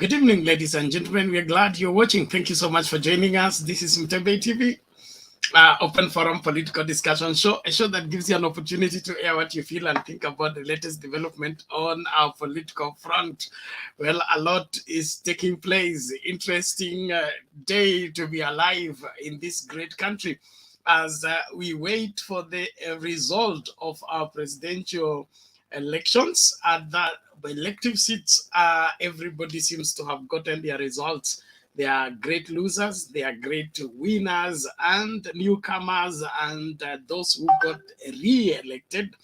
Good evening, ladies and gentlemen. We're glad you're watching. Thank you so much for joining us. This is Mtebe TV, open forum political discussion show, a show that gives you an opportunity to air what you feel and think about the latest development on our political front. Well, a lot is taking place. Interesting day to be alive in this great country as we wait for the result of our presidential elections. At the elective seats, everybody seems to have gotten their results. There are great losers, there are great winners, and newcomers, and those who got re-elected.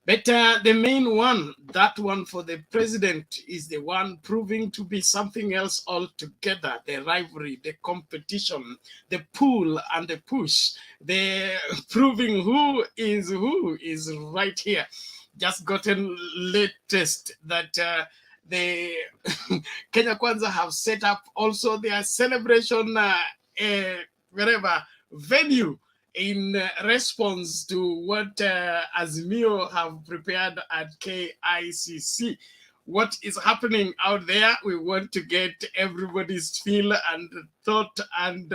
But the main one, that one for the president, is the one proving to be something else altogether. The rivalry, the competition, the pull and the push, the proving who is right here. Just gotten latest that the Kenya Kwanza have set up also their celebration wherever venue in response to what Azimio have prepared at KICC. What is happening out there? We want to get everybody's feel and thought and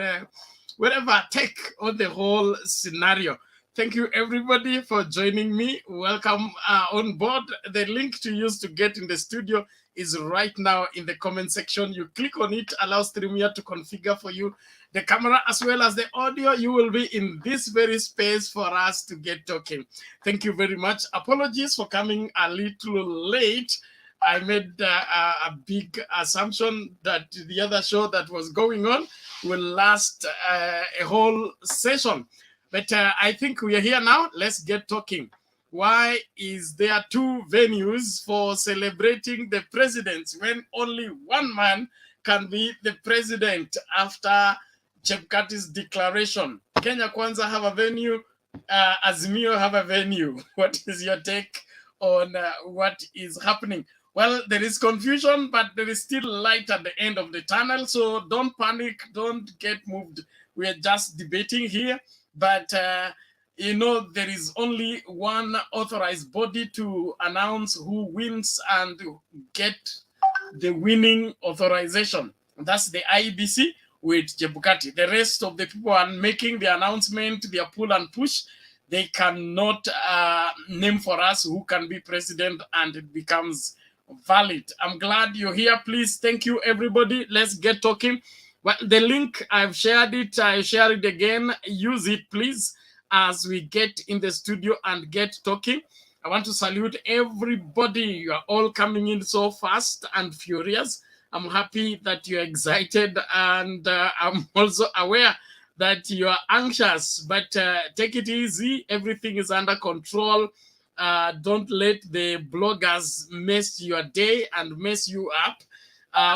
whatever take on the whole scenario. Thank you, everybody, for joining me. Welcome on board. The link to use to get in the studio is right now in the comment section. You click on it, allows StreamYard to configure for you the camera as well as the audio. You will be in this very space for us to get talking. Thank you very much. Apologies for coming a little late. I made a big assumption that the other show that was going on will last a whole session. But I think we are here now. Let's get talking. Why is there two venues for celebrating the president when only one man can be the president after Chebukati's declaration? Kenya Kwanza have a venue, Azimio have a venue. What is your take on what is happening? Well, there is confusion, but there is still light at the end of the tunnel. So don't panic, don't get moved. We are just debating here. But, there is only one authorized body to announce who wins and get the winning authorization. That's the IEBC with Chebukati. The rest of the people are making the announcement, their pull and push. They cannot name for us who can be president and it becomes valid. I'm glad you're here. Please, thank you, everybody. Let's get talking. Well, the link, I've shared it. I share it again. Use it, please, as we get in the studio and get talking. I want to salute everybody. You are all coming in so fast and furious. I'm happy that you're excited, and I'm also aware that you are anxious, but take it easy. Everything is under control. Don't let the bloggers mess your day and mess you up.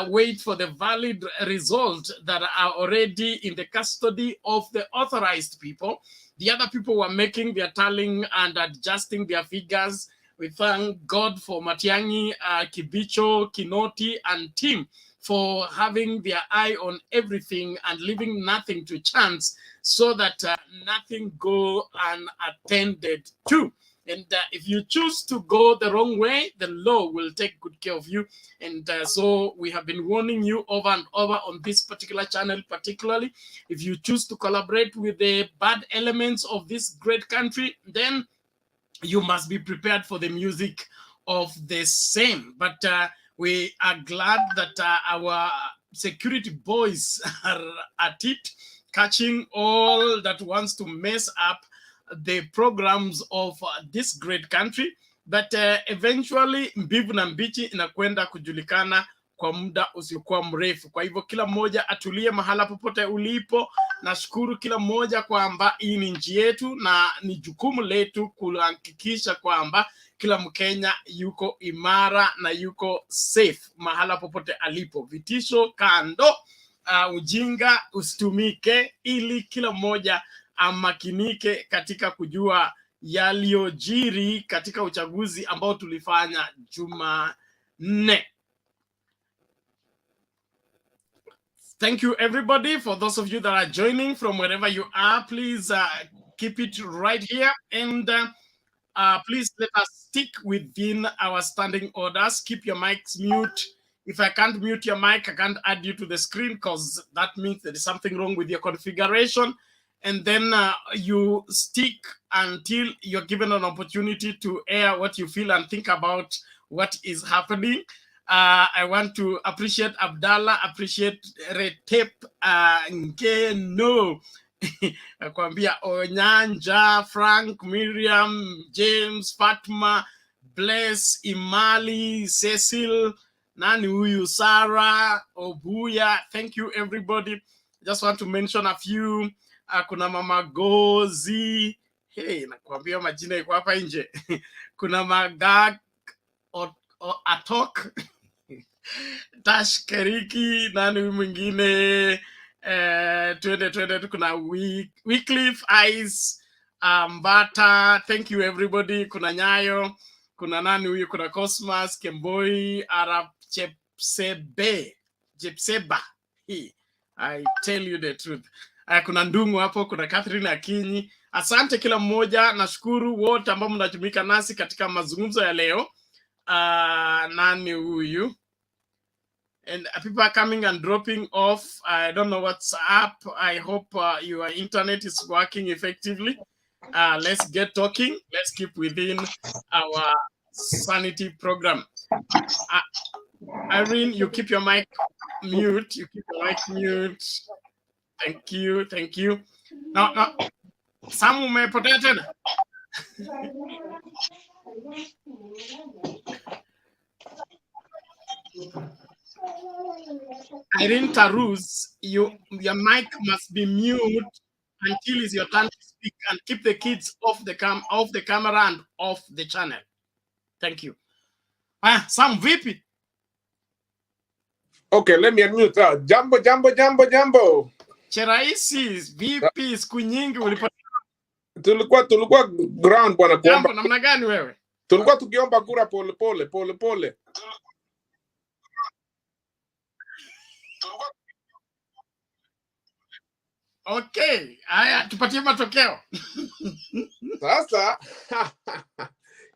Wait for the valid result that are already in the custody of the authorized people. The other people were making their tallying and adjusting their figures. We thank God for Matiang'i, Kibicho, Kinoti, and team for having their eye on everything and leaving nothing to chance so that nothing go unattended to. And if you choose to go the wrong way, the law will take good care of you. And so we have been warning you over and over on this particular channel, particularly. If you choose to collaborate with the bad elements of this great country, then you must be prepared for the music of the same. But we are glad that our security boys are at it, catching all that wants to mess up the programs of this great country. But eventually mbivu na mbichi inakwenda kujulikana kwa muda usiokuwa mrefu. Kwa hivyo kila mmoja atulie mahala popote ulipo. Nashukuru kila mmoja kwamba hii ni nchi yetu na ni jukumu letu kuhakikisha kwamba kila Mkenya yuko imara na yuko safe mahala popote alipo. Vitisho kando, ujinga usitumike ili kila mmoja amakinike katika kujua yaliyojiri katika uchaguzi ambao tulifanya Jumanne. Thank you, everybody. For those of you that are joining from wherever you are, please keep it right here. And please let us stick within our standing orders. Keep your mics mute. If I can't mute your mic, I can't add you to the screen because that means there is something wrong with your configuration. And then you stick until you're given an opportunity to air what you feel and think about what is happening. I want to appreciate Abdallah, appreciate Retep Ngeno, Kwambia Onyanja, Frank, Miriam, James, Fatma, Bless, Imali, Cecil, Nani huyu, Sarah, Obuya. Thank you, everybody. Just want to mention a few. Kuna Mama Gozi. Hey, nakwambia majina iko hapa nje. Kuna Magak Atok. Tash Keriki, nani mwingine, twende kuna Wycliffe Eyes, Mbata, thank you everybody. Kuna Nyayo, kuna nani huyu, kuna Cosmas, Kemboi, Arab Jepseba. I tell you the truth. Kuna Ndungu hapo, kuna Catherine Akinyi. Asante kila mmoja, nashukuru wote ambao mnatumika nasi katika mazungumzo ya leo. Nani huyu? And people are coming and dropping off. I don't know what's up. I hope your internet is working effectively. Let's get talking. Let's keep within our sanity program. Irene, you keep your mic mute. You keep your mic mute. Thank you. Thank you. Now, Samu umepotea tena. Irene Tarus, your mic must be mute until it's your turn to speak, and keep the kids off the camera and off the channel. Thank you. Sam, vipi? Okay, let me unmute. Jambo. Cheraisi, vipi? Siku nyingi ulipotea. Tulikuwa ground bwana kuomba. Jambo namna gani wewe? Tulikuwa tukiomba kura pole. Okay, haya tupatie matokeo. Sasa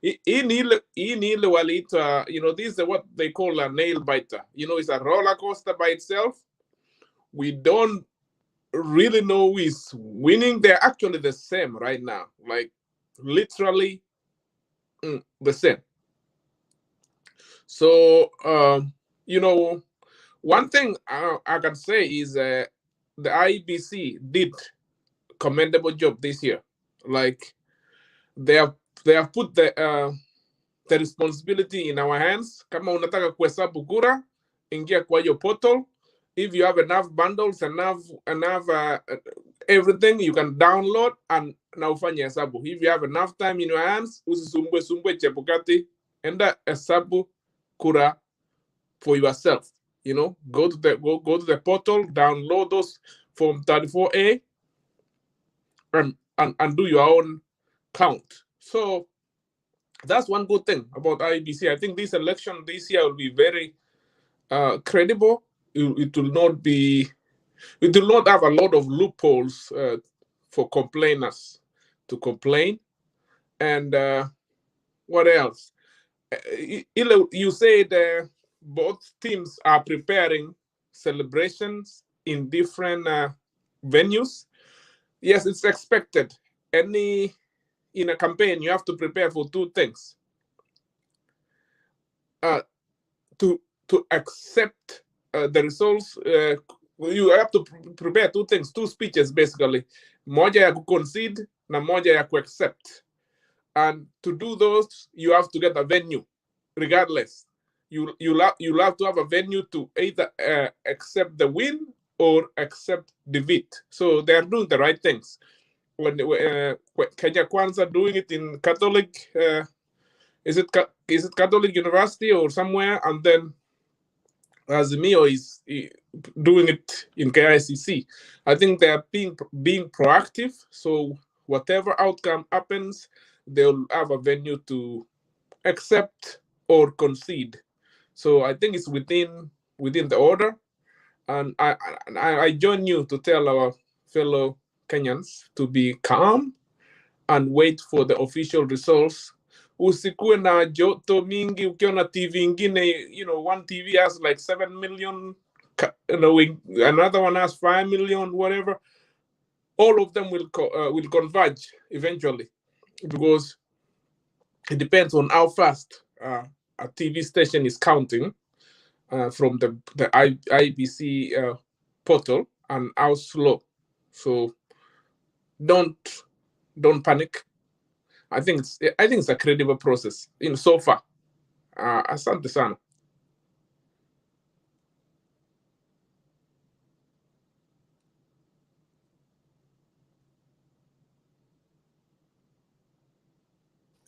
hii ni ile waliita, you know, this is what they call a nail biter. You know, it's a roller coaster by itself. We don't really know who is winning. They're actually the same right now, like literally the same. So you know, one thing I can say is the IEBC did commendable job this year. Like they have put the responsibility in our hands. Kama unataka kuhesabu kura, ingia kwa hiyo portal. If you have enough bundles, enough everything, you can download and na ufanye hesabu. If you have enough time in your hands, usisumbue Chebukati, enda hesabu kura for yourself. You know, go to the portal, download those Form 34A, and do your own count. So that's one good thing about IEBC. I think this election this year will be very credible. It will not have a lot of loopholes for complainers to complain. And what else? You said both teams are preparing celebrations in different venues. Yes, it's expected. In a campaign, you have to prepare for two things. To accept the results, you have to prepare two things, two speeches basically. Moja ya concede na moja ya accept. And to do those, you have to get a venue. Regardless, you'll have to have a venue to either accept the win or accept defeat. So they are doing the right things. When Kenya Kwanza doing it in Catholic, is it Catholic University or somewhere, and then Azimio is doing it in KICC. I think they are being proactive. So whatever outcome happens, they'll have a venue to accept or concede. So I think it's within the order, and I join you to tell our fellow Kenyans to be calm and wait for the official results. usikue na joto mingi. Ukiona TV ingine, one TV has like 7 million, another one has 5 million, whatever. All of them will converge eventually, because it depends on how fast a TV station is counting from the IEBC portal, and how slow. So don't panic. I think it's a credible process so far. Asante sana.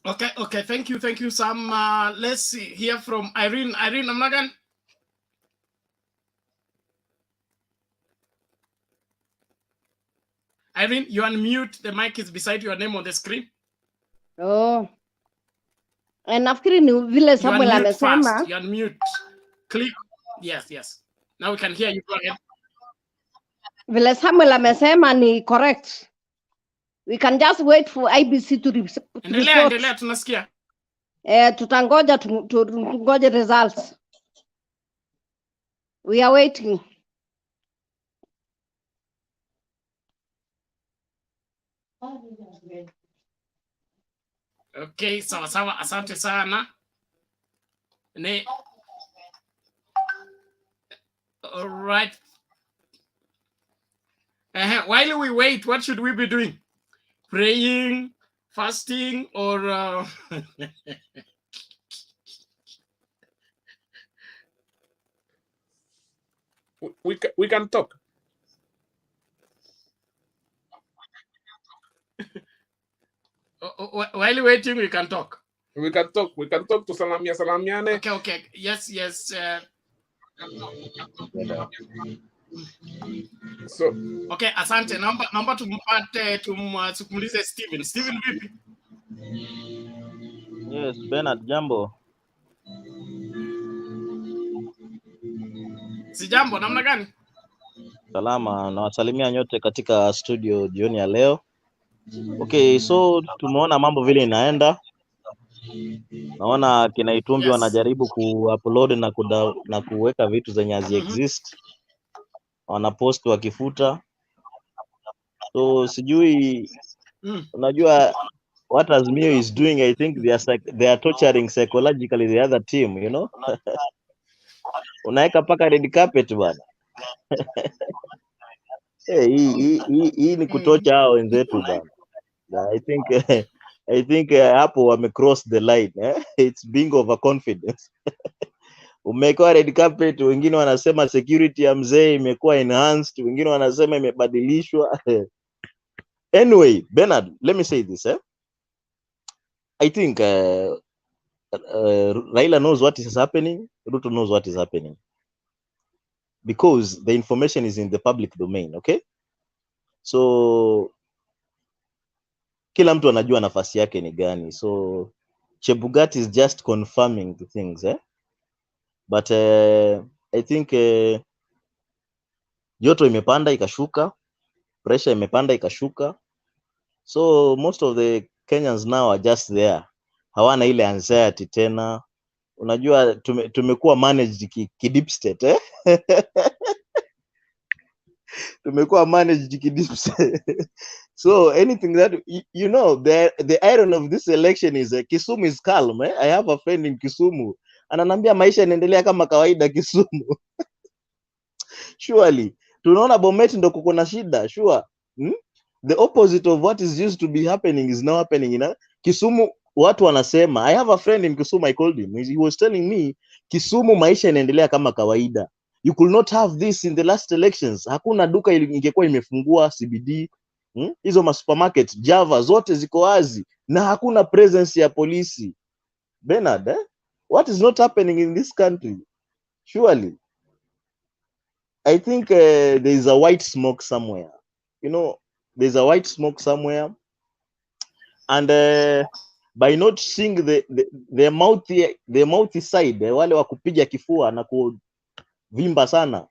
Okay, thank you, Sam. Let's hear from Irene. Irene, I'm not gonna... Irene, you unmute. The mic is beside your name on the screen. Oh. Nafikiri ni vile Samuel amesema. You unmute. Click. Yes. Now we can hear you. Go ahead. Vile Samuel amesema ni correct. We can just wait for IEBC to report. Endelea, tunasikia. Tutangoja tungoje results. We are waiting. Okay, sawa, asante sana. All right. While we wait, what should we be doing? Praying, fasting, or we can talk. While waiting, we can talk. We can talk to salamiane. Okay. Yes. So, okay, asante. Naomba tumuulize Steven. Steven, vipi? Yes, Bernard, jambo. Si jambo, namna gani? Salama, nawasalimia nyote katika studio jioni ya leo. Okay, so tumeona mambo vile inaenda. Naona kina Itumbi wanajaribu kuupload na kuweka vitu zenye hazi exist. Wanapost wakifuta. So sijui unajua what Azimio is doing, I think they are torturing psychologically the other team, Unaeka paka red carpet bwana. Hii ni kutocha hao wenzetu bwana. I think hapo wame cross the line, It's being overconfidence. Umekuwa red carpet, wengine wanasema security ya mzee imekuwa enhanced, wengine wanasema imebadilishwa. Anyway, Bernard, let me say this, I think Raila knows what is happening, Ruto knows what is happening, because the information is in the public domain, okay? So kila mtu anajua nafasi yake ni gani. So Chebukati is just confirming the things, But I think joto imepanda ikashuka, pressure imepanda ikashuka. So most of the Kenyans now are just there. Hawana ile anxiety tena. Unajua tumekuwa managed ki deep state, Tumekuwa managed ki deep state. So anything that the irony of this election is Kisumu is calm, I have a friend in Kisumu. Ananiambia maisha yanaendelea kama kawaida Kisumu. Surely tunaona Bomet ndo kuko na shida, sure. The opposite of what is used to be happening is now happening, Kisumu. Watu wanasema, I have a friend in Kisumu, I called him, he was telling me Kisumu maisha yanaendelea kama kawaida. You could not have this in the last elections. Hakuna duka ingekuwa imefungua CBD, hizo ma supermarket Java zote ziko wazi na hakuna presence ya polisi. Bernard, what is not happening in this country? Surely I think there is a white smoke somewhere. There's a white smoke somewhere, and by not seeing the mouthy side, wale wa kupiga kifua na kuvimba sana,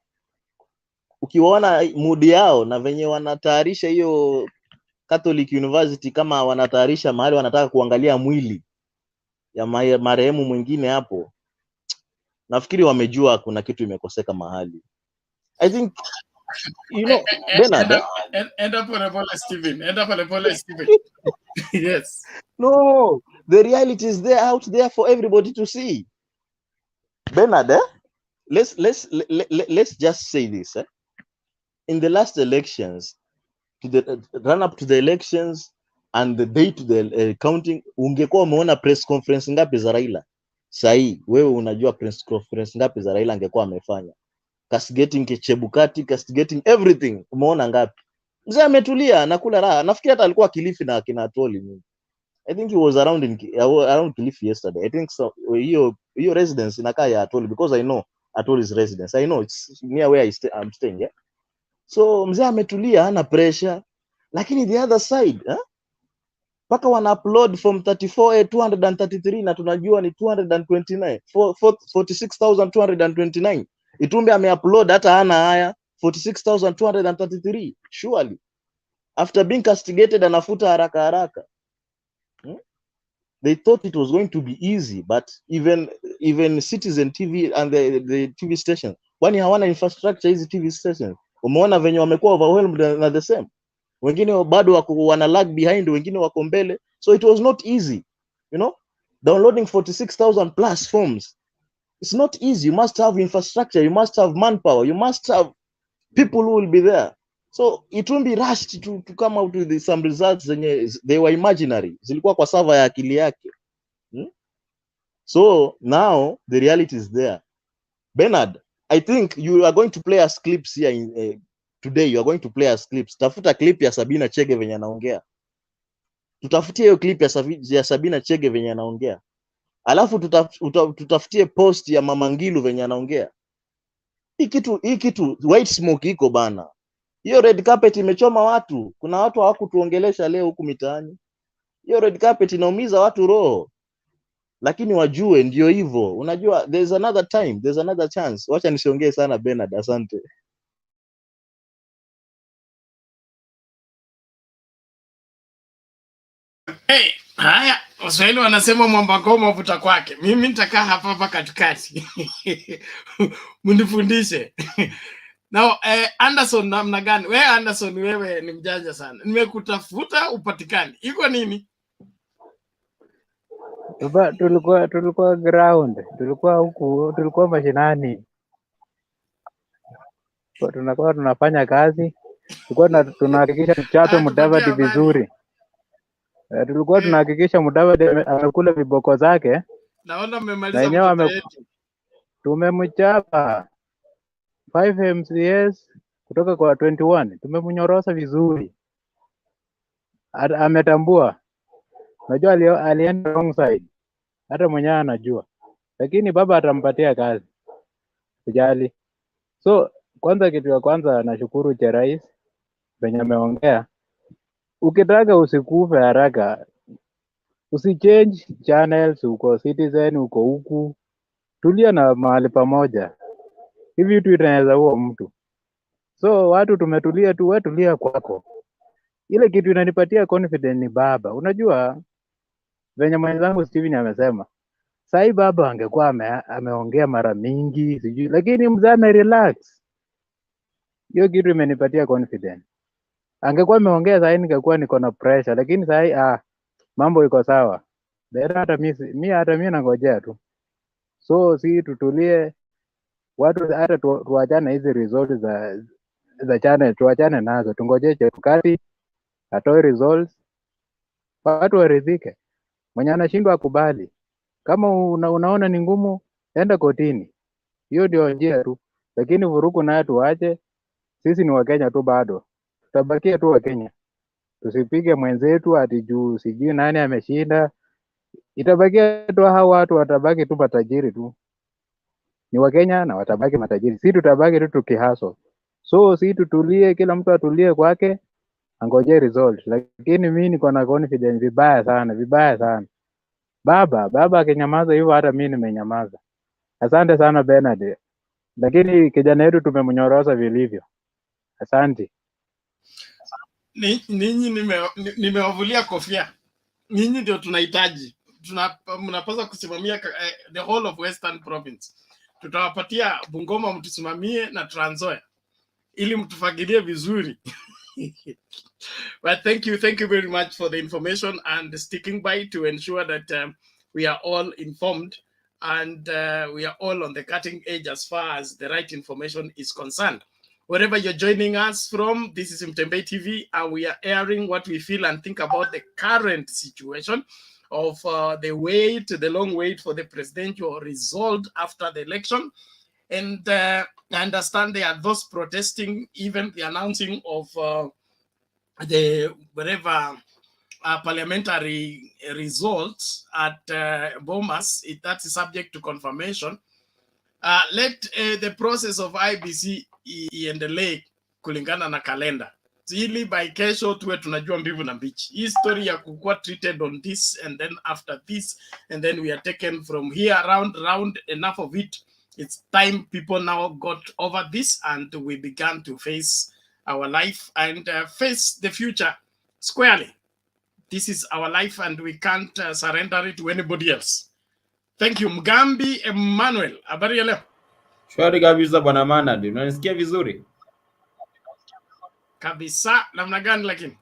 ukiwaona mood yao na venye wanatayarisha hiyo Catholic University, kama wanatayarisha mahali wanataka kuangalia mwili, ya marehemu mwingine hapo, nafikiri wamejua kuna kitu imekoseka mahali. I think, you know, Bernard. End up on a pole, Stephen. Yes. No, the reality is there out there for everybody to see. Bernard, let's just say this. In the last elections, to the run up to the elections and the day to the counting, ungekuwa umeona press conference ngapi za Raila? Sahi, wewe unajua press conference ngapi za Raila angekuwa amefanya? Castigating Chebukati, castigating everything. Umeona ngapi? Mzee ametulia na kula raha. Nafikiri hata alikuwa Kilifi na akina Atoli. I think he was around Kilifi yesterday. I think so. Hiyo residence inakaa ya Atoli, because I know Atoli's residence. I know it's near where I'm staying, yeah. So mzee ametulia, hana pressure. Lakini the other side, paka wana upload from 34A 233 na tunajua ni 229, 46,229. Itumbe ameupload hata hana haya 46,233. Surely after being castigated anafuta haraka. They thought it was going to be easy, but even Citizen TV and the TV station, kwani hawana infrastructure hizi TV stations? Umeona venye wamekuwa overwhelmed na the same. Wengine bado wana lag behind, wengine wako mbele. So it was not easy, you know, downloading 46,000 plus forms. It's not easy. You must have infrastructure, you must have manpower, you must have people who will be there. So it won't be rushed to come out with some results. They were imaginary. Zilikuwa kwa server ya akili yake. So now the reality is there. Bernard, I think you are going to play us clips here today. You are going to play us clips. Tafuta clip ya Sabina Chege venye anaongea. Tutafutie hiyo clip ya Sabina Chege venye anaongea. Alafu tutafutie post ya Mama Ngilu venye anaongea. Hii kitu white smoke iko bana. Hiyo red carpet imechoma watu. Kuna watu hawakutuongelesha leo huku mitaani. Hiyo red carpet inaumiza watu roho. Lakini wajue ndio hivyo. Unajua there's another time, there's another chance. Wacha nisiongee sana Bernard, asante. Hey, haya, Waswahili wanasema mwamba ngoma vuta kwake. Mimi nitakaa hapa katikati. Mnifundishe. Now, Anderson namna gani? Wewe Anderson, wewe ni mjanja sana. Nimekutafuta upatikani. Iko nini? Tulikuwa ground. Tulikuwa huku, tulikuwa mashinani. Tunakuwa tunafanya kazi. Tulikuwa tunahakikisha tuchape Mudavadi vizuri. Tulikuwa tunahakikisha Mudavadi amekula viboko zake. Naona mmemaliza. Tumemchapa 5 MCS kutoka kwa 21. Tumemnyorosa vizuri. Ametambua. Najua alienda wrong side. Hata mwenyewe anajua. Lakini baba atampatia kazi. Sijali. So kwanza kitu ya kwanza nashukuru cha rais venye ameongea. Ukitaka usikufe haraka, usichange channels, uko Citizen, uko huku. Tulia na mahali pamoja. Hivi tu inaweza huo mtu. So watu tumetulia tu, wewe tulia kwako. Ile kitu inanipatia confidence ni baba. Unajua venye mwenzangu Steven amesema. Sai baba angekuwa ameongea mara mingi sijui, lakini mzee relax. Hiyo kitu imenipatia confidence. Angekuwa ameongea sasa ningekuwa niko na pressure, lakini sasa mambo iko sawa. Hata mimi nangojea tu. So si tutulie, watu hata tuachane hizi results za channel, tuachane nazo, tungoje Chebukati atoe results, watu waridhike. Mwenye anashindwa akubali. Kama unaona ni ngumu, enda kotini. Hiyo ndio njia tu. Lakini vurugu nayo tuache. Sisi ni Wakenya tu bado. Tutabakia tu Wakenya. Tusipige mwenzetu ati juu sijui nani ameshinda. Itabakia tu hao watu watabaki tu matajiri tu. Ni Wakenya na watabaki matajiri. Sisi tutabaki tu tukihaso. So sisi tutulie, kila mtu atulie kwake, angoje result. Lakini mimi niko na confidence vibaya sana. Baba akinyamaza hivyo hata mimi nimenyamaza. Asante sana Bernard. Lakini kijana wetu tumemnyorosa vilivyo. Asante. Ninyi nimewavulia kofia. Ninyi ndio tunahitaji. mnapaswa kusimamia the whole of Western Province. Tutawapatia Bungoma mtusimamie na Trans Nzoia ili mtufagilie vizuri. But thank you very much for the information and sticking by to ensure that we are all informed and we are all on the cutting edge as far as the right information is concerned. Wherever you're joining us from, this is Mtembei TV, and we are airing what we feel and think about the current situation of the long wait for the presidential result after the election. And I understand there are those protesting even the announcing of the whatever parliamentary results at Bomas. That is subject to confirmation. Let the process of IEBC iendelee kulingana na kalenda, ili by kesho tuwe tunajua mbivu na mbichi. Hii story ya kukuwa treated on this and then after this and then we are taken from here round, enough of it. It's time people now got over this and we began to face our life and face the future squarely. This is our life and we can't surrender it to anybody else. Thank you. Mgambi Emmanuel, habari ya leo? Shwari kabisa bwana Manad, unanisikia vizuri? Kabisa, namna gani lakini?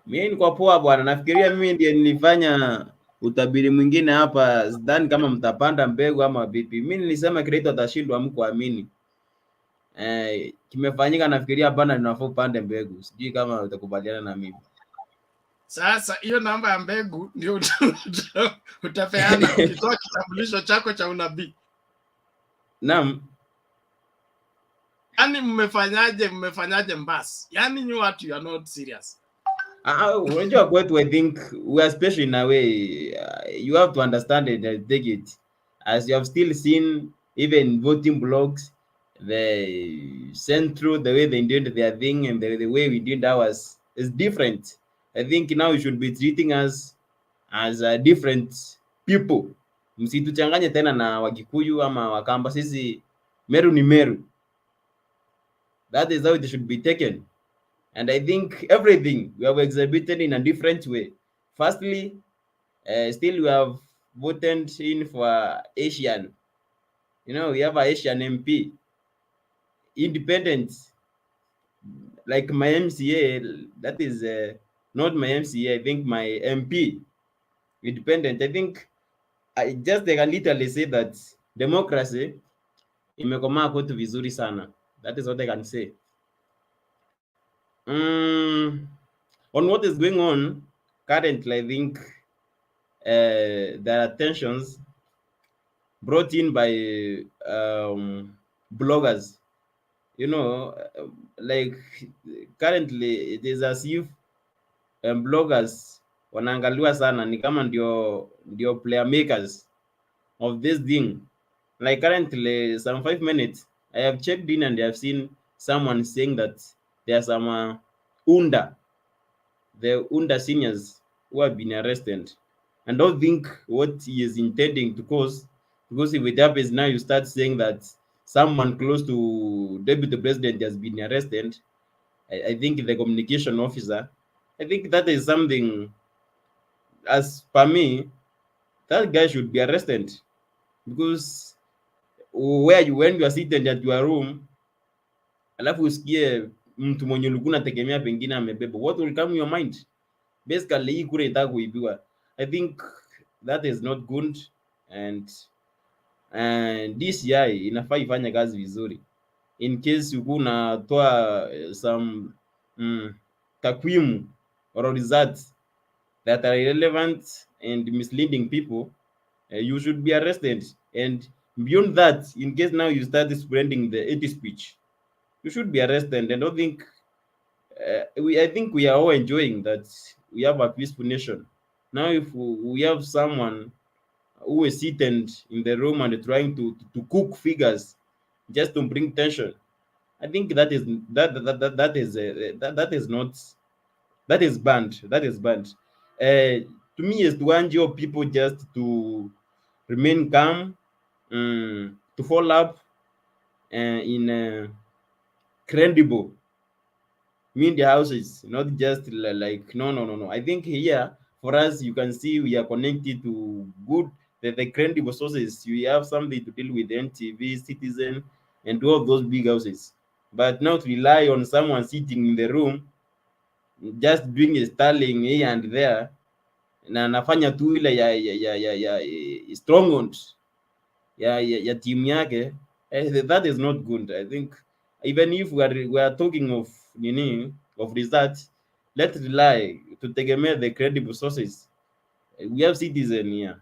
Mimi niko poa bwana, nafikiria mimi ndiye nilifanya utabiri mwingine hapa, sidhani kama mtapanda mbegu ama vipi. Mimi nilisema Kirito atashindwa, mkuamini. Kimefanyika, nafikiria bana ninafaa pande mbegu. Sijui kama utakubaliana na mimi. Sasa hiyo namba ya mbegu ndio utapeana ukitoa kitambulisho chako cha unabii. Naam. Yaani mmefanyaje mbasi? Yaani you are not serious. Unajua kwetu, I think we are special in a way. You have to understand it and take it. As you have still seen, even voting blogs, they sent through the way they did their thing and the way we did ours is different. I think now you should be treating us as different people. Msituchanganye tena na Wakikuyu ama Wakamba. Sisi Meru ni Meru. That is how it should be taken. And I think everything we have exhibited in a different way. Firstly, still we have voted in for Asian. You know, we have an Asian MP. Independent. Like my MCA, that is not my MCA, I think my MP. Independent. I think I can literally say that democracy imekomaa kwetu vizuri sana. That is what I can say. On what is going on currently, I think there are tensions brought in by bloggers. You know, like currently it is as if bloggers wanaangaliwa sana, ni kama ndio player makers of this thing. Like currently, some 5 minutes, I have checked in and I have seen someone saying that there are some the UNDA seniors who have been arrested. And don't think what he is intending to cause, because if it happens now, you start saying that someone close to deputy president has been arrested. I think the communication officer, I think that is something, as per me, that guy should be arrested. Because when you are sitting at your room, alafu usikie mtu mwenye ulikuwa unategemea pengine amebeba, what will come in your mind? Basically hii kura itaka kuibiwa. I think that is not good, and DCI inafaa ifanye kazi vizuri. In case uko unatoa some takwimu or results that are irrelevant and misleading people, you should be arrested. And beyond that, in case now you start spreading the hate speech, you should be arrested. And I don't think I think we are all enjoying that we have a peaceful nation. Now if we have someone who is sitting in the room and trying to cook figures just to bring tension, I think that is banned. That is banned. To me, is to want your people just to remain calm, to follow up in credible media houses, not just like no. I think here for us, you can see we are connected to good, the credible sources. We have something to deal with NTV, Citizen, and all those big houses. But not rely on someone sitting in the room just doing a styling here and there, na anafanya tu ile ya stronghold ya team yake. That is not good. I think even if we are talking of research, let's rely to tegemea the credible sources. We have Citizen here,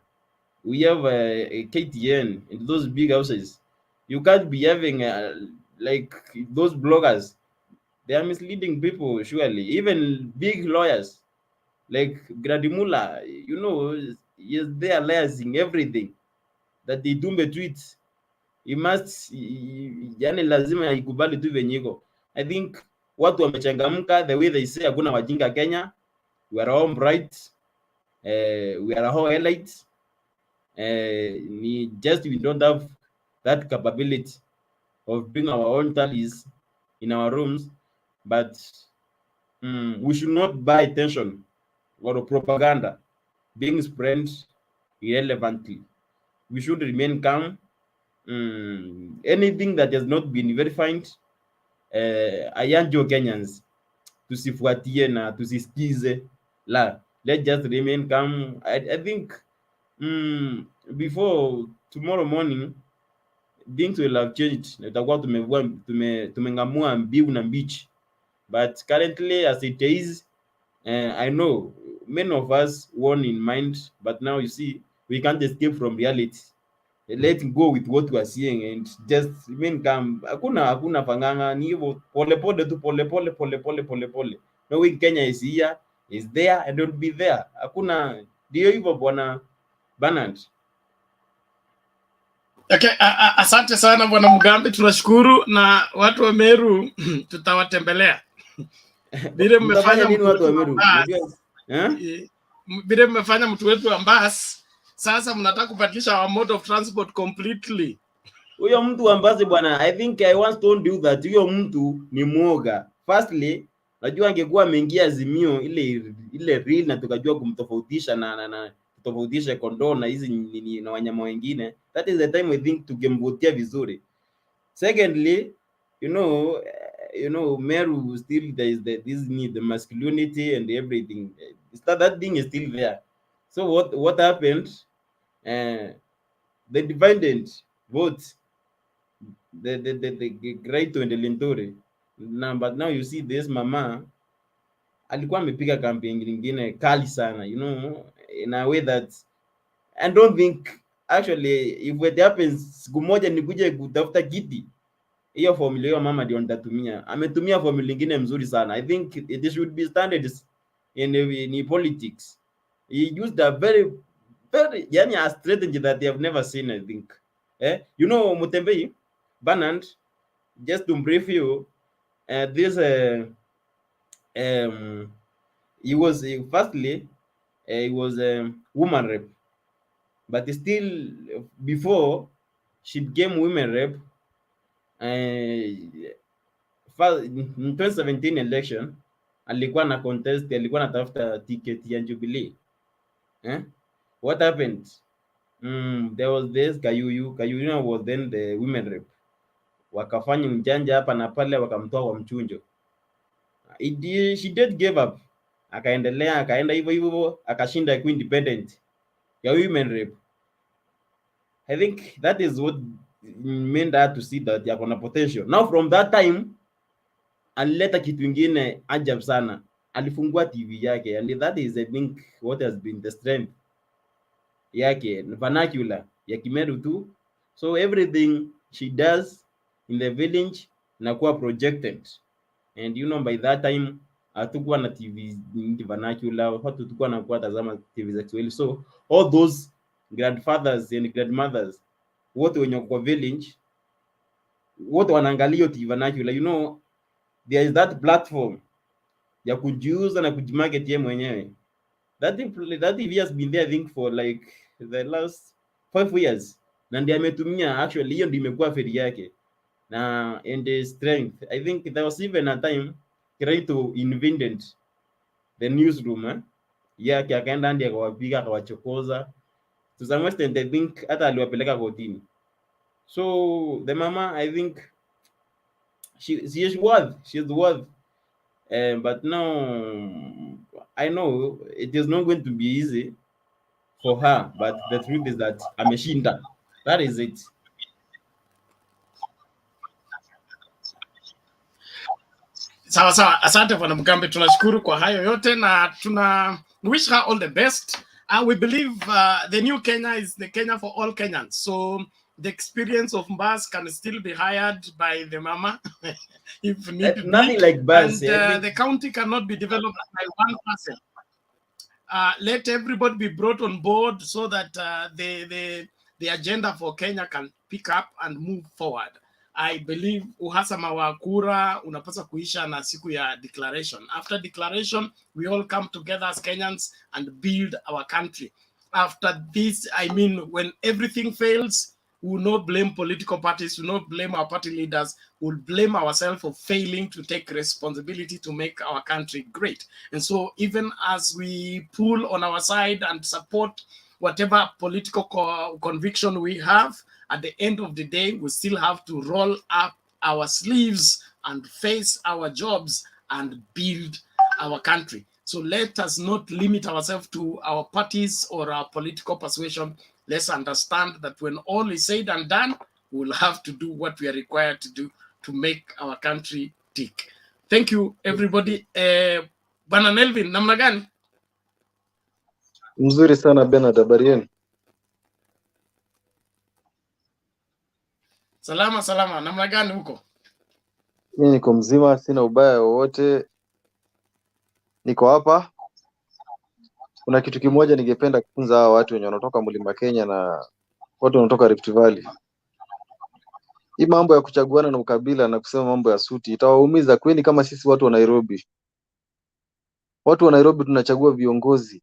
we have KTN and those big houses. You can't be having like those bloggers. They are misleading people, surely. Even big lawyers like Gradimula, is there liaising everything that they do tweets. You must, yani lazima ikubali tu venye iko. I think watu wamechangamka, the way they say hakuna wajinga Kenya. We are all bright, we are all elites. We don't have that capability of doing our own tallies in our rooms, but we should not buy attention or propaganda being spread irrelevantly. We should remain calm. Anything that has not been verified, I urge you Kenyans tusifuatie na tusisikize. Let's just remain calm. I think before tomorrow morning things will have changed. Tutakuwa tumengamua mbiu na mbichi, but currently as it is, I know many of us won in mind, but now you see we can't escape from reality. Let's go with what we are seeing and just remain calm. Hakuna panganga, ni hivyo polepole tu, polepole. Knowing Kenya is here, is there and will be there. Hakuna, ndio hivyo bwana Bernard. Okay, asante sana bwana Mugambi, tunashukuru, na watu wa Meru tutawatembelea. Vile mmefanya nini watu wa Meru? Vile mmefanya mtu wetu wa Mbas, sasa mnataka kubadilisha our mode of transport completely. Huyo mtu wa Mbasi bwana, I think I once told you that huyo mtu ni mwoga. Firstly, najua angekuwa ameingia Azimio ile real na tukajua kumtofautisha na tofautisha kondoo na hizi na wanyama wengine. That is the time I think tukemvotia vizuri. Secondly, Meru still there is the masculinity and everything. That thing is still there. So what happened? The dividend votes, the great to Linturi. But now you see this mama alikuwa amepiga campaign nyingine kali sana, in a way that I don't think actually if it happens siku moja nikuje kutafuta kiti, hiyo formula hiyo mama ndio nitatumia. Ametumia formula nyingine mzuri sana. I think it should be standards in politics. He used a very yani a strategy that they have never seen, I think. Mutembei Bernard, just to brief you, this he was firstly he was a woman rep, but still before she became women rep, first in 2017 election alikuwa na contest, alikuwa anatafuta ticket ya Jubilee. What happened? There was this Kayuyu was then the women rep. Wakafanya mjanja hapa na pale, wakamtoa wa mchunjo. She did give up, akaenda hivyo akashinda ku independent ya women rep. I think that is what made her to see that yako na potential. Now from that time alileta kitu kingine ajabu sana, alifungua TV yake, and that is I think what has been the strength yake, vernacular ya Kimeru tu. So everything she does in the village nakuwa projected, and by that time hatukuwa na TV vernacular, watu tulikuwa nakuwa tazama TV za Kiswahili. So all those grandfathers and grandmothers wote wenye kwa village wote wanaangalia TV vernacular. There is that platform ya kujiuza na kujimarket yeye mwenyewe. That TV has been there I think for like the last 5 years, na ndiye ametumia actually, hiyo ndio imekuwa feri yake na and the strength. I think there was even a time trying to invent the newsroom yake akaenda ndiye akawapiga akawachokoza. To some extent I think hata aliwapeleka kotini. So the mama, I think she's worth. But now I know it is not going to be easy for her, but the truth is that ameshinda. That is it. Sawa sawa, asante bwana Mugambe, tunashukuru kwa hayo yote na tuna wish her all the best. We believe the new Kenya is the Kenya for all Kenyans. So the experience of Mbas can still be hired by the mama if need be. Nothing like Bas. And the county cannot be developed by one person. Let everybody be brought on board so that the agenda for Kenya can pick up and move forward. I believe uhasama wa kura unapaswa kuisha na siku ya declaration. After declaration, we all come together as Kenyans and build our country. After this, I mean, when everything fails, we will not blame political parties, we will not blame our party leaders, we will blame ourselves for failing to take responsibility to make our country great. And so even as we pull on our side and support whatever political conviction we have, at the end of the day, we still have to roll up our sleeves and face our jobs and build our country. So let us not limit ourselves to our parties or our political persuasion. Let's understand that when all is said and done, we'll have to do what we are required to do to make our country tick. Thank you, everybody. Bwana Nelvin, namna gani? Mzuri sana Bernard, habari yenu? Salama, namna gani huko? Mimi niko mzima, sina ubaya wowote. Niko hapa. Kuna kitu kimoja ningependa kufunza hawa watu wenye wanatoka Mlima Kenya na watu wanatoka Rift Valley. Hii mambo ya kuchaguana na ukabila na kusema mambo ya suti itawaumiza kweli kama sisi watu wa Nairobi. Watu wa Nairobi tunachagua viongozi.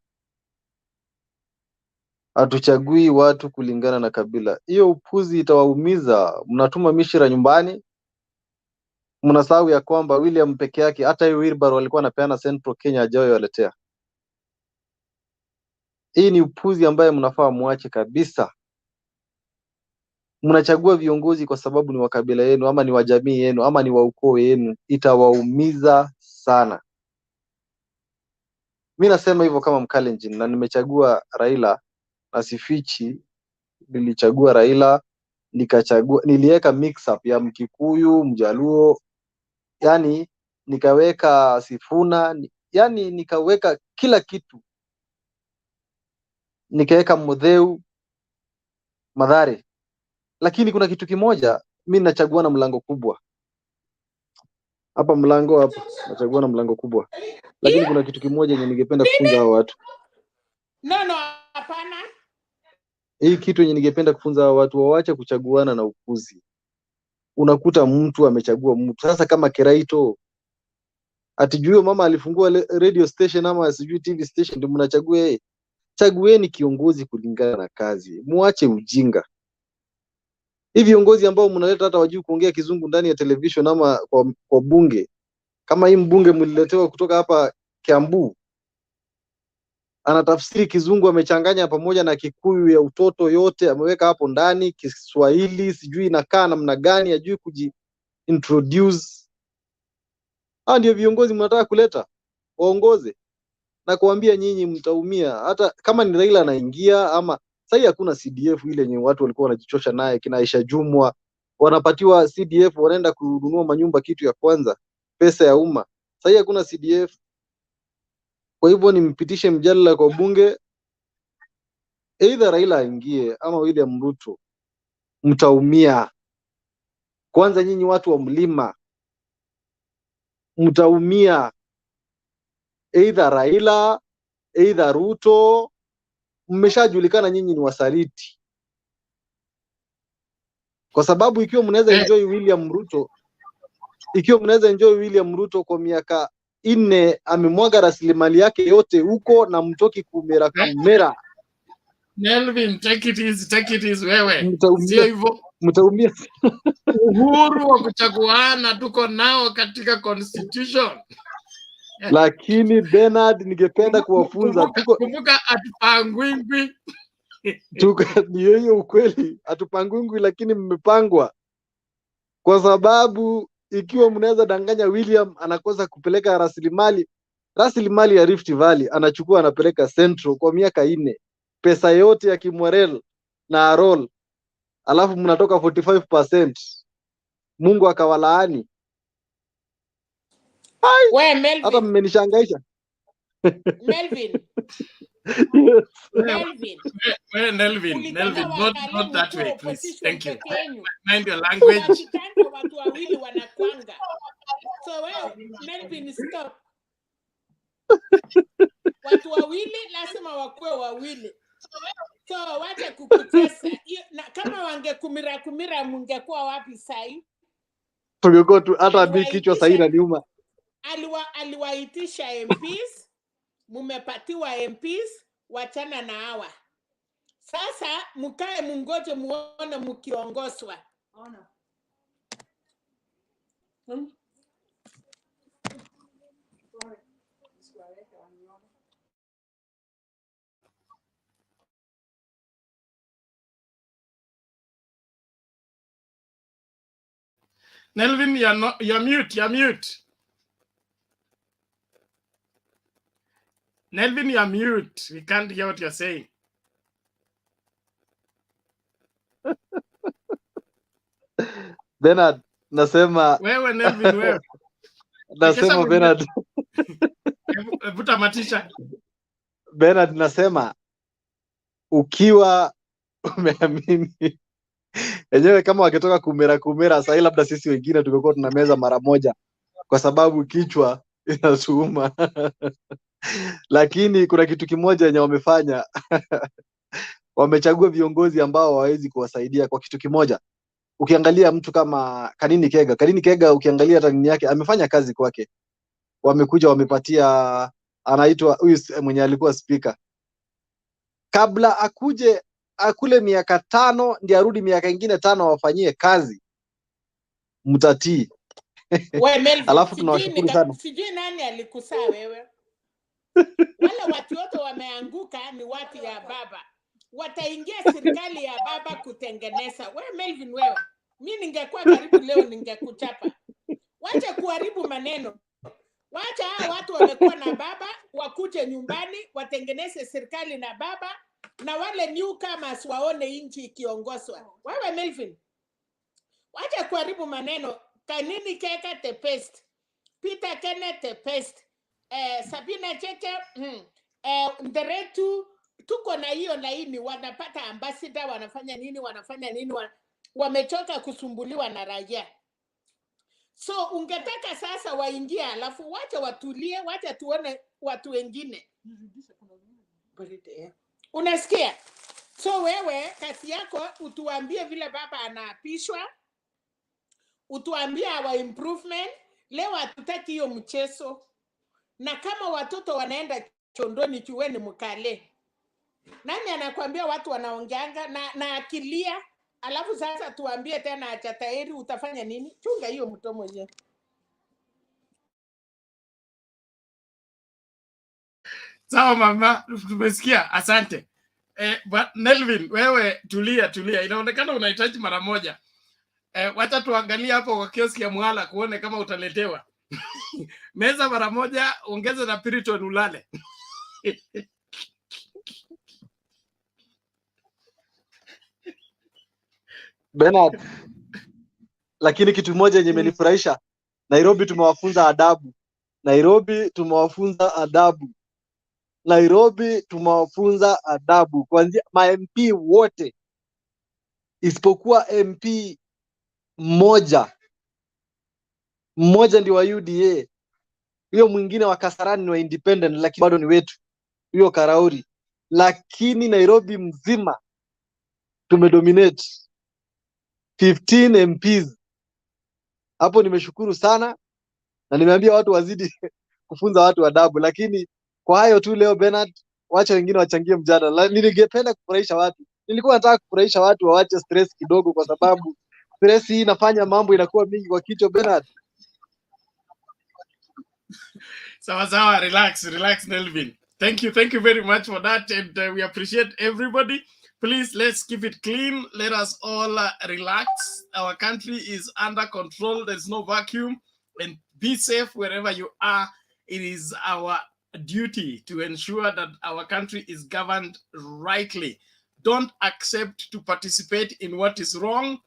Hatuchagui watu kulingana na kabila. Hiyo upuzi itawaumiza. Mnatuma mishira nyumbani. Mnasahau ya kwamba William peke yake hata hiyo Wilbaro walikuwa anapeana Central Kenya ajayo waletea. Hii ni upuzi ambaye mnafaa muache kabisa. Mnachagua viongozi kwa sababu ni wa kabila yenu ama ni wa jamii yenu ama ni wa ukoo yenu, itawaumiza sana. Mimi nasema hivyo kama Mkalenjin na nimechagua Raila na sifichi. Nilichagua Raila, niliweka mix up ya Mkikuyu, Mjaluo, yani nikaweka Sifuna, yani nikaweka kila kitu. Nikaweka Mutheu, Mathare. Lakini kuna kitu kimoja, mimi nachagua na mlango kubwa. Hapa mlango hapa, nachagua na mlango kubwa. Lakini kuna kitu kimoja yenye ningependa kufunza hao watu. No, hapana. Hii kitu yenye ningependa kufunza hao watu, waache kuchaguana na upuzi. Unakuta mtu amechagua mtu. Sasa kama Kiraito, atijue mama alifungua radio station ama sijui TV station ndio mnachagua yeye. Chagueni kiongozi kulingana na kazi. Muache ujinga. Hivi viongozi ambao mnaleta hata wajui kuongea kizungu ndani ya television ama kwa bunge. Kama hii mbunge mliletewa kutoka hapa Kiambu. Anatafsiri kizungu amechanganya pamoja na Kikuyu ya utoto yote ameweka hapo ndani, Kiswahili sijui inakaa namna gani, hajui introduce. Ndio viongozi mnataka kuleta waongoze. Na kuambia nyinyi mtaumia. Hata kama ni Raila anaingia ama sasa hakuna CDF ile yenye watu walikuwa wanajichosha naye kina Aisha Jumwa, wanapatiwa CDF wanaenda kununua manyumba kitu ya kwanza, pesa ya umma. Sasa hakuna CDF. Kwa hivyo nimpitishe mjadala kwa bunge, either Raila aingie ama William Ruto, mtaumia. Kwanza nyinyi watu wa mlima mtaumia. Either Raila, either Ruto, mmeshajulikana nyinyi ni wasaliti. Kwa sababu ikiwa mnaweza enjoy William Ruto kwa miaka 4 amemwaga rasilimali yake yote huko na mtoki kumera. Nelvin, take it easy wewe. Sio hivyo. Mtaumia. Uhuru wa kuchaguana tuko nao katika constitution. Lakini Bernard, ningependa kuwafunza kumbuka atupangwingwi. Ni hiyo ukweli, atupangwingwi, lakini mmepangwa, kwa sababu ikiwa mnaweza danganya William anakosa kupeleka rasilimali ya Rift Valley, anachukua anapeleka Central kwa miaka 4, pesa yote ya Kimwarel na Arol, alafu mnatoka 45%. Mungu akawalaani. We Melvin. Hata mmenishangaisha. Melvin. Yes. Melvin. Melvin, not that way, please. Thank you. Mind your language. language. Watu wawili wanakwanga. So wewe Melvin, stop. Watu wawili lazima wakuwe wawili. So wacha kukutesa. Na kama wangekumira mungekuwa wapi sai? Tungekuwa tu hata mimi kichwa sahi na niuma. Aliwaitisha MPs, mumepatiwa MPs, wachana na hawa. Sasa mkae mungoje muone mkiongozwa. Ona. Nelvin, you're mute. Nelvin, you're mute. We can't hear what you're saying. Bernard, nasema wewe Nelvin, wewe. Nasema Bernard. Vuta matisha. Bernard, nasema ukiwa umeamini enyewe, kama wakitoka kumera sasa, labda sisi wengine tungekuwa tunameza mara moja kwa sababu kichwa inatuuma. Lakini kuna kitu kimoja yenye wamefanya. Wamechagua viongozi ambao hawawezi kuwasaidia kwa kitu kimoja. Ukiangalia mtu kama Kanini Kega, ukiangalia hata nini yake amefanya kazi kwake. Wamekuja wamepatia, anaitwa huyu mwenye alikuwa speaker, kabla akule miaka 5 ndiye arudi miaka ingine 5 wafanyie kazi, mtatii. Wewe Melvin, alafu tunawashukuru sana. Sijui nani alikusaa wewe. Wale watu wote wameanguka ni watu ya baba. Wataingia serikali ya baba kutengeneza. Wewe Melvin, wewe, mimi ningekuwa karibu leo ningekuchapa. Wacha kuharibu maneno. Wacha watu wamekuwa na baba wakuje nyumbani watengeneze serikali na baba, na wale newcomers waone nchi ikiongozwa. Wewe Melvin, wacha kuharibu maneno. Kanini Kega the best, Peter Kenneth the best, Sabina Cheche, Nderetu, tuko na hiyo laini, wanapata ambassador, wanafanya nini, wamechoka kusumbuliwa na raia. So ungetaka sasa waingie, alafu wacha watulie, wacha tuone watu wengine. Unasikia? So wewe kazi yako utuambie vile baba anaapishwa, utuambie our improvement. Leo hatutaki hiyo mchezo. Na kama watoto wanaenda chondoni, chuweni mkale. Nani anakuambia watu wanaongeanga na akilia, alafu sasa tuambie tena acha tayari, utafanya nini? Chunga hiyo mtoto mwenyewe. Sawa mama, tumesikia. Asante. Nelvin, wewe tulia. Inaonekana unahitaji mara moja. Wacha tuangalie hapo kwa kioski ya Mwala kuone kama utaletewa. Meza mara moja, ongeza na Piriton ulale. Bernard, lakini kitu moja yenye imenifurahisha, Nairobi tumewafunza adabu. Kuanzia ma-MP wote isipokuwa MP mmoja ndio wa UDA. Hiyo mwingine wa Kasarani ni wa independent, lakini bado ni wetu. Hiyo Karauri. Lakini Nairobi mzima tumedominate 15 MPs. Hapo nimeshukuru sana na nimeambia watu wazidi kufunza watu adabu. Lakini kwa hayo tu leo Bernard, wacha wengine wachangie mjadala. Ningependa kufurahisha watu. Nilikuwa nataka kufurahisha watu waache stress kidogo, kwa sababu stress hii inafanya mambo inakuwa mingi kwa kichwa Bernard. Sawa, relax, Nelvin. Thank you very much for that, and we appreciate everybody. Please, let's keep it clean. Let us all relax. Our country is under control. There's no vacuum, and be safe wherever you are. It is our duty to ensure that our country is governed rightly. Don't accept to participate in what is wrong.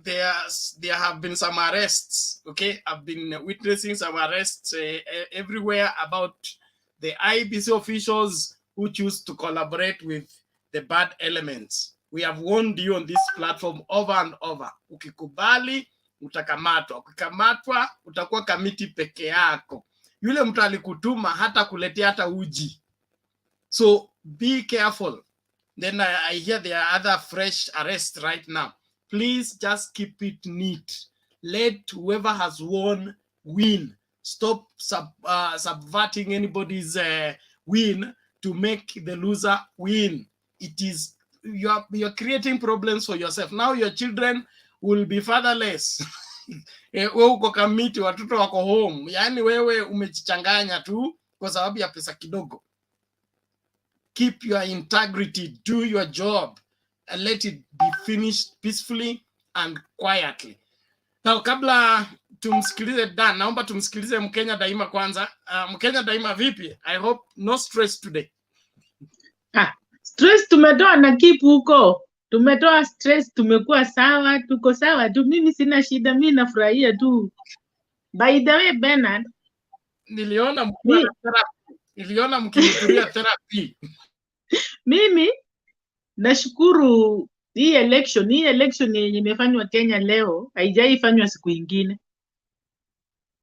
There have been some arrests. Okay, I've been witnessing some arrests everywhere about the IEBC officials who choose to collaborate with the bad elements. We have warned you on this platform over and over. Ukikubali utakamatwa, ukikamatwa utakuwa kamiti peke yako. Yule mtu alikutuma hata kuletea hata uji. So be careful. Then I hear there are other fresh arrests right now. Please just keep it neat. Let whoever has won win. Stop subverting anybody's win to make the loser win. It is you're creating problems for yourself. Now your children will be fatherless. Wewe uko kamiti, watoto wako home. Yani wewe umejichanganya tu kwa sababu ya pesa kidogo. Keep your integrity, do your job, and let it be finished peacefully and quietly. Now, kabla tumsikilize Dan, naomba tumsikilize Mkenya Daima kwanza. Mkenya Daima vipi? I hope no stress today. Stress tumetoa na keep huko. Tumetoa stress, tumekuwa sawa, tuko sawa tu. Mimi sina shida, mimi nafurahia tu. By the way, Bernard, niliona mkihudhuria therapy. Mimi nashukuru hii election yenye imefanywa Kenya leo haijaifanywa siku ingine.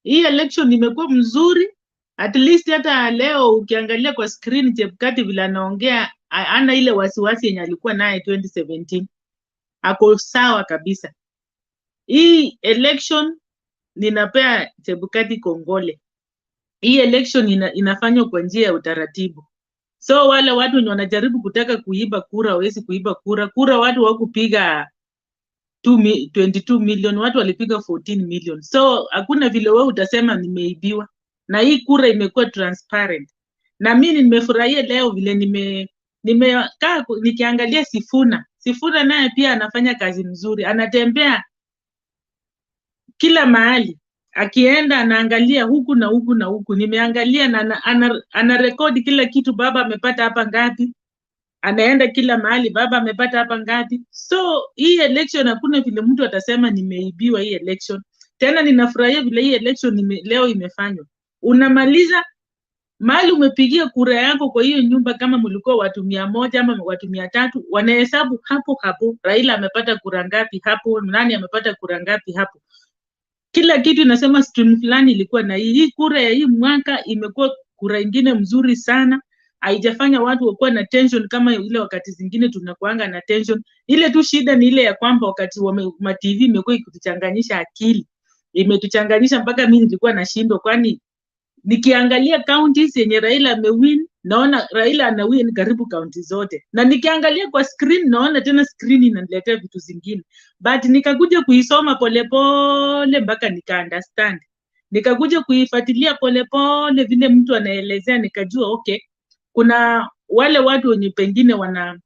Hii election imekuwa mzuri, at least hata leo ukiangalia kwa screen Chebukati vile anaongea ana ile wasiwasi yenye alikuwa naye 2017. Ako sawa kabisa. Hii election ninapea Chebukati kongole. Hii election inafanywa kwa njia ya utaratibu. So wale watu wenye wanajaribu kutaka kuiba kura hawezi kuiba kura watu wakupiga 22 million, watu walipiga 14 million. So hakuna vile wewe utasema nimeibiwa. Na hii kura imekuwa transparent. Na mimi nimefurahia leo vile nimekaa nikiangalia Sifuna naye pia anafanya kazi mzuri. Anatembea kila mahali. Akienda anaangalia huku na huku na huku. Nimeangalia na ana rekodi kila kitu, baba amepata hapa ngapi. Anaenda kila mahali, baba amepata hapa ngapi. So hii election hakuna vile mtu atasema nimeibiwa hii election. Tena ninafurahia vile hii election leo imefanywa. Unamaliza mahali umepigia kura yako kwa hiyo nyumba, kama mlikuwa watu 100 ama watu 300, wanahesabu hapo. Raila amepata kura ngapi hapo, nani amepata kura ngapi hapo. Kila kitu inasema stream fulani ilikuwa na hii kura ya hii mwaka imekuwa kura ingine mzuri sana. Haijafanya watu wakuwa na tension kama ile wakati zingine tunakuanga na tension. Ile tu shida ni ile ya kwamba wakati wa TV imekuwa ikituchanganyisha akili. Imetuchanganyisha mpaka mimi nilikuwa nashindwa, kwani nikiangalia counties yenye Raila amewin, naona Raila anawin karibu county zote. Na nikiangalia kwa screen naona tena screen inaniletea vitu zingine. But nikakuja kuisoma polepole mpaka nika-understand. Nikakuja kuifuatilia polepole vile mtu anaelezea, nikajua okay, kuna wale watu wenye pengine wana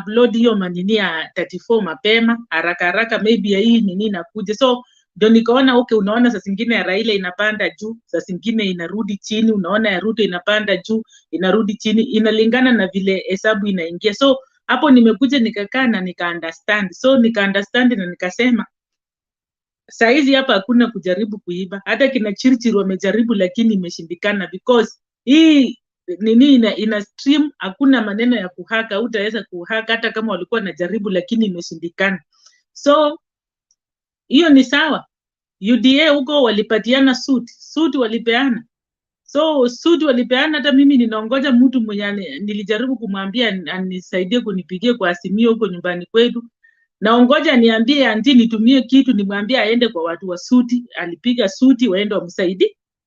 upload hiyo manini ya 34 mapema haraka maybe ya hii nini inakuja. So ndio nikaona okay, unaona saa zingine ya Raila inapanda juu, saa zingine inarudi chini, unaona ya Ruto inapanda juu, inarudi chini, inalingana na vile hesabu inaingia. So hapo nimekuja nikakaa na nika-understand. So nika-understand na nikasema saizi hapa hakuna kujaribu kuiba. Hata kina Chirchir wamejaribu lakini imeshindikana, because hii nini ina stream, hakuna maneno ya kuhaka, utaweza kuhaka hata kama walikuwa najaribu lakini imeshindikana. So hiyo ni sawa. UDA huko walipatiana suit walipeana. So suit walipeana, hata mimi ninaongoja mtu mwenye nilijaribu kumwambia anisaidie kunipigia kwa Azimio huko nyumbani kwetu. Naongoja niambie anti nitumie kitu, nimwambie aende kwa watu wa suti, alipiga suti waende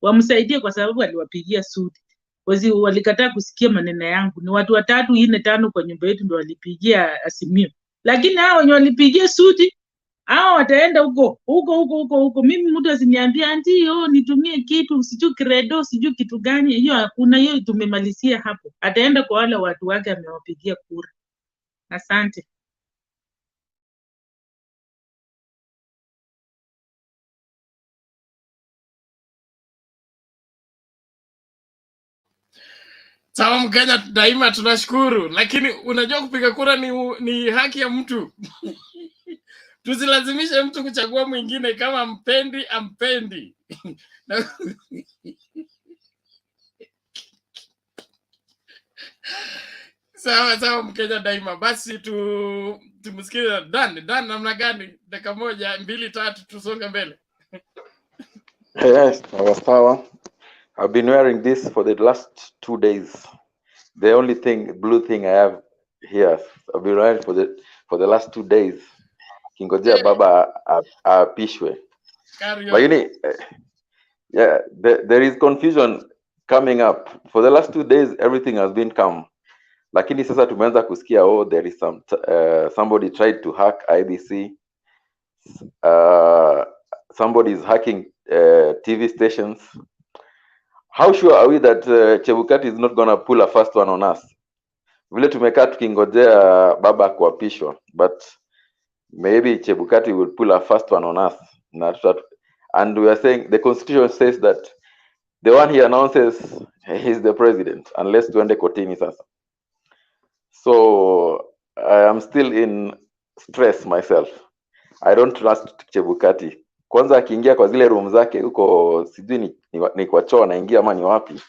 wamsaidie kwa sababu aliwapigia suti. Wazi walikataa kusikia maneno yangu. Ni watu 3, 4, 5 kwa nyumba yetu ndio walipigia Azimio. Lakini hao wenye walipigia suti hao wataenda huko. Mimi mtu asiniambia anti nitumie kitu sijui credo sijui kitu gani, hiyo hakuna, hiyo tumemalizia hapo. Ataenda kwa wale watu wake amewapigia kura. Asante. Sawa Mkenya, daima tunashukuru, lakini unajua kupiga kura ni haki ya mtu. Tusilazimishe mtu kuchagua mwingine, kama ampendi. Sawa Mkenya daima. Basi tumsikie Dan namna gani? Dakika moja, 2, 3 tusonge mbele. Yes, sawa. I've been wearing this for the last 2 days. The only blue thing I have here, I've been wearing for the last 2 days. Kingojea baba apishwe. Lakini yeah, there is confusion coming up. For the last 2 days everything has been calm. Lakini sasa tumeanza kusikia there is somebody tried to hack IEBC. Somebody is hacking TV stations. How sure are we that Chebukati is not gonna pull a first one on us? Vile tumekaa tukingojea baba kuapishwa, but maybe Chebukati will pull a first one on us. And we are saying the constitution says that the one he announces is the president, unless tuende kotini sasa. So I am still in stress myself. I don't trust Chebukati. Kwanza akiingia kwa zile room zake huko, sijui ni kwa choo anaingia ama ni wapi,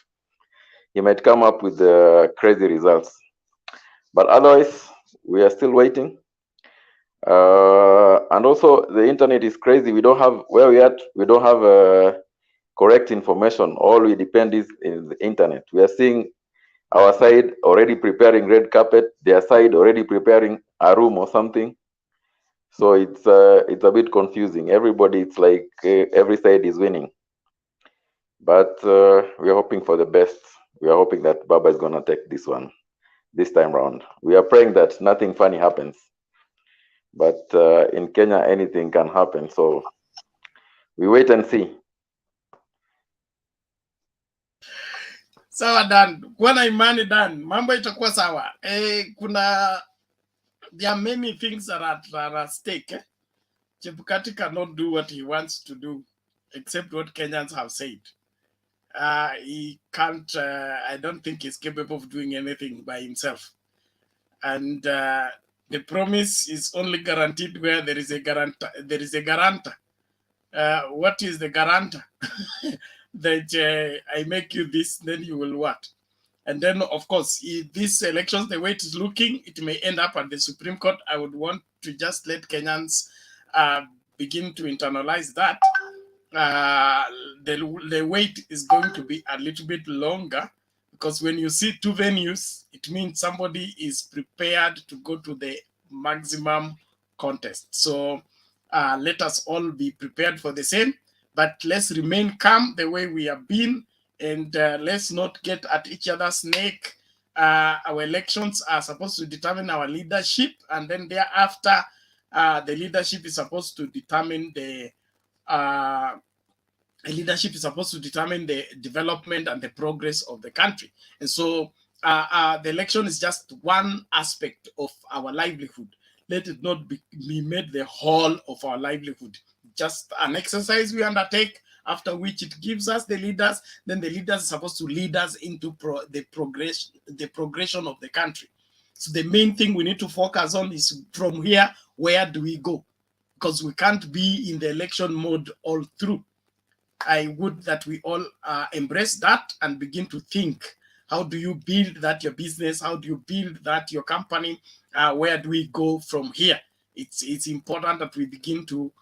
he might come up with crazy results. But otherwise we are still waiting. And also the internet is crazy. We don't have we don't have correct information. All we depend is in the internet. We are seeing our side already preparing red carpet, their side already preparing a room or something. So it's a bit confusing. Everybody, it's like every side is winning. But we are hoping for the best. We are hoping that Baba is gonna take this one this time round. We are praying that nothing funny happens. But in Kenya, anything can happen. So we wait and see. Sawa Dan, kuwa na imani Dan, mambo itakuwa sawa. There are many things that are at stake. Chebukati cannot do what he wants to do, except what Kenyans have said. He can't, I don't think he's capable of doing anything by himself. And the promise is only guaranteed where there is a guarantor. What is the guarantor? That I make you this, then you will what? And then, of course, if these elections, the way it is looking, it may end up at the Supreme Court. I would want to just let Kenyans begin to internalize that. The wait is going to be a little bit longer, because when you see 2 venues, it means somebody is prepared to go to the maximum contest. So let us all be prepared for the same, but let's remain calm the way we have been, and let's not get at each other's neck. Our elections are supposed to determine our leadership, and then thereafter, the leadership is supposed to determine the development and the progress of the country. And so the election is just one aspect of our livelihood. Let it not be made the whole of our livelihood. Just an exercise we undertake, after which it gives us the leaders. Then the leaders are supposed to lead us into the progression of the country. So the main thing we need to focus on is, from here, where do we go? Because we can't be in the election mode all through. I would that we all embrace that and begin to think, how do you build that your business? How do you build that your company? Where do we go from here? It's important that we begin to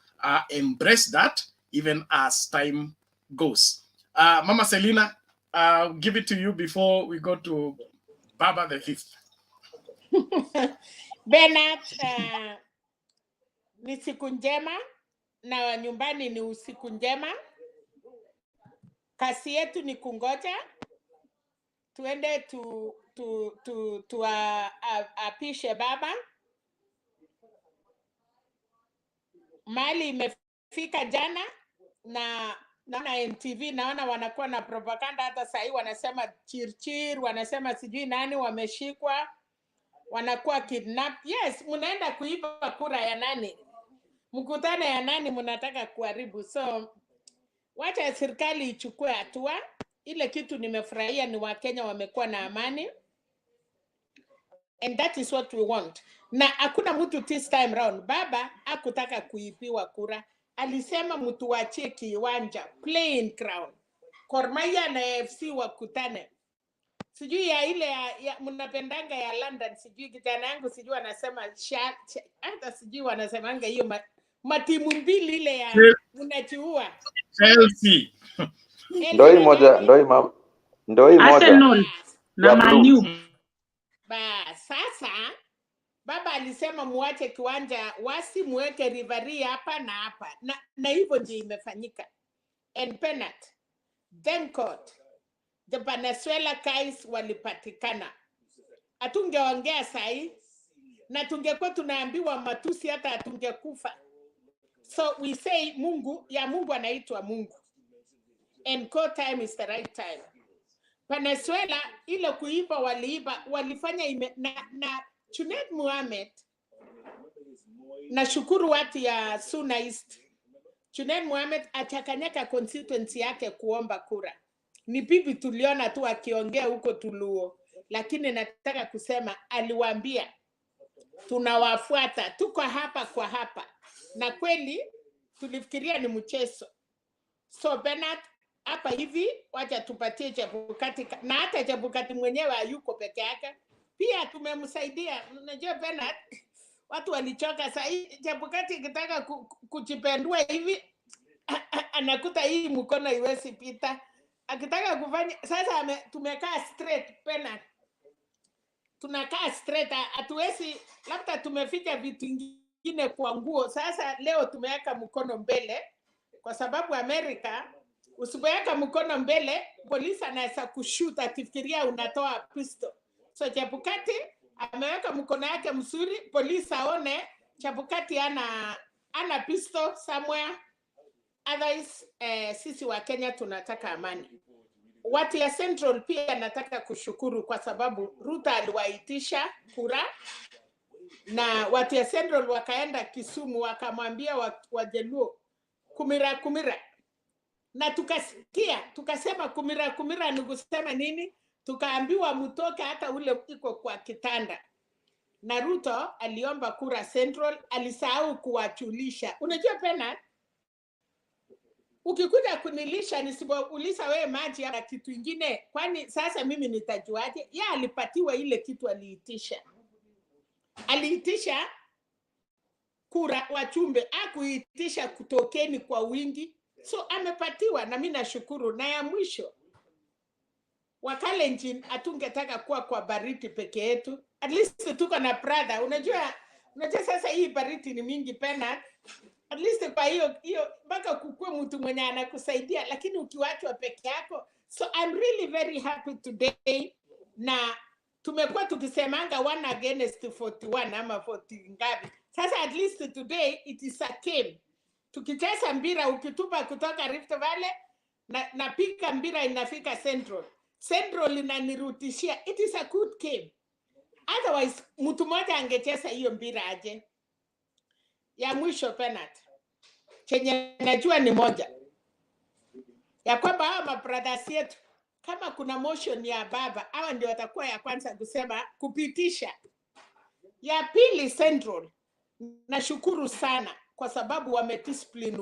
embrace that even as time goes. Mama Selina, I'll give it to you before we go to Baba the Fifth. Bernard, ni siku njema na nyumbani ni usiku njema. Kasi yetu ni kungoja tuende apishe baba. mali imefika jana, na naona NTV naona wanakuwa na propaganda hata sasa wanasema chirchir, wanasema sijui nani wameshikwa, wanakuwa kidnap. Yes, mnaenda kuiba kura ya nani? Mkutano ya nani mnataka kuharibu? So wacha serikali ichukue hatua. Ile kitu nimefurahia ni Wakenya wamekuwa na amani, and that is what we want. Na hakuna mtu this time round baba hakutaka kuipiwa kura, alisema mtu wachie kiwanja plain crown, Gor Mahia na AFC wakutane. Sijui ya ile ya mnapendanga ya London, sijui kijana yangu sijui anasema hata sijui wanasemanga hiyo matimu mbili ile ya mnachiua Chelsea. Ndoi moja, ndoi moja. Arsenal na Man U. Sasa baba alisema muache kiwanja wasi muweke rivalry hapa na hapa, na hivyo ndio imefanyika. And penat, thank God the Venezuela guys walipatikana. Atungeongea sahi na tungekuwa tunaambiwa matusi, hata atungekufa. So we say Mungu anaitwa Mungu, and call time is the right time. Venezuela ile kuiba walifanya na Junet Mohamed, na shukuru watu ya Suna East. Junet Mohamed achakanyaka constituency yake kuomba kura. Ni bibi tuliona tu akiongea huko Tuluo, lakini nataka kusema aliwaambia tunawafuata, tuko hapa kwa hapa, na kweli tulifikiria ni mchezo. So Bernard hapa hivi wacha tupatie Chebukati, na hata Chebukati mwenyewe hayuko peke yake, pia tumemsaidia. Unajua Bernard watu walichoka sasa. Chebukati ikitaka kujipendua hivi anakuta hii mkono iwezi pita, akitaka kufanya sasa. Tumekaa straight Bernard, tunakaa straight, hatuwezi labda tumeficha vitu vingine kwa nguo. Sasa leo tumeweka mkono mbele kwa sababu Amerika usipoweka mkono mbele polisi anaweza kushoot akifikiria unatoa pistol. So Chebukati ameweka mkono yake mzuri, polisi aone Chebukati ana pistol somewhere. Otherwise sisi wa Kenya tunataka amani. Watu ya Central pia nataka kushukuru kwa sababu Ruto aliwaitisha kura, na watu ya Central wakaenda Kisumu wakamwambia Wajaluo kumira, na tukasikia tukasema kumira ni kusema nini, tukaambiwa mtoke hata ule iko kwa kitanda. Na Ruto aliomba kura Central, alisahau kuwachulisha. Unajua Pena, ukikuja kunilisha nisipouliza wewe maji ya kitu kingine, kwani sasa mimi nitajuaje? Ya alipatiwa ile kitu aliitisha kura wachumbe, akuitisha kutokeni kwa wingi. So amepatiwa, na mimi nashukuru. Na ya mwisho Wakalenjin atungetaka kuwa kwa baridi peke yetu, at least tuko na brother. Unajua sasa hii baridi ni mingi Pena, at least kwa hiyo mpaka kukue mtu mwenye anakusaidia, lakini ukiwachwa peke yako. So I'm really very happy today, na tumekuwa tukisemanga 1 against 41 ama 40 ngapi. Sasa at least today it is a game. Tukicheza mpira ukitupa kutoka Rift Valley na pika mpira inafika Central inanirutishia, it is a good game. Otherwise mtu mmoja angecheza hiyo mpira aje. Ya mwisho Penat, chenye najua ni moja, ya kwamba hawa mabrothers yetu, kama kuna motion ya baba, hawa ndio watakuwa ya kwanza kusema kupitisha. Ya pili Central, nashukuru sana kwa sababu wamediscipline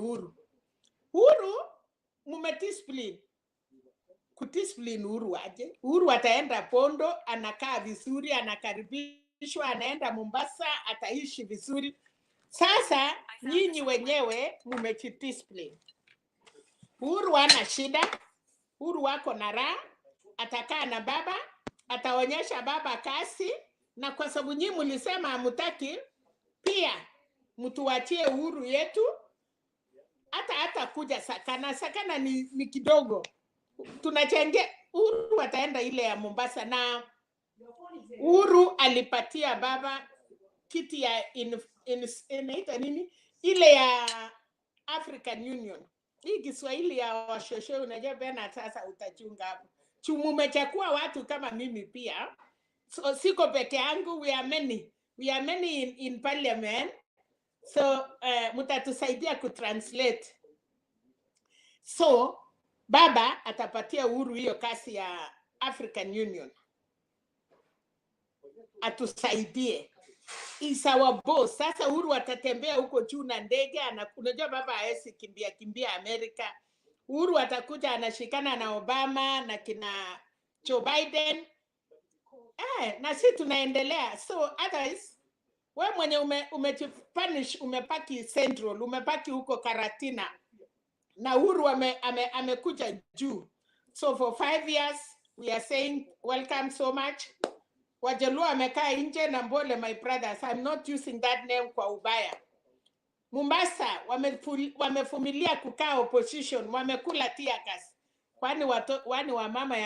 Uhuru mumediscipline. Kudiscipline Uhuru aje? Uhuru ataenda Pondo, anakaa vizuri, anakaribishwa, anaenda Mombasa, ataishi vizuri. Sasa nyinyi wenyewe mmejidiscipline. Uhuru hana shida, Uhuru wako na raha, atakaa na baba, ataonyesha baba kasi, na kwa sababu nyinyi mlisema hamtaki, pia mtuachie Uhuru yetu. Hata kuja sakana ni kidogo. Tunachenge Uhuru ataenda ile ya Mombasa, na Uhuru alipatia baba kiti ya inaita nini? ile ya African Union. Hii Kiswahili ya washosho unajua Bernard, sasa utachunga hapo. Umechukua watu kama mimi pia. So siko peke yangu, we are many. We are many in parliament. So mtatusaidia kutranslate. So baba atapatia Uhuru hiyo kasi ya African Union. Atusaidie. Is our boss. Sasa Uhuru atatembea huko juu na ndege, unajua baba haesi kimbia Amerika. Uhuru atakuja anashikana na Obama na kina Joe Biden. Na sisi tunaendelea. So otherwise, wewe mwenye umejipanish, umepaki Central, umepaki huko Karatina. Na Uhuru amekuja juu. So for 5 years we are saying welcome so much. Wajaluo amekaa nje na Mbole, my brothers, I'm not using that name kwa ubaya. Mombasa wamefumilia kukaa opposition, wamekula tear gas. Kwani wa mama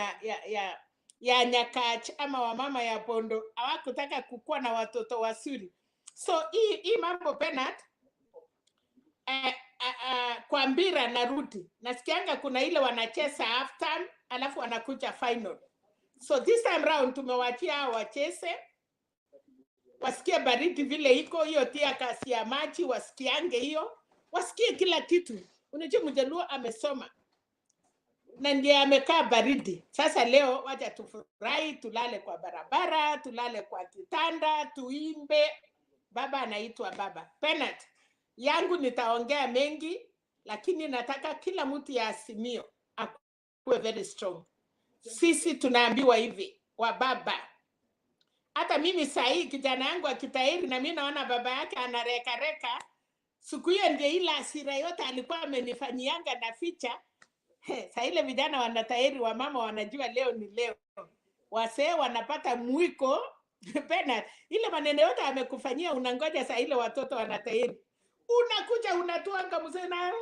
ya Nyakach ama wa mama ya Bondo hawakutaka kukua na watoto wasuri. So hii mambo Bernard, kwa mpira narudi. Nasikianga kuna ile wanacheza half time alafu wanakuja final. So this time round tumewachia wacheze, wasikie baridi vile iko hiyo tear gas ya maji, wasikiange hiyo, wasikie kila kitu. Unajua Mjaluo amesoma na ndiye amekaa baridi. Sasa leo wacha tufurahi, tulale kwa barabara, tulale kwa kitanda, tuimbe. Baba anaitwa baba. Bernard, yangu nitaongea mengi, lakini nataka kila mtu ya Azimio akuwe very strong. Sisi tunaambiwa hivi, wa baba. Hata mimi sahi kijana yangu akitahiri na mimi naona baba yake anareka. Siku hiyo ndiye ile hasira yote alikuwa amenifanyianga na ficha. Sasa ile vijana wanatahiri, wa mama wanajua leo ni leo. Wasee wanapata mwiko. Bernard, ile maneno yote amekufanyia unangoja saa ile watoto wanatahiri. Unakuja unatuanga mzee na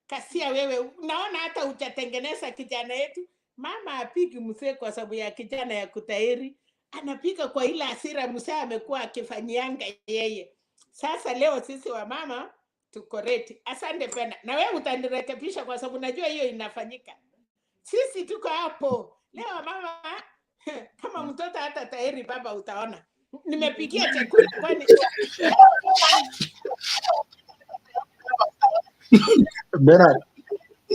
kasia wewe. Unaona hata utatengeneza kijana yetu. Mama apigi mzee kwa sababu ya kijana ya kutahiri. Anapika kwa ile hasira mzee amekuwa akifanyianga yeye. Sasa leo sisi wa mama tuko ready. Asante Bernard. Na wewe utanirekebisha kwa sababu najua hiyo inafanyika. Sisi tuko hapo. Leo mama kama mtoto hata tahiri baba utaona. Nimepikia chakula kwani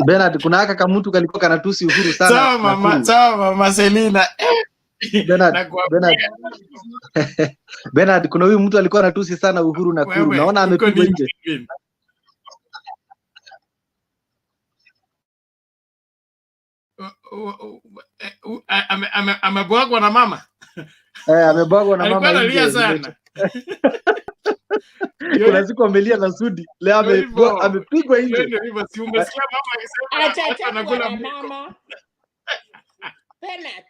Bernard, kuna haka kama mtu kalikuwa kanatusi Uhuru sana. Sawa mama Selina. Bernard, kuna huyu mtu alikuwa anatusi sana Uhuru na Kuru. Naona amepigwa nje. Amebwagwa na mama. Amebwagwa na mama. Alikuwa analia sana. Kuna siku amelia na Sudi. Leo amepigwa nje. Si umesikia mama akisema anakula mama. Bernard,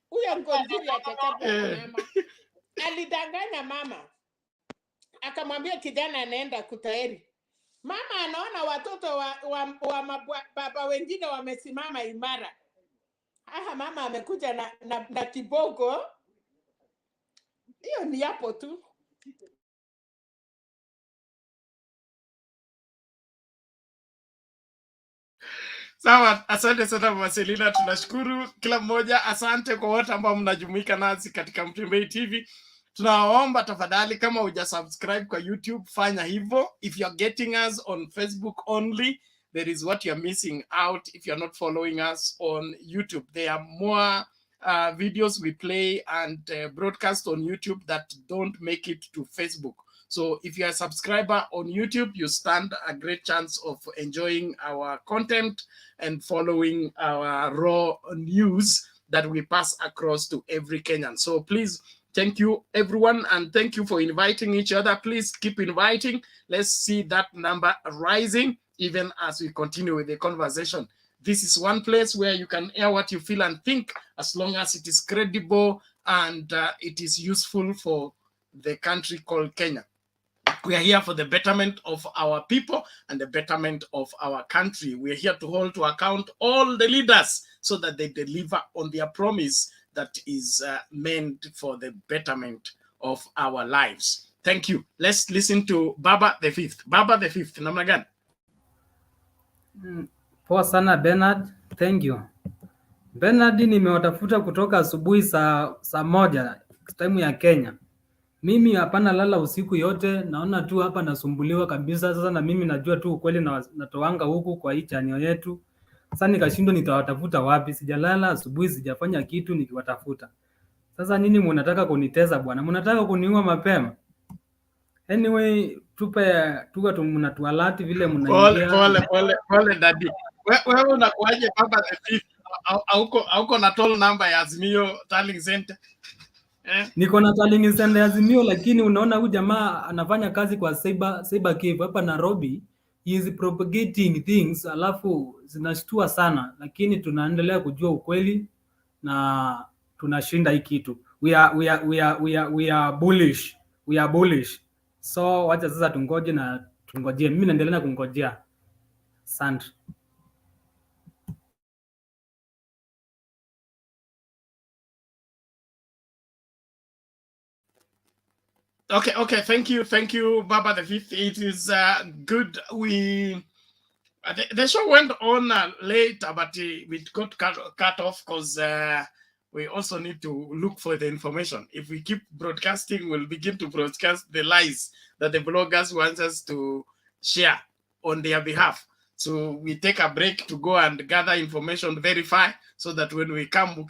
huyo ngomzuri atachapa mama. Alidanganya mama. Akamwambia kijana anaenda kutahiri. Mama anaona watoto wa baba wengine wamesimama imara. Mama amekuja na kiboko. Hiyo ni hapo tu. Sawa, asante sana Mama Selina, tunashukuru kila mmoja. Asante kwa wote ambao mnajumuika nasi katika Mtembei TV. Tunaomba tafadhali, kama hujasubscribe kwa YouTube, fanya hivyo. If you're getting us on Facebook only, there is what you're missing out. If you're not following us on YouTube, there are more videos we play and broadcast on YouTube that don't make it to Facebook. So if you're a subscriber on YouTube, you stand a great chance of enjoying our content and following our raw news that we pass across to every Kenyan. So please, thank you everyone, and thank you for inviting each other. Please keep inviting. Let's see that number rising even as we continue with the conversation. This is one place where you can air what you feel and think, as long as it is credible and it is useful for the country called Kenya. We are here for the betterment of our people and the betterment of our country. We are here to hold to account all the leaders so that they deliver on their promise that is meant for the betterment of our lives. Thank you. Let's listen to Baba the Fifth. Baba the Fifth, namna gani? Poa sana Bernard, thank you. Bernard, nimewatafuta kutoka asubuhi saa moja time ya Kenya. Mimi hapana lala usiku yote, naona tu hapa nasumbuliwa kabisa. Sasa na mimi najua tu ukweli na natoanga huku kwa hii chanio yetu. Sasa nikashindwa nitawatafuta wapi, sijalala asubuhi, sijafanya kitu nikiwatafuta. Sasa nini mnataka kuniteza bwana? Mnataka kuniua mapema? Anyway, tuwe mnatualati vile mnaingia. Pole daddy. Wewe unakuaje Baba the Fifth? Hauko na toll number ya Azimio Tallying Center? Niko na Tallying Center ya Azimio, lakini unaona huyu jamaa anafanya kazi kwa cyber cave hapa Nairobi. He is propagating things alafu zinashtua sana, lakini tunaendelea kujua ukweli na tunashinda hii kitu. We are bullish. We are bullish. So wacha sasa tungoje na tungojee. Mimi naendelea na kungojea. Asante. Okay. Thank you, Baba the Fifth. It is good. The show went on late, but we got cut off because we also need to look for the information. If we keep broadcasting, we'll begin to broadcast the lies that the bloggers want us to share on their behalf. So we take a break to go and gather information, verify, so that when we come,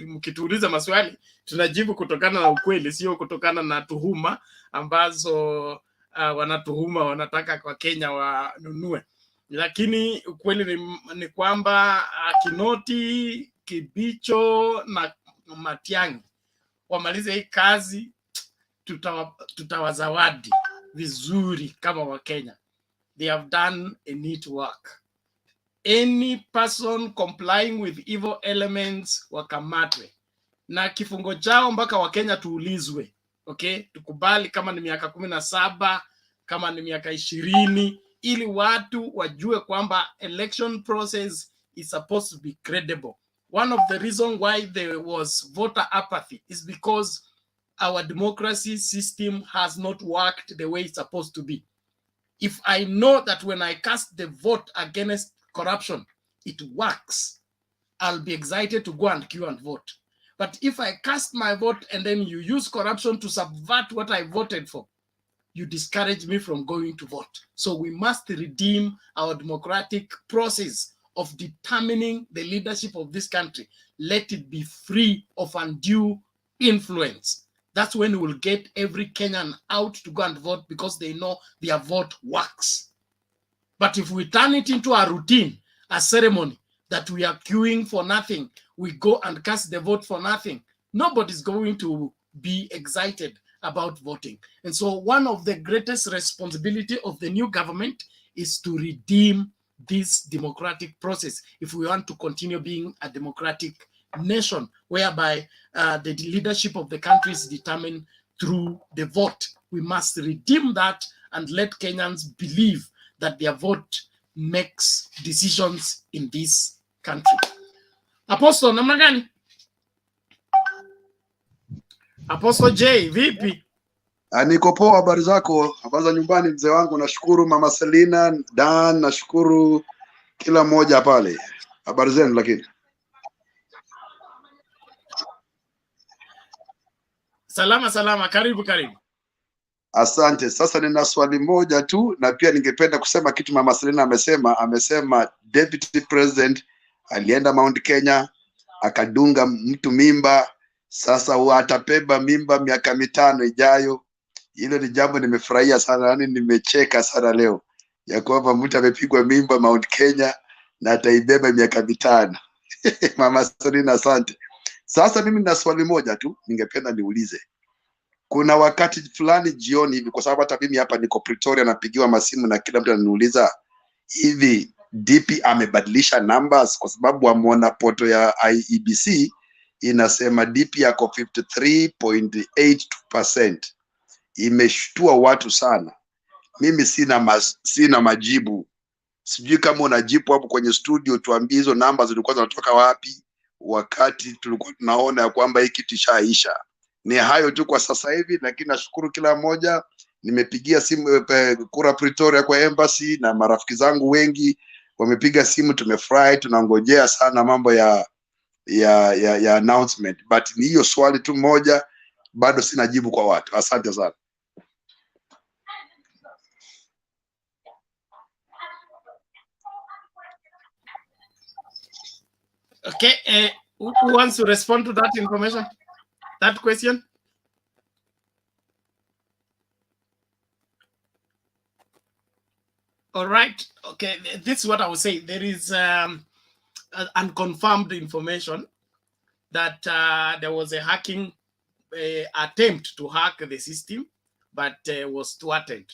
mkituuliza maswali, tunajibu kutokana na ukweli, sio kutokana na tuhuma ambazo wanatuhuma wanataka kwa Kenya wanunue. Lakini ukweli ni kwamba Kinoti, Kibicho na Matiang'i wamalize hii kazi, tutawazawadi vizuri kama wa Kenya. They have done a neat work. Any person complying with evil elements wakamatwe. Na kifungo chao mpaka wa Kenya tuulizwe. Okay? Tukubali kama ni miaka 17, kama ni miaka 20, ili watu wajue kwamba election process is supposed to be credible. One of the reasons why there was voter apathy is because our democracy system has not worked the way it's supposed to be. If I know that when I cast the vote against corruption, it works, I'll be excited to go and queue and vote. But if I cast my vote and then you use corruption to subvert what I voted for, you discourage me from going to vote. So we must redeem our democratic process of determining the leadership of this country. Let it be free of undue influence. That's when we will get every Kenyan out to go and vote because they know their vote works. But if we turn it into a routine, a ceremony, that we are queuing for nothing, we go and cast the vote for nothing, nobody's going to be excited about voting. And so one of the greatest responsibility of the new government is to redeem this democratic process if we want to continue being a democratic nation whereby the leadership of the country is determined through the vote. We must redeem that and let Kenyans believe that their vote makes decisions in this country. Apostle, namna gani? Apostle J, vipi? Niko poa, habari zako? Habari za nyumbani mzee wangu? Nashukuru Mama Selina, Dan, nashukuru kila mmoja pale. Habari zenu lakini? Salama, karibu. Asante. Sasa nina swali moja tu na pia ningependa kusema kitu Mama Selina amesema Deputy President alienda Mount Kenya akadunga mtu mimba, sasa atapeba mimba miaka 5 ijayo. Hilo ni jambo nimefurahia sana, yani nimecheka sana leo ya kwamba mtu amepigwa mimba Mount Kenya na ataibeba miaka 5. Mama Selina, asante. Sasa mimi nina swali moja tu ningependa niulize. Kuna wakati fulani jioni hivi, kwa sababu hata mimi hapa niko Pretoria napigiwa masimu na kila mtu ananiuliza hivi DP amebadilisha numbers, kwa sababu ameona poto ya IEBC inasema DP yako 53.82%. Imeshtua watu sana. Mimi sina majibu. Sijui kama unajibu hapo kwenye studio, tuambie hizo numbers zilikuwa zinatoka wapi wakati tulikuwa tunaona ya kwamba hii kitu ishaisha. Ni hayo tu kwa sasa hivi, lakini nashukuru kila mmoja. Nimepigia simu kura Pretoria kwa embassy na marafiki zangu wengi wamepiga simu, tumefurahi, tunangojea sana mambo ya announcement, but ni hiyo swali tu moja bado sina jibu kwa watu. Asante sana. Okay, who wants to respond to that information, that question? All right. Okay, this is what I would say. There is unconfirmed information that there was a hacking attempt to hack the system, but was thwarted.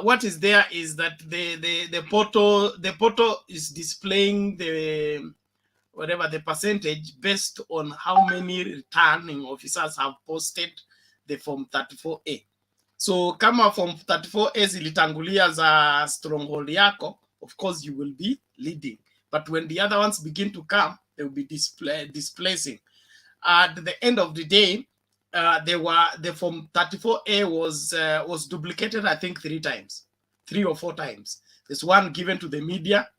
What is there is that the portal is displaying the percentage based on how many returning officers have posted the form 34A. So kama form 34A zilitangulia za stronghold yako, of course you will be leading. But when the other ones begin to come, they will be displacing. At the end of the day, the form 34A was duplicated, I think 3 or 4 times. There's one given to the media,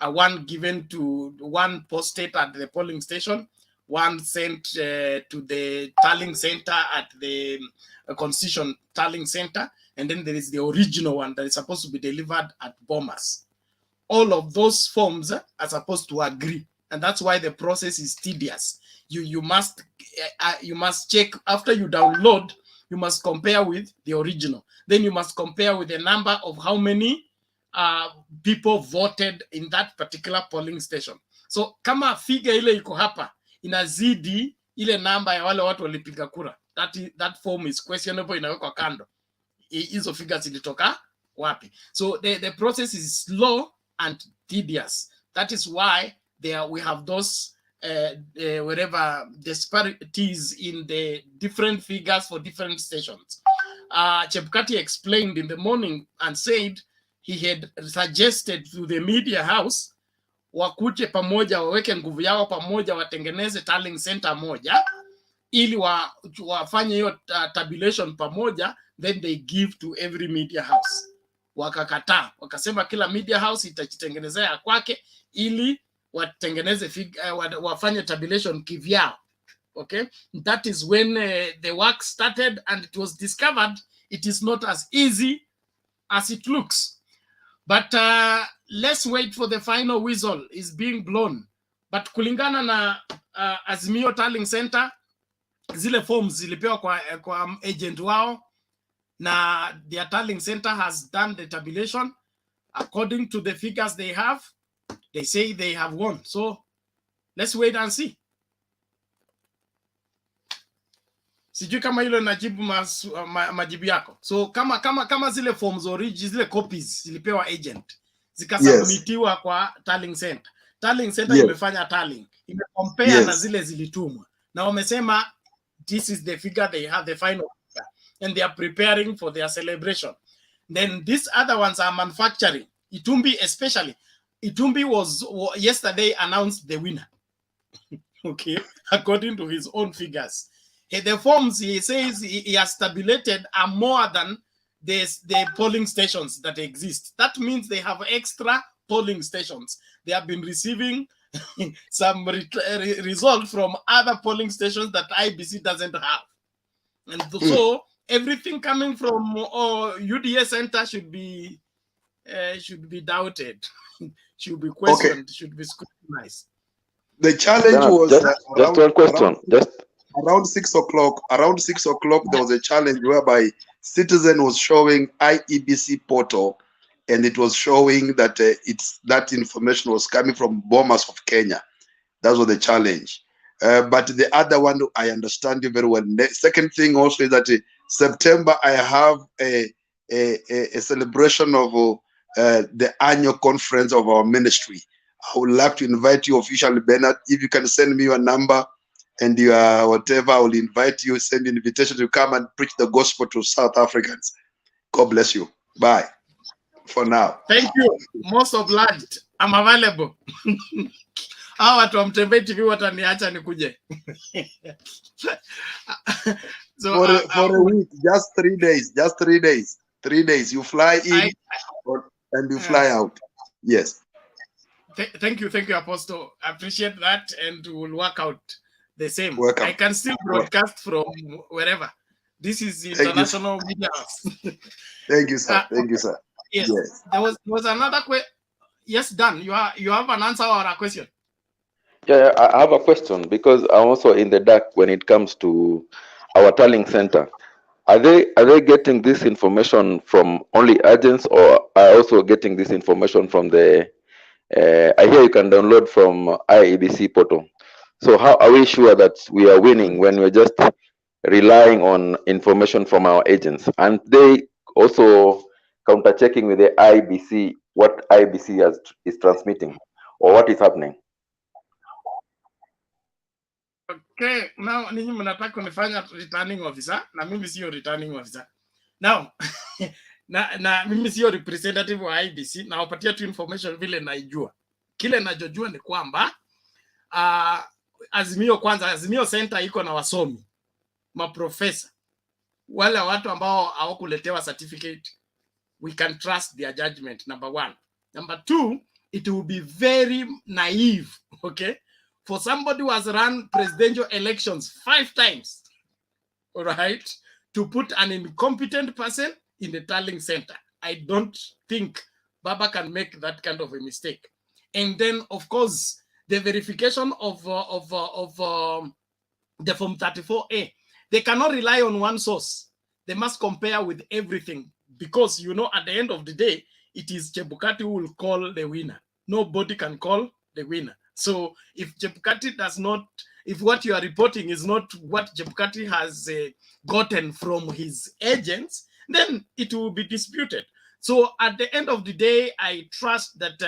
one given to one posted at the polling station, one sent to the tallying center at the Constitution tallying center, and then there is the original one that is supposed to be delivered at Bomas. All of those forms are supposed to agree, and that's why the process is tedious. You must check after you download. You must compare with the original. Then you must compare with the number of how many people voted in that particular polling station. So kama figure ile iko hapa inazidi ile namba ya wale watu walipiga kura, that form is questionable, inawekwa kando. Hizo figures zilitoka wapi? So the process is slow and tedious. That is why we have those wherever disparities in the different figures for different stations. Chebukati explained in the morning and said he had suggested to the media house wakuje pamoja, waweke nguvu yao pamoja, watengeneze tallying center moja ili wafanye hiyo tabulation pamoja, then they give to every media house. Wakakataa, wakasema kila media house itajitengenezea kwake ili watengeneze wafanye tabulation kivyao. Okay, that is when the work started, and it was discovered it is not as easy as it looks. But let's wait for the final whistle is being blown. But kulingana na Azimio Tallying Center, zile forms zilipewa kwa agent wao, na their tallying center has done the tabulation according to the figures they have. They say they have won. So let's wait and see. Sijui kama hilo najibu majibu yako. So kama zile forms origin, zile copies zilipewa agent, zikasubmitiwa kwa tallying center. Tallying center imefanya tallying, imecompare na zile zilitumwa, na wamesema this is the figure they have, the final figure, and they are preparing for their celebration. Then these other ones are manufacturing. Itumbi especially. Itumbi was yesterday announced the winner. Okay, according to his own figures. The forms he says he has tabulated are more than the polling stations that exist. That means they have extra polling stations. They have been receiving some result from other polling stations that IEBC doesn't have. And so everything coming from UDA center should be doubted, should be questioned, should be scrutinized. The challenge was just one question. Around 6 o'clock. Around 6 o'clock, there was a challenge whereby Citizen was showing IEBC portal, and it was showing that that information was coming from Bomas of Kenya. That was the challenge. But the other one, I understand you very well. The second thing also is that September I have a celebration of the annual conference of our ministry. I would like to invite you officially, Bernard. If you can send me your number and your whatever, I will invite you, send an invitation to come and preach the gospel to South Africans. God bless you. Bye for now. Thank you. Most obliged. I'm available. Hawa watu wa Mtembei TV wataniacha nikuje. So for a week, just 3 days, just 3 days. 3 days. You fly in and you fly out. Yes. Thank you, Apostle. I appreciate that, and we'll work out the same. Welcome. I can still broadcast from wherever. This is international media. Thank you, sir. Thank you, sir. Yes. There was another question. Yes, Dan, you have an answer or a question? Yeah, I have a question because I'm also in the dark when it comes to our tallying center. Are they getting this information from only agents, or are also getting this information from the? I hear you can download from IEBC portal. So how are we sure that we are winning when we're just relying on information from our agents? And they also counter checking with the IEBC what IEBC is transmitting or what is happening. Okay, now ninyi mnataka kunifanya returning officer na mimi sio returning officer. Now na mimi sio representative wa IEBC, na wapatia tu information vile naijua. Kile najojua ni kwamba Azimio Center iko na wasomi, maprofesa, wale watu ambao hawakuletewa certificate. We can trust their judgment, number one. Number two, it will be very naive, okay, for somebody who has run presidential elections 5 times, all right, to put an incompetent person in the tallying center. I don't think Baba can make that kind of a mistake. And then, of course, the verification of the Form 34A, they cannot rely on one source. They must compare with everything, because, you know, at the end of the day, it is Chebukati who will call the winner. Nobody can call the winner. So if Chebukati does not, if what you are reporting is not what Chebukati has gotten from his agents, then it will be disputed. So at the end of the day, I trust that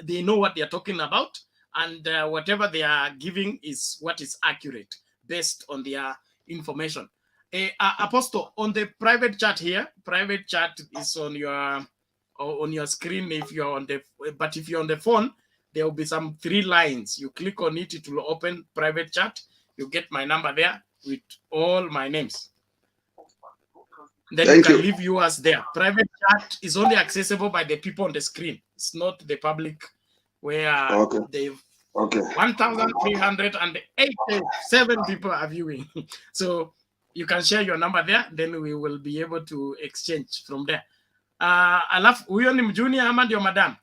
they know what they are talking about, and whatever they are giving is what is accurate based on their information. Apostle, on the private chat here, private chat is on your screen if you're on the, but if you're on the phone, there will be some 3 lines. You click on it, it will open private chat. You get my number there with all my names. Then you can leave yours there. Private chat is only accessible by the people on the screen. It's not the public, where they've 1,387 people are viewing. So you can share your number there, then we will be able to exchange from there. Alafu huyo ni mjunior ama ndio madam?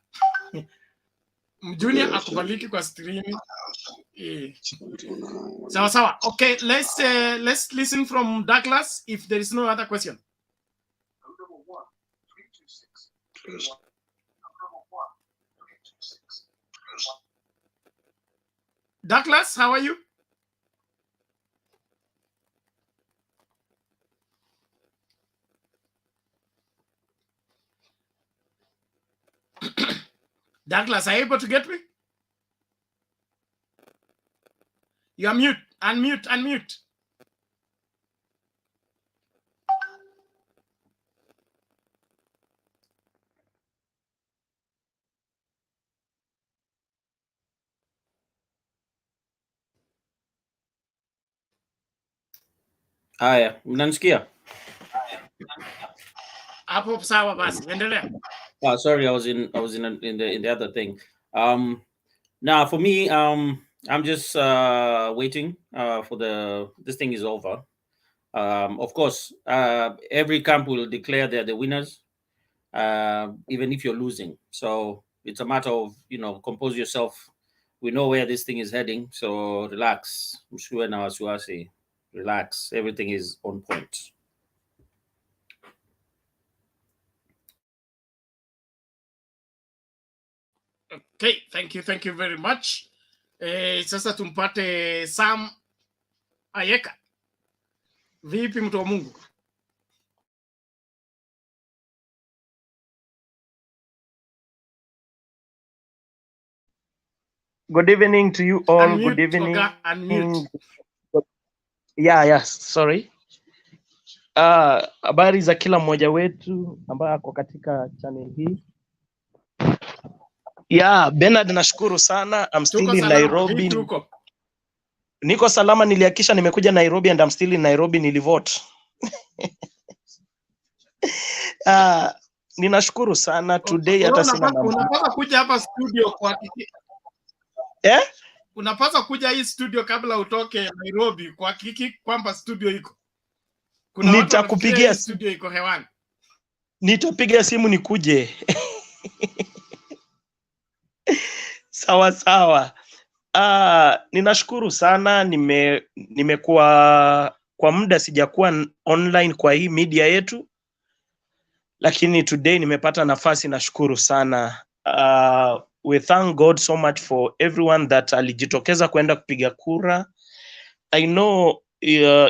Mjunior akubaliki kwa stream. Sawa. Okay, let's listen from Douglas if there is no other question. Douglas, how are you? Douglas, are you able to get me? You are mute. Unmute. Haya, mnanisikia? Hapo sawa basi, endelea. Sorry, I was in the other thing. Now for me, I'm just waiting for this thing is over. Of course, every camp will declare they're the winners, even if you're losing. So it's a matter of, compose yourself. We know where this thing is heading, so relax. Relax. Everything is on point. Okay, thank you very much. Sasa tumpate Sam Ayeka. Vipi mtu wa Mungu? Good evening to you all. Unmute, Good evening. Oga, unmute. Yes, sorry. Habari za kila mmoja wetu ambaye ako katika channel hii. Yeah, Bernard nashukuru sana. I'm still Tuko in salama, Nairobi. vipi huko? Niko salama, nilihakisha nimekuja Nairobi and I'm still in Nairobi, nilivote. Ninashukuru sana today, hata sina mambo. Unapaswa kuja hapa studio kwa unapaswa kuja hii studio kabla utoke Nairobi kwa hakiki kwamba studio iko. Kuna watu wanafikiria hii studio iko hewani. Nitapiga simu nikuje. Sawa sawa. Ninashukuru sana, nimekuwa kwa muda sijakuwa online kwa hii media yetu, lakini today nimepata nafasi, nashukuru sana. We thank God so much for everyone that alijitokeza kwenda kupiga kura. I know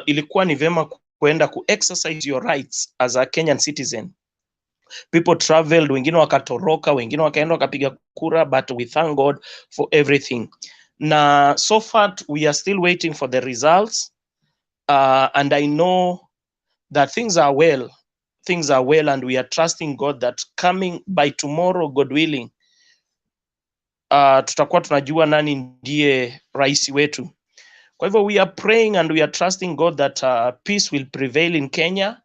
ilikuwa ni vema kwenda ku exercise your rights as a Kenyan citizen. People traveled, wengine wakatoroka, wengine wakaenda wakapiga kura, but we thank God for everything. Na so far we are still waiting for the results, and I know that things are well, and we are trusting God that coming by tomorrow, God willing, tutakuwa tunajua nani ndiye rais wetu. Kwa hivyo we are praying and we are trusting God that peace will prevail in Kenya,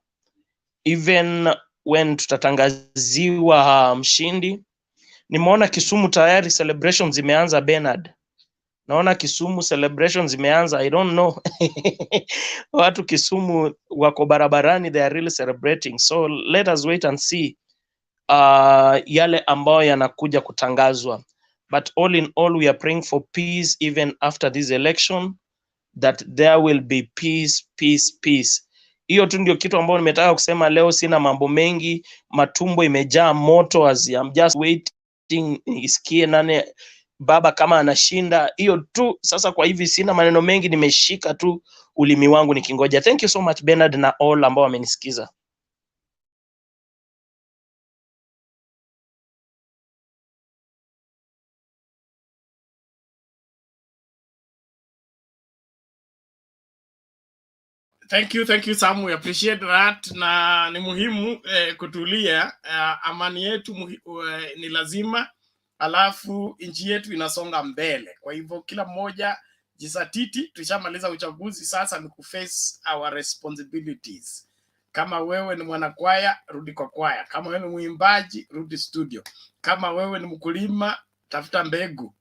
even when tutatangaziwa mshindi. Nimeona Kisumu tayari celebrations zimeanza, Bernard. Naona Kisumu celebrations zimeanza. I don't know. Watu Kisumu wako barabarani, they are really celebrating. So let us wait and see yale ambayo yanakuja kutangazwa. But all in all, we are praying for peace even after this election, that there will be peace, peace, peace. Hiyo tu ndio kitu ambayo nimetaka kusema leo. Sina mambo mengi, matumbo imejaa moto, as I'm just waiting isikie nane baba kama anashinda. Hiyo tu sasa. Kwa hivi sina maneno mengi, nimeshika tu ulimi wangu nikingoja. Thank you so much Bernard na all ambao wamenisikiza. Thank you Sam, we appreciate that. Na ni muhimu kutulia. Amani yetu ni lazima, alafu nchi yetu inasonga mbele. Kwa hivyo kila mmoja jisatiti. Tushamaliza uchaguzi, sasa ni kuface our responsibilities. Kama wewe ni mwanakwaya, rudi kwa kwaya. Kama wewe ni mwimbaji, rudi studio. Kama wewe ni mkulima, tafuta mbegu.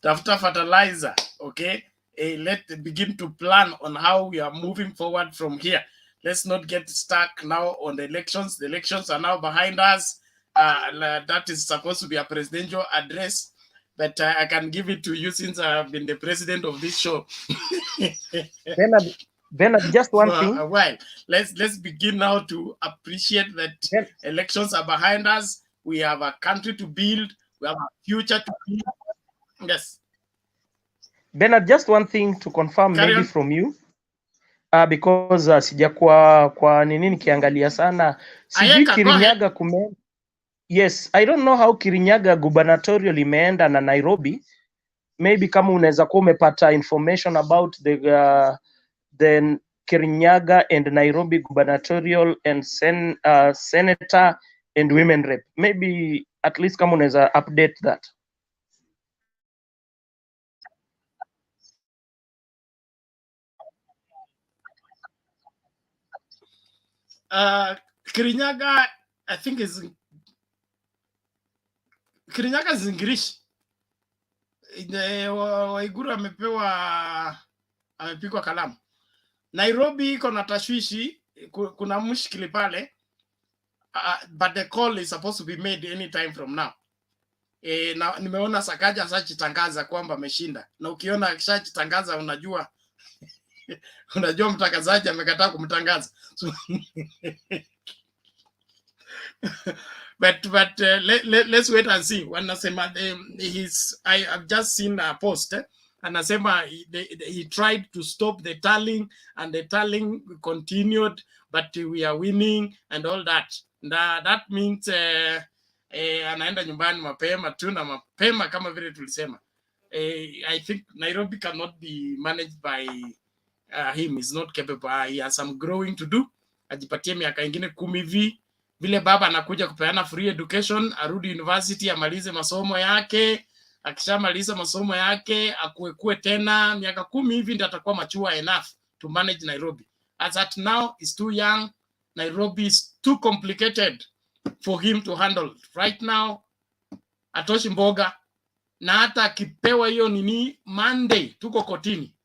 Tafuta fertilizer, okay? Let's begin to plan on how we are moving forward from here. Let's not get stuck now on the elections. The elections are now behind us. That is supposed to be a presidential address, but I can give it to you since I have been the president of this show. Bernard, just one thing. A while. Let's begin now to appreciate that elections are behind us. We have a country to build. We have a future to build. Yes. Bernard, just one thing to confirm maybe from you, because sijakuwa kwa nini nikiangalia sana, sijui Kirinyaga yes, I don't know how Kirinyaga gubernatorial imeenda na Nairobi. Maybe kama unaweza kuwa umepata information about the Kirinyaga and Nairobi gubernatorial and senator and women rep, maybe at least kama unaweza update that. Kirinyaga, I think Kirinyaga is English. Waiguru amepigwa kalamu. Nairobi iko na tashwishi, kuna mushkili pale, but the call is supposed to be made any time from now. Na nimeona Sakaja ashajitangaza kwamba ameshinda, na ukiona akishajitangaza unajua unajua mtangazaji amekataa kumtangaza. So, but let's wait and see. Wanasema I have just seen a post, anasema he tried to stop the tallying and the tallying continued, but we are winning and all that. That means anaenda nyumbani mapema tu, na mapema kama vile tulisema. I think Nairobi cannot be managed by him. Is not capable. He has some growing to do. Ajipatie miaka ingine 10 hivi, vile baba anakuja kupeana free education, arudi university amalize masomo yake, akishamaliza masomo yake akuekue tena miaka 10 hivi ndio atakuwa mature enough to manage Nairobi. As at now is too young. Nairobi is too complicated for him to handle. Right now atoshi mboga, na hata akipewa hiyo nini Monday tuko kotini,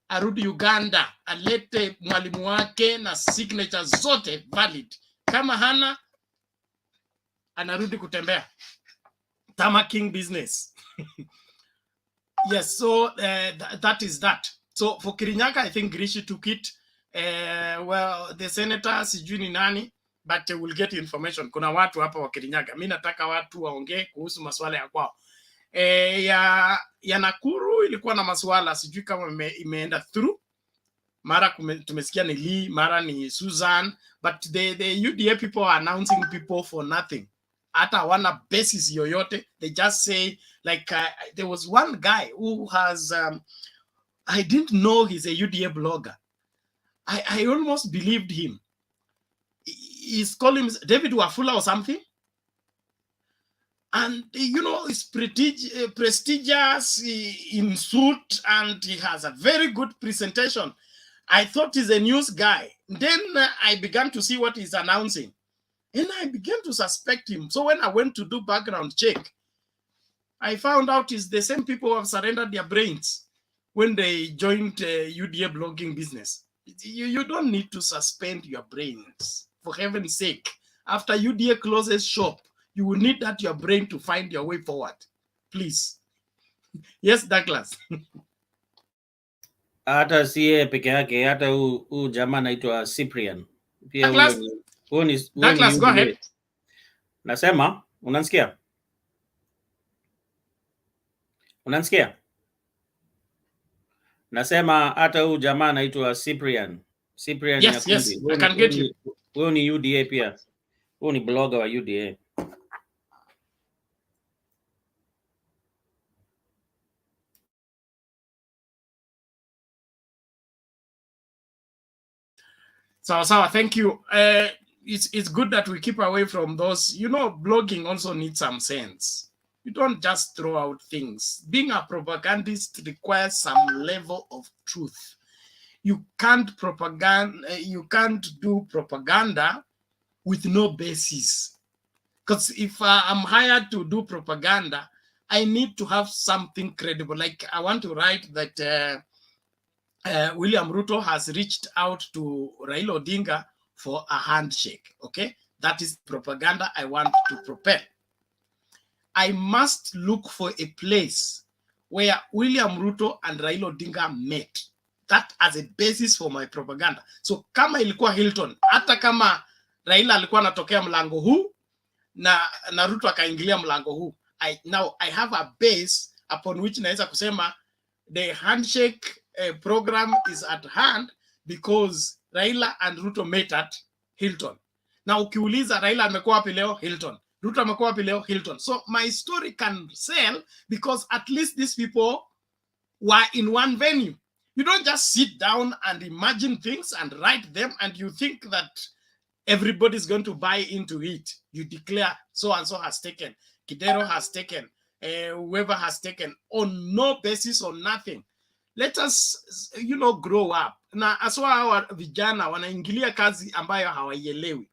arudi Uganda alete mwalimu wake na signatures zote valid. Kama hana, anarudi kutembea tamaking business. Yes, so that is that. So for Kirinyaga, I think Rishi took it. Well, the senator sijui ni nani, but we'll get information. Kuna watu hapa wa Kirinyaga. Mimi nataka watu waongee kuhusu masuala ya kwao. Ya Nakuru ilikuwa na masuala sijui kama imeenda through. Mara tumesikia ni Lee, mara ni Susan, but the UDA people are announcing people for nothing. Hata hawana basis yoyote. They just say like there was one guy who has I didn't know he's a UDA blogger. I almost believed him. He's called him David Wafula or something. And, you know, he's prestigious in suit and he has a very good presentation. I thought he's a news guy. Then I began to see what he's announcing. And I began to suspect him. So when I went to do background check, I found out it's the same people who have surrendered their brains when they joined UDA blogging business. You don't need to suspend your brains, for heaven's sake. After UDA closes shop, you will need that your brain to find your way forward. Please. Yes, Douglas. Hata siye peke yake, hata huu jamaa anaitwa Cyprian. Pia Douglas, Douglas, go ahead. Nasema, unanisikia? Unanisikia? Nasema hata huu jamaa anaitwa Cyprian. Cyprian yes, yes, I can get you. Huyu ni UDA pia. Huyu ni blogger wa UDA. So thank you. It's good that we keep away from those. You know, blogging also needs some sense. You don't just throw out things. Being a propagandist requires some level of truth. You can't do propaganda with no basis. Because if I'm hired to do propaganda, I need to have something credible. Like I want to write that William Ruto has reached out to Raila Odinga for a handshake. Okay, that is propaganda I want to propel. I must look for a place where William Ruto and Raila Odinga met. That as a basis for my propaganda. So kama ilikuwa Hilton, hata kama Raila alikuwa anatokea mlango huu na Ruto akaingilia mlango huu, now I have a base upon which naweza kusema the handshake program is at hand because Raila and Ruto met at Hilton. Na ukiuliza Raila amekuwa wapi leo? Hilton. Ruto amekuwa wapi leo? Hilton. So my story can sell because at least these people were in one venue. You don't just sit down and imagine things and write them and you think that everybody's going to buy into it. You declare so and so has taken, Kidero has taken, whoever has taken, on no basis or nothing. Let us, you know, grow up. Na aswa hawa vijana wanaingilia kazi ambayo hawaielewi.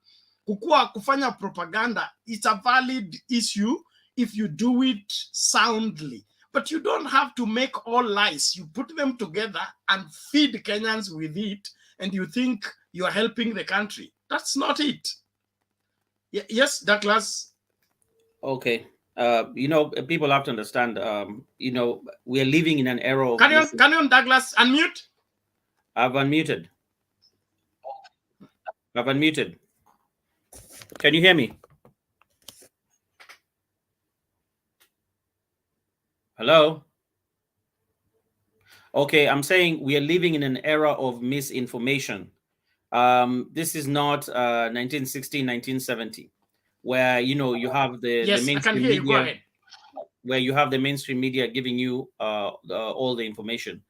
Kufanya propaganda, it's a valid issue if you do it soundly. But you don't have to make all lies. You put them together and feed Kenyans with it, and you think you are helping the country. That's not it. Yes, Douglas. Okay. You know, people have to understand, you know, we are living in an era of... Can you, Douglas, unmute? I've unmuted. I've unmuted. Can you hear me? Hello? Okay, I'm saying we are living in an era of misinformation. This is not 1960, 1970, where, you know, you have the mainstream media, where you have the mainstream media giving you all the information.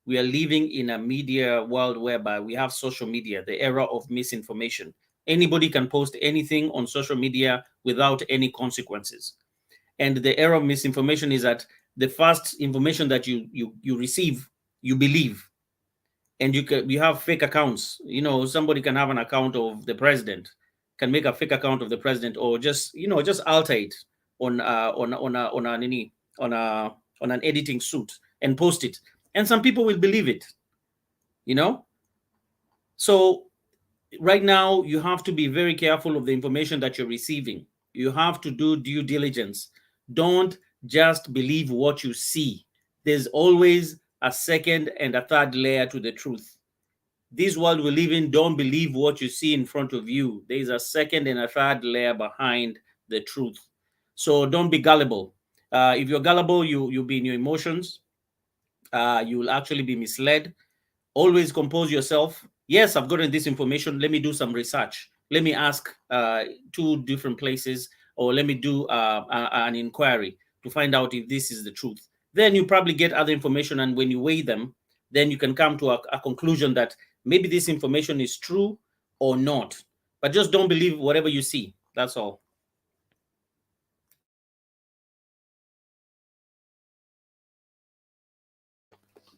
We are living in a media world whereby we have social media, the era of misinformation. Anybody can post anything on social media without any consequences. And the error of misinformation is that the first information that you receive, you believe. And you have fake accounts. You know, somebody can have an account of the president, can make a fake account of the president, or just just alter it on an editing suit and post it, and some people will believe it. So right now you have to be very careful of the information that you're receiving. You have to do due diligence. Don't just believe what you see. There's always a second and a third layer to the truth. This world we live in, don't believe what you see in front of you. There is a second and a third layer behind the truth. So don't be gullible. If you're gullible, you'll be in your emotions. You will actually be misled. Always compose yourself. Yes, I've gotten this information. Let me do some research. Let me ask 2 different places, or let me do an inquiry to find out if this is the truth. Then you probably get other information, and when you weigh them, then you can come to a conclusion that maybe this information is true or not. But just don't believe whatever you see. That's all.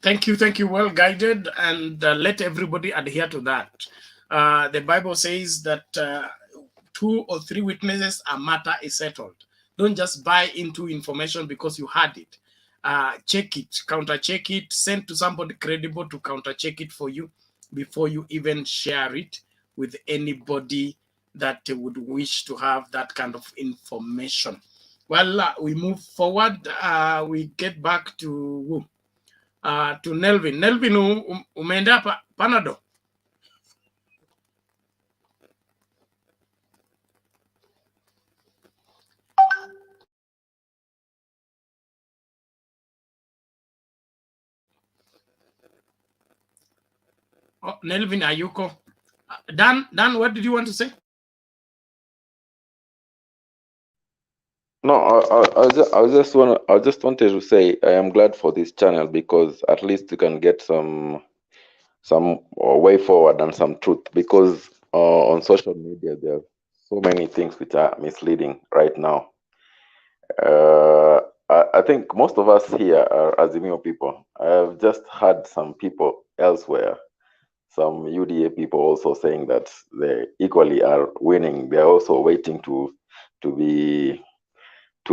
Thank you. Well guided, and let everybody adhere to that. The Bible says that 2 or 3 witnesses, a matter is settled. Don't just buy into information because you heard it. Check it, counter check it, send to somebody credible to counter check it for you before you even share it with anybody that would wish to have that kind of information. Well, we move forward. We get back to Nelvin. Nelvin, umeenda Panado? Oh, Nelvin Ayuko. Dan, what did you want to say? No, I just wanted to say I am glad for this channel, because at least you can get some way forward and some truth, because on social media there are so many things which are misleading right now. I think most of us here are Azimio people. I have just heard some people elsewhere, some UDA people also saying that they equally are winning. They are also waiting to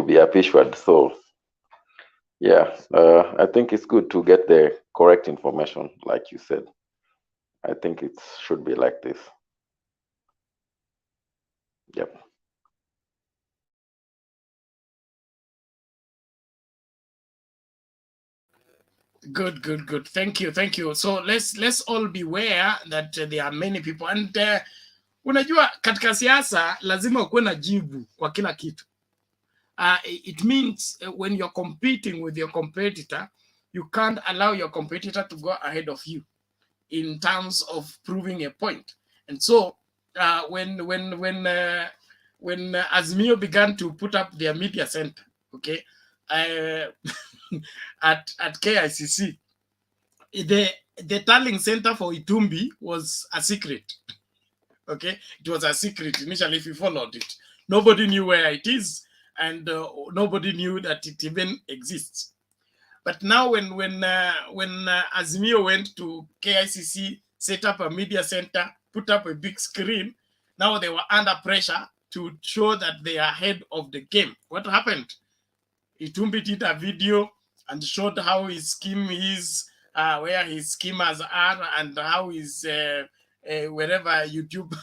be appeased. So yeah, I think it's good to get the correct information, like you said. I think it should be like this. Yep. Good. Thank you. So let's all beware that there are many people, and unajua katika siasa lazima ukuwe na jibu kwa kila kitu. It means when you're competing with your competitor, you can't allow your competitor to go ahead of you in terms of proving a point. And so when Azimio began to put up their media center, okay, at KICC, the tallying center for Itumbi was a secret. Okay, it was a secret initially. If you followed it, nobody knew where it is, and nobody knew that it even exists. But now when Azimio went to KICC, set up a media center, put up a big screen, now they were under pressure to show that they are ahead of the game. What happened? Itumbi did a video and showed how his scheme is, where his schemers are, and how his wherever YouTube,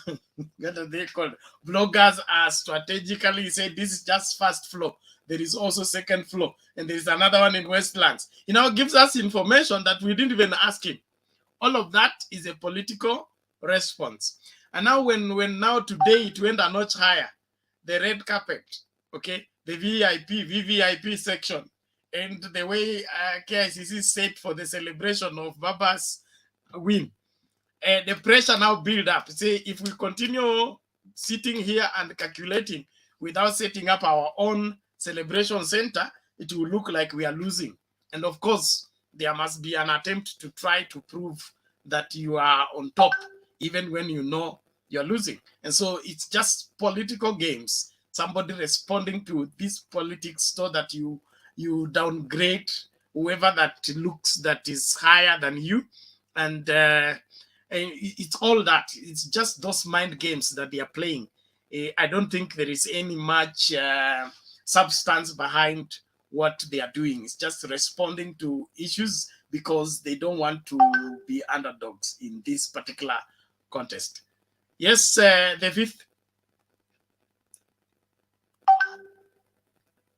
what are they called? Bloggers are strategically. He said this is just first floor. There is also second floor, and there is another one in Westlands. He now gives us information that we didn't even ask him. All of that is a political response. And now when now today it went a notch higher, the red carpet, okay, the VVIP section, and the way KICC set for the celebration of Baba's win. The pressure now build up. Say, if we continue sitting here and calculating without setting up our own celebration center, it will look like we are losing. And of course, there must be an attempt to try to prove that you are on top, even when you know you're losing. And so it's just political games. Somebody responding to this politics so that you downgrade whoever that looks that is higher than you. And it's all that. It's just those mind games that they are playing. I don't think there is any much substance behind what they are doing. It's just responding to issues because they don't want to be underdogs in this particular contest. Yes, the fifth.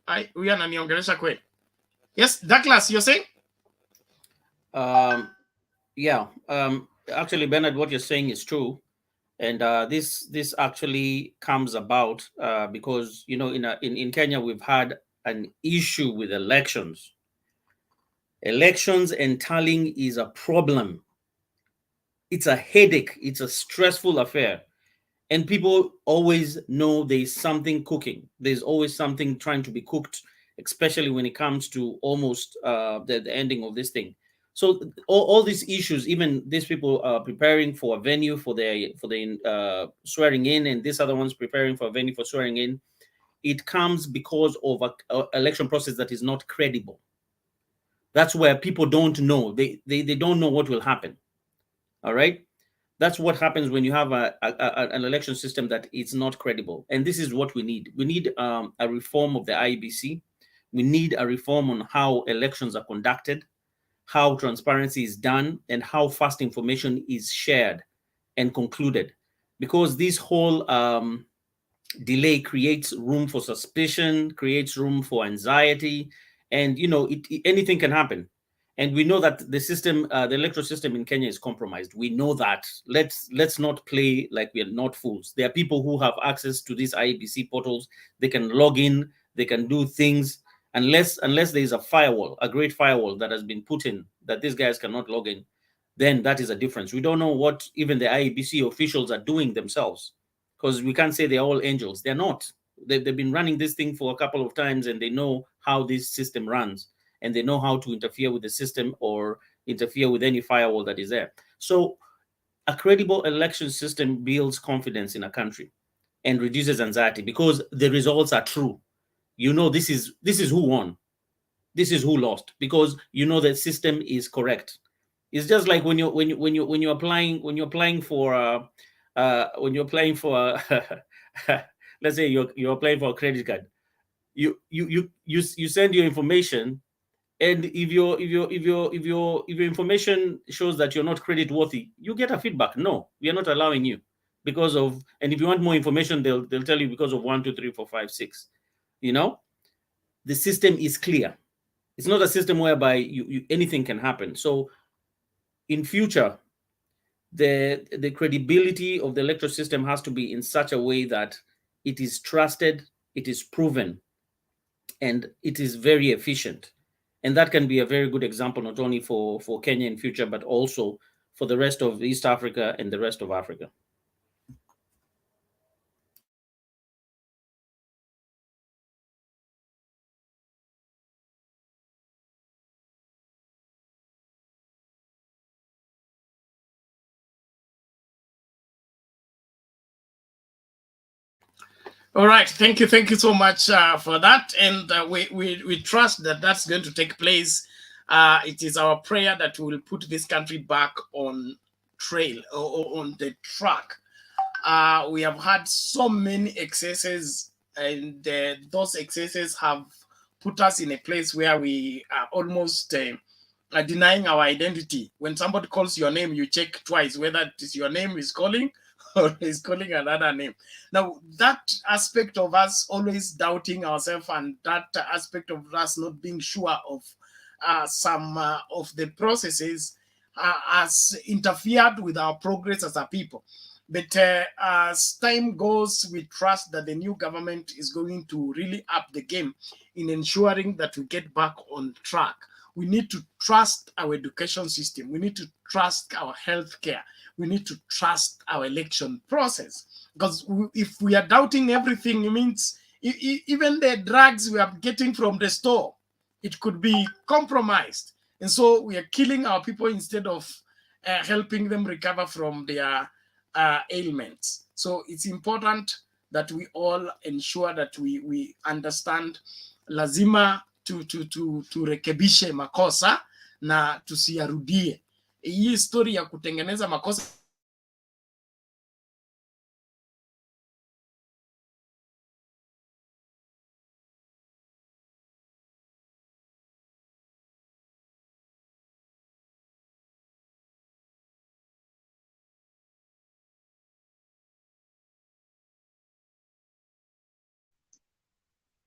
Huyu ananiongelesha kweli. Yes, Douglas, you're saying? Yeah. Actually, Bernard, what you're saying is true. And this actually comes about because, you know, in Kenya, we've had an issue with elections. Elections and tallying is a problem. It's a headache. It's a stressful affair. And people always know there's something cooking. There's always something trying to be cooked, especially when it comes to almost the ending of this thing. So all these issues, even these people are preparing for a venue for the swearing in, and this other one's preparing for a venue for swearing in. It comes because of an election process that is not credible. That's where people don't know. They don't know what will happen. All right. That's what happens when you have an election system that is not credible. And this is what we need. We need a reform of the IEBC. We need a reform on how elections are conducted, how transparency is done, and how fast information is shared and concluded. Because this whole delay creates room for suspicion, creates room for anxiety, and you know, anything can happen. And we know that the system, the electoral system in Kenya is compromised. We know that. Let's not play like we are not fools. There are people who have access to these IEBC portals. They can log in. They can do things. Unless there is a firewall, a great firewall that has been put in that these guys cannot log in, then that is a difference. We don't know what even the IEBC officials are doing themselves, because we can't say they're all angels. They're not. They've been running this thing for a couple of times, and they know how this system runs. And they know how to interfere with the system or interfere with any firewall that is there. So a credible election system builds confidence in a country and reduces anxiety because the results are true. You know, this is who won. This is who lost, because you know the system is correct. It's just like when you're applying for let's say you're applying for a credit card. You send your information. And if your information shows that you're not credit worthy, you get a feedback. No, we are not allowing you because of. And if you want more information, they'll tell you because of 1, 2, 3, 4, 5, 6. You know, the system is clear. It's not a system whereby anything can happen. So, in future, the credibility of the electoral system has to be in such a way that it is trusted, it is proven, and it is very efficient. And that can be a very good example, not only for Kenya in future, but also for the rest of East Africa and the rest of Africa. All right, thank you so much for that, and we trust that that's going to take place. It is our prayer that we will put this country back on trail or on the track. We have had so many excesses, and those excesses have put us in a place where we are almost denying our identity. When somebody calls your name, you check twice whether it is your name is calling or is calling another name. Now, that aspect of us always doubting ourselves, and that aspect of us not being sure of some of the processes has interfered with our progress as a people. But as time goes, we trust that the new government is going to really up the game in ensuring that we get back on track. We need to trust our education system. We need to trust our healthcare. We need to trust our election process. Because if we are doubting everything, it means even the drugs we are getting from the store, it could be compromised. And so we are killing our people instead of helping them recover from their ailments. So it's important that we all ensure that we understand lazima turekebishe makosa na tusiyarudie. Hii story ya kutengeneza makosa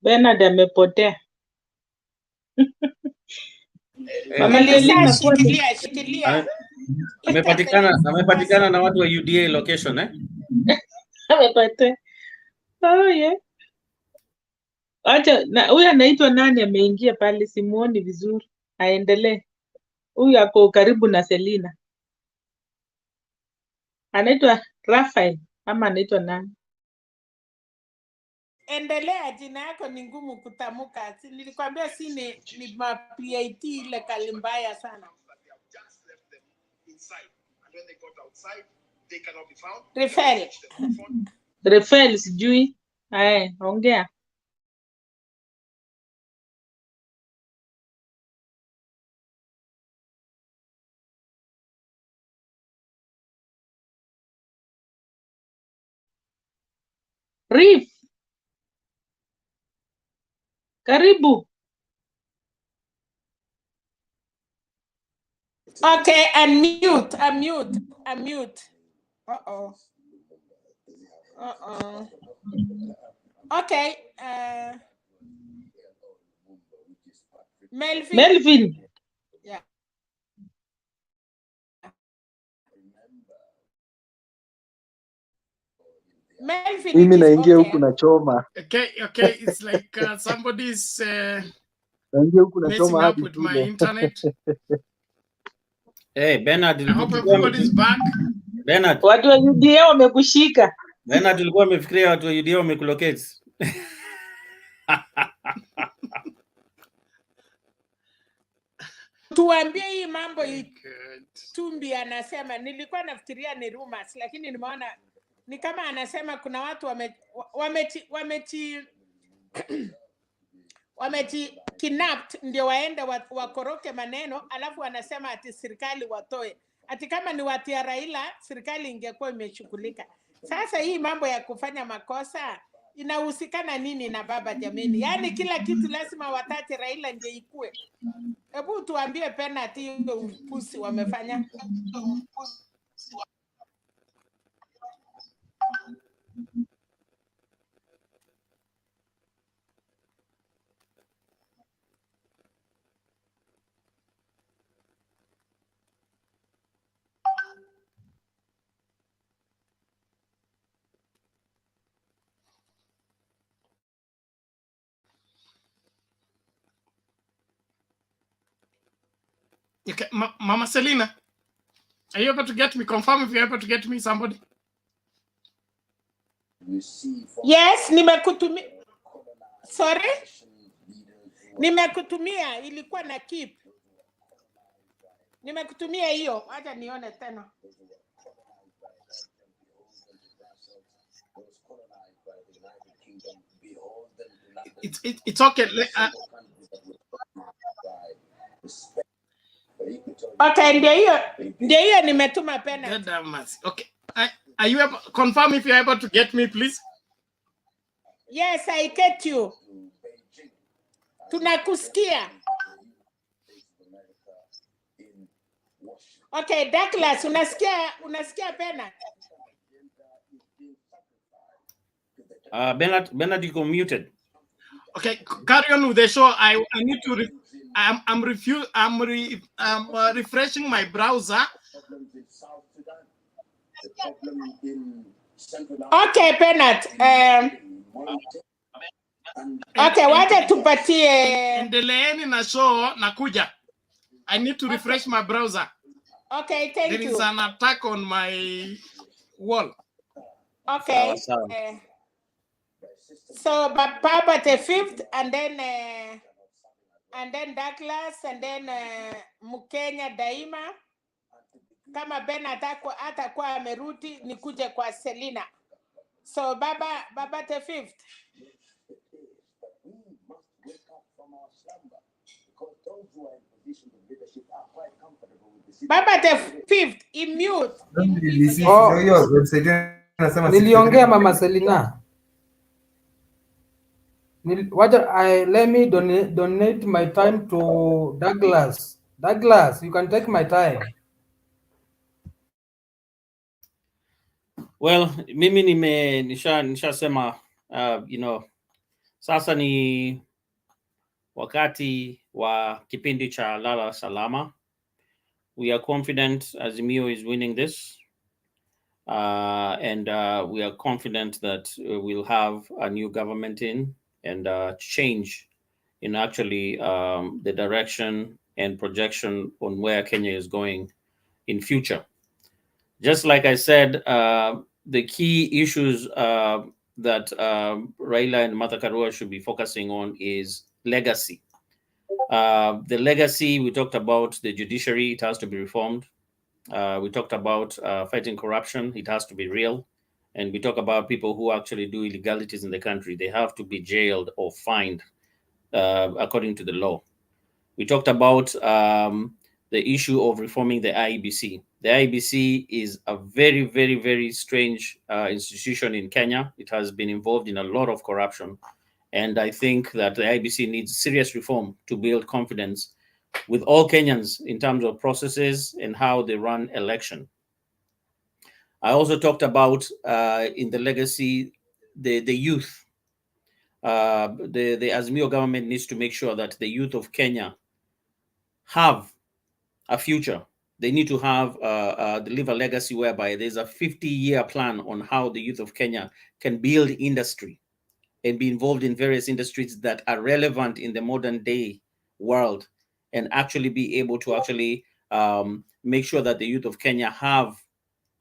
Bernard amepotea. Mama Leli nakuwa shikilia. Amepatikana na watu wa UDA location amepotea. Oh yeah. Acha na huyu anaitwa nani ameingia pale, simuoni vizuri. Aendelee. Huyu ako karibu na Selina. Anaitwa Rafael ama anaitwa nani? Endelea, jina yako ni ngumu kutamuka. Nilikwambia ni PAT ile kalimbaya sana. Rafael sijui. Ongea. Reef. Karibu. Okay, unmute. Okay. Melvin. Yeah. Melvin, mimi naingia huku na choma. Okay, it's like somebody's naingia huku na messing choma up with my internet. Hey, Bernard, I hope everybody's back. Bernard. Watu wa UDA wamekushika. Bernard, ulikuwa umefikiria watu wa UDA wamekulocate. Tuambie hii mambo Tumbi anasema, nilikuwa nafikiria ni rumors, lakini nimeona ni kama anasema kuna watu wameti kidnapped ndio waende wakoroke maneno, alafu wanasema ati serikali watoe. Ati kama ni watu ya Raila, serikali ingekuwa imeshughulika. Sasa hii mambo ya kufanya makosa inahusikana nini na baba jameni? Yaani kila kitu lazima watate Raila ndio ikue. Hebu tuambie penalty hiyo upusi wamefanya. Okay, Mama Selina, are you able to get me? Confirm if you're able to get me somebody. Yes, nimekutumia. Sorry? Nimekutumia, ilikuwa na keep. Nimekutumia hiyo, acha nione tena. It's okay. Okay, ndio hiyo nimetuma penalty. Okay. Are you able confirm if you're able to get me, please? Yes, I get you. Tunakusikia. Okay, Douglas, unasikia penalty? Bernard, you muted. Okay, carry on with the show. I need to. I'm refreshing my browser. Okay, Bernard. Okay, wacha tupatie. Endeleeni na show nakuja. I need to refresh my browser. Okay, thank you. There is an attack on my wall. Okay. So Papa the 5th, and then Douglas, and then Mukenya Daima, kama Ben atakuwa amerudi nikuje kwa Selina. So baba the fifth. Baba the fifth, mute. Niliongea Mama Selina. Let me donate my time to Douglas. Douglas, you can take my time. Well, mimi nishasema sasa ni wakati wa kipindi cha lala salama. We are confident Azimio is winning this. And we are confident that we'll have a new government in and change in actually the direction and projection on where Kenya is going in future. Just like I said, the key issues that Raila and Martha Karua should be focusing on is legacy. The legacy, we talked about the judiciary, it has to be reformed. We talked about fighting corruption, it has to be real. And we talk about people who actually do illegalities in the country. They have to be jailed or fined according to the law. We talked about the issue of reforming the IEBC. The IEBC is a very, very, very strange institution in Kenya. It has been involved in a lot of corruption. And I think that the IEBC needs serious reform to build confidence with all Kenyans in terms of processes and how they run election. I also talked about in the legacy, the youth. The Azimio government needs to make sure that the youth of Kenya have a future. They need to have deliver legacy whereby there's a 50-year plan on how the youth of Kenya can build industry and be involved in various industries that are relevant in the modern day world, and actually be able to actually make sure that the youth of Kenya have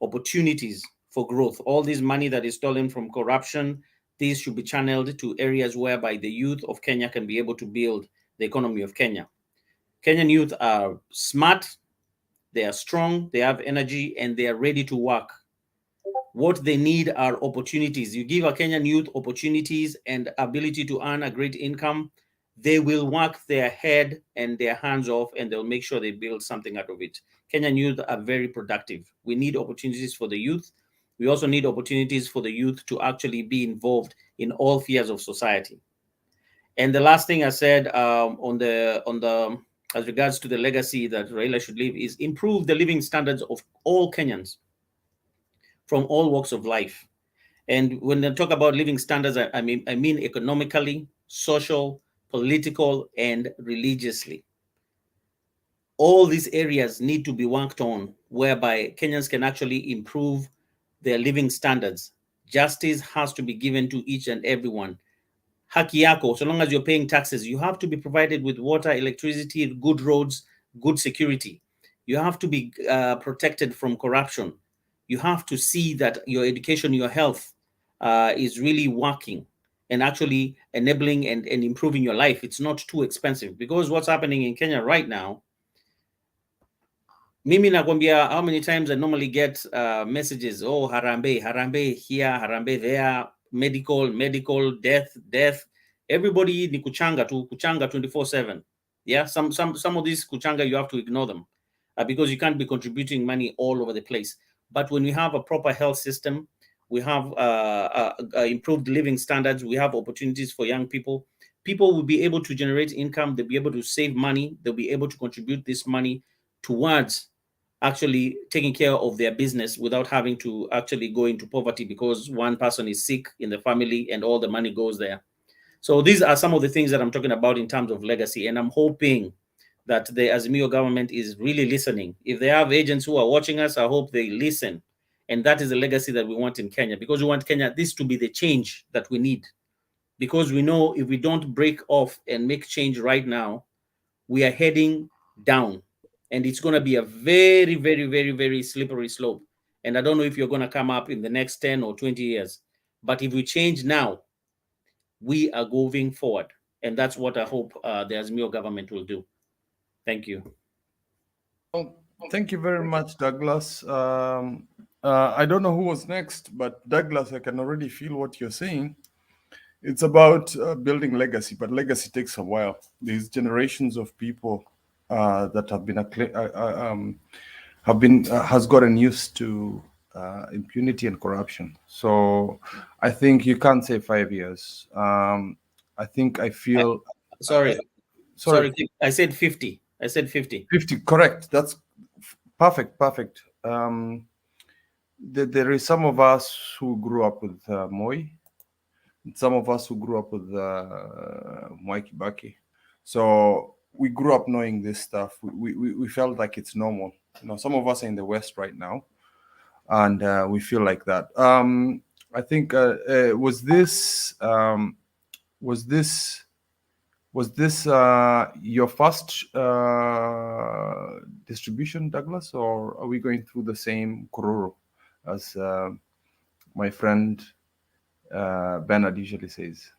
opportunities for growth. All this money that is stolen from corruption, these should be channeled to areas whereby the youth of Kenya can be able to build the economy of Kenya. Kenyan youth are smart, they are strong, they have energy, and they are ready to work. What they need are opportunities. You give a Kenyan youth opportunities and ability to earn a great income, they will work their head and their hands off, and they'll make sure they build something out of it. Kenyan youth are very productive. We need opportunities for the youth. We also need opportunities for the youth to actually be involved in all spheres of society. And the last thing I said as regards to the legacy that Raila should leave is improve the living standards of all Kenyans from all walks of life. And when I talk about living standards, I mean economically, social, political, and religiously. All these areas need to be worked on, whereby Kenyans can actually improve their living standards. Justice has to be given to each and everyone. Haki yako, so long as you're paying taxes, you have to be provided with water, electricity, good roads, good security. You have to be protected from corruption. You have to see that your education, your health is really working and actually enabling and improving your life. It's not too expensive, because what's happening in Kenya right now, mimi nakwambia, how many times I normally get messages, oh, harambe here, harambe there, medical, death. Everybody ni kuchanga 24/7. Yeah, some of these kuchanga, you have to ignore them because you can't be contributing money all over the place. But when we have a proper health system, we have improved living standards, we have opportunities for young people. People will be able to generate income, they'll be able to save money, they'll be able to contribute this money towards actually taking care of their business without having to actually go into poverty because one person is sick in the family and all the money goes there. So these are some of the things that I'm talking about in terms of legacy, and I'm hoping that the Azimio government is really listening. If they have agents who are watching us, I hope they listen. And that is the legacy that we want in Kenya, because we want Kenya, this to be the change that we need. Because we know if we don't break off and make change right now, we are heading down. And it's going to be a very, very, very, very slippery slope. And I don't know if you're going to come up in the next 10 or 20 years. But if we change now, we are moving forward. And that's what I hope the Azimio government will do. Thank you. Thank you very much, Douglas. I don't know who was next, but Douglas, I can already feel what you're saying. It's about building legacy, but legacy takes a while. There's generations of people that has gotten used to impunity and corruption. So I think you can't say 5 years. I feel. Sorry. Sorry. I said 50. I said 50. 50, correct. That's perfect. There is some of us who grew up with Moi, some of us who grew up with Mwai Kibaki. So we grew up knowing this stuff. We felt like it's normal. Some of us are in the West right now, and we feel like that. I think was this your first distribution, Douglas, or are we going through the same kururu as my friend Bernard usually says?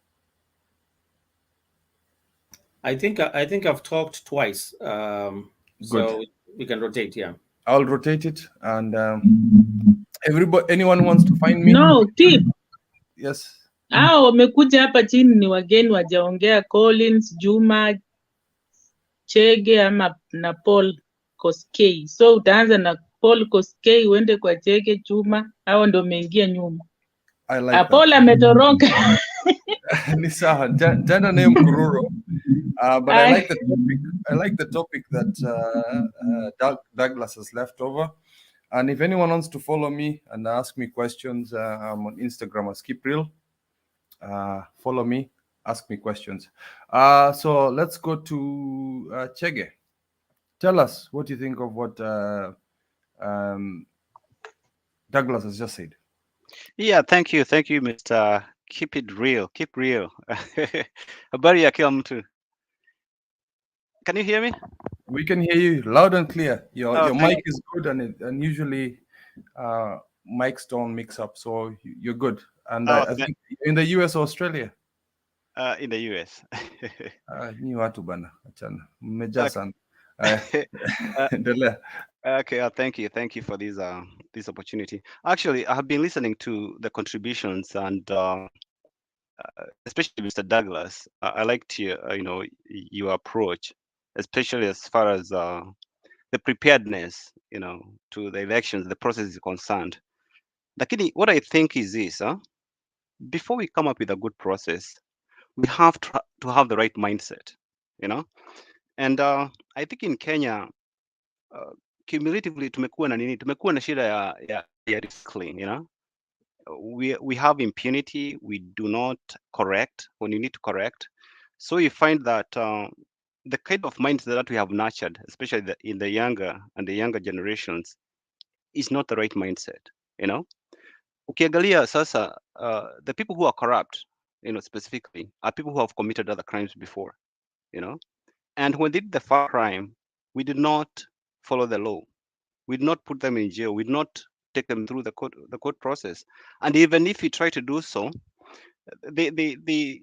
I think I've talked twice. So we can rotate. Yeah. I'll rotate it, and anyone wants to find me? No, tip. Yes. Hao wamekuja hapa chini ni wageni wajaongea, Collins, Juma, Chege ama na Paul Koskei. So utaanza na Paul Koskei uende kwa Chege, Juma, hao ndio umeingia nyuma. I like Paul ametoroka. Ni sawa, jana name kururu. But I like the topic. I like the topic that Douglas has left over. And if anyone wants to follow me and ask me questions, I'm on Instagram as KeepReal. Follow me, ask me questions. So let's go to Chege. Tell us what you think of what Douglas has just said. Yeah, thank you, Mr. Keep It Real, keep real. Habari ya kila mtu. Can you hear me? We can hear you loud and clear. Your mic you. is good, and usually mics don't mix up, so you're good. And I think in the US or Australia? In the US. Ni watu bana, achana. Mmejaa sana. Okay, thank you for this opportunity. Actually, I have been listening to the contributions, and especially Mr. Douglas. I liked your approach, especially as far as the preparedness, to the elections, the process is concerned. Lakini, what I think is this: before we come up with a good process, we have to have the right mindset, And I think in Kenya, cumulatively, tumekuwa na shida ya recycling, We have impunity. We do not correct when you need to correct. So you find that the kind of mindset that we have nurtured, especially in the younger generations, is not the right mindset. Ukiangalia sasa, the people who are corrupt, specifically, are people who have committed other crimes before, And when they did the first crime, we did not follow the law. We did not put them in jail. We did not take them through the court process. And even if we try to do so, the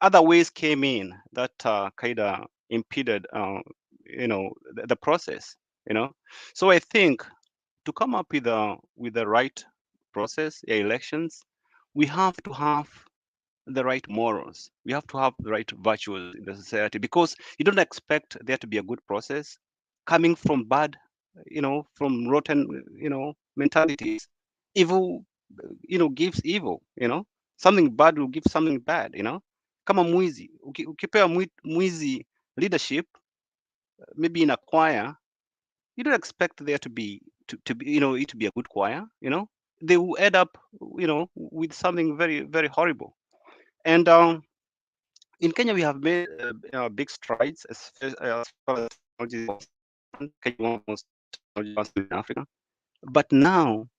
other ways came in that kind of impeded, the process. So I think to come up with the right process, elections, we have to have the right morals. We have to have the right virtues in the society, because you don't expect there to be a good process coming from bad, from rotten, mentalities. Evil, gives evil, something bad will give something bad, Kama mwizi, ukipewa mwizi leadership, maybe in a choir, you don't expect there to be it to be a good choir, They will end up, with something very, very horrible. And in Kenya, we have made big strides as far as technology is concerned. Kenya is one of the most technology in Africa. But now,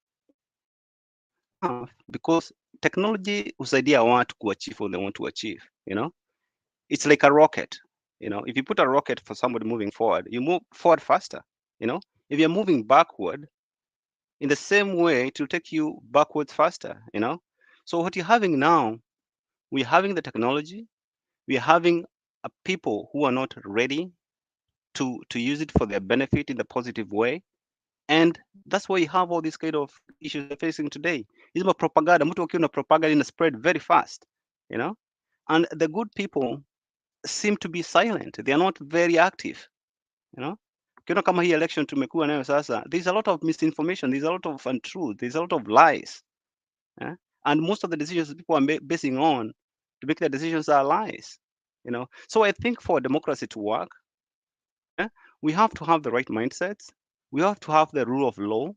because technology husaidia watu kuachieve what they want to achieve, It's like a rocket, If you put a rocket for somebody moving forward, you move forward faster, If you're moving backward, in the same way, it will take you backwards faster, So what you're having now, we're having the technology, we're having people who are not ready to use it for their benefit in the positive way. And that's why you have all these kind of issues we're facing today. It's about propaganda. Mtu ukiwa na propaganda in spread very fast, you know. And the good people seem to be silent. They are not very active, you know. Ukiona kama hii election tumekuwa nayo sasa, there's a lot of misinformation, there's a lot of untruth, there's a lot of lies. And most of the decisions people are basing on to make their decisions are lies, you know. So I think for democracy to work, we have to have the right mindsets. We have to have the rule of law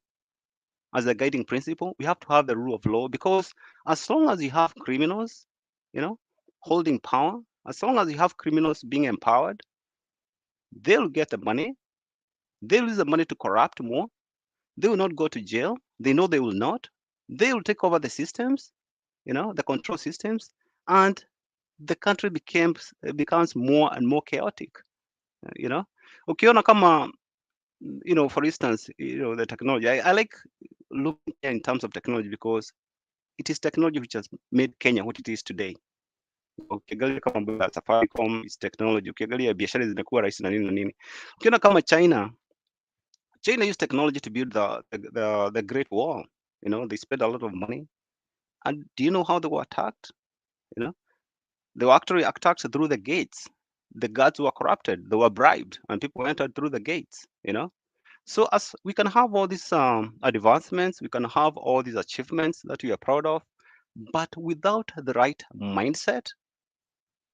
as a guiding principle. We have to have the rule of law, because as long as you have criminals, you know, holding power, as long as you have criminals being empowered, they'll get the money. They'll use the money to corrupt more. They will not go to jail. They know they will not. They will take over the systems, you know, the control systems, and the country becomes more and more chaotic, you know. Ukiona kama, you know, for instance, you know, the technology. I like looking in terms of technology, because it is technology which has made Kenya what it is today. Ukiangalia kama mambo ya Safaricom is technology. Ukiangalia biashara zimekuwa rahisi na nini na nini. Ukiona kama China used technology to build the Great Wall. You know, they spent a lot of money. And do you know how they were attacked? You know, they were actually attacked through the gates. The guards were corrupted. They were bribed, and people entered through the gates. You know, so as we can have all these advancements, we can have all these achievements that we are proud of, but without the right mindset,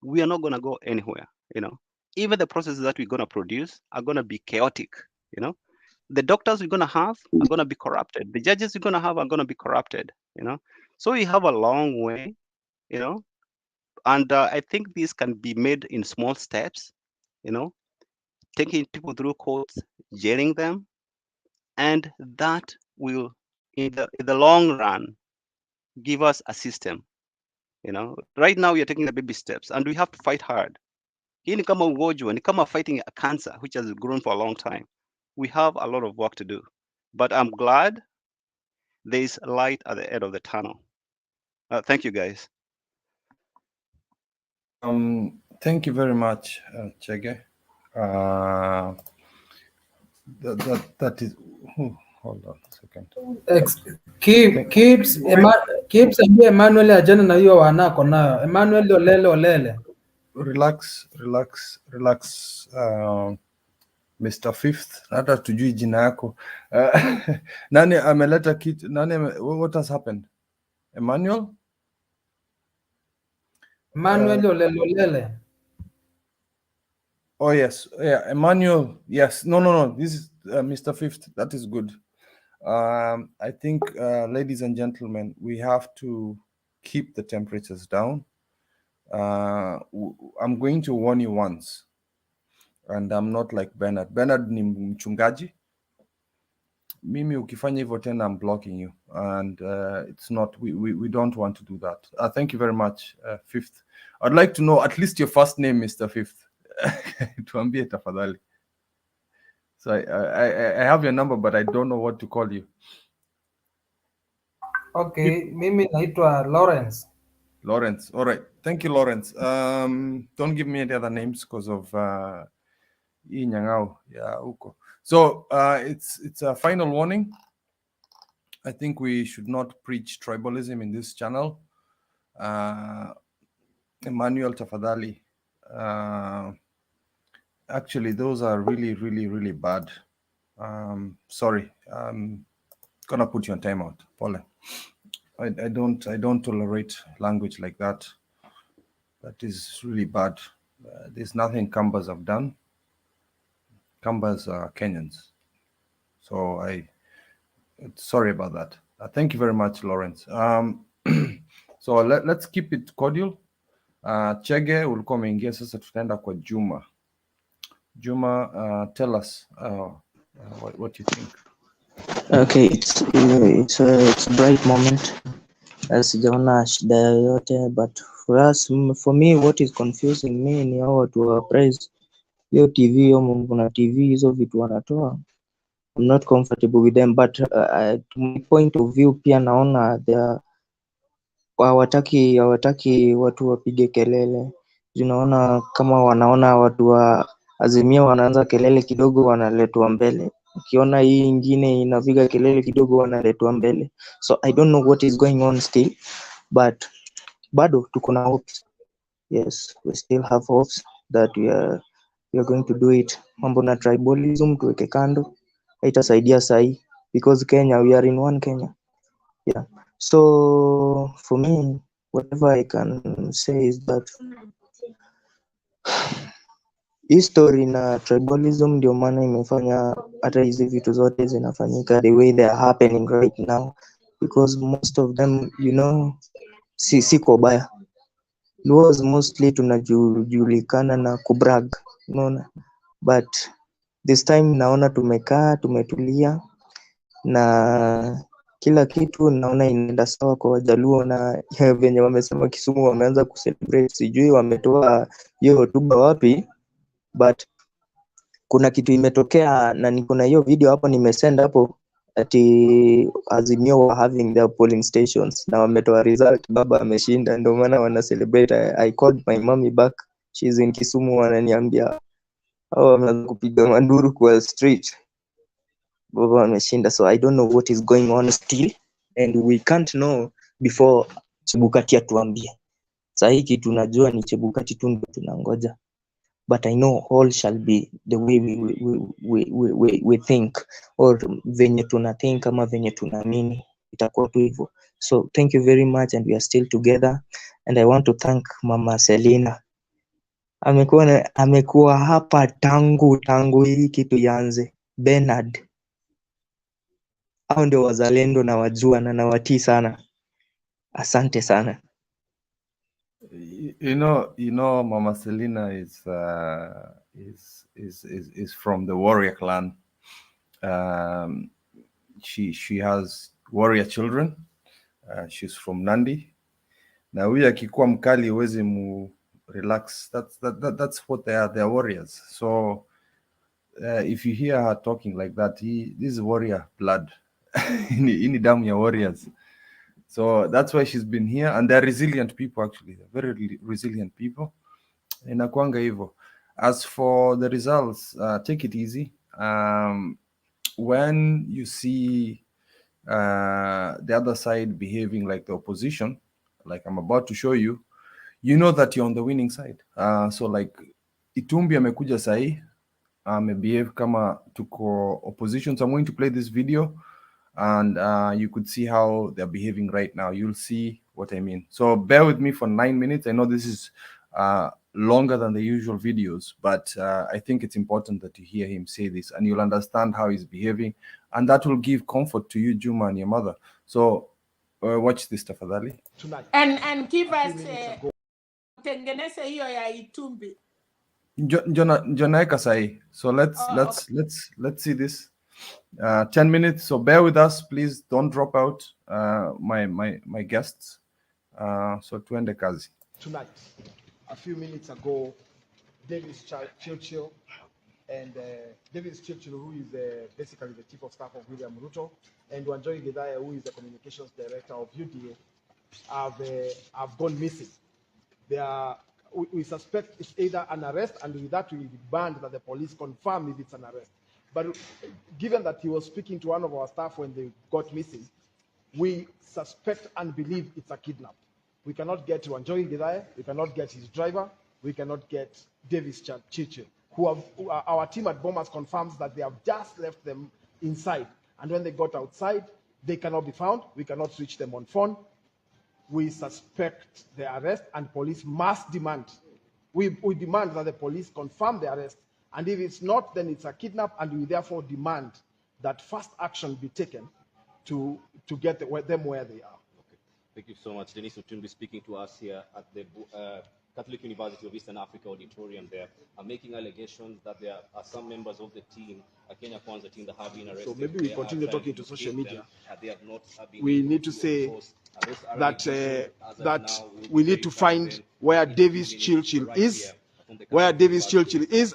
we are not going to go anywhere. You know, even the processes that we're going to produce are going to be chaotic. You know, the doctors we're going to have are going to be corrupted. The judges we're going to have are going to be corrupted. You know, so we have a long way. You know, and I think this can be made in small steps. You know, taking people through courts, jailing them, and that will, in the long run, give us a system. You know, right now we are taking the baby steps, and we have to fight hard. Hii ni kama ugonjwa, ni kama fighting a cancer which has grown for a long time. We have a lot of work to do, but I'm glad there is light at the end of the tunnel. Thank you, guys. Thank you very much, Chege. That is. Hold on a second. Keeps Emmanuel ajana na hiyo wanako nayo. Emmanuel olele. Relax. Mr. Fifth, hata tujui jina yako. Nani ameleta kitu? What has happened? Emmanuel olele. Oh yes, yeah, Emmanuel. Yes, no. This is Mr. Fifth. That is good. I think, ladies and gentlemen, we have to keep the temperatures down. I'm going to warn you once, and I'm not like Bernard. Bernard ni mchungaji. Mimi ukifanya hivyo tena, I'm blocking you, and it's not. We don't want to do that. Thank you very much, Fifth. I'd like to know at least your first name, Mr. Fifth. Tuambie tafadhali. So I have your number, but I don't know what to call you. Okay, mimi naitwa Lawrence. Lawrence. All right. Thank you, Lawrence. Don't give me any other names because of Inyangao. Yeah, uko. So it's a final warning. I think we should not preach tribalism in this channel. Emmanuel tafadhali. Actually, those are really, really, really bad. Sorry. I'm gonna put you on timeout, Paul. I don't tolerate language like that. That is really bad. There's nothing Kambas have done. Kambas are Kenyans. So sorry about that. Thank you very much, Lawrence. So let's keep it cordial. Chege ulikuwa umeingia, sasa tutaenda kwa Juma. Juma, tell us what you think. Okay, it's a bright moment. Sijaona shida yoyote, but for me what is confusing me ni hao watu wa price hiyo TV, hiyo mambo na TV, hizo vitu wanatoa. I'm not comfortable with them, but to my point of view pia naona hawataki watu wapige kelele. Unaona kama wanaona watu wa Azimio wanaanza kelele kidogo wanaletwa mbele. Ukiona hii ingine inapiga kelele kidogo wanaletwa mbele. So I don't know what is going on still, but bado tuko na hopes. Yes, we still have hopes that we are going to do it. Mambo na tribalism tuweke kando, haitasaidia sahi because Kenya, we are in one Kenya. Yeah. So for me, whatever I can say is that history na tribalism ndio maana imefanya hata hizi vitu zote zinafanyika the way they are happening right now, because most of them, you know, si kwa baya. Luos mostly tunajulikana na kubrag, unaona, but this time naona tumekaa tumetulia na kila kitu naona inaenda sawa kwa Wajaluo, na venye wamesema Kisumu wameanza kucelebrate, sijui wametoa hiyo hotuba wapi, but kuna kitu imetokea na niko na hiyo video hapo nimesend hapo, ati Azimio were having their polling stations na wametoa result, baba ameshinda, ndio maana wana celebrate. I called my mommy back, she's in Kisumu, wananiambia hao wameanza kupiga manduru kwa street, baba ameshinda. So I don't know what is going on still, and we can't know before Chebukati atuambie. Sasa hiki tunajua ni Chebukati tu ndio tunangoja, but I know all shall be the way we think, or venye tuna think ama venye tunaamini itakuwa tu hivyo. So thank you very much, and we are still together, and I want to thank Mama Selina. Amekuwa hapa tangu hii kitu yanze. Bernard, hao ndio wazalendo na wajua na nawatii sana. Asante sana. You know, Mama Selina is from the warrior clan. She has warrior children. She's from Nandi. Na huyu akikuwa mkali huwezi mu relax. That's what they are. They are warriors. So if you hear her talking like that, this is warrior blood. Ini damu ya warriors. So that's why she's been here, and they're resilient people. Actually, they're very resilient people. Inakwanga hivyo. As for the results, take it easy. When you see the other side behaving like the opposition, like I'm about to show you, you know that you're on the winning side. So like Itumbi amekuja sahi, behave kama tuko opposition. So I'm going to play this video, and you could see how they're behaving right now. You'll see what I mean. So bear with me for 9 minutes. I know this is longer than the usual videos, but I think it's important that you hear him say this, and you'll understand how he's behaving, and that will give comfort to you, Juma, and your mother. So watch this, tafadhali. And give us tengeneze hiyo ya Itumbi. Jonaeka sahi. So let's see this. 10 minutes. So bear with us, please. Don't drop out, my guests. So tuende kazi. Tonight, a few minutes ago, Davis Churchill, and Davis Churchill, who is basically the chief of staff of William Ruto, and Wanjohi Githaya, who is the communications director of UDA, have gone missing. We suspect it's either an arrest, and with that we demand that the police confirm if it's an arrest. But given that he was speaking to one of our staff when they got missing, we suspect and believe it's a kidnap. We cannot get Wanjohi Githaya, we cannot get his driver, we cannot get Davis Churchill, our team at Bomas confirms that they have just left them inside. And when they got outside, they cannot be found. We cannot reach them on phone. We suspect the arrest, and police must demand. We demand that the police confirm the arrest. And if it's not, then it's a kidnap, and we therefore demand that fast action be taken to get them where they are. Okay. Thank you so much. Dennis Otumbi speaking to us here at the Catholic University of Eastern Africa Auditorium. There are making allegations that there are some members of the team, a Kenya Kwanza team, that have been arrested. So maybe we continue talking to social media. They have not been we need to say that we need to find where Davis Churchill is,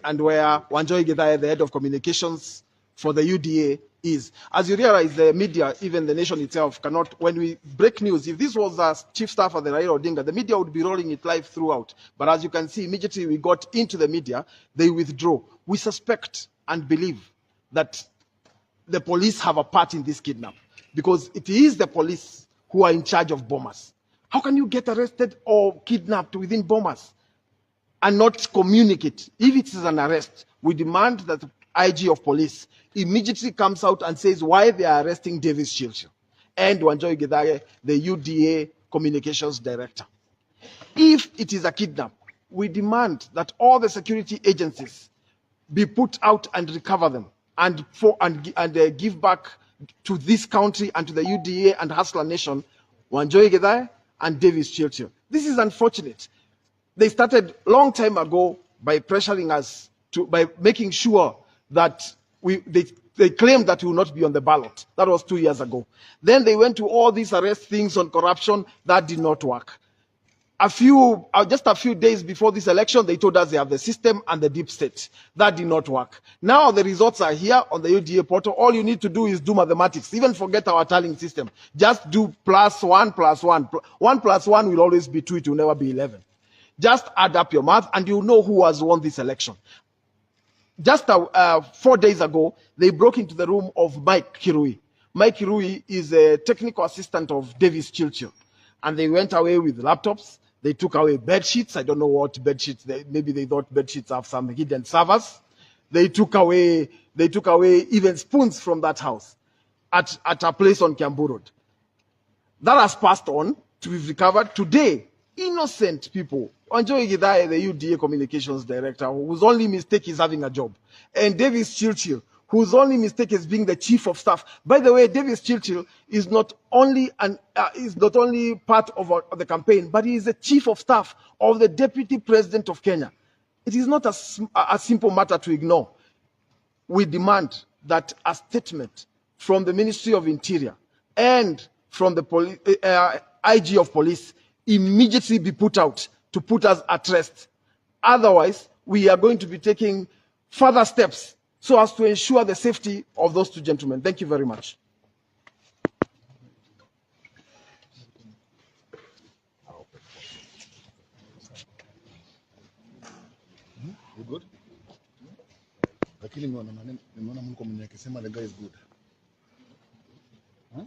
and where Wanjohi Githaya, the head of communications for the UDA, is. As you realize, the media, even the nation itself, cannot, when we break news, if this was a chief staff of the Raila Odinga, the media would be rolling it live throughout. But as you can see, immediately we got into the media, they withdraw. We suspect and believe that the police have a part in this kidnap, because it is the police who are in charge of bombers. How can you get arrested or kidnapped within bombers and not communicate? If it is an arrest, we demand that the IG of police immediately comes out and says why they are arresting Davis Chilchil and Wanjoy Githare, the UDA communications director. If it is a kidnap, we demand that all the security agencies be put out and recover them and give back to this country and to the UDA and Hustler Nation, Wanjoy Githare and Davis Chilchil. This is unfortunate. They started long time ago by pressuring us by making sure that they claimed that we will not be on the ballot. That was 2 years ago. Then they went to all these arrest things on corruption. That did not work. Just a few days before this election, they told us they have the system and the deep state. That did not work. Now the results are here on the UDA portal. All you need to do is do mathematics. Even forget our tallying system. Just do +1 + 1. 1 + 1 will always be 2. It will never be 11. Just add up your math and you'll know who has won this election. Just 4 days ago, they broke into the room of Mike Kirui. Mike Kirui is a technical assistant of Davis Chilchil. And they went away with laptops. They took away bed sheets. I don't know what bed sheets. Maybe they thought bed sheets have some hidden servers. They took away even spoons from that house at a place on Kiambu Road. That has passed on to be recovered. Today, innocent people, Wanjoy Githare, the UDA communications director, whose only mistake is having a job, and Davis Chilchil, whose only mistake is being the chief of staff. By the way, Davis Chilchil is not only part of the campaign, but he is the chief of staff of the deputy president of Kenya. It is not a simple matter to ignore. We demand that a statement from the Ministry of Interior and from the IG of police immediately be put out to put us at rest. Otherwise, we are going to be taking further steps so as to ensure the safety of those two gentlemen. Thank you very much. You good? Lakini nimeona mko mwenye akisema the guy is good. Huh?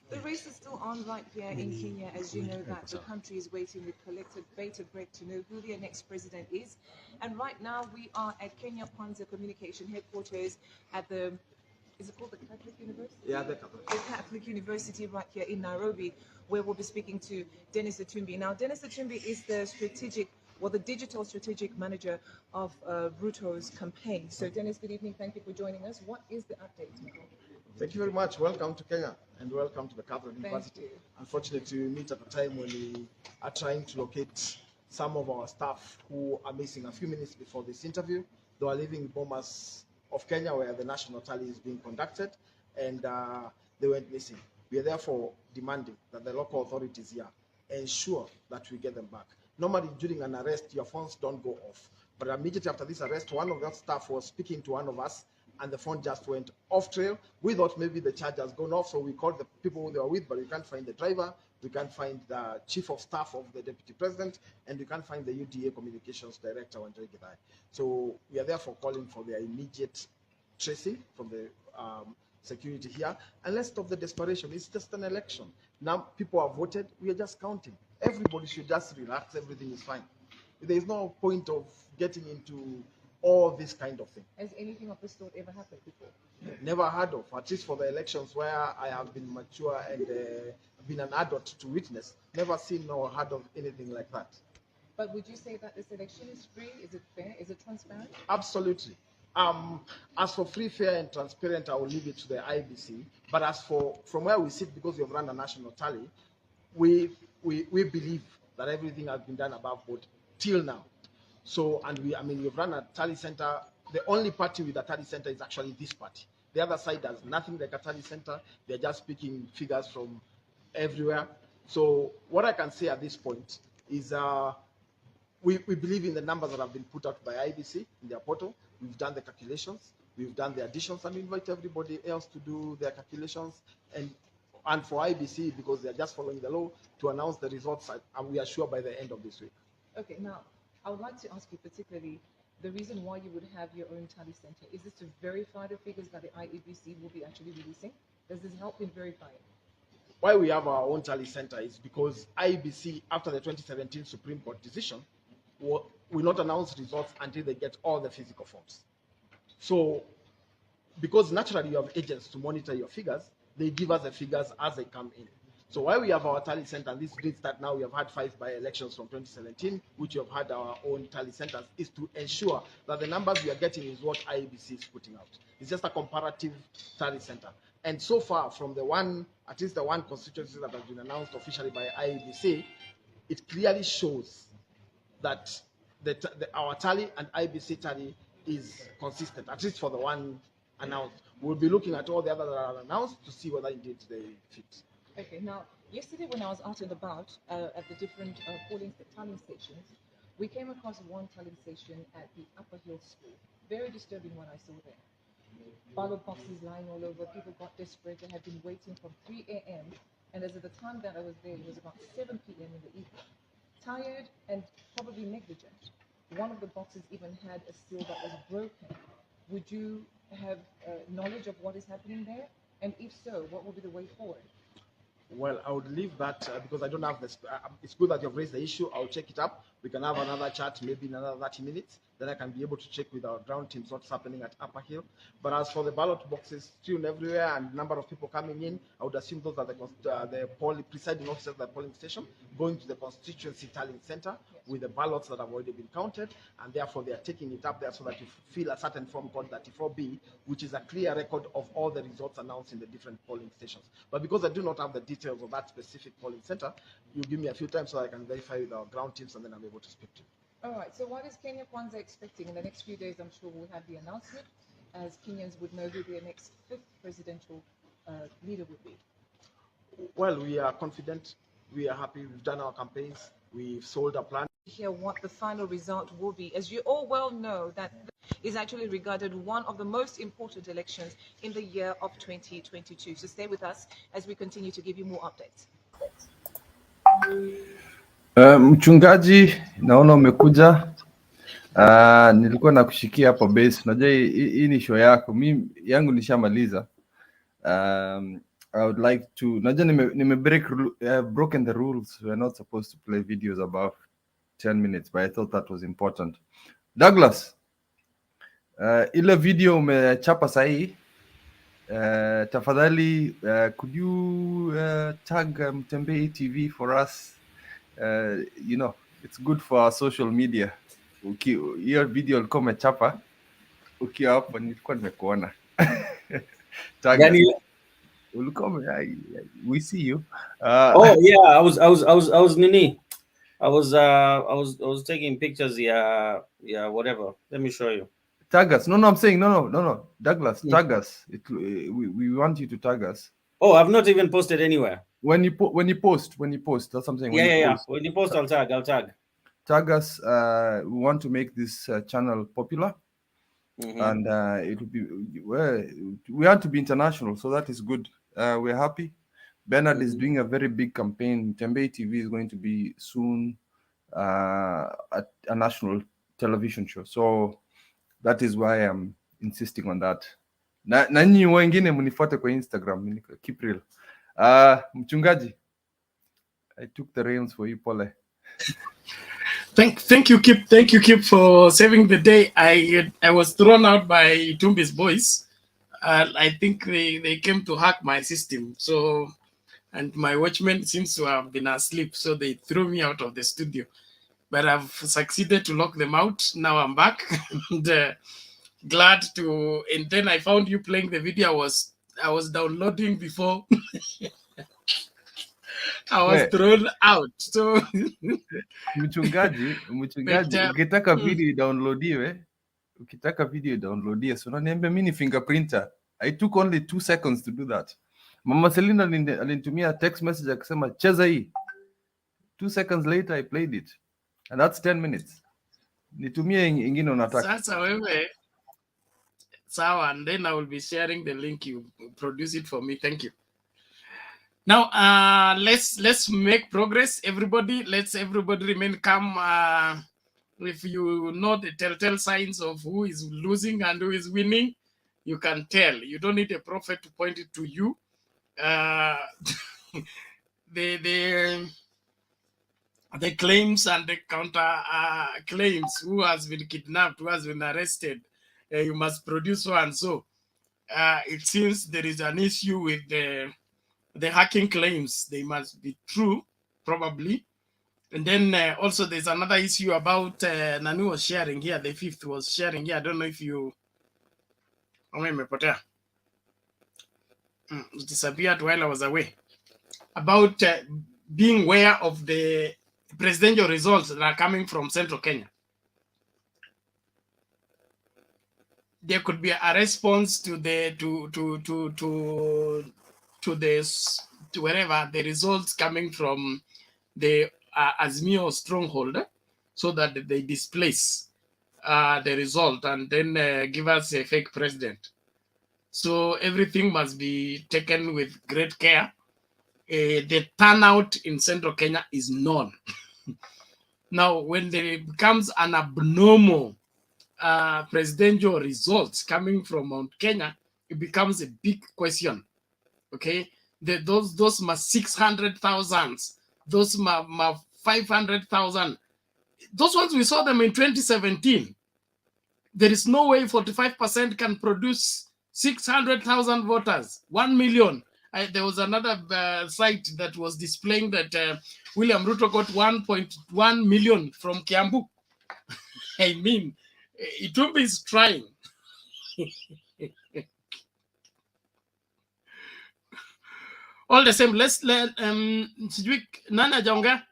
The race is still on right here in Kenya. As you know, that the country is waiting with collective bated breath to know who their next president is. And right now we are at Kenya Kwanza Communication Headquarters at the, is it called the Catholic University? Yeah, the Catholic. The Catholic University right here in Nairobi, where we'll be speaking to Dennis Atumbi. Now, Dennis Atumbi is the digital strategic manager of Ruto's campaign. So, Dennis, good evening. Thank you for joining us. What is the update? Thank you very much. Welcome to Kenya and welcome to the Catholic University. you. Unfortunately, we meet at a time when we are trying to locate some of our staff who are missing a few minutes before this interview. They are leaving Bomas of Kenya, where the national tally is being conducted, and they went missing. We are therefore demanding that the local authorities here ensure that we get them back. Normally, during an arrest, your phones don't go off. But immediately after this arrest, one of that staff was speaking to one of us, and the phone just went off trail. We thought maybe the charge has gone off, so we called the people who they were with, but we can't find the driver, we can't find the chief of staff of the deputy president, and we can't find the UDA communications director, Wanjoy Githare. So we are therefore calling for their immediate tracing from the security here, and let's stop the desperation. It's just an election. Now people have voted, we are just counting. Everybody should just relax, everything is fine. There is no point of getting into all this kind of thing. Has anything of this sort ever happened before? Never heard of, at least for the elections where I have been mature and been an adult to witness. Never seen or heard of anything like that. But would you say that this election is free? Is it fair? Is it transparent? Absolutely. As for free, fair, and transparent, I will leave it to the IEBC. But as for from where we sit, because we have run a national tally, we believe that everything has been done above board till now. So, and we've run a tally center. The only party with a tally center is actually this party. The other side does nothing like a tally center. They're just picking figures from everywhere. So what I can say at this point is we believe in the numbers that have been put out by IEBC in their portal. We've done the calculations, we've done the additions, and we invite everybody else to do their calculations. And for IEBC, because they're just following the law, to announce the results, and we are sure by the end of this week. Okay, now I would like to ask you particularly the reason why you would have your own tally center. Is this to verify the figures that the IEBC will be actually releasing? Does this help in verifying? Why we have our own tally center is because IEBC, after the 2017 Supreme Court decision, will not announce results until they get all the physical forms. So, because naturally you have agents to monitor your figures, they give us the figures as they come in. So why we have our tally center, and this means that now we have had 5 by-elections from 2017, which we have had our own tally centers, is to ensure that the numbers we are getting is what IEBC is putting out. It's just a comparative tally center. And so far, from the one, at least the one constituency that has been announced officially by IEBC, it clearly shows that our tally and IEBC tally is consistent, at least for the one announced. We'll be looking at all the others that are announced to see whether indeed they fit. Okay, now, yesterday when I was out and about at the different tallying stations, we came across one tallying station at the Upper Hill School. Very disturbing what I saw there. Ballot boxes lying all over, people got desperate, they had been waiting from 3 a.m. and as at the time that I was there, it was about 7 p.m. in the evening. Tired and probably negligent. One of the boxes even had a seal that was broken. Would you have knowledge of what is happening there? And if so, what will be the way forward? Well, I would leave that because I don't have this. It's good that you've raised the issue. I'll check it up. We can have another chat, maybe in another 30 minutes. Then I can be able to check with our ground teams what's happening at Upper Hill. But as for the ballot boxes strewn everywhere and number of people coming in, I would assume those are the presiding officers at the polling station going to the constituency tallying center with the ballots that have already been counted, and therefore they are taking it up there so that you fill a certain form called 34B, which is a clear record of all the results announced in the different polling stations. But because I do not have the details of that specific polling center, you give me a few times so I can verify with our ground teams, and then I'm able to speak to you. All right, so what is Kenya Kwanza expecting? In the next few days, I'm sure we'll have the announcement, as Kenyans would know who their next 5th presidential leader would be. Well, we are confident, we are happy, we've done our campaigns, we've sold our plan. Hear what the final result will be. As you all well know, that is actually regarded one of the most important elections in the year of 2022. So stay with us as we continue to give you more updates. Mchungaji, naona umekuja. Nilikuwa nakushikia hapo base. Unajua hii ni show yako. Mimi yangu nishamaliza. I would like to. Najua broken the rules. We're not supposed to play videos above 10 minutes, but I thought that was important. Douglas, ile video umechapa sahi. Tafadhali, could you tag Mtembei TV for us? You know, it's good for our social media. Hiyo video ulikuwa umechapa ukiwa hapo, nilikuwa nimekuona. We see you. Oh yeah, I was Nini. I was taking pictures. Yeah, whatever. Let me show you. Tag us. No, I'm saying no. Douglas, tag us. We want you to tag us. Oh, I've not even posted anywhere. When you post, that's something. Yeah. When you post, I'll tag. Tag us. We want to make this channel popular, and it will be. We want to be international, so that is good. We're happy. Bernard is doing a very big campaign. Tembei TV is going to be soon at a national television show. So that is why I'm insisting on that. Na nyinyi wengine mnifuate kwa Instagram, keep real. Mchungaji, I took the reins for you, Pole. Thank you, Kip, for saving the day. I was thrown out by Tumbi's boys. I think they came to hack my system. So, and my watchman seems to have been asleep, so they threw me out of the studio. But I've succeeded to lock them out. Now I'm back. And glad to, and then I found you playing the video. I was downloading before. I was thrown out. So mchungaji, ukitaka video downloadiwe, so unaniambia mimi ni fingerprinter. I took only 2 seconds to do that. Mama Selina alinitumia text message akisema cheza hii. 2 seconds later I played it. And that's 10 minutes. Nitumie ingine unataka. Sasa wewe sawa, and then I will be sharing the link. You produce it for me. Thank you. Now let's make progress, everybody. Let's everybody remain calm. If you know the telltale signs of who is losing and who is winning, you can tell. You don't need a prophet to point it to you. The claims and the counter claims, who has been kidnapped, who has been arrested, you must produce so and so. It seems there is an issue with the hacking claims. They must be true, probably. And then also there's another issue about Nanu was sharing here. The fifth was sharing here. I don't know if you... It disappeared while I was away. About being aware of the presidential results that are coming from Central Kenya. There could be a response to the to wherever the results coming from the Azimio stronghold, so that they displace the result and then give us a fake president. So everything must be taken with great care. The turnout in Central Kenya is known. Now, when there becomes an abnormal presidential results coming from Mount Kenya, it becomes a big question. Okay, those 600,000, those 500,000, those ones we saw them in 2017. There is no way 45% can produce 600,000 voters, 1 million. There was another site that was displaying that William Ruto got 1.1 million from Kiambu. I mean, Itumbi is trying. All the same, let's let sijui nani ajaongea.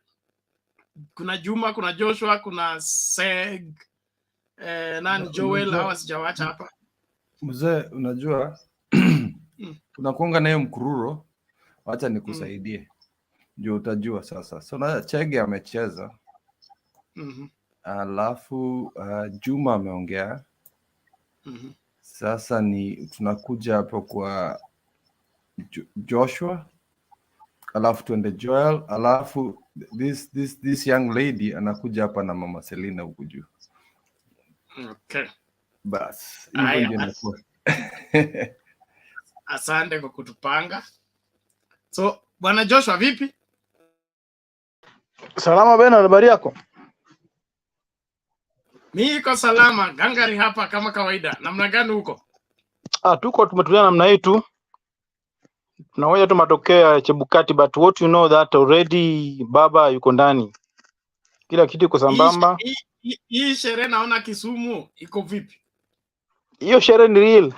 Kuna Juma, kuna Joshua, kuna Seg, nani Joel, hawa sijawacha hapa. Mzee, unajua unakuanga nayo mkururo, wacha nikusaidie. Ndio utajua sasa. So na Chege amecheza. Alafu Juma ameongea. Sasa ni tunakuja hapo kwa Joshua, alafu tuende Joel, alafu this young lady anakuja hapa na Mama Selina huku juu. Okay. Bas, hivyo ndio inakuwa. Asante kwa kutupanga. So, Bwana Joshua vipi? Salama bena, habari yako? Niko salama, gangari hapa kama kawaida. Namna gani huko? Tuko tumetulia namna hii tu. Tunaoja tu matokeo ya Chebukati, but what you know that already baba yuko ndani. Kila kitu iko sambamba. Hii sherehe naona Kisumu iko vipi? Hiyo sherehe ni real.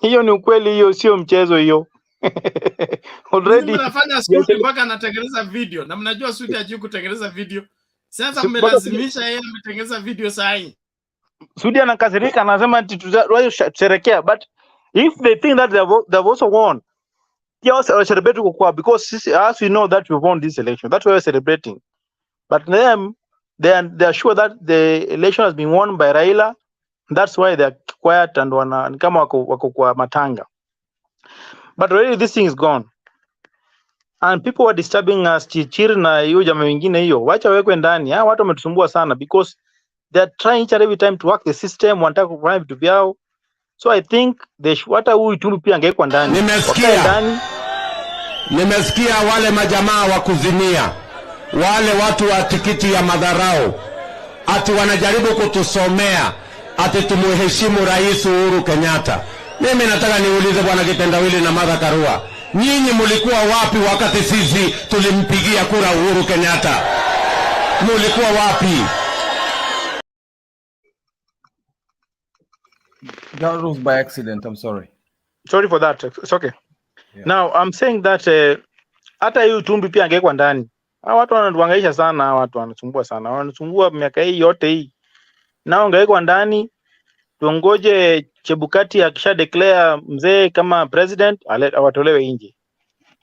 Hiyo ni ukweli, hiyo sio mchezo hiyo. Already mnafanya Sudi mpaka anatengeneza video. Na mnajua Sudi hajui kutengeneza video. Sasa mmelazimisha yeye ametengeneza video saa hii. Sudi anakasirika, anasema tusherekea, but if they think that they've also won, yes, are celebrating because as we know that we won this election, that's why we're celebrating. But them, they are sure that the election has been won by Raila. That's why they're quiet and kama wako kwa matanga. But already this thing is gone. And people were disturbing us, Chichiri na hiyo jamaa wengine hiyo. Wacha wekwe ndani. Watu wametusumbua sana because they're trying each and every time to work the system, wanataka kufanya vitu vyao. So I think hata huyu Itumbi pia angewekwa ndani. Nimesikia wale majamaa wa kuzimia, wale watu wa tikiti ya madharau, ati wanajaribu kutusomea, ati tumuheshimu Rais Uhuru Kenyatta. Mimi nataka niulize Bwana Kitendawili na Martha Karua, nyinyi mulikuwa wapi wakati sisi tulimpigia kura Uhuru Kenyatta? Mulikuwa wapi? That was by accident. I'm sorry. Sorry for that. It's okay. Yeah. Now I'm saying that hata hiyo Tumbi pia angekuwa ndani. Hao watu wanatuhangaisha sana, hao watu wanasumbua sana. Wanasumbua miaka hii yote hii. Nao angekuwa ndani, tuongoje Chebukati akisha declare mzee kama president, awatolewe nje.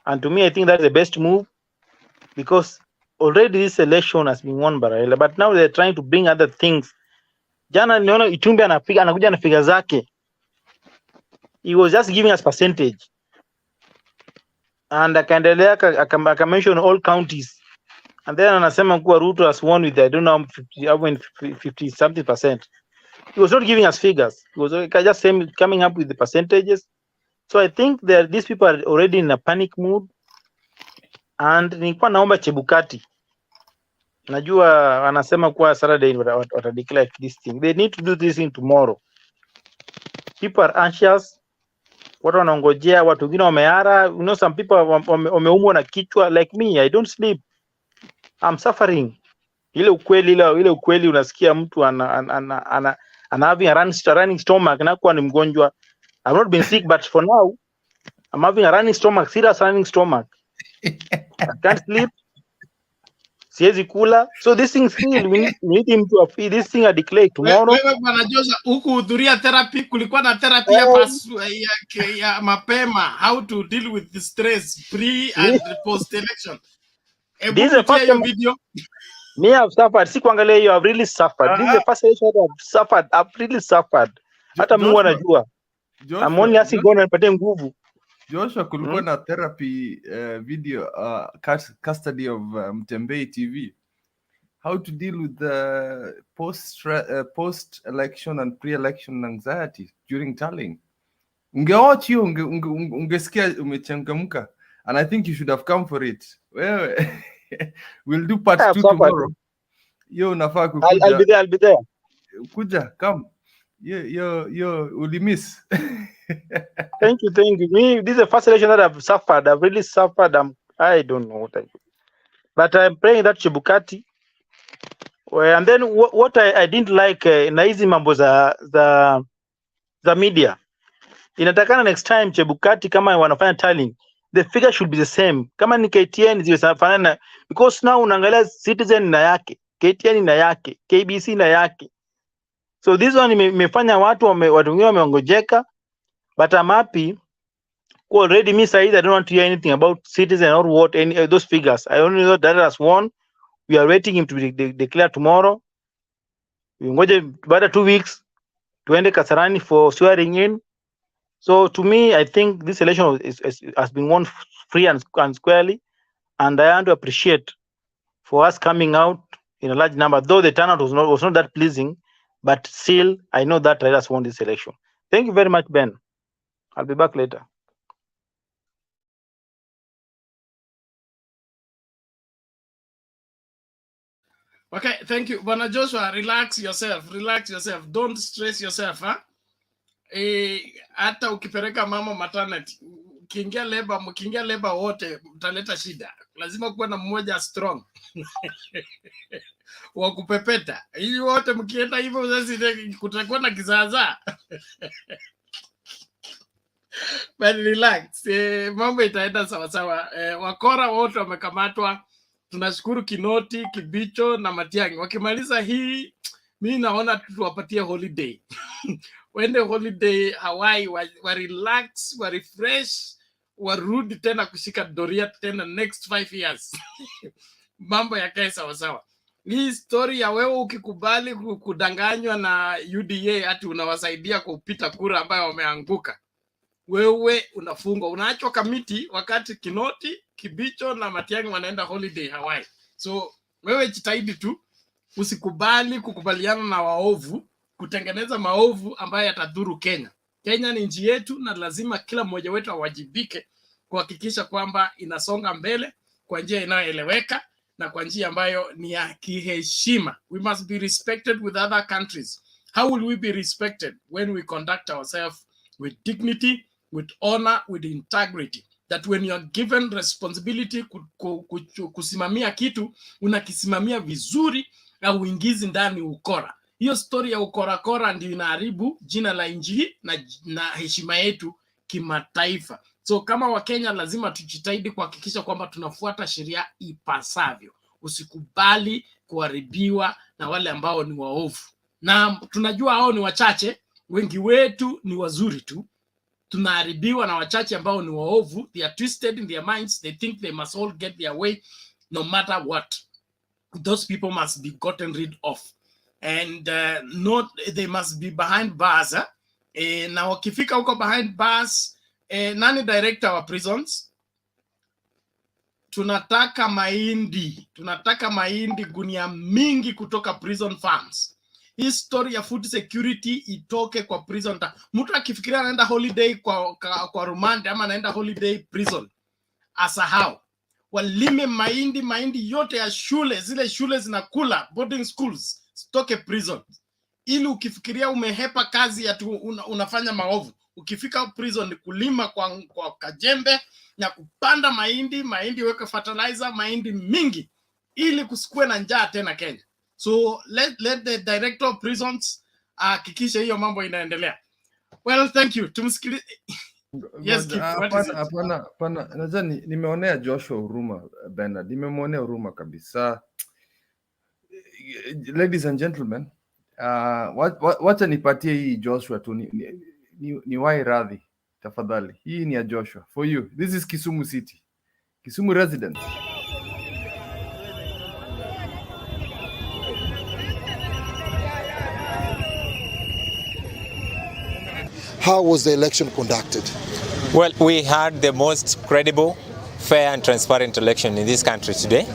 And to me I think that's the best move, because already this election has been won by Raila, but now they're trying to bring other things. Jana niona Itumbi anakuja na figure zake. He was just giving us percentage. And akaendelea akamention all counties. And then anasema kuwa Ruto has won with, I don't know, 50 something percent. He was not giving us figures. He was just saying, coming up with the percentages. So I think that these people are already in a panic mood. And nilikuwa naomba Chebukati. Najua anasema kuwa Saturday wata declare this thing. They need to do this thing tomorrow. People are anxious. Watu wanaongojea, watu wengine wameara. You know, some people wameumwa na kichwa like me. I don't sleep. I'm suffering. Ile ukweli unasikia mtu ana having a running stomach na kuwa ni mgonjwa. I've not been sick, but for now I'm having a running stomach, serious running stomach. I can't sleep. Siwezi kula. So this thing still we need him to appeal. This thing I declare tomorrow. Wewe bwana Joshua, hukuhudhuria therapy? Kulikuwa na therapy ya mapema, how to deal with the stress pre and post election. This is the first time video. Me, I've suffered. Sikuangalia hiyo, I've really suffered. This is the first election I've suffered. I've really suffered. Hata Mungu anajua. I'm only asking God anipatie nguvu. Joshua, kulikuwa na therapy video, custody of Mtembei TV. How to deal with the post-election and pre-election anxiety during tallying. Ungewatch hiyo, ungesikia umechangamka. And I think you should have come for it. We'll do part 2 tomorrow. Yo, unafaa kukuja. I'll be there. Kuja, come. Yo, ulimiss. Thank you. Me, this is the first election that I've suffered. I've really suffered. I don't know what I do. But I'm praying that Chebukati. And then what I didn't like na hizi mambo za media. Inatakana next time Chebukati kama wanafanya tallying, the figure should be the same. Kama ni KTN zifanana, because now unaangalia Citizen na yake, KTN na yake, KBC na yake. So this one imefanya watu wengine wameongojeka, but I'm happy. Already me said I don't want to hear anything about Citizen or what any those figures. I only know that has won. We are waiting him to declare tomorrow. We ngoje baada 2 weeks tuende Kasarani for swearing in. So to me, I think this election has been won free and squarely, and I want to appreciate for us coming out in a large number. Though the turnout was not that pleasing, but still, I know that Raila has won this election. Thank you very much, Ben. I'll be back later. Okay, thank you. Bwana Joshua, relax yourself. Don't stress yourself, huh? Hata ukipeleka mama maternity, mkiingia labor wote mtaleta shida. Lazima kuwa na mmoja strong wa kupepeta. Ili wote mkienda hivyo sasa kutakuwa na kizaazaa. But relax. Mambo itaenda sawa sawa. Wakora wote wamekamatwa. Tunashukuru Kinoti, Kibicho na Matiang'i. Wakimaliza hii, mimi naona tuwapatie holiday. Wende holiday Hawaii, wa relax, wa refresh, warudi tena kushika doria tena next 5 years. Mambo yakae sawa sawa. Hii story ya wewe ukikubali kudanganywa na UDA ati unawasaidia kupita kura ambayo wameanguka, wewe unafungwa, unaachwa kamiti wakati Kinoti, Kibicho na Matiang'i wanaenda holiday Hawaii. So wewe jitahidi tu usikubali kukubaliana na waovu kutengeneza maovu ambayo yatadhuru Kenya. Kenya ni nchi yetu na lazima kila mmoja wetu awajibike kuhakikisha kwamba inasonga mbele kwa njia inayoeleweka na kwa njia ambayo ni ya kiheshima. We must be respected with other countries. How will we be respected? When we conduct ourselves with dignity, with honor, with integrity. That when you are given responsibility kusimamia kitu, unakisimamia vizuri na uingizi ndani ukora. Hiyo story ya ukorakora ndio inaharibu jina la nchi na heshima yetu kimataifa. So kama Wakenya lazima tujitahidi kuhakikisha kwamba tunafuata sheria ipasavyo. Usikubali kuharibiwa na wale ambao ni waovu. Na tunajua hao ni wachache, wengi wetu ni wazuri tu. Tunaharibiwa na wachache ambao ni waovu. They are twisted in their minds. They think they must all get their way no matter what. Those people must be gotten rid of. And they must be behind bars. Na wakifika huko behind bars, nani director wa prisons? Tunataka mahindi gunia mingi kutoka prison farms. Hii story ya food security itoke kwa prison. Mtu akifikiria anaenda holiday kwa rumande ama anaenda holiday prison, asahau. Walime mahindi yote ya shule, zile shule zinakula, boarding schools, stoke prison. Ili ukifikiria umehepa kazi ya unafanya maovu, ukifika prison ni kulima kwa kajembe na kupanda mahindi weke fertilizer, mahindi mingi, ili kusikue na njaa tena Kenya. So let the director of prisons hakikisha hiyo mambo inaendelea. Well, thank you. Tumsikilize. Yes, Hapana, nadhani nimeonea Joshua huruma, Bernard. Nimemwonea huruma kabisa. Ladies and gentlemen, wacha nipatie hii Joshua tu ni wai radhi tafadhali. Hii ni ya Joshua for you. This is Kisumu City, Kisumu resident. How was the election conducted? Well, we had the most credible, fair and transparent election in this country today,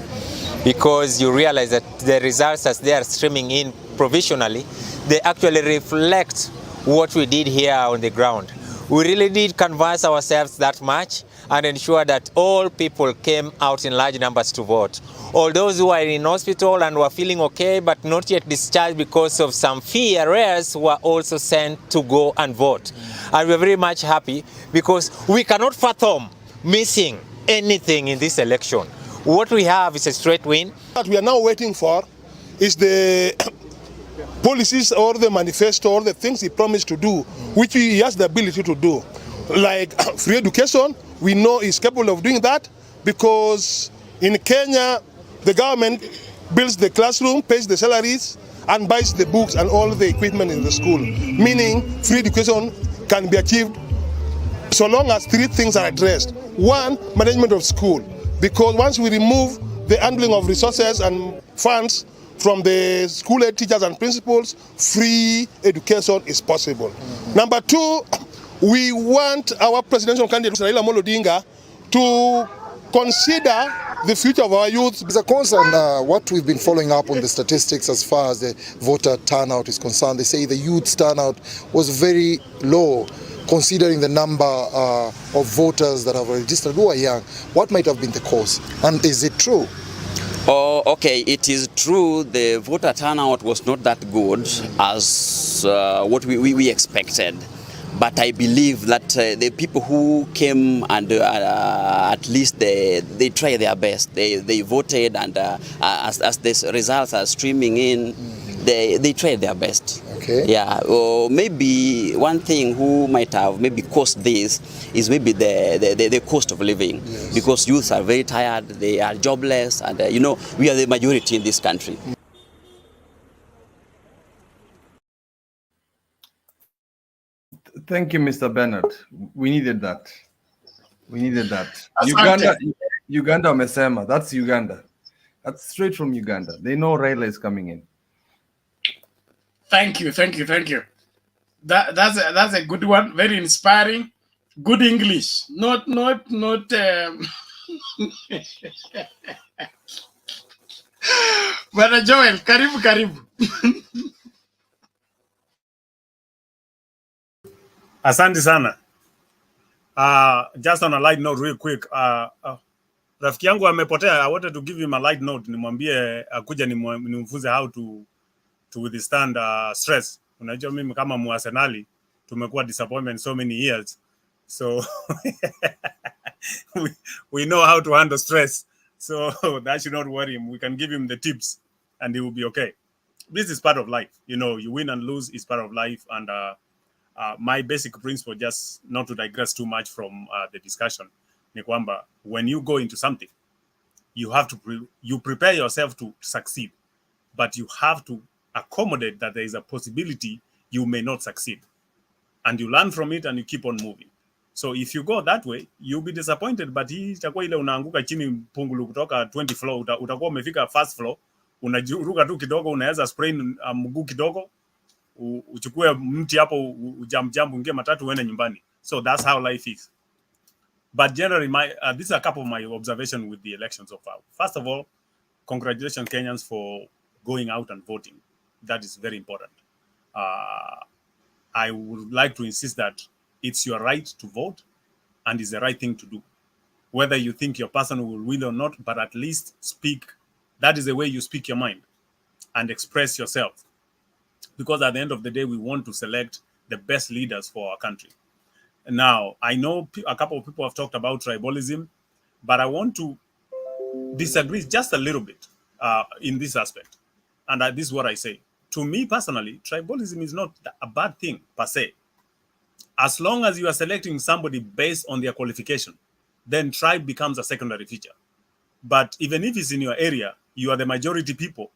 because you realize that the results as they are streaming in provisionally, they actually reflect what we did here on the ground. We really did canvass ourselves that much and ensure that all people came out in large numbers to vote. All those who are in hospital and were feeling okay but not yet discharged because of some fee arrears were also sent to go and vote. And we're very much happy because we cannot fathom missing anything in this election. What we have is a straight win. What we are now waiting for is the policies or the manifesto or the things he promised to do, which he has the ability to do. Like free education, we know he's capable of doing that, because in Kenya, the government builds the classroom, pays the salaries, and buys the books and all the equipment in the school. Meaning free education can be achieved so long as three things are addressed. One, management of school, because once we remove the handling of resources and funds from the school head teachers and principals, free education is possible. Number two, we want our presidential candidate, Raila Amolo Odinga, to consider the future of our youth. There's a concern, what we've been following up on the statistics as far as the voter turnout is concerned. They say the youth turnout was very low, considering the number of voters that have registered who are young. What might have been the cause? And is it true? Oh, okay, it is true the voter turnout was not that good as what we expected. But I believe that the people who came and at least they tried their best. They voted, and as the results are streaming in, they tried their best. Okay. Yeah. Or maybe one thing who might have maybe caused this is maybe the cost of living. Yes. Because youths are very tired, they are jobless, and we are the majority in this country. Thank you, Mr. Bernard. We needed that. We needed that. Uganda wamesema. That's Uganda. That's straight from Uganda. They know Raila is coming in. Thank you. That's a good one. Very inspiring. Good English. Not. Bwana Joel, karibu. Asante sana. Just on a light note real quick. Rafiki yangu amepotea. I wanted to give him a light note. Nimwambie akuja nimfunze how to withstand stress. Unajua mimi kama Muarsenali tumekuwa disappointment so many years. So we know how to handle stress. So that should not worry him. We can give him the tips and he will be okay. this is part of life. You know, you win and lose is part of life. And my basic principle, just not to digress too much from the discussion, ni kwamba when you go into something, you have to you prepare yourself to succeed, but you have to accommodate that there is a possibility you may not succeed, and you learn from it and you keep on moving. So if you go that way, you'll be disappointed, but hii itakuwa ile unaanguka chini pungulu kutoka 20 floor, utakuwa umefika first floor, unaruka tu kidogo, unaweza sprain mguu kidogo, uchukue mti hapo, ujamjambu, ungie matatu uende nyumbani. So that's how life is. But generally, these are a couple of my observations with the elections so far. First of all, congratulations, Kenyans, for going out and voting. That is very important. I would like to insist that it's your right to vote and it's the right thing to do. Whether you think your person will win or not, but at least speak. That is the way you speak your mind and express yourself. Because at the end of the day, we want to select the best leaders for our country. Now, I know a couple of people have talked about tribalism, but I want to disagree just a little bit in this aspect. And this is what I say. To me personally, tribalism is not a bad thing per se. As long as you are selecting somebody based on their qualification, then tribe becomes a secondary feature. But even if it's in your area, you are the majority people,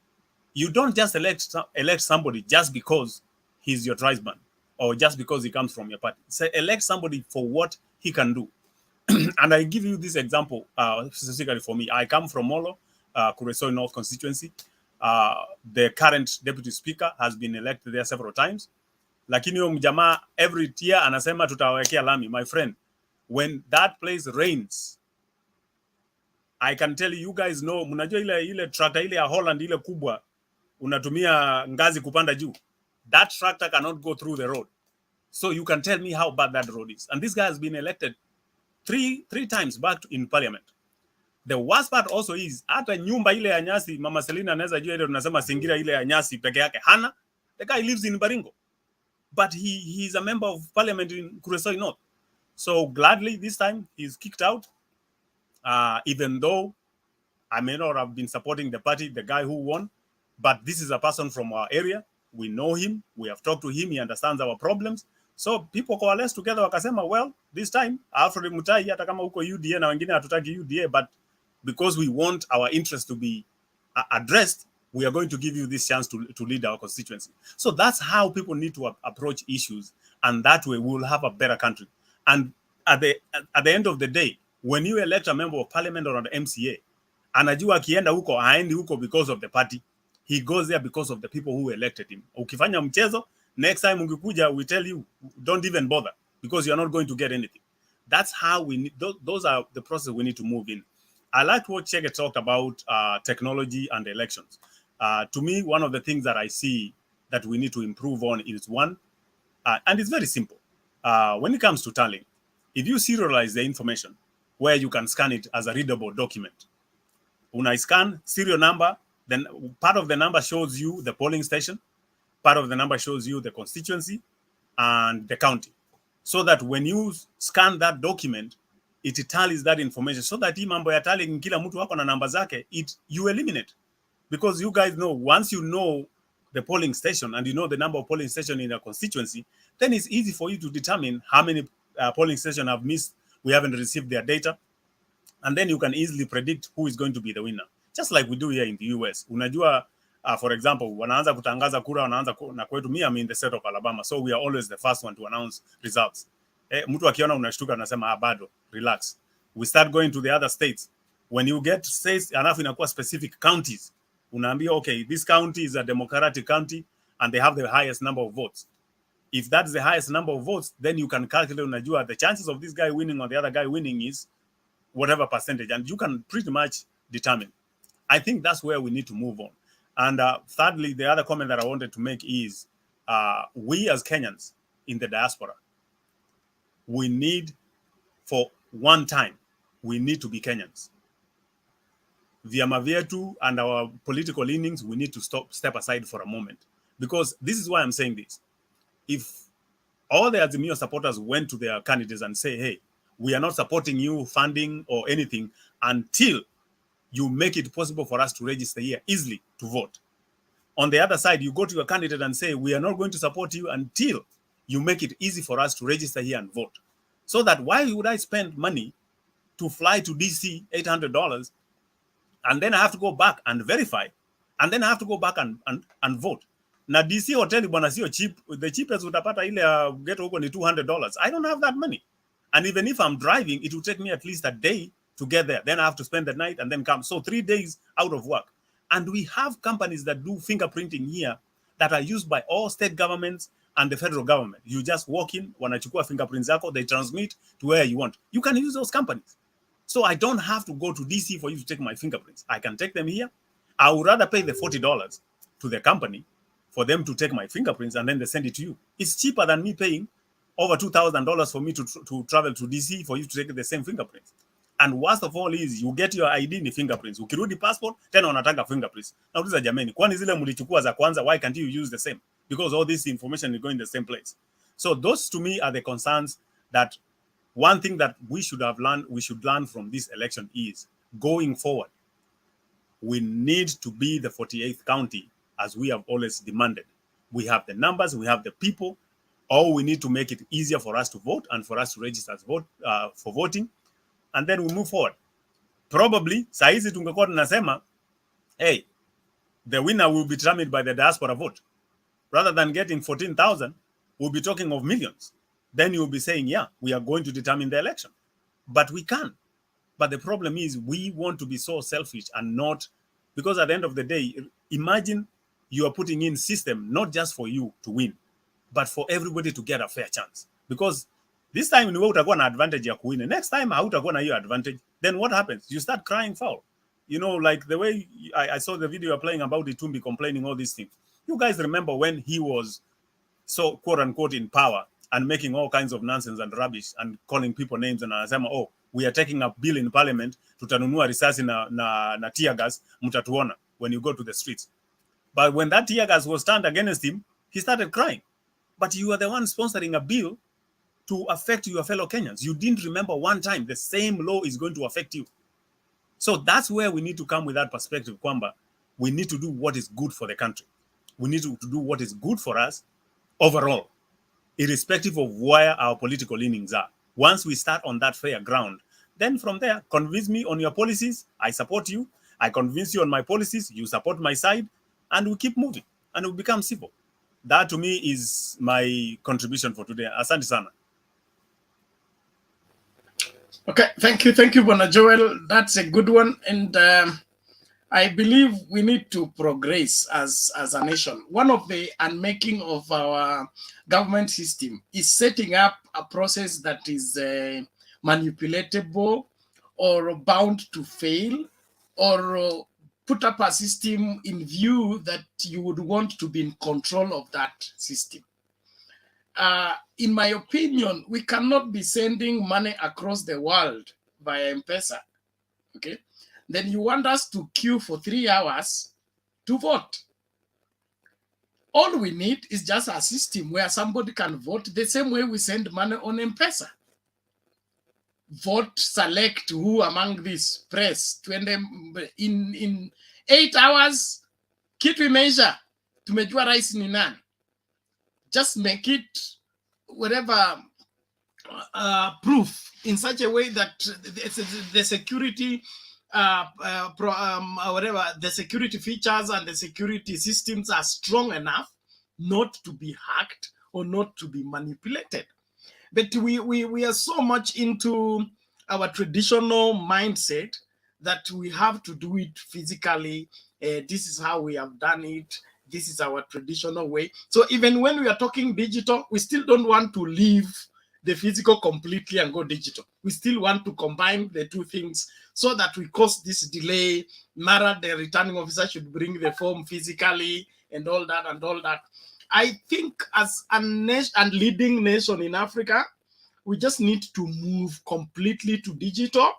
you don't just elect somebody just because he's your tribesman or just because he comes from your party. So elect somebody for what he can do. And I give you this example specifically for me. I come from Molo, Kuresoi North constituency. The current deputy speaker has been elected there several times. Lakini huyo mjamaa every year anasema tutawekea lami. My friend, when that place rains, I can tell you guys know, mnajua ile tractor ile ya Holland ile kubwa unatumia ngazi kupanda juu. That tractor cannot go through the road. So you can tell me how bad that road is. And this guy has been elected three times back in parliament. The worst part also is hata nyumba ile ya nyasi Mama Selina anaweza jua ile tunasema singira ile ya nyasi peke yake hana. The guy lives in Baringo. But he is a member of parliament in Kuresoi North. So gladly this time he's kicked out. Even though I may not have been supporting the party, the guy who won, but this is a person from our area. We know him. We have talked to him. He understands our problems. So people coalesce together wakasema, well, this time Alfred Mutai hata kama uko UDA na wengine hatutaki UDA, but because we want our interests to be addressed, we are going to give you this chance to lead our constituency. So that's how people need to approach issues, and that way we will have a better country. And at the end of the day, when you elect a member of parliament or an MCA, anajua akienda huko haendi huko because of the party. He goes there because of the people who elected him. Ukifanya mchezo, next time ungekuja, we tell you, don't even bother because you're not going to get anything. That's how we need, those are the process we need to move in. I like what Chege talked about technology and elections. To me, one of the things that I see that we need to improve on is one, and it's very simple. When it comes to tallying, if you serialize the information where you can scan it as a readable document, when I scan serial number, then part of the number shows you the polling station, part of the number shows you the constituency and the county. So that when you scan that document, it tallies that information. So that hii mambo ya tallying kila mtu wako na namba zake, you eliminate. Because you guys know, once you know the polling station and you know the number of polling station in a constituency, then it's easy for you to determine how many polling stations have missed, we haven't received their data. And then you can easily predict who is going to be the winner. Just like we do here in the US. Unajua, for example, wanaanza kutangaza kura, wanaanza na kwetu, me, I'm in the state of Alabama, so we are always the first one to announce results. Mtu akiona unashtuka anasema bado, relax. We start going to the other states. When you get states, enough inakuwa specific counties. Unaambia, okay, this county is a Democratic county and they have the highest number of votes. If that's the highest number of votes, then you can calculate, unajua, the chances of this guy winning or the other guy winning is whatever percentage, and you can pretty much determine. I think that's where we need to move on. And thirdly, the other comment that I wanted to make is we as Kenyans in the diaspora, we need, for one time, we need to be Kenyans. Vyama vyetu and our political leanings, we need to step aside for a moment. Because this is why I'm saying this. If all the Azimio supporters went to their candidates and say, hey, we are not supporting you, funding or anything until you make it possible for us to register here easily to vote, On the other side, you go to your candidate and say, we are not going to support you until you make it easy for us to register here and vote. So that why would I spend money to fly to DC, $800, and then I have to go back and verify, and then I have to go back and vote. Na DC hotel bwana sio cheap. The cheapest utapata ile get huko ni $200. I don't have that money. And even if I'm driving, it will take me at least a day to get there. Then I have to spend the night and then come. So 3 days out of work. And we have companies that do fingerprinting here that are used by all state governments and the federal government. You just walk in, wanachukua fingerprints zako, they transmit to where you want. You can use those companies. So I don't have to go to DC for you to take my fingerprints. I can take them here. I would rather pay the $40 to the company for them to take my fingerprints and then they send it to you. It's cheaper than me paying over $2,000 for me to travel to DC for you to take the same fingerprints. And worst of all is you get your ID ni fingerprints. Ukirudi passport, tena wanataka fingerprints. Nauliza jameni, kwani zile mlichukua za kwanza, why can't you use the same? Because all this information is going the same place. So those to me are the concerns that one thing that we should learn from this election is going forward, we need to be the 48th county as we have always demanded. We have the numbers, we have the people. All we need to make it easier for us to vote and for us to register as vote for voting, and then we move forward. Probably, saizi tungekuwa tunasema, hey, the winner will be determined by the diaspora vote. Rather than getting 14,000, we'll be talking of millions. Then you'll be saying, yeah, we are going to determine the election. But we can. But the problem is we want to be so selfish and not, because at the end of the day, imagine you are putting in system not just for you to win, but for everybody to get a fair chance. Because this time ni wewe utakuwa na advantage ya kuwin. Next time hautakuwa na hiyo advantage. Then what happens? You start crying foul. You know, like the way I saw the video you're playing about Itumbi complaining all these things. You guys remember when he was so quote unquote in power and making all kinds of nonsense and rubbish and calling people names and anasema, oh, we are taking a bill in parliament, tutanunua risasi na tear gas, mtatuona when you go to the streets. But when that tear gas was turned against him, he started crying. But you are the one sponsoring a bill to affect your fellow Kenyans. You didn't remember one time the same law is going to affect you. So that's where we need to come with that perspective, kwamba we need to do what is good for the country. We need to do what is good for us overall, irrespective of where our political leanings are. Once we start on that fair ground, then from there, convince me on your policies, I support you. I convince you on my policies, you support my side, and we keep moving, and we become civil. That to me is my contribution for today. Asante sana. Okay, thank you, Bwana Joel. That's a good one, and I believe we need to progress as a nation. One of the unmaking of our government system is setting up a process that is manipulatable or bound to fail, or put up a system in view that you would want to be in control of that system. In my opinion, we cannot be sending money across the world via M-Pesa, okay? Then you want us to queue for 3 hours to vote. All we need is just a system where somebody can vote the same way we send money on M-Pesa. Vote, select who among these, press, in 8 hours, kitu imeisha, tumejua rais ni nani. Just make it whatever proof in such a way that the security whatever the security features and the security systems are strong enough not to be hacked or not to be manipulated. But we are so much into our traditional mindset that we have to do it physically. This is how we have done it. This is our traditional way. So even when we are talking digital, we still don't want to leave the physical completely and go digital. We still want to combine the two things so that we cause this delay. Mara, the returning officer should bring the form physically and all that and all that. I think as a nation and leading nation in Africa, we just need to move completely to digital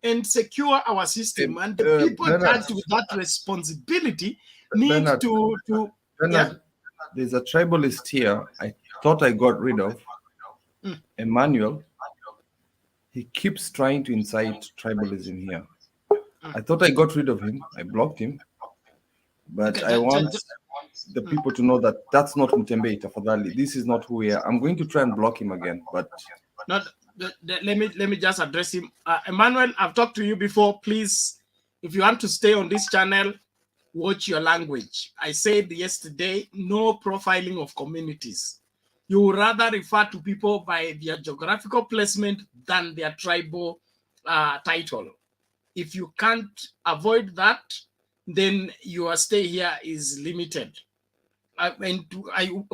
and secure our system. And the people charged with that responsibility need Bernard, to Bernard, yeah? there's a tribalist here. I thought I got rid of. Emmanuel. He keeps trying to incite tribalism here. I thought I got rid of him. I blocked him. But Okay, the people to know that that's not Mutembei tafadhali. This is not who we are. I'm going to try and block him again, but not. Let me just address him. Emmanuel, I've talked to you before. Please, if you want to stay on this channel, watch your language. I said yesterday, no profiling of communities. You would rather refer to people by their geographical placement than their tribal title. If you can't avoid that, then your stay here is limited.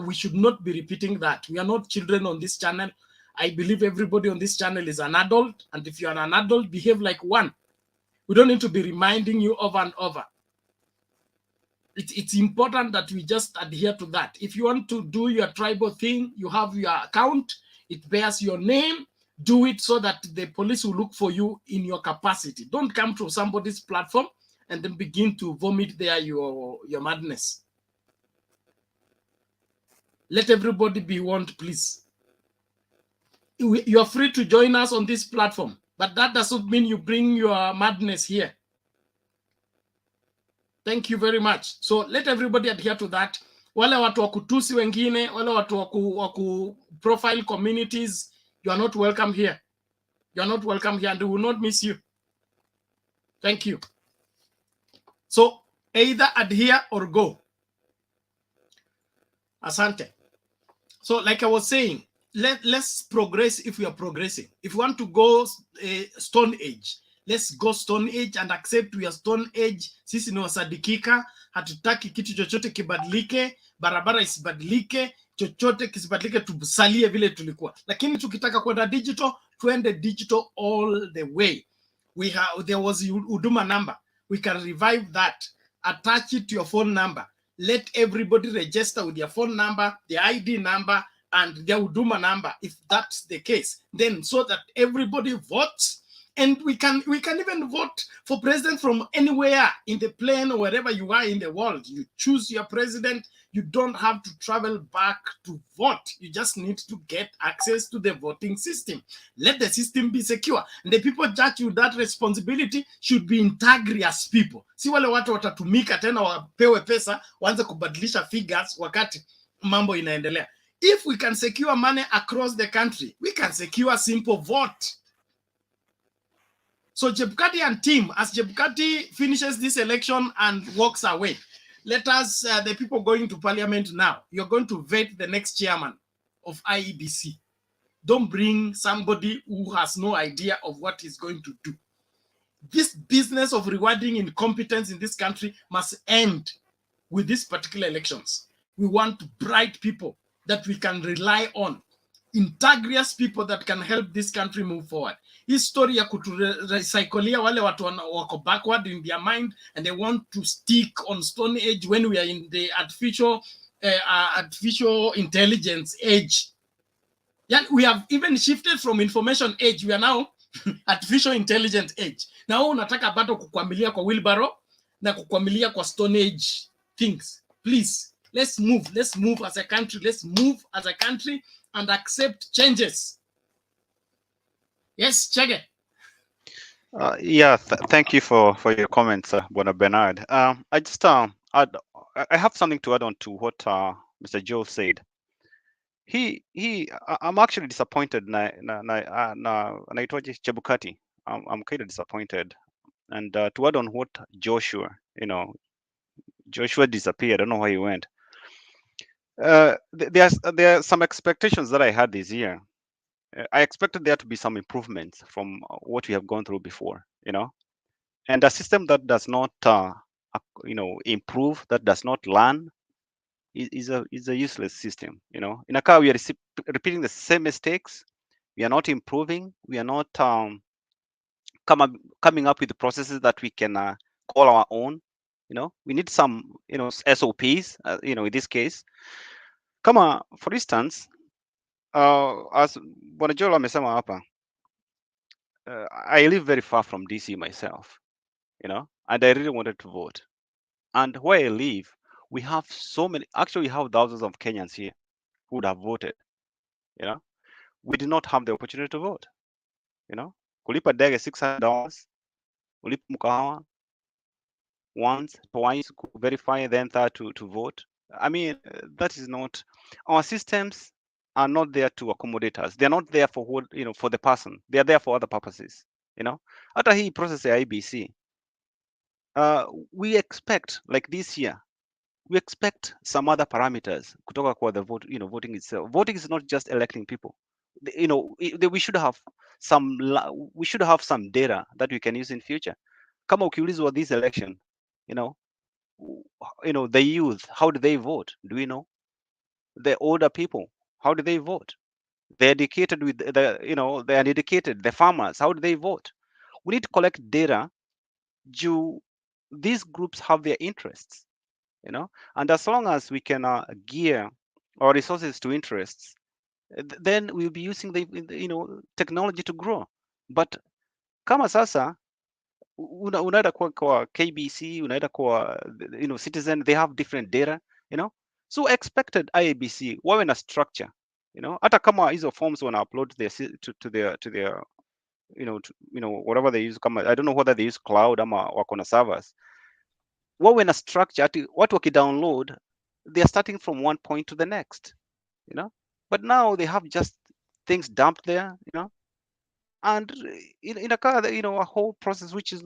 We should not be repeating that. We are not children on this channel. I believe everybody on this channel is an adult, and if you are an adult, behave like one. We don't need to be reminding you over and over. It's important that we just adhere to that. If you want to do your tribal thing, you have your account, it bears your name, do it so that the police will look for you in your capacity. Don't come to somebody's platform and then begin to vomit there your madness. Let everybody be warned, please. You're free to join us on this platform, but that doesn't mean you bring your madness here. Thank you very much. So let everybody adhere to that. Wale watu wakutusi wengine, wale watu waku profile communities, you are not welcome here. You are not welcome here, and we will not miss you. Thank you. So either adhere or go. Asante. So like I was saying, let's progress if we are progressing. If we want to go Stone Age, let's go Stone Age and accept we are Stone Age. Sisi ni wasadikika, hatutaki kitu chochote kibadilike, barabara isibadilike, chochote kisibadilike, tusalie vile tulikuwa. Lakini tukitaka kwenda digital, tuende digital all the way. There was Huduma number. We can revive that. Attach it to your phone number. Let everybody register with their phone number, their ID number, and their Huduma number, if that's the case. Then so that everybody votes, and we can even vote for president from anywhere in the plane or wherever you are in the world. You choose your president. You don't have to travel back to vote. You just need to get access to the voting system. Let the system be secure. And the people judge you that responsibility should be integrous people. Si wale watu watatumika tena wapewe pesa waanze kubadilisha figures wakati mambo inaendelea. If we can secure money across the country, we can secure simple vote. So Chebukati and team, as Chebukati finishes this election and walks away, let us, the people going to parliament now, you're going to vet the next chairman of IEBC. Don't bring somebody who has no idea of what he's going to do. This business of rewarding incompetence in this country must end with these particular elections. We want bright people that we can rely on, integrous people that can help this country move forward. History ya kuturecyclia wale watu wako backward in their mind and they want to stick on Stone Age when we are in the artificial intelligence age. Yeah, we have even shifted from information age. We are now artificial intelligence age. Now unataka bado kukwamilia kwa wheelbarrow na kukwamilia kwa Stone Age things. Please, let's move as a country. Let's move as a country and accept changes. Yes, Chege. Yeah, thank you for your comments, Bwana Bernard. I just I have something to add on to what Mr. Joe said. I'm actually disappointed na naitwaje Chebukati. I'm kind of disappointed. And to add on what Joshua, Joshua disappeared. I don't know where he went. There are some expectations that I had this year. I expected there to be some improvements from what we have gone through before, and a system that does not, improve, that does not learn, is a useless system. In a car, we are repeating the same mistakes. We are not improving. We are not coming up with the processes that we can call our own. We need some, SOPs. In this case, for instance. As Bwana Joel amesema hapa, I live very far from DC myself, and I really wanted to vote. And where I live, we have we have thousands of Kenyans here who would have voted. We did not have the opportunity to vote. Kulipa dege $600, ulipa mkahawa once, twice, verify, then third to vote. I mean, that is not, our systems are not there to accommodate us. They're not there for what, for the person. They are there for other purposes. Hata hii process ya IEBC, we expect, like this year, we expect some other parameters kutoka kwa the vote, voting itself. Voting is not just electing people. We should have some data that we can use in future. Kama ukiulizwa this election, the youth, how do they vote? Do we know? The older people, how do they vote? The educated with the uneducated, the farmers, how do they vote? We need to collect data. These groups have their interests, and as long as we can gear our resources to interests, then we'll be using the technology to grow. But kama sasa unaenda kwa KBC, unaenda kwa Citizen, they have different data, so expected IEBC wawe na structure, hata kama hizo forms wana upload to their whatever they use, kama I don't know whether they use cloud ama wako na servers, wawe na structure ati watu wakidownload they are starting from one point to the next, but now they have just things dumped there, and in a whole process which is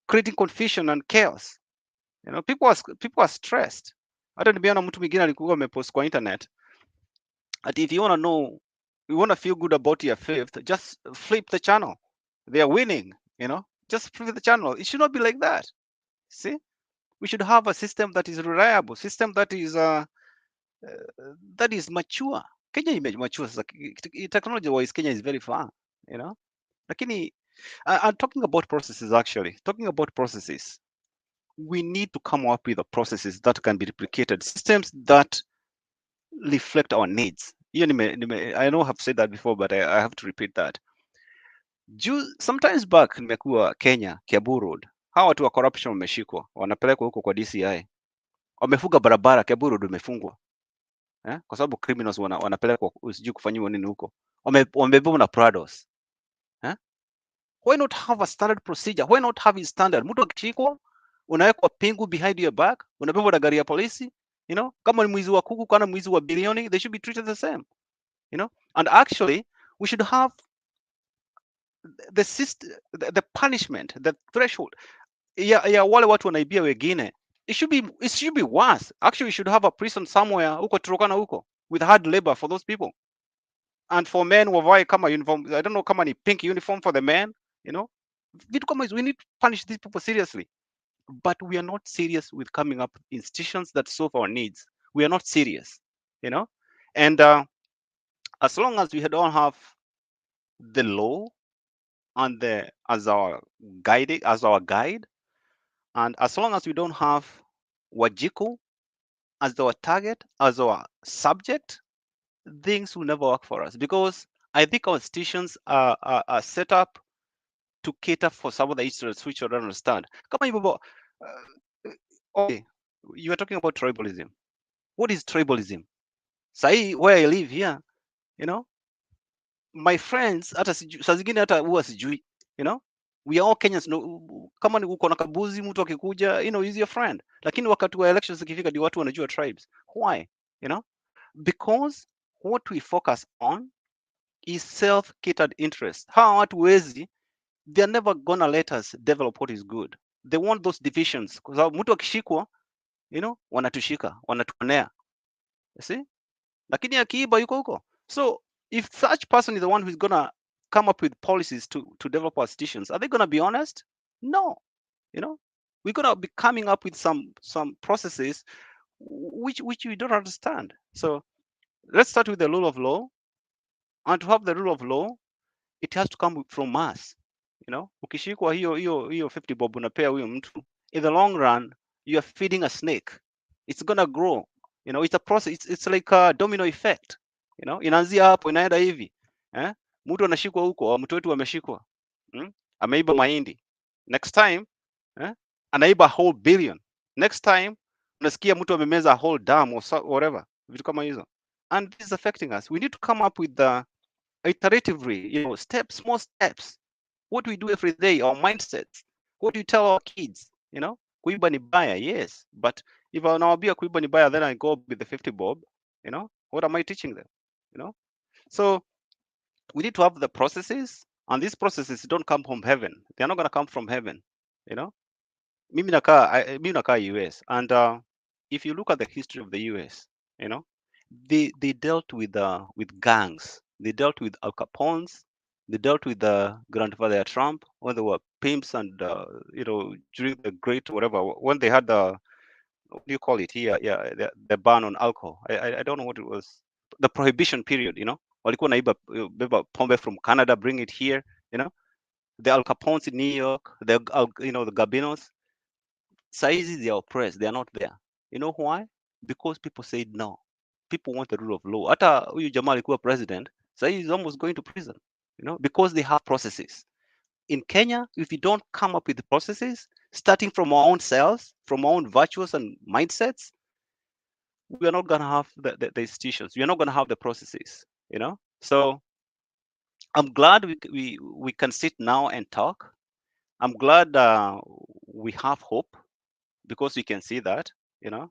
creating confusion and chaos. People are stressed. Hata nimeona mtu mwingine alikuwa amepost kwa internet that if you want to know, you want to feel good about your fifth, just flip the channel. They are winning, just flip the channel. It should not be like that. See, we should have a system that is reliable, system that is mature. Kenya is mature. Technology wise, Kenya is very far, Lakini I'm talking about processes, actually. Talking about processes, we need to come up with processes that can be replicated, systems that reflect our needs. I know I've said that before, but I have to repeat that. Sometimes back nimekuwa Kenya, Kiambu Road. Hawa watu wa corruption wameshikwa, wanapelekwa huko kwa DCI. Wamefunga barabara, Kiambu Road umefungwa. Kwa sababu criminals wanapelekwa usijui kufanyiwa nini huko. Wamebebwa na Prados. Why not have a standard procedure? Why not have a standard? Mtu akishikwa, unawekwa pingu behind your back, unabebwa na gari ya polisi, kama ni mwizi wa kuku, kana mwizi wa bilioni, they should be treated the same, and actually we should have the system, the punishment, the threshold ya wale watu wanaibia wengine, it should be worse. Actually, we should have a prison somewhere huko Turkana huko with hard labor for those people, and for men wavae kama uniform, I don't know kama ni pink uniform for the men, vitu kama hizo. We need to punish these people seriously. But we are not serious with coming up with institutions that solve our needs. We are not serious, and as long as we don't have the law and as our guide, and as long as we don't have Wajiko as our target, as our subject, things will never work for us, because I think our institutions are set up to cater for some of the issues which I don't understand. Okay, you are talking about tribalism. What is tribalism? Sahi, where I live here, my friends, hata saa zingine hata huwa sijui, we are all Kenyans. Kama ni uko na kabuzi, mtu akikuja, is your friend. Lakini wakati wa elections ikifika, ndio watu wanajua tribes. Why? Because what we focus on is self-catered interest. Hawa watu wezi, they are never gonna let us develop what is good. They want those divisions. Kwa sababu mtu akishikwa, wanatushika, wanatuonea. You see? Lakini akiiba yuko huko. So if such person is the one who's gonna come up with policies to develop our institutions, are they gonna be honest? No. We're gonna be coming up with some processes which we don't understand. So let's start with the rule of law. And to have the rule of law, it has to come from us. Ukishikwa hiyo 50 bob unapea huyo mtu, in the long run you are feeding a snake. It's gonna grow. It's a process. It's like a domino effect. Inaanzia hapo inaenda hivi. Mtu anashikwa huko, mtu wetu ameshikwa. Ameiba mahindi. Next time, anaiba a whole billion. Next time, unasikia mtu amemeza a whole dam or whatever. Vitu kama hizo. And this is affecting us. We need to come up with the iteratively, small steps. What we do every day, our mindsets. What do you tell our kids? Kuiba ni baya, yes, but If I now be a kuiba buyer, then I go with the 50 bob, you know, what am I teaching them? You know? So we need to have the processes, and these processes don't come from heaven. They're not gonna come from heaven, you know. Mimi nakaa US, and if you look at the history of the US, you know, they dealt with gangs, they dealt with Al Capones, they dealt with grandfather Trump when they were pimps, and you know, during the great whatever, when they had the, what do you call it here? Yeah, the ban on alcohol. I don't know what it was. The prohibition period, you know. Walikuwa naiba beba pombe from Canada, bring it here, you know. The Al Capones in New York, you know, the Gabinos. Saizi they are oppressed. They are not there. You know why? Because people said no. People want the rule of law. Hata huyu jamaa alikuwa president, saizi is almost going to prison. You know, because they have processes. In Kenya, if you don't come up with the processes, starting from our own selves, from our own virtues and mindsets, we are not going to have the institutions. We are not going to have the processes, you know? So I'm glad we can sit now and talk. I'm glad we have hope, because we can see that, you know,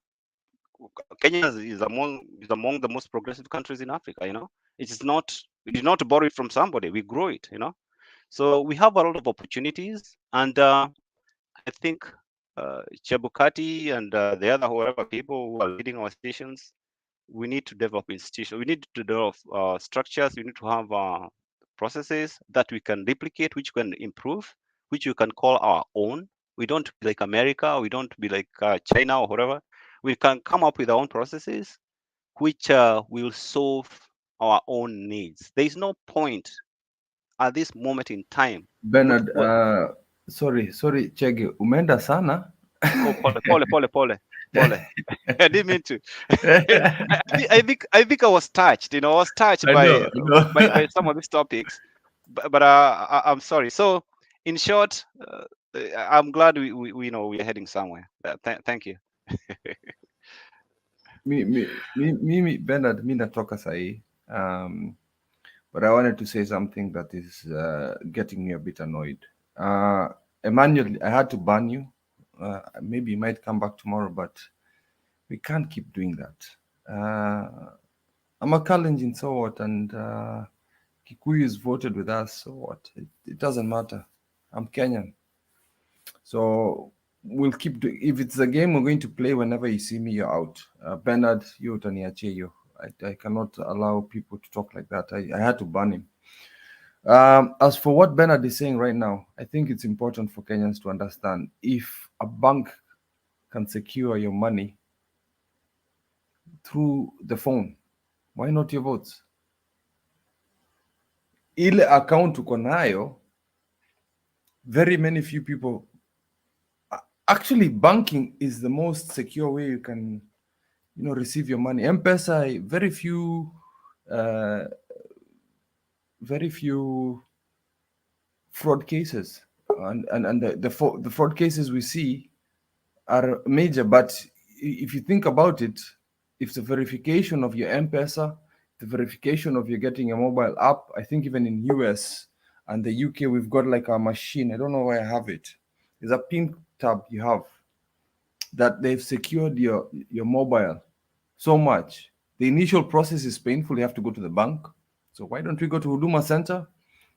Kenya is among the most progressive countries in Africa, you know? We did not borrow it from somebody, we grow it, you know? So we have a lot of opportunities, and I think Chebukati and the other whoever people who are leading our stations, we need to develop institutions. We need to develop structures. We need to have processes that we can replicate, which can improve, which we can call our own. We don't be like America. We don't be like China or whatever. We can come up with our own processes, which will solve our own needs. There is no point at this moment in time. Bernard, sorry, Chege, umeenda sana. Oh, pole. I didn't mean to. I think I was touched. You know, I was touched by some of these topics, but I'm sorry. So, in short, I'm glad we know we are heading somewhere. Thank you. Mimi Bernard, mi natoka sahi. But I wanted to say something that is getting me a bit annoyed. Emmanuel, I had to ban you. Maybe you might come back tomorrow, but we can't keep doing that. I'm a Kalenjin, so what? And Kikuyus voted with us, so what? It doesn't matter. I'm Kenyan. So we'll keep doing. If it's a game we're going to play, whenever you see me, you're out. Bernard, you utaniachie yo. I cannot allow people to talk like that. I had to ban him. As for what Bernard is saying right now, I think it's important for Kenyans to understand, if a bank can secure your money through the phone, why not your votes? Ile account uko nayo, very few people. Actually, banking is the most secure way you can, receive your money. M-Pesa, very few fraud cases, and the fraud cases we see are major. But if you think about it, if the verification of your M-Pesa, the verification of you getting a mobile app, I think even in US and the UK, we've got like a machine. I don't know where I have it. There's a pin tab you have that they've secured your mobile so much. The initial process is painful. You have to go to the bank. So why don't we go to Huduma Center?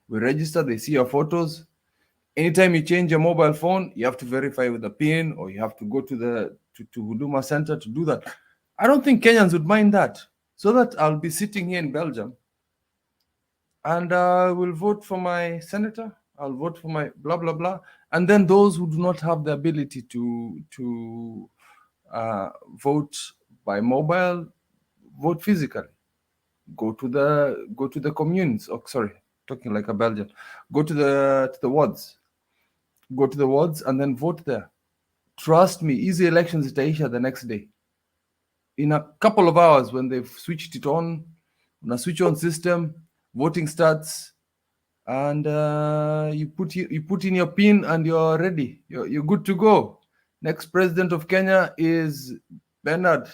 We register, they see your photos. Anytime you change your mobile phone, you have to verify with a PIN, or you have to go to Huduma Center to do that. I don't think Kenyans would mind that. So that I'll be sitting here in Belgium and I will vote for my senator. I'll vote for my blah, blah, blah. And then those who do not have the ability to vote by mobile, vote physically. Go to the communes. Oh, sorry, talking like a Belgian. Go to the wards. Go to the wards and then vote there. Trust me, easy elections itaisha the next day. In a couple of hours, when they've switched it on a switch-on system, voting starts, and you put in your PIN and you're ready. You're good to go. Next president of Kenya is Bernard.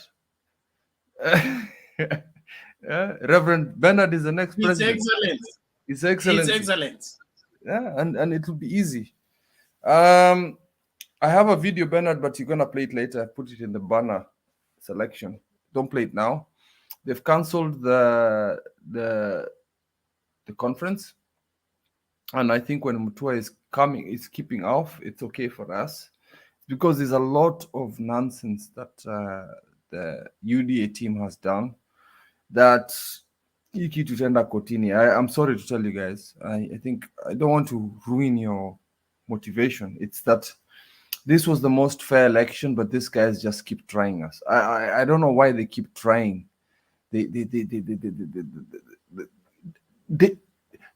Reverend Bernard is the next president. His Excellency. His Excellency. Yeah, and it will be easy. I I have a video, Bernard, but you're gonna play it later. I put it in the banner selection. Don't play it now. They've cancelled the conference, and I think when Mutua is keeping off, it's okay for us, because there's a lot of nonsense that the UDA team has done that hii kitu itaenda kotini. I'm sorry to tell you guys. I think I don't want to ruin your motivation. It's that this was the most fair election, but these guys just keep trying us. I don't know why they keep trying.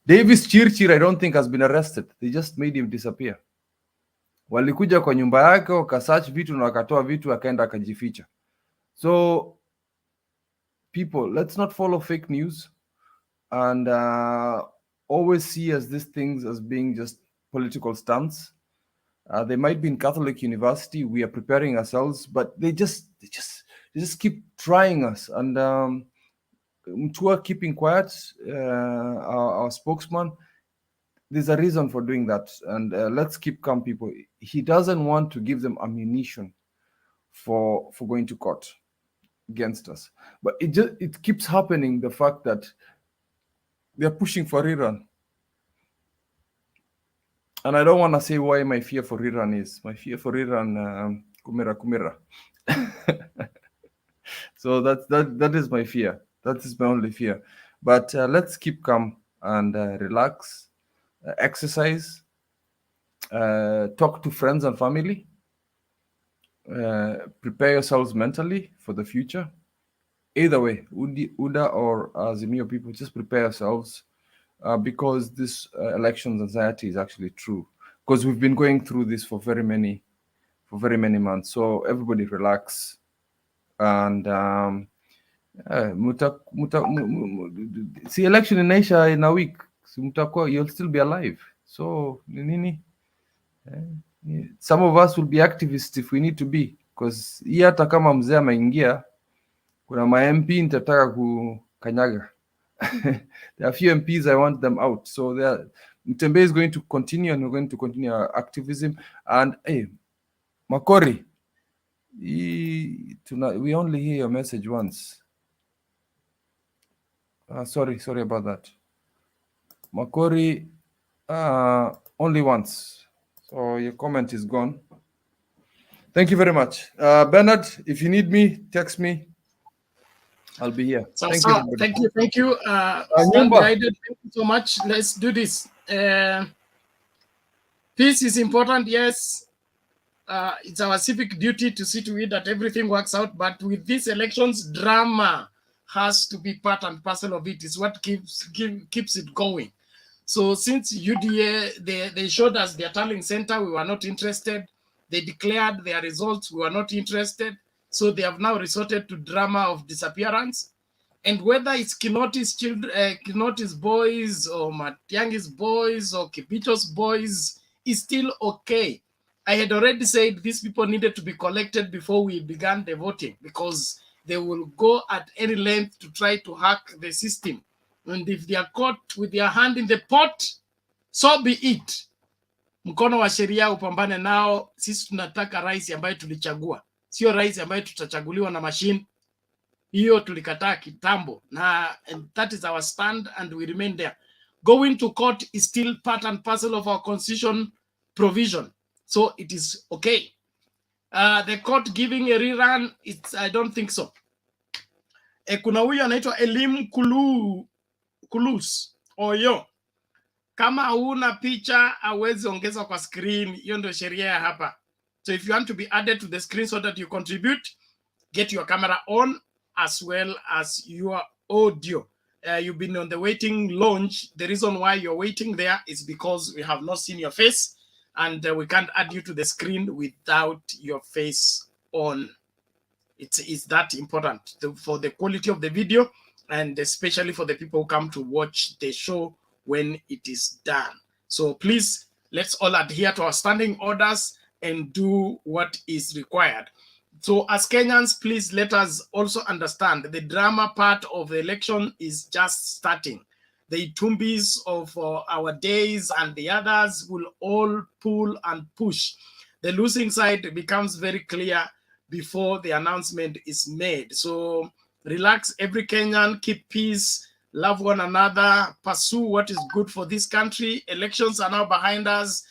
Davis Chirchir, I don't think has been arrested. They just made him disappear. Walikuja kwa nyumba yake wakasearch vitu na wakatoa vitu akaenda akajificha. So people, let's not follow fake news and always see as these things as being just political stunts. They might be in Catholic University. We are preparing ourselves, but they just keep trying us. And Mutua keeping quiet, our spokesman, there's a reason for doing that. And let's keep calm, people. He doesn't want to give them ammunition for going to court against us. But it keeps happening, the fact that they're pushing for Iran. And I don't want to say why my fear for Iran is. My fear for Iran, kumira. So that is my fear. That is my only fear. But let's keep calm and relax, exercise, talk to friends and family, prepare yourselves mentally for the future. Either way, UDA or Azimio people, just prepare yourselves. Because this elections anxiety is actually true, because we've been going through this for very many months. So everybody relax, and see, election in Asia in a week, you'll still be alive. So some of us will be activists if we need to be, because hii hata kama mzee ameingia, kuna ma MP nitataka kukanyaga. There are a few MPs, I want them out. So Mtembe is going to continue, and we're going to continue our activism. And hey, Makori, we only hear your message once. Sorry about that. Makori, only once. So your comment is gone. Thank you very much. Bernard, if you need me, text me. I'll be here. So, thank you, everybody. Thank you. Stand guided. Thank you so much. Let's do this. Peace is important, yes. It's our civic duty to see to it that everything works out. But with these elections, drama has to be part and parcel of it. It's what keeps it going. So since UDA, they showed us their tallying center, we were not interested. They declared their results, we were not interested. So they have now resorted to drama of disappearance. And whether it's Kinoti's children, Kinoti's boys, or Matiangi's boys, or Kipito's boys, is still okay. I had already said these people needed to be collected before we began the voting, because they will go at any length to try to hack the system. And if they are caught with their hand in the pot, so be it. Mkono wa sheria upambane nao. Sisi tunataka rais ambaye tulichagua, sio rais ambaye tutachaguliwa na machine. Hiyo tulikataa kitambo, and that is our stand, and we remain there. Going to court is still part and parcel of our constitution provision, so it is okay. The court giving a rerun, I don't think so. Kuna huyu anaitwa Elim Kulus Oyo. Kama huna picha hauwezi ongeza kwa screen. Hiyo ndio sheria ya hapa. So if you want to be added to the screen so that you contribute, get your camera on as well as your audio. You've been on the waiting launch. The reason why you're waiting there is because we have not seen your face, and we can't add you to the screen without your face on. It's that important for the quality of the video, and especially for the people who come to watch the show when it is done. So please, let's all adhere to our standing orders and do what is required. So as Kenyans, please let us also understand the drama part of the election is just starting. The Itumbis of our days and the others will all pull and push. the losing side becomes very clear before the announcement is made. So relax, every Kenyan, keep peace, love one another, pursue what is good for this country. Elections are now behind us.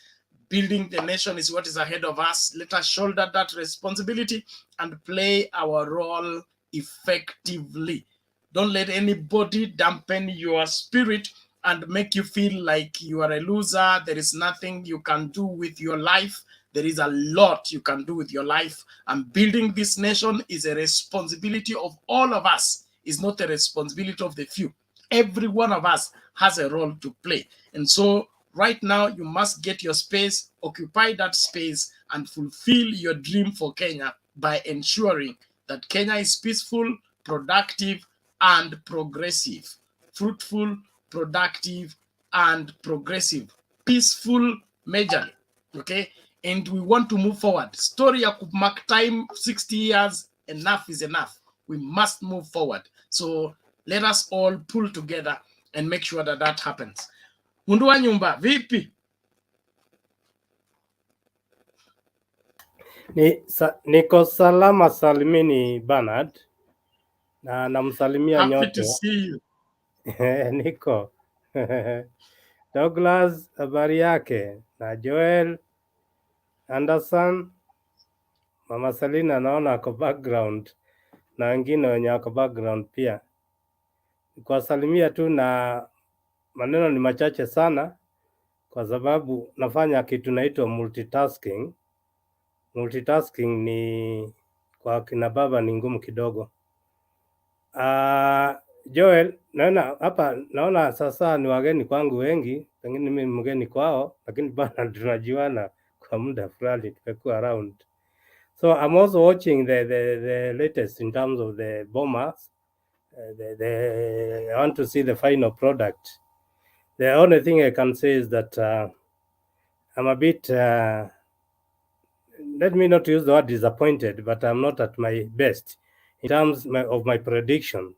Building the nation is what is ahead of us. Let us shoulder that responsibility and play our role effectively. Don't let anybody dampen your spirit and make you feel like you are a loser. There is nothing you can do with your life. There is a lot you can do with your life. And building this nation is a responsibility of all of us. It's not a responsibility of the few. Every one of us has a role to play. And so right now, you must get your space, occupy that space, and fulfill your dream for Kenya by ensuring that Kenya is peaceful, productive, and progressive. Fruitful, productive, and progressive. Peaceful, majorly. Okay? And we want to move forward. Story ya mark time 60 years, enough is enough. We must move forward. So let us all pull together and make sure that that happens. Mundu wa nyumba, vipi? Niko salama salimini Bernard, na namsalimia Happy nyote. to see you. Niko Douglas, habari yake, na Joel Anderson, Mama Selina naona ako background na wengine wenye wako background pia. Kuwasalimia tu, na maneno ni machache sana kwa sababu nafanya kitu naitwa multitasking. Multitasking ni kwa kina baba ni ngumu kidogo. Joel, naona sasa ni wageni kwangu wengi, pengine mimi mgeni kwao, lakini bana tunajuana kwa muda fulani, tumekuwa around. So I'm also watching the latest in terms of the bombers. I want to see the final product. The only thing I can say is that I'm a bit, let me not use the word disappointed, but I'm not at my best in terms of my prediction.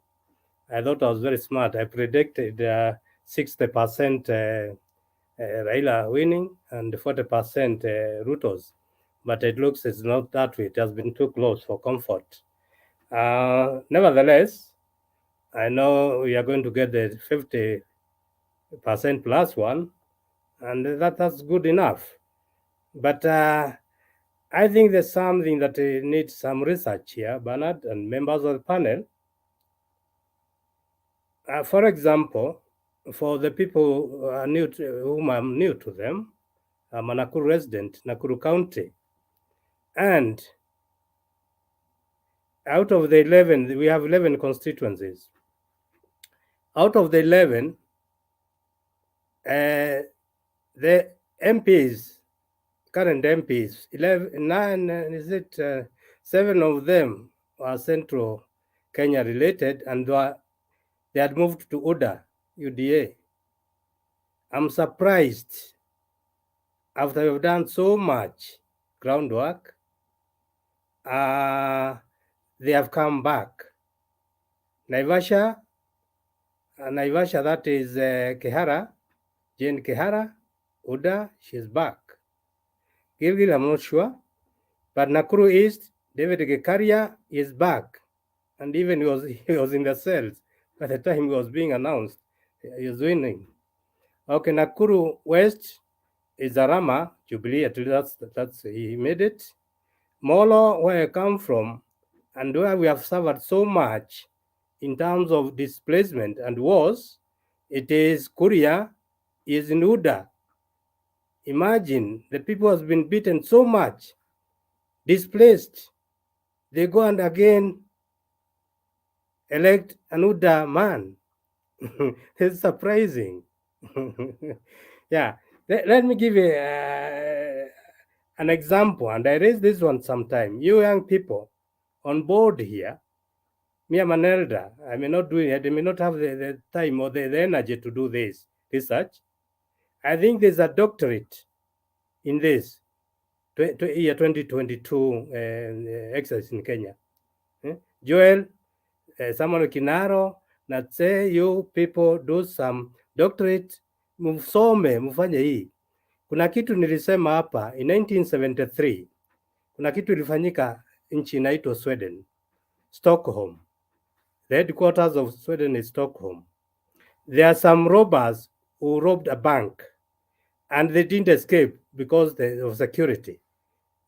I thought I was very smart. I predicted 60% Raila winning and 40% Ruto's, but it looks it's not that way. It has been too close for comfort. Nevertheless, I know we are going to get the 50% plus one, and that's good enough. But I think there's something that needs some research here, Bernard and members of the panel. For example, for the people who are new whom I'm new to them, I'm a Nakuru resident, Nakuru County. And out of the 11, we have 11 constituencies. Out of the 11, the MPs, current MPs, 7 of them are Central Kenya related, and they had moved to UDA. I'm surprised after we've done so much groundwork, they have come back. Naivasha, that is Kehara, Jane Kehara, UDA, she's back. Gilgil, I'm not sure. But Nakuru East, David Gekaria is back. And even he was in the cells by the time he was being announced. He was winning. Okay, Nakuru West is Arama, Jubilee, at least that's he made it. Molo, where I come from, and where we have suffered so much in terms of displacement and wars, it is Kuria, is in UDA. Imagine the people has been beaten so much, displaced. They go and again elect an UDA man. It's surprising. Yeah, let me give you an example, and I raised this one sometime. You young people on board here, me, I'm an elder. I may not do it. I may not have the time or the energy to do this research. I think there's a doctorate in this year 2022 exercise in Kenya. Joel, someone Kinaro, not say you people do some doctorate, mufanye hii. Kuna kitu nilisema hapa in 1973, kuna kitu ilifanyika nchi inaitwa Sweden, Stockholm. The headquarters of Sweden is Stockholm. There are some robbers who robbed a bank and they didn't escape because of security.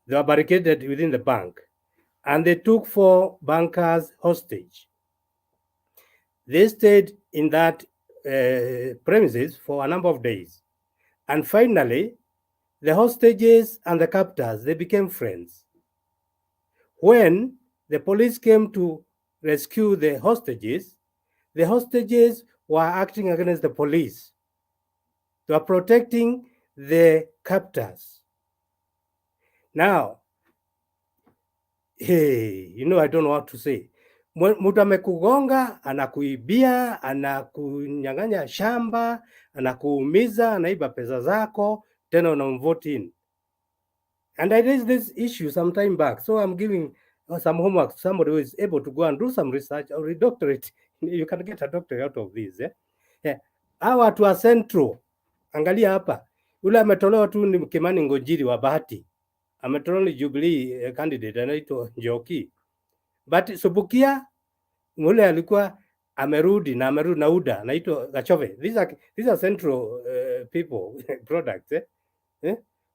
They were barricaded within the bank and they took 4 bankers hostage. They stayed in that premises for a number of days. And finally, the hostages and the captors, they became friends. When the police came to rescue the hostages were acting against the police. They were protecting the captors. Now, hey, I don't know what to say. Mtu amekugonga, anakuibia, anakunyang'anya shamba, anakuumiza, anaiba pesa zako, tena unamvote in. And I raised this issue some time back, so I'm giving some homework to somebody who is able to go and do some research or a doctorate. You can get a doctorate out of this. Hawa watu wa Central, angalia hapa, ule ametolewa tu ni Kimani Ngonjiri wa Bahati, ametolewa ni Jubilee candidate anaitwa Njoki, but Subukia ule alikuwa amerudi na UDA anaitwa Gachove. These are Central people products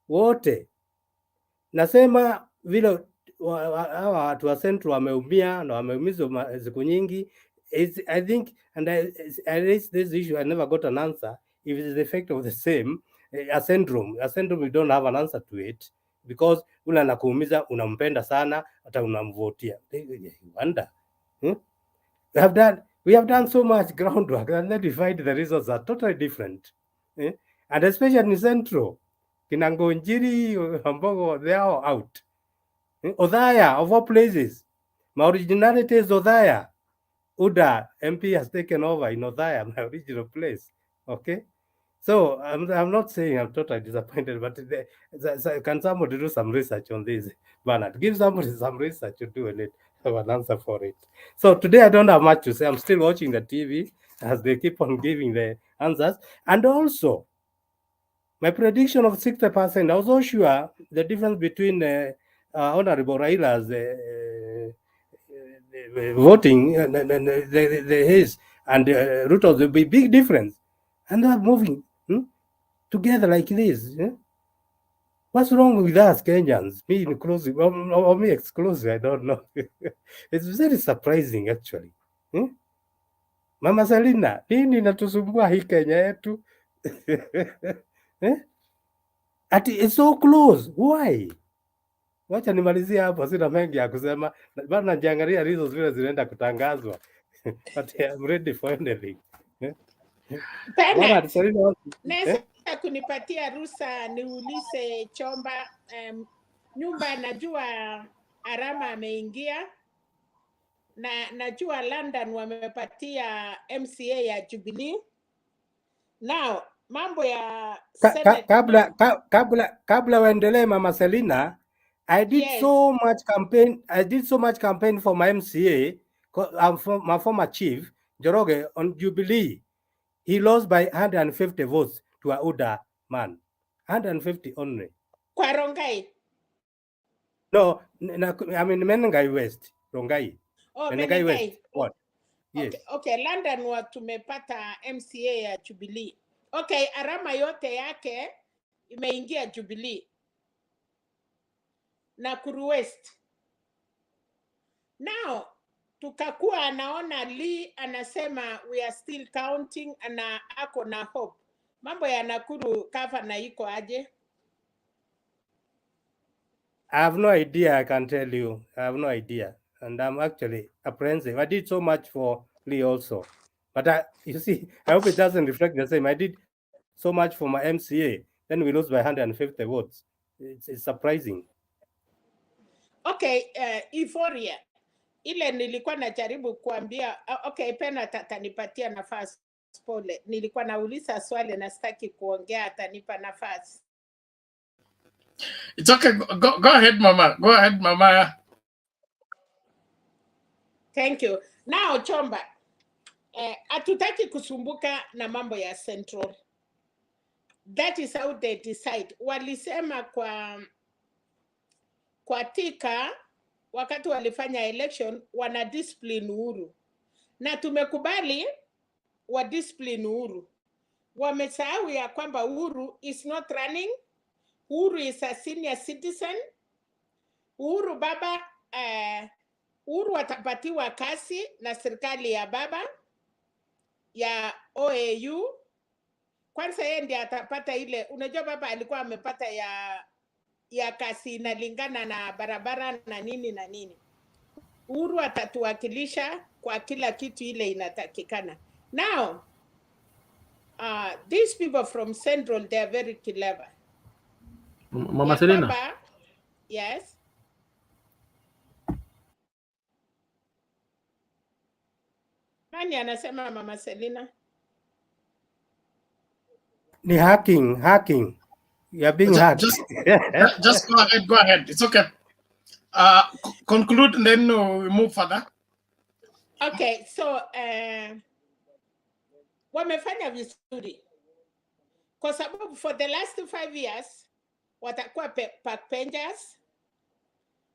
wote. Nasema vile hawa watu wa Central wameumia na wameumizwa siku nyingi. I think, and I raised this issue, I never got an answer. If it is the effect of the same, a syndrome, we don't have an answer to it, because ule anakuumiza unampenda sana, hata unamvotia. Wonder. We have done so much groundwork, and then we find the results are totally different. And especially in Central, Kinangonjiri, Hambogo, they are out. Odhaya, of all places, my originality is Odhaya. UDA MP has taken over in Odhaya, my original place. Okay, so I'm not saying I'm totally disappointed, but can somebody do some research on this? Bernard, give somebody some research to do and have an answer for it. So today I don't have much to say. I'm still watching the TV as they keep on giving the answers, and also my prediction of 60%. I was so sure the difference between Honorable Raila's voting his and Ruto's will be big difference, and they're moving together like this. What's wrong with us Kenyans? Me inclusive, or me exclusive? I don't know. It's very surprising actually. Mama Selina, nini natusumbua hii Kenya yetu? It's so close. Why? Wacha nimalizia hapo, sina mengi ya kusema. Bado najiangalia hizo zile zinaenda kutangazwa. But I'm ready for anything. Pena, naweza kunipatia ruhusa niulize Chomba, nyumba najua Arama ameingia na najua London wamepatia MCA ya Jubilee. Now, mambo ya Senate. Kabla waendelee Mama Selina, I did so much campaign for my MCA, my former chief, Joroge, on Jubilee. He lost by 150 votes to a UDA man. 150 only. Kwa Rongai? No, I mean Menengai West, Rongai. Oh, Menengai West. What? Yes. Okay, London tumepata MCA ya Jubilee. Okay, Arama yote yake imeingia Jubilee. Nakuru West. Now, tukakuwa anaona Lee anasema we are still counting na ako na hope. Mambo ya Nakuru kafa na iko aje? I have no idea, I can tell you. I have no idea. And I'm actually apprehensive. I did so much for Lee also. But you see, I hope it doesn't reflect the same. I did so much for my MCA. Then we lose by 150 votes. It's surprising. Okay, Euphoria. Ile nilikuwa najaribu kuambia, okay, Pena atanipatia nafasi. Pole, nilikuwa nauliza swali na sitaki kuongea, atanipa nafasi. It's okay. Go ahead, Mama. Go ahead, Mama. Thank you. Now, Chomba, hatutaki kusumbuka na mambo ya Central. that is how they decide. Walisema kwa tika wakati walifanya election wana discipline Uhuru, na tumekubali wa discipline Uhuru. Wamesahau ya kwamba Uhuru is not running. Uhuru is a senior citizen. Uhuru baba Uhuru atapatiwa kazi na serikali ya baba ya OAU. Kwanza yeye ndiye atapata ile, unajua baba alikuwa amepata ya kazi inalingana na barabara na nini na nini. Uhuru atatuwakilisha kwa kila kitu ile inatakikana. Now, these people from Central, they are very clever. Mama Selina. Yes. Nani anasema Mama Selina? Ni hacking. You are being hacked. Just go ahead. It's okay. Conclude and then we move further. Okay, so wamefanya vizuri kwa sababu for the last 5 years watakuwa backbenchers,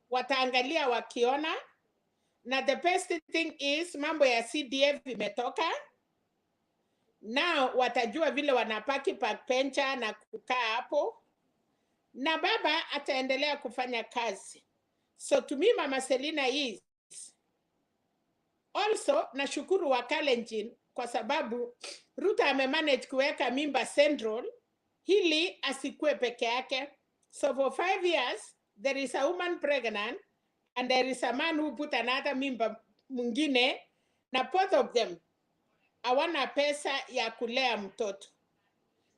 wataangalia wakiona, na the best thing is mambo ya CDF imetoka. Now watajua vile wanapaki backbencher na kukaa hapo, na baba ataendelea kufanya kazi. So to me Mama Selina is also nashukuru wa Kalenjin kwa sababu Ruto amemanage kuweka mimba Central hili asikue peke yake. So for 5 years there is a woman pregnant and there is a man who put another mimba mwingine, na both of them hawana pesa ya kulea mtoto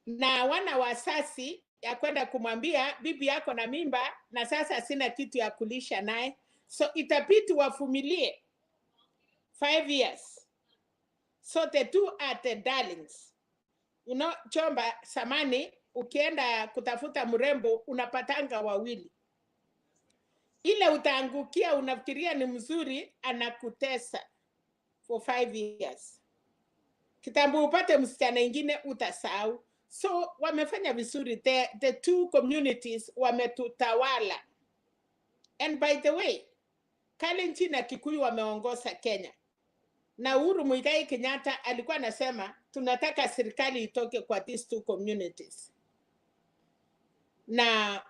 na hawana wasasi ya kwenda kumwambia bibi yako na mimba na sasa sina kitu ya kulisha naye. So itapiti wafumilie 5 years. So the two are the darlings. You know, chomba samani ukienda kutafuta mrembo unapatanga wawili. Ile utaangukia unafikiria ni mzuri, anakutesa for 5 years. Kitambo upate msichana ingine utasahau. So wamefanya vizuri. The two communities wametutawala. And by the way, Kalenjin na Kikuyu wameongoza Kenya. Na Uhuru Muigai Kenyatta alikuwa anasema tunataka serikali itoke kwa these two communities. Na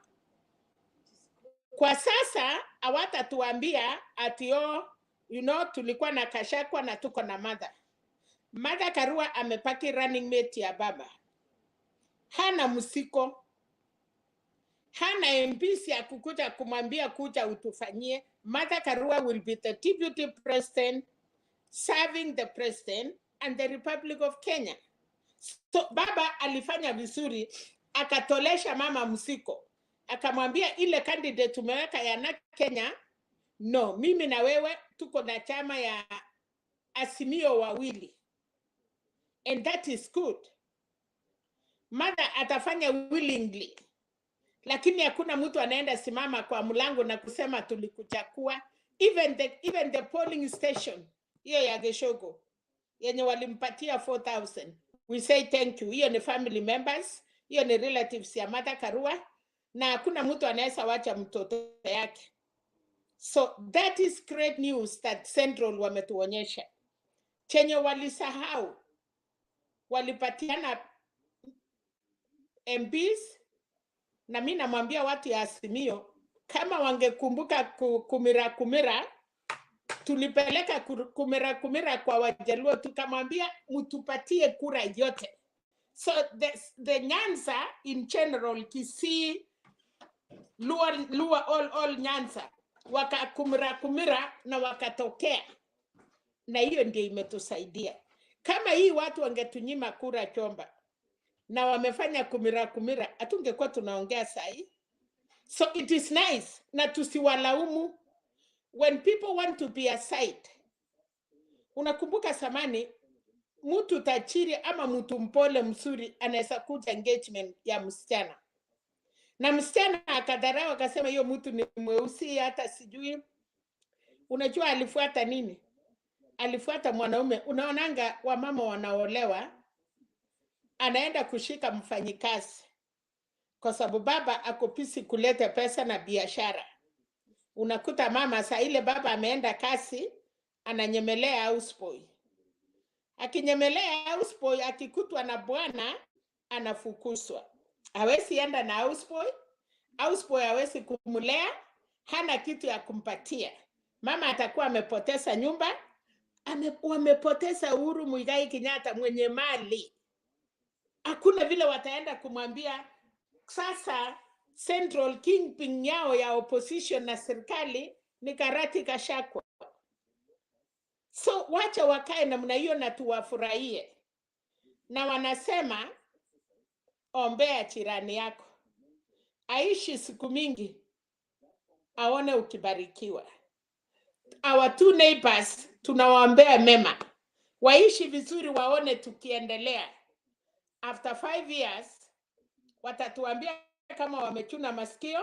kwa sasa hawatatuambia ati you know tulikuwa na Kashakwa na tuko na Martha Karua amepaki running mate ya baba. Hana musiko. Hana MPC ya kukuja kumwambia kuja utufanyie. Martha Karua will be the deputy president serving the president and the Republic of Kenya. So baba alifanya vizuri, akatolesha mama musiko. Akamwambia ile candidate tumeweka ya na Kenya, no, mimi na wewe tuko na chama ya Azimio wawili. And that is good. Mother atafanya willingly. Lakini hakuna mtu anaenda simama kwa mlango na kusema tulikuchakua. Even the polling station, hiyo ya Geshogo, yenye walimpatia 4,000. We say thank you. Hiyo ni family members, hiyo ni relatives ya Martha Karua, na hakuna mtu anaweza wacha mtoto yake. So that is great news that Central wametuonyesha. Chenye walisahau, walipatiana MPs, na mimi namwambia watu ya Azimio kama wangekumbuka kumira tulipeleka kumira kwa Wajaluo tukamwambia mtupatie kura yote. So the Nyanza in general, Kisii, Lua all Nyanza wakakumira na wakatokea, na hiyo ndio imetusaidia. Kama hii watu wangetunyima kura chomba na wamefanya kumira hatungekuwa tunaongea sahi. So it is nice na tusiwalaumu when people want to be aside. Unakumbuka samani mtu tajiri ama mtu mpole mzuri anaweza kuja engagement ya msichana, na msichana akadharau akasema hiyo mtu ni mweusi hata sijui. Unajua alifuata nini? Alifuata mwanaume. Unaonanga wamama wanaolewa anaenda kushika mfanyikazi kwa sababu baba ako busy kuleta pesa na biashara. Unakuta mama saa ile baba ameenda kazi ananyemelea houseboy. Akinyemelea houseboy, akikutwa na bwana anafukuzwa. Hawezi enda na houseboy. Houseboy hawezi kumlea, hana kitu ya kumpatia. Mama atakuwa amepoteza nyumba, wamepoteza Uhuru Muigai Kenyatta mwenye mali. Hakuna vile wataenda kumwambia sasa central kingpin yao ya opposition na serikali ni Karati Gachagua. So wacha wakae namna hiyo na tuwafurahie. Na wanasema ombea jirani yako aishi siku mingi aone ukibarikiwa. Our two neighbors tunawaombea mema, waishi vizuri, waone tukiendelea. After 5 years watatuambia kama wamechuna masikio,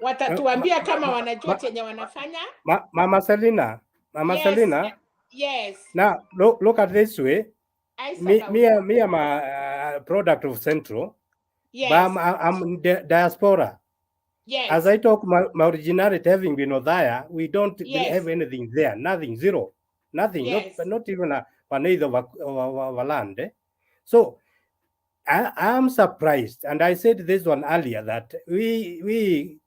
watatuambia kama wanajua chenye wanafanya. Mama Selina, Yes, Selina. yes. Now look at this way. Me am a product of Central. Yes. But I'm diaspora. Yes. As I talk, my originality having been there, we don't Yes. have anything there. Nothing, zero, nothing. Yes. Not even a either of a land. So I am surprised, and I said this one earlier, that we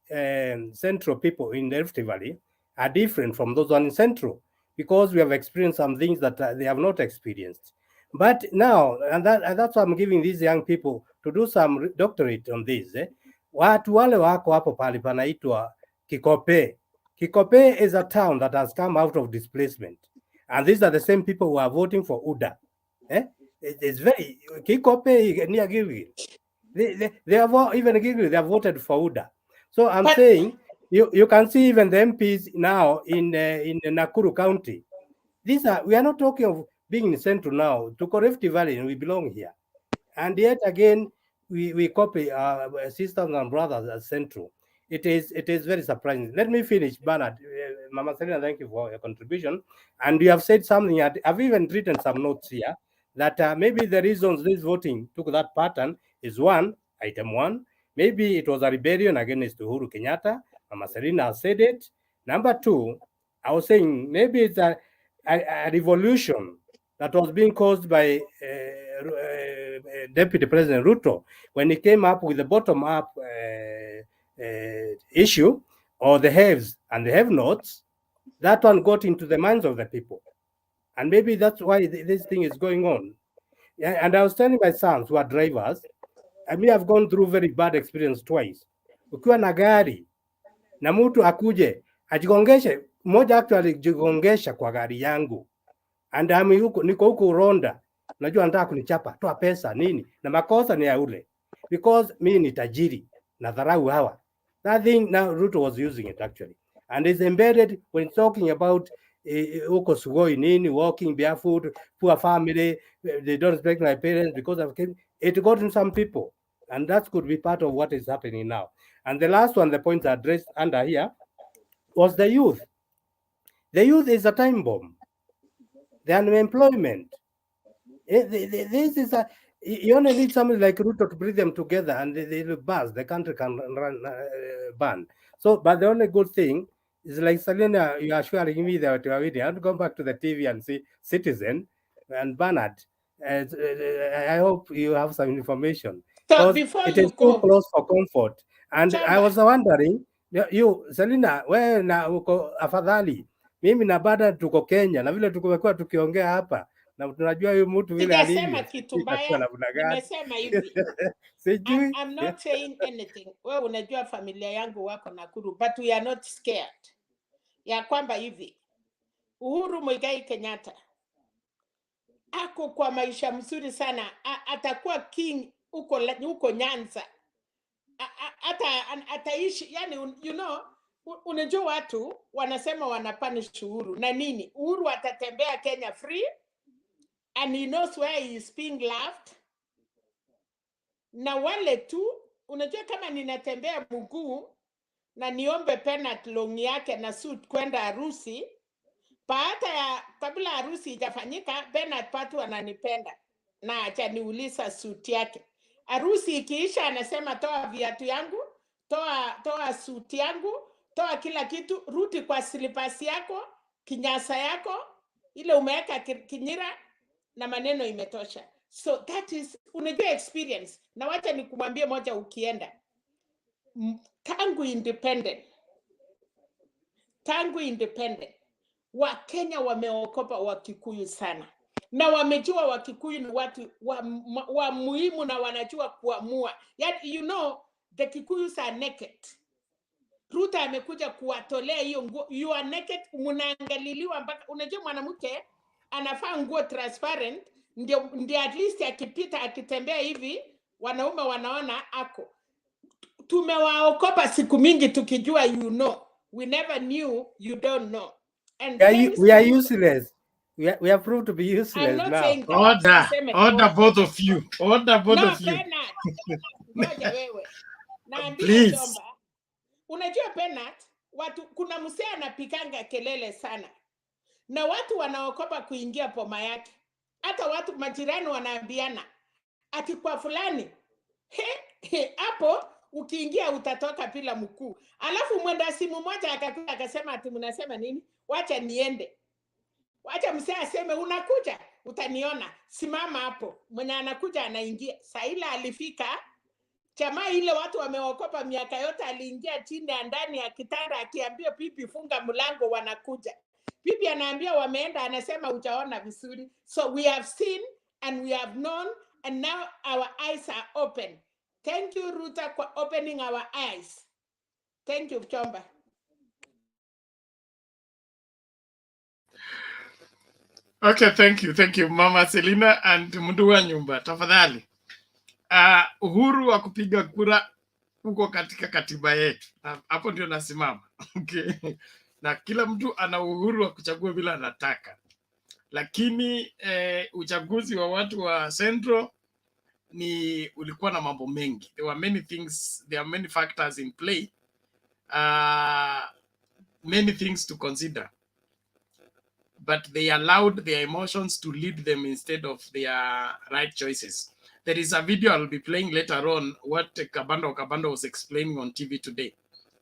Central people in the Rift Valley are different from those one in Central because we have experienced some things that they have not experienced. But now, and that's why I'm giving these young people to do some doctorate on this. Watu wale wako hapo pale panaitwa Kikope. Kikope is a town that has come out of displacement, and these are the same people who are voting for UDA. It's very Kikope near Gilgil. They have even Gilgil, they have voted for UDA. So I'm saying you can see even the MPs now in Nakuru County. We are not talking of being in Central now. To Rift Valley, and we belong here. And yet again, we copy our sisters and brothers as Central. It is very surprising. Let me finish, Bernard. Mama Selina, thank you for your contribution. And you have said something. I've even written some notes here that maybe the reasons this voting took that pattern is item one, maybe it was a rebellion against Uhuru Kenyatta. Mama Selina said it. Number two, I was saying maybe it's a revolution that was being caused by Deputy President Ruto when he came up with the bottom-up issue, or the haves and the have-nots. That one got into the minds of the people, and maybe that's why this thing is going on. Yeah, and I was telling my sons who are drivers, I mean, I've gone through very bad experience twice. Ukiwa na gari na mtu akuje ajigongeshe, mmoja actually jigongesha kwa gari yangu, and niko huko Ronda, najua anataka kunichapa, toa pesa nini, na makosa ni ya ule, because mimi ni tajiri na dharau hawa. That thing now Ruto was using it actually, and is embedded when talking about huko Sugoi nini, walking barefoot, poor family, they don't respect my parents because of it got in some people, and that could be part of what is happening now. And the last one, the point addressed under here, was the youth. The youth is a time bomb. The unemployment. This is you only need somebody like Ruto to bring them together, and they will buzz. The country can run ban. So, but the only good thing is, like Selena, you are sharing me that you are reading. I have to go back to the TV and see Citizen and Bernard. I hope you have some information. So before it you is too go, close for comfort. And Chamba, I was wondering, you Selina, wewe na uko afadhali, mimi na Bada tuko Kenya, na vile tumekuwa tukiongea hapa na tunajua huyu mtu vile sijasema alivyo, kitu mbaya, nimesema hivi. sijui. I'm not saying anything. Wewe unajua familia yangu wako Nakuru, but we are not scared. Ya kwamba hivi, Uhuru Muigai Kenyatta ako kwa maisha mzuri sana, atakuwa king huko Nyanza, ataishi, yani you know, unajua watu wanasema wanapunish Uhuru na nini. Uhuru atatembea Kenya free, and he knows where he is being loved. Na wale tu, unajua kama ninatembea mguu na niombe penalty long yake na suit kwenda harusi, baada ya kabla harusi ijafanyika, penalty patu ananipenda. na achaniuliza suti yake. Harusi ikiisha anasema toa viatu yangu, toa suti yangu, toa kila kitu, rudi kwa slippers yako, kinyasa yako, ile umeweka kinyira na maneno imetosha. So that is, unajua experience. Na wacha nikumwambie moja ukienda. Tangu independent, Wakenya wameokopa Wakikuyu sana. Na wamejua Wakikuyu ni watu wa muhimu na wanajua kuamua. Yani, you know, the Kikuyus are naked. Ruto amekuja kuwatolea hiyo nguo. You are naked, mnaangaliliwa mpaka unajua mwanamke anafaa nguo transparent ndio at least akipita akitembea hivi wanaume wanaona ako. Tumewaokopa siku mingi tukijua you know. We never knew you don't know. And we are useless. We are proved to be useless I'm not now. saying that. Order both of you. Order both No, of you. Ngoja wewe. Naambia Please. Chomba. Unajua Bernard, kuna msee anapikanga kelele sana. Na watu wanaokopa kuingia poma yake. Hata watu majirani wanaambiana ati kwa fulani hapo ukiingia utatoka bila mkuu. Alafu mwenda simu moja akakuja akasema ati mnasema nini? Wacha niende. Wacha msee aseme unakuja, utaniona. Simama hapo. Mwenye anakuja anaingia. Saila alifika, chama ile watu wameokopa miaka yote, aliingia chini ya ndani ya kitanda akiambia pipi funga mlango, wanakuja. Pipi anaambia wameenda, anasema ujaona vizuri. So we have seen and we have known and now our eyes are open. Thank you Ruto for opening our eyes. Thank you Chomba. Okay, thank you Mama Selina and Mundu wa nyumba. Tafadhali. Uhuru wa kupiga kura uko katika katiba yetu. Hapo ndio nasimama. Okay. Na kila mtu ana uhuru wa kuchagua bila anataka. Lakini uchaguzi wa watu wa Central ulikuwa na mambo mengi. There are many factors in play. Many things to consider. But they allowed their emotions to lead them instead of their right choices. There is a video I'll be playing later on what Kabando was explaining on TV today.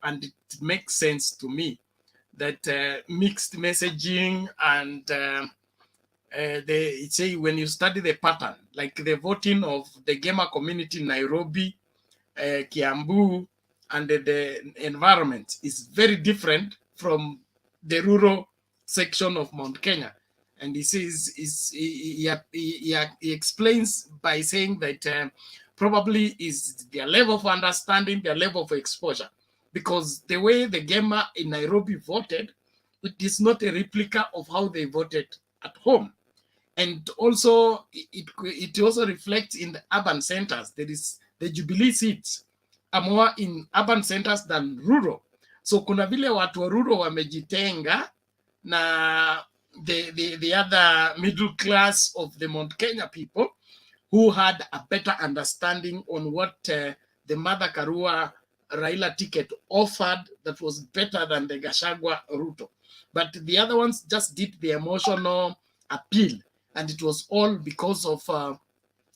And it makes sense to me that mixed messaging and they say when you study the pattern, like the voting of the gamer community in Nairobi, Kiambu, and the environment is very different from the rural section of Mount Kenya. And he says he explains by saying that probably is their level of understanding, their level of exposure, because the way the gamer in Nairobi voted, it is not a replica of how they voted at home. And also it also reflects in the urban centers. There is the Jubilee seats are more in urban centers than rural. So kuna vile watu wa rural wamejitenga na the other middle class of the Mount Kenya people who had a better understanding on what the Mother Karua Raila ticket offered that was better than the Gachagua Ruto. But the other ones just did the emotional appeal. And it was all because of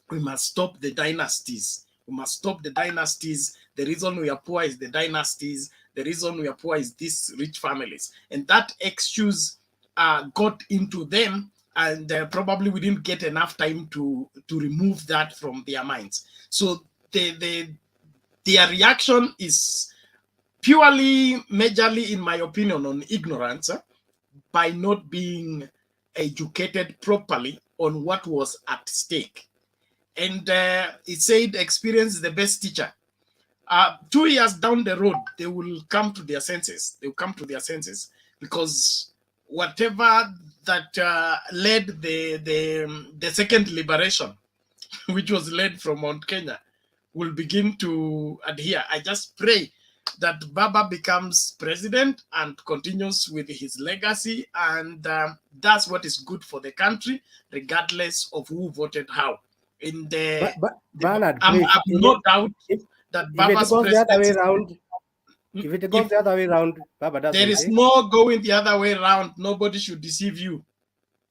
we must stop the dynasties. We must stop the dynasties. The reason we are poor is the dynasties. The reason we are poor is these rich families. And that excuse got into them, and probably we didn't get enough time to remove that from their minds. So their reaction is purely, majorly, in my opinion, on ignorance, by not being educated properly on what was at stake. And it said experience is the best teacher. 2 years down the road, they will come to their senses. They will come to their senses because whatever that led the second liberation, which was led from Mount Kenya, will begin to adhere. I just pray that Baba becomes president and continues with his legacy and does what is good for the country, regardless of who voted how. In the, Bernard, I'm no doubt that Baba's presidency. If it goes the other way around, Baba doesn't. There is no going the other way around. Nobody should deceive you.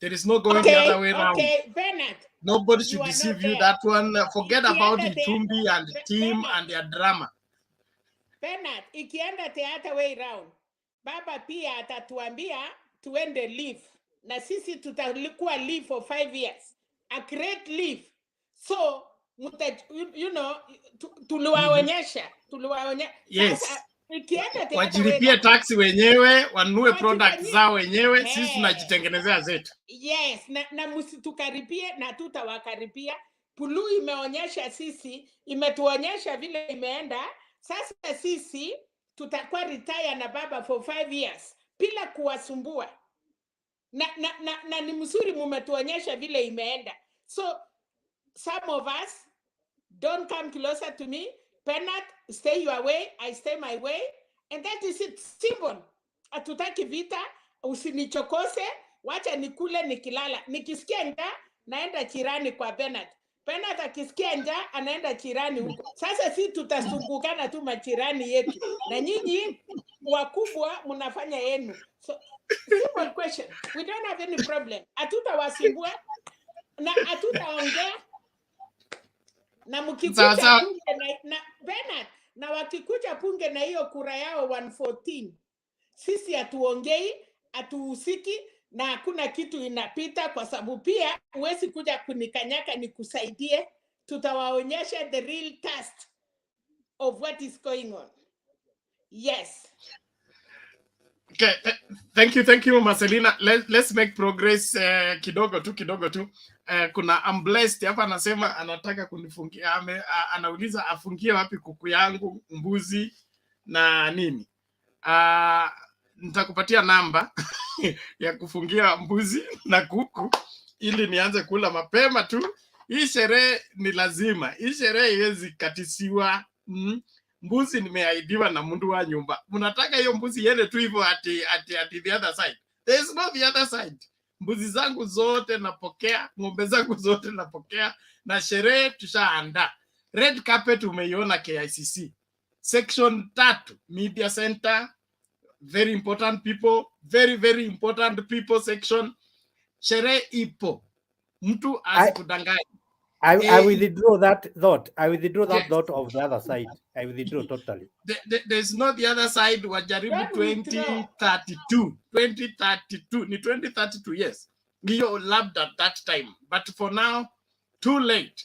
There is no going the other way around. Okay, Bernard. Nobody should deceive you. That one, forget about Itumbi and team Bernard, and their drama. Bernard, ikienda the other way round, baba pia atatuambia tuende leave. Na sisi tutalikuwa leave for 5 years. A great leave. So, you know, tuliwaonyesha. Yes. Sasa, ikienda the other way Wajilipie round, taxi wenyewe, wanunue product zao wenyewe, sisi tunajitengenezea zetu. Yes, na msitukaribie na tutawakaribia. Pulu imeonyesha sisi, imetuonyesha vile imeenda. Sasa sisi tutakuwa retire na baba for 5 years bila kuwasumbua. Na ni mzuri mumetuonyesha vile imeenda. So some of us don't come closer to me. Bernard, stay your way, I stay my way, and that is it. Simple. Hatutaki vita, usinichokose, wacha nikule nikilala. Nikisikia njaa naenda jirani kwa Bernard. Bernard akisikia njaa anaenda jirani huko. Sasa si tutasungukana tu majirani yetu. Na nyinyi wakubwa mnafanya yenu. So simple question. We don't have any problem. Hatutawasumbua na hatutaongea. Na mkikuja punge na Bernard, na wakikuja punge na hiyo kura yao 114. Sisi hatuongei, hatuhusiki na hakuna kitu inapita kwa sababu pia huwezi kuja kunikanyaka nikusaidie. Tutawaonyesha the real test of what is going on. Yes. Okay, thank you Marcelina. Let's make progress kidogo tu. Kuna I'm blessed hapa anasema anataka kunifungia, anauliza afungie wapi kuku yangu, mbuzi na nini. Nitakupatia namba ya kufungia mbuzi na kuku ili nianze kula mapema tu. Hii sherehe ni lazima. Hii sherehe iwezi katisiwa. Mbuzi nimeahidiwa na mundu wa nyumba. Mnataka hiyo mbuzi iende tu hivyo ati the other side. There is no the other side. Mbuzi zangu zote napokea, ng'ombe zangu zote napokea, na sherehe tushaandaa. Red carpet umeiona KICC. Section 3, Media Center, very important people, very important people section. Sherehe ipo. Mtu asikudanganya. I withdraw that thought. I withdraw that thought of the other side. I withdraw totally. There's not the other side. Wajaribu 2032. 2032. Ni 2032, yes. You loved at that time. But for now, too late.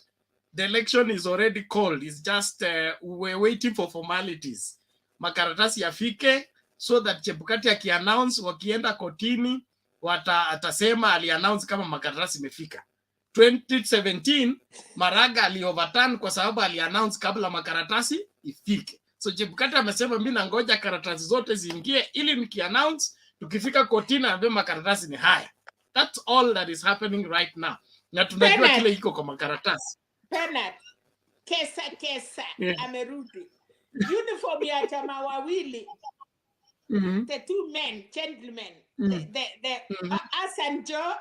The election is already called. It's just we're waiting for formalities. Makaratasi yafike so that Chebukati aki-announce, wakienda kotini, atasema ali-announce kama makaratasi imefika. 2017 Maraga ali-overturn kwa sababu ali-announce kabla makaratasi ifike. So Chebukati amesema mimi nangoja karatasi zote ziingie ili niki-announce, tukifika kotini ambaye makaratasi ni haya. That's all that is happening right now. Na tunajua kile iko kwa makaratasi. Bernard, kesa amerudi. Uniform ya chama wawili. The two men, gentlemen, the us and Joe,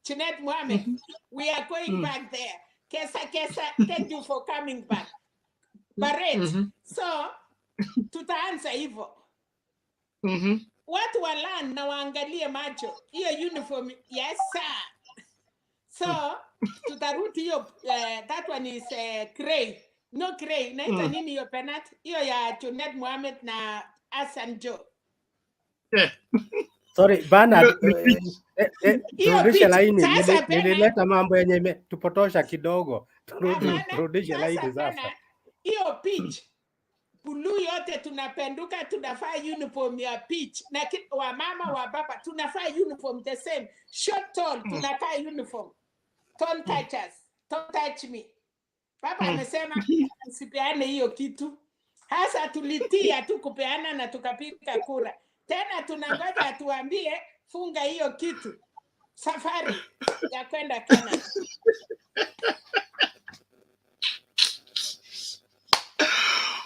Chinet Mohammed, we are going back there. Kesa, thank you for coming back. Barret, so tutaanza hivyo. Watu walan na waangalie macho. Hiyo uniform, yes sir. So tutarudi hiyo, that one is gray. No gray, naita nini hiyo Bernard? Hiyo ya Chinet Mohammed na Hassan Joe. Sorry, Bernard, turudishe laini. Nilileta mambo yenye tupotosha kidogo. Turudishe laini sasa. Hiyo pitch, blue yote tunapenduka, tunafaa uniform ya pitch. Na wa mama wa baba, tunafaa uniform the same. Short tall, tunafaa uniform. Don't touch us, don't touch me. Baba amesema usipeane hiyo kitu. Hasa tulitia tu kupeana na tukapiga kura. Tena tunangoja atuambie funga hiyo kitu. Safari ya kwenda Canada.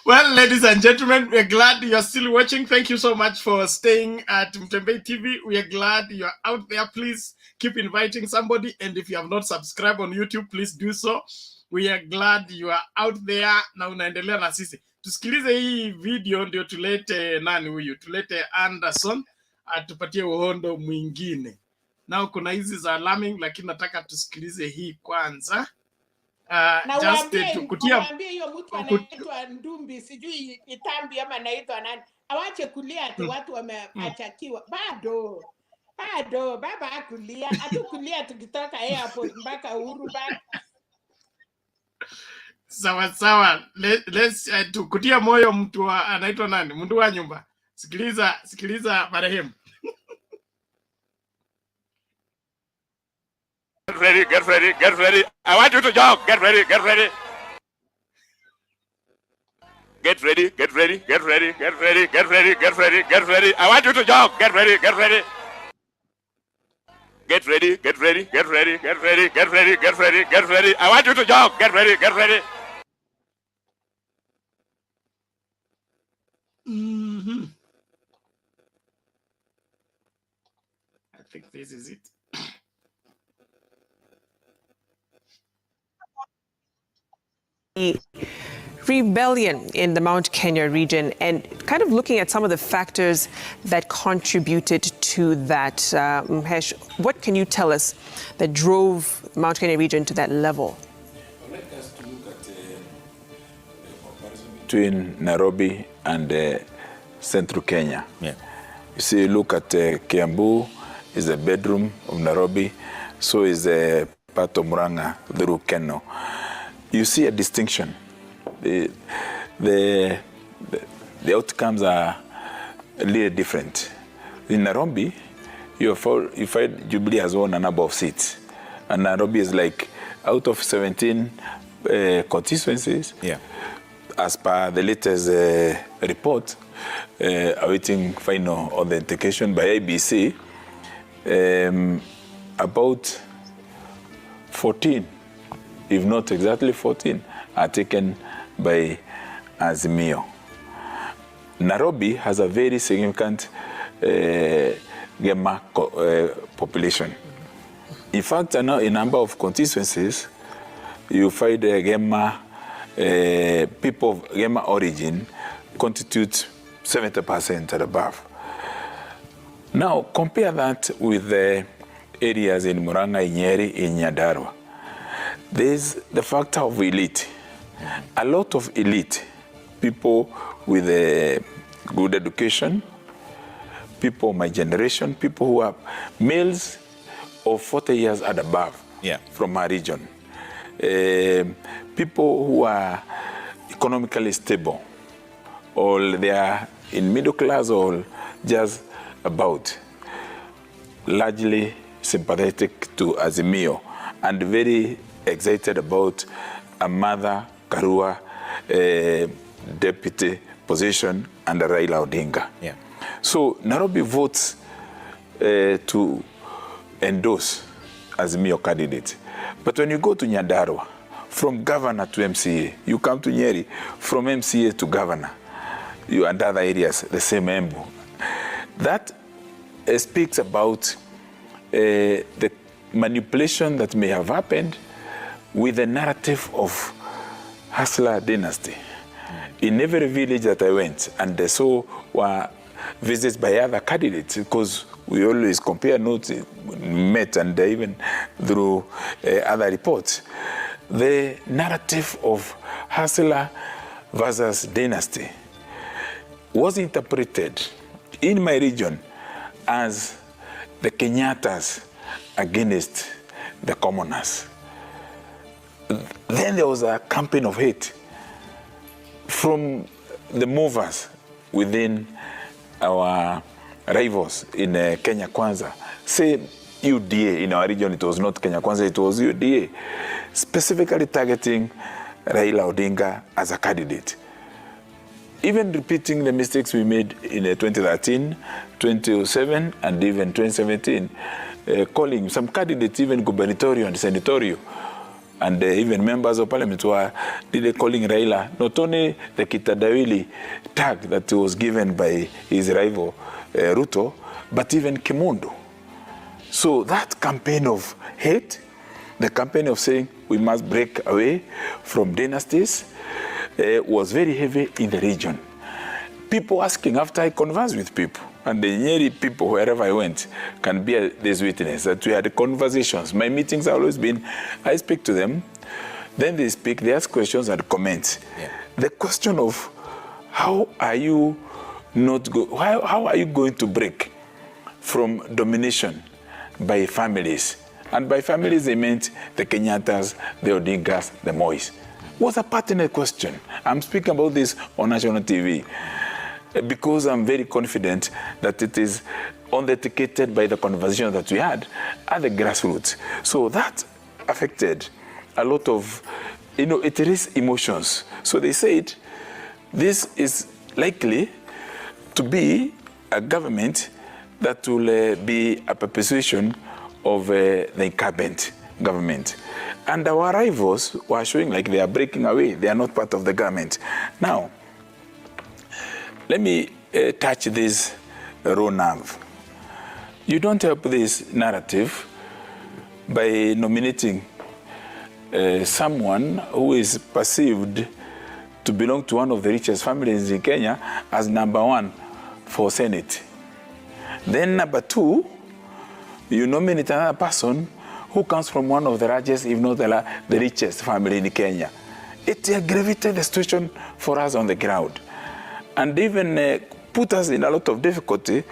Well, ladies and gentlemen, we're glad you're still watching. Thank you so much for staying at Mtembei TV. We are glad you're out there. Please keep inviting somebody. And if you have not subscribed on YouTube, please do so. We are glad you are out there. Na unaendelea na sisi. Tusikilize hii video ndio tulete nani huyu? Tulete Anderson atupatie uhondo mwingine. Nao kuna hizi za alarming, lakini nataka tusikilize hii kwanza. Na Just kutia waambie hiyo mtu anaitwa Ndumbi, sijui Itambi ama anaitwa nani, awache kulia ati watu wameachakiwa. Bado baba hakulia, hatukulia tukitoka airport mpaka Uhuru Park. Sawa. Let's kutia moyo mtu anaitwa nani? Mtu wa nyumba. Sikiliza marehemu. Get ready. I want you to jog. Get ready. Get ready. I want you to jog. Get ready. Get ready. I want you to jog. Get ready. I think this is it. Rebellion in the Mount Kenya region, and kind of looking at some of the factors that contributed to that. Mhesh, what can you tell us that drove Mount Kenya region to that level? I'd like us to look at the comparison between Nairobi and central Kenya. Yeah. You see, look at Kiambu is a bedroom of Nairobi, so is a part of Murang'a through Keno. You see a distinction. The outcomes are a little different. In Nairobi, you find Jubilee has won a number of seats, and Nairobi is like out of 17 constituencies. Yeah. As per the latest report, awaiting final authentication by IEBC, about 14, if not exactly 14, are taken by Azimio. Nairobi has a very significant Gema population. In fact, now in a number of constituencies, you find Gema people of Gema origin constitute 70% and above. Now, compare that with the areas in Murang'a, Nyeri, in Nyandarua. There's the factor of elite. A lot of elite, people with a good education, people of my generation, people who are males of 40 years and above from our region, people who are economically stable, or they are in middle class or just about, largely sympathetic to Azimio and very excited about a Mother Karua deputy position under Raila Odinga. Yeah. So Nairobi votes to endorse Azimio candidate. But when you go to Nyandarua, from governor to MCA, you come to Nyeri, from MCA to governor, you and other areas, the same Embu. That speaks about the manipulation that may have happened with the narrative of Hustler dynasty. In every village that I went, and so were visits by other candidates, because we always compare notes, met, and even through other reports. The narrative of Hustler versus dynasty was interpreted in my region as the Kenyattas against the commoners. Then there was a campaign of hate from the movers within our rivals in Kenya Kwanza. Say UDA, in our region it was not Kenya Kwanza, it was UDA, specifically targeting Raila Odinga as a candidate. Even repeating the mistakes we made in 2013, 2007, and even 2017, calling some candidates even gubernatorial and senatorial, and even members of parliament were calling Raila not only the Kitadawili tag that was given by his rival Ruto, but even Kimundu. So that campaign of hate, the campaign of saying we must break away from dynasties, was very heavy in the region. People asking, after I conversed with people, And the Nyeri people, wherever I went, can bear this witness that we had conversations. My meetings have always been, I speak to them, then they speak, they ask questions and comment. Yeah. The question of how are you how are you going to break from domination by families? And by families, they meant the Kenyatas, the Odingas, the Mois. Was a pertinent question. I'm speaking about this on national TV because I'm very confident that it is unetiquetted by the conversation that we had at the grassroots. So that affected a lot of, it raised emotions. So they said, this is likely to be a government that will be a perpetuation of the incumbent government. And our rivals were showing like they are breaking away. They are not part of the government. Now, let me touch this raw nerve. You don't help this narrative by nominating someone who is perceived to belong to one of the richest families in Kenya as #1 for Senate. Then #2, you nominate another person who comes from one of the largest, if not the richest family in Kenya. It aggravated the situation for us on the ground and even put us in a lot of difficulty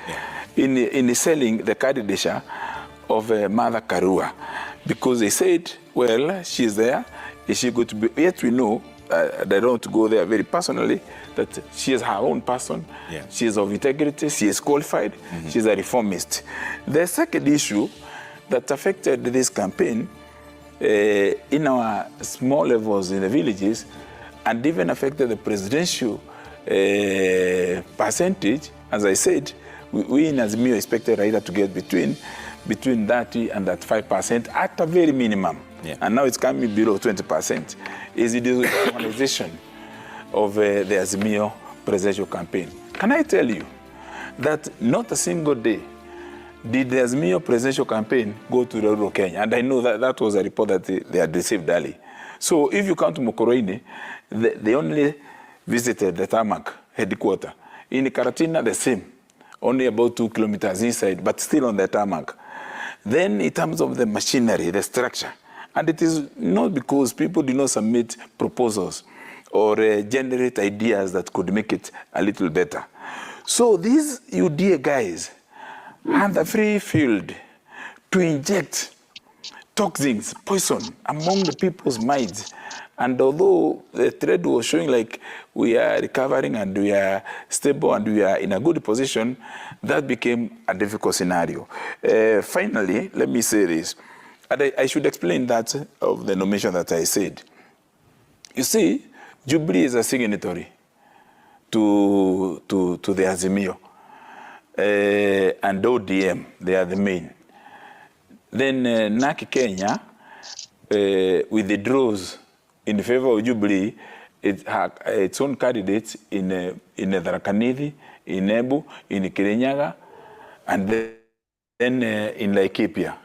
in selling the candidature of Mother Karua, because they said, well, she's there, is she going to be, yet we know, they don't go there very personally, that she is her own person, she is of integrity, she is qualified, she's a reformist. The second issue that affected this campaign in our small levels in the villages and even affected the presidential percentage, as I said, we in Azimio expected Raila to get between 30 and that 5% at a very minimum. And now it's coming below 20%. Is the organization of the Azimio presidential campaign. Can I tell you that not a single day did the Azimio presidential campaign go to rural Kenya? And I know that was a report that they had received early. So if you come to Mokoroini, they only visited the tarmac headquarters. In Karatina, the same, only about 2 kilometers inside, but still on the tarmac. Then in terms of the machinery, the structure, and it is not because people did not submit proposals or generate ideas that could make it a little better. So these UDA guys had a free field to inject toxins, poison among the people's minds. And although the trade was showing like we are recovering and we are stable and we are in a good position, that became a difficult scenario. Finally, let me say this. And I should explain that of the nomination that I said. You see, Jubilee is a signatory to the Azimio. And ODM, they are the main. Then NAK Kenya, with the draws in favor of Jubilee, it had its own candidates in Tharaka Nithi, in Embu, in Kirinyaga, and then in Laikipia.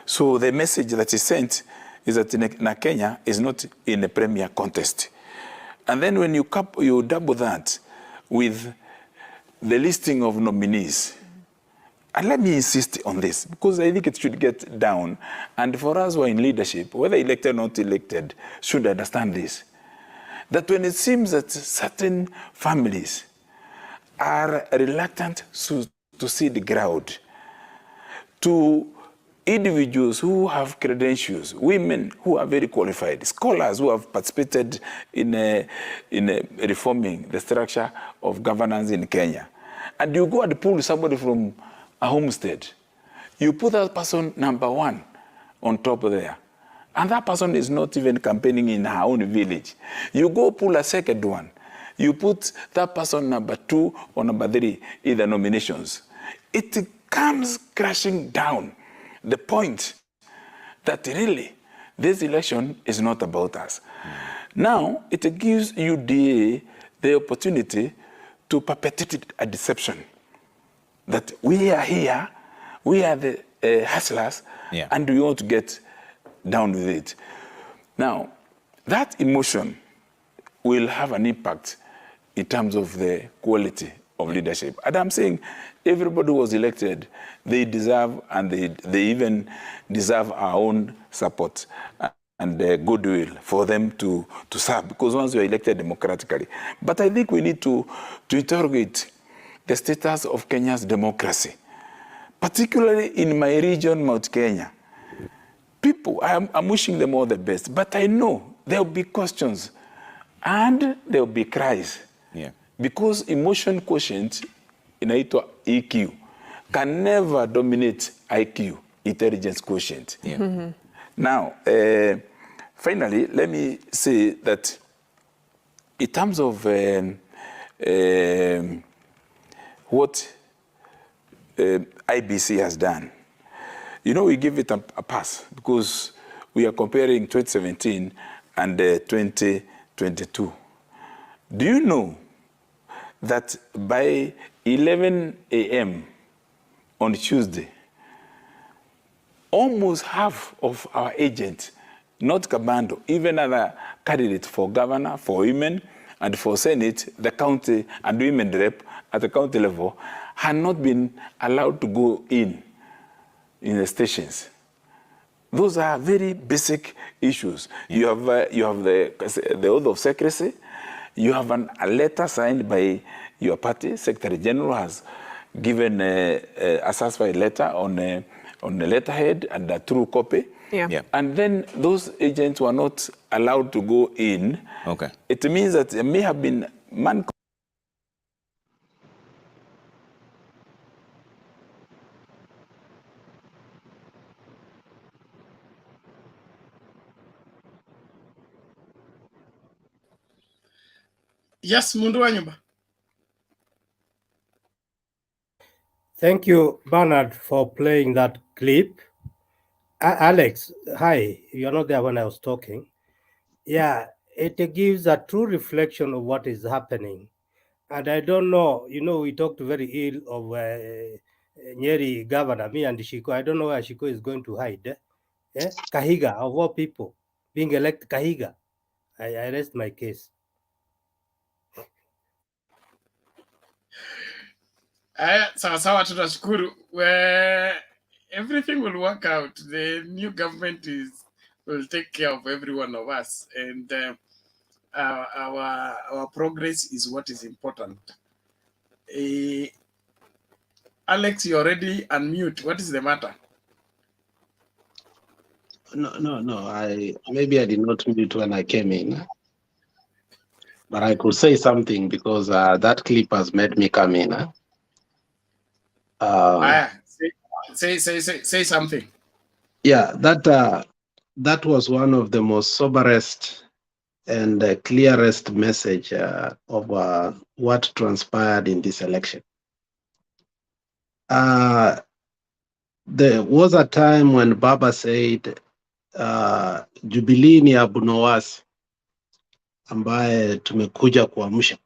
So the message that is sent is that NAK Kenya is not in a premier contest. And then when you double that with the listing of nominees, and let me insist on this, because I think it should get down. And for us who are in leadership, whether elected or not elected, should understand this. That when it seems that certain families are reluctant to see the ground, to individuals who have credentials, women who are very qualified, scholars who have participated in reforming the structure of governance in Kenya, and you go and pull somebody from a homestead, you put that person #1 on top there, and that person is not even campaigning in her own village. You go pull a second one, you put that person #2 or #3 in the nominations. It comes crashing down the point that really this election is not about us. Now, it gives UDA the opportunity to perpetuate a deception that we are here, we are the hustlers, and we want to get down with it. Now, that emotion will have an impact in terms of the quality leadership. And I'm saying everybody who was elected, they deserve, and they even deserve our own support and goodwill for them to serve, because once you're elected democratically. But I think we need to interrogate the status of Kenya's democracy, particularly in my region, Mount Kenya. People, I'm wishing them all the best, but I know there'll be questions and there'll be cries. Because emotion quotient, inaitwa EQ, can never dominate IQ, intelligence quotient. Now, finally, let me say that in terms of what IEBC has done, you know, we give it a pass because we are comparing 2017 and 2022. Do you know that by 11 a.m. on Tuesday, almost half of our agents, not Kabando, even other candidates for governor, for women, and for Senate, the county, and women rep at the county level, had not been allowed to go in the stations? Those are very basic issues. You have the oath of secrecy. You have a letter signed by your party. Secretary General has given a certified letter on the letterhead and a true copy. And then those agents were not allowed to go in. It means that there may have been man. Yes, Mundu Wanyumba. Thank you, Bernard, for playing that clip. Alex, hi, you're not there when I was talking. Yeah, it gives a true reflection of what is happening. And I don't know, you know, we talked very ill of Nyeri governor, me and Shiko. I don't know where Shiko is going to hide. Kahiga, of all people, being elected Kahiga. I rest my case. Sawa tunashukuru. Where everything will work out. The new government will take care of every one of us, and our progress is what is important. Alex, you already unmute. What is the matter? No. Maybe I did not mute when I came in, but I could say something because that clip has made me come in. Say something. Yeah, that was one of the most soberest and clearest message of what transpired in this election. There was a time when Baba said, Jubilee ni Abunowasi ambaye tumekuja kuamsha.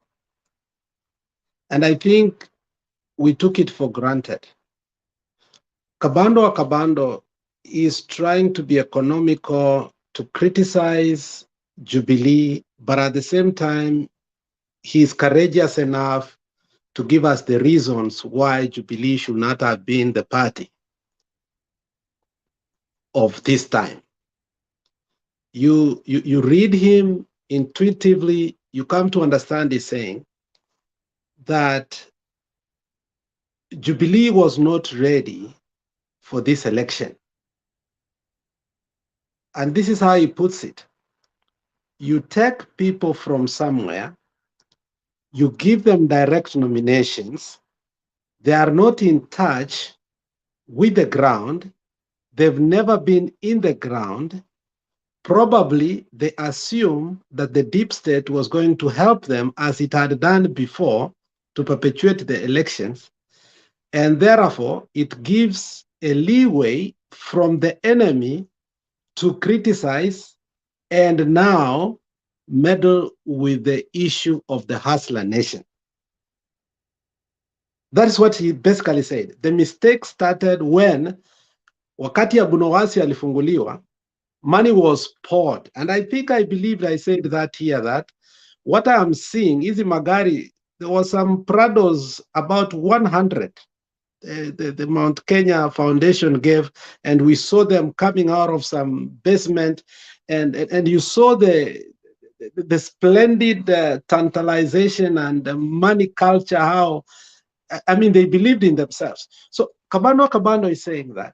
And I think we took it for granted. Kabando is trying to be economical, to criticize Jubilee, but at the same time, he is courageous enough to give us the reasons why Jubilee should not have been the party of this time. You read him intuitively, you come to understand he's saying that Jubilee was not ready for this election. And this is how he puts it. You take people from somewhere, you give them direct nominations, they are not in touch with the ground, they've never been in the ground, probably they assume that the deep state was going to help them as it had done before to perpetuate the elections, and therefore it gives a leeway from the enemy to criticize and now meddle with the issue of the hustler nation. That's what he basically said. The mistake started when wakati Abunowasi alifunguliwa, money was poured. And I believed I said that here, that what I am seeing is magari, there was some Prados, about 100. The Mount Kenya Foundation gave, and we saw them coming out of some basement, and you saw the splendid tantalization and the money culture, how, I mean, they believed in themselves. So Kabano is saying that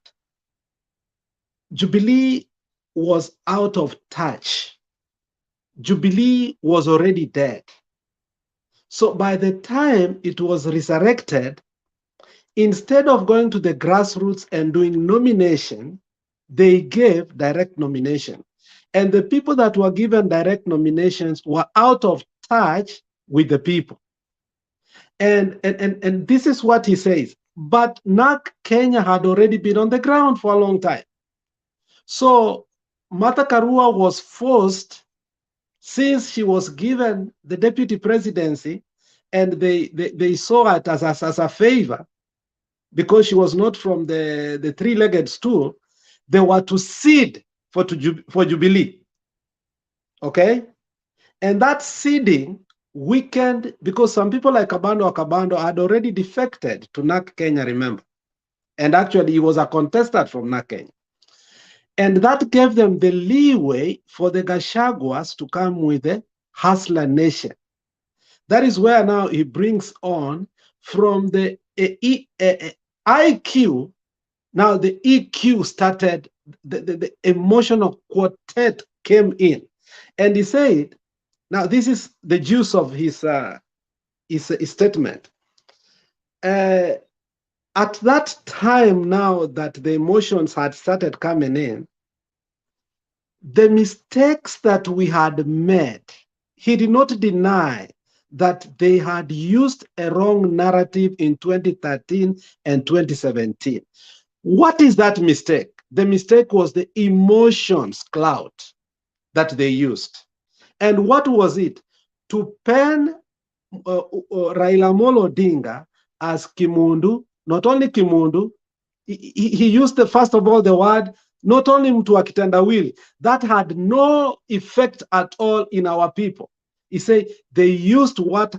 Jubilee was out of touch. Jubilee was already dead. So by the time it was resurrected, instead of going to the grassroots and doing nomination, they gave direct nomination. And the people that were given direct nominations were out of touch with the people. And this is what he says. But NAC Kenya had already been on the ground for a long time. So Martha Karua was forced, since she was given the deputy presidency, and they saw it as a favor, because she was not from the three-legged stool, they were to cede for Jubilee. Okay? And that ceding weakened, because some people like Kabando had already defected to NAC Kenya, remember. And actually, he was a contestant from NAC Kenya. And that gave them the leeway for the Gashaguas to come with the Hustler Nation. That is where now he brings on from the IQ, now the EQ started, the emotional quartet came in. And he said, now this is the juice of his statement. At that time now that the emotions had started coming in, the mistakes that we had made, he did not deny that they had used a wrong narrative in 2013 and 2017. What is that mistake? The mistake was the emotions cloud that they used. And what was it? To pen Raila Amolo Odinga as Kimundu, not only Kimundu, he used, first of all, the word, not only mtu wa kitendawili, that had no effect at all in our people. He said they used what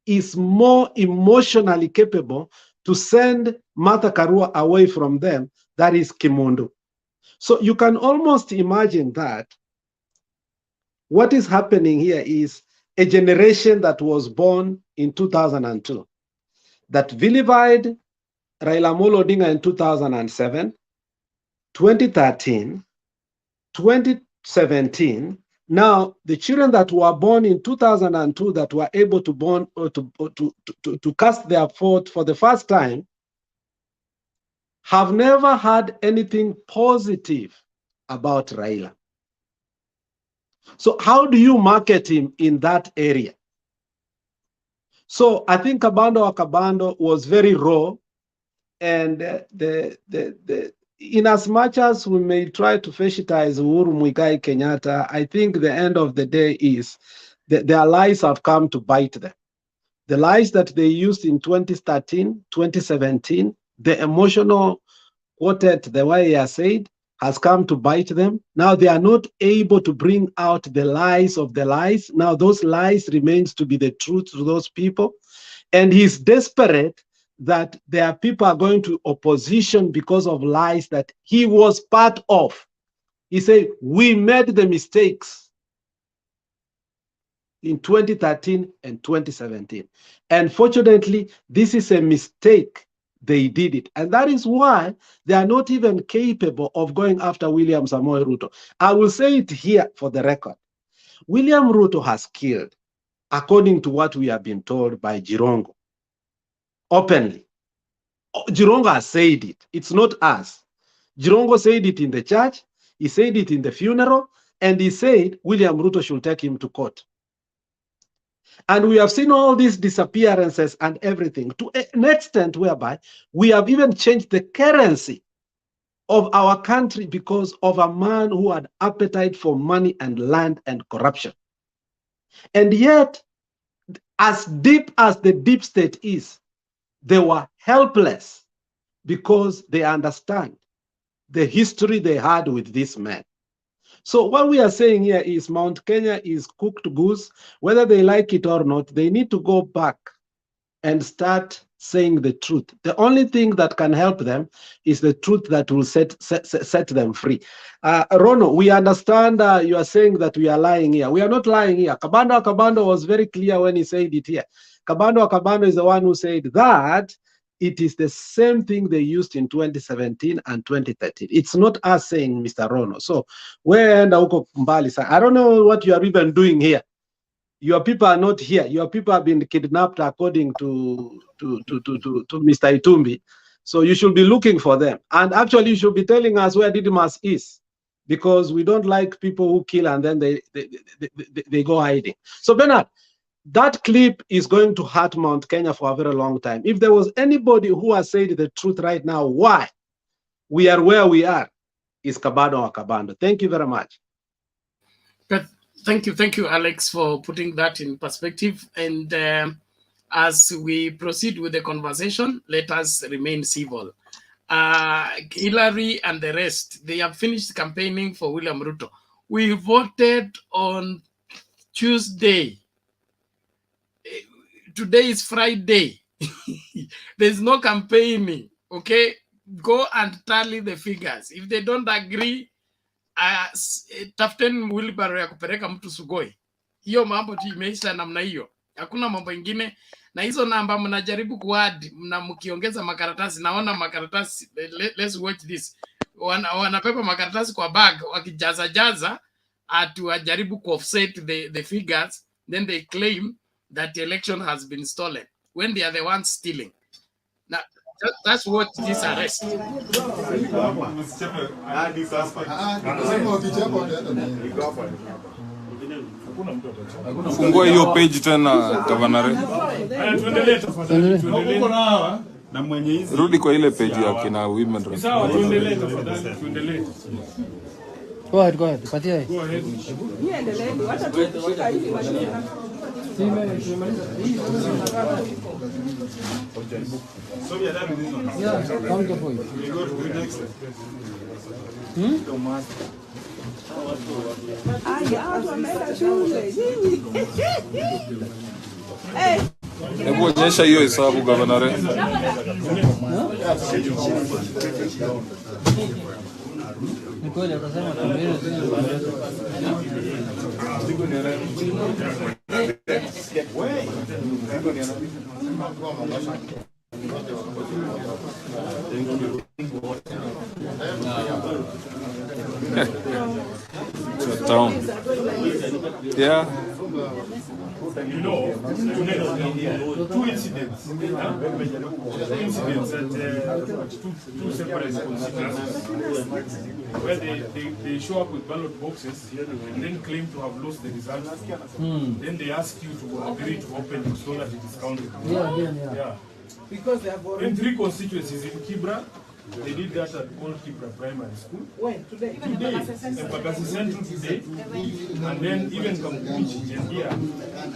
is more emotionally capable to send Martha Karua away from them, that is Kimundu. So you can almost imagine that what is happening here is a generation that was born in 2002, that vilified Raila Amolo Odinga in 2007, 2013, 2017. Now, the children that were born in 2002 that were able to cast their vote for the first time have never had anything positive about Raila. So how do you market him in that area? So I think Kabando was very raw, and in as much as we may try to fascitize Uhuru Muigai Kenyatta, I think the end of the day is that their lies have come to bite them. The lies that they used in 2013, 2017, the emotional quartet, the way I said, has come to bite them. Now they are not able to bring out the lies of the lies. Now those lies remains to be the truth to those people. And he's desperate that their people are going to opposition because of lies that he was part of. He said, we made the mistakes in 2013 and 2017. And fortunately, this is a mistake. They did it. And that is why they are not even capable of going after William Samoei Ruto. I will say it here for the record. William Ruto has killed, according to what we have been told by Jirongo, openly. Jirongo has said it. It's not us. Jirongo said it in the church. He said it in the funeral. And he said William Ruto should take him to court. And we have seen all these disappearances and everything to an extent whereby we have even changed the currency of our country because of a man who had appetite for money and land and corruption. And yet, as deep as the deep state is, they were helpless because they understand the history they had with this man. So what we are saying here is Mount Kenya is cooked goose. Whether they like it or not, they need to go back and start saying the truth. The only thing that can help them is the truth that will set them free. Rono, we understand you are saying that we are lying here. We are not lying here. Kabando was very clear when he said it here. Kabando is the one who said that it is the same thing they used in 2017 and 2013. It's not us saying, Mr. Rono. So, I don't know what you are even doing here. Your people are not here. Your people have been kidnapped according to Mr. Itumbi. So you should be looking for them. And actually, you should be telling us where Didymus is, because we don't like people who kill and then they go hiding. So Bernard, that clip is going to hurt Mount Kenya for a very long time. If there was anybody who has said the truth right now, why we are where we are, is Kabando or Kabando. Thank you very much. But thank you, Alex, for putting that in perspective. And as we proceed with the conversation, let us remain civil. Hillary and the rest, they have finished campaigning for William Ruto. We voted on Tuesday. Today is Friday. There's no campaigning, okay? Go and tally the figures. If they don't agree, tafuteni wheelbarrow ya kupeleka mtu Sugoi. Hiyo mambo tu imeisha namna hiyo. Hakuna mambo ingine. Na hizo namba mnajaribu kuadi, mkiongeza makaratasi. Naona makaratasi, let's watch this. Wanapepa makaratasi kwa bag, wakijaza wajaribu ku-offset the figures, then they claim that the election has been stolen when they are the ones stealing. Now, that's what this arrest. Fungua hiyo page tena Governor. Rudi kwa ile page ya kina women. Sawa, tuendelee tafadhali, tuendelee. Go ahead. Patia. Go ahead. Niendelee. Wacha tushika hivi mashine. So we are done with this one. Yeah, come to point. We go to the next. Hebu onyesha hiyo hesabu Governor. Nicola akasema kamera town. Yeah. You know, two incidents. Incidents at two separate constituencies where they show up with ballot boxes and then claim to have lost the results. Then they ask you to agree to open it so that it is counted. Yeah. Because they have in 3 constituencies in Kibra. They did that at Old Kibra Primary School. When? Today? Today. Embakasi Central today. And then even Kamkumichi and here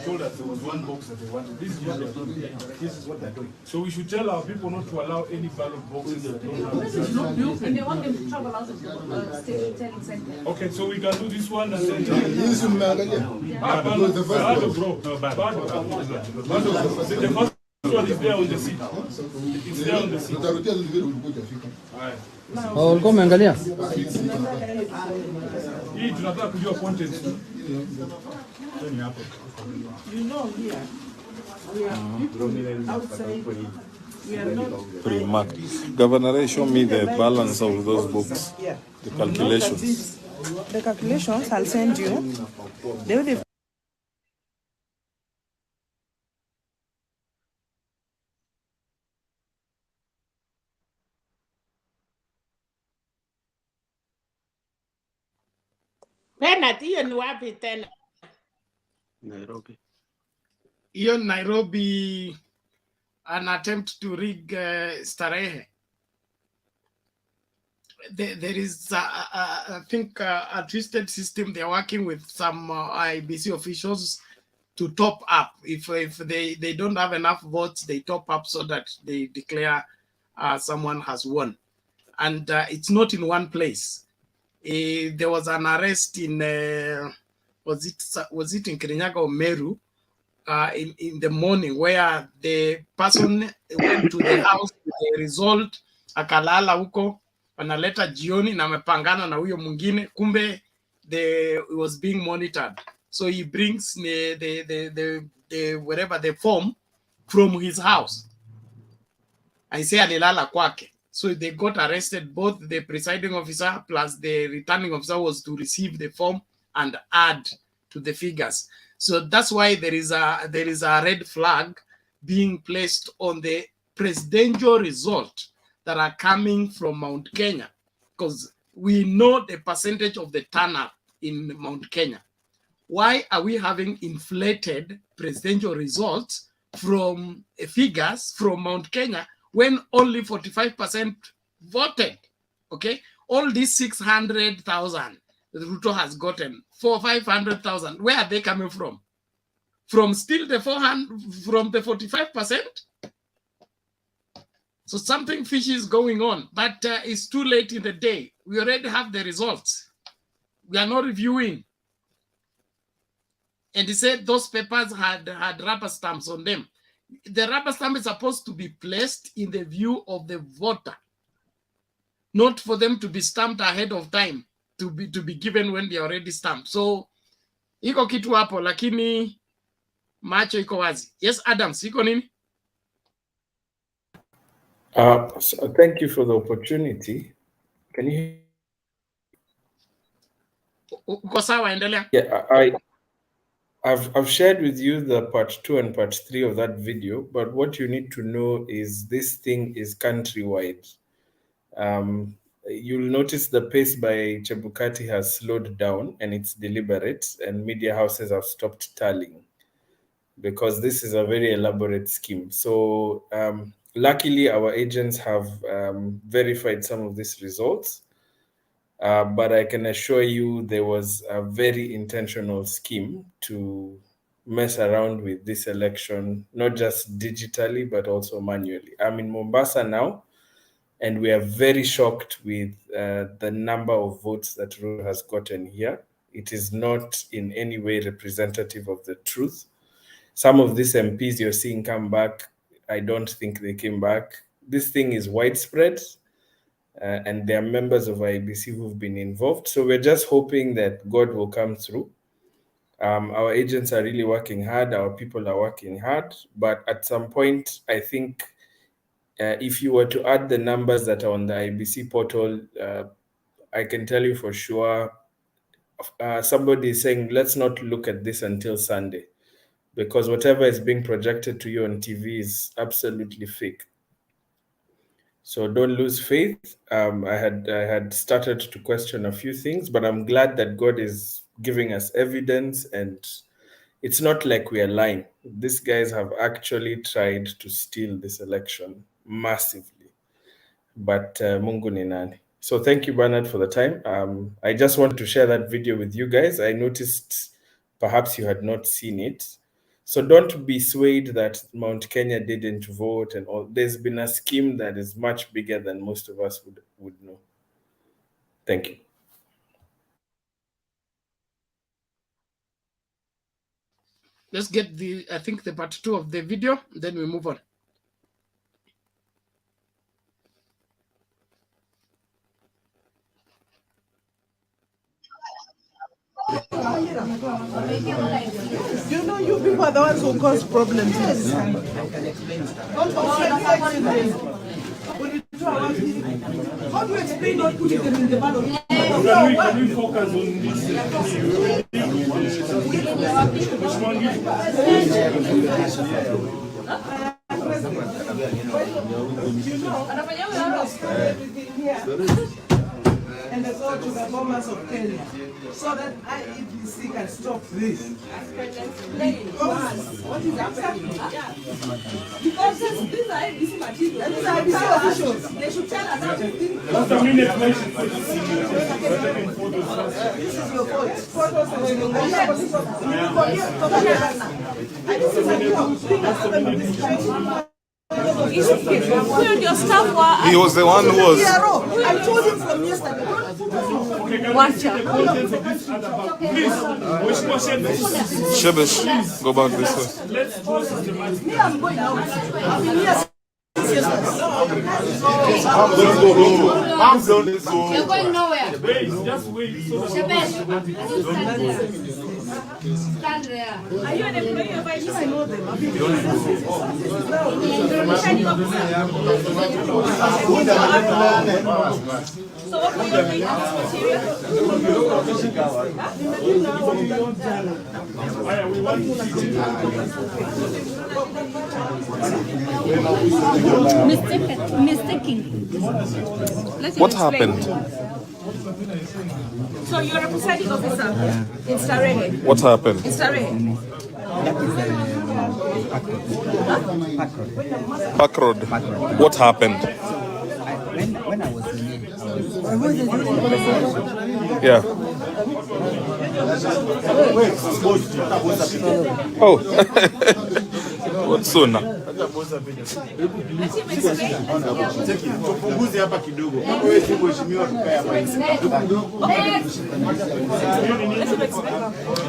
told us there was 1 box that they wanted. This is what they're doing. This is what they're doing. So we should tell our people not to allow any ballot boxes that don't have results. And they want them to travel out of the state telling center. Okay, so we can do this one and then... The first one is there on the seat. It's there on the seat. Ulikuwa umeangalia? Hii tunataka kujua content. You know here, we are outside. We are not Pre-marked. Governor, show me the balance of those books. The calculations. The calculations I'll send you. They will Bernard, hiyo ni wapi tena? Nairobi. Hiyo Nairobi, an attempt to rig Starehe. There is, I think, a twisted system. They're working with some IEBC officials to top up. If they don't have enough votes, they top up so that they declare someone has won. And it's not in one place. There was an arrest in, was it in Kirinyaga or Meru, in the morning, where the person went to the house with the result, akalala huko, analeta jioni na amepangana na huyo mwingine, kumbe it was being monitored. So he brings whatever the form from his house. I say alilala kwake. So they got arrested. Both the presiding officer plus the returning officer was to receive the form and add to the figures. So that's why there is a red flag being placed on the presidential result that are coming from Mount Kenya, because we know the percentage of the turnout in Mount Kenya. Why are we having inflated presidential results from figures from Mount Kenya when only 45% voted? Okay, all these 600,000 Ruto has gotten, 500,000, where are they coming from? From still the 45%? So something fishy is going on, but it's too late in the day. We already have the results. We are not reviewing. And he said those papers had rubber stamps on them. The rubber stamp is supposed to be placed in the view of the voter, not for them to be stamped ahead of time, to be given when they are already stamped. So iko kitu hapo, lakini macho iko wazi. Yes, Adams, iko nini? So thank you for the opportunity. Can you hear? Uko sawa, endelea. Yeah, I've shared with you the part 2 and part 3 of that video, but what you need to know is this thing is countrywide. You'll notice the pace by Chebukati has slowed down, and it's deliberate, and media houses have stopped tallying because this is a very elaborate scheme. So luckily, our agents have verified some of these results. But I can assure you there was a very intentional scheme to mess around with this election, not just digitally, but also manually. I'm in Mombasa now, and we are very shocked with the number of votes that Ruto has gotten here. It is not in any way representative of the truth. Some of these MPs you're seeing come back, I don't think they came back. This thing is widespread. And there are members of IEBC who've been involved. So we're just hoping that God will come through. Our agents are really working hard. Our people are working hard. But at some point, I think if you were to add the numbers that are on the IEBC portal, I can tell you for sure, somebody is saying, let's not look at this until Sunday, because whatever is being projected to you on TV is absolutely fake. So don't lose faith. I had started to question a few things, but I'm glad that God is giving us evidence, and it's not like we are lying. These guys have actually tried to steal this election massively. But Mungu ni nani. So thank you, Bernard, for the time. I just wanted to share that video with you guys. I noticed perhaps you had not seen it. So don't be swayed that Mount Kenya didn't vote and all. There's been a scheme that is much bigger than most of us would know. Thank you. Let's get I think the part 2 of the video, then we move on. You know, you people are the ones who cause problems. Yes. How do you explain not putting them in the ballot? Can we focus on this? And they go to the bombers of Kenya so that IEBC can stop this. What is happening? Because these are IEBC materials. And these are IEBC officials. They should tell us everything. Just a minute, please. This is your voice. Photos and your He was the one who was. I told him from yesterday. Okay, can we see the contents of this other bag? Please, Mheshimiwa Shebesh, go back this way. Let's go systematically. You're going nowhere. Wait, just wait. Stand there. Are you an employee of IEBC? I know them. So what were your Mistaking. What happened? So you're a presiding officer in Starehe. What happened? In Starehe. Park Road. What happened? When I was in Yeah. Oh. What soon?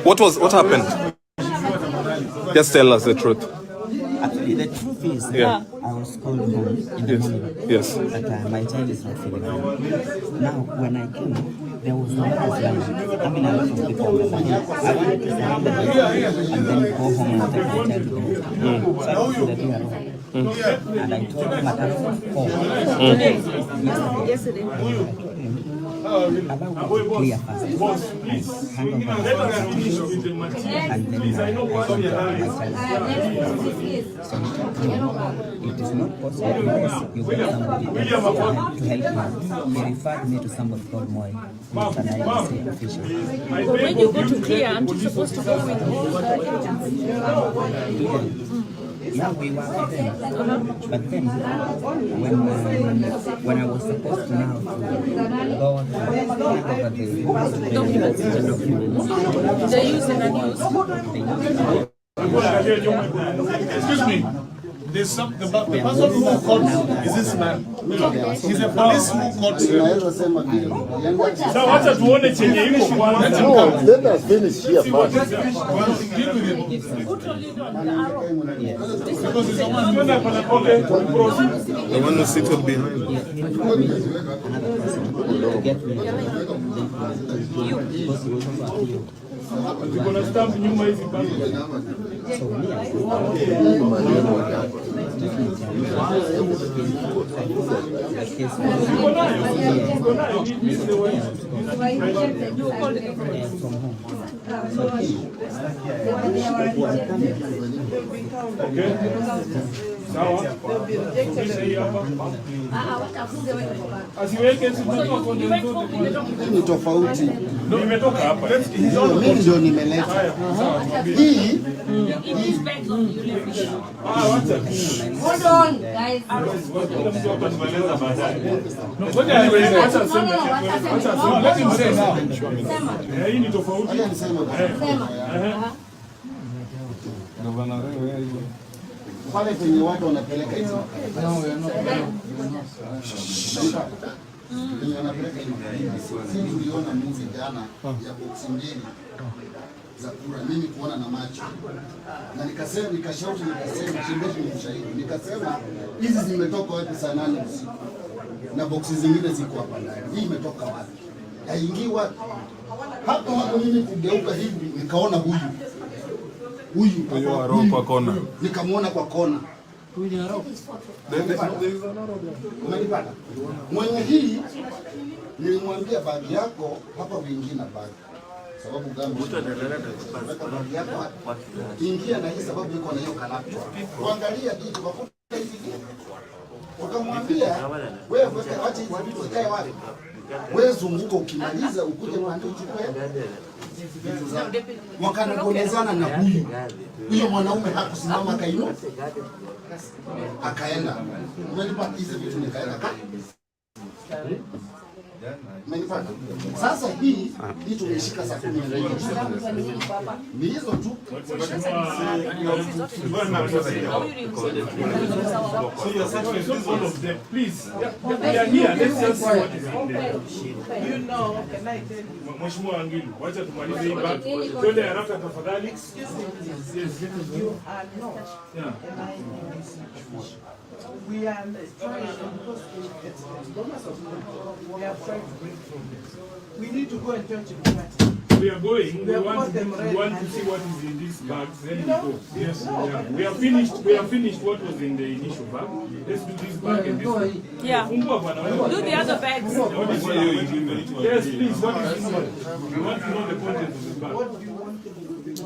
What happened? Just tell us the truth. Actually, the truth is, Yeah. I was called home in the morning. Yes. That my child is not feeling well. Now, when I came, there was no line. I mean, a lot of people on the line. I wanted to surrender and then go home and take my child to the hospital. So I went to the DRO. And I told him at around 4. Yesterday. About clear fast. Hand over and then I got my child. So it is not possible unless you get somebody to help me. He referred me to somebody called Moy, who is an IEBC official. But when you go to clear, aren't you supposed to go with all the agents? Yeah, we were with them. But then, when I was supposed to now to go and hand over the documents, they use and unused. Excuse me. The person who caught is this man. He's a police who caught him. So wacha tuone chenye iko kwanza. No, let us finish here first. The one who seated behind. Kuna stamp nyuma hizi bado. Ni tofauti. Nimetoka hapa. Mimi ndio nimeleta. Hii Hold on, guys. Hii ni tofauti. pale penye watu wanapeleka hizo. Sisi tuliona movie jana ya boxing mbili za kura, mimi kuona na macho, na nikasema, nikashauri, nikasema Chimbeshi ni mshahidi, nikasema hizi zimetoka wapi saa 8 usiku na boxi zingine ziko hapa ndani, hii imetoka wapi? Haingii wapi? Hapo hapo mimi kugeuka hivi nikaona huyu kwa kona, nikamwona kwa kona. Umenipata? Mwenye hii nilimwambia bagi yako hapa uingie na bagi. Sababu gani? Bagi yako ingia na hii sababu yuko na hiyo kanapto. Kuangalia kitu wakuta hivi. Wakamwambia wewe acha hizi vitu zikae wapi? Wewe zunguka, ukimaliza ukuje mwambie uchukue. Wakanongozana na huyo mwanaume hakusimama, akainua akaenda. Umenipata? Hizo vitu nikaenda Umenipata? Sasa hii tumeshika saa 10 ni hizo tu. So you're satisfied all of them, please. We are here. Let's just see what is in there. You know, can I tell you? Mheshimiwa Angilu, wacha tumalize hii back. Twende haraka tafadhali. You are not. Yeah. We are trying because we are trying to bring progress. We need to go and tell Chibukati. We are going. We want to see what is in this bag. Then we go. Yes. Yeah. We have finished what was in the initial bag. Let's do this bag and this one. Yeah. Do the other bags. Yes, please. What is in here? We want to know the contents of the bag. What do you want to do? We are good.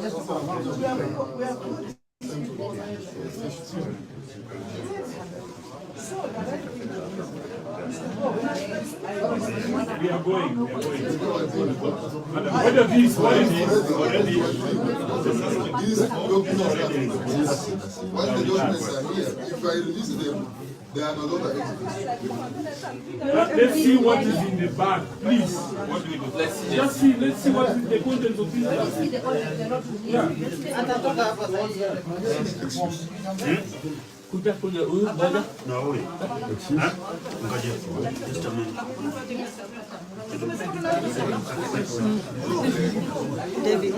We are going. What are these? What is this? Already. These documents when the documents are here, if I release them, they are no longer executed. Let's see what is in the bag, please. What do we do? Let's see what is the contents of this bag. Kuja huyu moja na huyu. Ngoja. Just a minute. David.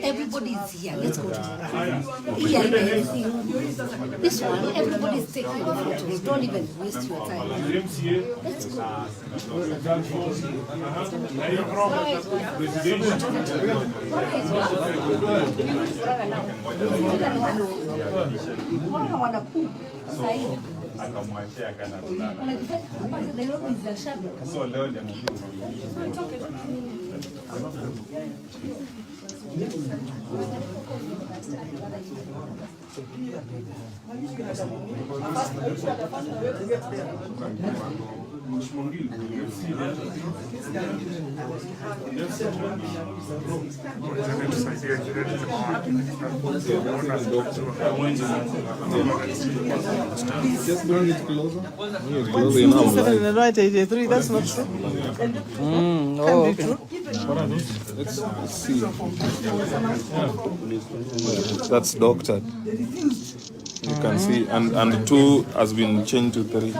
Everybody is here. Let's go to IEBC. This one, everybody is taking the photos. Don't even waste your time. Let's go. Just bring it closer. Right, 83, that's not true. Oh, okay. Let's see. That's doctored. You can see, and 2 has been changed to 3.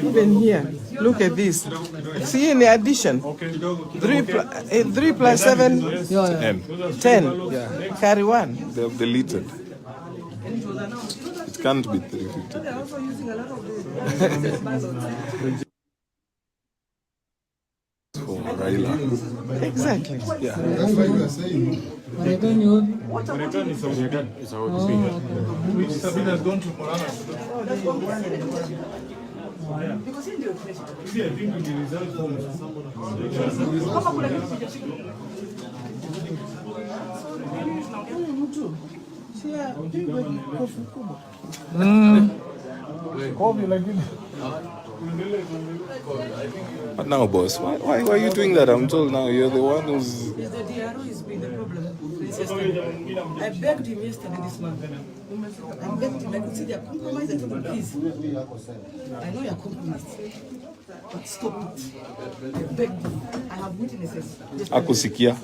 Even here, look at this. See, in the addition, 3 plus 7, 10. Carry 1. They have deleted. It can't be 350. They're also using a lot of For Raila. Exactly. Yeah. That's why you are saying. Marekani is out. Which Sabina has gone to Morana. Because in the operation. See, I think with the result forms. But now, boss, why are you doing that? I'm told now you're the one who's... The DRO has been the problem. I begged him yesterday this month. I begged him. I could see they are compromised. I told him, please. I know you're compromised. But stop it. I begged him. I have witnesses. Akusikia.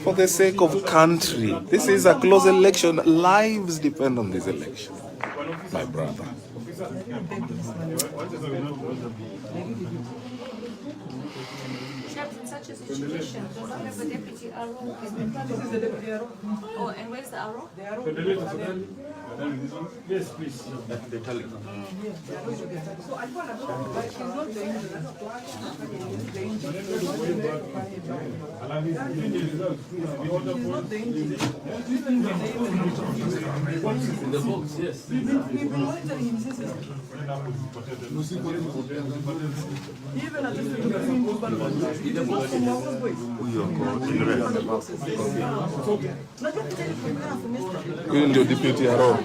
For the sake of country, this is a close election. Lives depend on this election, my brother. In such a situation, don't have the deputy RO. This is the deputy RO. Oh, and where's the RO? The RO. Yes, please. They're telling. So I want to know, but she's not the In the box, yes. We've been monitoring him since Huyu ndio deputy haro.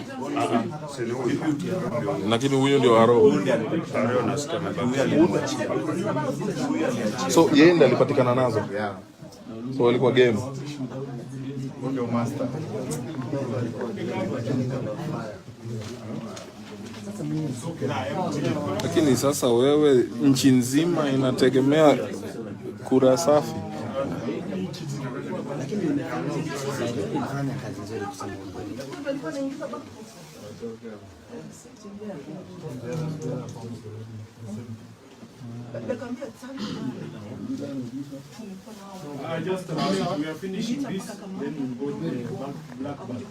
Lakini huyu ndio haro. So yeye ndiye alipatikana nazo. So walikuwa game. Ndio master. Lakini sasa wewe, nchi nzima inategemea kura safi. Just we are finishing this, then we'll go to the black bag.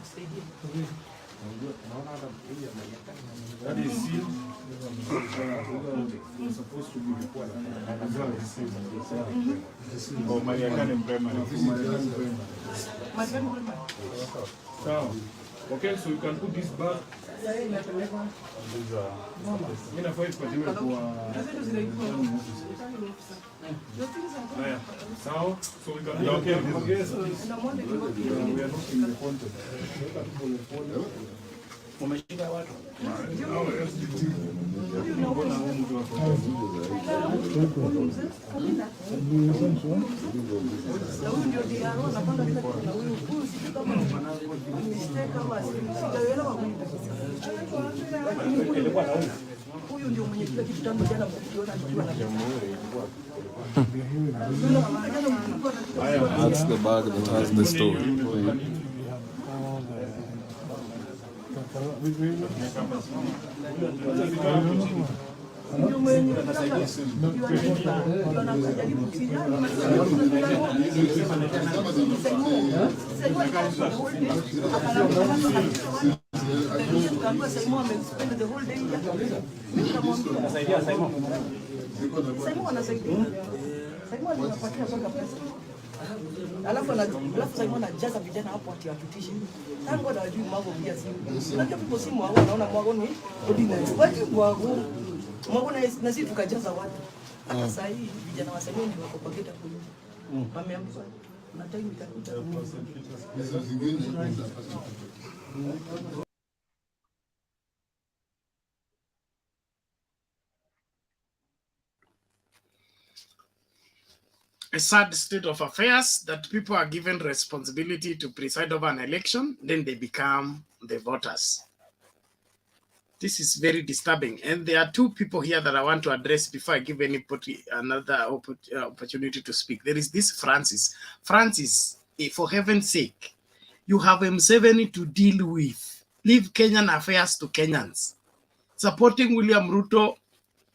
That is sealed. It's supposed to be required. Oh, Mariakane primary. So, okay, so you can put this back. So we can okay. We are not in the content. That's the bag that has the story. Alafu Simon anajaza vijana hapo ati atutishe. Tangu ndio hajui mambo pia simu. Unajua people simu hao wanaona mwago ni ordinary. Wapi mwago? Mwago na sisi tukajaza watu. Hata sasa hivi vijana wa Simon ndio wako paketa kule. Wameambiwa na time itakuja. Hizo zingine a sad state of affairs that people are given responsibility to preside over an election, then they become the voters. This is very disturbing. And there are two people here that I want to address before I give anybody another opportunity to speak. There is this Francis. Francis, for heaven's sake, you have M7 to deal with. Leave Kenyan affairs to Kenyans. Supporting William Ruto,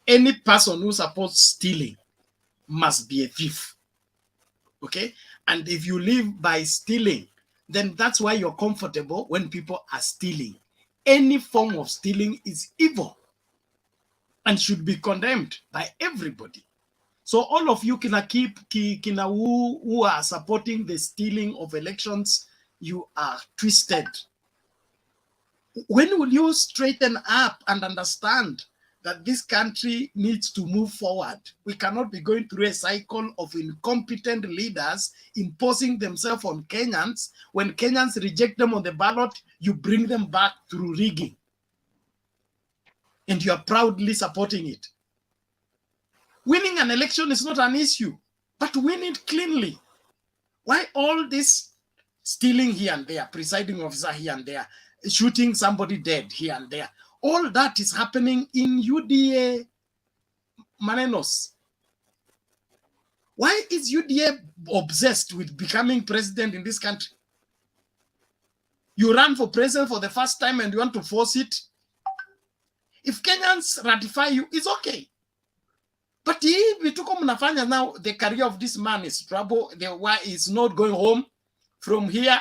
any person who supports stealing must be a thief. Okay? And if you live by stealing, then that's why you're comfortable when people are stealing. Any form of stealing is evil and should be condemned by everybody. So all of you who are supporting the stealing of elections, you are twisted. When will you straighten up and understand that this country needs to move forward? We cannot be going through a cycle of incompetent leaders imposing themselves on Kenyans. When Kenyans reject them on the ballot, you bring them back through rigging. And you are proudly supporting it. Winning an election is not an issue, but win it cleanly. Why all this stealing here and there, presiding officer here and there, shooting somebody dead here and there? All that is happening in UDA Manenos. Why is UDA obsessed with becoming president in this country? You run for president for the first time and you want to force it? If Kenyans ratify you, it's okay. But if we took now, the career of this man is trouble. Why is not going home from here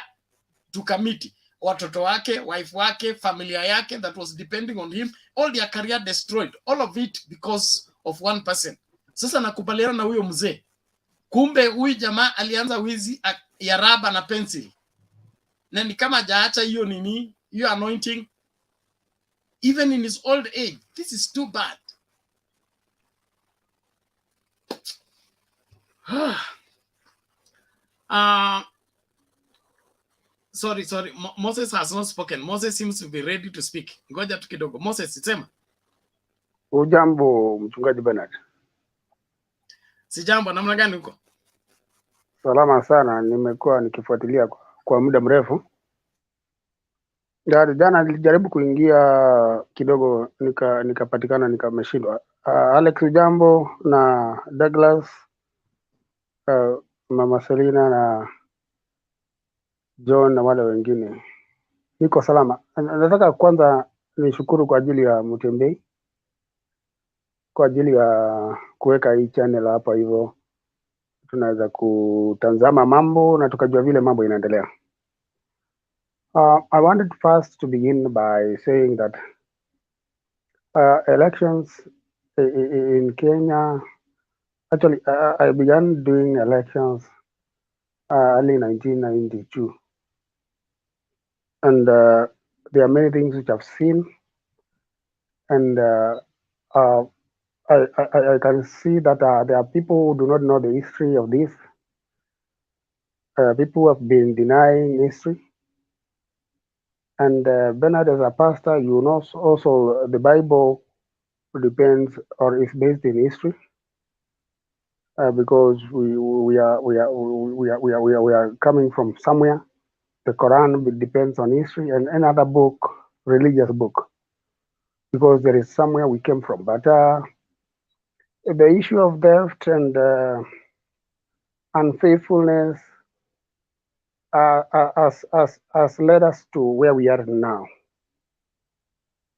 to committee. Watoto wake, wife wake, familia yake that was depending on him, all their career destroyed. All of it because of one person. Sasa nakubaliana na huyo mzee. Kumbe huyu jamaa alianza wizi ya raba na pencil. Na ni kama hajaacha hiyo nini, hiyo anointing. even in his old age. This is too bad. Sorry. Moses has not spoken. Moses seems to be ready to speak. Ngoja tu kidogo. Moses, sema. Ujambo mchungaji Bernard. Sijambo, namna gani huko? Salama sana, nimekuwa nikifuatilia kwa muda mrefu. Jana nilijaribu kuingia kidogo nikapatikana nikameshindwa. Alex ujambo na Douglas, Mama Selina na John na wale wengine. Niko salama. Nataka kwanza nishukuru kwa ajili ya Mutembei, kwa ajili ya kuweka hii channel hapa, hivyo tunaweza kutazama mambo na tukajua vile mambo inaendelea. I wanted first to begin by saying that elections in Kenya, actually I began doing elections early 1992. And there are many things which I've seen, and I can see that there are people who do not know the history of this. People who have been denying history. And Bernard, as a pastor, you know also the Bible depends or is based in history, because we are coming from somewhere. The Quran depends on history, and another book, religious book, because there is somewhere we came from. But the issue of theft and unfaithfulness has led us to where we are now.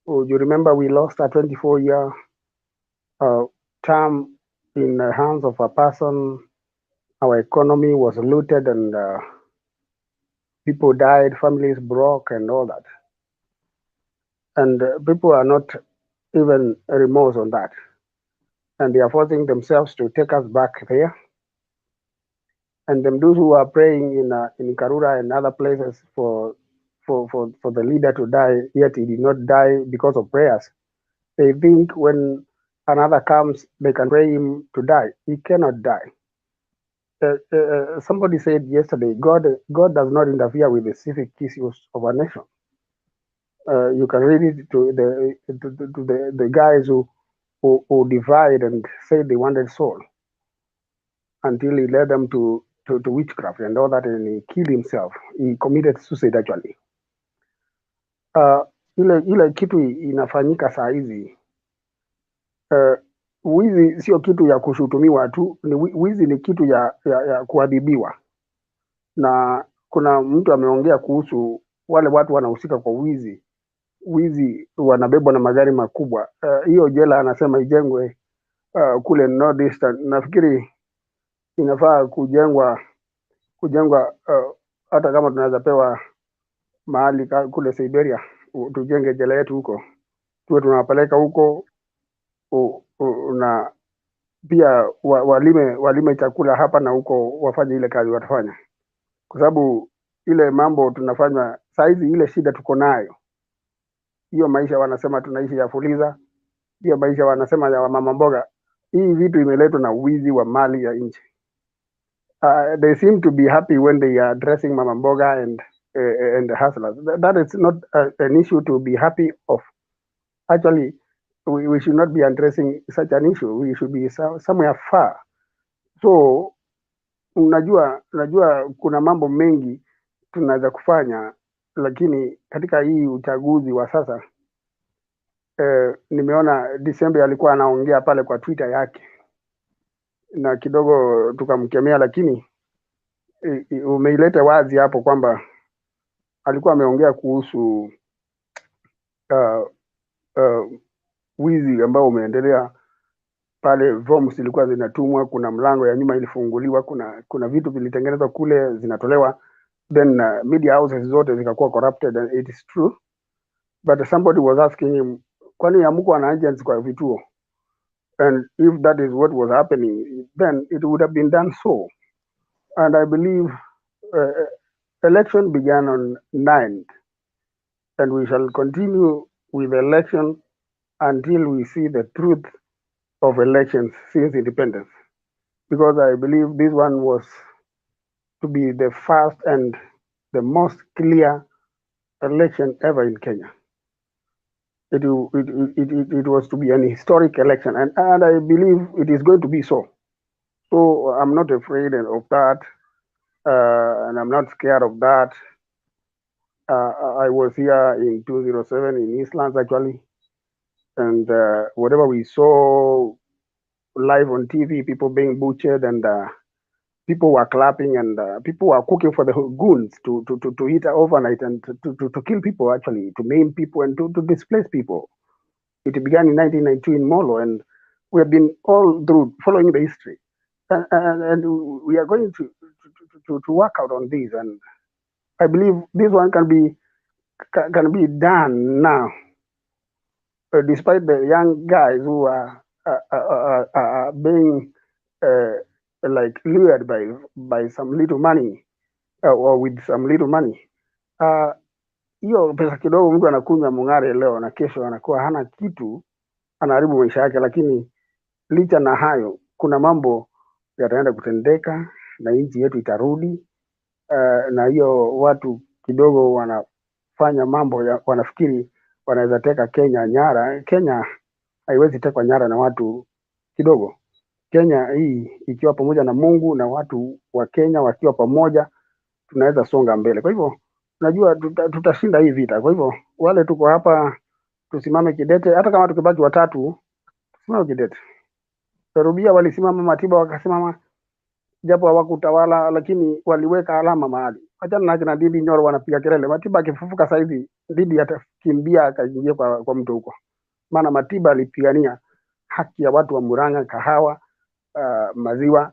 You remember we lost a 24-year term in the hands of a person. Our economy was looted, and people died, families broke, and all that. And people are not even remorse on that. And they are forcing themselves to take us back there. And then those who are praying in Karura and other places for the leader to die, yet he did not die because of prayers. They think when another comes, they can pray him to die. He cannot die. Somebody said yesterday, God does not interfere with the civic issues of a nation. You can read it to the guys who divide and say they wanted Saul, until he led them to witchcraft and all that, and he killed himself. He committed suicide actually. Ile kitu inafanyika saa hizi, wizi sio kitu ya kushutumiwa tu, wizi ni kitu ya kuadhibiwa. Na kuna mtu ameongea kuhusu wale watu wanahusika kwa wizi wanabebwa na magari makubwa. Hiyo jela anasema ijengwe kule Northeastern. Nafikiri inafaa kujengwa hata kama tunaweza pewa mahali kule Siberia, tujenge jela yetu huko, tuwe tunawapeleka huko, na pia walime chakula hapa na huko, wafanye ile kazi watafanya, kwa sababu ile mambo tunafanya saa hizi, ile shida tuko nayo, hiyo maisha wanasema tunaishi ya fuliza, hiyo maisha wanasema ya mama mboga, hii vitu imeletwa na wizi wa mali ya nchi. They seem to be happy when they are addressing Mama Mboga and the hustlers. That is not an issue to be happy of. Actually, we should not be addressing such an issue. We should be somewhere far. So, unajua kuna mambo mengi tunaweza kufanya, lakini katika hii uchaguzi wa sasa, nimeona December alikuwa anaongea pale kwa Twitter yake, na kidogo tukamkemea, lakini umeileta wazi hapo kwamba alikuwa ameongea kuhusu wizi ambao umeendelea pale. Forms zilikuwa zinatumwa, kuna mlango ya nyuma ilifunguliwa, kuna vitu vilitengenezwa kule zinatolewa, then media houses zote zikakuwa corrupted, and it is true. But somebody was asking him, kwani hamkuwa na agents kwa vituo? And if that is what was happening, then it would have been done so. And I believe election began on 9th, and we shall continue with election until we see the truth of elections since independence. Because I believe this one was to be the first and the most clear election ever in Kenya. It was to be an historic election, and I believe it is going to be so. So I'm not afraid of that, and I'm not scared of that. I was here in 2007 in Eastlands actually, and whatever we saw live on TV, people being butchered, and people were clapping, and people were cooking for the goons to eat overnight and to kill people, actually, to maim people and to displace people. It began in 1992 in Molo, and we have been all through following the history, and we are going to work out on this, and I believe this one can be done now, despite the young guys who are being like lured by some little money or with some little money. Hiyo pesa kidogo mtu anakunywa mung'are leo na kesho anakuwa hana kitu, anaharibu maisha yake. Lakini licha na hayo, kuna mambo yataenda kutendeka na nchi yetu itarudi. Na hiyo watu kidogo wanafanya mambo wanafikiri wanaweza teka Kenya nyara. Kenya haiwezi tekwa nyara na watu kidogo. Kenya hii ikiwa pamoja na Mungu na watu wa Kenya wakiwa pamoja, tunaweza songa mbele. Kwa hivyo najua tutashinda hii vita. Kwa hivyo wale tuko hapa tusimame kidete, hata kama tukibaki watatu tusimame kidete. Rubia walisimama, Matiba wakasimama, japo hawakutawala lakini waliweka alama mahali. Achana na kina Didi Nyoro wanapiga kelele. Matiba akifufuka sasa hivi, Didi atakimbia akaingia kwa mtu huko. Maana Matiba alipigania haki ya watu wa Murang'a, kahawa, maziwa,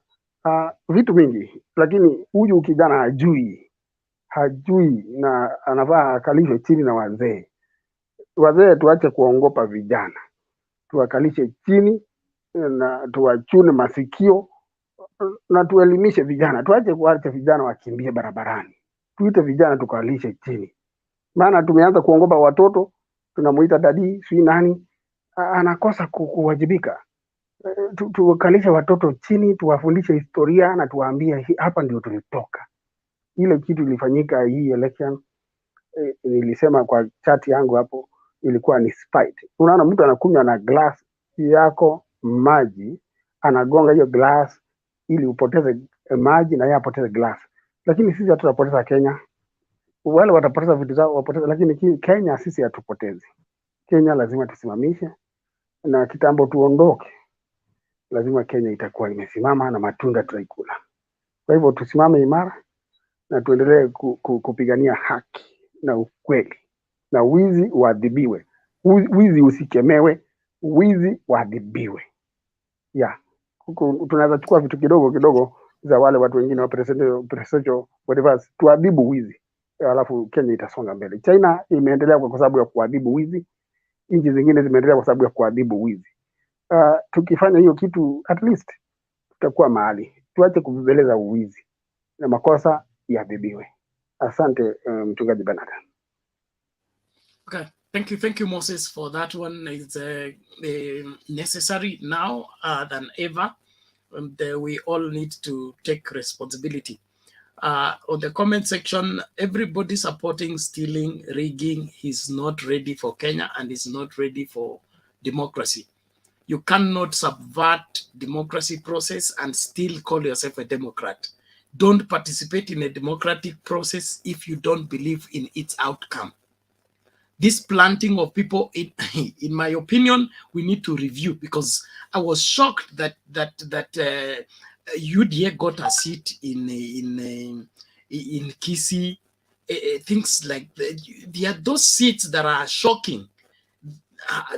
vitu vingi. Lakini huyu kijana hajui na anavaa akalishwe chini na wazee. Wazee tuache kuongopa vijana, tuwakalishe chini na tuwachune masikio na tuelimishe vijana. Tuache kuacha vijana wakimbie barabarani, tuite vijana tukalishe chini. Maana tumeanza kuongopa watoto, tunamuita dadi si nani, anakosa kuwajibika. Tuwakalishe watoto chini, tuwafundishe historia na tuwaambie hapa ndio tulitoka. Ile kitu ilifanyika hii election, nilisema kwa chat yangu hapo, ilikuwa ni spite. Unaona mtu anakunywa na glass yako maji, anagonga hiyo glass ili upoteze maji na yeye apoteze glass. Lakini sisi hatutapoteza Kenya. Wale watapoteza vitu zao wapoteze, lakini Kenya sisi hatupotezi. Kenya lazima tusimamishe, na kitambo tuondoke, lazima Kenya itakuwa imesimama na matunda tutaikula. Kwa hivyo tusimame imara na tuendelee kupigania haki na ukweli, na wizi uadhibiwe. Wizi usikemewe, wizi uadhibiwe. Tunaweza chukua vitu kidogo kidogo za wale watu wengine wa presidential whatever, tuadhibu wizi, alafu Kenya itasonga mbele. China imeendelea kwa sababu ya kuadhibu wizi, nchi zingine zimeendelea kwa sababu ya kuadhibu wizi. Tukifanya hiyo kitu, at least tutakuwa mahali. Tuache kubebeleza uwizi na makosa iadhibiwe. Asante mchungaji Bernard. Okay, thank you Moses for that one. It's necessary now than ever. We all need to take responsibility. On the comment section, everybody supporting stealing, rigging is not ready for Kenya and is not ready for democracy. You cannot subvert democracy process and still call yourself a Democrat. Don't participate in a democratic process if you don't believe in its outcome. This planting of people, in my opinion, we need to review, because I was shocked that UDA got a seat in Kisii. Things like that. There are those seats that are shocking.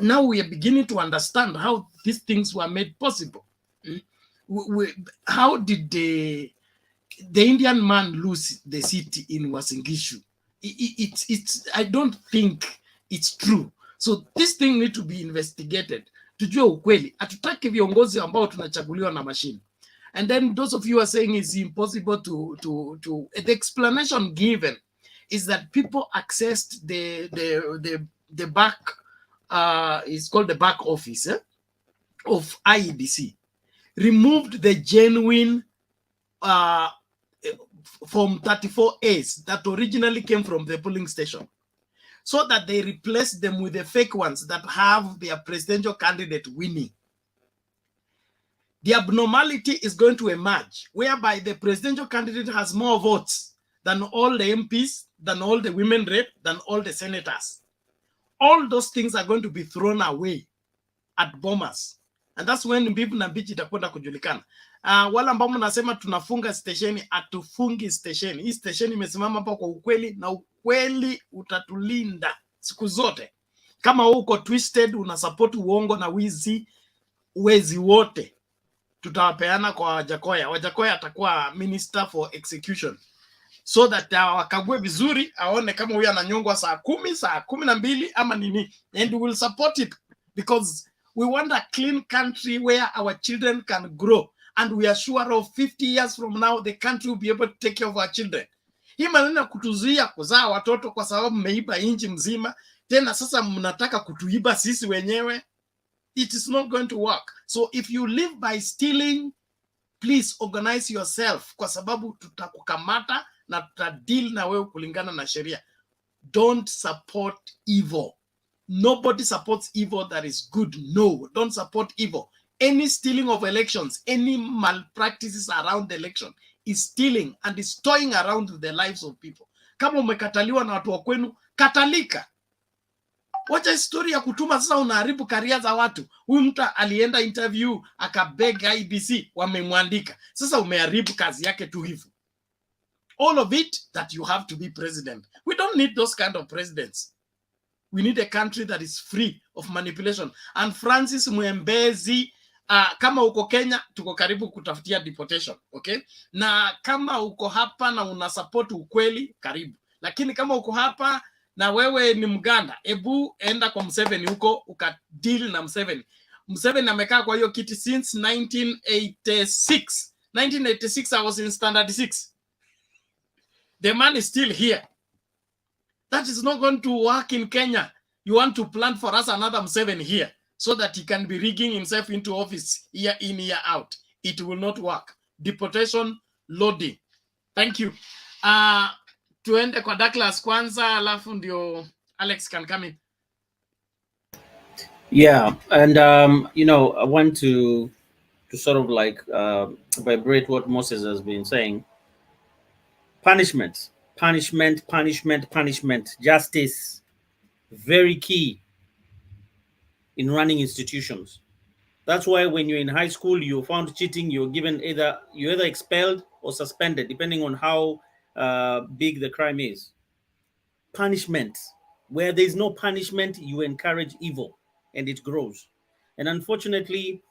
Now we are beginning to understand how these things were made possible. How did the Indian man lose the seat in Uasin Gishu? I don't think it's true. So this thing need to be investigated. Tujue ukweli. Hatutaki viongozi ambao tunachaguliwa na machine. And then those of you are saying it's impossible to the explanation given is that people accessed the back it's called the back office of IEBC, removed the genuine Form 34As that originally came from the polling station, so that they replaced them with the fake ones that have their presidential candidate winning. The abnormality is going to emerge, whereby the presidential candidate has more votes than all the MPs, than all the women rep, than all the senators. All those things are going to be thrown away at Bomas. And that's when Mbivu na Mbichi itakwenda kujulikana. Wala ambao mnasema tunafunga stesheni, atufungi stesheni. Hii stesheni imesimama hapa kwa ukweli, na ukweli utatulinda siku zote. Kama uko twisted, unasupport uongo na wizi, wezi wote tutawapeana kwa Wajakoya. Wajakoya atakuwa minister for execution, so that wakague vizuri, aone kama huyu ananyongwa saa 10, saa 12 ama nini, and we will support it, because we want a clean country where our children can grow, and we are sure of 50 years from now the country will be able to take care of our children. Hii maneno ya kutuzuia kuzaa watoto kwa sababu mmeiba nchi mzima, tena sasa mnataka kutuiba sisi wenyewe, it is not going to work. So if you live by stealing, please organize yourself, kwa sababu tutakukamata na tutadeal na wewe kulingana na sheria. Don't support evil. Nobody supports evil that is good. No, don't support evil. Any stealing of elections, any malpractices around the election is stealing and is toying around the lives of people. Kama umekataliwa na watu wa kwenu, katalika. Wacha historia ya kutuma sasa unaharibu career za watu. Huyu mtu alienda interview akabeg IEBC, wamemwandika. Sasa umeharibu kazi yake tu hivyo. All of it that you have to be president. We don't need those kind of presidents. We need a country that is free of manipulation. And Francis Mwembezi, kama uko Kenya, tuko karibu kutafutia deportation, okay? Na kama uko hapa na una support ukweli, karibu. Lakini kama uko hapa na wewe ni Mganda, ebu enda kwa Museveni huko ukadeal na Museveni. Museveni amekaa kwa hiyo kiti since 1986. 1986 I was in standard 6. The man is still here. That is not going to work in Kenya. You want to plan for us another Museveni here so that he can be rigging himself into office year in, year out. It will not work. Deportation, loading. Thank you. Tuende kwa Douglas kwanza, alafu ndio Alex can come in. Yeah, and you know, I want to sort of like vibrate what Moses has been saying. Punishment, punishment, punishment, punishment. Justice, very key in running institutions. That's why when you're in high school, you're found cheating, you're given either expelled or suspended, depending on how big the crime is. Punishment. Where there's no punishment, you encourage evil and it grows. And unfortunately,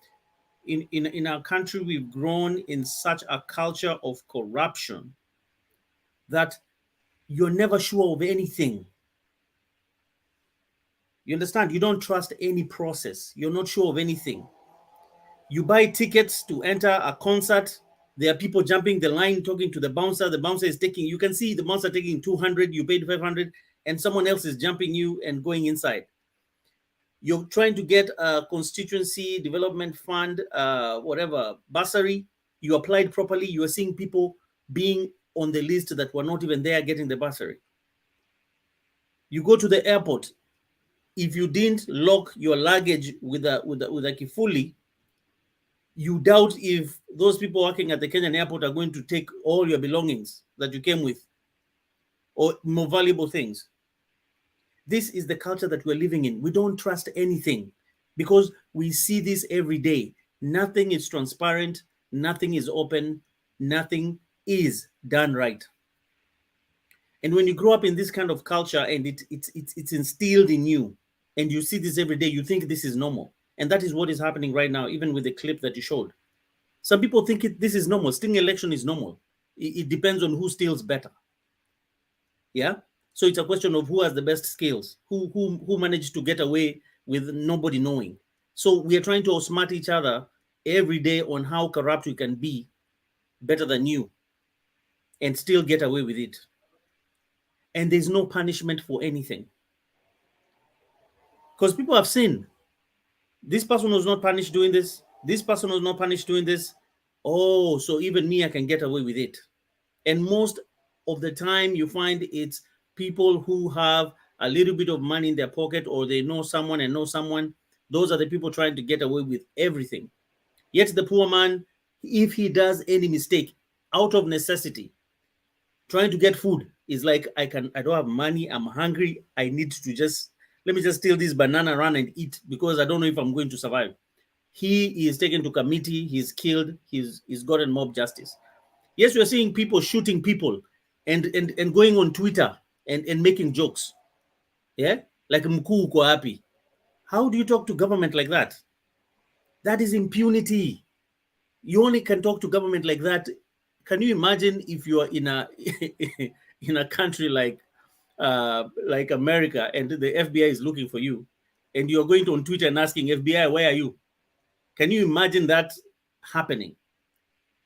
in our country, we've grown in such a culture of corruption that you're never sure of anything. You understand? You don't trust any process. You're not sure of anything. You buy tickets to enter a concert. There are people jumping the line, talking to the bouncer. The bouncer is taking, you can see the bouncer taking 200, you paid 500, and someone else is jumping you and going inside. You're trying to get a constituency development fund, whatever, bursary. You applied properly. You are seeing people being on the list that were not even there getting the bursary. You go to the airport. If you didn't lock your luggage with a kifuli, you doubt if those people working at the Kenyan airport are going to take all your belongings that you came with or more valuable things. This is the culture that we're living in. We don't trust anything because we see this every day. Nothing is transparent. Nothing is open. Nothing is done right. And when you grow up in this kind of culture and it's instilled in you and you see this every day, you think this is normal. And that is what is happening right now, even with the clip that you showed. Some people think this is normal. Stealing election is normal. It depends on who steals better. Yeah? So it's a question of who has the best skills, who managed to get away with nobody knowing. So we are trying to outsmart each other every day on how corrupt we can be better than you and still get away with it. And there's no punishment for anything. Because people have seen this person was not punished doing this. This person was not punished doing this. Oh, so even me, I can get away with it. And most of the time, you find it's people who have a little bit of money in their pocket, or they know someone and know someone. Those are the people trying to get away with everything. Yet the poor man, if he does any mistake out of necessity, trying to get food, is like, I don't have money, I'm hungry, I need to let me just steal this banana, run and eat, because I don't know if I'm going to survive. He is taken to committee, he's killed, he's gotten mob justice. Yes, we're seeing people shooting people and going on Twitter and making jokes. Yeah, like mkuu uko happy. How do you talk to government like that? That is impunity. You only can talk to government like that. Can you imagine if you are in a in a country like America, and the FBI is looking for you, and you're going on Twitter and asking FBI, where are you? Can you imagine that happening?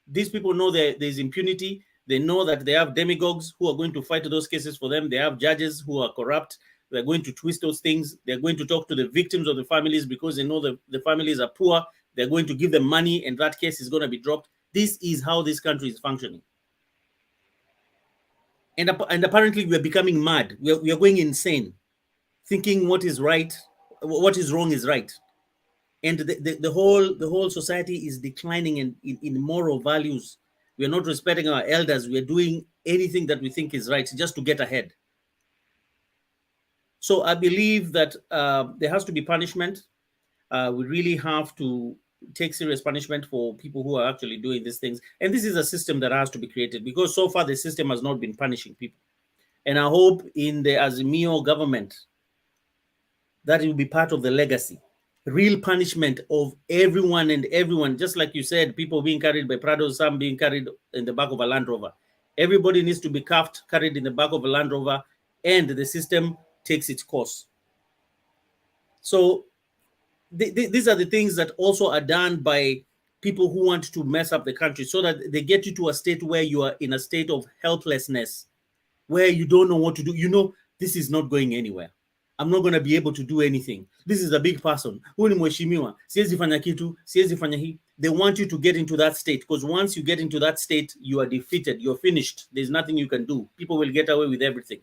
These people know there's impunity. They know that they have demagogues who are going to fight those cases for them. They have judges who are corrupt. They're going to twist those things. They're going to talk to the victims of the families because they know the families are poor. They're going to give them money, and that case is going to be dropped. This is how this country is functioning. And apparently we are becoming mad. We are going insane, thinking what is right, what is wrong is right. And the whole society is declining in moral values. We are not respecting our elders. We are doing anything that we think is right just to get ahead. So I believe that there has to be punishment. We really have to take serious punishment for people who are actually doing these things. And this is a system that has to be created, because so far the system has not been punishing people. And I hope in the Azimio government that it will be part of the legacy. Real punishment of everyone and everyone, just like you said, people being carried by Prados, some being carried in the back of a Land Rover. Everybody needs to be cuffed, carried in the back of a Land Rover, and the system takes its course. So these are the things that also are done by people who want to mess up the country, so that they get you to a state where you are in a state of helplessness, where you don't know what to do. You know, this is not going anywhere. I'm not going to be able to do anything. This is a big person. They want you to get into that state, because once you get into that state, you are defeated. You're finished. There's nothing you can do. People will get away with everything.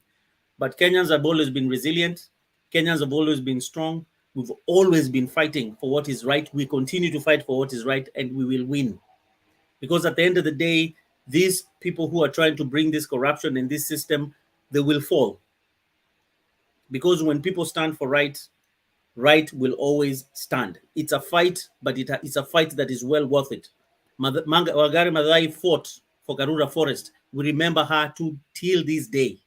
But Kenyans have always been resilient. Kenyans have always been strong. We've always been fighting for what is right. We continue to fight for what is right, and we will win. Because at the end of the day, these people who are trying to bring this corruption in this system, they will fall. Because when people stand for right, right will always stand. It's a fight, but it's a fight that is well worth it. Wangari Maathai fought for Karura Forest. We remember her till this day.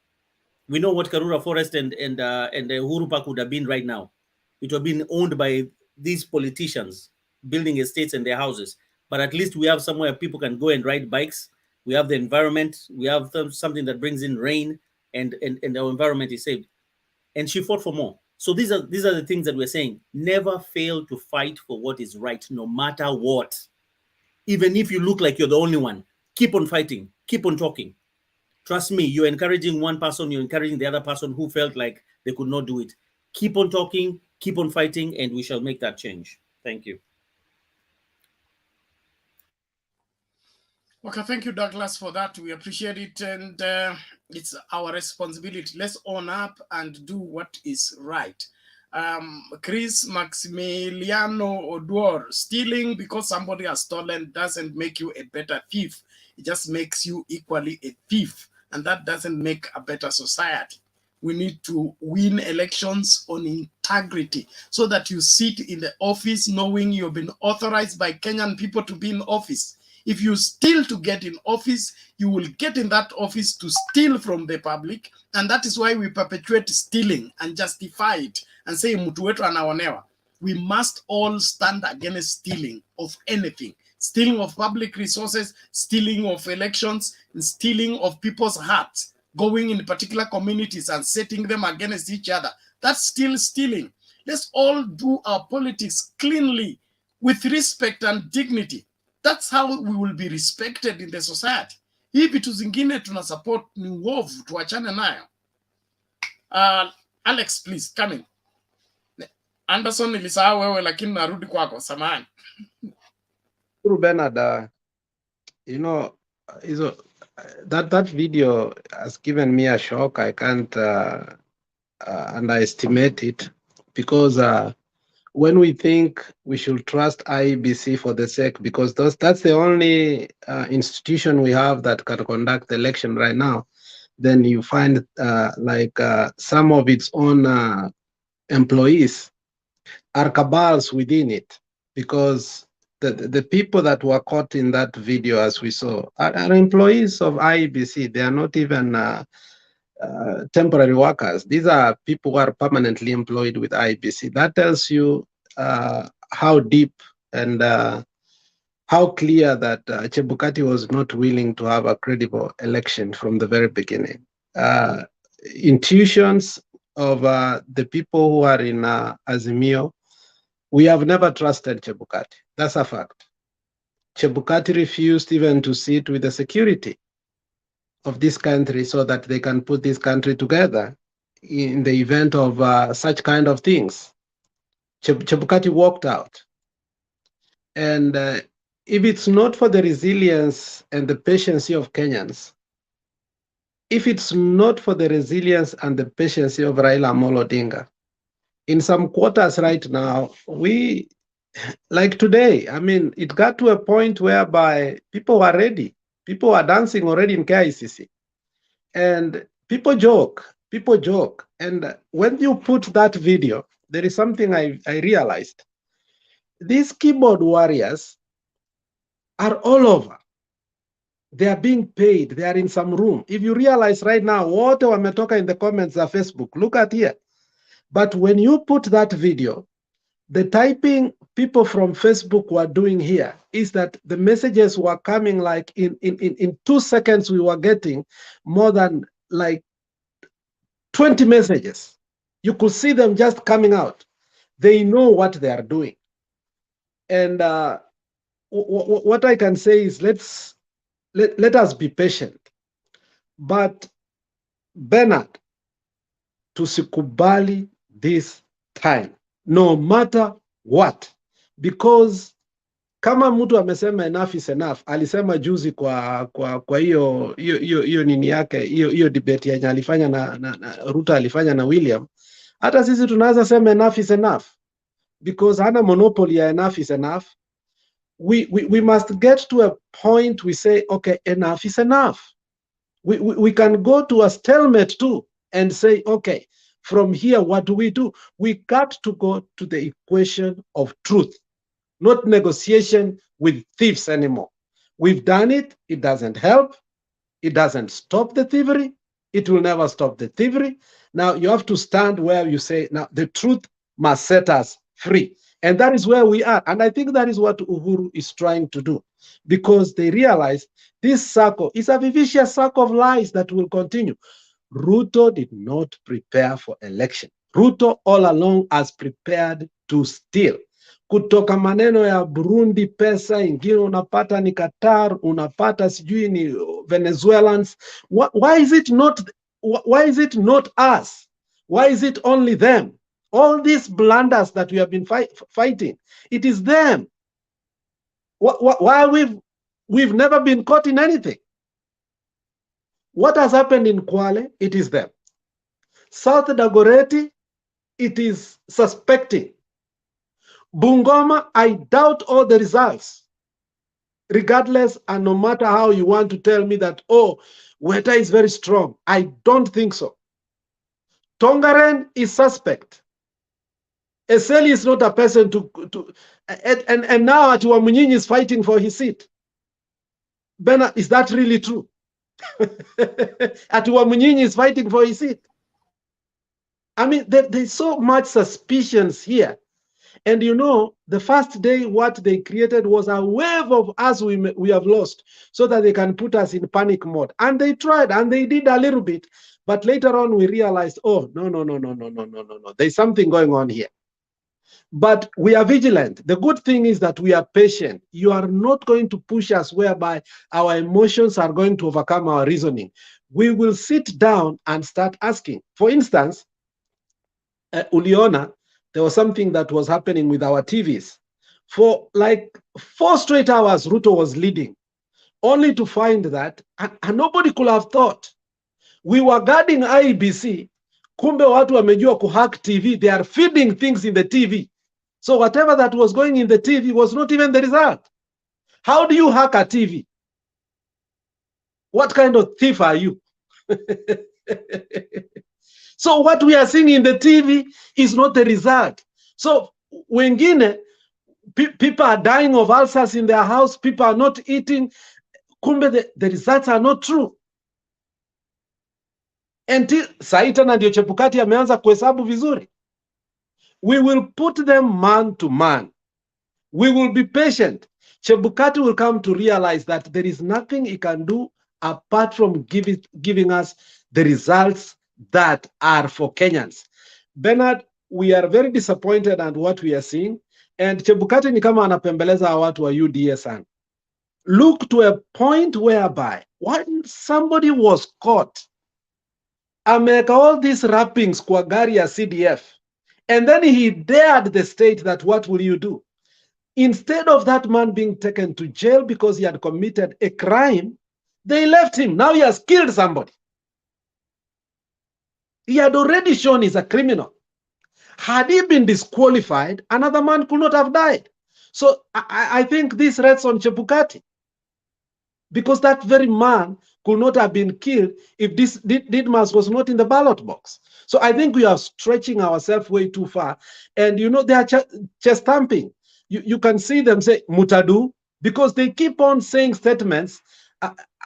We know what Karura Forest and Uhuru Park would have been right now. It would have been owned by these politicians building estates and their houses. But at least we have somewhere people can go and ride bikes. We have the environment. We have something that brings in rain, and our environment is saved. And she fought for more. So these are the things that we're saying. Never fail to fight for what is right, no matter what. Even if you look like you're the only one, keep on fighting, keep on talking. Trust me, you're encouraging one person, you're encouraging the other person who felt like they could not do it. Keep on talking, keep on fighting, and we shall make that change. Thank you. Okay, thank you, Douglas, for that. We appreciate it, and it's our responsibility. Let's own up and do what is right. Chris Maximiliano Odwar, stealing because somebody has stolen doesn't make you a better thief. It just makes you equally a thief, and that doesn't make a better society. We need to win elections on integrity, so that you sit in the office knowing you've been authorized by Kenyan people to be in office. If you steal to get in office, you will get in that office to steal from the public. And that is why we perpetuate stealing and justify it and say, mtu wetu anaonewa. We must all stand against stealing of anything. Stealing of public resources, stealing of elections, and stealing of people's hearts, going in particular communities and setting them against each other. That's still stealing. Let's all do our politics cleanly, with respect and dignity. That's how we will be respected in the society. Hii vitu zingine tuna support ni uovu, tuachane nayo. Alex, please, come in. Anderson, nilisahau wewe lakini narudi kwako, samahani. Through Bernard, you know, that video has given me a shock. I can't underestimate it, because when we think we should trust IEBC for the sake, because that's the only institution we have that can conduct the election right now, then you find some of its own employees are cabals within it, because the people that were caught in that video, as we saw, are employees of IEBC. They are not even temporary workers. These are people who are permanently employed with IEBC. That tells you how deep and how clear that Chebukati was not willing to have a credible election from the very beginning. Intuitions of the people who are in Azimio, we have never trusted Chebukati. That's a fact. Chebukati refused even to sit with the security of this country so that they can put this country together in the event of such kind of things. Chebukati walked out. And if it's not for the resilience and the patience of Kenyans, if it's not for the resilience and the patience of Raila Amolo Odinga, in some quarters right now, like today, I mean, it got to a point whereby people were ready. People were dancing already in KICC. And people joke. And when you put that video, there is something I realized. These keyboard warriors are all over. They are being paid. They are in some room. If you realize right now, what wametoka in the comments of Facebook, look at here. But when you put that video, the typing people from Facebook were doing here is that the messages were coming like in 2 seconds, we were getting more than like 20 messages. You could see them just coming out. They know what they are doing. And what I can say is let us be patient. But Bernard, tusikubali this time, no matter what, because kama mtu amesema enough is enough, alisema juzi kwa hiyo nini yake, hiyo debate yenye alifanya na Ruto alifanya na William, hata sisi tunaweza sema enough is enough, because hana monopoly ya enough is enough. We must get to a point we say, okay, enough is enough. We can go to a stalemate too and say, okay, from here, what do? We got to go to the equation of truth, not negotiation with thieves anymore. We've done it. It doesn't help. It doesn't stop the thievery. It will never stop the thievery. Now you have to stand where you say, now the truth must set us free. And that is where we are. And I think that is what Uhuru is trying to do, because they realize this circle is a vicious circle of lies that will continue. Ruto did not prepare for election. Ruto all along has prepared to steal. Kutoka maneno ya Burundi pesa, ingine unapata ni Qatar, unapata sijui ni Venezuelans. Why is it not us? Why is it only them? All these blunders that we have been fighting, it is them. Why we've never been caught in anything? What has happened in Kwale? It is them. South Dagoretti, it is suspecting. Bungoma, I doubt all the results. Regardless, and no matter how you want to tell me that, oh, Weta is very strong, I don't think so. Tongaren is suspect. Eseli is not a person and now Atiwa Munyinyi is fighting for his seat. Bernard, is that really true? Atiwa Munyinyi is fighting for his seat. I mean, there's so much suspicions here. And you know, the first day, what they created was a wave of us we have lost, so that they can put us in panic mode. And they tried, and they did a little bit. But later on, we realized, oh, no. There's something going on here. But we are vigilant. The good thing is that we are patient. You are not going to push us whereby our emotions are going to overcome our reasoning. We will sit down and start asking. For instance, Uliona, there was something that was happening with our TVs. For like 4 straight hours, Ruto was leading, only to find that, and nobody could have thought, we were guarding IEBC, kumbe watu wamejua kuhack TV, they are feeding things in the TV. So whatever that was going in the TV was not even the result. How do you hack a TV? What kind of thief are you? So what we are seeing in the TV is not the result. So wengine, people are dying of ulcers in their house, people are not eating, kumbe the results are not true. Until Saita na ndio Chebukati ameanza kuhesabu vizuri. We will put them man to man. We will be patient. Chebukati will come to realize that there is nothing he can do apart from giving us the results that are for Kenyans. Bernard, we are very disappointed at what we are seeing. And Chebukati ni kama anapembeleza watu wa UDA sana. Look to a point whereby when somebody was caught, ameweka all these wrappings kwa gari ya CDF, and then he dared the state that what will you do? Instead of that man being taken to jail because he had committed a crime, they left him. Now he has killed somebody. He had already shown he's a criminal. Had he been disqualified, another man could not have died. So I think this rests on Chebukati, because that very man could not have been killed if this Didmas was not in the ballot box. So I think we are stretching ourselves way too far. And you know, they are chest thumping. You can see them say, Mutadu, because they keep on saying statements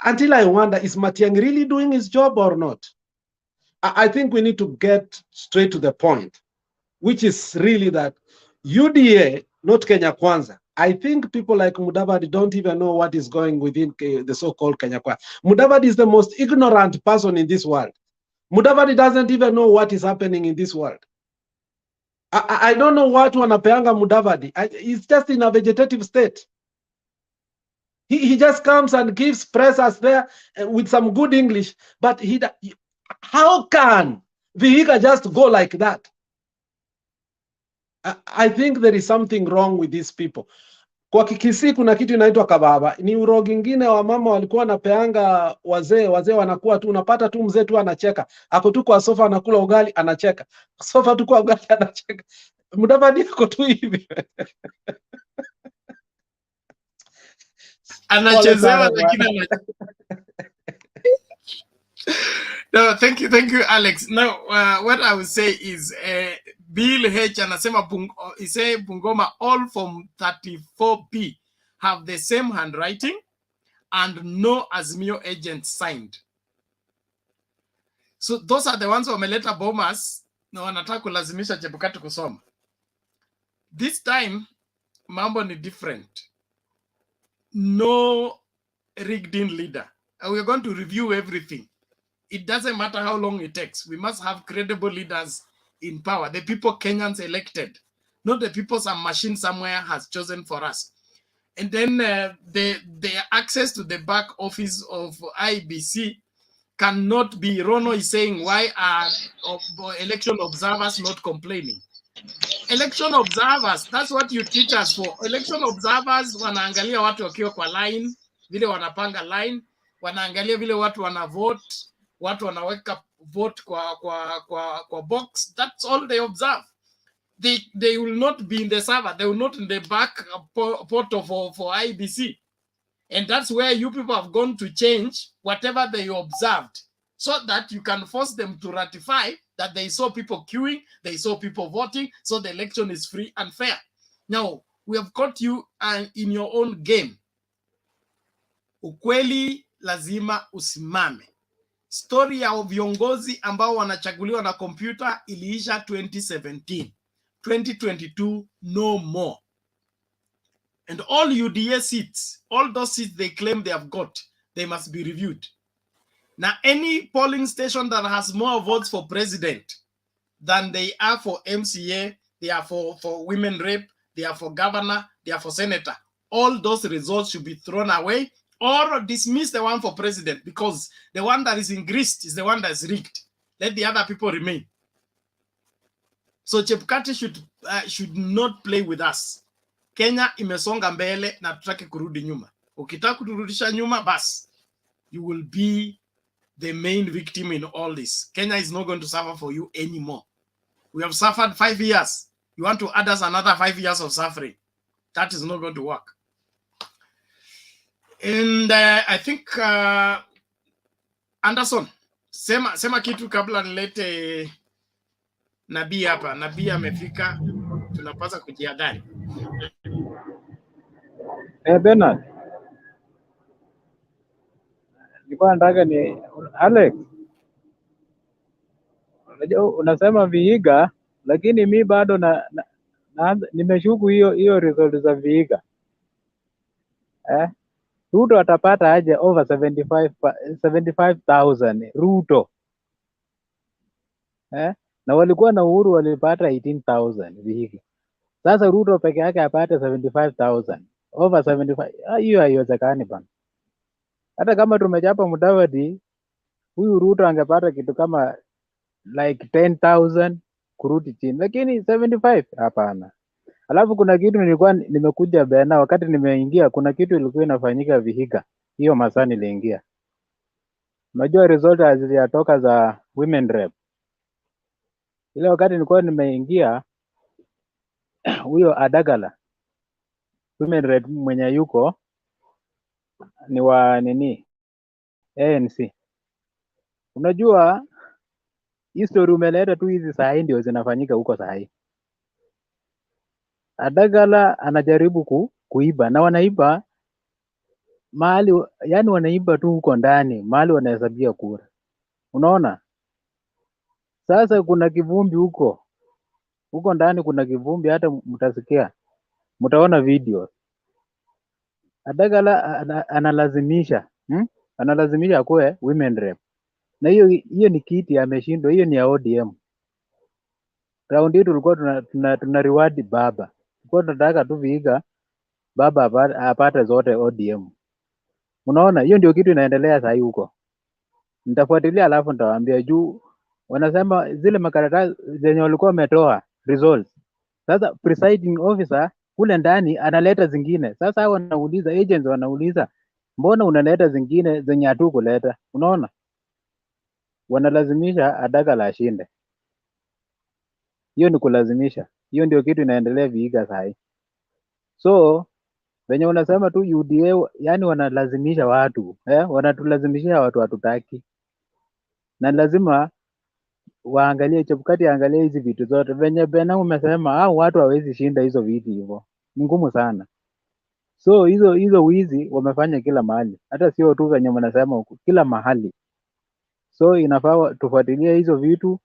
until I wonder, is Matiang'i really doing his job or not? I think we need to get straight to the point, which is really that UDA, not Kenya Kwanza. I think people like Mudavadi don't even know what is going within the so-called Kenya Kwanza. Mudavadi is the most ignorant person in this world. Mudavadi doesn't even know what is happening in this world. I don't know what wanapeanga Mudavadi. He's just in a vegetative state. He just comes and gives press us there with some good English, but how can Vihiga just go like that? I think there is something wrong with these people. Kwa Kikisi kuna kitu inaitwa kababa. Ni urogi ingine wa mama walikuwa wanapeanga wazee wanakuwa tu, unapata tu mzee tu anacheka. Ako tu kwa sofa anakula ugali anacheka. Sofa tu kwa ugali anacheka. Mudavadi ako tu hivi. Anachezewa lakini No, thank you, Alex. Now, what I would say is, Bill H anasema he say Bungoma all from 34P have the same handwriting and no Azimio agent signed. So those are the ones who wameleta bombers na wanataka kulazimisha Chebukati kusoma. This time mambo ni different. No rigged in leader. And we're going to review everything. It doesn't matter how long it takes. We must have credible leaders in power. The people Kenyans elected, not the people some machine somewhere has chosen for us. And then the access to the back office of IEBC cannot be. Rono is saying, why are election observers not complaining? Election observers, that's what you teach us for. Election observers wanaangalia watu wakiwa kwa line, vile wanapanga line, wanaangalia vile watu wanavote, watu wanaweka vote kwa box. That's all they observe. They will not be in the server. They will not in the back portal for IEBC. And that's where you people have gone to change whatever they observed, so that you can force them to ratify that they saw people queuing, they saw people voting, so the election is free and fair. Now, we have caught you in your own game. Ukweli lazima usimame. Story ya viongozi ambao wanachaguliwa na kompyuta iliisha 2017. 2022, no more. And all UDA seats, all those seats they claim they have got, they must be reviewed. Now, any polling station that has more votes for president than they are for MCA, they are for women rep, they are for governor, they are for senator, all those results should be thrown away or dismiss the one for president, because the one that is increased is the one that's rigged. Let the other people remain. So Chebukati should should not play with us. Kenya imesonga mbele na tutaki kurudi nyuma. Ukitaka kuturudisha nyuma, bas, you will be the main victim in all this. Kenya is not going to suffer for you anymore. We have suffered 5 years. You want to add us another 5 years of suffering? That is not going to work. And I think Anderson, sema kitu kabla nilete Nabii hapa. Nabii amefika, tunapaswa kujiadhari. Bernard, nilikuwa nataka ni Alex, unasema Vihiga, lakini mi bado nimeshuku hiyo result za Vihiga. Ruto atapata aje over 75,000 Ruto. Na walikuwa na Uhuru walipata 18,000 Vihiga. Sasa Ruto peke yake apate 75,000 over 75. Hiyo haiwezekani bana. Hata kama tumechapa Mudavadi, huyu Ruto angepata kitu kama like 10,000 kurudi chini, lakini 75 hapana. Alafu kuna kitu nilikuwa nimekuja Bena, wakati nimeingia kuna kitu ilikuwa inafanyika Vihiga. Hiyo masaa niliingia. Unajua result hazijatoka za women rep. Ile wakati nilikuwa nimeingia, huyo Adagala women rep mwenye yuko ni wa nini? ANC. Unajua history umeleta tu hizi saa hii ndio zinafanyika huko saa hii. Adagala anajaribu kuiba na wanaiba mahali, yani wanaiba tu huko ndani, mahali wanahesabia kura. Unaona? Sasa kuna kivumbi huko ndani, kuna kivumbi, hata mtasikia, mtaona video. Adagala analazimisha akuwe women rep, na hiyo ni kiti ameshindwa. Hiyo ni ya ODM. Raundi hii tulikuwa tuna reward baba, tulikuwa tunataka tu Vihiga baba apate zote ODM. Unaona, hiyo ndio kitu inaendelea sasa huko. Nitafuatilia alafu nitawaambia, juu wanasema zile makaratasi zenye walikuwa wametoa results. Sasa presiding officer kule ndani analeta zingine. Sasa hao wanauliza, agents wanauliza, mbona unaleta zingine zenye hatukuleta? Unaona? Wanalazimisha Adagala ashinde. Hiyo ni kulazimisha. Hiyo ndio kitu inaendelea Vihiga sasa. So wenye unasema tu UDA, yani wanalazimisha watu, wanatulazimishia watu hatutaki. Na lazima waangalie, Chebukati angalie hizi vitu zote. Venye Bena umesema hao watu hawezi shinda hizo vitu hivyo. Ni ngumu sana. So hizo wizi wamefanya kila mahali. Hata sio tu venye mnasema huko, kila mahali. So inafaa tufuatilie hizo vitu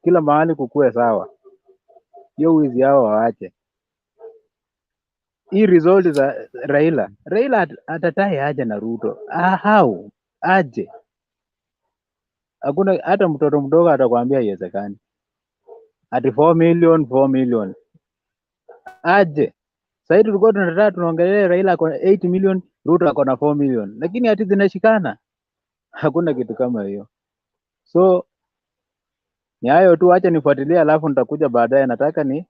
kila mahali kukue sawa. Hiyo wizi hao waache. Hii result za Raila atatai aje na Ruto? How? Aje? Hakuna hata mtoto mdogo atakwambia haiwezekani. Ati 4 million. Aje? Sasa tulikuwa tunataka tunaongelea Raila ako 8 million, Ruto ako na 4 million. Lakini ati zinashikana. Hakuna kitu kama hiyo. So ni hayo tu, acha nifuatilie alafu nitakuja baadaye. Nataka ni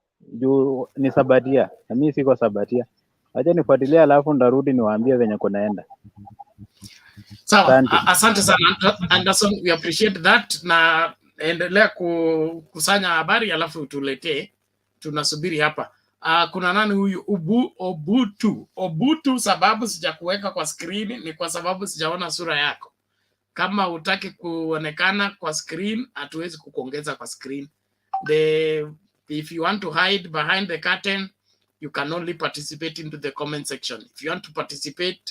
sabatia. Na mimi siko sabatia. Acha nifuatilie alafu ndarudi niwaambie venye kunaenda. Sawa, asante sana Anderson, we appreciate that, na endelea kusanya habari alafu tuletee, tunasubiri hapa. Kuna nani huyu Obutu? Sababu sijakuweka kwa screen ni kwa sababu sijaona sura yako. Kama hutaki kuonekana kwa screen, hatuwezi kukuongeza kwa screen. If you want to hide behind the curtain, you can only participate into the comment section. If you want to participate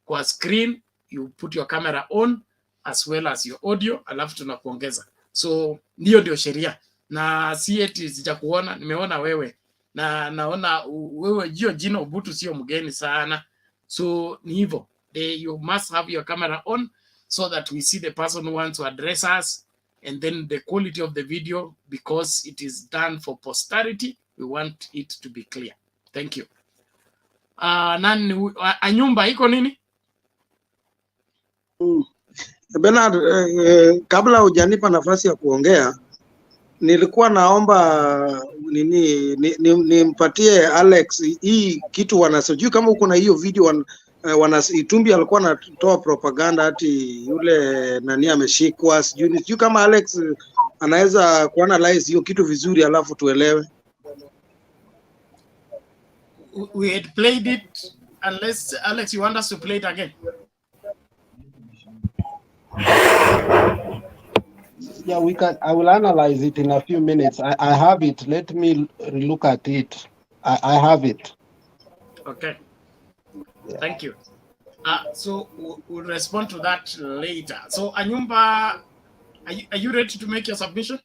kwa screen, you put your camera on as well as your audio, alafu tunakuongeza. So ndio sheria, na si eti sijakuona, nimeona wewe na naona wewe hiyo jina Obutu sio mgeni sana. So ni hivyo, you must have your camera on so that we see the person who wants to address us, and then the quality of the video, because it is done for posterity, we want it to be clear. Thank you. Nani Anyumba iko nini? Bernard, kabla hujanipa nafasi ya kuongea, nilikuwa naomba nimpatie Alex hii kitu wanasijui kama uko na hiyo video Itumbi alikuwa anatoa propaganda ati yule nani ameshikwa, sijui kama Alex anaweza kuanalyze hiyo kitu vizuri alafu tuelewe. We had played it, unless Alex you want us to play it again. Yeah, we can. I will analyze it in a few minutes. I have it. Let me look at it. I have it. Okay. Yeah. Thank you. So we'll respond to that later. So Anyumba, are you ready to make your submission?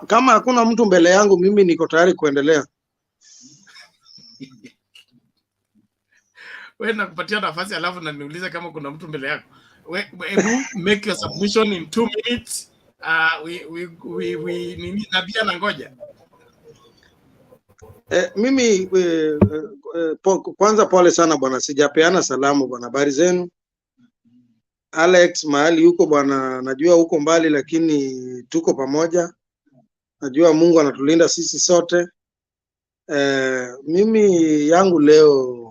Kama hakuna mtu mbele yangu, mimi niko tayari kuendelea. Wewe nakupatia nafasi alafu na niulize kama kuna mtu mbele yako. Make your submission in 2 minutes. We Nabia na ngoja. Mimi kwanza pole sana bwana, sijapeana salamu bwana. Habari zenu? Alex mahali huko bwana, najua huko mbali lakini tuko pamoja. Najua Mungu anatulinda sisi sote. Mimi yangu leo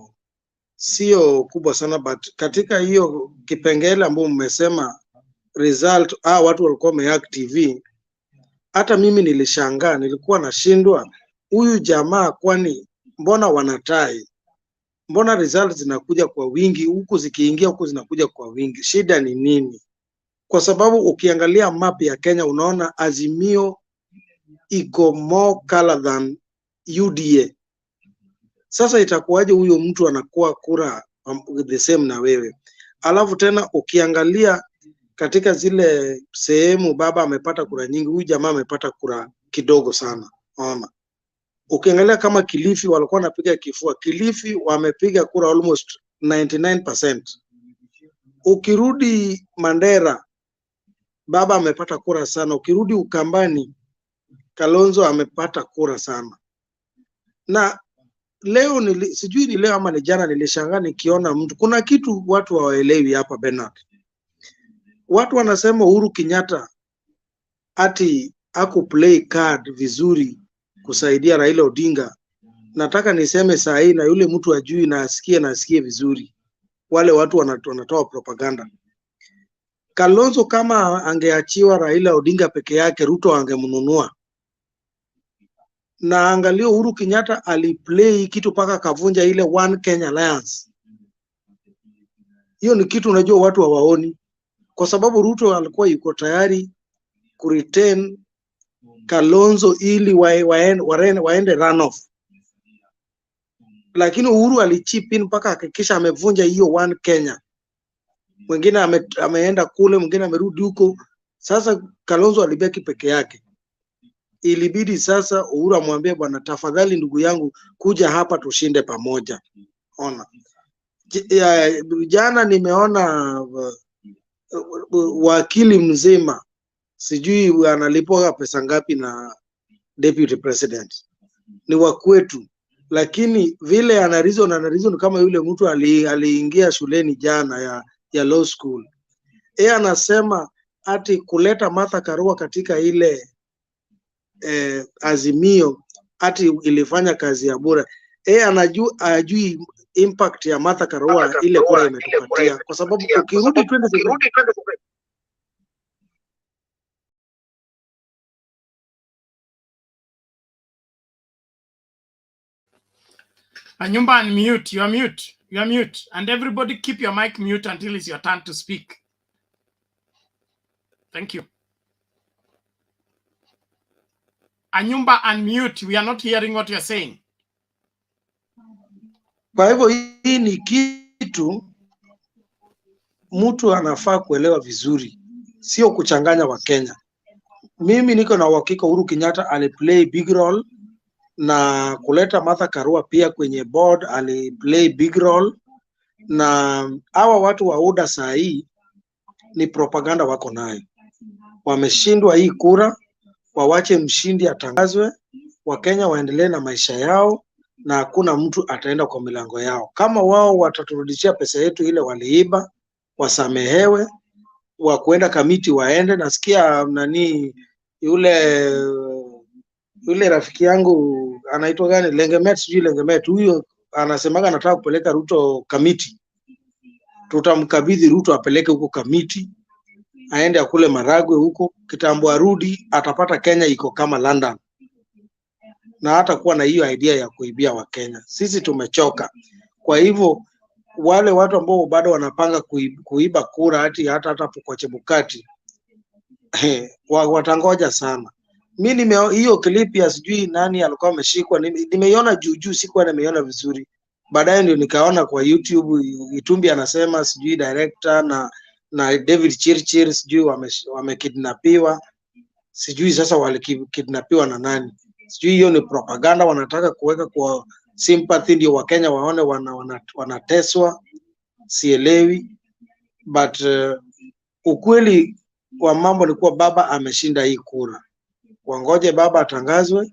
sio kubwa sana, but katika hiyo kipengele ambao mmesema result watu walikuwa wamehack TV, hata mimi nilishangaa, nilikuwa nashindwa huyu jamaa, kwani mbona wanatai, mbona results zinakuja kwa wingi huku, zikiingia huku zinakuja kwa wingi, shida ni nini? Kwa sababu ukiangalia map ya Kenya unaona Azimio iko more color than UDA. Sasa itakuwaje huyo mtu anakuwa kura the same na wewe? Alafu tena ukiangalia katika zile sehemu baba amepata kura nyingi, huyu jamaa amepata kura kidogo sana. Ona, ukiangalia kama Kilifi walikuwa wanapiga kifua, Kilifi wamepiga kura almost 99%. Ukirudi Mandera baba amepata kura sana, ukirudi Ukambani Kalonzo amepata kura sana. Na leo sijui ni leo ama ni jana, nilishangaa nikiona mtu, kuna kitu watu hawaelewi hapa Bernard. Watu wanasema Uhuru Kenyatta ati play card vizuri kusaidia Raila Odinga. Nataka niseme saa hii na yule mtu ajui na asikie vizuri. Wale watu wanatoa propaganda. Kalonzo kama angeachiwa Raila Odinga peke yake, Ruto angemnunua. Na angalia Uhuru Kenyatta aliplay kitu paka kavunja ile One Kenya Alliance. Hiyo ni kitu unajua watu hawaoni, kwa sababu Ruto alikuwa yuko tayari kuretain Kalonzo ili waende runoff. Lakini Uhuru alichip in mpaka hakikisha amevunja hiyo One Kenya. Mwingine ameenda kule, mwingine amerudi huko. Sasa Kalonzo alibaki peke yake. Ilibidi sasa Uhuru amwambie, bwana tafadhali ndugu yangu kuja hapa tushinde pamoja. Ona. Jana nimeona wakili mzima, sijui analipwa pesa ngapi na deputy president, ni wa kwetu, lakini vile ana reason kama yule mtu aliingia shuleni jana ya law school. Anasema ati kuleta Martha Karua katika ile Azimio ati ilifanya kazi ya bure. Ajui impact ya Martha Karua ile kura imetupatia, kwa sababu ukirudi 2017 Anyumba, unmute. You are mute. You are mute. And everybody keep your mic mute until it's your turn to speak. Thank you. Anyumba, unmute. We are not hearing what you are saying. Kwa hivyo hii ni kitu mtu anafaa kuelewa vizuri, sio kuchanganya wa Kenya. Mimi niko na uhakika Uhuru Kenyatta aliplay big role, na kuleta Martha Karua pia kwenye board aliplay big role, na hawa watu wa UDA saa hii ni propaganda wako nayo. Wameshindwa hii kura, wawache mshindi atangazwe, Wakenya waendelee na maisha yao, na hakuna mtu ataenda kwa milango yao. Kama wao wataturudishia pesa yetu ile waliiba, wasamehewe, wa kuenda kamiti waende. Nasikia nani yule rafiki yangu anaitwa gani, Lengemet, sijui Lengemet, huyo anasemaga anataka kupeleka Ruto kamiti. Tutamkabidhi Ruto apeleke huko kamiti, aende akule maragwe huko, kitambo arudi atapata Kenya iko kama London, na hata kuwa na hiyo idea ya kuibia Wakenya. Sisi tumechoka. Kwa hivyo wale watu ambao bado wanapanga kuiba kura hata kwa Chebukati watangoja sana. Mimi hiyo clip ya sijui nani alikuwa ameshikwa, nimeiona juu, sikuwa nimeiona vizuri. Baadaye ndio nikaona kwa YouTube Itumbi anasema sijui director na David Chirchir sijui wamekidnapiwa. Sijui sasa walikidnapiwa na nani. Sijui hiyo ni propaganda wanataka kuweka kwa sympathy ndio Wakenya waone wanateswa. Sielewi, but ukweli wa mambo ni kuwa baba ameshinda hii kura. Wangoje baba atangazwe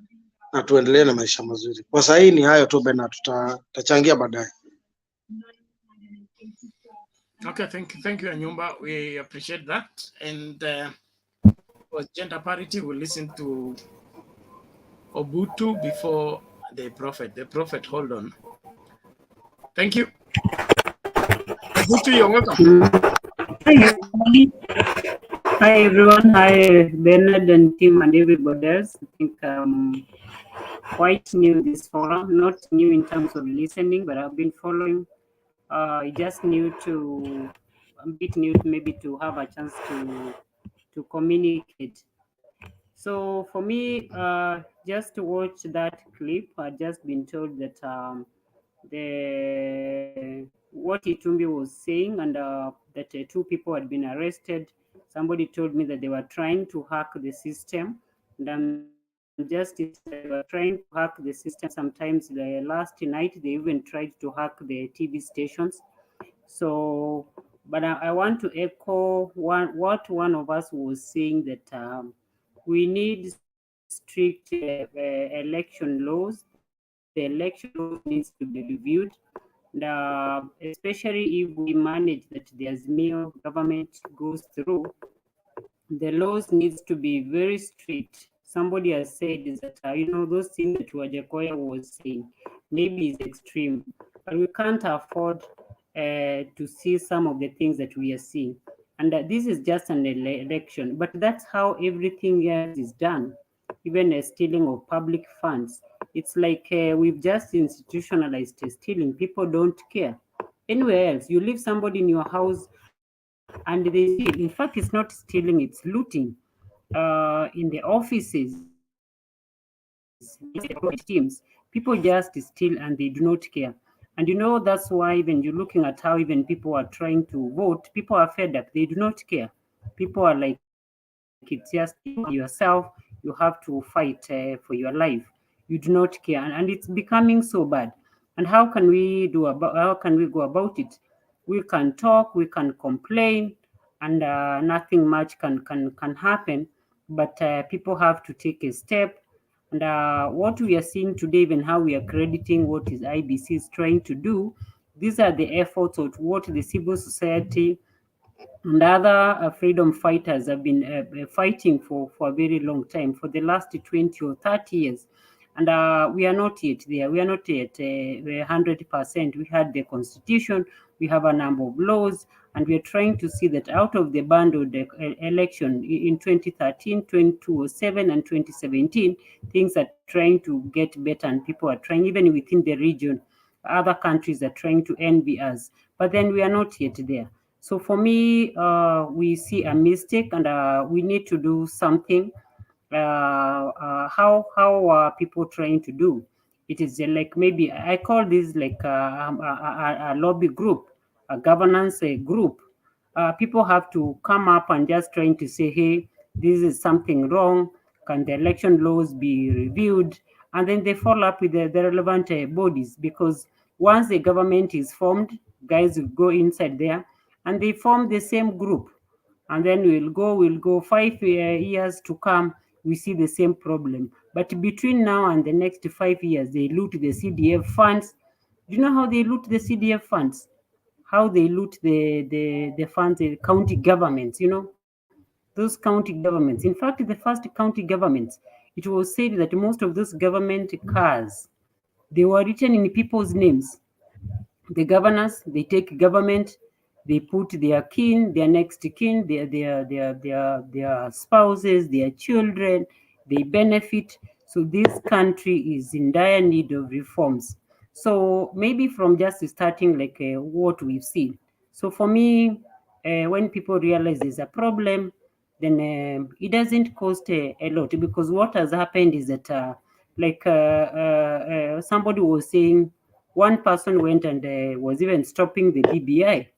na tuendelee na maisha mazuri. Kwa sasa hii ni hayo tu Bena, tutachangia baadaye. Okay, thank you Anyumba. We appreciate that. And for gender parity, we'll listen to Obutu before the prophet. The prophet, hold on. Thank you. Obutu, you're welcome. Hi everybody. Hi everyone. Hi Bernard and Tim and everybody else. I think quite new this forum, not new in terms of listening, but I've been following. Just new to a bit new maybe to have a chance to communicate. So for me, just to watch that clip, I've just been told that what Itumbi was saying and that 2 people had been arrested. Somebody told me that they were trying to hack the system, and I'm just they were trying to hack the system. Sometimes the last night they even tried to hack the TV stations. So, but I want to echo what one of us was saying, that we need strict election laws. The election laws needs to be reviewed, and, especially if we manage that the Azimio government goes through, the laws needs to be very strict. Somebody has said is that those things that Wajakoya was saying maybe is extreme, but we can't afford to see some of the things that we are seeing. And this is just an election, but that's how everything else is done, even stealing of public funds. It's like we've just institutionalized stealing. People don't care. Anywhere else, you leave somebody in your house and they steal. In fact, it's not stealing, it's looting. In the offices, teams, people just steal and they do not care. And that's why even you're looking at how even people are trying to vote, people are fed up. They do not care. People are like, it's just yourself. You have to fight for your life. You do not care, and it's becoming so bad. And how can we go about it? We can talk, we can complain, and nothing much can happen. But people have to take a step. And what we are seeing today, even how we are crediting what is IEBC is trying to do, these are the efforts of what the civil society and other freedom fighters have been fighting for a very long time, for the last 20 or 30 years. And we are not yet there. We are not yet 100%. We had the constitution, we have a number of laws, and we are trying to see that out of the band of the election in 2013, 2007, and 2017, things are trying to get better, and people are trying, even within the region, other countries are trying to envy us. But then we are not yet there. So for me, we see a mistake, and we need to do something. How are people trying to do? It is like, maybe I call this like a lobby group, a governance group. People have to come up and just trying to say, hey, this is something wrong. Can the election laws be reviewed? And then they follow up with the relevant bodies, because once the government is formed, guys will go inside there and they form the same group. And then we'll go 5 years to come, we see the same problem. But between now and the next 5 years, they loot the CDF funds. Do you know how they loot the CDF funds? how they loot the funds, the county governments, you know, those county governments. In fact, the first county governments, it was said that most of those government cars, they were written in people's names. The governors, they take government, they put their kin, their next kin, their spouses, their children, they benefit. So this country is in dire need of reforms. So maybe from just starting like what we've seen. So for me, when people realize there's a problem, then it doesn't cost a lot, because what has happened is that somebody was saying one person went and was even stopping the BBI.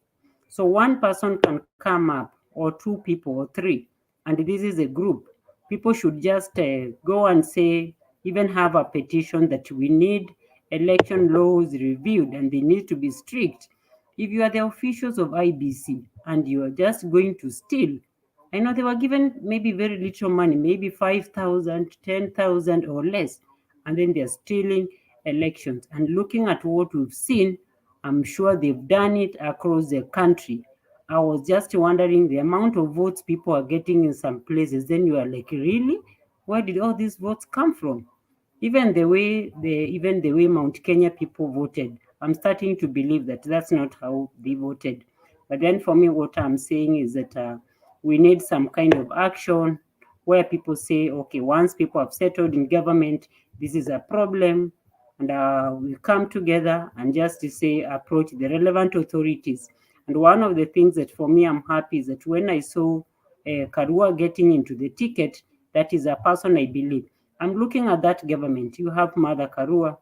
So one person can come up, or two people, or three, and this is a group. People should just go and say, even have a petition that we need election laws reviewed and they need to be strict. If you are the officials of IBC and you are just going to steal, I know they were given maybe very little money, maybe 5,000, 10,000 or less, and then they're stealing elections. And looking at what we've seen, I'm sure they've done it across the country. I was just wondering the amount of votes people are getting in some places. Then you are like, really? Where did all these votes come from? Even the way Mount Kenya people voted, I'm starting to believe that that's not how they voted. But then for me, what I'm saying is that we need some kind of action where people say, okay, once people have settled in government, this is a problem, and we come together and just to say, approach the relevant authorities. And one of the things that for me, I'm happy is that when I saw Karua getting into the ticket, that is a person I believe. I'm looking at that government. You have Mother Karua,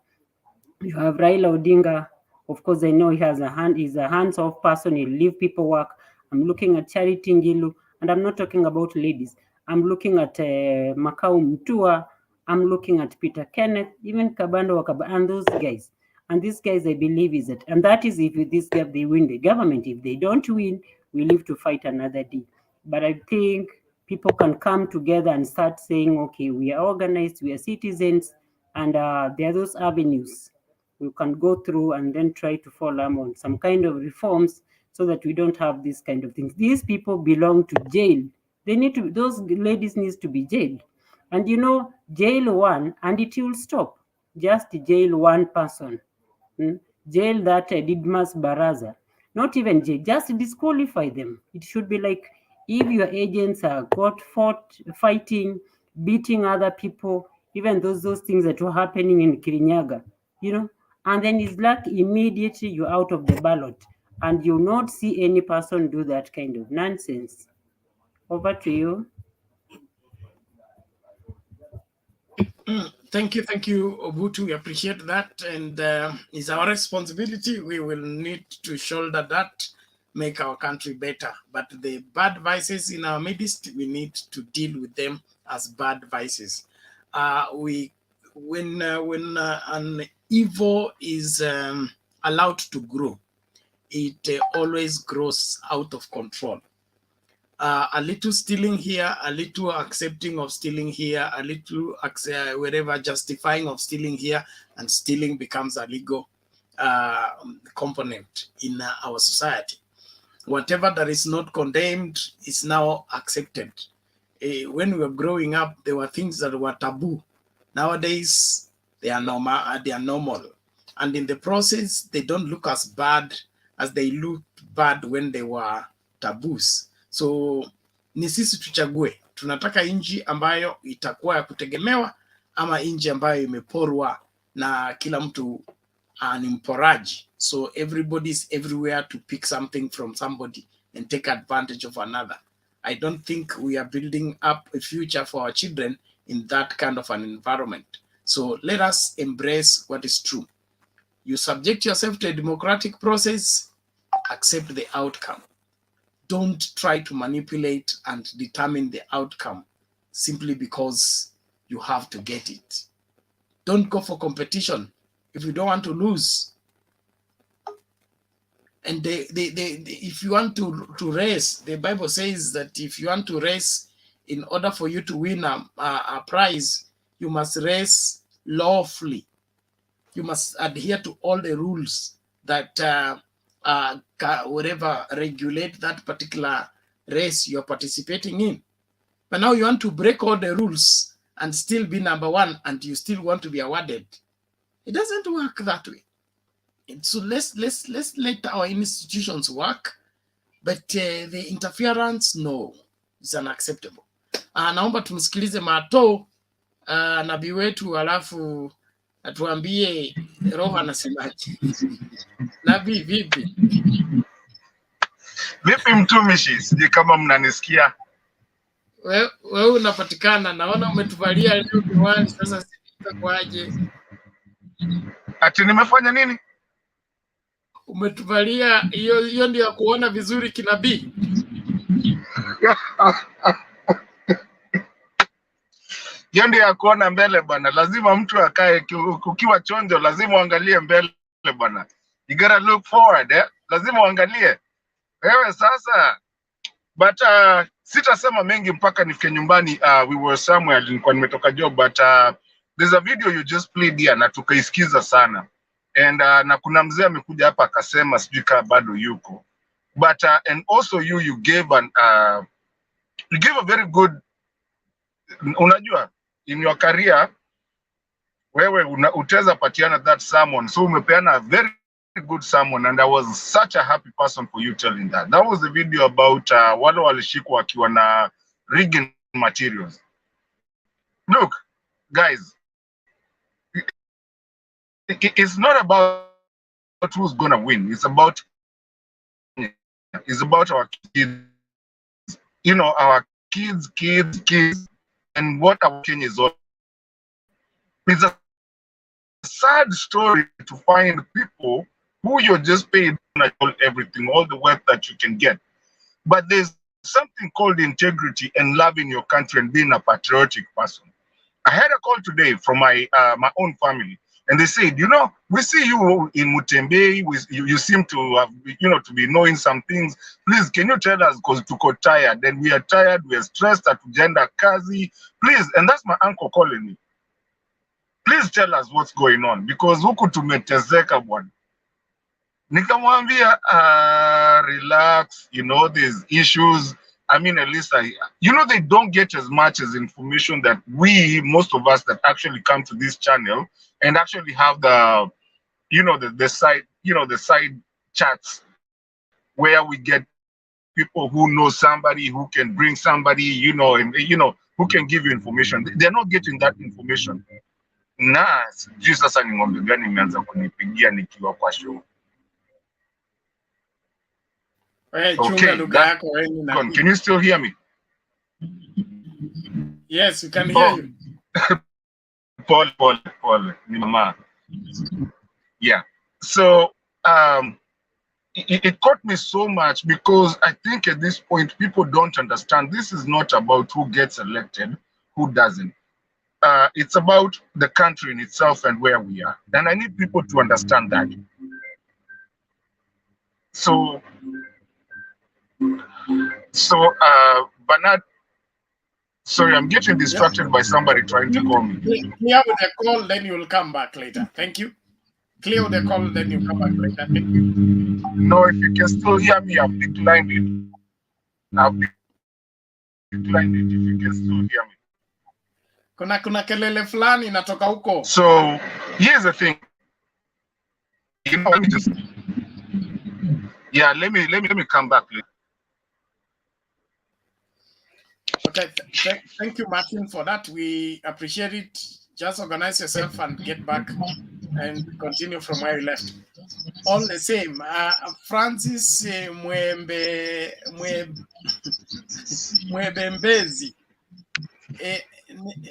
you have Raila Odinga. Of course, I know he's a hands-off person. He'll leave people work. I'm looking at Charity Ngilu, and I'm not talking about ladies. I'm looking at Makau Mtua. I'm looking at Peter Kenneth, even Kabando Wakaba, and those guys. And these guys, I believe, is it. And that is if this gap they win the government. If they don't win, we live to fight another day. But I think people can come together and start saying, okay, we are organized, we are citizens, and there are those avenues we can go through and then try to follow on some kind of reforms so that we don't have these kind of things. These people belong to jail. They need to, those ladies need to be jailed. And you know, jail one and it will stop. Just jail one person. Jail that Didmas Baraza. Not even jail, just disqualify them. It should be like if your agents are fighting, beating other people, even those things that were happening in Kirinyaga, you know, and then it's like immediately you're out of the ballot and you'll not see any person do that kind of nonsense. Over to you. Thank you, Obutu. We appreciate that, and it's our responsibility. We will need to shoulder that, make our country better. But the bad vices in our midst, we need to deal with them as bad vices. When an evil is allowed to grow, it always grows out of control. A little stealing here, a little accepting of stealing here, a little wherever justifying of stealing here, and stealing becomes a legal component in our society. Whatever that is not condemned is now accepted. When we were growing up, there were things that were taboo. Nowadays, they are normal. And in the process, they don't look as bad as they looked bad when they were taboos. So ni sisi tuchague, tunataka nchi ambayo itakuwa ya kutegemewa ama nchi ambayo imeporwa na kila mtu ni mporaji. So everybody's everywhere to pick something from somebody and take advantage of another. I don't think we are building up a future for our children in that kind of an environment. So let us embrace what is true. You subject yourself to a democratic process, accept the outcome. Don't try to manipulate and determine the outcome simply because you have to get it. Don't go for competition if you don't want to lose. And if you want to race, the Bible says that if you want to race, in order for you to win a prize, you must race lawfully. You must adhere to all the rules that whatever, regulate that particular race you're participating in. But now you want to break all the rules and still be number one, and you still want to be awarded. It doesn't work that way. So let's let our institutions work, but the interference, no, it's unacceptable. Naomba tumsikilize Mato, nabii wetu, alafu atuambie roho anasemaje. Nabii vipi? Vipi mtumishi? Sijui kama mnanisikia. Wewe unapatikana, naona umetuvalia leo miwani, sasa sijui kwaje. Ati nimefanya nini? Umetuvalia hiyo ndio ya kuona vizuri kinabii. Hiyo ndio ya kuona mbele bwana. Lazima mtu akae, ukiwa chonjo lazima uangalie mbele bwana. You gotta look forward, eh? Lazima uangalie. Wewe sasa, but sitasema mengi mpaka nifike nyumbani. We were somewhere, nilikuwa nimetoka job, but there's a video you just played here na tukaisikiza sana. And na kuna mzee amekuja hapa akasema sijui kama bado yuko. But and also you gave a very good, unajua, in your career wewe utaweza patiana that sermon, so umepeana a very good sermon, and I was such a happy person for you telling that. That was a video about wale walishikwa wakiwa na rigging materials. Look guys, it's not about who's gonna win, it's about our kids, you know, our kids, and what our Kenya is all. It's a sad story to find people who you're just paid everything, all the wealth that you can get. But there's something called integrity and loving your country and being a patriotic person. I had a call today from my own family, and they said, you know, we see you in Mutembe, you seem to have, you know, to be knowing some things. Please, can you tell us, because tuko tired, and we are tired, we are stressed at gender kazi. Please, and that's my uncle calling me. Please tell us what's going on, because huku tumetezeka bwana. Nikamwambia, relax, you know, there's issues. I mean, at least you know, they don't get as much as information that most of us that actually come to this channel and actually have the, you know, the side, you know, the side chats where we get people who know somebody, who can bring somebody, you know, and, you know, who can give you information. They're not getting that information. Na sijui sasa ni ng'ombe gani imeanza kunipigia nikiwa kwa show. Okay, can you still hear me? Yes, we can hear you. Paul, ni mama. Yeah. So it caught me so much, because I think at this point people don't understand. This is not about who gets elected, who doesn't. It's about the country in itself and where we are. And I need people to understand that. So Bernard, sorry, I'm getting distracted by somebody trying to call me. Clear with the call, then you'll come back later. Thank you. Clear with the call, then you come back later. Thank you. No, if you can still hear me, I've declined it. I've declined it if you can still hear me. Kuna kelele fulani inatoka huko. So here's the thing. You know, let me just, yeah, let me come back later. Okay, thank you, Martin, for that. We appreciate it. Just organize yourself and get back and continue from where you left. All the same, Francis Mwebembezi.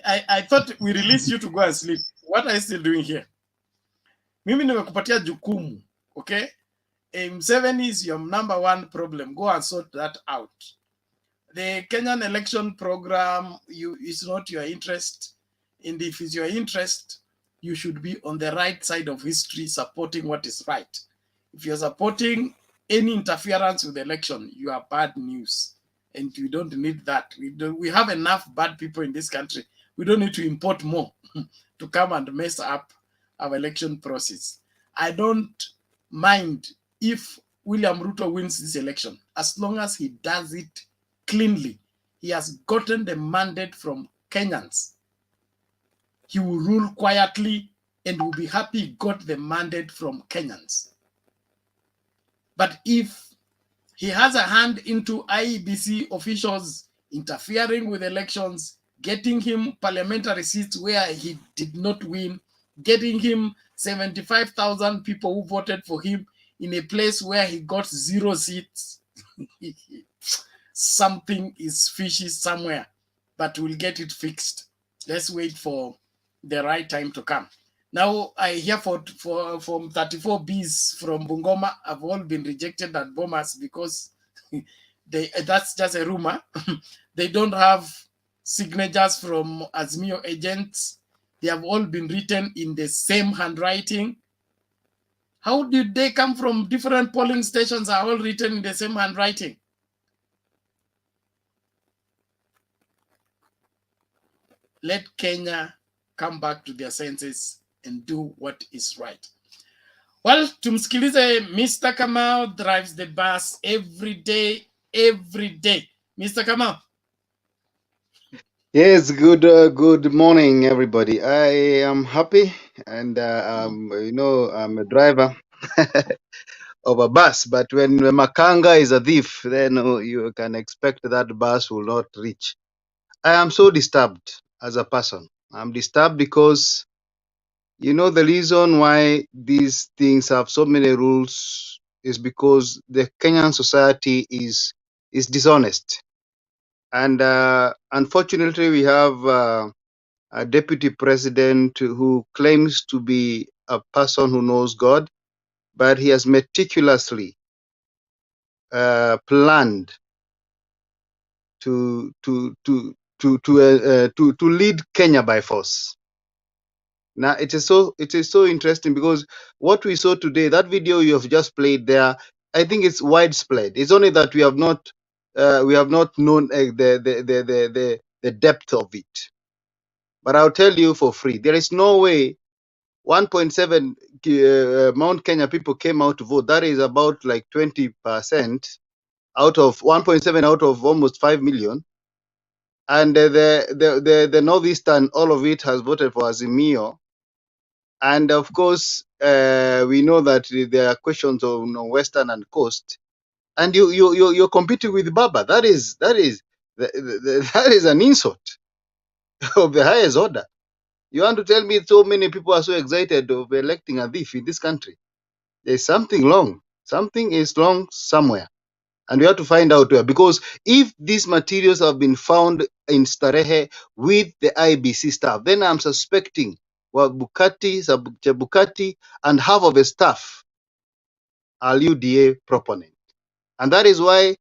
I thought we released you to go and sleep. What are you still doing here? Mimi nimekupatia jukumu, okay? M7 is your number one problem. Go and sort that out. The Kenyan election program is not your interest. And if it's your interest, you should be on the right side of history, supporting what is right. If you're supporting any interference with the election, you are bad news. And we don't need that. We have enough bad people in this country. We don't need to import more to come and mess up our election process. I don't mind if William Ruto wins this election, as long as he does it cleanly, he has gotten the mandate from Kenyans. He will rule quietly and will be happy he got the mandate from Kenyans. But if he has a hand into IEBC officials interfering with elections, getting him parliamentary seats where he did not win, getting him 75,000 people who voted for him in a place where he got 0 seats. Something is fishy somewhere, but we'll get it fixed. Let's wait for the right time to come. Now, I hear from 34 Bs from Bungoma have all been rejected at Bomas because that's just a rumor. They don't have signatures from Azmio agents. They have all been written in the same handwriting. How did they come from different polling stations are all written in the same handwriting? Let Kenya come back to their senses and do what is right. Well, tumsikilize Mr. Kamau drives the bus every day. Mr. Kamau. Yes, good morning, everybody. I am happy, and I'm a driver of a bus. But when Makanga is a thief, then you can expect that bus will not reach. I am so disturbed as a person. I'm disturbed because the reason why these things have so many rules is because the Kenyan society is dishonest, and unfortunately, we have a deputy president who claims to be a person who knows God, but he has meticulously planned to lead Kenya by force. Now it is so interesting because what we saw today, that video you have just played there, I think it's widespread. It's only that we have not known the depth of it. But I'll tell you for free, there is no way 1.7 Mount Kenya people came out to vote. That is about like 20% out of 1.7 out of almost 5 million. And the Northeastern, all of it has voted for Azimio. And of course, we know that there are questions on Western and Coast. And you're competing with Baba. That is an insult of the highest order. You want to tell me so many people are so excited of electing a thief in this country? There's something wrong. Something is wrong somewhere. And we have to find out where. Because if these materials have been found in Starehe with the IEBC staff, then I'm suspecting Chebukati, and half of the staff are UDA proponents. And that is why,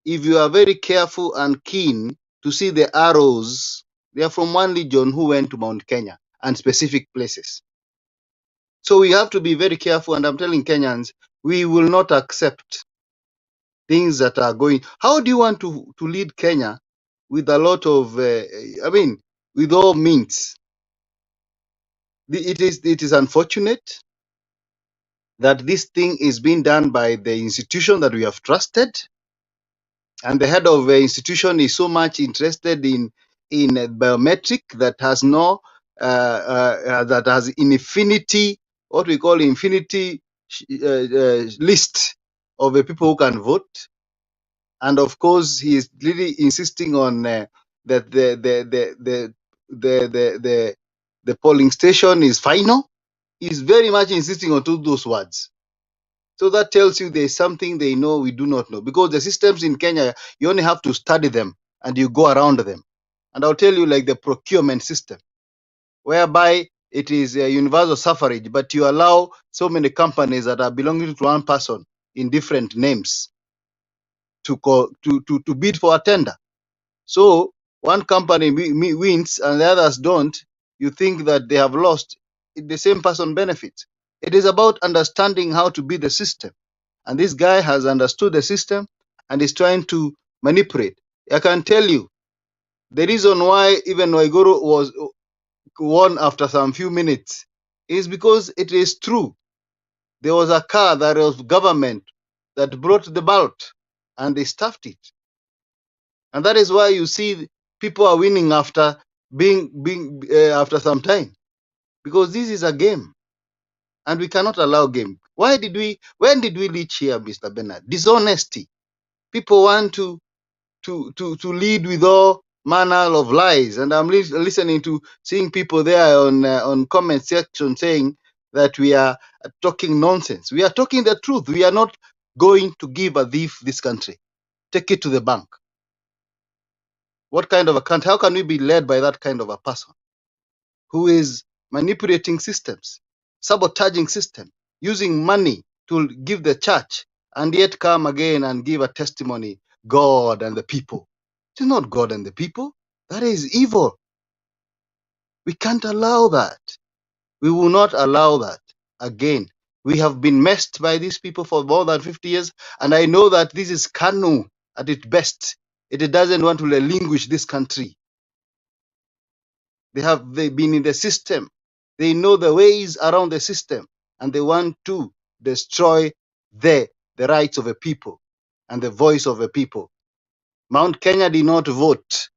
if you are very careful and keen to see the arrows, they are from one legion who went to Mount Kenya and specific places. So we have to be very careful, and I'm telling Kenyans, we will not accept things that are going. How do you want to lead Kenya with a lot of, with all means? It is unfortunate that this thing is being done by the institution that we have trusted, and the head of the institution is so much interested in biometric that has that has infinity, what we call infinity list of the people who can vote. And of course, he is really insisting on that the polling station is final. He's very much insisting on those words. So that tells you there's something they know we do not know. Because the systems in Kenya, you only have to study them and you go around them. And I'll tell you, like the procurement system, whereby it is a universal suffrage, but you allow so many companies that are belonging to one person in different names to bid for a tender. So one company wins and the others don't. You think that they have lost. The same person benefits. It is about understanding how to beat the system. And this guy has understood the system and is trying to manipulate. I can tell you, the reason why even Waiguru was won after some few minutes is because it is true. There was a car that was government that brought the ballot, and they stuffed it. And that is why you see people are winning after after some time, because this is a game, and we cannot allow game. When did we reach here, Mr. Bernard? Dishonesty. People want to lead with all manner of lies, and I'm listening to seeing people there on comment section saying that we are talking nonsense. We are talking the truth. We are not going to give a thief this country. Take it to the bank. What kind of a country? How can we be led by that kind of a person who is manipulating systems, sabotaging system, using money to give the church, and yet come again and give a testimony, God and the people? It is not God and the people. That is evil. We can't allow that. We will not allow that again. We have been messed by these people for more than 50 years, and I know that this is KANU at its best. It doesn't want to relinquish this country. They've been in the system. They know the ways around the system, and they want to destroy the rights of a people and the voice of a people. Mount Kenya did not vote.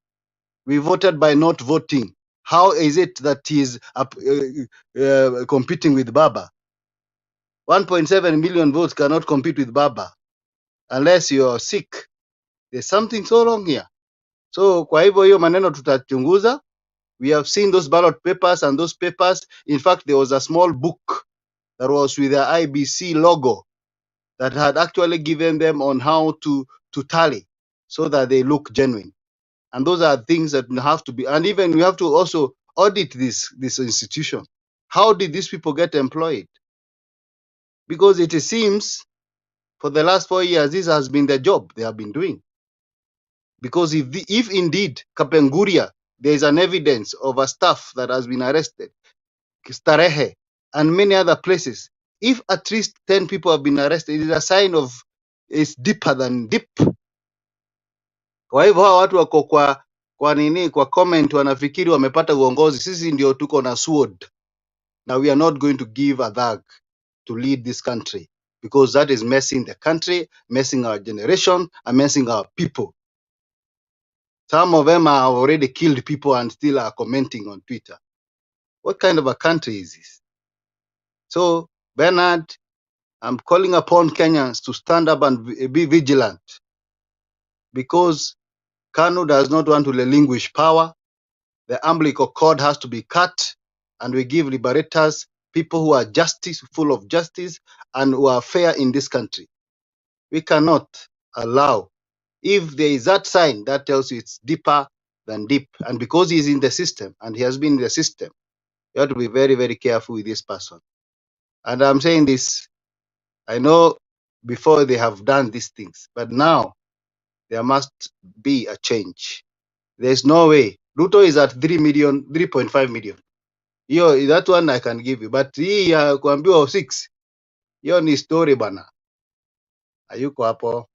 We voted by not voting. How is it that he is competing with Baba? 1.7 million votes cannot compete with Baba unless you are sick. There's something so wrong here. So kwa hivyo hiyo maneno tutachunguza. We have seen those ballot papers, and those papers, in fact, there was a small book that was with the IEBC logo that had actually given them on how to tally so that they look genuine. And those are things that have to be, and even we have to also audit this institution. How did these people get employed? Because it seems for the last 4 years, this has been the job they have been doing. Because if indeed Kapenguria, there is an evidence of a staff that has been arrested, Starehe, and many other places, if at least 10 people have been arrested, it is a sign of it's deeper than deep. Kwa hivyo hawa watu wako kwa comment wanafikiri wamepata uongozi. Sisi ndio tuko na sword. Now we are not going to give a thug to lead this country, because that is messing the country, messing our generation, and messing our people. Some of them have already killed people and still are commenting on Twitter. What kind of a country is this? So, Bernard, I'm calling upon Kenyans to stand up and be vigilant, because KANU does not want to relinquish power. The umbilical cord has to be cut, and we give liberators, people who are full of justice, and who are fair in this country. We cannot allow, if there is that sign that tells you it's deeper than deep, and because he's in the system and he has been in the system, you have to be very, very careful with this person. And I'm saying this, I know before they have done these things, but now there must be a change. There's no way. Ruto is at 3.5 million. That one I can give you. But hii ya kuambiwa 6, hiyo ni story bana. Hayuko hapo.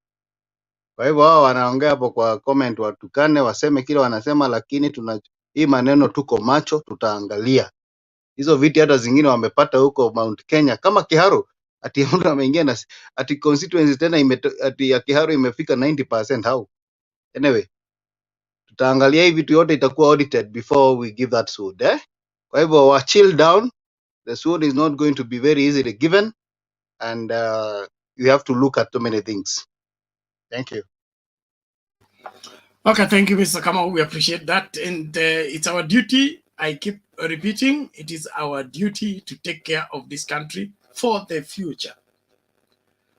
Kwa hivyo wao wanaongea hapo kwa comment, watukane, waseme kile wanasema, lakini hii maneno tuko macho, tutaangalia. Hizo viti hata zingine wamepata huko Mount Kenya kama Kiharu, ati mtu ameingia na ati constituency tena ati ya Kiharu imefika 90%. How? Anyway, tutaangalia hii vitu yote itakuwa audited before we give that sword. Kwa hivyo wa chill down. The sword is not going to be very easily given, and you have to look at too many things. Thank you. Okay, thank you, Mr. Kamau. We appreciate that. And it's our duty, I keep repeating, it is our duty to take care of this country for the future.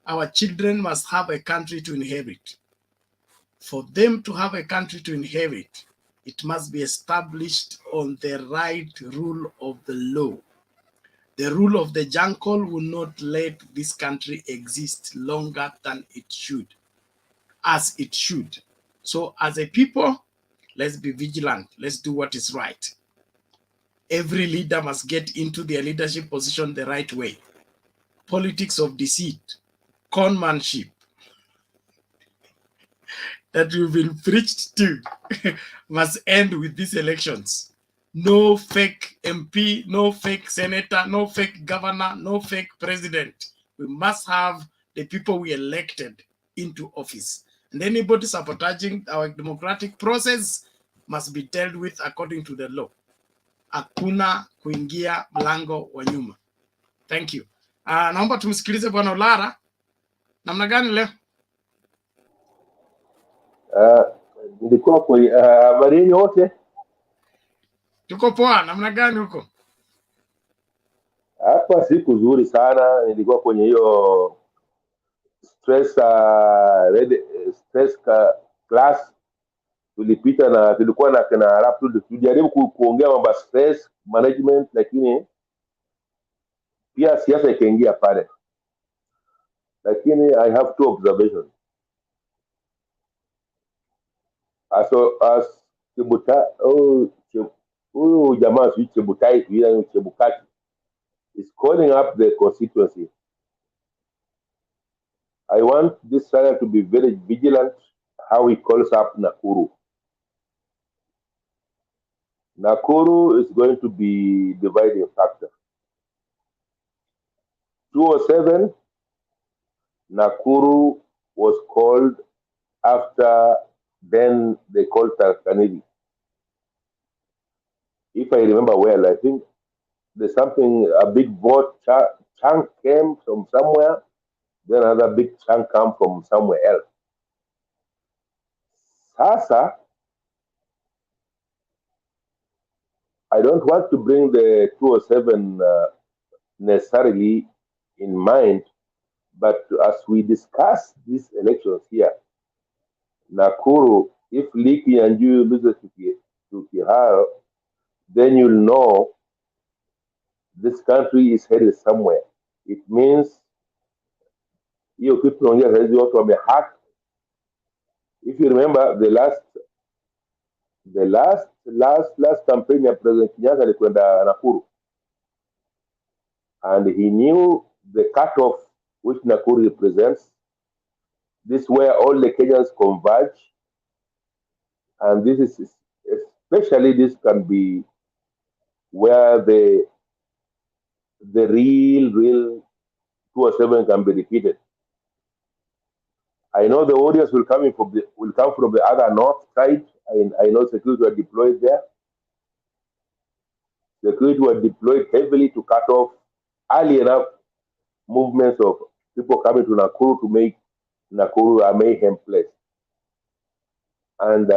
Our children must have a country to inherit. For them to have a country to inherit, it must be established on the right rule of the law. The rule of the jungle will not let this country exist longer than it should, as it should. So as a people, let's be vigilant. Let's do what is right. Every leader must get into their leadership position the right way. Politics of deceit, conmanship that we've been preached to must end with these elections. No fake MP, no fake senator, no fake governor, no fake president. We must have the people we elected into office. And anybody sabotaging our democratic process must be dealt with according to the law. Hakuna kuingia mlango wa nyuma. Thank you. Naomba tumsikilize Bwana Olara. Namna gani leo? Nilikuwa kwenye habari yenu wote. Tuko poa, namna gani huko? Hapa siku nzuri sana, nilikuwa kwenye hiyo stress class tulipita na tulikuwa na kina Arabu, tulijaribu kuongea mambo stress management, lakini pia siasa ikaingia pale. Lakini I have two observations. As huyu jamaa si Chebukati is calling up the constituency. I want this channel to be very vigilant how he calls up Nakuru. Nakuru is going to be dividing factor. 207, Nakuru was called after then they called Tarkanidi. If I remember well, I think there's something, a big vote chunk came from somewhere, then another big chunk come from somewhere else. Sasa, I don't want to bring the 207 necessarily in mind, but as we discuss these elections here, Nakuru, if Liki and you lose to Kiharo, then you'll know this country is headed somewhere. It means you people on here to be hacked. If you remember the last campaign of President Kenyatta alikwenda Nakuru, and he knew the cutoff which Nakuru represents. This is where all the Kenyans converge, and this is especially this can be where the real 207 can be repeated. I know the audience will come from the other north side. I know security were deployed there. Security were deployed heavily to cut off early enough movements of people coming to Nakuru to make Nakuru a mayhem place. And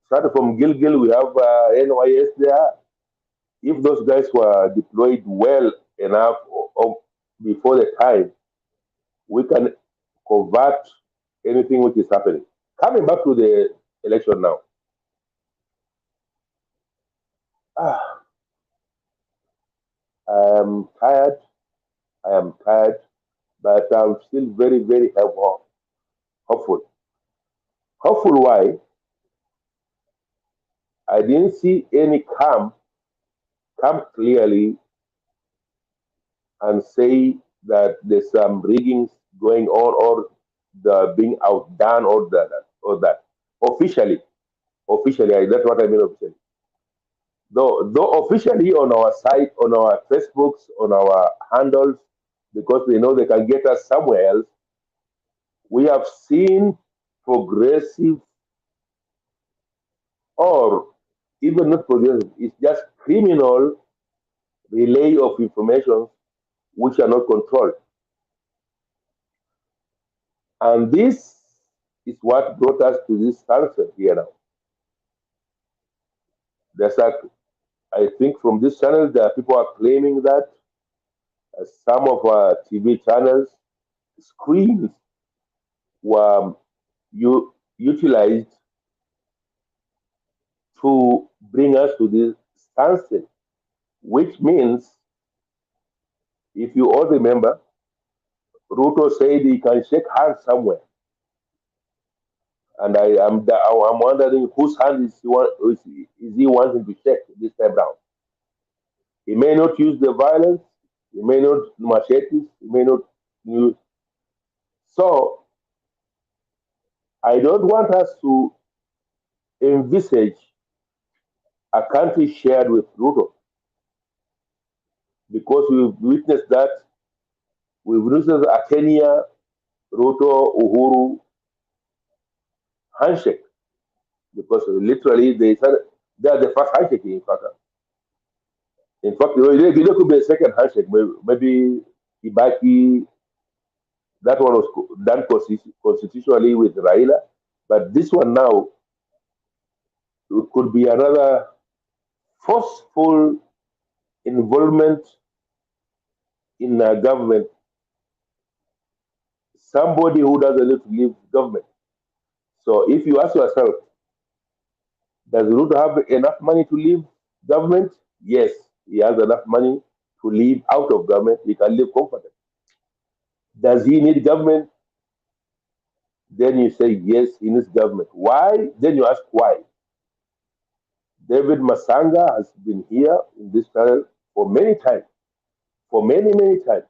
starting from Gilgil, we have NYS there. If those guys were deployed well enough or before the time, we can convert anything which is happening. Coming back to the election now. I am tired, but I'm still very, very hopeful. Hopeful why? I didn't see any come clearly and say that there's some riggings going on or the being outdone or that. Officially, that's what I mean officially. Though officially on our site, on our Facebooks, on our handles, because they know they can get us somewhere else, we have seen progressive or even not progressive, it's just criminal relay of information which are not controlled. And this is what brought us to this sunset here now. I think from this channel, there are people are claiming that some of our TV channels screens were utilized to bring us to this sunset, which means, if you all remember, Ruto said he can shake hands somewhere. And I'm wondering whose hand is he wanting to shake this time round. He may not use the violence, he may not machetes, he may not use. So I don't want us to envisage a country shared with Ruto, because we've witnessed that We've witnessed a Kenya, Ruto, Uhuru handshake because literally they are the first handshake in fact. In fact, there could be a second handshake. Maybe Ibaki, that one was done constitutionally with Raila, but this one now it could be another forceful involvement in a government. Somebody who doesn't need to leave government. So if you ask yourself, does Ruto have enough money to leave government? Yes, he has enough money to live out of government. He can live comfortably. Does he need government? Then you say yes, he needs government. Why? Then you ask why. David Masanga has been here in this channel for many times, for many, many times.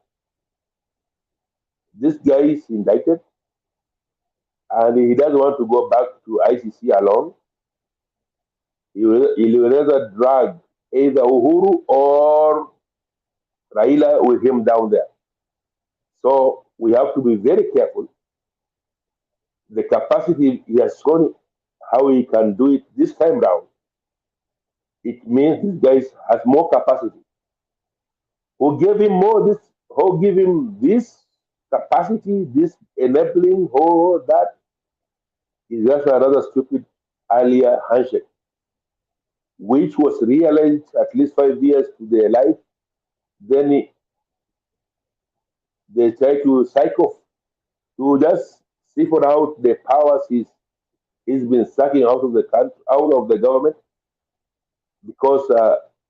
This guy is indicted and he doesn't want to go back to ICC alone. He will rather drag either Uhuru or Raila with him down there. So we have to be very careful. The capacity he has shown, how he can do it this time round, it means this guy has more capacity. Who gave him more this? Who give him this capacity, this enabling, all that is just another stupid earlier handshake, which was realized at least 5 years to their life. Then they try to psycho to just siphon out the powers he's been sucking out of the country, out of the government, because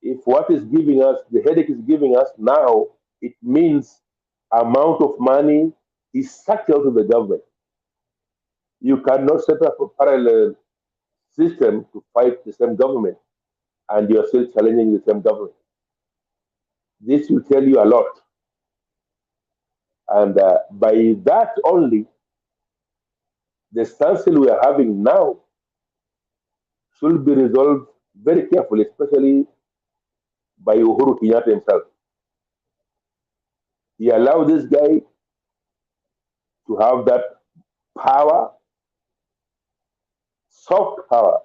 if what is giving us the headache is giving us now, it means amount of money is sucked out of the government. You cannot set up a parallel system to fight the same government, and you are still challenging the same government. This will tell you a lot, and by that only, the standstill we are having now should be resolved very carefully, especially by Uhuru Kenyatta himself. He allowed this guy to have that power, soft power.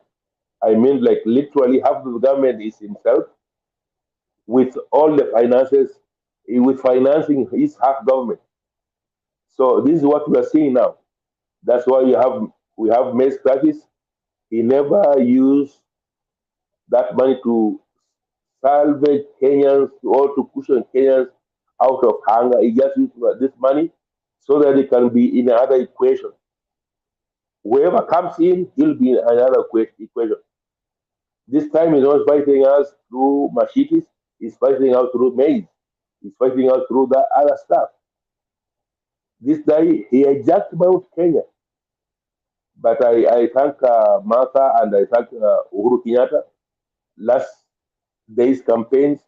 I mean, like literally half of the government is himself, with all the finances, with financing his half government. So this is what we are seeing now. That's why we have maize crisis. He never used that money to salvage Kenyans or to cushion Kenyans out of hunger. He just used this money so that it can be in another equation. Whoever comes in, he'll be in another equation. This time he's not fighting us through machetes, he's fighting out through maize, he's fighting out through that other stuff. This guy, he hijacked Mount Kenya. But I thank Martha and I thank Uhuru Kenyatta. Last day's campaigns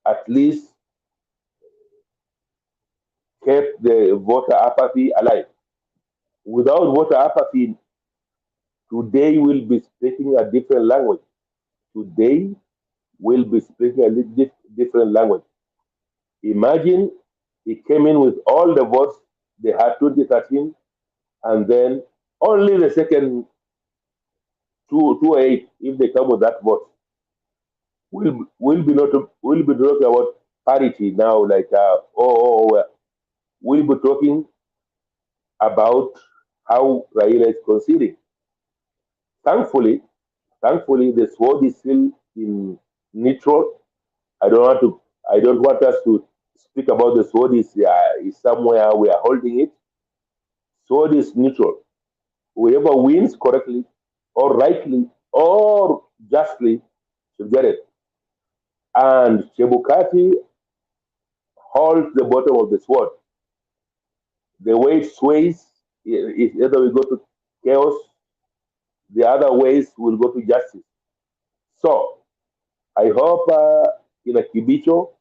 at least kept the voter apathy alive. Without voter apathy, today we'll be speaking a different language. Today we'll be speaking a different language. Imagine he came in with all the votes they had 2013, and then only the second 208, if they come with that vote, we'll be talking about parity now. Like we'll be talking about how Raila is conceding. Thankfully, the sword is still in neutral. I don't want us to speak about the sword is somewhere we are holding it. Sword is neutral. Whoever wins correctly or rightly or justly should get it. And Chebukati holds the bottom of the sword. The way it sways is either we go to chaos, the other ways will go to justice. So I hope in a Kibicho,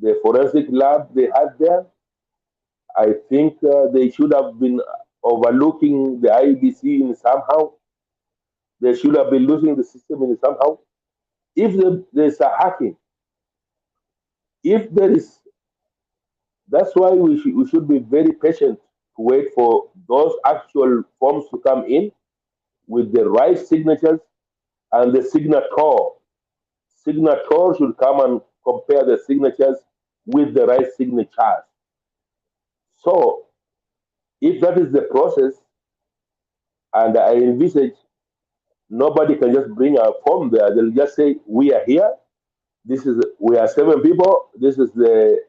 the forensic lab they had there, I think they should have been overlooking the IEBC in somehow. They should have been losing the system in somehow. If there's a hacking, if there is That's why we should be very patient to wait for those actual forms to come in with the right signatures and the signator. Signator should come and compare the signatures with the right signatures. So if that is the process, and I envisage nobody can just bring a form there, they'll just say, we are here. We are 7 people. This is the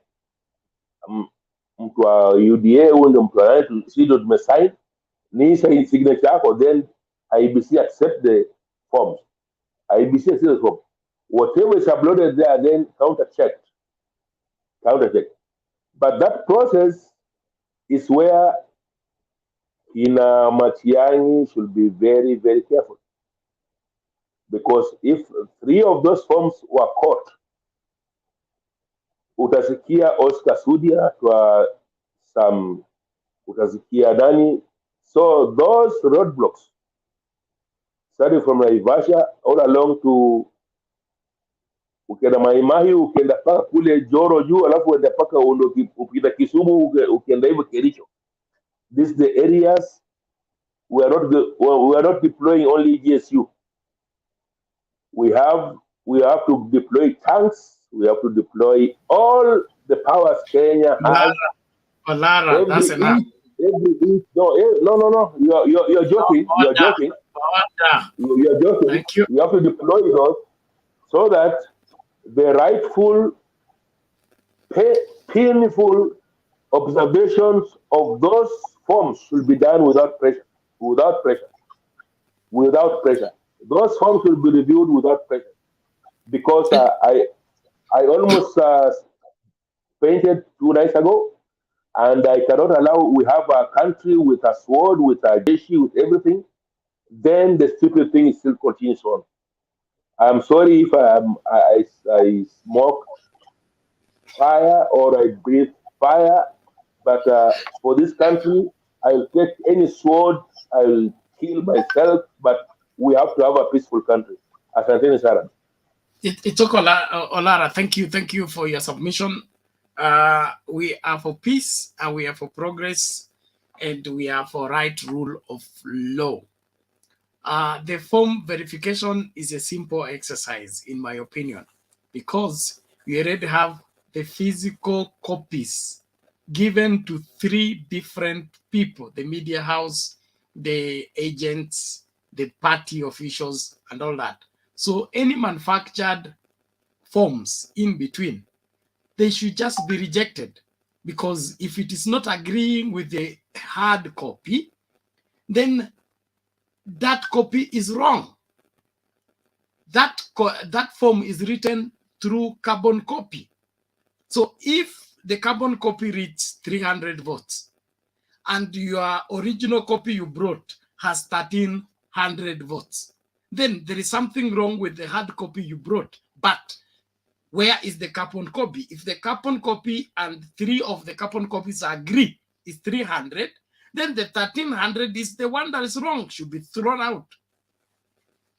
mtu wa UDA huyu ndio mtu anaye si ndio tumesign ni hii signature yako, then IEBC accept the forms. IEBC accept the form. Whatever is uploaded there, then counter checked. But that process is where Matiang'i should be very, very careful. Because if 3 of those forms were caught, utasikia Oscar Sudia utasikia Dani. So those roadblocks, starting from Naivasha all along to ukienda Maimahi, ukienda paka kule Joro juu, alafu uenda paka ukipita Kisumu, ukienda hivyo Kericho. These the areas we are not deploying only GSU. We have to deploy tanks. We have to deploy all the powers Kenya has. Lara, that's enough. No. You're joking. You're joking. You're joking. Thank you. You have to deploy those so that the rightful, painful observations of those forms should be done without pressure. Those forms will be reviewed without pressure. Because I almost painted 2 nights ago, and I cannot allow. We have a country with a sword, with a jeshi, with everything. Then the stupid thing still continues on. I'm sorry if I smoke fire or I breathe fire, but for this country, I'll take any sword. I'll kill myself, but we have to have a peaceful country. Asanteni sana. It's okay, Olara. Thank you for your submission. We are for peace, and we are for progress, and we are for right rule of law. The form verification is a simple exercise, in my opinion, because we already have the physical copies given to 3 different people: the media house, the agents, the party officials, and all that. So any manufactured forms in between, they should just be rejected, because if it is not agreeing with the hard copy, then that copy is wrong. That form is written through carbon copy. So if the carbon copy reads 300 votes and your original copy you brought has 1300 votes, then there is something wrong with the hard copy you brought. But where is the carbon copy? If the carbon copy and 3 of the carbon copies agree is 300, then the 1300 is the one that is wrong, should be thrown out.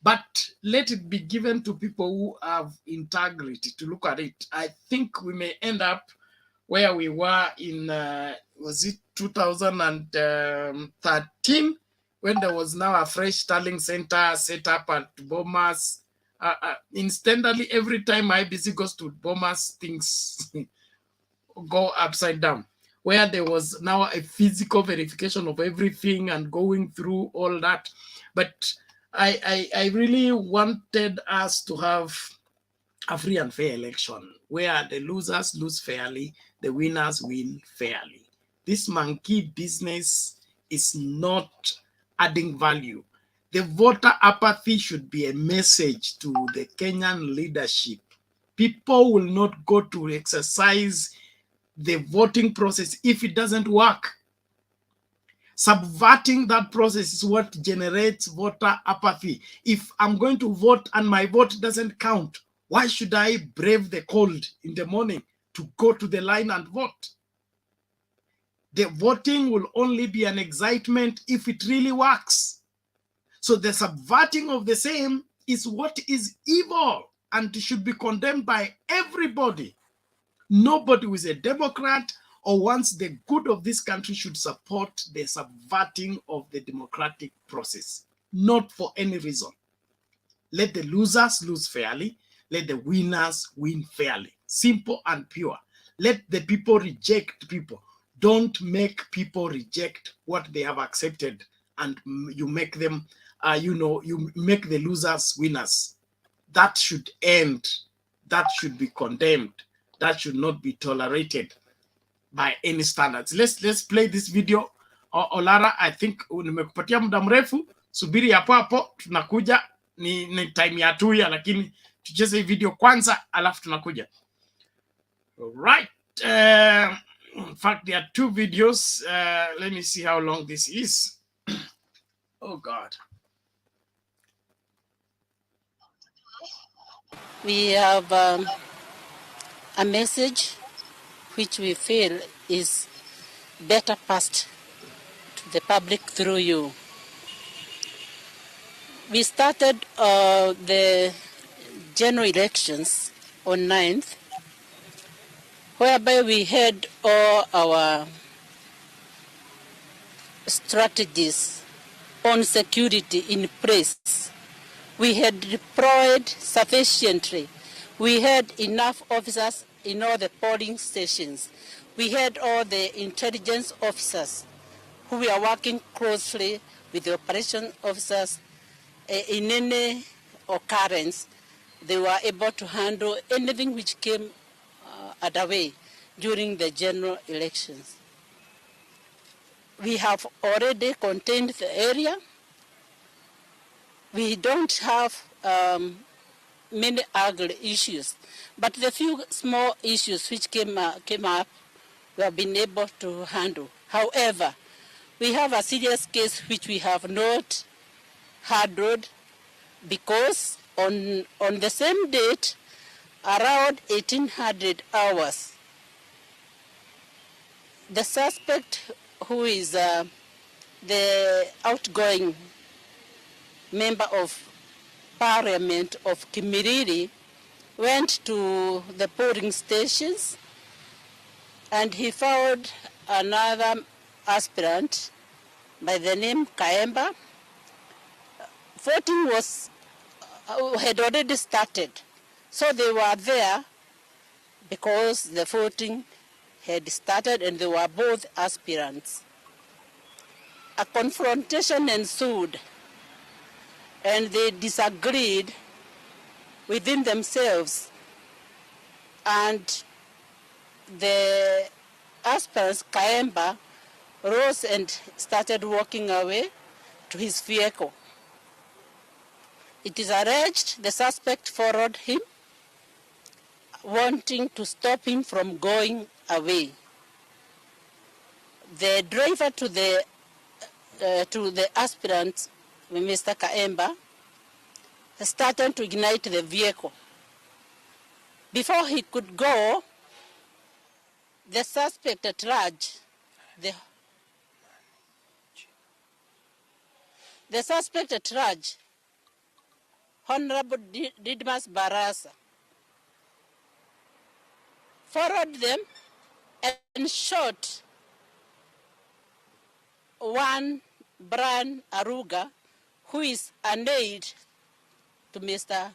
But let it be given to people who have integrity to look at it. I think we may end up where we were in, was it 2013, when there was now a fresh tallying center set up at Bomas. Instantly, every time IEBC goes to Bomas, things go upside down, where there was now a physical verification of everything and going through all that. But I really wanted us to have a free and fair election where the losers lose fairly, the winners win fairly. This monkey business is not adding value. The voter apathy should be a message to the Kenyan leadership. People will not go to exercise the voting process if it doesn't work. Subverting that process is what generates voter apathy. If I'm going to vote and my vote doesn't count, why should I brave the cold in the morning to go to the line and vote? The voting will only be an excitement if it really works. So the subverting of the same is what is evil and should be condemned by everybody. Nobody who is a Democrat or wants the good of this country should support the subverting of the democratic process, not for any reason. Let the losers lose fairly. Let the winners win fairly. Simple and pure. Let the people reject people. Don't make people reject what they have accepted, and you make them, you make the losers winners. That should end. That should be condemned. That should not be tolerated by any standards. Let's play this video. Olara, I think nimekupatia muda mrefu, subiri hapo hapo, tunakuja. Ni time ya tuya, lakini tucheze hii video kwanza alafu tunakuja. Right. In fact, there are two videos. Let me see how long this is. Oh God. We have a message which we feel is better passed to the public through you. We started the general elections on 9th, whereby we had all our strategies on security in place. We had deployed sufficiently. We had enough officers in all the polling stations. We had all the intelligence officers who were working closely with the operation officers. In any occurrence, they were able to handle anything which came other way during the general elections. We have already contained the area. We don't have many ugly issues, but the few small issues which came up, we have been able to handle. However, we have a serious case which we have not handled, because on the same date, around 1800 hours, the suspect, who is the outgoing member of Parliament of Kimiriri, went to the polling stations and he found another aspirant by the name Kaemba. Voting had already started, so they were there because the voting had started and they were both aspirants. A confrontation ensued and they disagreed within themselves, and the aspirant Kaemba rose and started walking away to his vehicle. It is alleged the suspect followed him, wanting to stop him from going away. The driver to the aspirant, Mr. Kaemba, started to ignite the vehicle. Before he could go, the suspect at large, the suspect at large, Honorable Didmas Barasa, followed them and shot one Brian Aruga, who is an aide to Mr.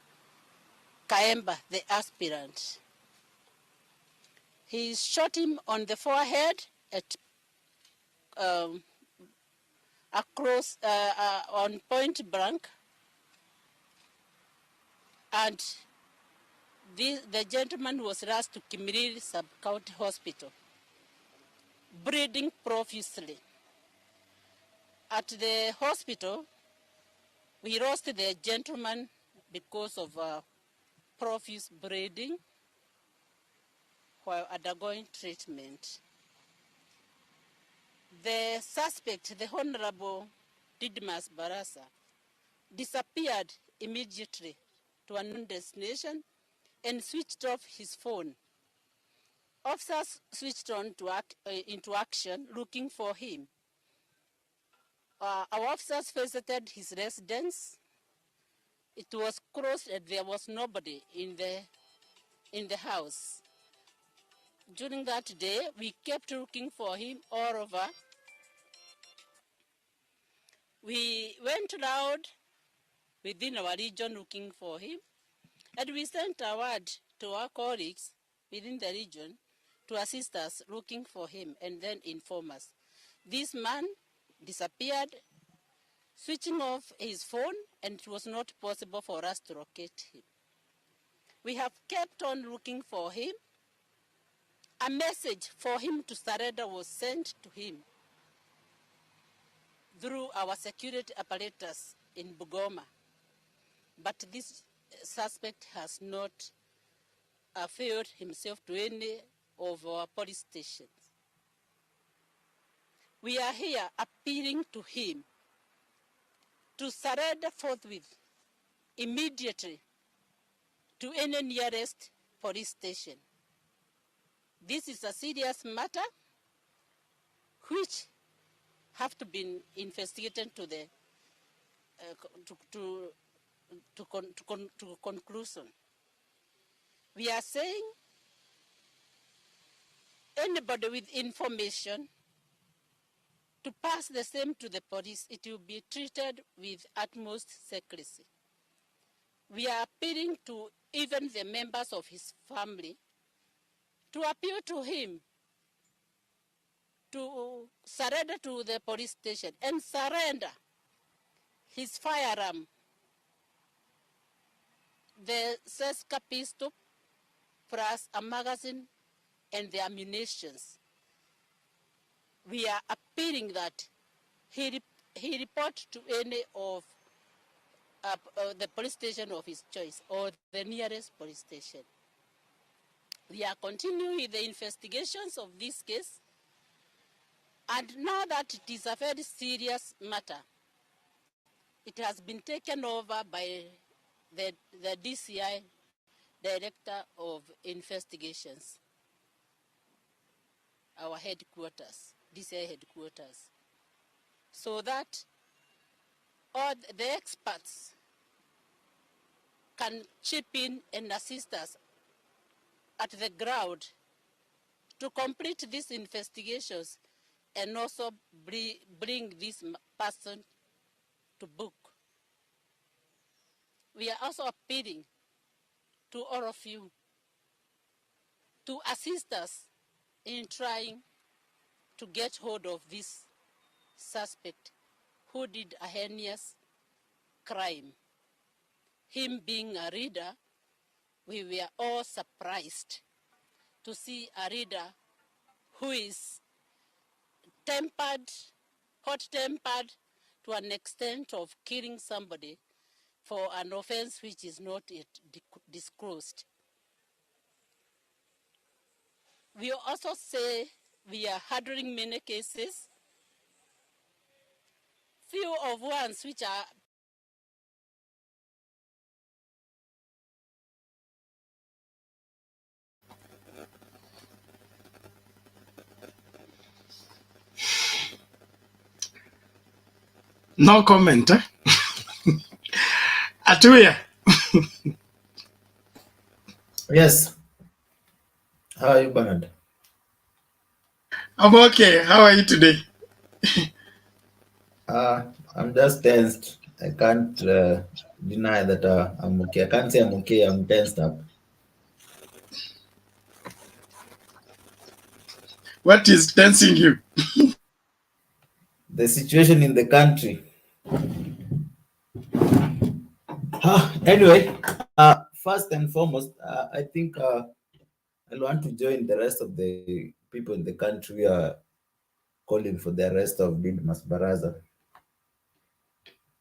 Kaemba, the aspirant. He shot him on the forehead at across on point blank, and the gentleman was rushed to Kimiriri Sub-County Hospital, bleeding profusely. At the hospital, we lost the gentleman because of profuse bleeding while undergoing treatment. The suspect, the Honorable Didmas Barasa, disappeared immediately to a unknown destination and switched off his phone. Officers switched on into action looking for him. Our officers visited his residence. It was closed and there was nobody in the house. During that day, we kept looking for him all over. We went around within our region looking for him, and we sent a word to our colleagues within the region to assist us looking for him and then inform us. This man disappeared, switching off his phone, and it was not possible for us to locate him. We have kept on looking for him. A message for him to surrender was sent to him through our security apparatus in Bugoma. But this suspect has not availed himself to any of our police stations. We are here appealing to him to surrender forthwith, immediately, to any nearest police station. This is a serious matter which have to be investigated to the to conclusion. We are saying anybody with information to pass the same to the police, it will be treated with utmost secrecy. We are appealing to even the members of his family to appeal to him to surrender to the police station and surrender his firearm, the Seska pistol, plus a magazine and the ammunitions. We are appealing that he report to any of the police station of his choice or the nearest police station. We are continuing with the investigations of this case, and now that it is a very serious matter, it has been taken over by the DCI, Director of Investigations, our headquarters, DCI headquarters, so that all the experts can chip in and assist us at the ground to complete these investigations and also bring this person to book. We are also appealing to all of you to assist us in trying to get hold of this suspect who did a heinous crime. Him being a reader, we were all surprised to see a reader who is tempered, hot-tempered to an extent of killing somebody for an offense which is not yet disclosed. We also say we are handling many cases, few of ones which are No comment, eh? Atuya. Yes. How are you, Bernard? I'm okay. How are you today? I'm just tensed. I can't deny that I'm okay. I can't say I'm okay. I'm tensed up. What is tensing you? The situation in the country. Anyway, first and foremost, I think I want to join the rest of the people in the country who are calling for the arrest of Didmas Baraza.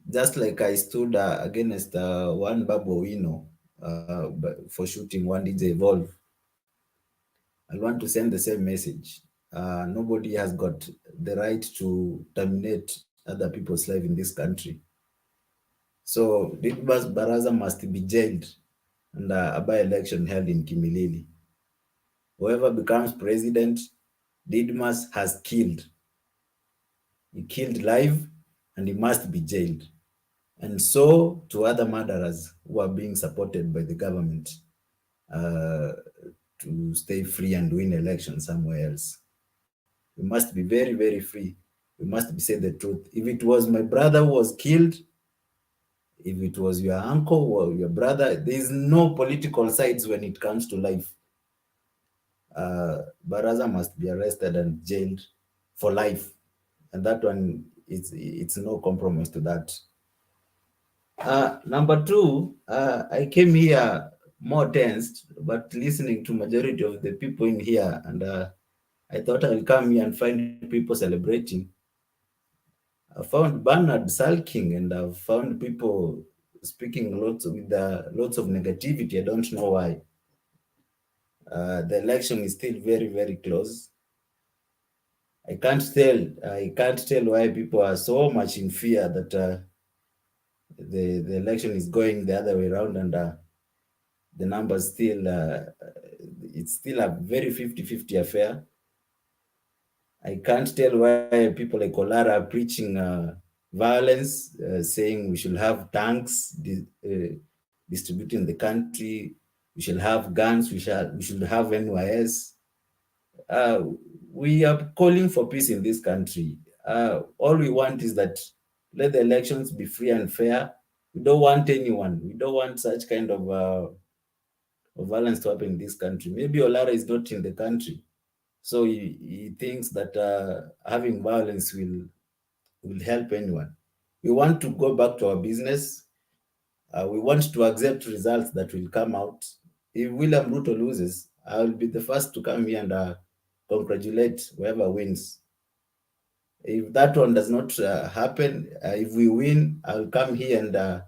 Just like I stood against one Babu Owino for shooting one DJ Evolve, I want to send the same message. Nobody has got the right to terminate other people's life in this country. So Didmas Baraza must be jailed and a by-election held in Kimilili. Whoever becomes president, Didmas has killed. He killed live and he must be jailed. And so to other murderers who are being supported by the government to to stay free and win elections somewhere else. We must be very, very free. We must say the truth. If it was my brother who was killed, if it was your uncle or your brother, there is no political sides when it comes to life. Baraza must be arrested and jailed for life. And that one, it's no compromise to that. Number two, I came here more tensed, but listening to majority of the people in here, and I thought I'll come here and find people celebrating. I found Bernard sulking, and I've found people speaking lots with lots of negativity. I don't know why. The election is still very, very close. I can't tell why people are so much in fear that the election is going the other way around, and the numbers still it's still a very 50-50 affair. I can't tell why people like Olara are preaching violence, saying we should have tanks distributing the country, we should have guns, we should have NYS. We are calling for peace in this country. All we want is that let the elections be free and fair. We don't want anyone. We don't want such kind of violence to happen in this country. Maybe Olara is not in the country, so he thinks that having violence will help anyone. We want to go back to our business. We want to accept results that will come out. If William Ruto loses, I will be the first to come here and congratulate whoever wins. If that one does not happen, if we win, I'll come here and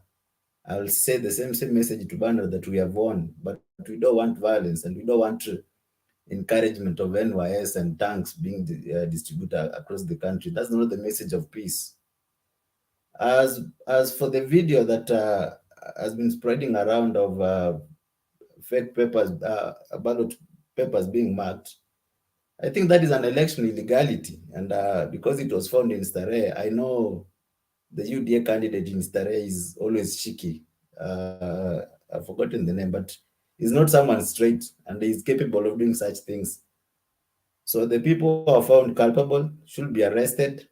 I'll say the same message to Bernard that we have won, but we don't want violence and we don't want encouragement of NYS and tanks being distributed across the country. That's not the message of peace. As for the video that has been spreading around of fake papers, ballot papers being marked, I think that is an election illegality. And because it was found in Starehe, I know the UDA candidate in Starehe is always cheeky. I've forgotten the name, but he's not someone straight and he's capable of doing such things. So the people who are found culpable should be arrested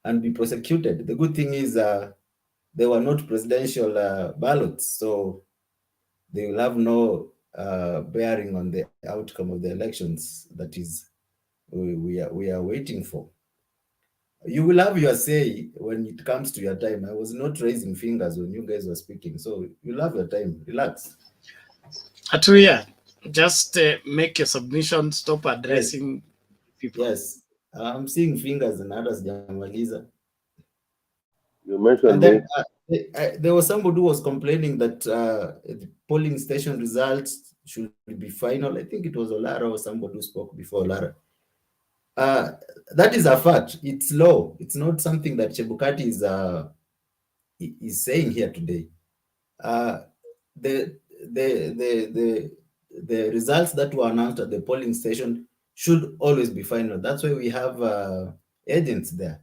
and be prosecuted. The good thing is they were not presidential ballots, so they will have no bearing on the outcome of the elections that is we are waiting for. You will have your say when it comes to your time. I was not raising fingers when you guys were speaking, so you'll have your time. Relax. Atuya, just make your submission, stop addressing people. Yes, I'm seeing fingers and others jamaliza. You mentioned and then me. There was somebody who was complaining that the polling station results should be final. I think it was Olara or somebody who spoke before Olara. That is a fact. It's law. It's not something that Chebukati is saying here today. The results that were announced at the polling station should always be final. That's why we have agents there.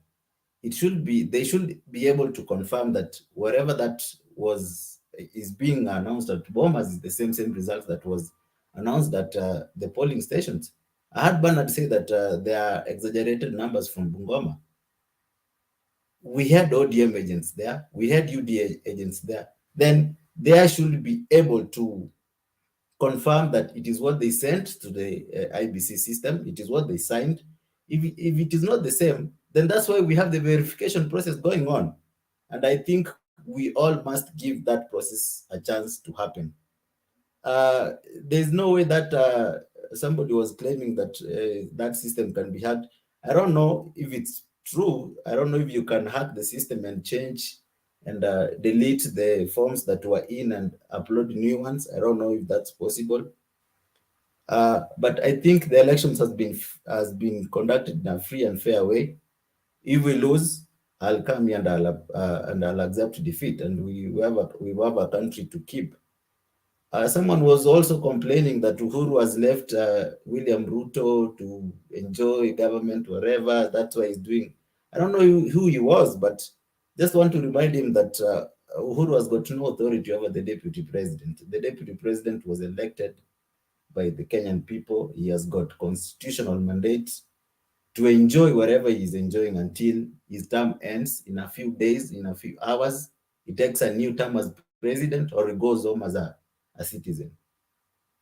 They should be able to confirm that wherever that is being announced at Bomas is the same result that was announced at the polling stations. I heard Bernard say that there are exaggerated numbers from Bungoma. We had ODM agents there. We had UDA agents there. Then they should be able to confirm that it is what they sent to the IEBC system. It is what they signed. If it is not the same, then that's why we have the verification process going on. And I think we all must give that process a chance to happen. There's no way that somebody was claiming that that system can be hacked. I don't know if it's true. I don't know if you can hack the system and change and delete the forms that were in and upload new ones. I don't know if that's possible. But I think the elections has been conducted in a free and fair way. If we lose, I'll come here and I'll accept defeat, and we have a country to keep. Someone was also complaining that Uhuru has left William Ruto to enjoy government wherever. That's why he's doing. I don't know who he was, but just want to remind him that Uhuru has got no authority over the deputy president. The deputy president was elected by the Kenyan people. He has got constitutional mandate to enjoy whatever he's enjoying until his term ends in a few days, in a few hours. He takes a new term as president, or he goes home as a citizen.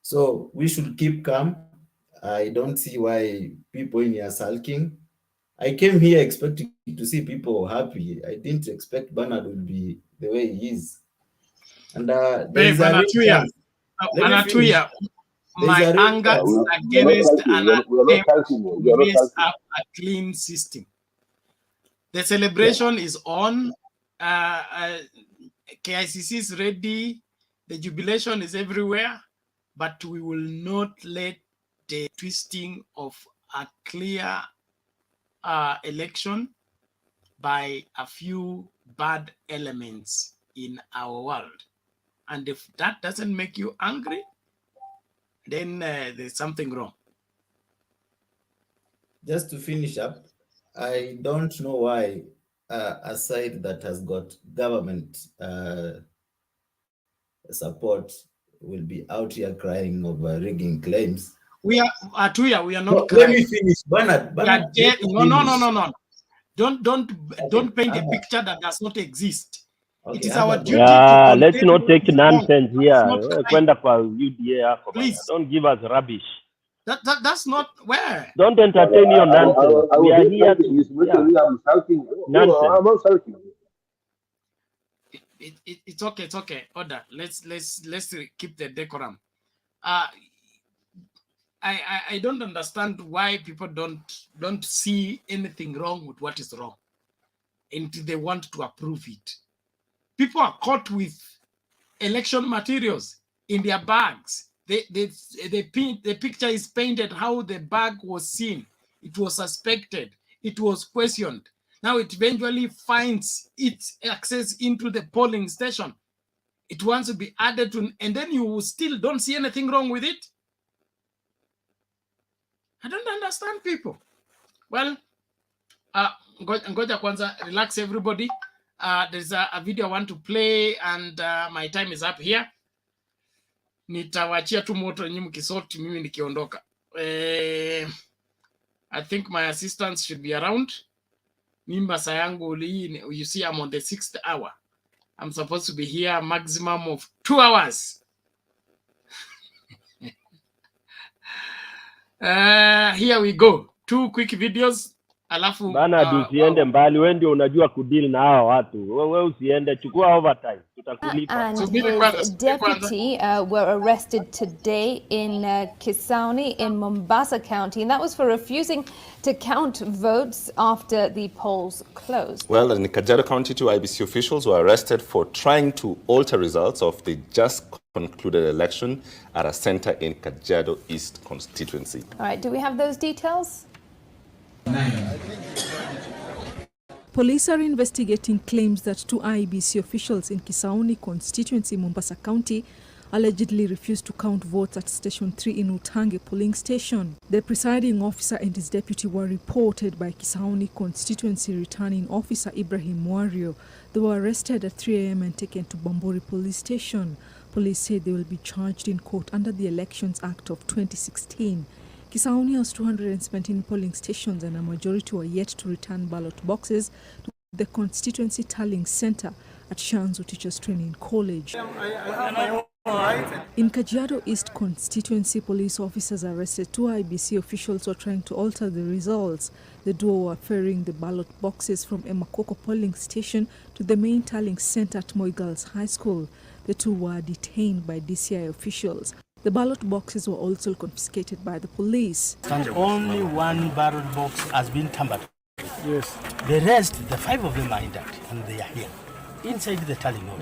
So we should keep calm. I don't see why people in here are sulking. I came here expecting to see people happy. I didn't expect Bernard would be the way he is. And there is a real chance. Let me finish. My anger is against an attempt to mess up a clean system. The celebration is on. KICC is ready. The jubilation is everywhere. But we will not let the twisting of a clear election by a few bad elements in our world. And if that doesn't make you angry, then there's something wrong. Just to finish up, I don't know why a side that has got government support will be out here crying over rigging claims. We are Atuya, we are not crying. Let me finish, Bernard. No. Don't paint a picture that does not exist. Okay, it is our duty to let's condemn not take nonsense here. Please. Don't give us rubbish. That's not where. Don't entertain your nonsense. We are here to I'm sulking. nonsense. I'm not sulking. It's okay. It's okay. Order. Let's keep the decorum. I don't understand why people don't see anything wrong with what is wrong, and they want to approve it. People are caught with election materials in their bags. The picture is painted how the bag was seen. It was suspected. It was questioned. Now it eventually finds its access into the polling station. It wants to be added to, and then you still don't see anything wrong with it. I don't understand people. Well, ngoja kwanza, relax everybody. There's a video I want to play, and my time is up here. Nitawachia tu moto nyinyi mkisoti, mimi nikiondoka. I think my assistants should be around. Mimba sayangu you see I'm on the 6th hour. I'm supposed to be here maximum of 2 hours. Here we go. 2 quick videos. Alafu Bana usiende mbali, wewe ndio unajua kudeal na hawa watu. Wewe usiende, chukua overtime. Tutakulipa. And his deputy were arrested today in Kisauni in Mombasa County, and that was for refusing to count votes after the polls closed. Well, in Kajiado County, 2 IEBC officials were arrested for trying to alter results of the just concluded election at a center in Kajiado East constituency. All right, do we have those details? Police are investigating claims that 2 IEBC officials in Kisauni constituency, Mombasa County, allegedly refused to count votes at Station 3 in Utange polling station. The presiding officer and his deputy were reported by Kisauni constituency returning officer Ibrahim Wario. They were arrested at 3 a.m. and taken to Bamburi police station. Police said they will be charged in court under the Elections Act of 2016. Kisauni has 217 polling stations, and a majority were yet to return ballot boxes to the constituency tallying center at Shanzu Teachers Training College. In Kajiado East constituency, police officers arrested 2 IEBC officials who were trying to alter the results. The duo were ferrying the ballot boxes from Emakoko polling station to the main tallying center at Moi Girls High School. The 2 were detained by DCI officials. The ballot boxes were also confiscated by the police. And only 1 ballot box has been tampered. Yes. The rest, the 5 of them are intact, and they are here, inside the tallying hall.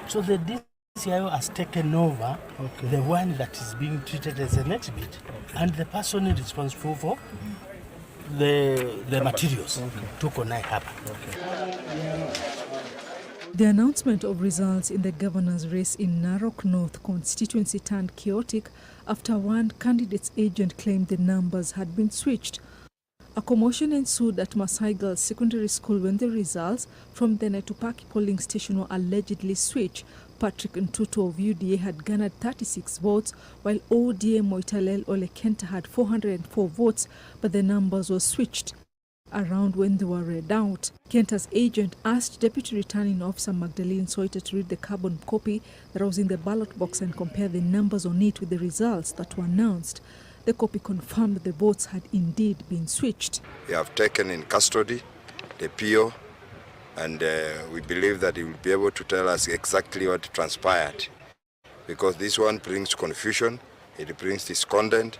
So the DCIO has taken over the one that is being treated as an exhibit, and the person responsible for the materials took on hapa. The announcement of results in the governor's race in Narok North constituency turned chaotic after one candidate's agent claimed the numbers had been switched. A commotion ensued at Masai Girls Secondary School when the results from the Naitupaki polling station were allegedly switched. Patrick Ntutu of UDA had garnered 36 votes, while ODM Moitalel Ole Kenta had 404 votes, but the numbers were switched around when they were read out. Kenta's agent asked Deputy Returning Officer Magdalene Soita to read the carbon copy that was in the ballot box and compare the numbers on it with the results that were announced. The copy confirmed that the votes had indeed been switched. We have taken in custody the PO, and we believe that he will be able to tell us exactly what transpired, because this one brings confusion, it brings discontent,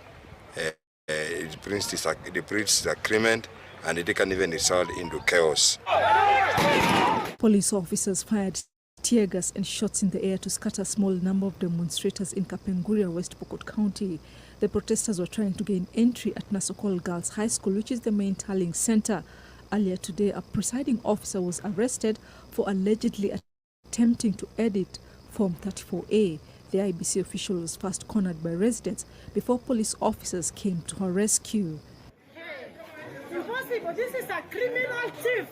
it brings disagreement, and it can even result into chaos. Police officers fired tear gas and shots in the air to scatter a small number of demonstrators in Kapenguria, West Pokot County. The protesters were trying to gain entry at Nasokol Girls High School, which is the main tallying center. Earlier today, a presiding officer was arrested for allegedly attempting to edit Form 34A. The IEBC official was first cornered by residents before police officers came to her rescue. Impossible, this is a criminal chief.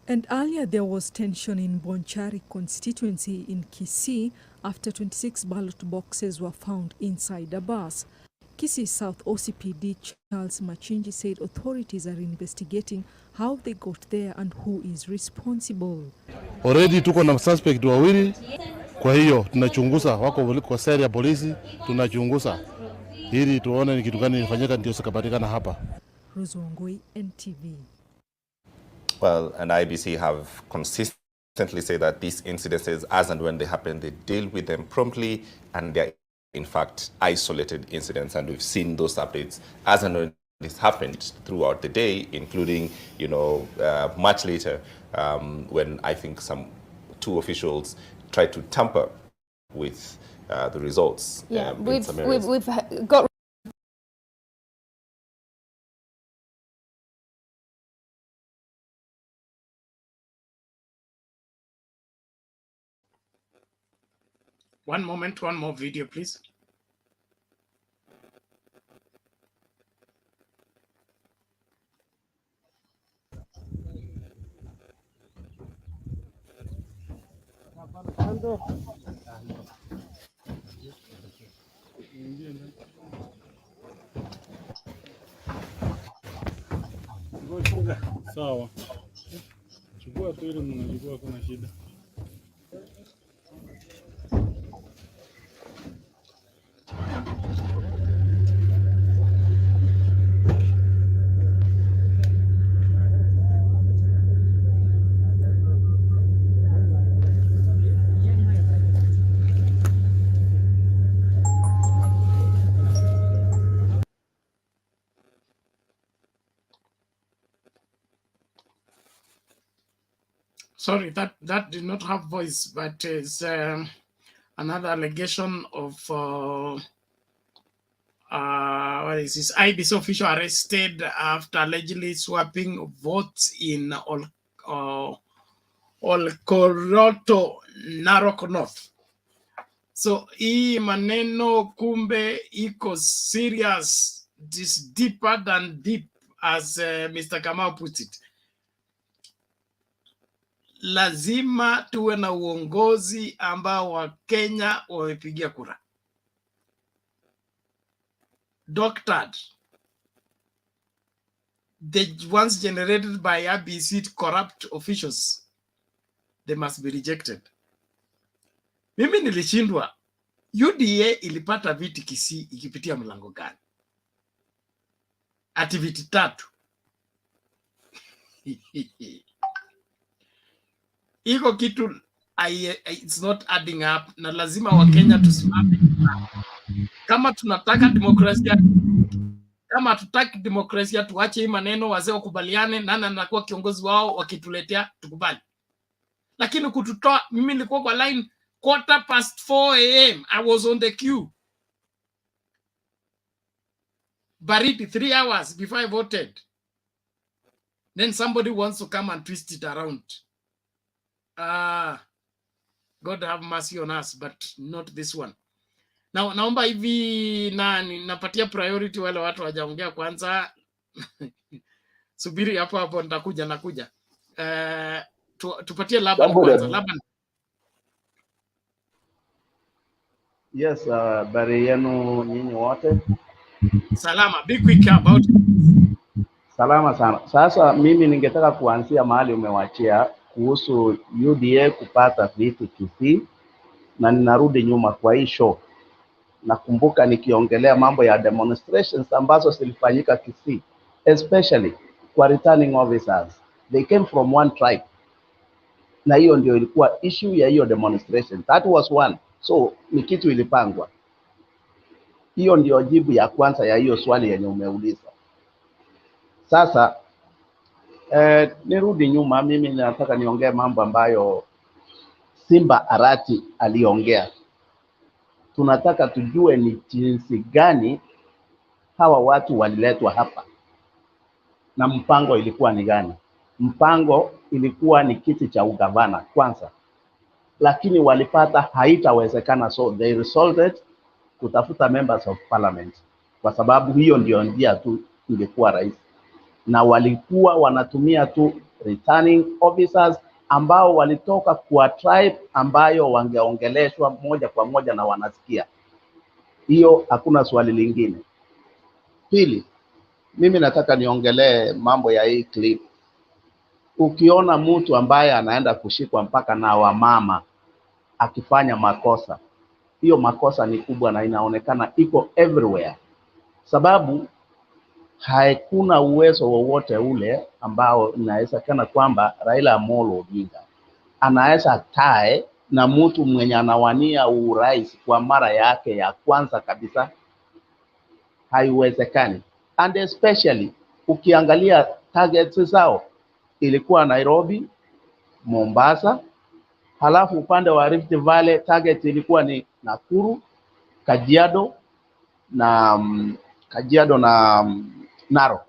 And earlier there was tension in Bonchari constituency in Kisii after 26 ballot boxes were found inside a bus. Kisii South OCPD Charles Machinji said authorities are investigating how they got there and who is responsible. Already tuko na suspect wawili, kwa hiyo tunachunguza, wako kwa seri ya polisi, tunachunguza ili tuone ni kitu gani ilifanyika ndio sikapatikana hapa. Rozongoi, NTV. Well, and IEBC have consistently said that these incidences, as and when they happen, they deal with them promptly, and they're in fact isolated incidents. And we've seen those updates as and when this happened throughout the day, including, much later when I think two officials tried to tamper with the results. Yeah, we've got. One moment, one more video, please. Sawa. Chukua tu ile mnachukua, kuna shida. Sorry, that did not have voice, but it's another allegation of what is this? IEBC official arrested after allegedly swapping votes in Olkoroto, Narok North. So hii maneno kumbe iko serious, this deeper than deep, as Mr. Kamau puts it. Lazima tuwe na uongozi ambao wa Kenya wamepigia kura. Doctored. The ones generated by IEBC corrupt officials, they must be rejected. Mimi nilishindwa. UDA ilipata viti Kisii ikipitia mlango gani? Ati viti 3. Iko kitu it's not adding up, na lazima wa Kenya tusimame. Kama tunataka demokrasia, kama tutaki demokrasia, tuache hii maneno, wazee wakubaliane nani anakuwa kiongozi wao, wakituletea tukubali. Lakini kututoa, mimi nilikuwa kwa line 4:15 a.m. I was on the queue. Baridi 3 hours before I voted. Then somebody wants to come and twist it around. God have mercy on us, but not this one. Now, naomba hivi napatia priority wale watu wajaongea kwanza. Subiri hapo nakuja. Tupatie Laban kwanza. Laban. Yes, habari yenu nyinyi wote? Salama, be quick about it. Salama sana. Sasa mimi ningetaka kuanzia mahali umewachia kuhusu UDA kupata viti Kisii, na ninarudi nyuma kwa hii show. Nakumbuka nikiongelea mambo ya demonstrations ambazo zilifanyika Kisii, especially kwa returning officers. They came from one tribe. Na hiyo ndio ilikuwa issue ya hiyo demonstration. That was one. So ni kitu ilipangwa. Hiyo ndio jibu ya kwanza ya hiyo swali yenye umeuliza. Sasa nirudi nyuma, mimi nataka niongee mambo ambayo Simba Arati aliongea. Tunataka tujue ni jinsi gani hawa watu waliletwa hapa na mpango ilikuwa ni gani. Mpango ilikuwa ni kiti cha ugavana kwanza, lakini walipata haitawezekana, so they resolved kutafuta members of parliament, kwa sababu hiyo ndio njia tu ingekuwa rahisi, na walikuwa wanatumia tu returning officers ambao walitoka kwa tribe ambayo wangeongeleshwa moja kwa moja na wanasikia. Hiyo hakuna swali lingine. Pili, mimi nataka niongelee mambo ya hii clip. Ukiona mtu ambaye anaenda kushikwa mpaka na wamama akifanya makosa, hiyo makosa ni kubwa na inaonekana iko everywhere, sababu hakuna uwezo wowote ule ambao inawezekana kwamba Raila Amolo Odinga anaweza tae na mtu mwenye anawania urais kwa mara yake ya kwanza kabisa. Haiwezekani. And especially ukiangalia targets zao ilikuwa Nairobi, Mombasa, halafu upande wa Rift Valley target ilikuwa ni Nakuru, Kajiado na Narok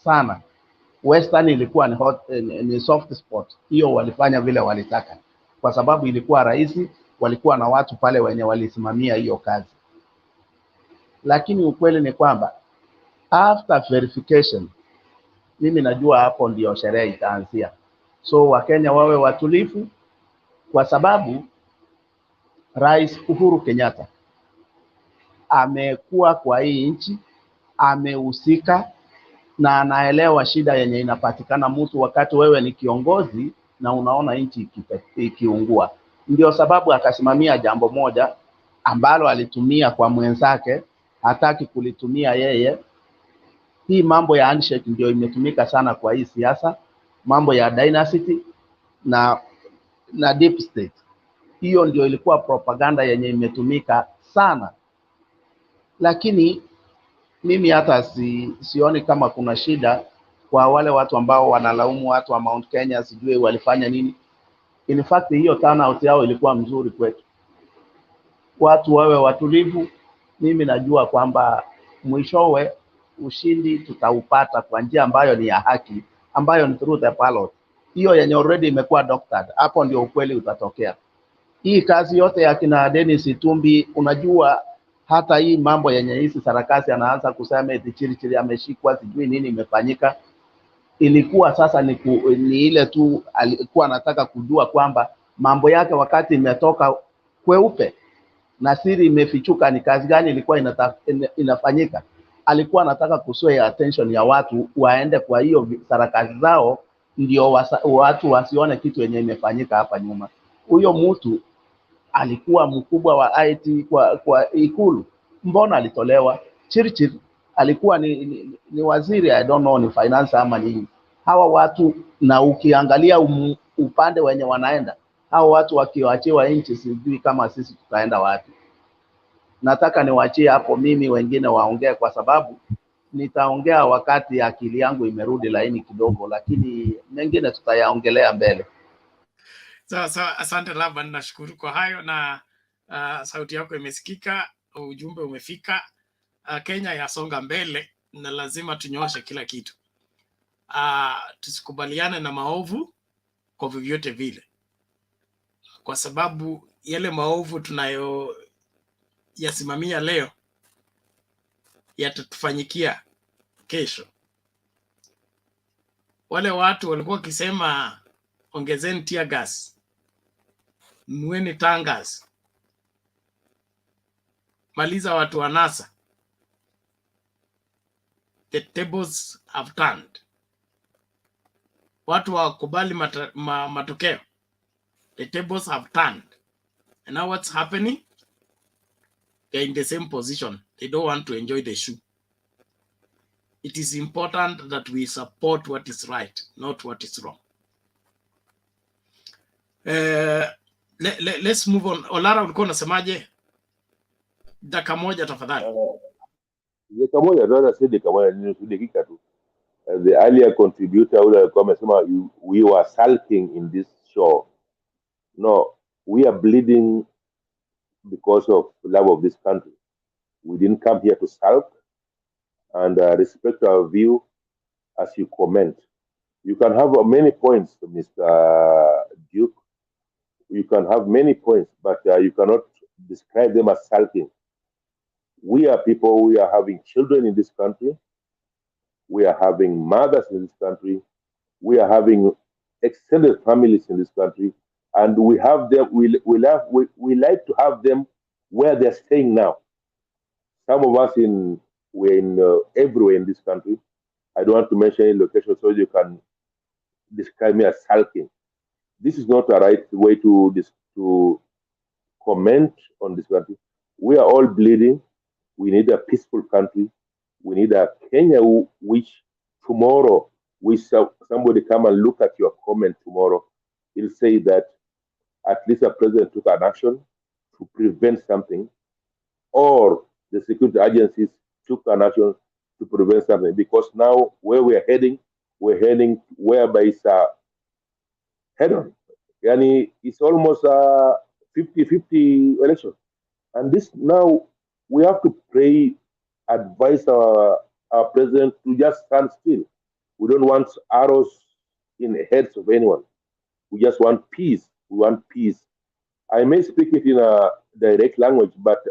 sana. Western ilikuwa ni soft spot. Hiyo walifanya vile walitaka, kwa sababu ilikuwa rahisi, walikuwa na watu pale wenye walisimamia hiyo kazi. Lakini ukweli ni kwamba after verification, mimi najua hapo ndio sherehe itaanzia. So Wakenya wawe watulivu, kwa sababu Rais Uhuru Kenyatta amekuwa kwa hii nchi, amehusika na anaelewa shida yenye inapatikana mtu wakati wewe ni kiongozi na unaona nchi ikiungua. Ndio sababu akasimamia jambo moja ambalo alitumia kwa mwenzake, hataki kulitumia yeye. Hii mambo ya handshake ndio imetumika sana kwa hii siasa, mambo ya dynasty na deep state. Hiyo ndio ilikuwa propaganda yenye imetumika sana. Lakini mimi hata sioni kama kuna shida kwa wale watu ambao wanalaumu watu wa Mount Kenya sijui walifanya nini. In fact hiyo turnout yao ilikuwa mzuri kwetu. Watu wawe watulivu. Mimi najua kwamba mwishowe ushindi tutaupata kwa njia ambayo ni ya haki, ambayo ni through the ballot. Hiyo yenye already imekuwa doctored, hapo ndio ukweli utatokea. Hii kazi yote ya kina Dennis Itumbi, unajua hata hii mambo yenye hizi sarakasi anaanza kusema eti Chirichiri ameshikwa sijui nini imefanyika, ilikuwa sasa ni ile tu alikuwa anataka kujua kwamba mambo yake wakati imetoka kweupe na siri imefichuka ni kazi gani ilikuwa inafanyika. Alikuwa anataka kusway attention ya watu waende kwa hiyo sarakasi zao, ndio watu wasione kitu yenye imefanyika hapa nyuma. Huyo mtu alikuwa mkubwa wa IT kwa Ikulu, mbona alitolewa? Chirichiri alikuwa ni waziri, I don't know ni finance ama nini. Hawa watu, na ukiangalia upande wenye wanaenda hawa watu, wakiwachiwa nchi sijui kama sisi tutaenda wapi. Nataka niwaachie hapo, mimi wengine waongee, kwa sababu nitaongea wakati akili yangu imerudi laini kidogo, lakini mengine tutayaongelea mbele. Sawa, asante Laban, nashukuru kwa hayo, na sauti yako imesikika, ujumbe umefika. Kenya yasonga mbele na lazima tunyoshe kila kitu. Tusikubaliane na maovu kwa vyovyote vile, kwa sababu yale maovu tunayo yasimamia leo yatatufanyikia kesho. Wale watu walikuwa wakisema ongezeni tear gas, nueni tangas, maliza watu wa NASA. The tables have turned. Watu wakubali matokeo. The tables have turned. And now what's happening? They're in the same position. They don't want to enjoy the shoe. It is important that we support what is right, not what is wrong. Let's move on. Olara, ulikuwa unasemaje? Dakika moja tafadhali. Dakika moja, ndio si dakika moja, ni dakika tu. The earlier contributor alikuwa amesema we were sulking in this show. No, we are bleeding because of love of this country. We didn't come here to sulk, and respect our view as you comment. You can have many points, Mr. Duke. You can have many points, but you cannot describe them as sulking. We are people, we are having children in this country. We are having mothers in this country. We are having extended families in this country. And we have them, we like to have them where they're staying now. Some of us we're everywhere in this country. I don't want to mention any location so you can describe me as sulking. This is not a right way to comment on this country. We are all bleeding. We need a peaceful country. We need a Kenya which tomorrow, somebody come and look at your comment tomorrow, he'll say that at least a president took an action to prevent something, or the security agencies took an action to prevent something. Because now where we're heading whereby it's a head-on. Yani it's almost a 50-50 election. And this now we have to advise our president to just stand still. We don't want arrows in the heads of anyone. We just want peace. We want peace. I may speak it in a direct language, but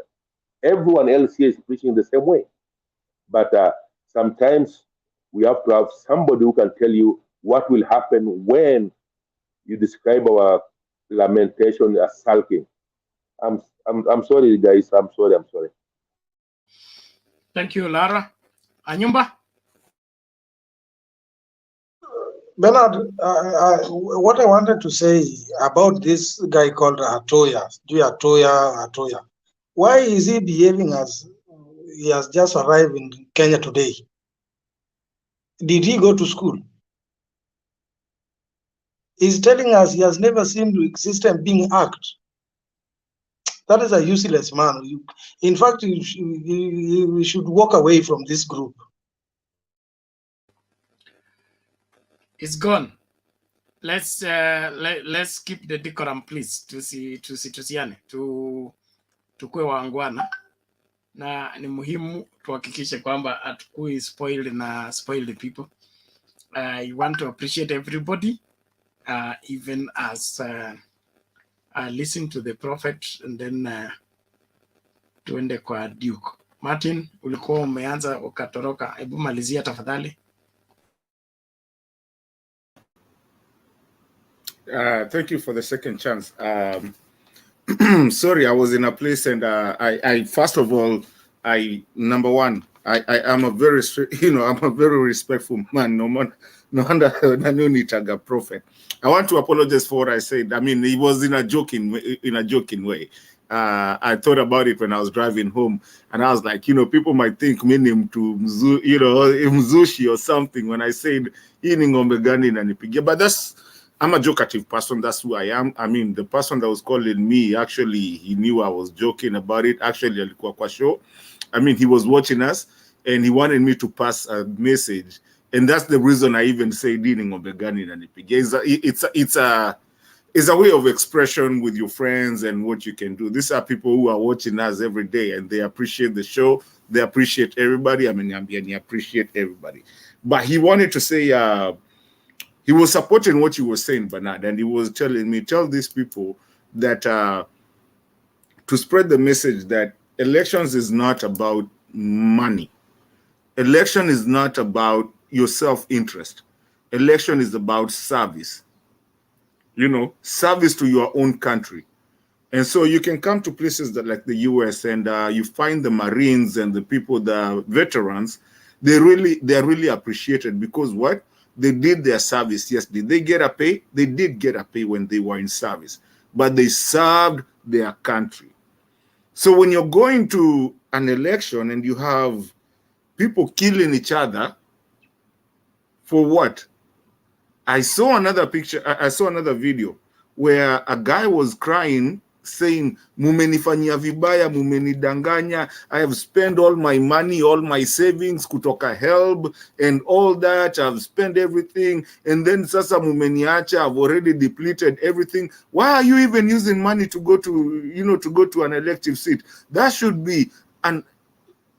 everyone else here is preaching the same way. But sometimes we have to have somebody who can tell you what will happen when you describe our lamentation as sulking. I'm sorry, guys. I'm sorry. Thank you, Lara. Anyumba? Bernard, what I wanted to say about this guy called Atoya. Why is he behaving as he has just arrived in Kenya today? Did he go to school? He's telling us he has never seen the system being hacked. That is a useless man. In fact, we should walk away from this group. It's gone. Let's keep the decorum, please. Tusiane, tukue waangwana, na ni muhimu tuhakikishe kwamba hatukui spoiled people. I want to appreciate everybody, even as I listen to the prophet, and then tuende kwa Duke. Martin, ulikuwa umeanza ukatoroka, hebu malizia tafadhali. Thank you for the second chance. Sorry, I was in a place, and I first of all, number one, I'm a very, I'm a very respectful man. No wonder Nanunitaga prophet. I want to apologize for what I said. I mean, it was in a joking way. I thought about it when I was driving home, and I was like, people might think meaning to Mzushi or something when I said Iningomegani Nanipigia, but I'm a jokative person. That's who I am. I mean, the person that was calling me, actually, he knew I was joking about it. Actually, alikuwa kwa show. I mean, he was watching us, and he wanted me to pass a message. And that's the reason I even say dealing of the gun in an it's a way of expression with your friends and what you can do. These are people who are watching us every day, and they appreciate the show. They appreciate everybody. I mean, he appreciate everybody. But he wanted to say, he was supporting what you were saying, Bernard, and he was telling me, tell these people that to spread the message that elections is not about money. Election is not about your self-interest. Election is about service. Service to your own country. And so you can come to places that like the US and you find the Marines and the people, the veterans, they're really appreciated because what? They did their service. Yes, did they get a pay? They did get a pay when they were in service, but they served their country. So when you're going to an election and you have people killing each other, for what? I saw another picture, I saw another video where a guy was crying saying, mumenifanyia vibaya, mumenidanganya, I have spent all my money, all my savings, kutoka help and all that, I've spent everything, and then sasa mumeniacha, I've already depleted everything. Why are you even using money to go to, to go to an elective seat? That should be an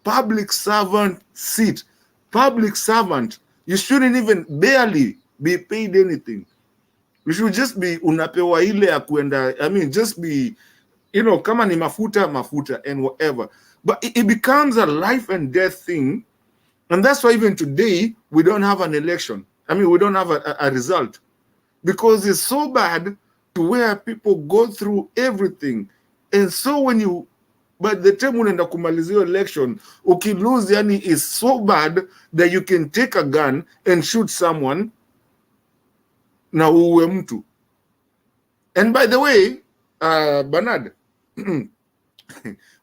public servant seat. Public servant, you shouldn't even barely be paid anything. You should just be unapewa ile ya kuenda, I mean, just be, kama ni mafuta and whatever. But it becomes a life and death thing. And that's why even today, we don't have an election. I mean, we don't have a result. Because it's so bad to where people go through everything. And so when you, but the time unaenda kumalizia election, ukilose, yani, is so bad that you can take a gun and shoot someone na uwe mtu. And by the way, Bernard,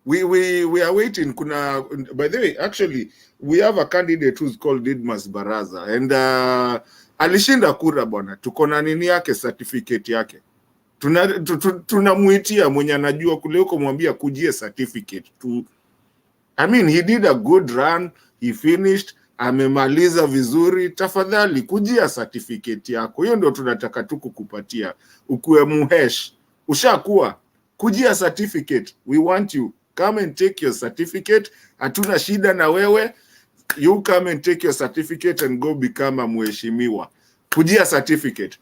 we are waiting. By the way, actually, we have a candidate who's called Didmas Baraza, and alishinda kura bwana. Tuko na nini yake, certificate yake. Tunamuitia mwenye anajua kule huko, mwambia kujie certificate tu. I mean, he did a good run, he finished, amemaliza vizuri, tafadhali kujia certificate yako. Hiyo ndio tunataka tu kukupatia. Ukuwe muhesh, ushakuwa, kujia certificate. We want you. Come and take your certificate. Hatuna shida na wewe. You come and take your certificate and go become a mheshimiwa. Kujia certificate.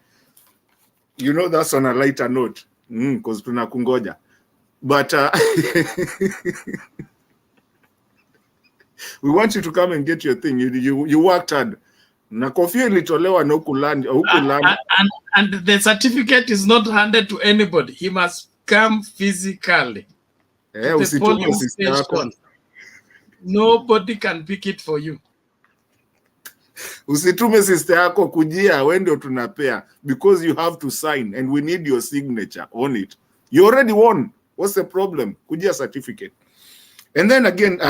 That's on a lighter note. Because tunakungoja. But we want you to come and get your thing. You worked hard. Na kofia ilitolewa na huku land. And the certificate is not handed to anybody. He must come physically. The polling station. Nobody can pick it for you. Usitume sister yako kujia, wewe ndio tunapea, because you have to sign and we need your signature on it. You already won. What's the problem? Kujia certificate. And then again,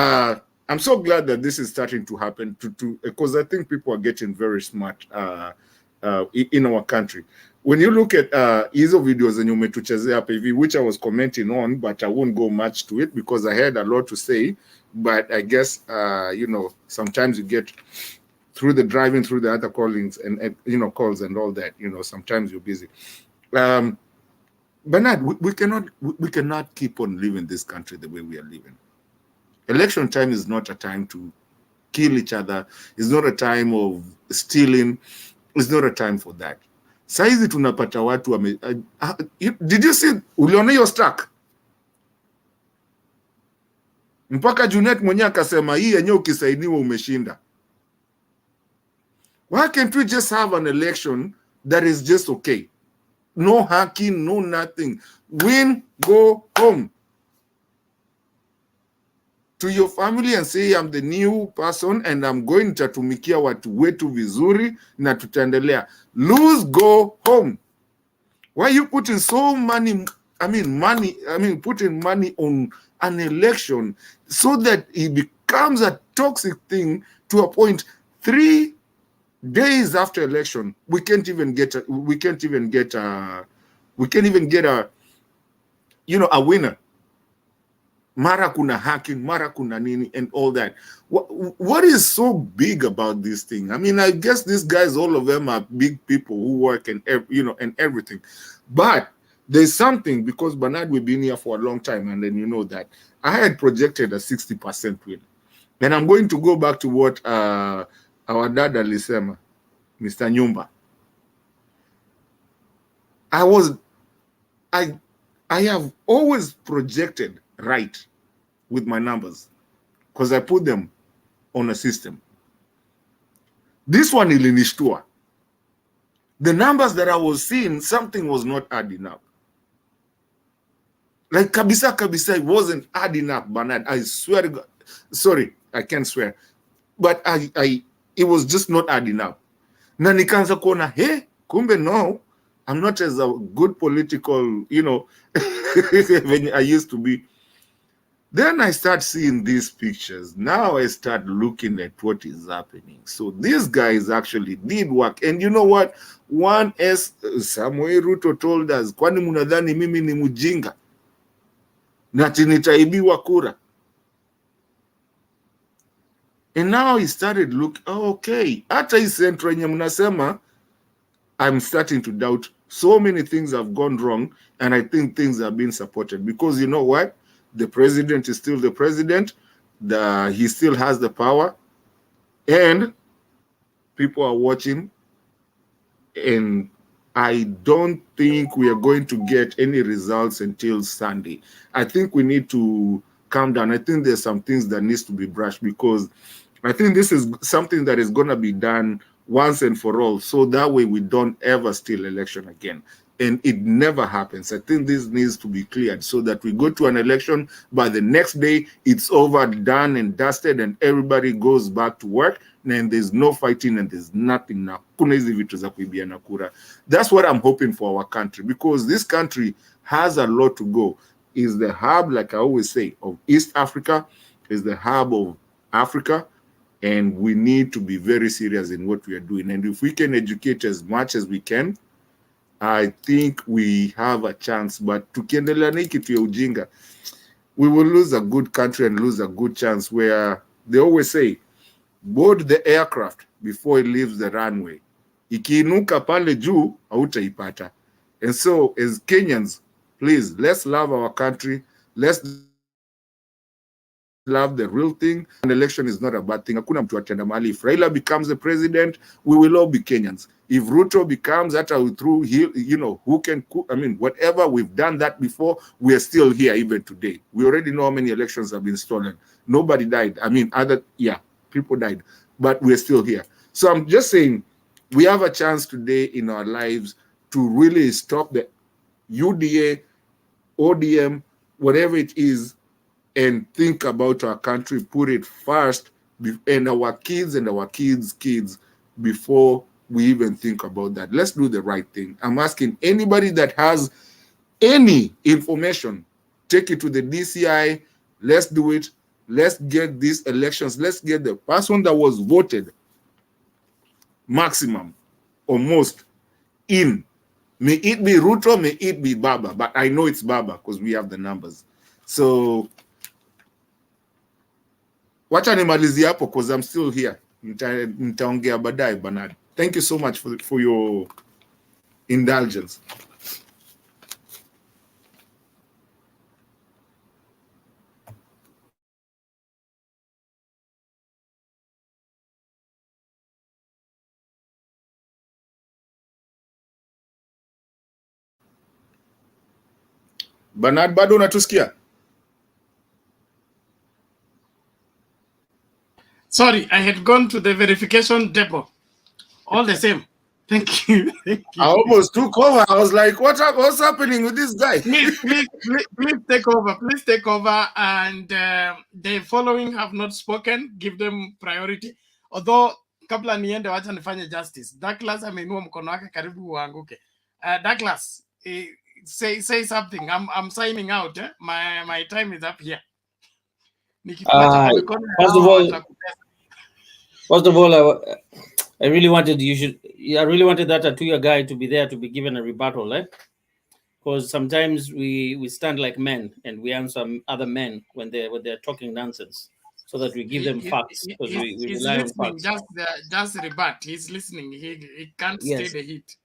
I'm so glad that this is starting to happen because I think people are getting very smart in our country. When you look at hizo videos zenye umetuchezea hapa hivi, which I was commenting on, but I won't go much to it because I had a lot to say. But I guess, sometimes you get through the driving, through the other callings and calls and all that, sometimes you're busy. Bernard, we cannot keep on living this country the way we are living. Election time is not a time to kill each other. It's not a time of stealing. It's not a time for that. Saizi tunapata watu did you see, uliona hiyo stack? Mpaka Junet mwenye akasema hii yenye ukisainiwa umeshinda. Why can't we just have an election that is just okay? No hacking, no nothing. Win, go home to your family and say, I'm the new person and I'm going to tumikia watu wetu vizuri na tutaendelea. Lose, go home. Why are you putting so money, putting money on an election so that it becomes a toxic thing to a point 3 days after election, we can't even get a winner. Mara kuna hacking, mara kuna nini, and all that. What is so big about this thing? I mean, I guess these guys, all of them are big people who work and and everything. But there's something, because Bernard, we've been here for a long time, and then you know that I had projected a 60% win. And I'm going to go back to what our dad alisema, Mr. Nyumba. I have always projected right with my numbers because I put them on a system. This one ilinishtua. The numbers that I was seeing, something was not adding up. Like kabisa kabisa, it wasn't adding up, Bernard. I swear to God. Sorry, I can't swear. But it was just not adding up. Na nikaanza kuona, hey, kumbe no, I'm not as a good political, you know, when I used to be. Then I start seeing these pictures. Now I start looking at what is happening. So these guys actually did work. And you know what? One as Samuel Ruto told us, kwani munadhani mimi ni mujinga? Na nitaibiwa kura. And now he started looking, oh, okay. Hata hii centro yenye mnasema, I'm starting to doubt. So many things have gone wrong, and I think things are being supported. Because you know what? The president is still the president. He still has the power. And people are watching. And I don't think we are going to get any results until Sunday. I think we need to calm down. I think there's some things that needs to be brushed, because I think this is something that is going to be done once and for all, so that way we don't ever steal election again. And it never happens. I think this needs to be cleared so that we go to an election, by the next day it's over, done and dusted, and everybody goes back to work, and there's no fighting and there's nothing now. That's what I'm hoping for our country, because this country has a lot to go. Is the hub, like I always say, of East Africa, is the hub of Africa. And we need to be very serious in what we are doing. And if we can educate as much as we can, I think we have a chance. But tukiendelea na hiki tu ya ujinga, we will lose a good country and lose a good chance, where they always say, board the aircraft before it leaves the runway. Ikiinuka pale juu, hautaipata. And so, as Kenyans, please, let's love our country. Let's love the real thing. An election is not a bad thing. Hakuna mtu atenda mahali. If Raila becomes the president, we will all be Kenyans. If Ruto becomes that, through, you know, who can, I mean, whatever, we've done that before. We are still here even today. We already know how many elections have been stolen. Nobody died. I mean, people died, but we're still here. So I'm just saying, we have a chance today in our lives to really stop the UDA, ODM, whatever it is, and think about our country, put it first, and our kids and our kids' kids, before we even think about that. Let's do the right thing. I'm asking anybody that has any information, take it to the DCI. Let's do it. Let's get these elections. Let's get the person that was voted maximum or most in. May it be Ruto, may it be Baba, but I know it's Baba because we have the numbers. So wacha nimalizie hapo because I'm still here. Nitaongea baadaye, Bernard. Thank you so much for your indulgence. Bernard, bado unatusikia? Sorry, I had gone to the verification depot. All the same. Thank you. Thank you. I almost took over. I was like, what's happening with this guy? Please take over. Please take over. And the following have not spoken. Give them priority. Although, kabla niende wacha nifanye justice. Douglas ameinua mkono wake karibu uanguke. Douglas, say something. I'm signing out. My time is up here. First of all, I really wanted that Atuya guy to be there to be given a rebuttal, eh? Because sometimes we stand like men and we answer other men when they're talking nonsense, so that we give them facts, because we rely on facts. Just rebut. He's listening. He can't stay the heat.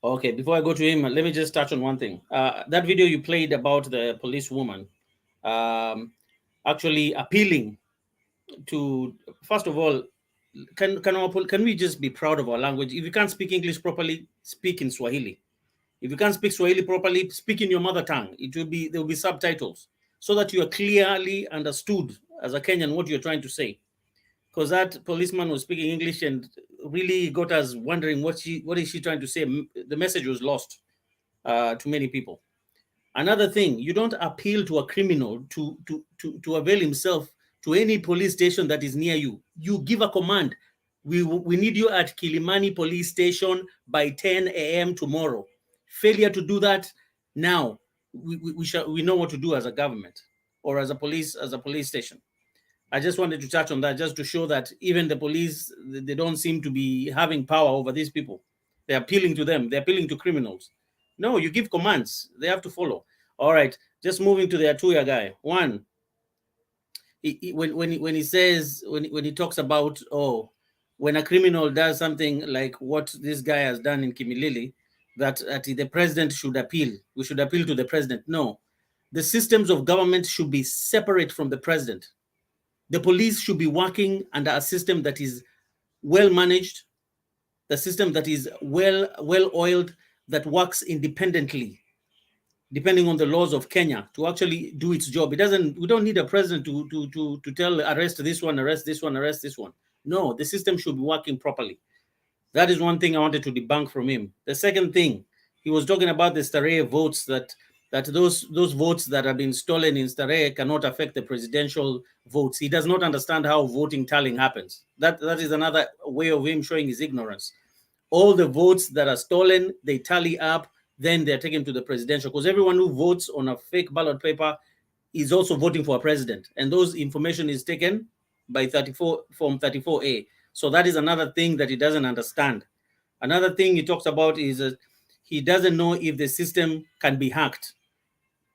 Okay, before I go to him, let me just touch on one thing. That video you played about the police woman, actually appealing to, first of all, can we just be proud of our language? If you can't speak English properly, speak in Swahili. If you can't speak Swahili properly, speak in your mother tongue. There will be subtitles so that you are clearly understood as a Kenyan what you're trying to say. Because that policeman was speaking English and really got us wondering what is she trying to say. The message was lost to many people. Another thing, you don't appeal to a criminal to avail himself to any police station that is near you. You give a command. We need you at Kilimani police station by 10 a.m. tomorrow. Failure to do that now, we know what to do as a government or as a police station. I just wanted to touch on that just to show that even the police, they don't seem to be having power over these people. They're appealing to them. They're appealing to criminals. No, you give commands. They have to follow. All right, just moving to the Atuya guy. One, when he says, when he talks about, oh, when a criminal does something like what this guy has done in Kimilili, that the president should appeal. We should appeal to the president. No, the systems of government should be separate from the president. The police should be working under a system that is well managed, the system that is well oiled, that works independently, depending on the laws of Kenya, to actually do its job. We don't need a president to tell arrest this one, arrest this one, arrest this one. No, the system should be working properly. That is one thing I wanted to debunk from him. The second thing, he was talking about the Starehe votes, that those votes that have been stolen in Starehe cannot affect the presidential votes. He does not understand how voting tallying happens. That is another way of him showing his ignorance. All the votes that are stolen, they tally up, then they're taken to the presidential, because everyone who votes on a fake ballot paper is also voting for a president. And those information is taken by Form 34A. So that is another thing that he doesn't understand. Another thing he talks about is he doesn't know if the system can be hacked.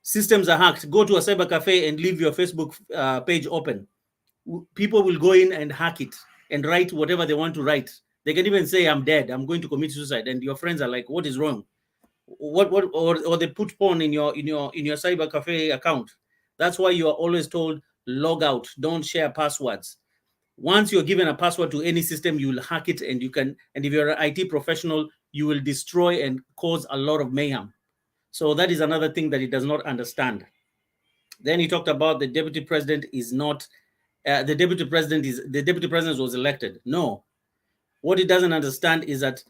Systems are hacked. Go to a cyber cafe and leave your Facebook page open. People will go in and hack it and write whatever they want to write. They can even say, I'm dead, I'm going to commit suicide. And your friends are like, what is wrong? Or they put porn in your cyber cafe account. That's why you are always told, log out, don't share passwords. Once you're given a password to any system, you will hack it, and if you're an IT professional, you will destroy and cause a lot of mayhem. So that is another thing that he does not understand. Then he talked about the deputy president is not, the deputy president was elected. No, what he doesn't understand is that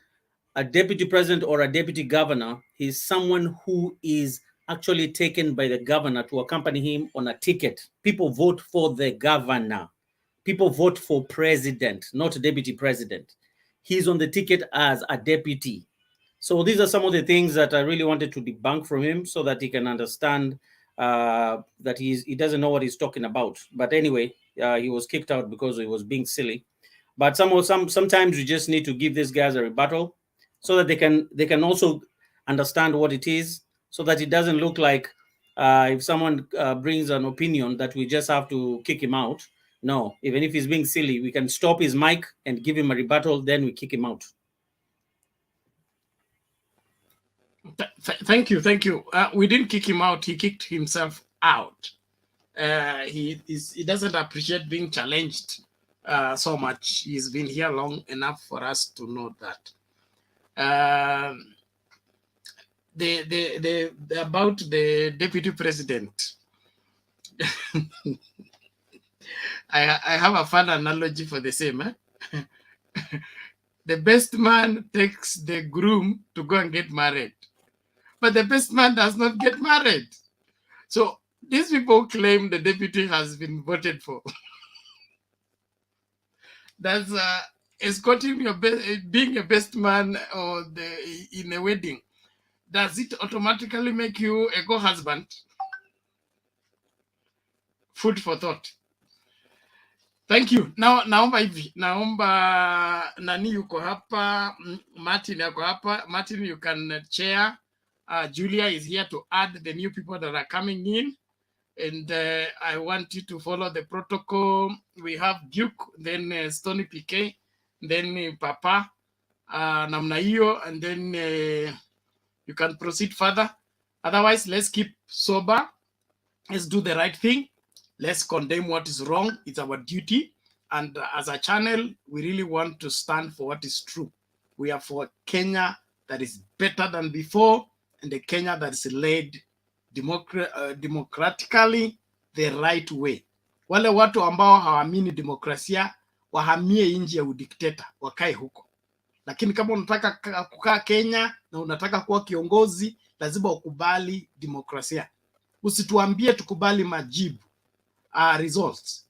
a deputy president or a deputy governor is someone who is actually taken by the governor to accompany him on a ticket. People vote for the governor. People vote for president, not deputy president. He's on the ticket as a deputy. So these are some of the things that I really wanted to debunk from him so that he can understand that he doesn't know what he's talking about. But anyway, he was kicked out because he was being silly. But sometimes we just need to give these guys a rebuttal so that they can also understand what it is, so that it doesn't look like if someone brings an opinion that we just have to kick him out. No, even if he's being silly, we can stop his mic and give him a rebuttal, then we kick him out. Thank you. We didn't kick him out. He kicked himself out. He doesn't appreciate being challenged so much. He's been here long enough for us to know that. About the deputy president. I have a fun analogy for the same. The best man takes the groom to go and get married, but the best man does not get married. So these people claim the deputy has been voted for. That's escorting your being a best man or in a wedding. Does it automatically make you a co-husband? Food for thought. Thank you. Naomba nani yuko hapa, Martin yuko hapa. Martin, you can chair. Julia is here to add the new people that are coming in. And I want you to follow the protocol. We have Duke, then Stony PK, then Papa, namna hiyo, and then you can proceed further. Otherwise, let's keep sober. Let's do the right thing. Let's condemn what is wrong. It's our duty. And as a channel, we really want to stand for what is true. We are for Kenya that is better than before, and the Kenya that is led democratically the right way. Wale watu ambao hawaamini demokrasia wahamie nchi ya udikteta, wakae huko. lakini kama unataka kukaa Kenya na unataka kuwa kiongozi, lazima ukubali demokrasia. Usituambie tukubali majibu, results.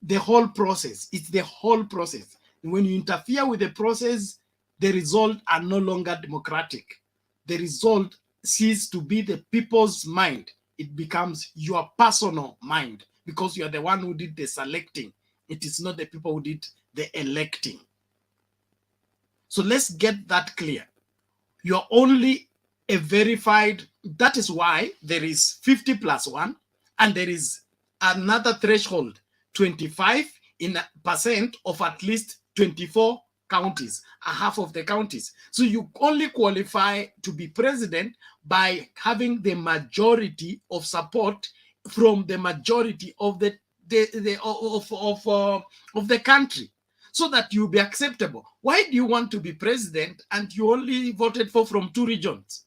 The whole process, it's the whole process. And when you interfere with the process, the result are no longer democratic. The result ceases to be the people's mind. It becomes your personal mind, because you are the one who did the selecting. It is not the people who did the electing. So let's get that clear. You're only a verified, that is why there is 50+1, and there is another threshold, 25% of at least 24 counties, a half of the counties. So you only qualify to be president by having the majority of support from the majority of the country, so that you be acceptable. Why do you want to be president and you only voted for from 2 regions?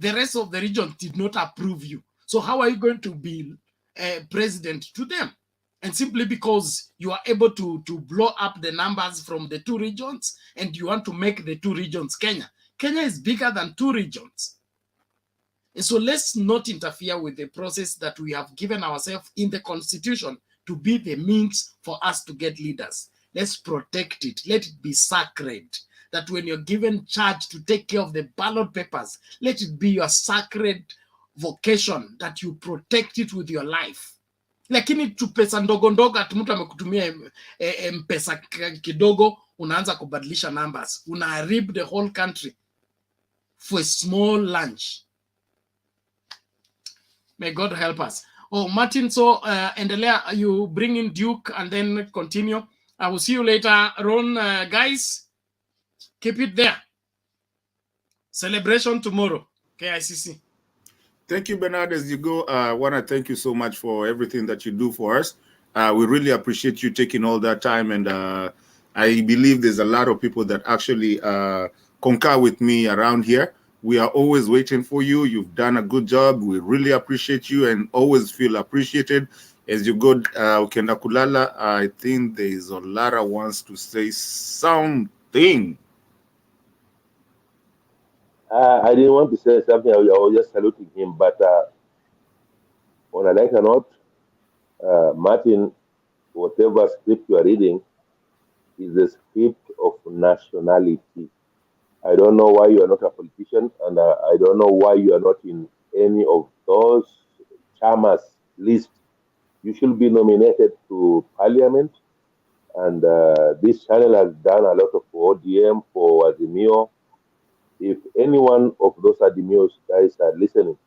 The rest of the regions did not approve you. So how are you going to be president to them? And simply because you are able to blow up the numbers from the 2 regions, and you want to make the 2 regions Kenya. Kenya is bigger than 2 regions. And so let's not interfere with the process that we have given ourselves in the Constitution to be the means for us to get leaders. Let's protect it. Let it be sacred. That when you're given charge to take care of the ballot papers, let it be your sacred vocation, that you protect it with your life. Lakini tu pesa ndogo ndogo, ati mtu amekutumia mpesa kidogo, unaanza kubadilisha numbers. Unaharibu the whole country for a small lunch. May God help us. Oh, Martin, so endelea, you bring in Duke and then continue. I will see you later, Ron. Guys, keep it there. Celebration tomorrow, KICC. Thank you, Bernard. As you go, I want to thank you so much for everything that you do for us. We really appreciate you taking all that time, and I believe there's a lot of people that actually concur with me around here. We are always waiting for you. You've done a good job. We really appreciate you and always feel appreciated. As you go, Ukenda Kulala, I think there is Olara wants to say something. I didn't want to say something. I was just saluting him. But on a lighter note, Martin, whatever script you are reading is the script of nationality. I don't know why you are not a politician, and I don't know why you are not in any of those chairman's list. You should be nominated to parliament, and this channel has done a lot of ODM for Azimio. If any one of those Azimio guys are listening,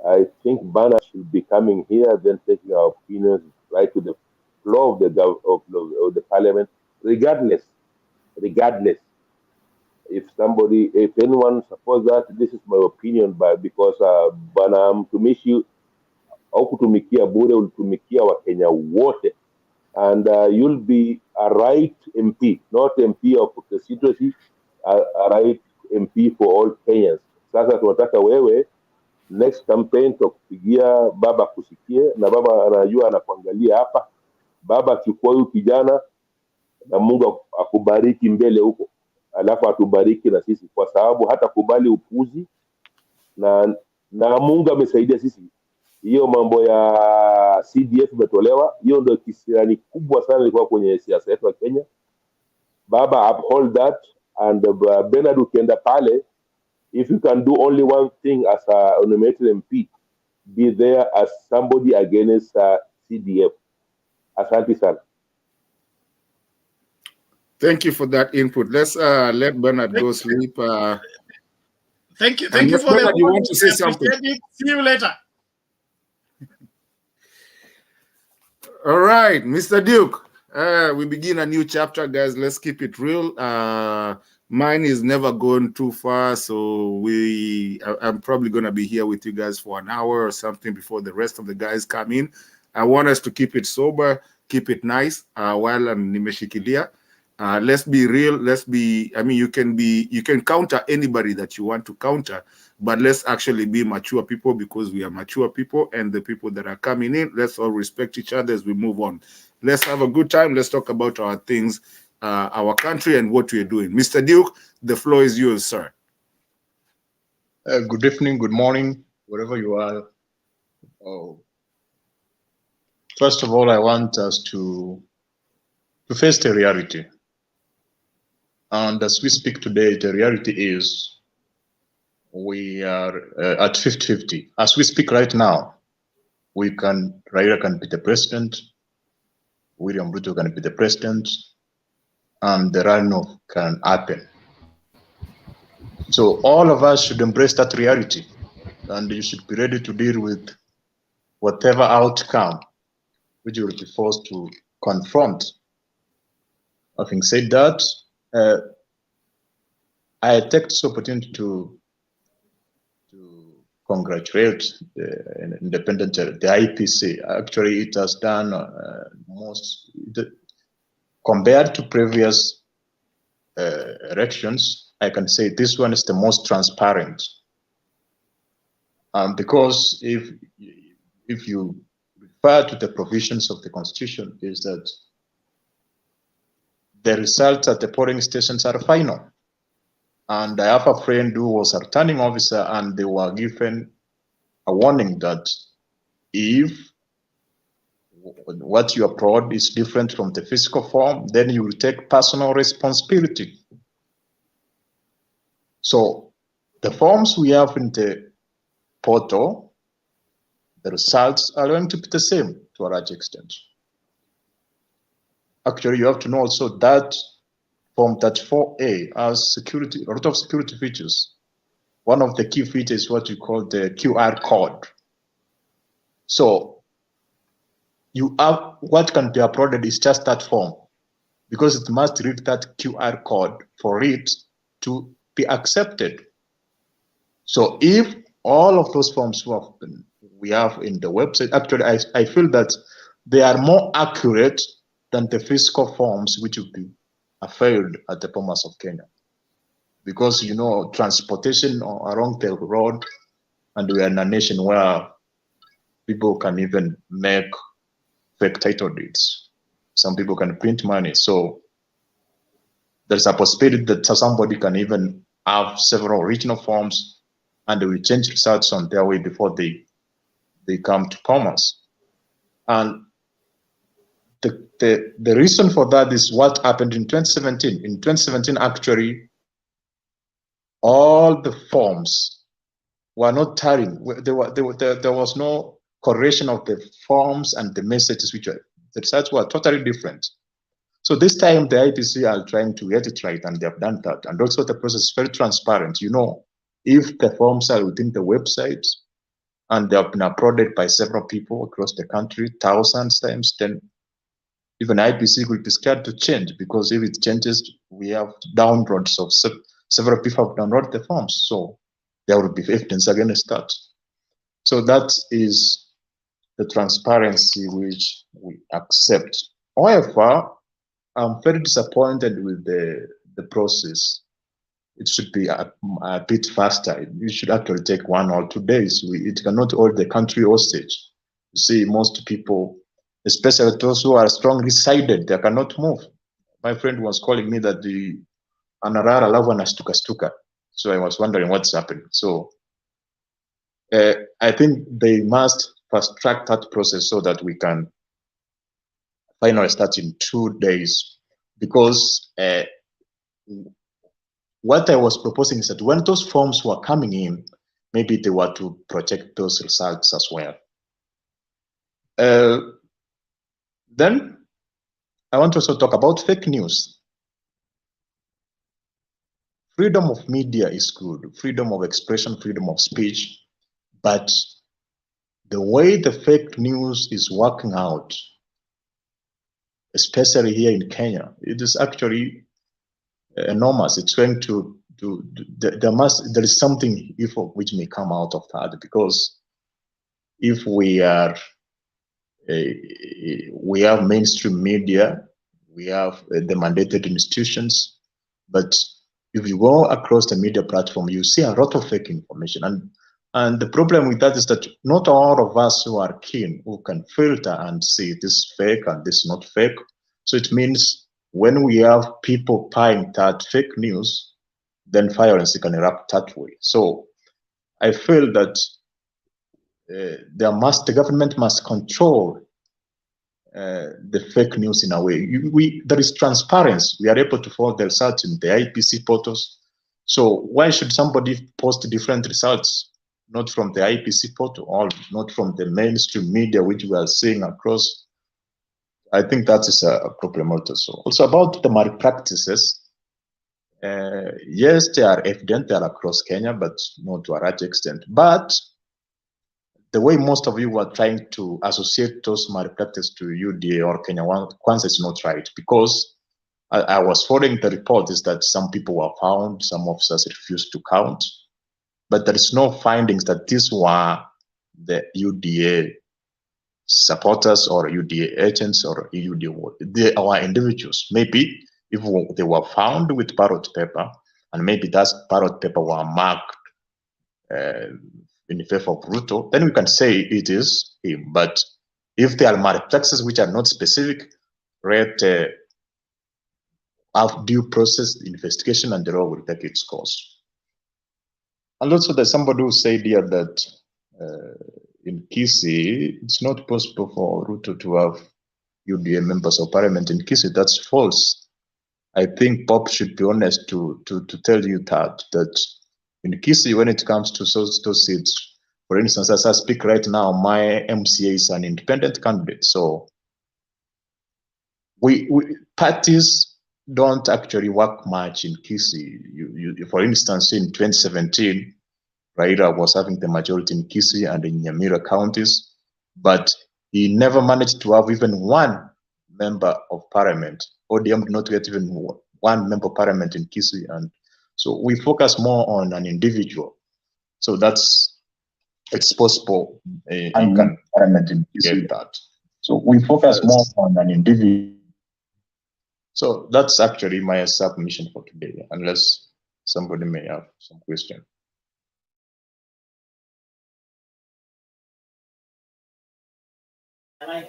I think Bana should be coming here, then taking our opinions right to the floor of the parliament, regardless. If anyone supports that, this is my opinion, but because Bana mtumishi au kutumikia bure, ulitumikia Wakenya wote, and you'll be a right MP, not MP of constituency, a right MP for all Kenyans. Sasa tunataka wewe next campaign tukupigia baba kusikie, na baba anajua anakuangalia hapa. Baba achukua huyu kijana na Mungu akubariki mbele huko, alafu atubariki na sisi, kwa sababu hata kubali upuzi na Mungu amesaidia sisi. Hiyo mambo ya CDF imetolewa, hiyo ndio kisirani kubwa sana ilikuwa kwenye siasa yetu ya Kenya. Baba, uphold that, and Bernard, ukienda pale, if you can do only one thing as a nominated MP, be there as somebody against CDF. Asante sana. Thank you for that input. Let's let Bernard go sleep. Thank you for Bernard, you want to say something? See you later. All right, Mr. Duke. We begin a new chapter, guys. Let's keep it real. Mine is never going too far, so I'm probably going to be here with you guys for an hour or something before the rest of the guys come in. I want us to keep it sober, keep it nice while I'm nimeshikilia. Let's be real. You can counter anybody that you want to counter, but let's actually be mature people, because we are mature people, and the people that are coming in, let's all respect each other as we move on. Let's have a good time. Let's talk about our things. our country and what we're doing. Mr. Duke, the floor is yours, sir. Good evening, good morning, wherever you are. First of all, I want us to face the reality. And as we speak today, the reality is we are at 50-50. As we speak right now, Raila can be the president, William Ruto can be the president, and the runoff can happen. So all of us should embrace that reality, and you should be ready to deal with whatever outcome which you will be forced to confront. Having said that, I take this opportunity to congratulate the independent, the IEBC. Actually, it has done compared to previous elections, I can say this one is the most transparent. Because if you refer to the provisions of the Constitution, is that the results at the polling stations are final. And I have a friend who was a returning officer, and they were given a warning that if what you upload is different from the physical form, then you will take personal responsibility. So the forms we have in the portal, the results are going to be the same to a large extent. Actually, you have to know also that Form 34A has a lot of security features. One of the key features is what you call the QR code. So you have what can be uploaded is just that form, because it must read that QR code for it to be accepted. So if all of those forms we have in the website, actually I feel that they are more accurate than the physical forms which will be failed at the Bomas of Kenya, because you know transportation along the road, and we are in a nation where people can even make fake title deeds. Some people can print money, so there's a possibility that somebody can even have several original forms, and they will change results on their way before they come to Bomas. And the reason for that is what happened in 2017. In 2017, actually, all the forms were not tallying. There was no correlation of the forms and the messages, the results were totally different. So this time, the IEBC are trying to get it right, and they have done that. And also, the process is very transparent. You know, if the forms are within the website and they have been uploaded by several people across the country, thousands times, then even IEBC will be scared to change, because if it changes, we have downloads of several people have downloaded the forms, so there will be evidence against that. So that is the transparency which we accept. However, I'm very disappointed with the process. It should be a bit faster. It should actually take 1 or 2 days. It cannot hold the country hostage. You see, most people, especially those who are strongly sided, they cannot move. My friend was calling me that the Anarara Lavan Stuka. So I was wondering what's happening. So I think they must fast track that process so that we can finally start in 2 days. Because what I was proposing is that when those forms were coming in, maybe they were to protect those results as well. Then I want to also talk about fake news. Freedom of media is good, freedom of expression, freedom of speech, but the way the fake news is working out, especially here in Kenya, it is actually enormous. It's going to there is something evil which may come out of that, because if we have mainstream media, we have the mandated institutions, but if you go across the media platform, you see a lot of fake information. And the problem with that is that not all of us who are keen, who can filter and see this is fake and this is not fake. So it means when we have people buying that fake news, then violence can erupt that way. So I feel that the government must control the fake news in a way. There is transparency. We are able to follow the results in the IEBC portals. So why should somebody post different results, not from the IEBC portal or not from the mainstream media, which we are seeing across? I think that is a problem also. Also about the malpractices, yes, they are evident, they are across Kenya, but not to a large extent. But the way most of you are trying to associate those malpractices to UDA or Kenya Kwanza is not right, because I was following the report is that some people were found, some officers refused to count, but there is no findings that these were the UDA supporters or UDA agents or UDA. They are individuals. Maybe if they were found with ballot paper, and maybe that ballot paper were marked in favor of Ruto, then we can say it is him. But if there are malpractices which are not specific, right, have due process investigation and the law will take its course. And also there's somebody who said here that in Kisii, it's not possible for Ruto to have UDA members of parliament in Kisii. That's false. I think Bob should be honest to tell you that in Kisii, when it comes to those seats, for instance, as I speak right now, my MCA is an independent candidate. So parties don't actually work much in Kisii. For instance, in 2017, Raila was having the majority in Kisii and in Nyamira counties, but he never managed to have even one member of parliament. ODM did not get even one member of parliament in Kisii. And so we focus more on an individual. So it's possible you can parliament in Kisii get that. So we focus more on an individual. So that's actually my submission for today, unless somebody may have some question. I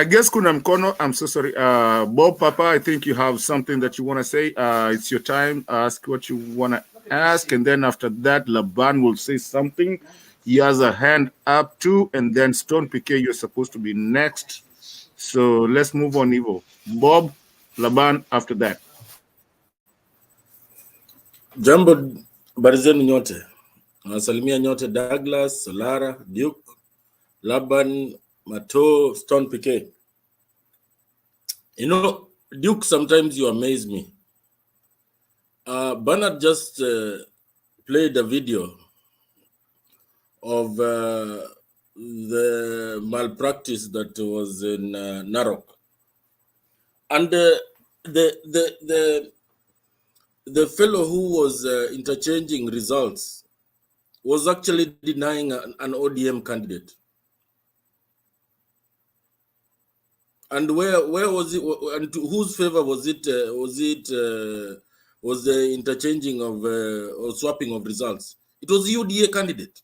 guess kuna mkono. I'm so sorry. Bob Papa, I think you have something that you want to say. It's your time. Ask what you want to ask. And then after that, Laban will say something. He has a hand up too. And then Stone PK, you're supposed to be next. So let's move on, Ivo. Bob, Laban, after that. Jambo, barizenu nyote. Nasalimia nyote Douglas, Solara, Duke, Laban, Mato, Stone PK. You know, Duke, sometimes you amaze me. Bernard just played a video of the malpractice that was in Narok. And the fellow who was interchanging results was actually denying an ODM candidate. And where was it? And to whose favor was it? Was the interchanging of or swapping of results? It was UDA candidate.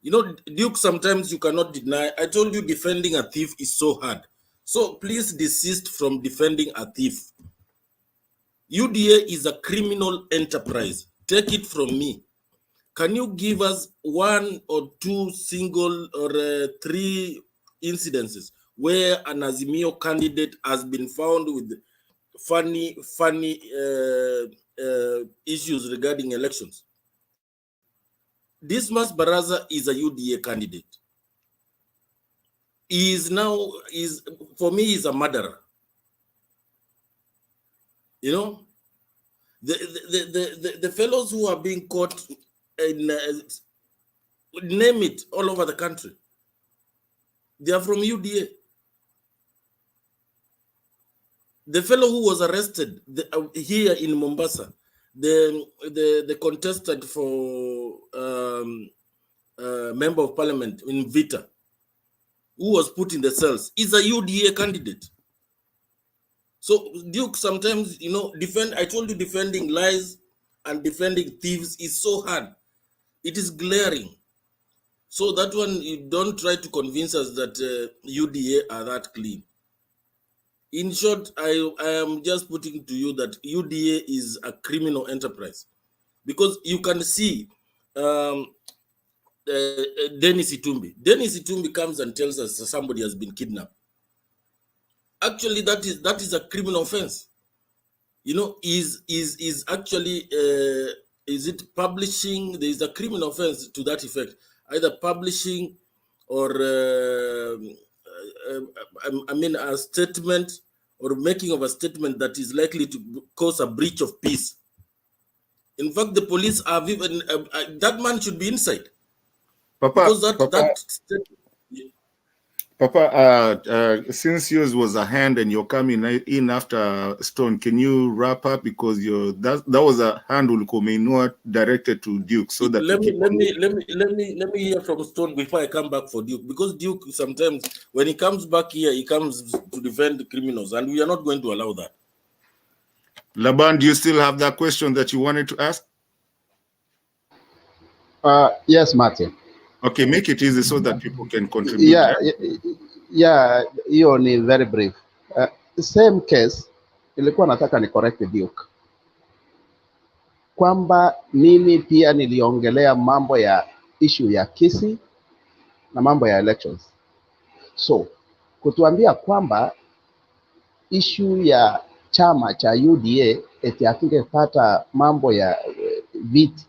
You know, Duke, sometimes you cannot deny. I told you defending a thief is so hard. So please desist from defending a thief. UDA is a criminal enterprise. Take it from me. Can you give us one or two single or three incidences where an Azimio candidate has been found with funny issues regarding elections? Dismas Baraza is a UDA candidate. He is now, for me, is a murderer. You know, the fellows who are being caught in, name it, all over the country, they are from UDA. The fellow who was arrested here in Mombasa, the contestant for member of parliament in Vita, who was put in the cells, is a UDA candidate. So Duke, sometimes, you know, I told you defending lies and defending thieves is so hard. It is glaring. So that one, you don't try to convince us that UDA are that clean. In short, I am just putting to you that UDA is a criminal enterprise, because you can see Dennis Itumbi. Dennis Itumbi comes and tells us that somebody has been kidnapped. Actually, that is a criminal offense. You know, is actually is it publishing? There is a criminal offense to that effect, either publishing or I mean a statement or making of a statement that is likely to cause a breach of peace. In fact, the police have even that man should be inside. Papa, Because Papa, since yours was a hand and you're coming in after Stone, can you wrap up, because that was a hand not directed to Duke, so that let me hear from Stone before I come back for Duke, because Duke sometimes when he comes back here, he comes to defend the criminals, and we are not going to allow that. Laban, do you still have that question that you wanted to ask? Yes, Martin. Okay, make it easy so that people can contribute. Yeah, hiyo ni very brief. Same case, ilikuwa nataka ni correct Duke kwamba mimi pia niliongelea mambo ya issue ya kesi na mambo ya elections. So kutuambia kwamba issue ya chama cha UDA eti hakingepata mambo ya viti,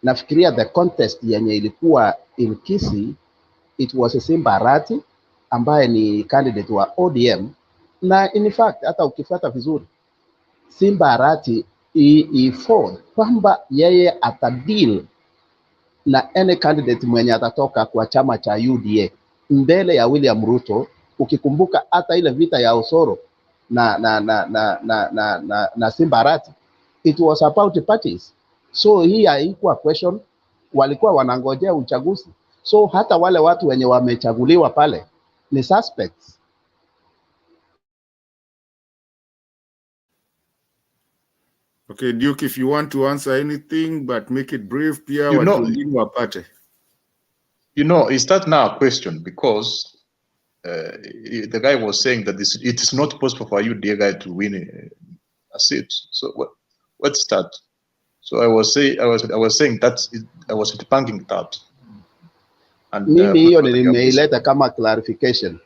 nafikiria the contest yenye ilikuwa in Kisii, it was Simba Arati ambaye ni candidate wa ODM, na in fact hata ukifuata vizuri Simba Arati fought kwamba yeye atadeal na any candidate mwenye atatoka kwa chama cha UDA mbele ya William Ruto. Ukikumbuka hata ile vita ya Osoro na Simba Arati, it was about parties. So hii haikuwa question, walikuwa wanangojea uchaguzi. So hata wale watu wenye wamechaguliwa pale ni suspects. Okay, Duke, if you want to answer anything, but make it brief, Pia. You know, is that now a question? Because the guy was saying that it is not possible for you, dear guy, to win a seat. So what's that? So I was saying that I was debunking that. And mimi hiyo nimeileta kama clarification.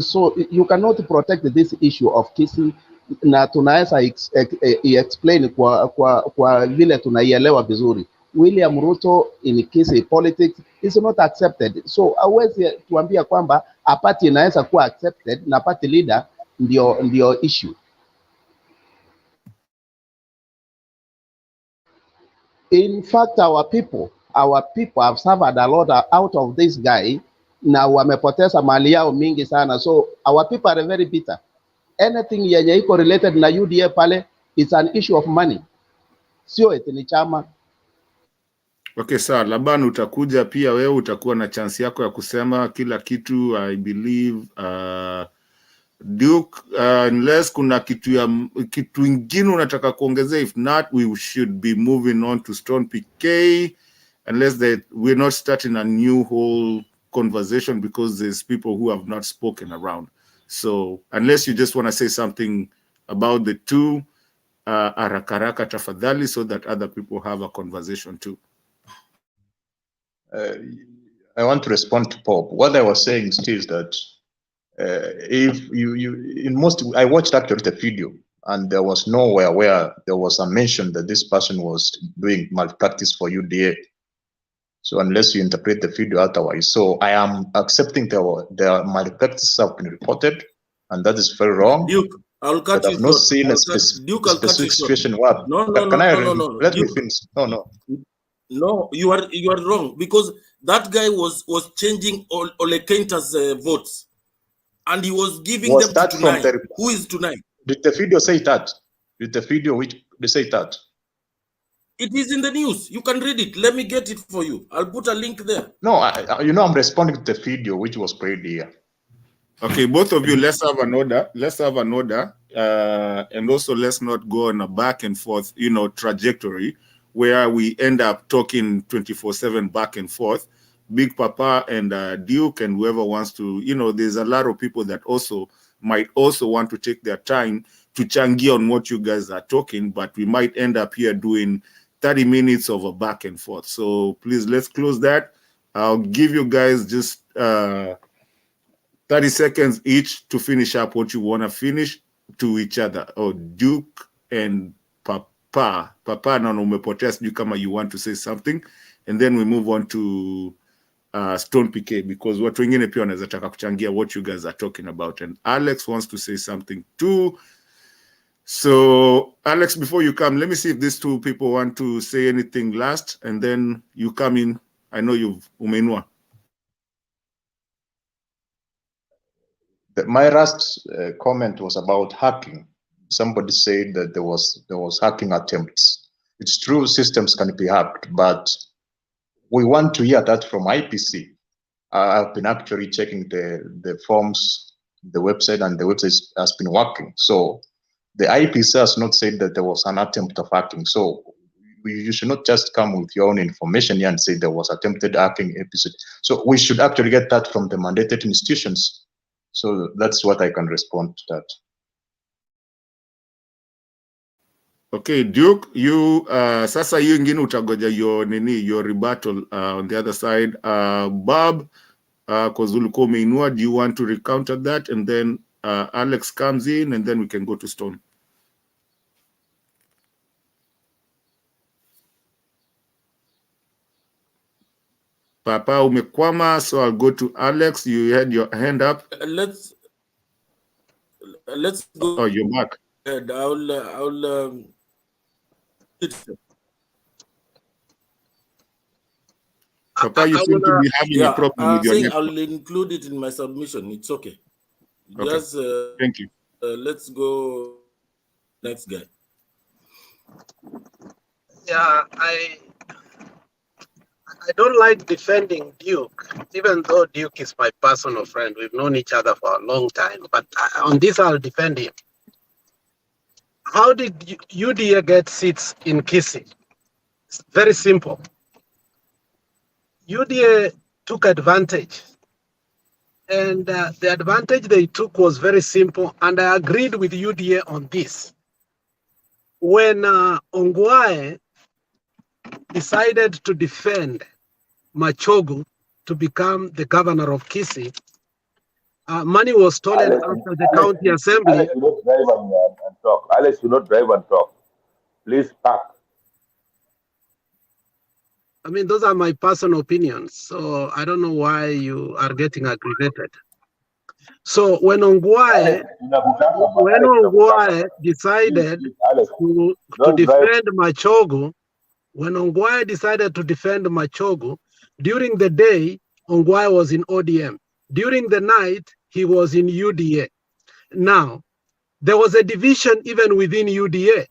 So you cannot protect this issue of Kisii, na tunaweza explain kwa vile tunaielewa vizuri. William Ruto in Kisii politics is not accepted. So hawezi tuambia kwamba a party inaweza kuwa accepted na party leader ndio issue. In fact, our people have suffered a lot out of this guy, na wamepoteza mali yao mingi sana. So our people are very bitter. Anything yenye iko related na UDA pale, it's an issue of money, sio eti ni chama. Okay, sawa. Laban, utakuja pia wewe, utakuwa na chance yako ya kusema kila kitu. I believe Duke, unless kuna kitu ingine unataka kuongezea. If not, we should be moving on to Stone PK, unless we're not starting a new whole conversation, because there's people who have not spoken around. So unless you just want to say something about the two, arakaraka tafadhali, so that other people have a conversation too. I want to respond to Bob. What I was saying still is that if I watched actually the video, and there was nowhere where there was a mention that this person was doing malpractice for UDA. So unless you interpret the video otherwise, so I am accepting their malpractices have been reported, and that is very wrong. Duke, I'll cut you short. I've not seen a specific situation where. No. Let me Duke, finish. No, you are wrong, because that guy was changing Ole Kenta's votes, and he was giving them to Tunai. Who is Tunai? Did the video say that? Did the video which they say that? It is in the news. You can read it. Let me get it for you. I'll put a link there. No, I'm responding to the video which was played here. Okay, both of you, let's have an order. And also let's not go on a back and forth, trajectory where we end up talking 24/7 back and forth. Big Papa and Duke and whoever wants to, there's a lot of people that also might also want to take their time to changia on what you guys are talking, but we might end up here doing 30 minutes of a back and forth. So please, let's close that. I'll give you guys just 30 seconds each to finish up what you want to finish to each other. Oh, Duke and Papa na umepotea sijui kama you want to say something, and then we move on to Stone PK, because watu wengine pia wanaweza taka kuchangia what you guys are talking about, and Alex wants to say something too. So Alex, before you come, let me see if these two people want to say anything last, and then you come in. I know you've umenua. My last comment was about hacking. Somebody said that there was hacking attempts. It's true, systems can be hacked, but we want to hear that from IPC. I've been actually checking the forms, the website, and the website has been working. So the IPC has not said that there was an attempt of hacking. So you should not just come with your own information here and say there was attempted hacking episode. So we should actually get that from the mandated institutions. So that's what I can respond to that. Okay, Duke, you sasa hiyo ingine utagoja your rebuttal on the other side. Bob, because ulikuwa umeinua, do you want to recounter that? And then Alex comes in, and then we can go to Stone. Papa umekwama, so I'll go to Alex. You had your hand up. Let's go. Oh, you're back. I'll Papa, you seem to be having a problem with your network. I'll include it in my submission. It's okay. Just thank you. Let's go next guy. Yeah, I don't like defending Duke, even though Duke is my personal friend. We've known each other for a long time, but on this I'll defend him. How did UDA get seats in Kisii? It's very simple. UDA took advantage, and the advantage they took was very simple, and I agreed with UDA on this. When Ongwae decided to defend Machogu to become the governor of Kisii, money was stolen after the county assembly. Alex, you not drive and talk. Alex, you not drive and talk. Please park. I mean, those are my personal opinions, so I don't know why you are getting aggravated. So when Ongwae decided to defend Machogu, during the day, Ongwae was in ODM. During the night, he was in UDA. Now, there was a division even within UDA.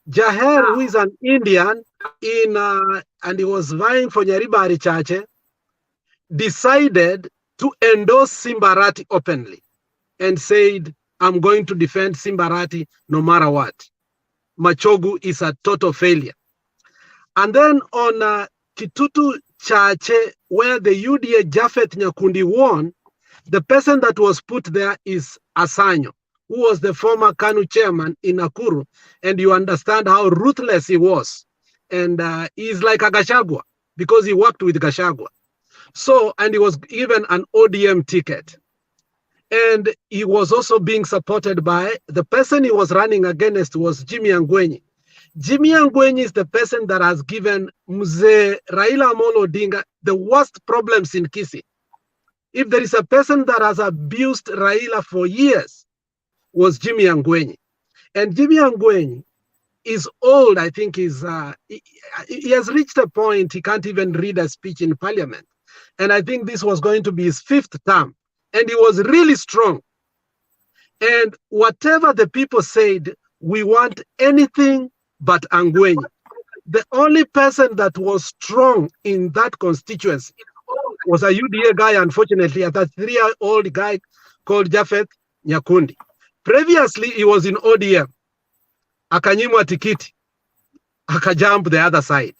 Jaher, who is an Indian, and he was vying for Nyaribari Chache, decided to endorse Simbarati openly and said, I'm going to defend Simbarati no matter what. Machogu is a total failure. And then on Kitutu Chache, where the UDA Japhet Nyakundi won, the person that was put there is Asanyo, who was the former KANU chairman in Nakuru, and you understand how ruthless he was. And he's like a Gachagua, because he worked with Gachagua. So, and he was given an ODM ticket. And he was also being supported by, the person he was running against was Jimmy Angwenyi. Jimmy Angwenyi is the person that has given Mzee Raila Amolo Odinga the worst problems in Kisii. If there is a person that has abused Raila for years, was Jimmy Angwenyi. And Jimmy Angwenyi is old. I think he has reached a point he can't even read a speech in parliament. And I think this was going to be his 5th term. And he was really strong. And whatever the people said, we want anything but Angwenyi. The only person that was strong in that constituency was a UDA guy, unfortunately, a 3-year-old guy called Japhet Nyakundi. Previously, he was in ODM. Akanyimwa tikiti, akajump the other side.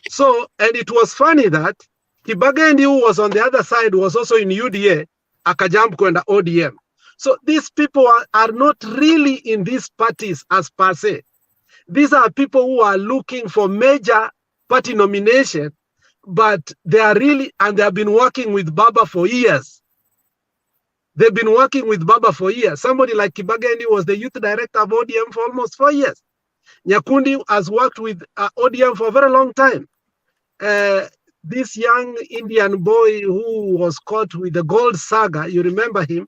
So, and it was funny that Kibagendi, who was on the other side, was also in UDA, akajump kwenda ODM. So these people are not really in these parties as per se. These are people who are looking for major party nomination, but they are really, and they have been working with Baba for years. They've been working with Baba for years. Somebody like Kibagendi was the youth director of ODM for almost 4 years. Nyakundi has worked with ODM for a very long time. This young Indian boy who was caught with the gold saga, you remember him,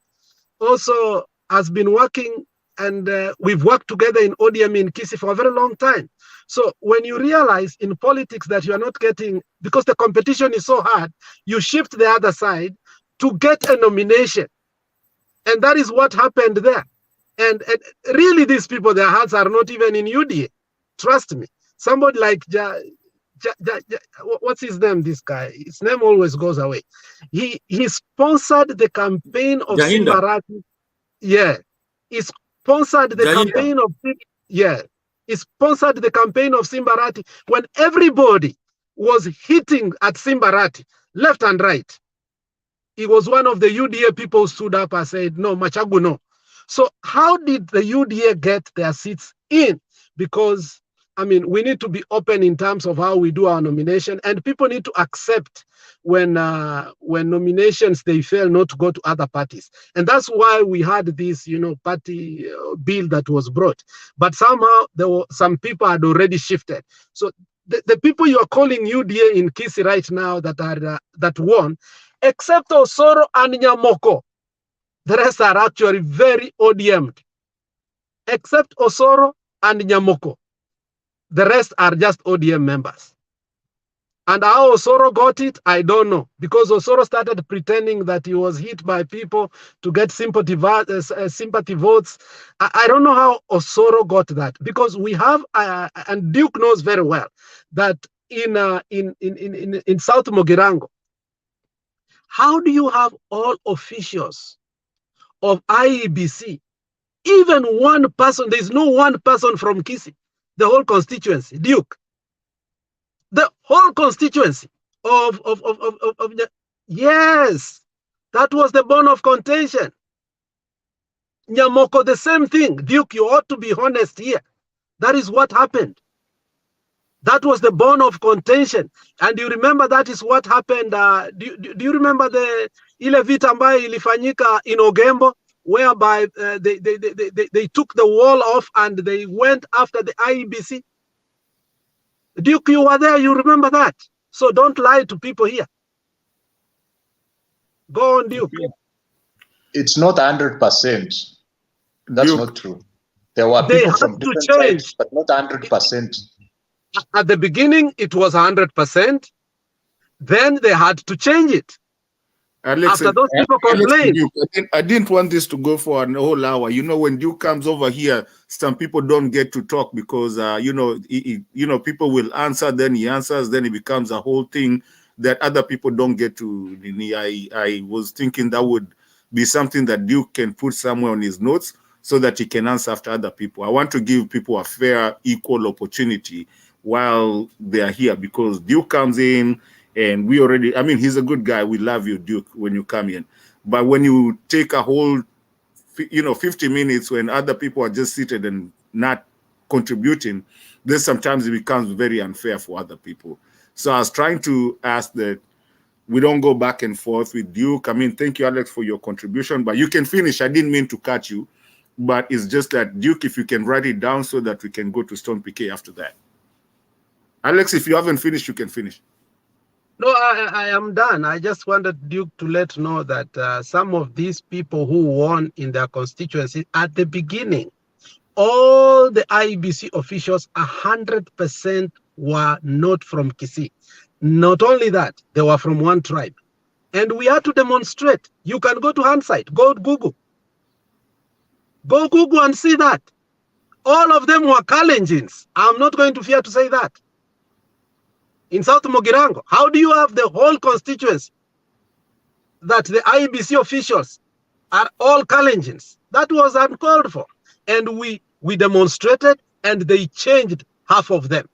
also has been working, and we've worked together in ODM in Kisii for a very long time. So when you realize in politics that you are not getting, because the competition is so hard, you shift the other side to get a nomination. And that is what happened there. And really, these people, their hearts are not even in UDA. Trust me. Somebody like what's his name? This guy, his name always goes away. He sponsored the campaign of Simbarati. Yeah, he sponsored the campaign of he sponsored the campaign of Simbarati when everybody was hitting at Simbarati left and right. He was one of the UDA people who stood up and said, no, Machagu, no. So how did the UDA get their seats in? Because, I mean, we need to be open in terms of how we do our nomination, and people need to accept when nominations, they fail, not to go to other parties. And that's why we had this, party bill that was brought. But somehow there were some people had already shifted. So the people you are calling UDA in Kisii right now that won, except Osoro and Nyamoko, the rest are actually very ODM'd. Except Osoro and Nyamoko, the rest are just ODM members. And how Osoro got it, I don't know. Because Osoro started pretending that he was hit by people to get sympathy votes. I don't know how Osoro got that. Because we have, and Duke knows very well, that in South Mogirango, how do you have all officials of IEBC, even one person, there's no one person from Kisii, the whole constituency, Duke, the whole constituency yes, that was the bone of contention. Nyamoko, the same thing. Duke, you ought to be honest here. That is what happened. That was the bone of contention. And you remember that is what happened. Do you remember the ile vita ambayo ilifanyika in Ogembo, whereby they took the wall off and they went after the IEBC? Duke, you were there, you remember that. So don't lie to people here. Go on, Duke. It's not 100%. That's Duke. not true. There were people from different sides, but not 100%. At the beginning, it was 100%. Then they had to change it. Alex, after those people complained. I didn't want this to go for a whole hour. When Duke comes over here, some people don't get to talk because people will answer, then he answers, then it becomes a whole thing that other people don't get to. I was thinking that would be something that Duke can put somewhere on his notes so that he can answer after other people. I want to give people a fair, equal opportunity while they are here, because Duke comes in and we already, he's a good guy. We love you, Duke, when you come in. But when you take a whole, 50 minutes when other people are just seated and not contributing, then sometimes it becomes very unfair for other people. So I was trying to ask that we don't go back and forth with Duke. Thank you, Alex, for your contribution, but you can finish. I didn't mean to cut you, but it's just that, Duke, if you can write it down so that we can go to Stone PK after that. Alex, if you haven't finished, you can finish. No, I am done. I just wanted Duke to let know that some of these people who won in their constituency at the beginning, all the IEBC officials, 100% were not from Kisii. Not only that, they were from one tribe. And we had to demonstrate. You can go to Handsight, go to Google. Go Google and see that. All of them were Kalenjins. I'm not going to fear to say that. In South Mogirango, how do you have the whole constituency that the IEBC officials are all Kalenjins? That was uncalled for. And we demonstrated, and they changed half of them.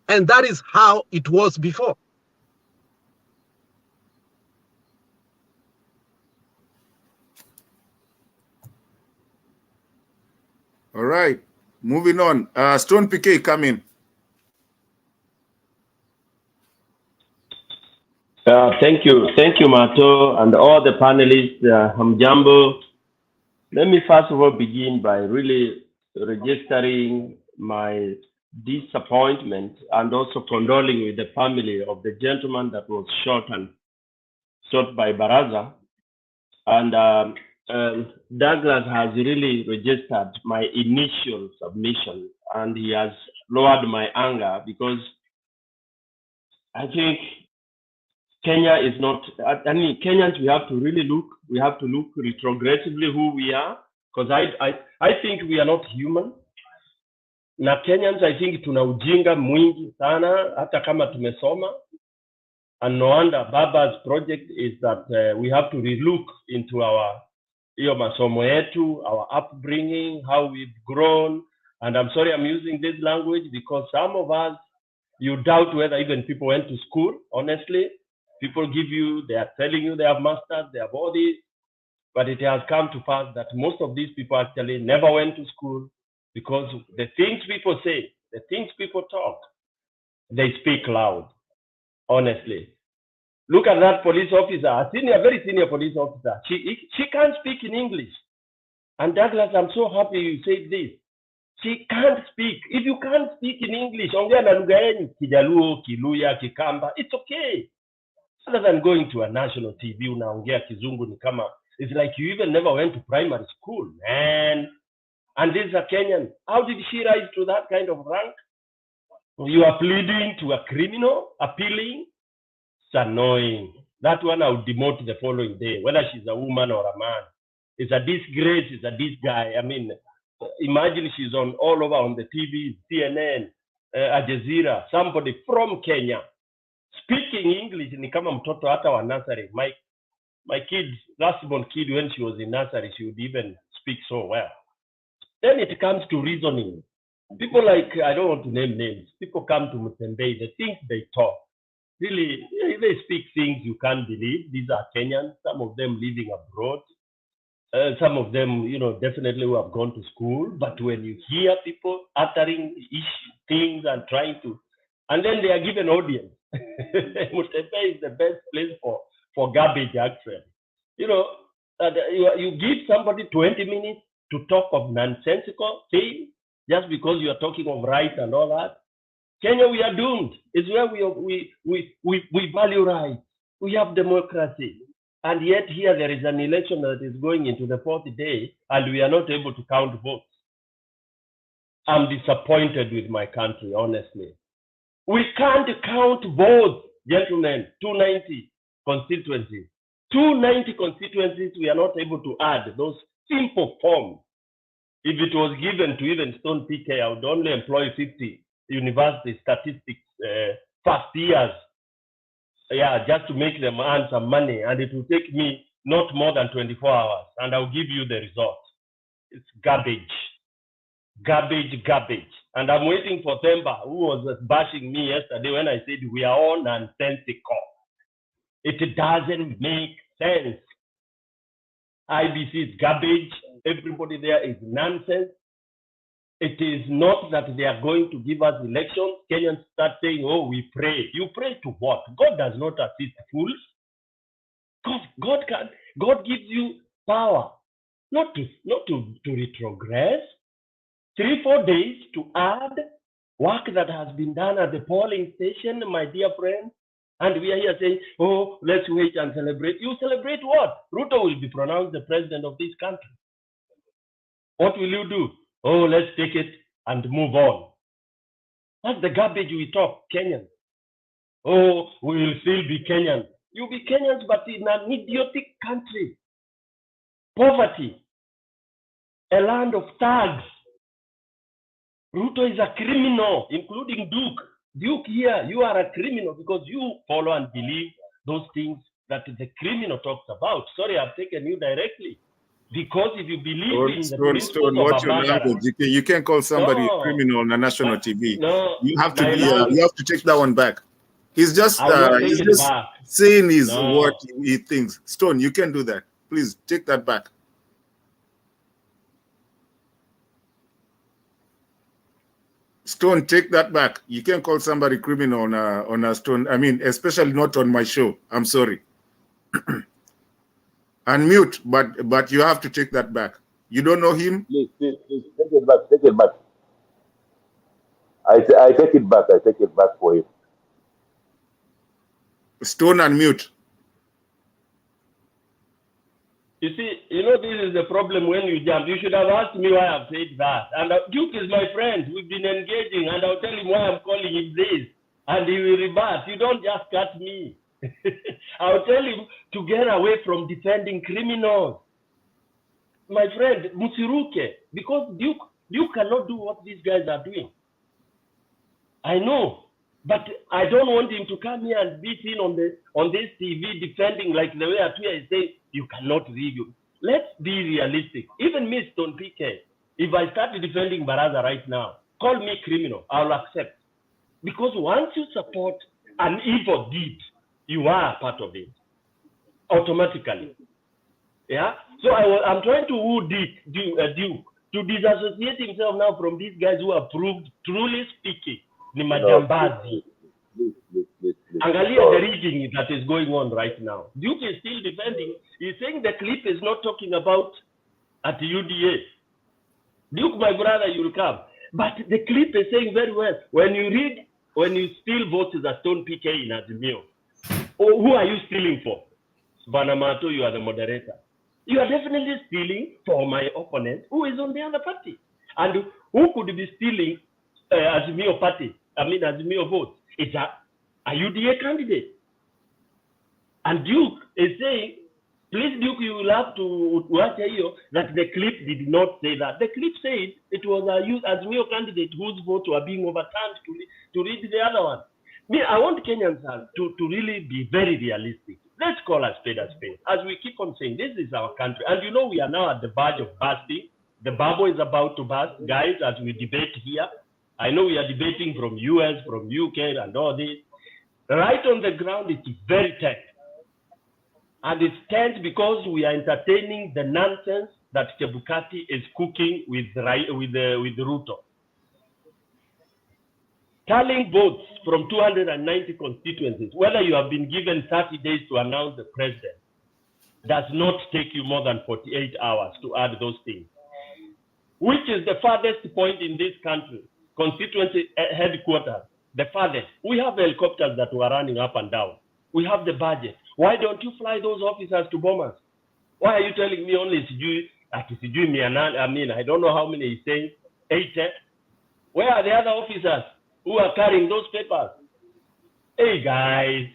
And that is how it was before. All right, moving on. Stone PK, come in. Thank you, Mato, and all the panelists. Hamjambo. Let me first of all begin by really registering my disappointment and also condoling with the family of the gentleman that was shot by Baraza. And Douglas has really registered my initial submission, and he has lowered my anger, because I think Kenya is not, I mean, Kenyans, we have to look retrogressively who we are, because I think we are not human. Na Kenyans, I think tuna ujinga mwingi sana, hata kama tumesoma. And no wonder Baba's project is that we have to relook into our masomo yetu, our upbringing, how we've grown. And I'm sorry I'm using this language, because some of us, you doubt whether even people went to school, honestly. People they are telling you they have masters, they have all this, but it has come to pass that most of these people actually never went to school, because the things people say, the things people talk, they speak loud, honestly. Look at that police officer, a very senior police officer. She can't speak in English. And Douglas, I'm so happy you said this. She can't speak. If you can't speak in English, ongea na lugha yenu, Kijaluo, Kiluya, Kikamba, it's okay. Other than going to a national TV, unaongea Kizungu ni kama, it's like you even never went to primary school, man. And this is a Kenyan. How did she rise to that kind of rank? You are pleading to a criminal, appealing. It's annoying. That one I would demote the following day, whether she's a woman or a man. It's a disgrace, it's a disguise. I mean, imagine she's all over on the TV, CNN, Al Jazeera, somebody from Kenya. Speaking English ni kama mtoto hata wa nursery. My kids, last-born kid, when she was in nursery, she would even speak so well. Then it comes to reasoning. People like, I don't want to name names, people come to Mutembei, the things they talk, really, they speak things you can't believe. These are Kenyans, some of them living abroad, some of them, definitely who have gone to school. But when you hear people uttering things and trying to, and then they are given audience. Mutembei is the best place for garbage, actually. You give somebody 20 minutes to talk of nonsensical things just because you are talking of rights and all that. Kenya, we are doomed. It's where we value rights. We have democracy. And yet here there is an election that is going into the 4th day, and we are not able to count votes. I'm disappointed with my country, honestly. We can't count votes, gentlemen. 290 constituencies. 290 constituencies, we are not able to add those simple forms. If it was given to even Stone PK, I would only employ 50 university statistics first years. Yeah, just to make them earn some money. And it will take me not more than 24 hours. And I'll give you the result. It's garbage. Garbage, garbage. And I'm waiting for Themba, who was bashing me yesterday when I said we are all nonsensical. It doesn't make sense. IEBC is garbage. Everybody there is nonsense. It is not that they are going to give us elections. Kenyans start saying, oh, we pray. You pray to what? God does not assist fools. God gives you power, not to retrogress. 3-4 days to add work that has been done at the polling station, my dear friends. And we are here saying, oh, let's wait and celebrate. You celebrate what? Ruto will be pronounced the president of this country. What will you do? Oh, let's take it and move on. That's the garbage we talk, Kenyans. Oh, we will still be Kenyans. You'll be Kenyans, but in an idiotic country. Poverty. A land of thugs. Ruto is a criminal, including Duke. Duke here, you are a criminal because you follow and believe those things that the criminal talks about. Sorry, I've taken you directly. Because if you believe in the principles what's of a your murderer, language? You can't call somebody a criminal on a national TV. You have to take that one back. He's just saying what he thinks. Stone, you can't do that. Please take that back. Stone, take that back. You can't call somebody criminal on a Stone. I mean, especially not on my show. I'm sorry. Unmute, but you have to take that back. You don't know him? Please, take it back. Take it back. I take it back. I take it back for him. Stone, unmute. You see, this is the problem when you jump. You should have asked me why I've said that. And Duke is my friend. We've been engaging, and I'll tell him why I'm calling him this. And he will rebut. You don't just cut me. I'll tell him to get away from defending criminals. My friend, Musiruke, because Duke cannot do what these guys are doing. I know. But I don't want him to come here and beat in on this TV defending like the way Atuya is saying, you cannot review. Let's be realistic. Even me, Stone PK, if I start defending Baraza right now, call me criminal, I'll accept. Because once you support an evil deed, you are a part of it, automatically. Yeah? So I'm trying to woo Duke to disassociate himself now from these guys who are proved, truly speaking, ni majambazi. Angalia the rigging that is going on right now. Duke is still defending. He's saying the clip is not talking about at UDA. Duke, my brother, you'll come. But the clip is saying very well, when you steal votes as a Stone PK in Azimio, who are you stealing for? Banamato, you are the moderator. You are definitely stealing for my opponent who is on the other party. And who could be stealing Azimio party? Azimio votes. It's a UDA candidate. And Duke is saying, please, Duke, you will have to watch here that the clip did not say that. The clip said it was a Azimio candidate whose votes were being overturned to read the other one. I want Kenyans to really be very realistic. Let's call a spade a spade. As we keep on saying, this is our country. And we are now at the verge of bursting. The bubble is about to burst. Guys, as we debate here, I know we are debating from US, from UK, and all this. Right on the ground, it's very tense. And it's tense because we are entertaining the nonsense that Chebukati is cooking with Ruto. Tallying votes from 290 constituencies, whether you have been given 30 days to announce the president, does not take you more than 48 hours to add those things. Which is the farthest point in this country, constituency headquarters, the farthest. We have helicopters that were running up and down. We have the budget. Why don't you fly those officers to Bomas? Why are you telling me only I don't know how many he's saying, 80? Where are the other officers who are carrying those papers? Hey guys,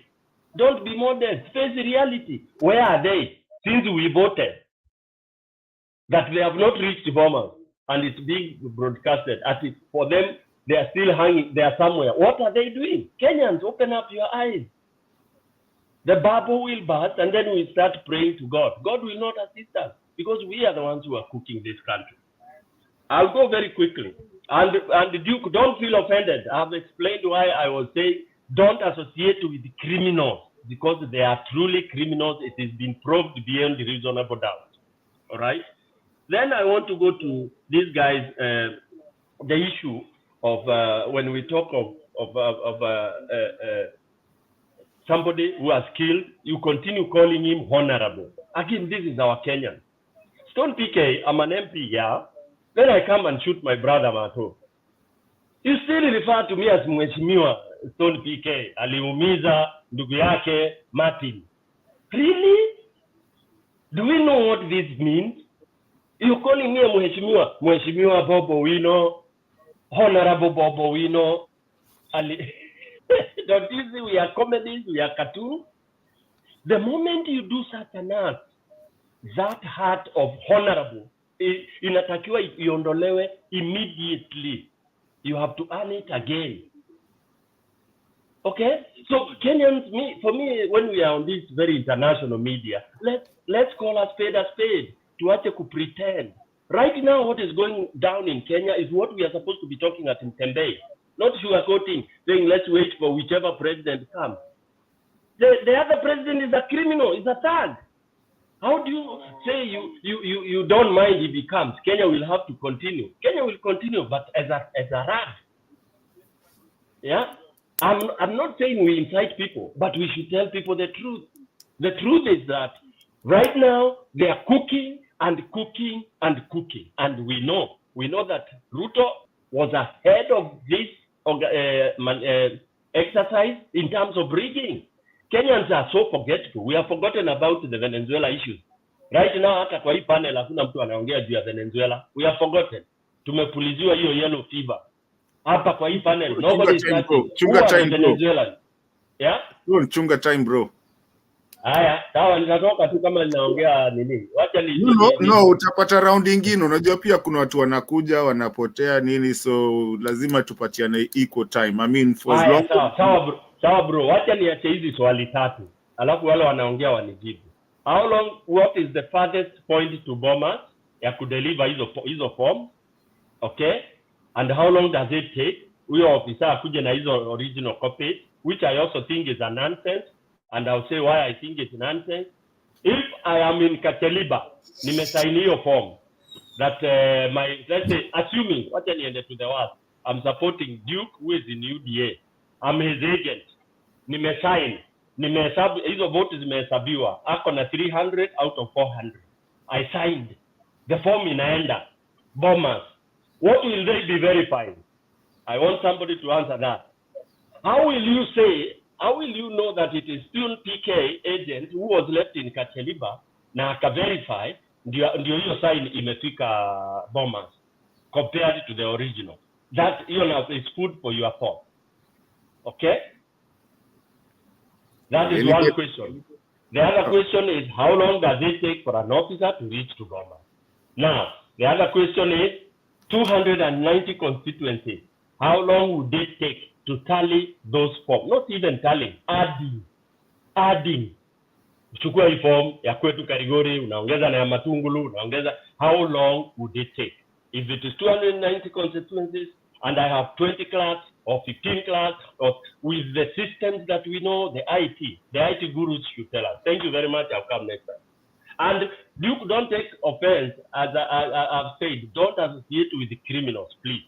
don't be modest. Face the reality. Where are they? Since we voted that they have not reached Bomas and it's being broadcasted. For them, they are still hanging. They are somewhere. What are they doing? Kenyans, open up your eyes. The bubble will burst, and then we start praying to God. God will not assist us because we are the ones who are cooking this country. I'll go very quickly. And Duke, don't feel offended. I've explained why I was saying don't associate with criminals because they are truly criminals. It has been proved beyond reasonable doubt. All right? Then I want to go to these guys, the issue of when we talk of somebody who has killed, you continue calling him honorable. Again, this is our Kenyan. Stone PK, I'm an MP, yeah? Then I come and shoot my brother Mato. You still refer to me as Mheshimiwa Stone PK, aliumiza ndugu yake Martin. Really? Do we know what this means? You're calling me a Mheshimiwa Bobo Wino, Honorable Bobo Wino. Don't you see we are comedies, we are cartoons? The moment you do such an act, that heart of honorable, inatakiwa iondolewe immediately. You have to earn it again. Okay? So Kenyans, for me, when we are on this very international media, let's call a spade a spade. Tuache ku pretend. Right now, what is going down in Kenya is what we are supposed to be talking at in Tembei. Not sugarcoating, saying let's wait for whichever president comes. The other president is a criminal, is a thug. How do you say you don't mind if he comes? Kenya will have to continue. Kenya will continue, but as a rag. Yeah, I'm not saying we incite people, but we should tell people the truth. The truth is that right now they are cooking and cooking and cooking, and we know that Ruto was ahead of this exercise in terms of rigging. Kenyans are so forgetful. We have forgotten about the Venezuela issues. Right now, hata kwa hii panel hakuna mtu anaongea juu ya Venezuela. We have forgotten. Tumepuliziwa hiyo yellow fever. Hapa kwa hii panel, nobody is touching. Who are the Venezuelans? Yeah? Chunga time, bro. Haya, sawa, nitatoka tu kama ninaongea nini. Wacha ni No, utapata round ingine. Unajua pia kuna watu wanakuja wanapotea nini, so lazima tupatiane equal time. I mean for as long. Sawa bro. Wacha niache hizi swali tatu. Alafu wale wanaongea wanijibu. What is the farthest point to Bomas ya kudeliver hizo form? Okay? And how long does it take? Huyo officer akuje na hizo original copies, which I also think is a nonsense. And I'll say why I think it's nonsense. If I am in Kateliba, nimesign hiyo form that let's say, assuming, wacha niende to the worst, I'm supporting Duke who is in UDA. I'm his agent. Nimesign. Nimehesabu, hizo votes zimehesabiwa. Ako na 300 out of 400. I signed. The form inaenda. Bombers. What will they be verifying? I want somebody to answer that. How will you know that it is still PK agent who was left in Kacheliba na aka-verify ndio hiyo sign imefika Bomas compared to the original? That is food for your thought. Okay? That is one question. The other question is, how long does it take for an officer to reach to Bomas? Now, the other question is, 290 constituencies. How long would it take to tally those forms? Not even tallying, adding. Chukua hii form ya kwetu Karigori, unaongeza na ya Matungulu, unaongeza. How long would it take? If it is 290 constituencies and I have 20 clerks or 15 clerks, or with the systems that we know, the IT gurus should tell us. Thank you very much. I'll come next time. And Duke, don't take offense, as I've said, don't associate with the criminals, please.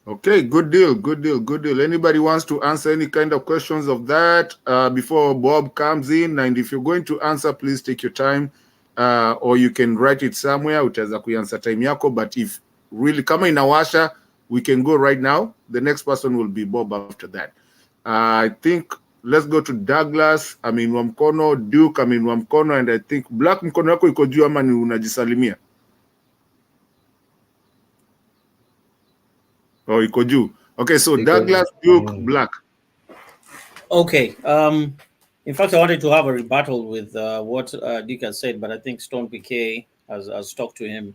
Okay, good deal. Anybody wants to answer any kind of questions of that before Bob comes in? And if you're going to answer, please take your time, or you can write it somewhere. Utaweza kuanza time yako, but if really kama inawasha, we can go right now. The next person will be Bob after that. I think let's go to Douglas. Aminua mkono, Duke aminua mkono, and I think Black mkono yako iko juu ama ni unajisalimia? Oh, iko juu. Okay, so Douglas, Duke, Black. Okay. In fact, I wanted to have a rebuttal with what Dick has said, but I think Stone PK has talked to him.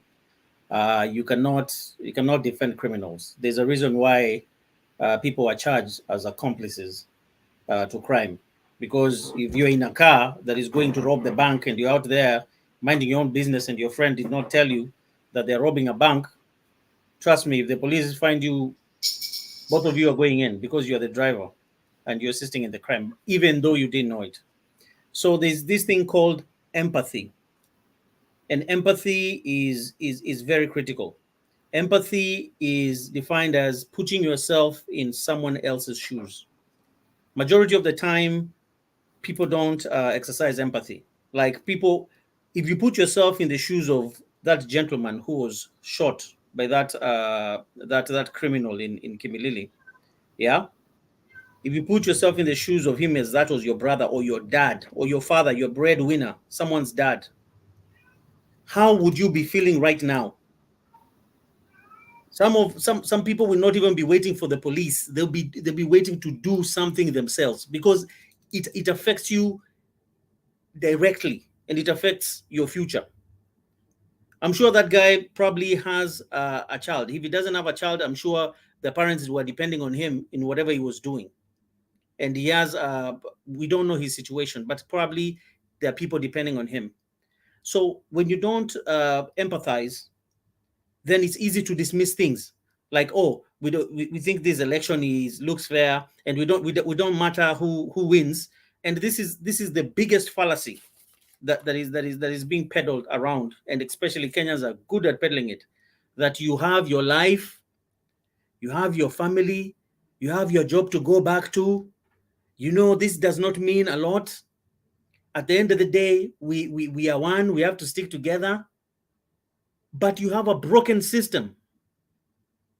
You cannot defend criminals. There's a reason why people are charged as accomplices to crime. Because if you're in a car that is going to rob the bank and you're out there minding your own business and your friend did not tell you that they're robbing a bank, trust me, if the police find you, both of you are going in because you're the driver and you're assisting in the crime, even though you didn't know it. So there's this thing called empathy. And empathy is very critical. Empathy is defined as putting yourself in someone else's shoes. Majority of the time, people don't exercise empathy. Like people, if you put yourself in the shoes of that gentleman who was shot by that criminal in Kimilili, yeah? If you put yourself in the shoes of him as that was your brother or your dad or your father, your breadwinner, someone's dad, how would you be feeling right now? Some people will not even be waiting for the police. They'll be waiting to do something themselves because it affects you directly and it affects your future. I'm sure that guy probably has a child. If he doesn't have a child, I'm sure the parents were depending on him in whatever he was doing. And he has, we don't know his situation, but probably there are people depending on him. So when you don't empathize, then it's easy to dismiss things like, oh, we think this election looks fair, and we don't matter who wins. And this is the biggest fallacy that is being peddled around, and especially Kenyans are good at peddling it, that you have your life you have your family, you have your job to go back to. You know, this does not mean a lot. At the end of the day, we are one, we have to stick together. But you have a broken system,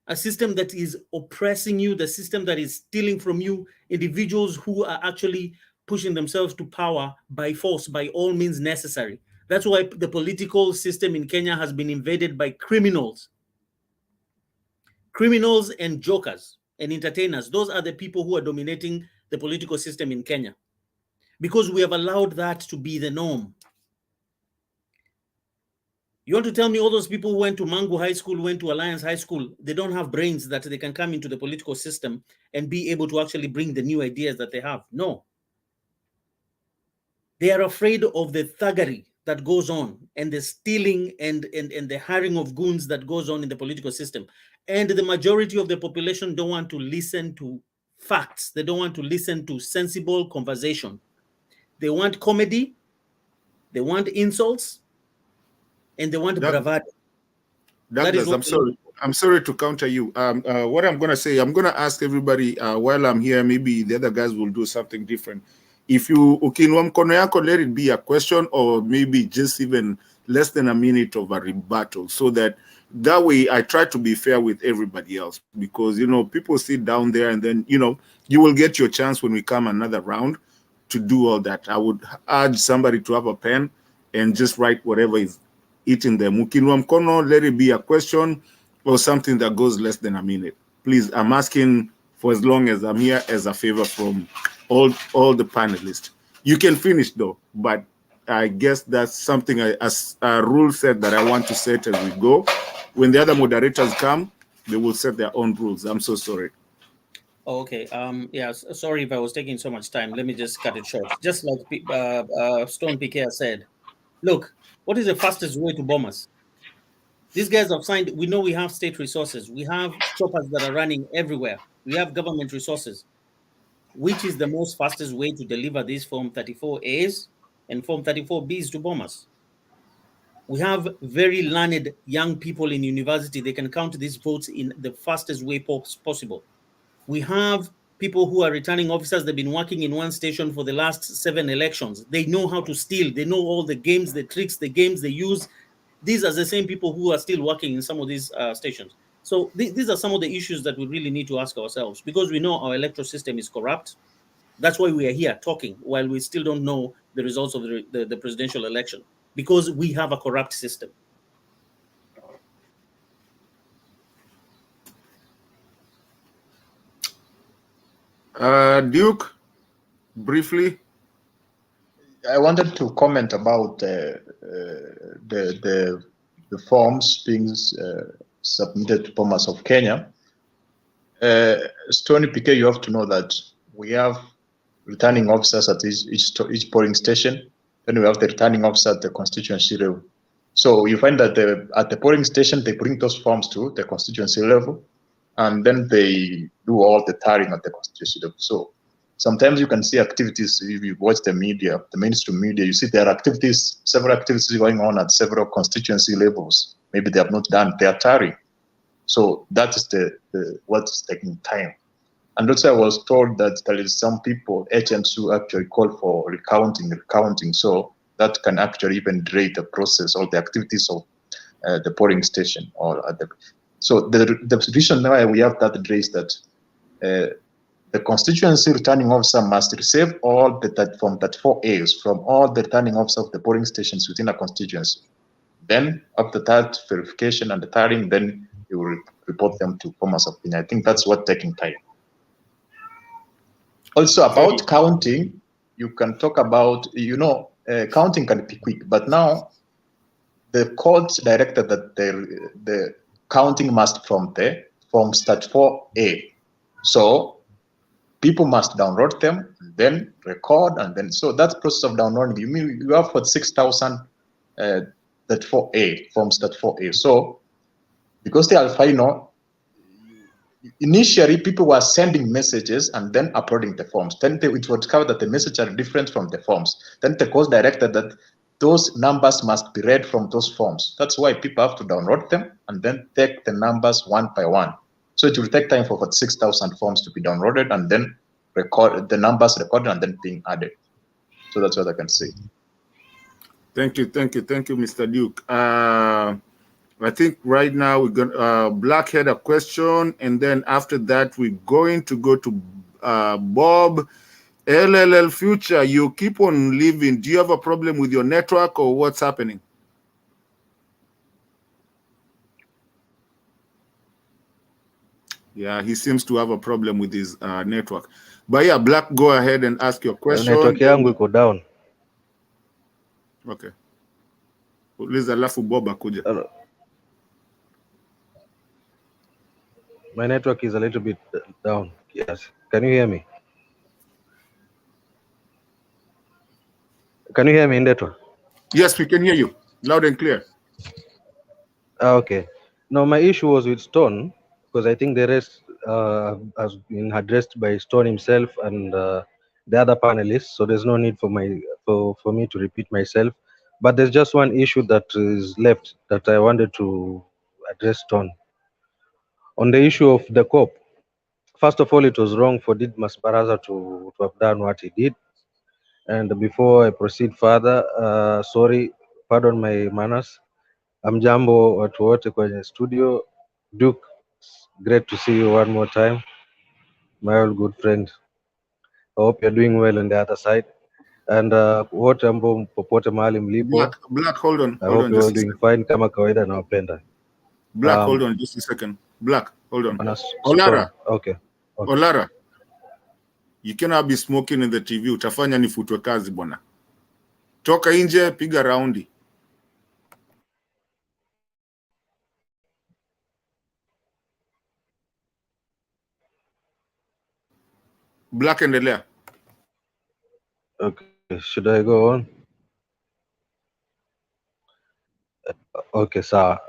a system that is oppressing you, the system that is stealing from you, individuals who are actually pushing themselves to power by force, by all means necessary. That's why the political system in Kenya has been invaded by criminals. Criminals and jokers and entertainers, those are the people who are dominating the political system in Kenya, because we have allowed that to be the norm. You want to tell me all those people who went to Mangu High School, went to Alliance High School, they don't have brains that they can come into the political system and be able to actually bring the new ideas that they have? No. They are afraid of the thuggery that goes on and the stealing and the hiring of goons that goes on in the political system. And the majority of the population don't want to listen to facts. They don't want to listen to sensible conversation. They want comedy, they want insults, and they want bravado. Douglas, I'm sorry to counter you. What I'm going to say, I'm going to ask everybody while I'm here, maybe the other guys will do something different. If you, ukinua mkono yako, let it be a question or maybe just even less than a minute of a rebuttal, so that way I try to be fair with everybody else, because, you know, people sit down there and then, you know, you will get your chance when we come another round to do all that. I would urge somebody to have a pen and just write whatever is eating them. Ukinua mkono, let it be a question or something that goes less than a minute. Please, I'm asking for as long as I'm here as a favor from all the panelists. You can finish though, but I guess that's something as a rule set that I want to set as we go. When the other moderators come, they will set their own rules. I'm so sorry. Okay. Yeah. Sorry if I was taking so much time. Let me just cut it short. Just like Stone PK said, look, what is the fastest way to bomb us? These guys have signed. We know we have state resources. We have choppers that are running everywhere. We have government resources. Which is the most fastest way to deliver these Form 34As and Form 34Bs to bomb us? We have very learned young people in university. They can count these votes in the fastest way possible. We have people who are returning officers. They've been working in one station for the last 7 elections. They know how to steal. They know all the games, the tricks, the games they use. These are the same people who are still working in some of these stations. So these are some of the issues that we really need to ask ourselves, because we know our electoral system is corrupt. That's why we are here talking while we still don't know the results of the presidential election, because we have a corrupt system. Duke, briefly. I wanted to comment about the forms being submitted to bombers of Kenya. Stony PK, you have to know that we have returning officers at each polling station. Then we have the returning officer at the constituency level. So you find that at the polling station, they bring those forms to the constituency level, and then they do all the tallying at the constituency level. So sometimes you can see activities, if you watch the media, the mainstream media, you see there are activities, several activities going on at several constituency levels. Maybe they have not done their tallying. So that is what's taking time. And also I was told that there is some people, agents, who actually call for recounting. So that can actually even delay the process or the activities of the polling station. So the reason why we have that delay is that the constituency returning officer must receive all the Form 34As from all the returning officers of the polling stations within a constituency. Then after that verification and the tallying, then you will report them to bombers of Kenya. I think that's what's taking time. Also about counting, you can talk about, counting can be quick, but now the court directed that the counting must from the Form 34A. So people must download them, and then record, and then, so that process of downloading, you have 46,000 34A, Forms 34A. So because they are final, initially people were sending messages and then uploading the forms. Then it was discovered that the messages are different from the forms. Then the court directed that those numbers must be read from those forms. That's why people have to download them and then take the numbers one by one. So it will take time for 46,000 forms to be downloaded and then record the numbers recorded and then being added. So that's what I can say. Thank you, Mr. Duke. I think right now we're going Black had a question, and then after that we're going to go to Bob. LLL Future, you keep on living. Do you have a problem with your network or what's happening? Yeah, he seems to have a problem with his network. But yeah, Black, go ahead and ask your question. Network yangu iko down. Okay. Uliza alafu Bob akuja. My network is a little bit down. Yes. Can you hear me? Can you hear me in network? Yes, we can hear you loud and clear. Okay. No, my issue was with Stone because I think the rest has been addressed by Stone himself and the other panelists. So there's no need for me to repeat myself. But there's just one issue that is left that I wanted to address Stone. On the issue of the COP, first of all, it was wrong for Didmas Baraza to have done what he did. And before I proceed further, sorry, pardon my manners. Amjambo watu wote kwenye studio. Duke, great to see you one more time. My old good friend. I hope you're doing well on the other side. And wote ambao popote mahali mlipo. Black, hold on. I hope you're all doing fine kama kawaida na wapenda. Black, hold on just a second. Black, hold on. Olara. Okay. Olara. You cannot be smoking in the TV. Utafanya nifutwe kazi bwana. Toka nje, piga raundi. Black, endelea. Okay, should I go on? Okay, sir.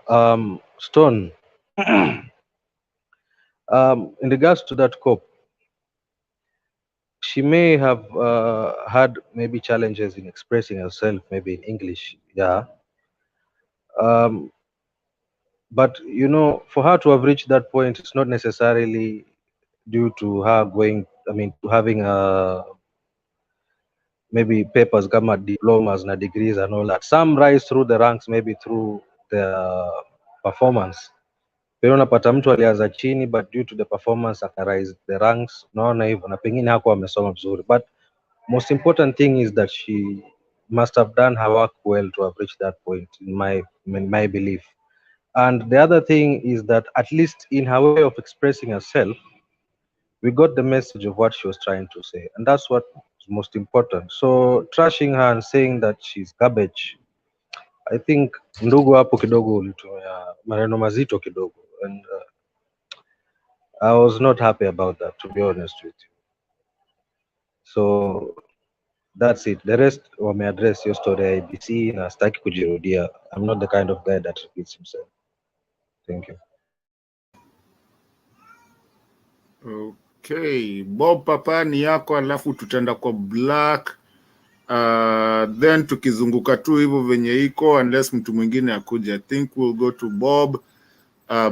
Stone. In regards to that COP, she may have had maybe challenges in expressing herself, maybe in English, yeah. But you know, for her to have reached that point, it's not necessarily due to her to having maybe papers, gamma diplomas, and degrees and all that. Some rise through the ranks, maybe through their performance. Pengine unapata mtu alianza chini but due to the performance akarise the ranks, naona hivyo, na pengine hakuwa amesoma vizuri. But most important thing is that she must have done her work well to have reached that point, in my belief. And the other thing is that at least in her way of expressing herself, we got the message of what she was trying to say, and that's what is most important. So trashing her and saying that she's garbage, I think ndugu hapo kidogo ulitumia maneno mazito kidogo, and I was not happy about that, to be honest with you. So that's it. The rest wameaddress your story ya IEBC na sitaki kujirudia. I'm not the kind of guy that repeats himself. Thank you. Okay, Bob Papa ni yako, alafu tutaenda kwa Black. Then tukizunguka tu hivyo venye iko unless mtu mwingine akuja. I think we'll go to Bob.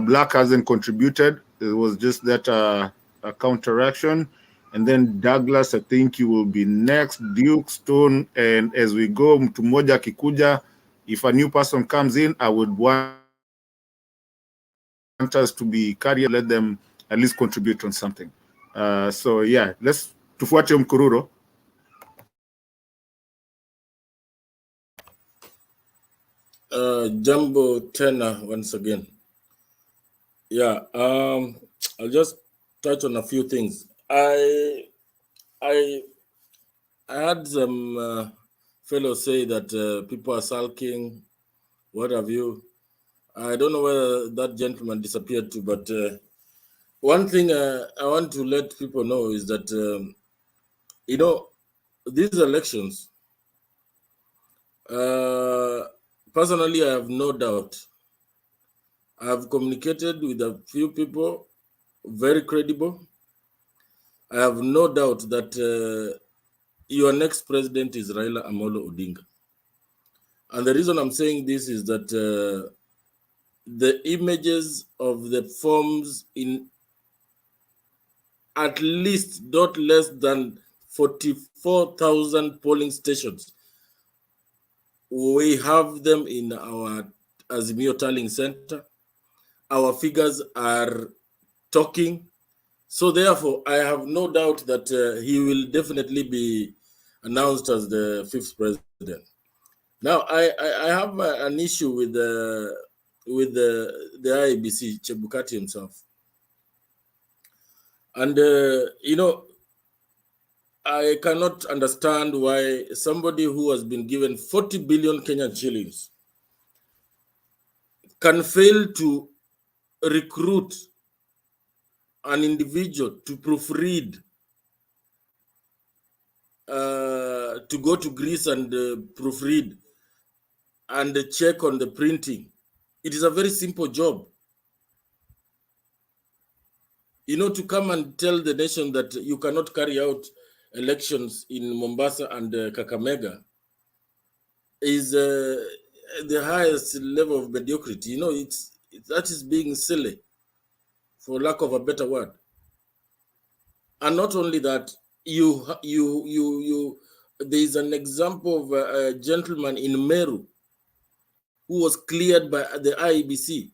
Black hasn't contributed. It was just that a counteraction. And then Douglas, I think you will be next. Duke, Stone, and as we go, mtu mmoja akikuja, if a new person comes in, I would want us to be carrier, let them at least contribute on something. So yeah, let's tufuate mkururo. Jambo tena once again. Yeah, I'll just touch on a few things. I had some fellows say that people are sulking, what have you. I don't know whether that gentleman disappeared too, but one thing I want to let people know is that, you know, these elections, personally, I have no doubt. I have communicated with a few people, very credible. I have no doubt that your next president is Raila Amolo Odinga. And the reason I'm saying this is that the images of the forms in at least not less than 44,000 polling stations. We have them in our Azimio Tallying Center. Our figures are talking. So therefore, I have no doubt that he will definitely be announced as the 5th president. Now, I have an issue with the IEBC, Chebukati himself. And, you know, I cannot understand why somebody who has been given 40 billion Kenyan shillings can fail to recruit an individual to proofread, to go to Greece and proofread and check on the printing. It is a very simple job. You know, to come and tell the nation that you cannot carry out elections in Mombasa and Kakamega is the highest level of mediocrity. You know, that is being silly, for lack of a better word. And not only that, there is an example of a gentleman in Meru who was cleared by the IEBC,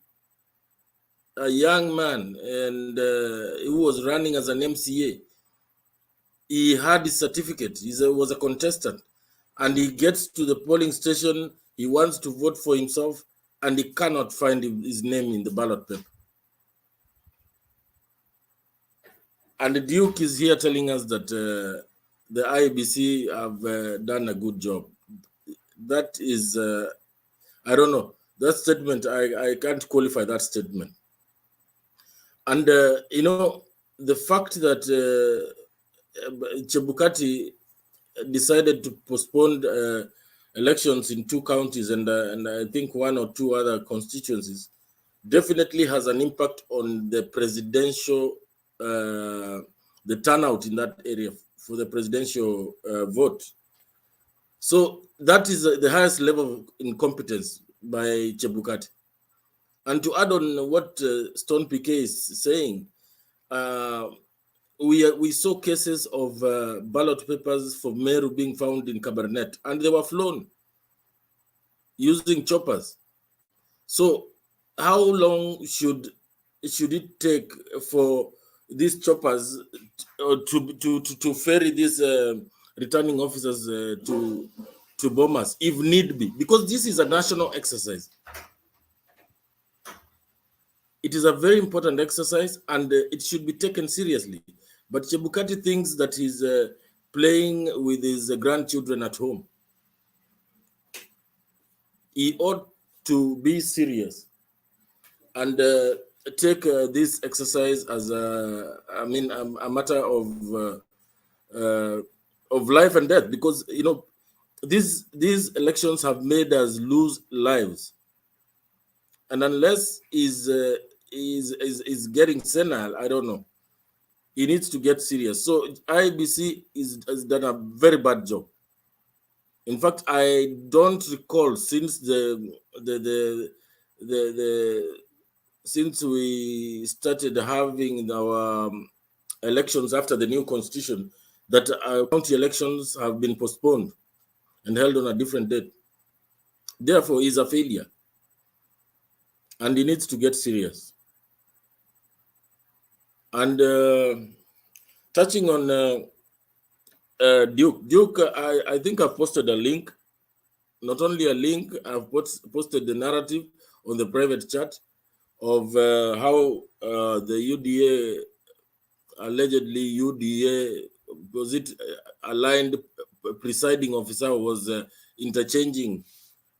a young man, and who was running as an MCA. He had his certificate. He was a contestant, and he gets to the polling station. He wants to vote for himself, and he cannot find his name in the ballot paper. And the Duke is here telling us that the IEBC have done a good job. That is, I don't know. That statement, I can't qualify that statement. And, you know, the fact that Chebukati decided to postpone elections in 2 counties and I think 1 or 2 other constituencies definitely has an impact on the presidential, the turnout in that area for the presidential vote. So that is the highest level of incompetence by Chebukati. And to add on what Stone PK is saying, we saw cases of ballot papers for Meru being found in Cabernet, and they were flown using choppers. So how long should it take for these choppers to ferry these returning officers to Bomas, if need be? Because this is a national exercise. It is a very important exercise, and it should be taken seriously. But Chebukati thinks that he's playing with his grandchildren at home. He ought to be serious and take this exercise as a matter of life and death, because you know these elections have made us lose lives, and unless he's getting senile, I don't know. He needs to get serious. So IEBC has done a very bad job. In fact, I don't recall since since we started having our elections after the new constitution that our county elections have been postponed and held on a different date. Therefore, he's a failure, and he needs to get serious. And touching on Duke, I think I've posted a link. Not only a link, I've posted the narrative on the private chat of how the UDA, allegedly UDA, was it aligned presiding officer was interchanging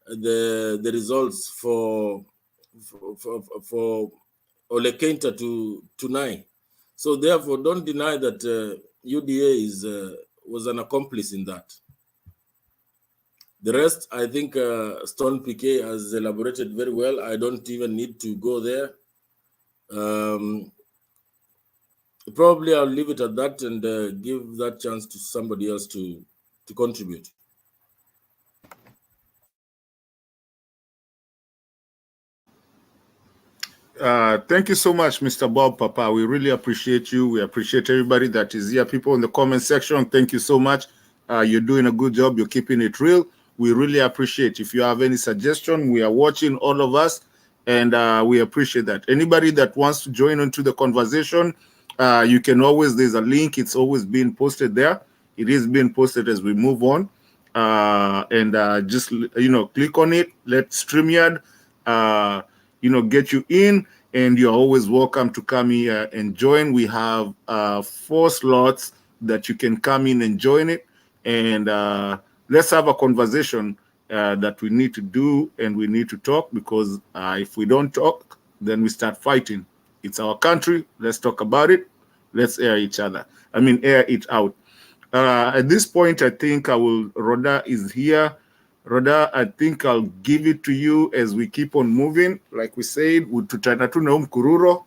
the results for Olekenta to Nai. So therefore, don't deny that UDA was an accomplice in that. The rest, I think Stone PK has elaborated very well. I don't even need to go there. Probably I'll leave it at that and give that chance to somebody else to contribute. Thank you so much, Mr. Bob Papa. We really appreciate you. We appreciate everybody that is here. People in the comment section, thank you so much. You're doing a good job. You're keeping it real. We really appreciate. If you have any suggestion, we are watching, all of us, and we appreciate that. Anybody that wants to join into the conversation, you can always, there's a link. It's always being posted there. It is being posted as we move on. Just, click on it. Let StreamYard, get you in, and you're always welcome to come here and join. We have 4 slots that you can come in and join it, and let's have a conversation that we need to do, and we need to talk, because if we don't talk, then we start fighting. It's our country. Let's talk about it. Let's air it out. At this point, I think Rhoda is here. Rhoda, I think I'll give it to you as we keep on moving. Like we said, tutana tu na mkururo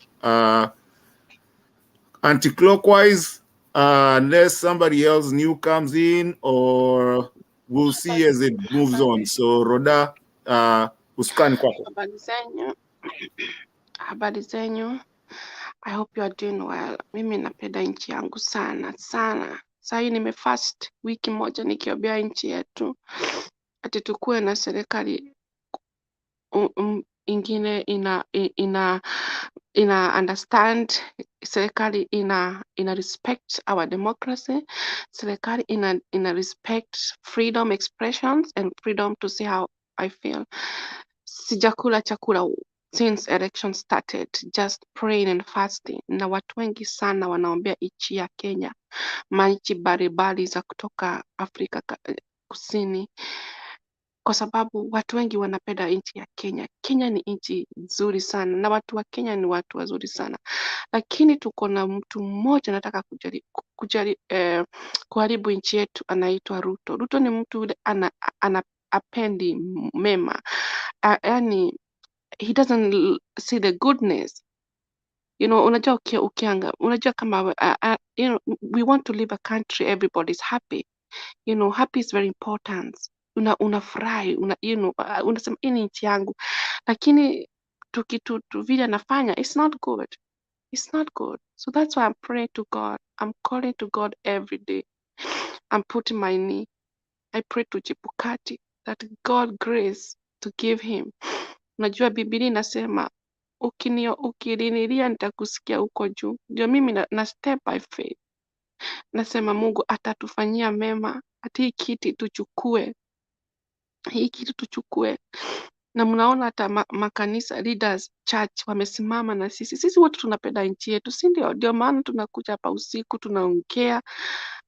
anti-clockwise, unless somebody else new comes in, or we'll see as it moves on. So Rhoda, uskani kwako. Habari zenyu. I hope you are doing well. Mimi napenda nchi yangu sana sana. Sasa hii nimefast wiki moja nikiombea nchi yetu ati tukue na serikali ingine ina understand, serikali ina respect our democracy, serikali ina respect freedom expressions and freedom to say how I feel. Sijakula chakula since election started, just praying and fasting, na watu wengi sana wanaombea nchi ya Kenya, manchi baribari za kutoka Afrika Kusini, kwa sababu watu wengi wanapenda nchi ya Kenya. Kenya ni nchi nzuri sana, na watu wa Kenya ni watu wazuri sana, lakini tuko na mtu mmoja nataka kuharibu nchi yetu, anaitwa Ruto. Ruto ni mtu yule apendi mema, yani he doesn't see the goodness. Unajua ukianga, unajua kama we want to live a country everybody's happy. Happy is very important. Unafurahi, unasema hii ni nchi yangu, lakini vile anafanya, it's not good. It's not good. So that's why I'm praying to God. I'm calling to God every day. I'm putting my knee. I pray to Chebukati that God grace to give him. Unajua Biblia inasema ukinililia nitakusikia huko juu. Ndio mimi na step by faith. Nasema Mungu atatufanyia mema, ati hii kiti tuchukue. Na mnaona hata makanisa leaders church wamesimama na sisi wote tunapenda nchi yetu, si ndio? Ndio maana tunakuja hapa usiku tunaongea,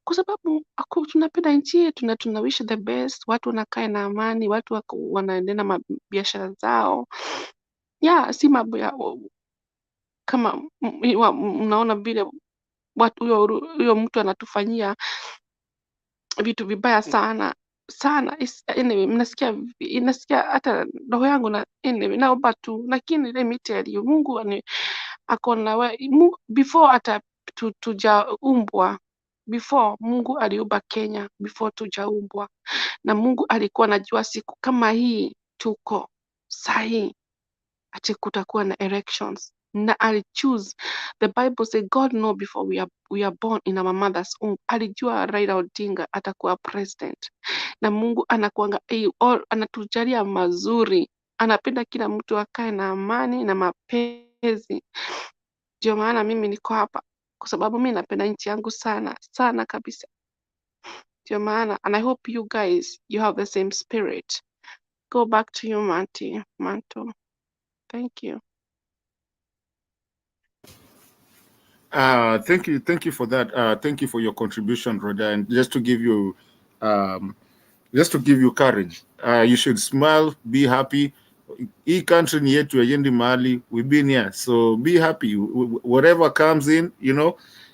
kwa sababu tunapenda nchi yetu na tunawish the best, watu wanakaa na amani, watu wanaendelea na biashara zao. Si mambo ya kama mnaona vile watu huyo mtu anatufanyia vitu vibaya sana sana. Anyway, inasikia hata roho yangu na naomba tu, lakini let me tell you, Mungu akona before hata tujaumbwa, before Mungu aliumba Kenya, before tujaumbwa, na Mungu alikuwa anajua siku kama hii tuko sahi ati kutakuwa na elections, na alichoose. The Bible says God know before we are born in our mother's womb. Alijua Raila Odinga atakuwa president, na Mungu anatujalia mazuri, anapenda kila mtu akae na amani na mapenzi. Ndio maana mimi niko hapa, kwa sababu mimi napenda nchi yangu sana sana kabisa. Ndio maana, and I hope you guys you have the same spirit. Go back to you, Manto. Thank you. Thank you for that. Thank you for your contribution, Rhoda. And just to give you courage, you should smile, be happy. Hii country ni yetu, yendi mahali, we've been here, so be happy. Whatever comes in,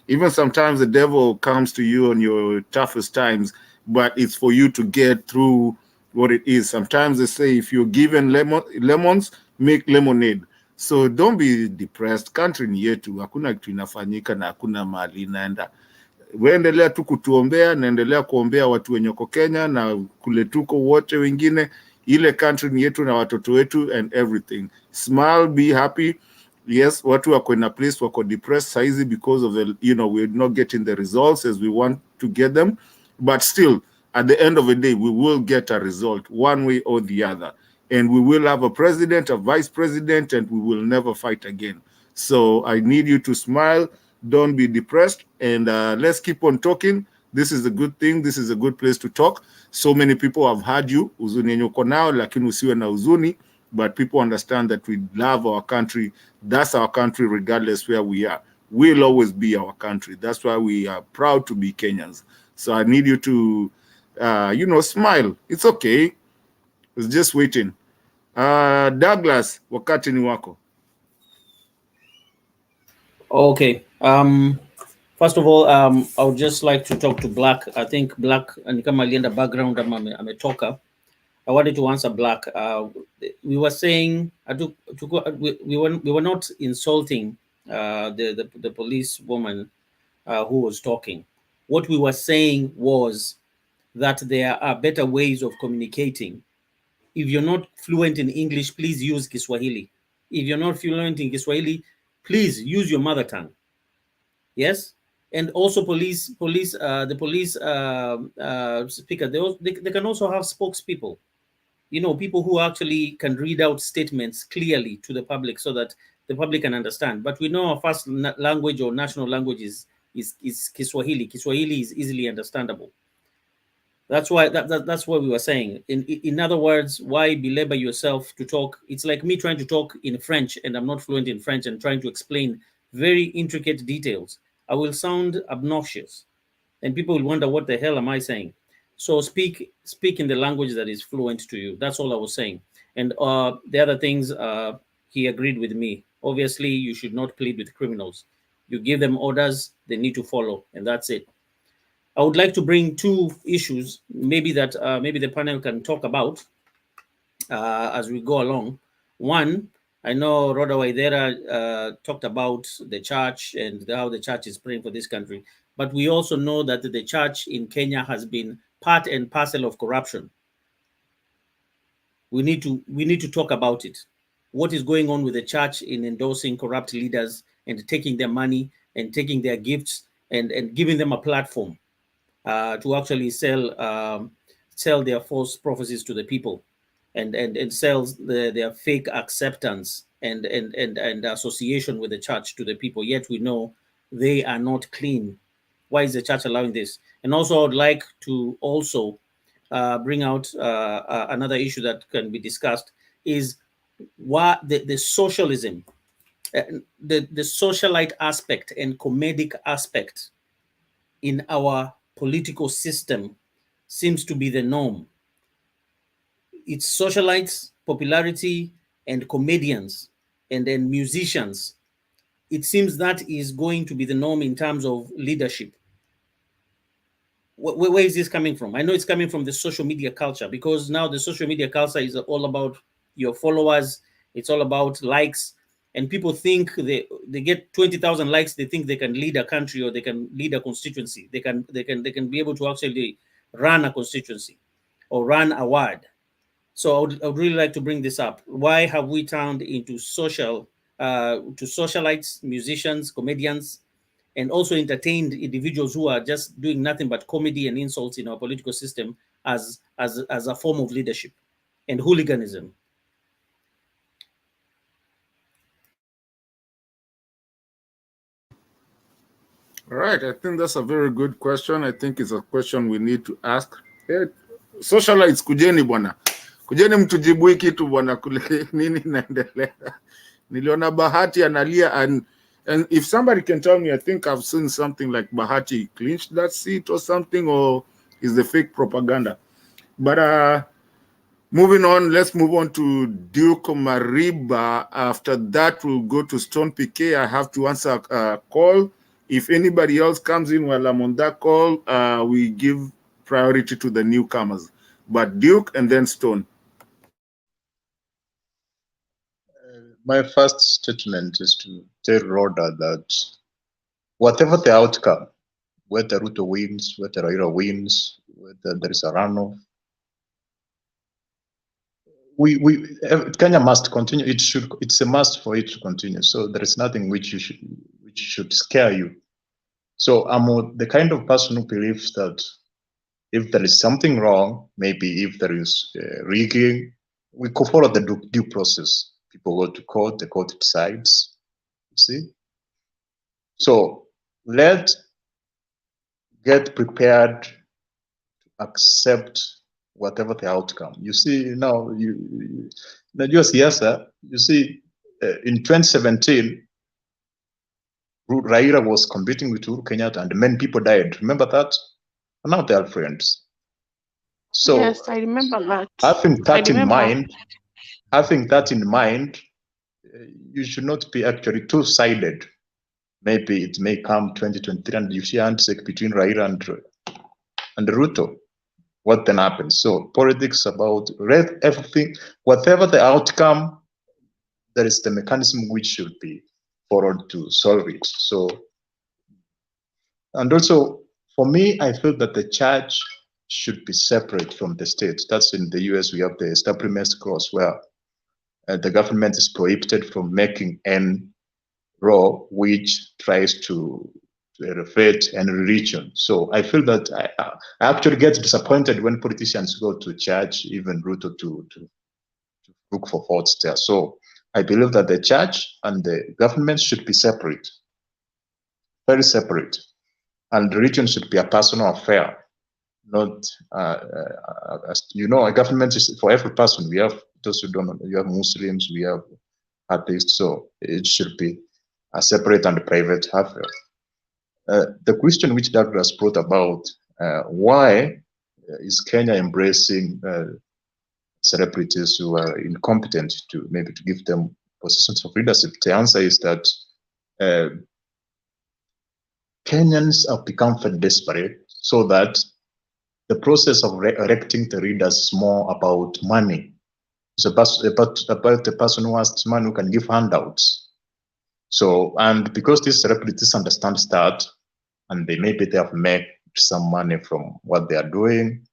even sometimes the devil comes to you on your toughest times, but it's for you to get through what it is. Sometimes they say if you're given lemons, make lemonade. So don't be depressed. Country ni yetu, hakuna kitu inafanyika na hakuna mahali inaenda. Weendelea tu kutuombea, naendelea kuombea watu wenye wako Kenya na kule tuko wote wengine. Ile country ni yetu na watoto wetu and everything. Smile, be happy. yes, watu wako in a place wako depressed saizi because of the, we're not getting the results as we want to get them, but still at the end of the day we will get a result one way or the other, and we will have a president, a vice president, and we will never fight again. So I need you to smile, don't be depressed, and let's keep on talking. This is a good thing. This is a good place to talk. So many people have heard you. Uzuni yenye uko nao, lakini usiwe na uzuni. But people understand that we love our country. That's our country regardless where we are. We'll always be our country. That's why we are proud to be Kenyans. So I need you to, smile. It's okay. It's just waiting. Douglas, wakati ni wako. Okay. First of all, I would just like to talk to Black. I think Black and kama alienda background ametoka. I wanted to answer Black. We were saying we were not insulting the police woman who was talking. What we were saying was that there are better ways of communicating. If you're not fluent in English, please use Kiswahili. If you're not fluent in Kiswahili, please use your mother tongue. Yes, and also the police speaker. They can also have spokespeople. People who actually can read out statements clearly to the public so that the public can understand. But we know our first language or national language is Kiswahili. Kiswahili is easily understandable. That's why that's what we were saying. In other words, why belabor yourself to talk? It's like me trying to talk in French and I'm not fluent in French and trying to explain very intricate details. I will sound obnoxious and people will wonder, what the hell am I saying? So speak in the language that is fluent to you. That's all I was saying. And the other things, he agreed with me. Obviously, you should not plead with criminals. You give them orders, they need to follow, and that's it. I would like to bring two issues, maybe the panel can talk about as we go along. One, I know Rhoda Waithera talked about the church and how the church is praying for this country, but we also know that the church in Kenya has been part and parcel of corruption. We need to talk about it. What is going on with the church in endorsing corrupt leaders and taking their money and taking their gifts and giving them a platform to actually sell their false prophecies to the people and sells their fake acceptance and association with the church to the people, yet we know they are not clean. Why is the church allowing this? And also, I'd like to also bring out another issue that can be discussed is what the socialism, the socialite aspect and comedic aspect in our political system seems to be the norm. It's socialites, popularity, and comedians, and then musicians. It seems that is going to be the norm in terms of leadership. Where is this coming from? I know it's coming from the social media culture, because now the social media culture is all about your followers. It's all about likes, and people think they get 20,000 likes. They think they can lead a country or they can lead a constituency. They can be able to actually run a constituency or run a ward. So I would really like to bring this up. Why have we turned into socialites, musicians, comedians, and also entertained individuals who are just doing nothing but comedy and insults in our political system as a form of leadership and hooliganism? All right, I think that's a very good question. I think it's a question we need to ask. Socialites, kujeni bwana. Kujeni mtujibu hiki kitu bwana, kule nini naendelea. Niliona Bahati analia, and if somebody can tell me, I think I've seen something like Bahati clinched that seat or something, or is the fake propaganda. But moving on, let's move on to Duke Mariba. After that, we'll go to Stone PK. I have to answer a call. If anybody else comes in while I'm on that call, we give priority to the newcomers. But Duke and then Stone. My first statement is to tell Rhoda that whatever the outcome, whether Ruto wins, whether Raila wins, whether there is a runoff, Kenya must continue. It's a must for it to continue. So there is nothing which should scare you. So I'm the kind of person who believes that if there is something wrong, maybe if there is rigging, we could follow the due process. People go to court, the court decides. You see. So let's get prepared to accept whatever the outcome. You see, now you see, in 2017, Raila was competing with Uhuru Kenyatta, and many people died. Remember that? And now they are friends. So Yes, I remember that. having that in mind, you should not be actually two-sided. Maybe it may come 2023, and you see handshake between Raila and Ruto. What then happens? So politics about everything, whatever the outcome, there is the mechanism which should be followed to solve it. So, and also for me, I feel that the church should be separate from the state. That's in the US, we have the establishment clause where the government is prohibited from making any law which tries to reflect any religion. So I feel that I actually get disappointed when politicians go to church, even Ruto, to look for votes there. So I believe that the church and the government should be separate, very separate, and religion should be a personal affair. Not, a government is for every person. We have those who don't. You have Muslims, we have atheists. So it should be a separate and private affair. The question which Douglas brought about why is Kenya embracing celebrities who are incompetent to give them positions of leadership? The answer is that Kenyans have become very desperate, so that the process of electing the leaders is more about money. It's about the person who has money, who can give handouts. So, and because these celebrities understand that, and they have made some money from what they are doing,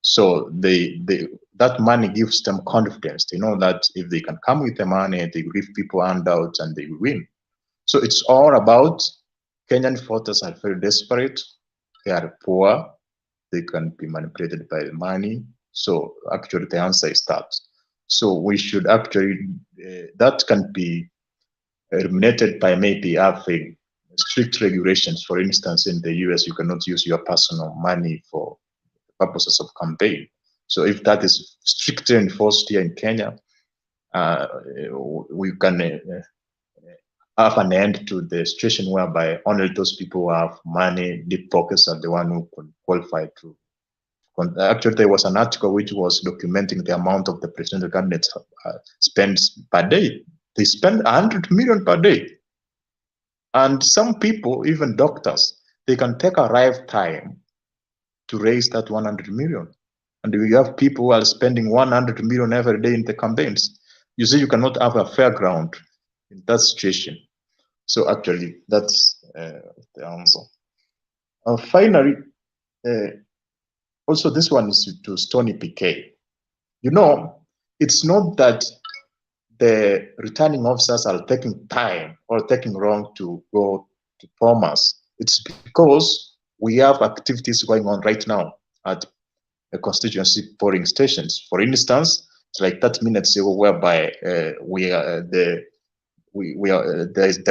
so that money gives them confidence. They know that if they can come with the money, they give people handouts and they will win. So it's all about Kenyan voters are very desperate. They are poor. They can be manipulated by the money. So actually the answer is that. So we should actually, that can be eliminated by maybe having strict regulations. For instance, in the US, you cannot use your personal money for purposes of campaign. So if that is strictly enforced here in Kenya, we can have an end to the situation whereby only those people who have money, deep pockets, are the one who could qualify to. Actually, there was an article which was documenting the amount of the presidential candidate spends per day. They spend 100 million per day. And some people, even doctors, they can take a lifetime to raise that 100 million. And we have people who are spending 100 million every day in the campaigns. You see, you cannot have a fair ground in that situation. So actually, that's the answer. Finally, also this one is to Stony PK. You know, it's not that the returning officers are taking time or taking long to go to Thomas. It's because we have activities going on right now at the constituency polling stations. For instance, it's like 30 minutes ago, whereby there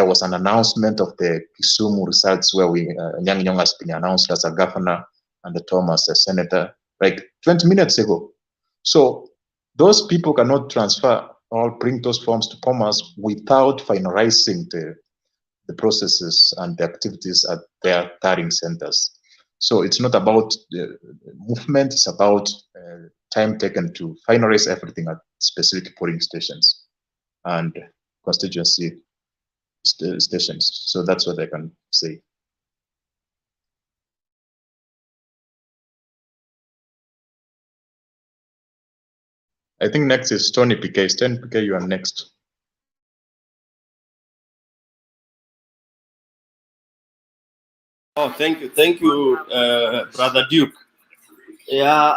was an announcement of the Kisumu results, where Nyang' Nyong'o has been announced as a governor and the Thomas as senator, like 20 minutes ago. So those people cannot transfer or bring those forms to Thomas without finalizing the processes and the activities at their tallying centers. So it's not about the movement, it's about time taken to finalize everything at specific polling stations and constituency stations. So that's what I can say. I think next is Tony PK. Tony PK, you are next. Oh, thank you, Brother Duke. Yeah,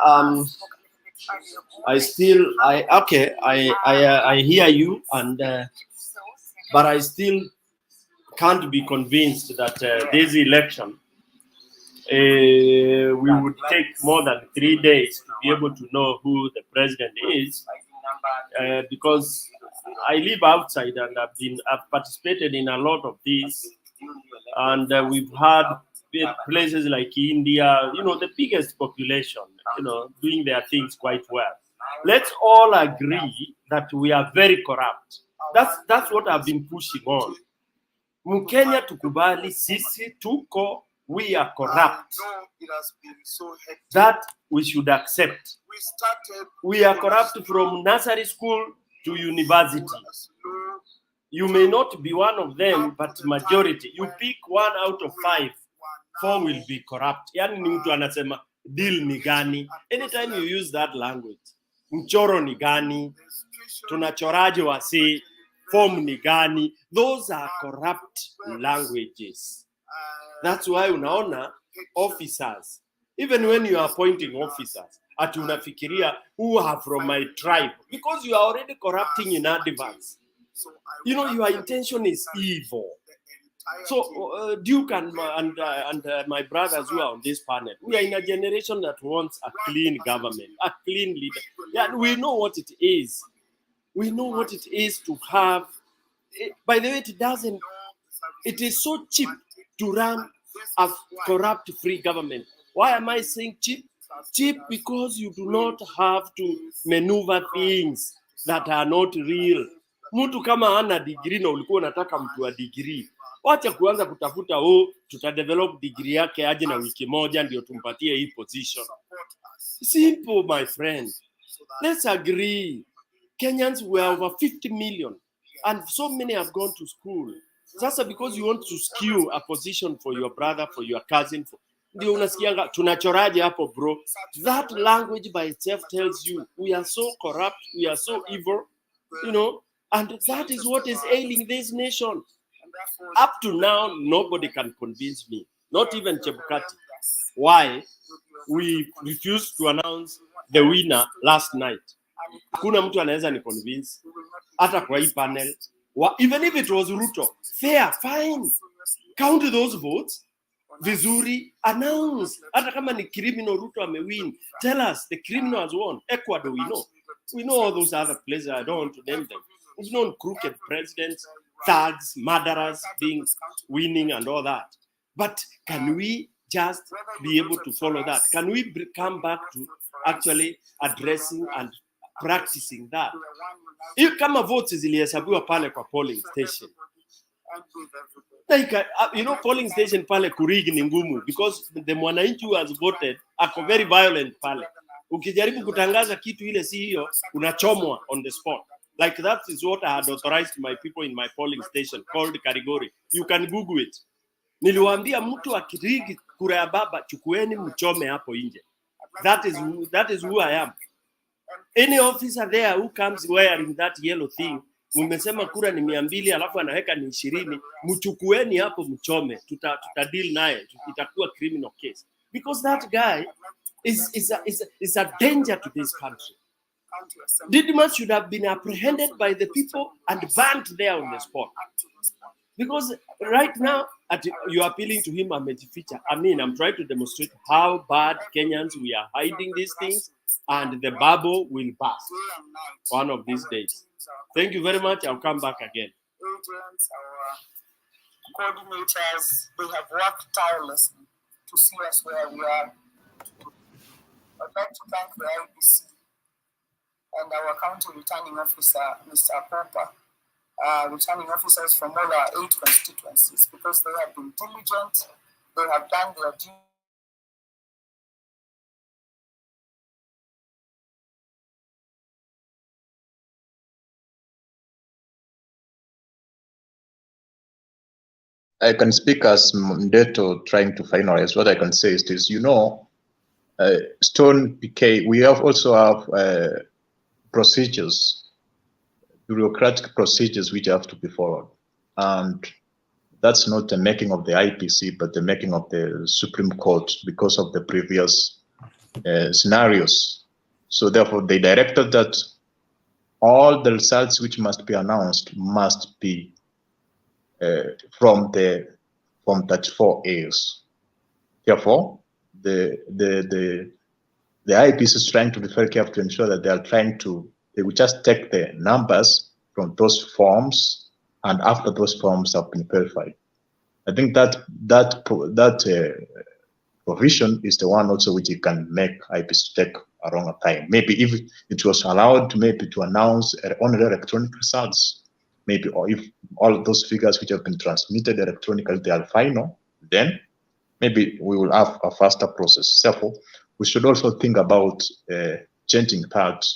I hear you, and but I still can't be convinced that this election we would take more than 3 days to be able to know who the president is, because I live outside and I've participated in a lot of these, and we've had places like India, the biggest population, doing their things quite well. Let's all agree that we are very corrupt. That's what I've been pushing on. Mkenya tukubali sisi tuko, we are corrupt. That we should accept. We are corrupt from nursery school to university. You may not be one of them, but majority. You pick 1 out of 5, 4 will be corrupt. Yani ni mtu anasema deal ni gani. Anytime you use that language, mchoro ni gani, tunachoraje wasi, form ni gani, those are corrupt languages. That's why unaona officers, even when you are appointing officers, ati unafikiria who are from my tribe, because you are already corrupting in advance. Your intention is evil. So Duke and my brothers who are on this panel, we are in a generation that wants a clean government, a clean leader. Yeah, we know what it is. We know what it is to have. By the way, it is so cheap to run a corrupt free government. Why am I saying cheap? Cheap because you do not have to maneuver things that are not real. Mtu kama ana degree na ulikuwa unataka mtu wa degree, wacha kuanza kutafuta tutadevelop degree yake aje na wiki moja ndio tumpatie hii position. Simple, my friend. Let's agree. Kenyans were over 50 million and so many have gone to school. Just because you want to skew a position for your brother, for your cousin, ndio unasikianga tunachoraje hapo bro. That language by itself tells you we are so corrupt, we are so evil, and that is what is ailing this nation. Up to now, nobody can convince me, not even Chebukati, why we refused to announce the winner last night. Kuna mtu anaweza ni convince hata kwa hii panel. Even if it was Ruto, fair, fine. Count those votes. Vizuri, announce. Hata kama ni criminal Ruto amewin. Tell us the criminal has won. Ecuador, we know. We know all those other places. I don't want to name them. We've known crooked presidents, thugs, murderers winning and all that. But can we just be able to follow that? Can we come back to actually addressing and practicing that? If kama votes zilihesabiwa pale kwa polling station, like, polling station pale kurigi ni ngumu because the mwananchi who has voted ako very violent pale. Ukijaribu kutangaza kitu ile si hiyo, unachomwa on the spot. Like that is what I had authorized my people in my polling station called Karigori. You can Google it. Niliwaambia mtu akirigi kura ya baba, chukueni mchome hapo nje. That is who I am. Any officer there who comes wearing that yellow thing, mumesema kura ni 200 alafu anaweka ni 20, mchukueni hapo mchome, tuta deal naye, itakuwa criminal case. Because that guy is a danger to this country. Didmus should have been apprehended by the people and burnt there on the spot. Because right now, you're appealing to him, I'm trying to demonstrate how bad Kenyans, we are hiding these things, and the bubble will burst one of these days. Thank you very much. I'll come back again. Agents, our coordinators, they have worked tirelessly to see us where we are. I'd like to thank the IEBC and our county returning officer, Mr. Popa, returning officers from all our 8 constituencies, because they have been diligent, they have done their duty. I can speak as Mdeto trying to finalize. What I can say is this, Stone PK, we also have procedures, bureaucratic procedures which have to be followed. And that's not the making of the IPC, but the making of the Supreme Court because of the previous scenarios. So therefore, they directed that all the results which must be announced must be from 34 areas. Therefore, the IEBC is trying to be very careful to ensure that they will just take the numbers from those forms, and after those forms have been verified. I think that provision is the one also which it can make IEBC take a longer time. Maybe if it was allowed to announce only electronic results, maybe, or if all of those figures which have been transmitted electronically, they are final, then maybe we will have a faster process. Therefore, we should also think about changing that,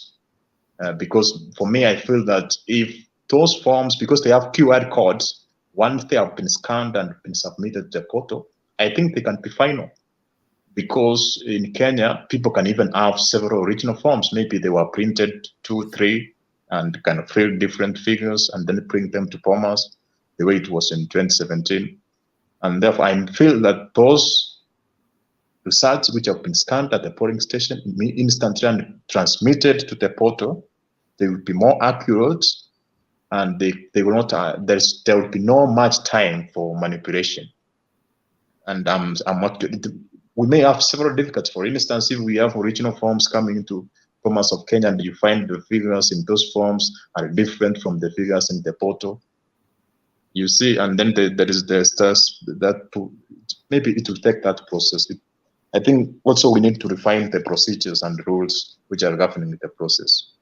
because for me, I feel that if those forms, because they have QR codes, once they have been scanned and been submitted to the portal, I think they can be final. Because in Kenya, people can even have several original forms. Maybe they were printed 2, 3, and kind of fill different figures and then bring them to Bomas the way it was in 2017. And therefore, I feel that those results which have been scanned at the polling station, instantly and transmitted to the portal, they will be more accurate, and they will not. There will be no much time for manipulation. And we may have several difficulties. For instance, if we have original forms coming into Bomas of Kenya, and you find the figures in those forms are different from the figures in the portal, you see, and then there is that maybe it will take that process. I think also we need to refine the procedures and rules which are governing the process.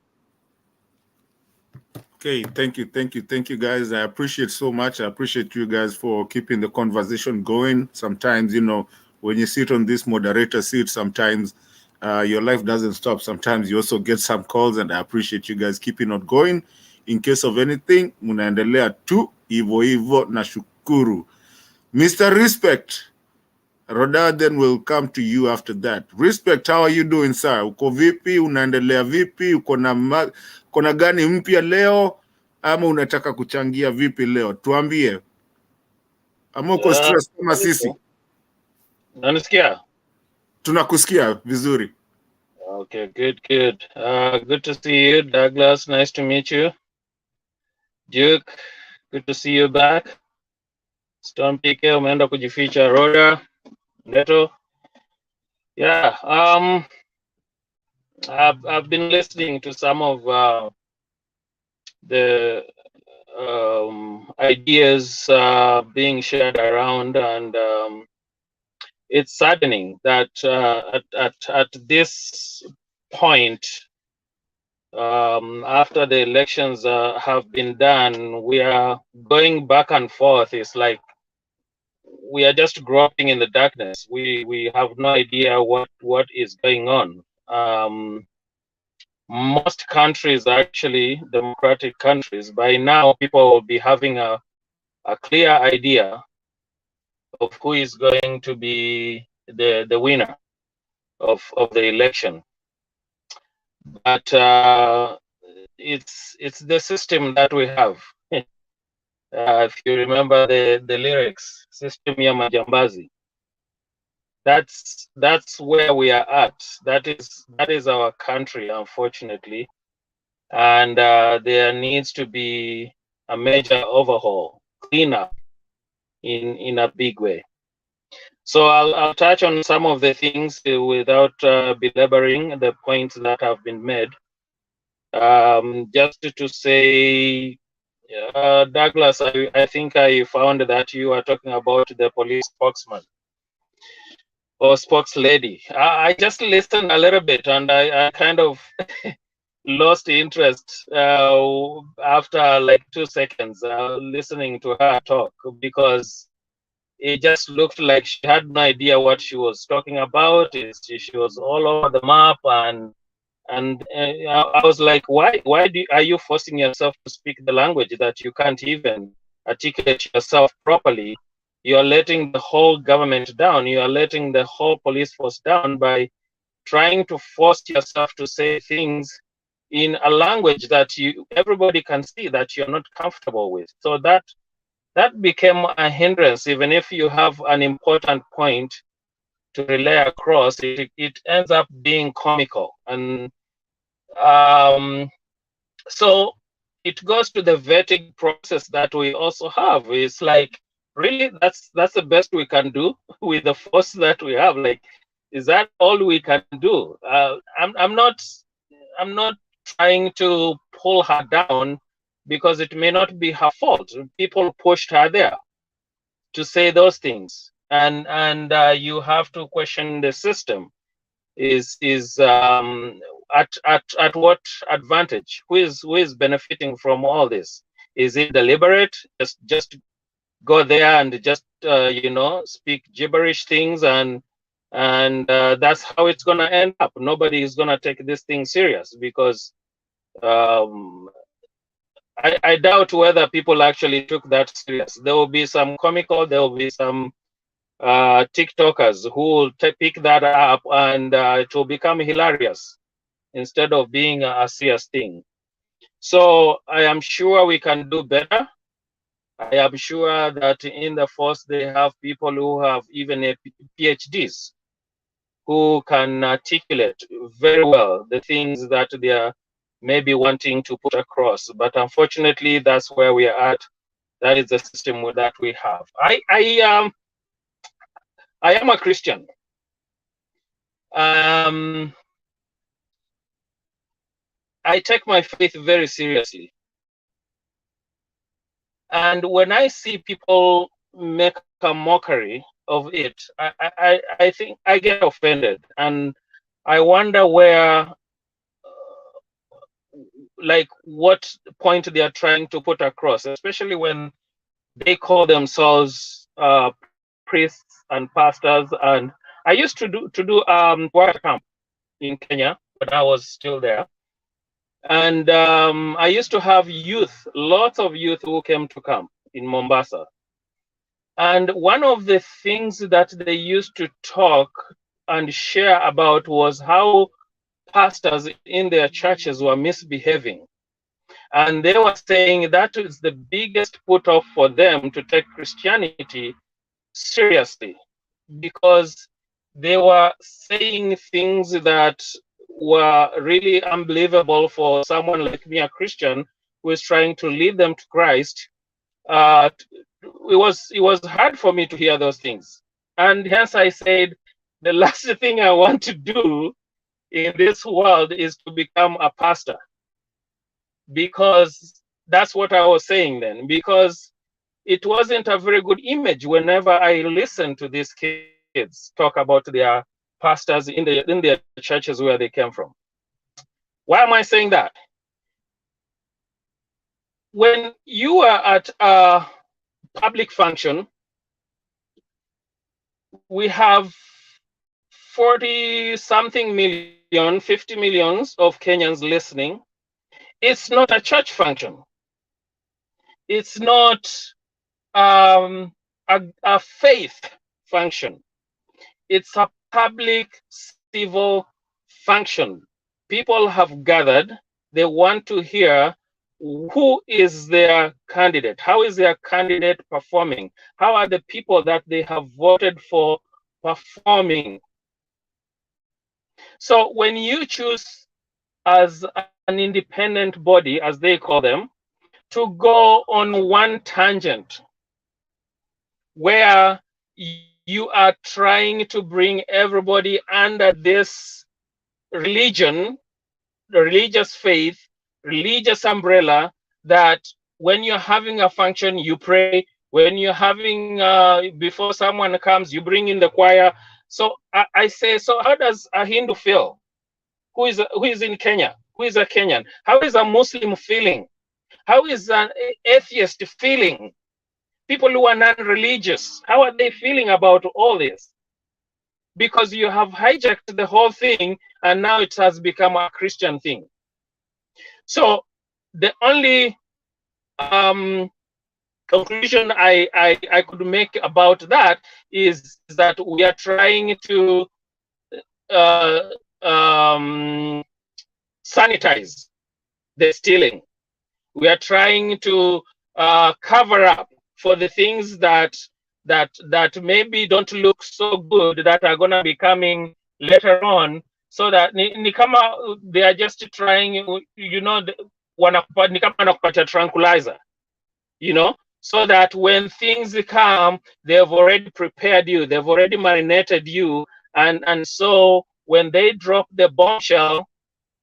Okay, thank you, guys. I appreciate so much. I appreciate you guys for keeping the conversation going. Sometimes, when you sit on this moderator seat, sometimes your life doesn't stop. Sometimes you also get some calls, and I appreciate you guys keeping it going. In case of anything, munaendelea tu hivyo na shukuru. Mr. Respect, Roda, then we'll come to you after that. Respect, how are you doing, sir? Uko vipi? Unaendelea vipi? Uko na gani mpya leo? Ama unataka kuchangia vipi leo? Tuambie. Ama uko stress kama sisi? Unanisikia? Tunakusikia vizuri. Okay, good. Good to see you, Douglas. Nice to meet you. Duke, good to see you back. Storm PK, umeenda kujificha. Roda, Neto. Yeah, I've been listening to some of the ideas being shared around, and it's saddening that at this point, after the elections have been done, we are going back and forth. It's like we are just groping in the darkness. We have no idea what is going on. Most countries, actually democratic countries, by now people will be having a clear idea of who is going to be the winner of the election. But it's the system that we have. If you remember the lyrics, system ya majambazi. That's where we are at. That is our country, unfortunately, and there needs to be a major overhaul, cleanup, in a big way. So I'll touch on some of the things without belaboring the points that have been made. Just to say, Douglas, I think I found that you are talking about the police spokesman or spokeslady. I just listened a little bit, and I kind of lost interest after like 2 seconds listening to her talk, because it just looked like she had no idea what she was talking about. She was all over the map, and I was like, why are you forcing yourself to speak the language that you can't even articulate yourself properly? You are letting the whole government down. You are letting the whole police force down by trying to force yourself to say things in a language that everybody can see that you're not comfortable with. So that became a hindrance. Even if you have an important point to relay across, it ends up being comical. And So it goes to the vetting process that we also have. It's like, really, that's the best we can do with the force that we have. Like, is that all we can do? I'm not trying to pull her down, because it may not be her fault. People pushed her there to say those things, and you have to question the system. Is at what advantage? Who is benefiting from all this? Is it deliberate? Just go there and just speak gibberish things, and that's how it's gonna end up. Nobody is gonna take this thing serious, because I doubt whether people actually took that serious. There will be some comical, there will be some TikTokers who will pick that up, and it will become hilarious instead of being a serious thing. So I am sure we can do better. I am sure that in the force they have people who have even PhDs who can articulate very well the things that they are maybe wanting to put across. But unfortunately, that's where we are at. That is the system that we have. I am a Christian. I take my faith very seriously. And when I see people make a mockery of it, I think I get offended, and I wonder where, like, what point they are trying to put across, especially when they call themselves priests and pastors. And I used to do water camp in Kenya when I was still there, and I used to have youth, lots of youth who came to camp in Mombasa. And one of the things that they used to talk and share about was how pastors in their churches were misbehaving. And they were saying that is the biggest put off for them to take Christianity seriously, because they were saying things that were really unbelievable for someone like me, a Christian, who is trying to lead them to Christ. It was hard for me to hear those things. And hence I said, the last thing I want to do in this world is to become a pastor, because that's what I was saying then, because it wasn't a very good image whenever I listen to these kids talk about their pastors in their churches where they came from. Why am I saying that? When you are at a public function, we have 40-something million, 50 millions of Kenyans listening. It's not a church function. It's not a faith function. It's a public civil function. People have gathered. They want to hear who is their candidate. How is their candidate performing? How are the people that they have voted for performing? So when you choose as an independent body, as they call them, to go on one tangent where you are trying to bring everybody under this religion, religious faith, religious umbrella, that when you're having a function, you pray. When you're having, before someone comes, you bring in the choir. So I say, so how does a Hindu feel? Who is in Kenya? Who is a Kenyan? How is a Muslim feeling? How is an atheist feeling? People who are non-religious, how are they feeling about all this? Because you have hijacked the whole thing, and now it has become a Christian thing. So the only conclusion I could make about that is that we are trying to sanitize the stealing. We are trying to cover up for the things that maybe don't look so good, that are going to be coming later on, so that ni kama they are just trying, you know, ni kama wanakupatia tranquilizer, you know, so that when things come, they have already prepared you, they've already marinated you, and so when they drop the bombshell,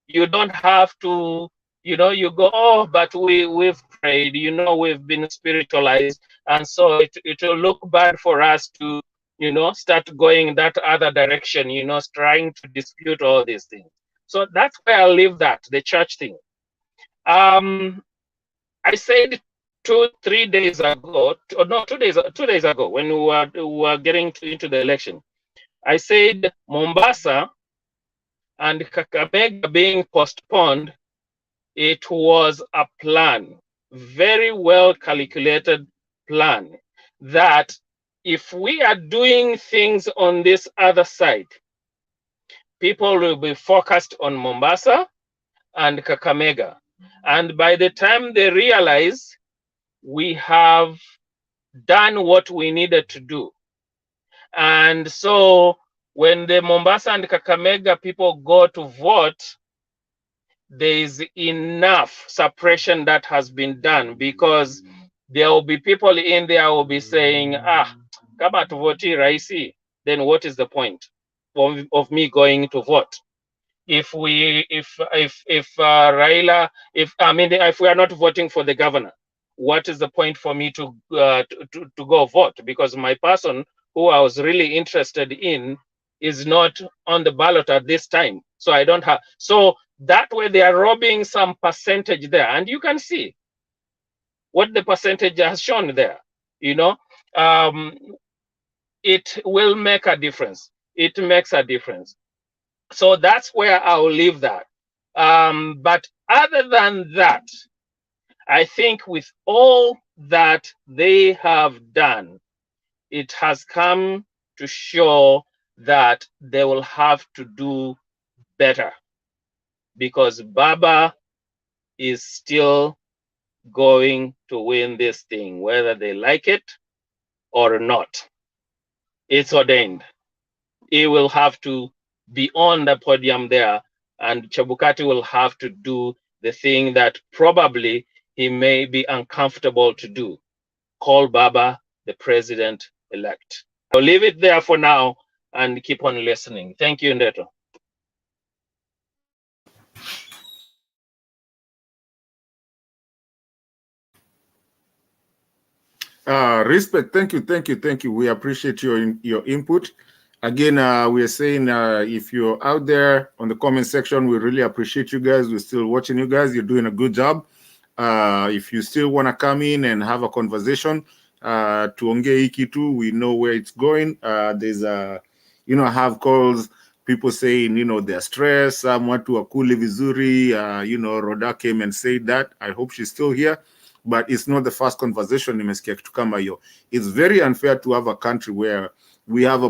you don't have to, you know, you go, oh, but we've prayed, you know, we've been spiritualized, and so it will look bad for us to, you know, start going that other direction, you know, trying to dispute all these things. So that's where I'll leave that, the church thing. I said 2-3 days ago, or no, 2 days ago, when we were getting into the election, I said Mombasa and Kakamega being postponed, it was a plan, very well calculated plan, that if we are doing things on this other side, people will be focused on Mombasa and Kakamega. And by the time they realize we have done what we needed to do, and so when the Mombasa and Kakamega people go to vote, there is enough suppression that has been done, because there will be people in there who will be saying, kama tuvoti raisi, then what is the point of me going to vote? If Raila, if we are not voting for the governor, what is the point for me to go vote? Because my person who I was really interested in is not on the ballot at this time. So I don't have, so that way they are robbing some percentage there. And you can see what the percentage has shown there, you know. It will make a difference. It makes a difference. So that's where I'll leave that. But other than that, I think with all that they have done, it has come to show that they will have to do better, because Baba is still going to win this thing, whether they like it or not. It's ordained. He will have to be on the podium there, and Chebukati will have to do the thing that probably he may be uncomfortable to do, call Baba the president-elect. I'll leave it there for now and keep on listening. Thank you, Ndeto. Respect. Thank you. We appreciate your input. Again, we are saying if you're out there on the comment section, we really appreciate you guys. We're still watching you guys. You're doing a good job. If you still want to come in and have a conversation, tuongee hiki tu, we know where it's going. There's a, you know, I have calls, people saying, you know, they're stressed, some watu wakule vizuri, you know, Rhoda came and said that. I hope she's still here. But it's not the first conversation nimesikia kitu kama hiyo. It's very unfair to have a country where we have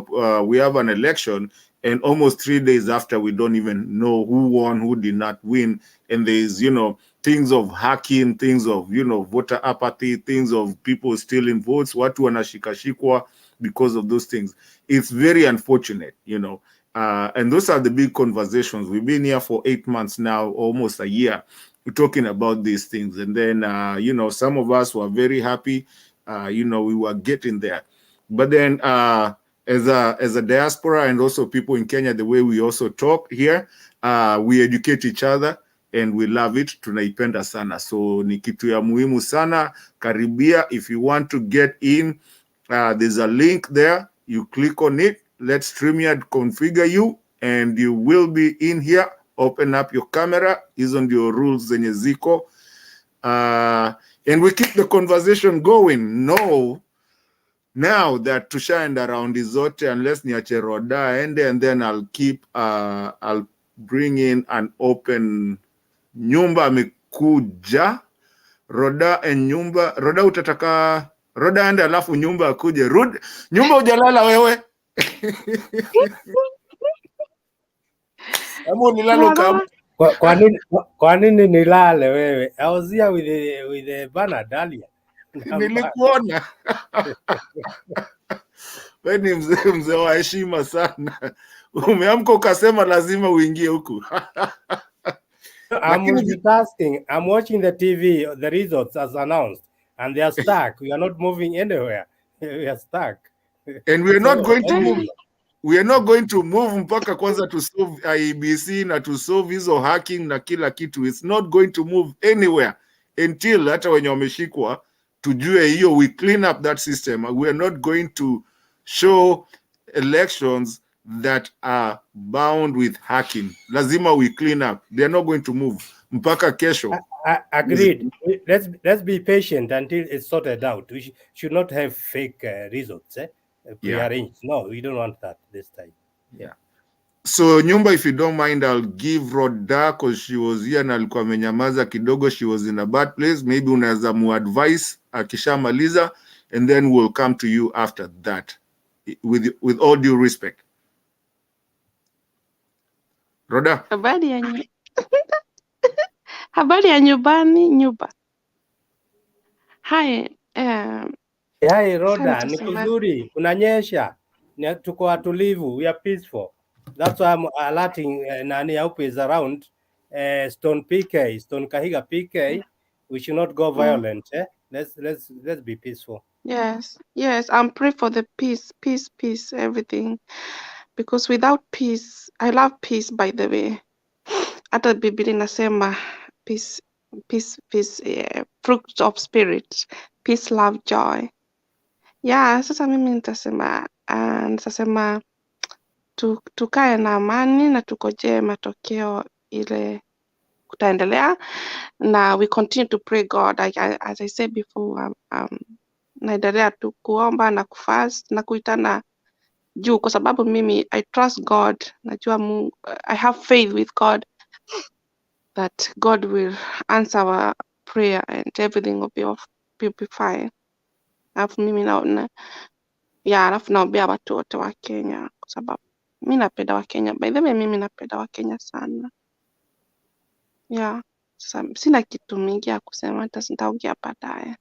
an election, and almost 3 days after we don't even know who won, who did not win, and there's, you know, things of hacking, things of, you know, voter apathy, things of people stealing votes, watu wanashikashikwa because of those things. It's very unfortunate, you know. And those are the big conversations. We've been here for 8 months now, almost a year, talking about these things. And then, you know, some of us were very happy, you know, we were getting there. But then as a diaspora and also people in Kenya, the way we also talk here, we educate each other and we love it. Tunaipenda sana. So ni kitu ya muhimu sana. Karibia, if you want to get in, there's a link there. You click on it. Let StreamYard configure you and you will be in here. Open up your camera. Isn't your rules zenye ziko. And we keep the conversation going. No, now that tushaenda around zote, unless niache Rhoda ende, and then I'll bring in an open Nyumba amekuja. Rhoda and Nyumba. Rhoda utataka Rhoda ende alafu Nyumba akuje. Nyumba hujalala wewe. Amo nilalo kama. Kwa nini nilale wewe? I was here with Bernard earlier. Nilikuona. Wewe ni mzee wa heshima sana. Umeamka ukasema lazima uingie huku. I'm multitasking. I'm watching the TV, the results as announced, and they are stuck. We are not moving anywhere. We are stuck. And we are not going to move. We are not going to move mpaka kwanza to solve IEBC na to solve hizo hacking na kila kitu. It's not going to move anywhere until hata wenye wameshikwa tujue hiyo, we clean up that system. We are not going to show elections that are bound with hacking. Lazima we clean up. They are not going to move mpaka kesho. Agreed. Let's be patient until it's sorted out. We should not have fake results, prearranged. No, we don't want that this time. Yeah. So Nyumba, if you don't mind, I'll give Rhoda, because she was here na alikuwa amenyamaza kidogo. She was in a bad place. Maybe unaweza mu-advise akishamaliza, and then we'll come to you after that, with all due respect. Rhoda. Habari ya nyumbani, nyumba. Hai, Hai Rhoda, ni kuzuri, kunanyesha. Tuko watulivu, we are peaceful. That's why I'm alerting Nani Aupe is around. Stone PK, Stone Kahiga PK. We should not go violent. Let's be peaceful. Yes, I'm praying for the peace, everything. Because without peace, I love peace, by the way. Hata Biblia inasema peace, fruit of spirit, peace, love, joy. Yeah, sasa mimi nitasema tukae na amani na tukojee matokeo ile kutaendelea, na we continue to pray God, as I said before. Naendelea tu kuomba na kufast na kuitana juu, kwa sababu mimi I trust God. Najua Mungu, I have faith with God that God will answer our prayer and everything will be fine. Alafu mimi alafu naombea watu wote wa Kenya, kwa sababu mimi napenda wa Kenya. By the way, mimi napenda wa Kenya sana. Sina kitu mingi ya kusema, nitaongea baadaye.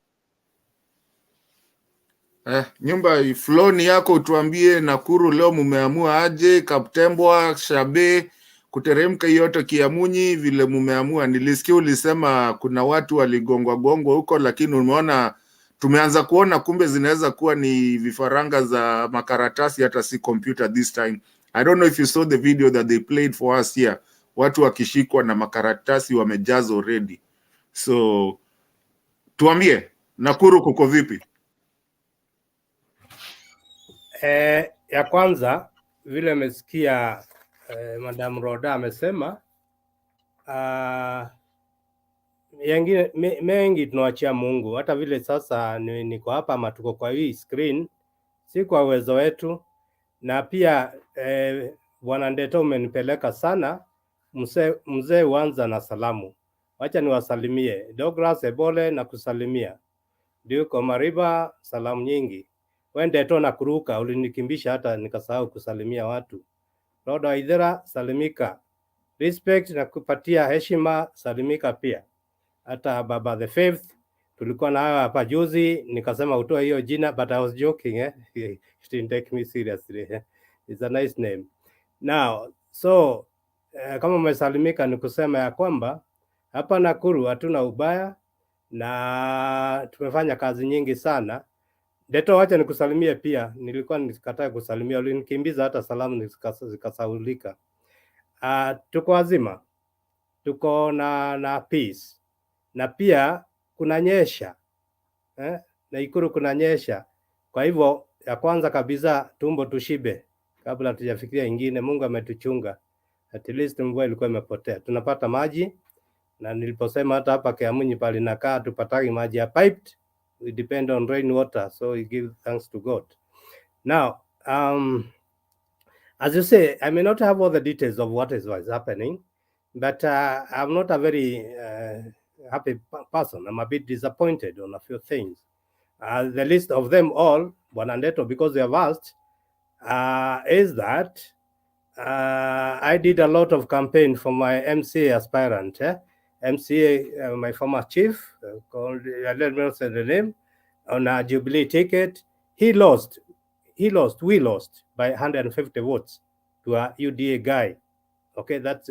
Nyumba, flow ni yako, utuambie Nakuru leo mumeamua aje, Kaptembwa, Shabe, kuteremka yote Kiamunyi, vile mumeamua. Nilisikia ulisema kuna watu waligongwa huko, lakini umeona tumeanza kuona kumbe zinaweza kuwa ni vifaranga za makaratasi, hata si computer this time. I don't know if you saw the video that they played for us here. Watu wakishikwa na makaratasi wamejaza already. So tuambie Nakuru kuko vipi? Ya kwanza vile amesikia Madam Rhoda amesema, mengi tunawachia Mungu. Hata vile sasa niko hapa ama tuko kwa hii screen, si kwa uwezo wetu. Na pia Bwana Ndeta umenipeleka sana. Mzee uanza na salamu. Wacha niwasalimie. Douglas Ebole na kusalimia. Duko Mariba, salamu nyingi. Wende tona kuruka, ulinikimbisha hata nikasahau kusalimia watu. Roda Idera, salimika. Respect na kupatia heshima, salimika pia. Hata Baba the Fifth, tulikuwa na hawa hapa juzi, nikasema utoe hiyo jina, but I was joking, It didn't take me seriously. It's a nice name. Now, so, kama umesalimika ni kusema ya kwamba, hapa Nakuru hatuna ubaya, na tumefanya kazi nyingi sana. Deto, wacha nikusalimie pia. Nilikuwa nikataa kusalimia, ulinikimbiza hata salamu zikasaulika. Tuko wazima. Tuko na peace. Na pia kunanyesha. Na Ikuru kunanyesha. Kwa hivyo ya kwanza kabisa tumbo tushibe kabla tujafikiria ingine. Mungu ametuchunga. At least mvua ilikuwa imepotea. Tunapata maji, na niliposema hata hapa Kiamunyi pale nakaa tupataki maji ya piped. We depend on rainwater, so we give thanks to God. Now, as you say, I may not have all the details of what is happening, but I'm not a very happy person. I'm a bit disappointed on a few things. The list of them all, Bwanandeto, because you have asked, is that I did a lot of campaign for my MCA aspirant. MCA, my former chief, called, let me not say the name, on a Jubilee ticket. He lost. we lost by 150 votes to a UDA guy. Okay, that's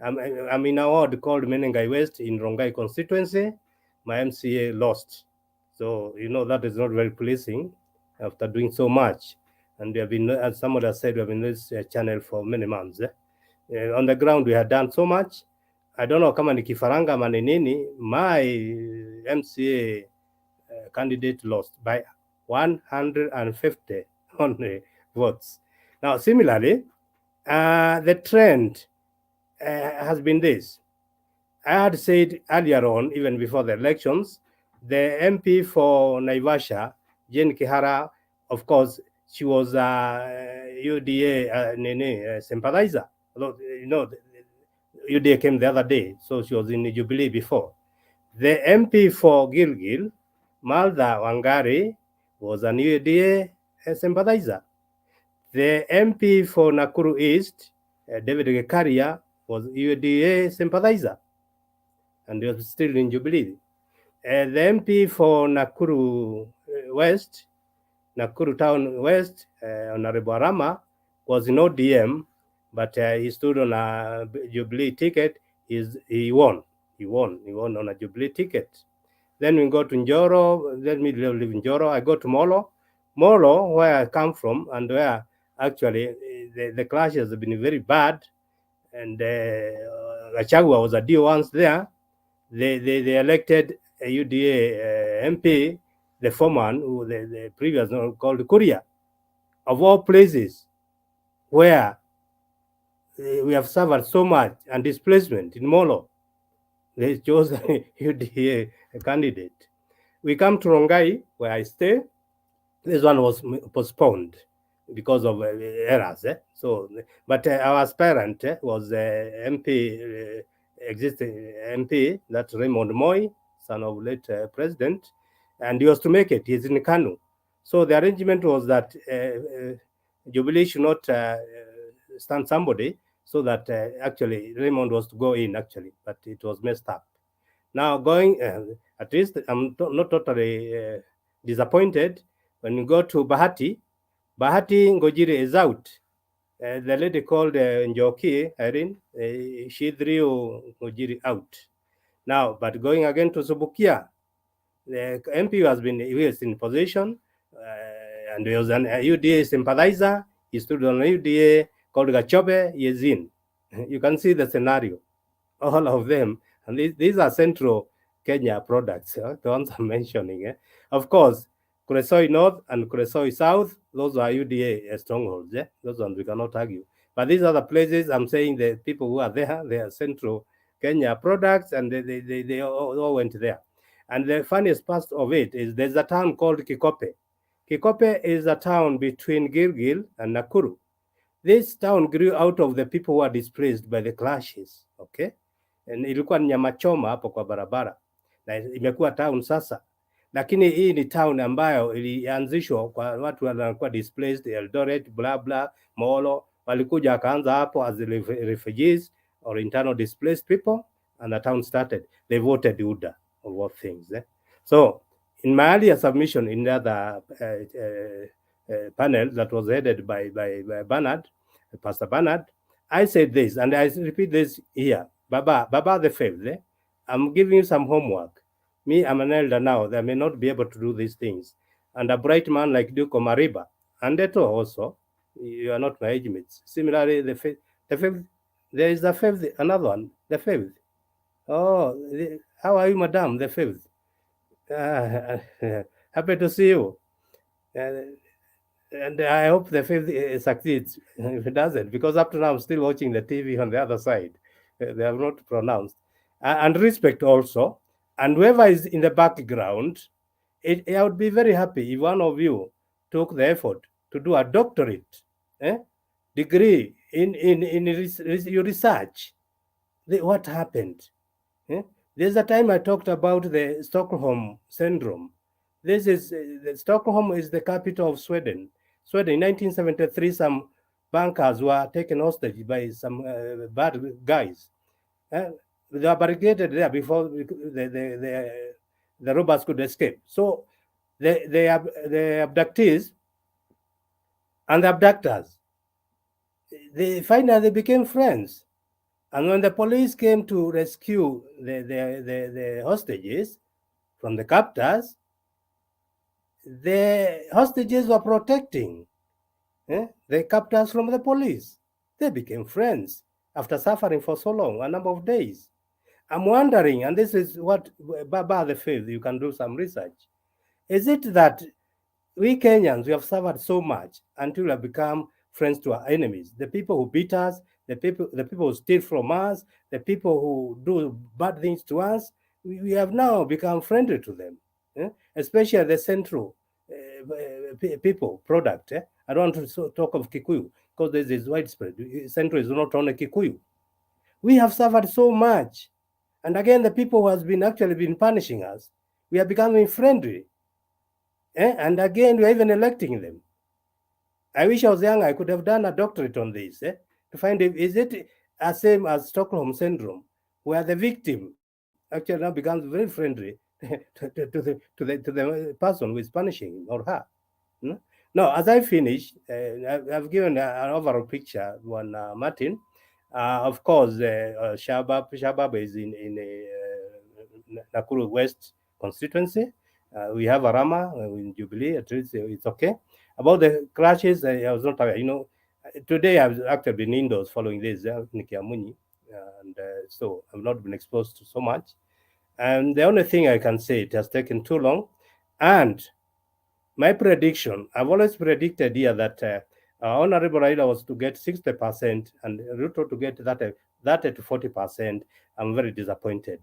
I'm in a ward called Menengai West in Rongai constituency. My MCA lost. So, that is not very pleasing after doing so much. And we have been, as somebody has said, we have been in this channel for many months. On the ground, we had done so much. I don't know kama ni kifaranga manenini, my MCA candidate lost by 150 only votes. Now, similarly, the trend has been this. I had said earlier on, even before the elections, the MP for Naivasha, Jane Kihara, of course, she was a UDA sympathizer. Although, UDA came the other day, so she was in Jubilee before. The MP for Gilgil, Malda Wangari, was an UDA sympathizer. The MP for Nakuru East, David Gekaria, was UDA sympathizer, and he was still in Jubilee. The MP for Nakuru West, Nakuru Town West, Honorable Arama, was in ODM, but he stood on a Jubilee ticket. He won on a Jubilee ticket. Then we go to Njoro. Let me live in Njoro. I go to Molo, where I come from, and where actually the clashes have been very bad. And Gachagua was a deal once there. They elected a UDA MP, the foreman, who the previous one called Kuria, of all places where we have suffered so much and displacement in Molo. They chose a UDA candidate. We come to Rongai, where I stay. This one was postponed because of errors. So, but our aspirant was MP, existing MP, that's Raymond Moy, son of late president, and he was to make it. He's in Kanu. So the arrangement was that Jubilee should not stand somebody, so that actually Raymond was to go in actually, but it was messed up. Now going, at least I'm not totally disappointed. When you go to Bahati Ngojiri is out. The lady called Njoki, Irene, she threw Ngojiri out. Now, but going again to Subukia, the MP he was in position, and he was an UDA sympathizer. He stood on UDA called Gachobe, he is in. You can see the scenario, all of them. And these are central Kenya products, the ones I'm mentioning. Of course, Kuresoi North and Kuresoi South, those are UDA strongholds. Those ones we cannot argue. But these are the places I'm saying the people who are there, they are central Kenya products, and they all went there. And the funniest part of it is there's a town called Kikope. Kikope is a town between Gilgil and Nakuru. This town grew out of the people who are displaced by the clashes, okay? And ilikuwa ni nyama choma hapo kwa barabara, na imekuwa town sasa. Lakini hii ni town ambayo ilianzishwa kwa watu walikuwa displaced, Eldoret, bla bla, Molo, walikuja wakaanza hapo as refugees or internal displaced people, and the town started. They voted UDA of all things. So in my earlier submission in the other panel that was headed by Bernard, Pastor Bernard, I said this, and I repeat this here. Baba the fifth, I'm giving you some homework. Me, I'm an elder now. I may not be able to do these things. And a bright man like Duke Omariba, and Deto also, you are not my age mates. Similarly, the fifth, there is the fifth, another one, the fifth. Oh, how are you, madam, the fifth? Happy to see you. And I hope the fifth succeeds if it doesn't, because up to now I'm still watching the TV on the other side. They have not pronounced. And respect also. And whoever is in the background, I would be very happy if one of you took the effort to do a doctorate degree in your research. What happened? There's a time I talked about the Stockholm syndrome. This is Stockholm is the capital of Sweden. Sweden in 1973, some bankers were taken hostage by some bad guys. They were barricaded there before the robbers could escape. So the abductees and the abductors. They finally became friends. And when the police came to rescue the hostages from the captors, the hostages were protecting the captors from the police. They became friends after suffering for so long, a number of days. I'm wondering, and this is what, by the faith, you can do some research. Is it that we Kenyans, we have suffered so much until we have become friends to our enemies? The people who beat us, the people who steal from us, the people who do bad things to us, we have now become friendly to them, especially the central people product. I don't want to talk of Kikuyu because this is widespread. Central is not only Kikuyu. We have suffered so much. And again, the people who has been actually been punishing us, we are becoming friendly. And again, we are even electing them. I wish I was young, I could have done a doctorate on this, to find if, is it the same as Stockholm Syndrome, where the victim actually now becomes very friendly to the person who is punishing him or her. Now, as I finish, I've given an overall picture, Martin. Of course, Shabab is in Nakuru West constituency. We have Arama in Jubilee, at least it's okay. About the crashes, I was not aware. Today I've actually been indoors following this, Nikiamuni, and so I've not been exposed to so much. And the only thing I can say, it has taken too long. And my prediction, I've always predicted here that Honorable Raila was to get 60% and Ruto to get 30 to 40%. I'm very disappointed.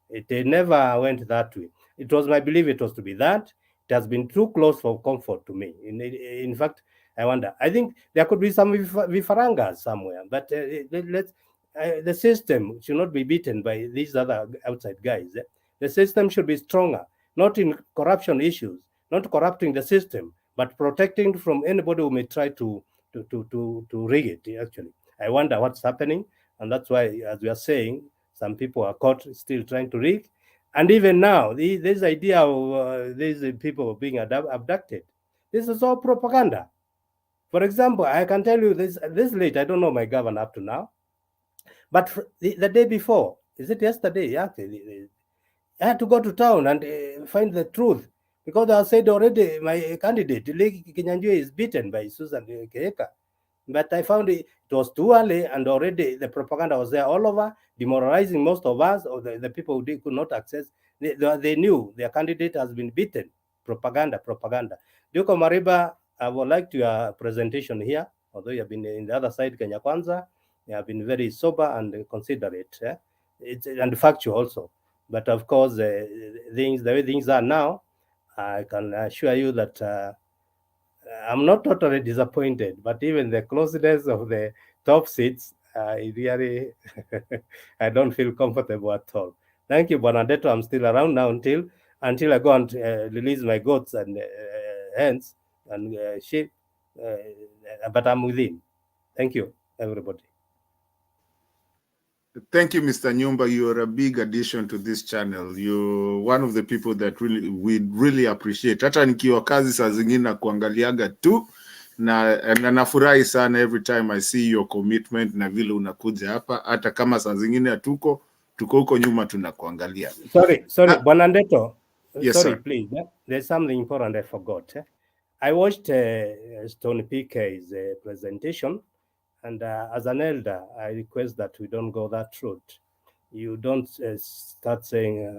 It never went that way. It was my belief it was to be that. It has been too close for comfort to me. In fact, I wonder. I think there could be some vifarangas somewhere, but the system should not be beaten by these other outside guys. The system should be stronger, not in corruption issues, not corrupting the system, but protecting from anybody who may try to rig it, actually. I wonder what's happening, and that's why, as we are saying, some people are caught still trying to rig. And even now, this idea of these people being abducted, this is all propaganda. For example, I can tell you this late, I don't know my governor up to now, but the day before, is it yesterday? Actually, I had to go to town and find the truth, because I said already my candidate, Kinyanjui, is beaten by Susan Keheka. But I found it was too early, and already the propaganda was there all over, demoralizing most of us, or the people who could not access. They knew their candidate has been beaten. Propaganda. Duko Mariba, I would like your presentation here, although you have been in the other side, Kenya Kwanza. You have been very sober and considerate, and factual also. But of course, the way things are now, I can assure you that I'm not totally disappointed, but even the closeness of the top seats, really, I don't feel comfortable at all. Thank you, Bonadetto. I'm still around now until I go and release my goats and hens and sheep, but I'm within. Thank you, everybody. Thank you, Mr. Nyumba. You're a big addition to this channel. You're one of the people that we really appreciate. Hata nikiwa kazi saa zingine na kuangaliaga tu na nafurahi sana every time I see your commitment na vile unakuja hapa, hata kama saa zingine tuko huko nyuma tunakuangalia. Sorry, Bwana Ndeto. Yes, sorry, sir. please. There's something important I forgot. I watched Stone PK's presentation, and as an elder, I request that we don't go that route. You don't start saying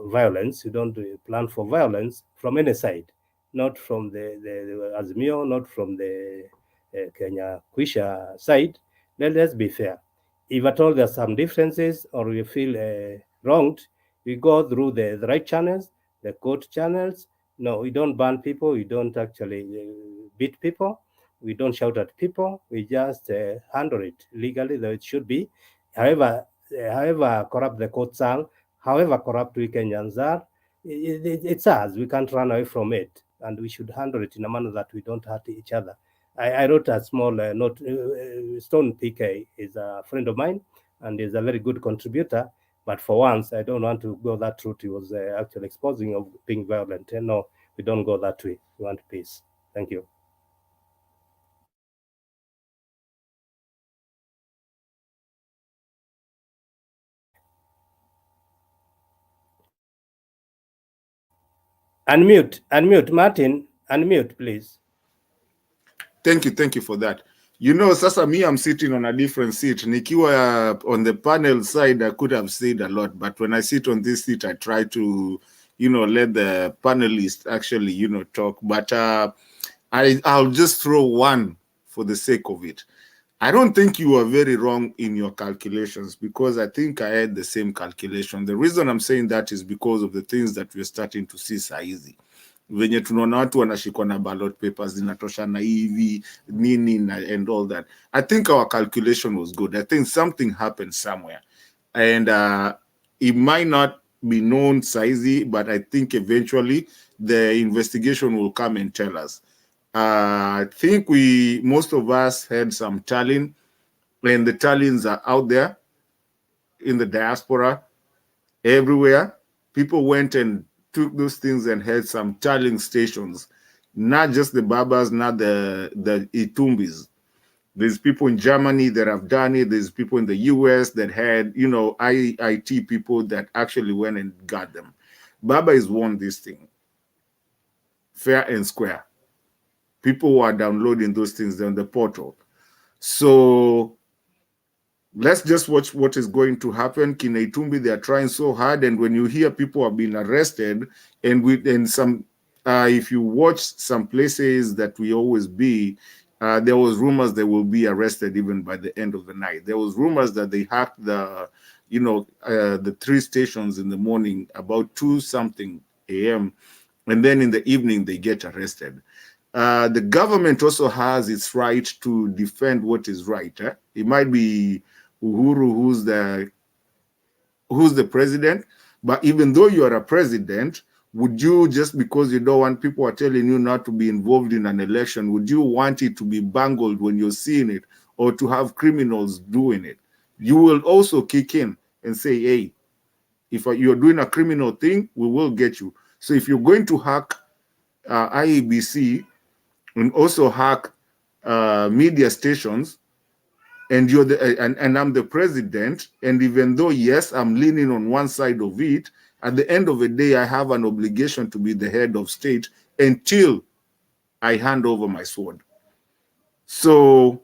violence. You don't plan for violence from any side, not from the Azimio, not from the Kenya Kwisha side. Let's be fair. If at all there's some differences or we feel wronged, we go through the right channels, the court channels. No, we don't ban people. We don't actually beat people. We don't shout at people. We just handle it legally, though it should be. However corrupt the courts are, however corrupt we Kenyans are, it's us. We can't run away from it, and we should handle it in a manner that we don't hurt each other. I wrote a small note. Stone PK is a friend of mine and is a very good contributor. But for once, I don't want to go that route. He was actually exposing of being violent. No, we don't go that way. We want peace. Thank you. Unmute, Martin. Unmute, please. Thank you for that. You know, sasa me, I'm sitting on a different seat. Nikiwa on the panel side, I could have said a lot, but when I sit on this seat, I try to, you know, let the panelists actually, you know, talk. But I'll just throw one for the sake of it. I don't think you are very wrong in your calculations, because I think I had the same calculation. The reason I'm saying that is because of the things that we're starting to see saizi. Venye tunaona watu wanashikwa na ballot papers zinatoshana hivi nini and all that. I think our calculation was good. I think something happened somewhere, and it might not be known saizi, but I think eventually the investigation will come and tell us. I think most of us had some talent, and the talents are out there in the diaspora everywhere. People went and took those things and had some tallying stations, not just the Babas, not the Itumbis. There's people in Germany that have done it. There's people in the US that had, you know, IIT people that actually went and got them. Baba has won this thing, fair and square. People who are downloading those things on the portal. So let's just watch what is going to happen. Kina Itumbi, they are trying so hard, and when you hear people have been arrested, and some, if you watch some places that we always be, there was rumors they will be arrested even by the end of the night. There was rumors that they hacked the, you know, the 3 stations in the morning about 2-something a.m., and then in the evening they get arrested. The government also has its right to defend what is right. It might be Uhuru who's the president, but even though you are a president, would you, just because you don't want people are telling you not to be involved in an election, would you want it to be bungled when you're seeing it, or to have criminals doing it? You will also kick in and say, hey, if you're doing a criminal thing, we will get you. So if you're going to hack IEBC and also hack media stations, and you're and I'm the president, and even though, yes, I'm leaning on one side of it, at the end of the day, I have an obligation to be the head of state until I hand over my sword. So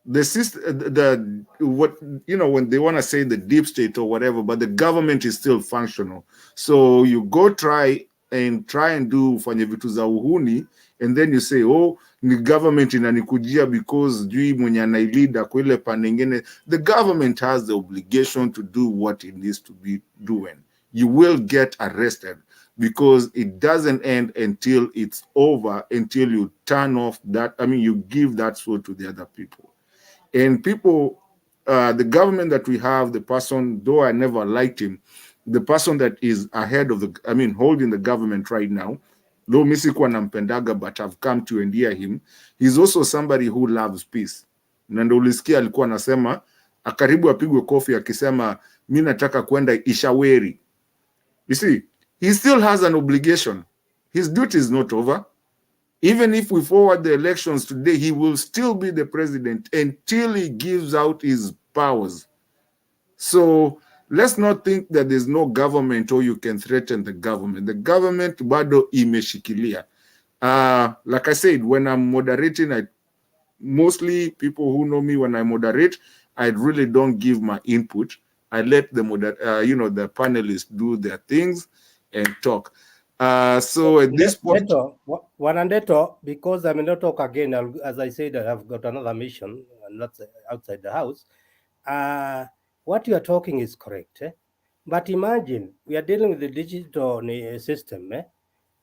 the system, what, you know, when they want to say the deep state or whatever, but the government is still functional. So you go try and do ufanye vitu za uhuni, and then you say, oh, ni government inanikujia because jui mwenye anailida kwa ile pande nyingine. The government has the obligation to do what it needs to be doing. You will get arrested, because it doesn't end until it's over, until you turn off that, I mean, you give that sword to the other people. And people, the government that we have, the person, though I never liked him, the person that is ahead of the, I mean, holding the government right now, though misikuwa nampendaga, but I've come to endear him, he's also somebody who loves peace. Na ndo ulisikia alikuwa anasema, akaribu apigwe kofi akisema, mi nataka kwenda Ishaweri. You see, he still has an obligation. His duty is not over. Even if we forward the elections today, he will still be the president until he gives out his powers. So let's not think that there's no government or you can threaten the government. The government bado imeshikilia. Like I said, when I'm moderating, mostly people who know me, when I moderate, I really don't give my input. I let the the panelists do their things and talk. So at this point, Wanandeto, because I may not talk again, as I said, I have got another mission, and that's outside the house. What you are talking is correct, but imagine we are dealing with the digital system,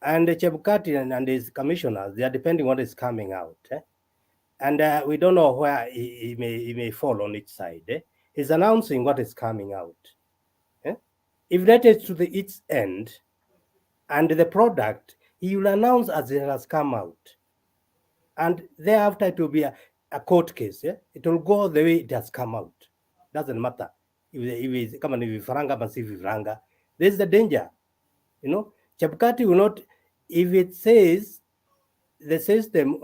and the Chebukati and his commissioners, they are depending on what is coming out, and we don't know where he may fall on each side. He's announcing what is coming out. If that is to its end, and the product, he will announce as it has come out. And thereafter, it will be a court case. It will go the way it has come out. Doesn't matter. If it's faranga, there's the danger. You know, Chebukati will not, if it says the system,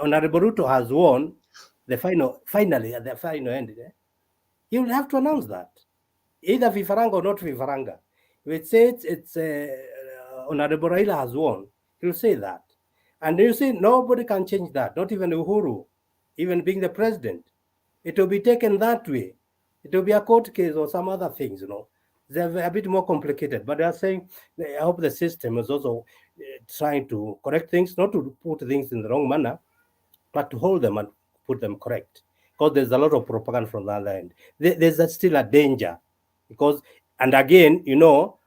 Honorable Ruto has won finally at the final end, he will have to announce that. Either Vifaranga or not Vifaranga. If it says it's Honorable Raila has won, he'll say that. And you see, nobody can change that, not even Uhuru, even being the president. It will be taken that way. It will be a court case or some other things, They're a bit more complicated, but they are saying, I hope the system is also trying to correct things, not to put things in the wrong manner, but to hold them and put them correct. Because there's a lot of propaganda from the other end. There's still a danger. Because, and again,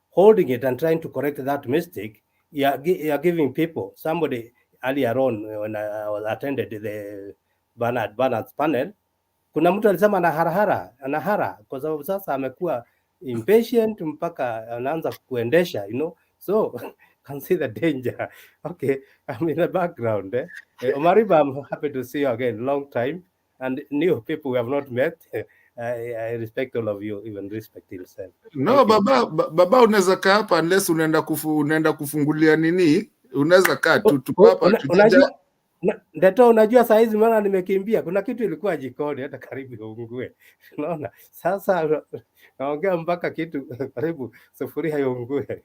holding it and trying to correct that mistake, you're giving people, somebody earlier on when I attended the Bernard's panel, kuna mtu alisema anahara kwa sababu sasa amekuwa impatient mpaka anaanza kuendesha, so can see the danger. Okay, I'm in the background. Omariba, I'm happy to see you again, long time, and new people we have not met. I respect all of you, even respect yourself. No, baba unaweza kaa hapa unless unaenda kufungulia nini, unaweza kaa tu hapa unajua Ndeto, unajua saa hizi maana nimekimbia, kuna kitu ilikuwa jikoni hata karibu iungue. Unaona, sasa naongea mpaka kitu karibu sufuria iungue.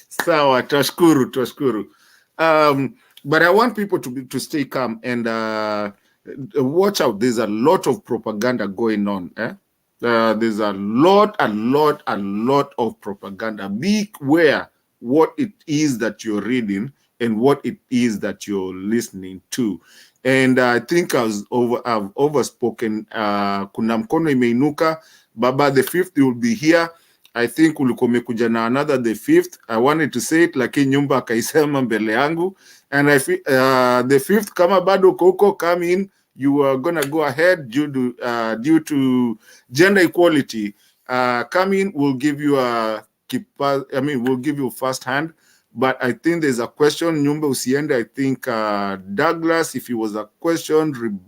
Sawa, tashkuru. But I want people to stay calm and watch out. There's a lot of propaganda going on. There's a lot of propaganda. Beware what it is that you're reading and what it is that you're listening to. And I think I've overspoken. Kuna mkono imeinuka. Baba, the 5th will be here. I think ulikuwa umekuja na another the 5th. I wanted to say it, lakini nyumba akaisema mbele yangu. And the 5th, kama bado koko, come in. You are gonna go ahead due to gender equality. Come in, we'll give you we'll give you first hand. But I think there's a question, Nyumba Usiende. I think Douglas, if it was a question,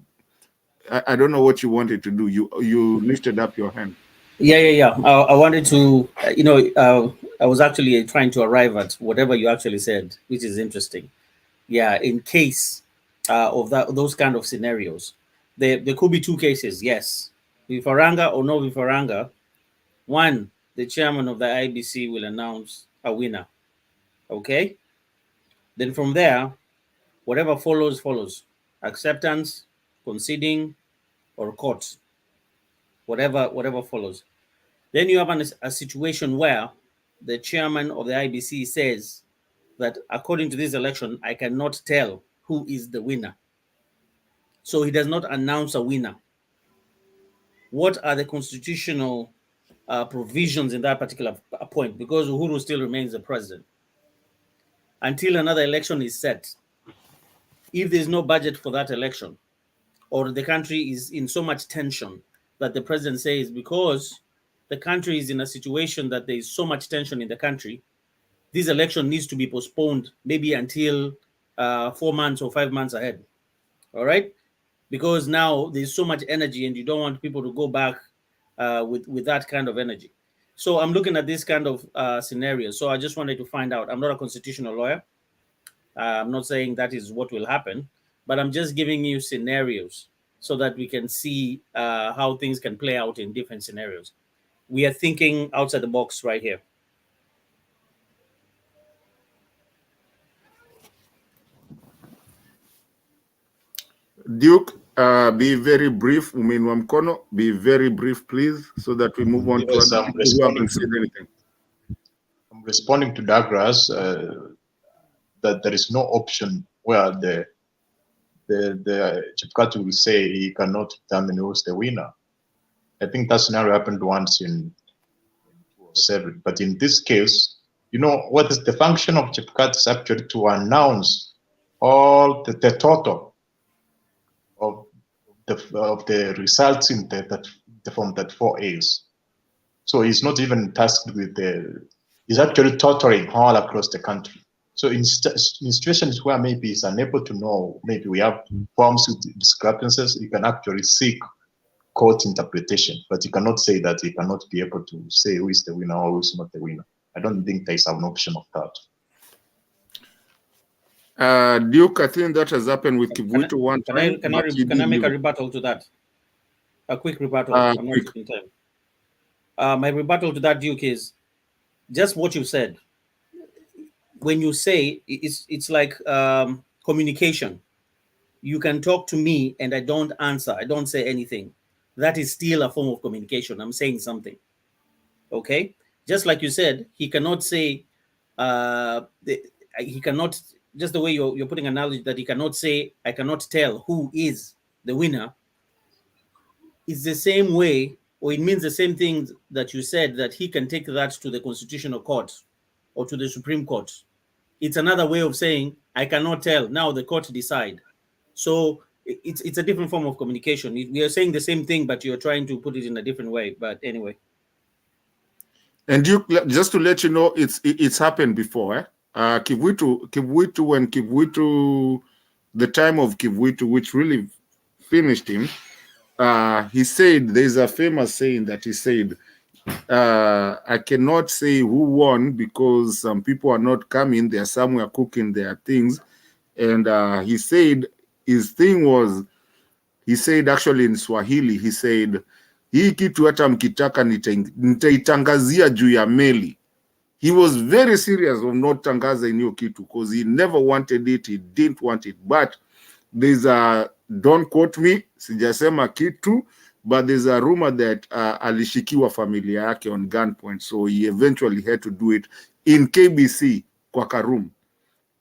I don't know what you wanted to do. You lifted up your hand. Yeah. I wanted to, I was actually trying to arrive at whatever you actually said, which is interesting. Yeah, in case of those kind of scenarios, there could be 2 cases. Yes, Vifaranga or no Vifaranga. One, the chairman of the IEBC will announce a winner. Okay. Then from there, whatever follows. Acceptance, conceding, or court. Whatever follows. Then you have a situation where the chairman of the IEBC says that according to this election, I cannot tell who is the winner. So he does not announce a winner. What are the constitutional provisions in that particular point? Because Uhuru still remains the president. Until another election is set, if there's no budget for that election, or the country is in so much tension that the president says, because the country is in a situation that there is so much tension in the country, this election needs to be postponed maybe until 4 months or 5 months ahead. All right? Because now there's so much energy and you don't want people to go back with that kind of energy. So I'm looking at this kind of scenario. So I just wanted to find out. I'm not a constitutional lawyer. I'm not saying that is what will happen, but I'm just giving you scenarios so that we can see how things can play out in different scenarios. We are thinking outside the box right here. Duke, be very brief. Uminwa mkono, be very brief, please, so that we move on to other people who haven't said anything. I'm responding to Douglas that there is no option where the Chipkati will say he cannot determine who's the winner. I think that scenario happened once in 2007. But in this case, what is the function of Chipkati is actually to announce all the total of the results in from that 4As. So he's not even tasked with he's actually totaling all across the country. So in situations where maybe he's unable to know, maybe we have forms with discrepancies, you can actually seek court interpretation, but you cannot say that he cannot be able to say who is the winner or who is not the winner. I don't think there is an option of that. Duke, I think that has happened with Kivuito one time. Can I make a rebuttal to that? A quick rebuttal. I'm not taking time. My rebuttal to that, Duke, is just what you said. When you say it's like communication. You can talk to me and I don't answer. I don't say anything. That is still a form of communication. I'm saying something. Okay? Just like you said, he cannot say, he cannot, just the way you're putting an analogy that he cannot say, I cannot tell who is the winner. It's the same way, or it means the same thing that you said, that he can take that to the Constitutional Court or to the Supreme Court. It's another way of saying, I cannot tell. Now the court decide. So it's a different form of communication. We are saying the same thing, but you're trying to put it in a different way. But anyway. And you, just to let you know, it's happened before. Kivuitu, when Kivuitu, the time of Kivuitu, which really finished him, he said, there's a famous saying that he said, I cannot say who won because some people are not coming. They're somewhere cooking their things. And he said, his thing was, he said actually in Swahili, he said, hii kitu hata mkitaka nitaitangazia juu ya meli. He was very serious of not tangazing hiyo kitu because he never wanted it, he didn't want it. But there's a, don't quote me, sijasema kitu, but there's a rumor that alishikiwa familia yake on gunpoint, so he eventually had to do it in KBC kwa Karum.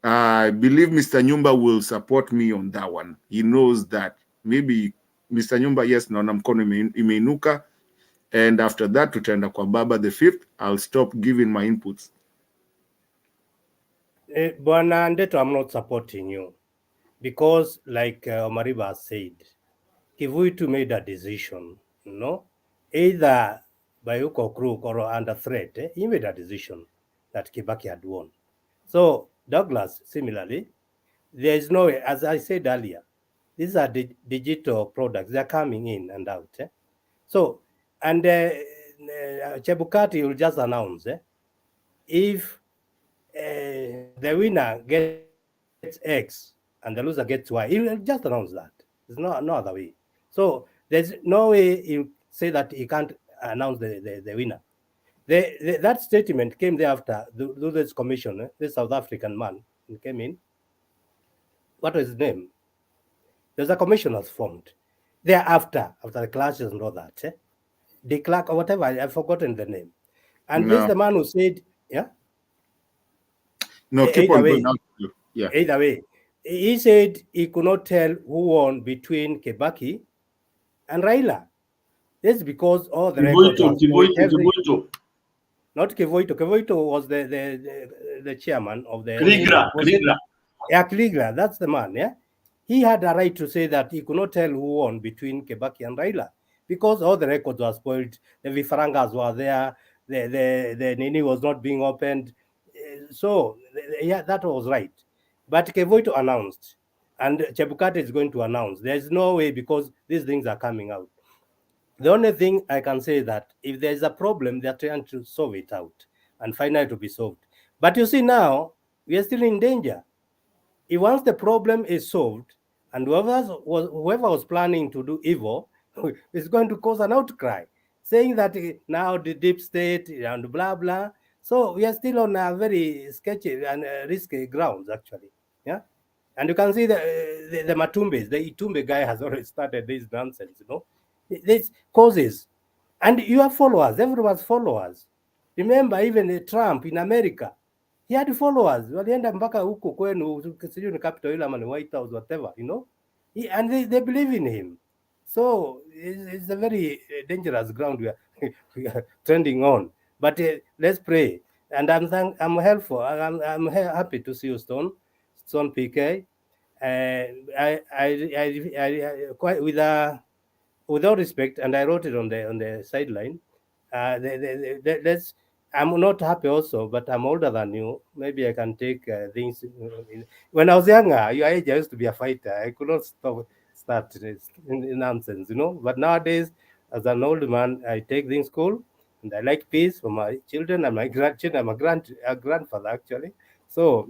I believe Mr. Nyumba will support me on that one. He knows that. Maybe Mr. Nyumba, yes, naona mkono imeinuka. And after that, tutaenda kwa Baba the Fifth. I'll stop giving my inputs. Bwana Ndeto, I'm not supporting you. Because like Omariba said, Kivuitu made a decision, you know, either by hook or crook or under threat, he made a decision that Kibaki had won. So Douglas, similarly, there is no way, as I said earlier, these are digital products, they're coming in and out. So, and Chebukati will just announce if the winner gets X and the loser gets Y, he will just announce that. There's no other way. So there's no way you say that he can't announce the winner. That statement came thereafter. The commission, this South African man came in. What was his name? There's a commission was formed. Thereafter, after the clashes and all that, the clerk or whatever, I've forgotten the name. And this is the man who said, yeah? No, keep on going. Yeah. Either way, he said he could not tell who won between Kibaki and Raila. This is because all the records Kivuitu. Not Kivuitu. Kivuitu was the chairman of the Kriegler. Yeah, Kriegler, that's the man, yeah. He had a right to say that he could not tell who won between Kibaki and Raila because all the records were spoiled. The Vifarangas were there. The Nini was not being opened. So, yeah, that was right. But Kevoito announced, and Chebukati is going to announce. There's no way because these things are coming out. The only thing I can say is that if there's a problem, they're trying to solve it out and finally to be solved. But you see now, we are still in danger. If once the problem is solved, and whoever was planning to do evil is going to cause an outcry, saying that now the deep state and blah, blah. So we are still on a very sketchy and risky grounds, actually. Yeah. And you can see the Matumbes, the Itumbe guy has already started this nonsense, you know. This causes. And you have followers, everyone's followers. Remember, even Trump in America, he had followers. Walienda mpaka huko kwenu, sijui ni Capitol Hill ama ni White House, whatever, you know. And they believe in him. So it's a very dangerous ground we are trending on. But let's pray. And I'm helpful. I'm happy to see you, Stone PK. I quite with all respect, and I wrote it on the sideline. I'm not happy also, but I'm older than you. Maybe I can take things. When I was younger, your age, I used to be a fighter. I could not start nonsense, you know. But nowadays, as an old man, I take things cool, and I like peace for my children and my grandchildren. I'm a grandfather, actually. So,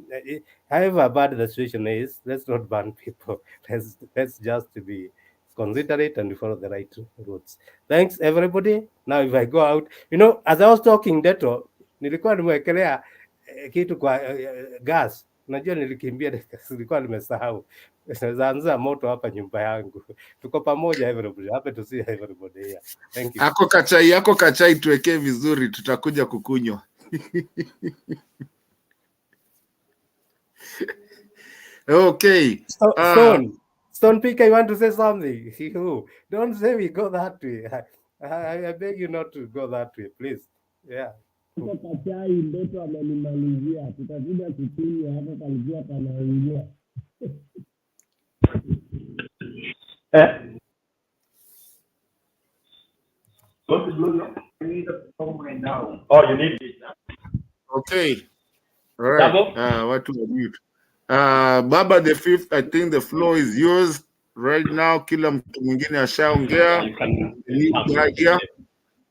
however bad the situation is, let's not ban people. Let's just be considerate and follow the right routes. Thanks, everybody. Now, if I go out, you know, as I was talking, Deto, nilikuwa nimewekelea kitu kwa gas. Unajua nilikimbia, nilikuwa nimesahau. Naweza anza moto hapa nyumba yangu. Tuko pamoja everybody. Happy to see everybody here. Thank you. Ako kachai tuwekee vizuri, tutakuja kukunywa. Okay. Stone Picker, you want to say something? Don't say we go that way. I beg you not to go that way, please. Yeah. Kachai ndoto amenimalizia, tutakuja kukunywa hapo palizia panaingia. Oh, you need it. Okay. All right. What to mute? Baba the fifth, I think the floor is yours right now. Kila mtu mwingine ashaongea.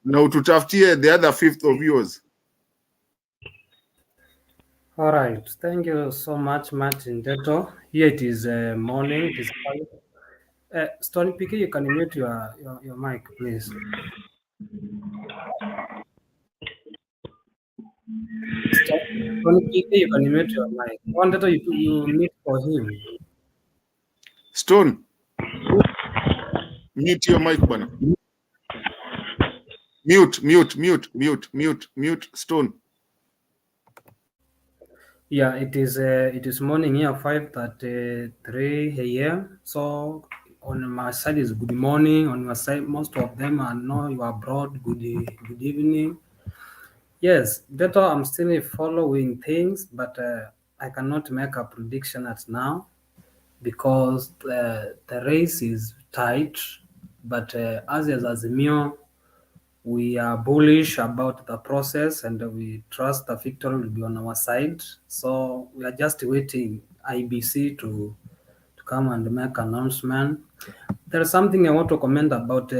Na ututafutie the other fifth of yours. All right. Thank you so much, Martin Deto. Here it is morning. It is 5. Stone Picker, you can mute your mic, please. Stone Picker, you can mute your mic. One Deto, you mute for him. Stone, mute your mic, bwana. Mute, Stone. Yeah, it is morning here, 5:33 a.m. So on my side is good morning. On your side, most of them I know you are abroad. Good evening. Yes, Deto, I'm still following things, but I cannot make a prediction at now because the race is tight. But as Azimio, we are bullish about the process and we trust the victory will be on our side. So we are just waiting IEBC to come and make an announcement. There is something I want to comment about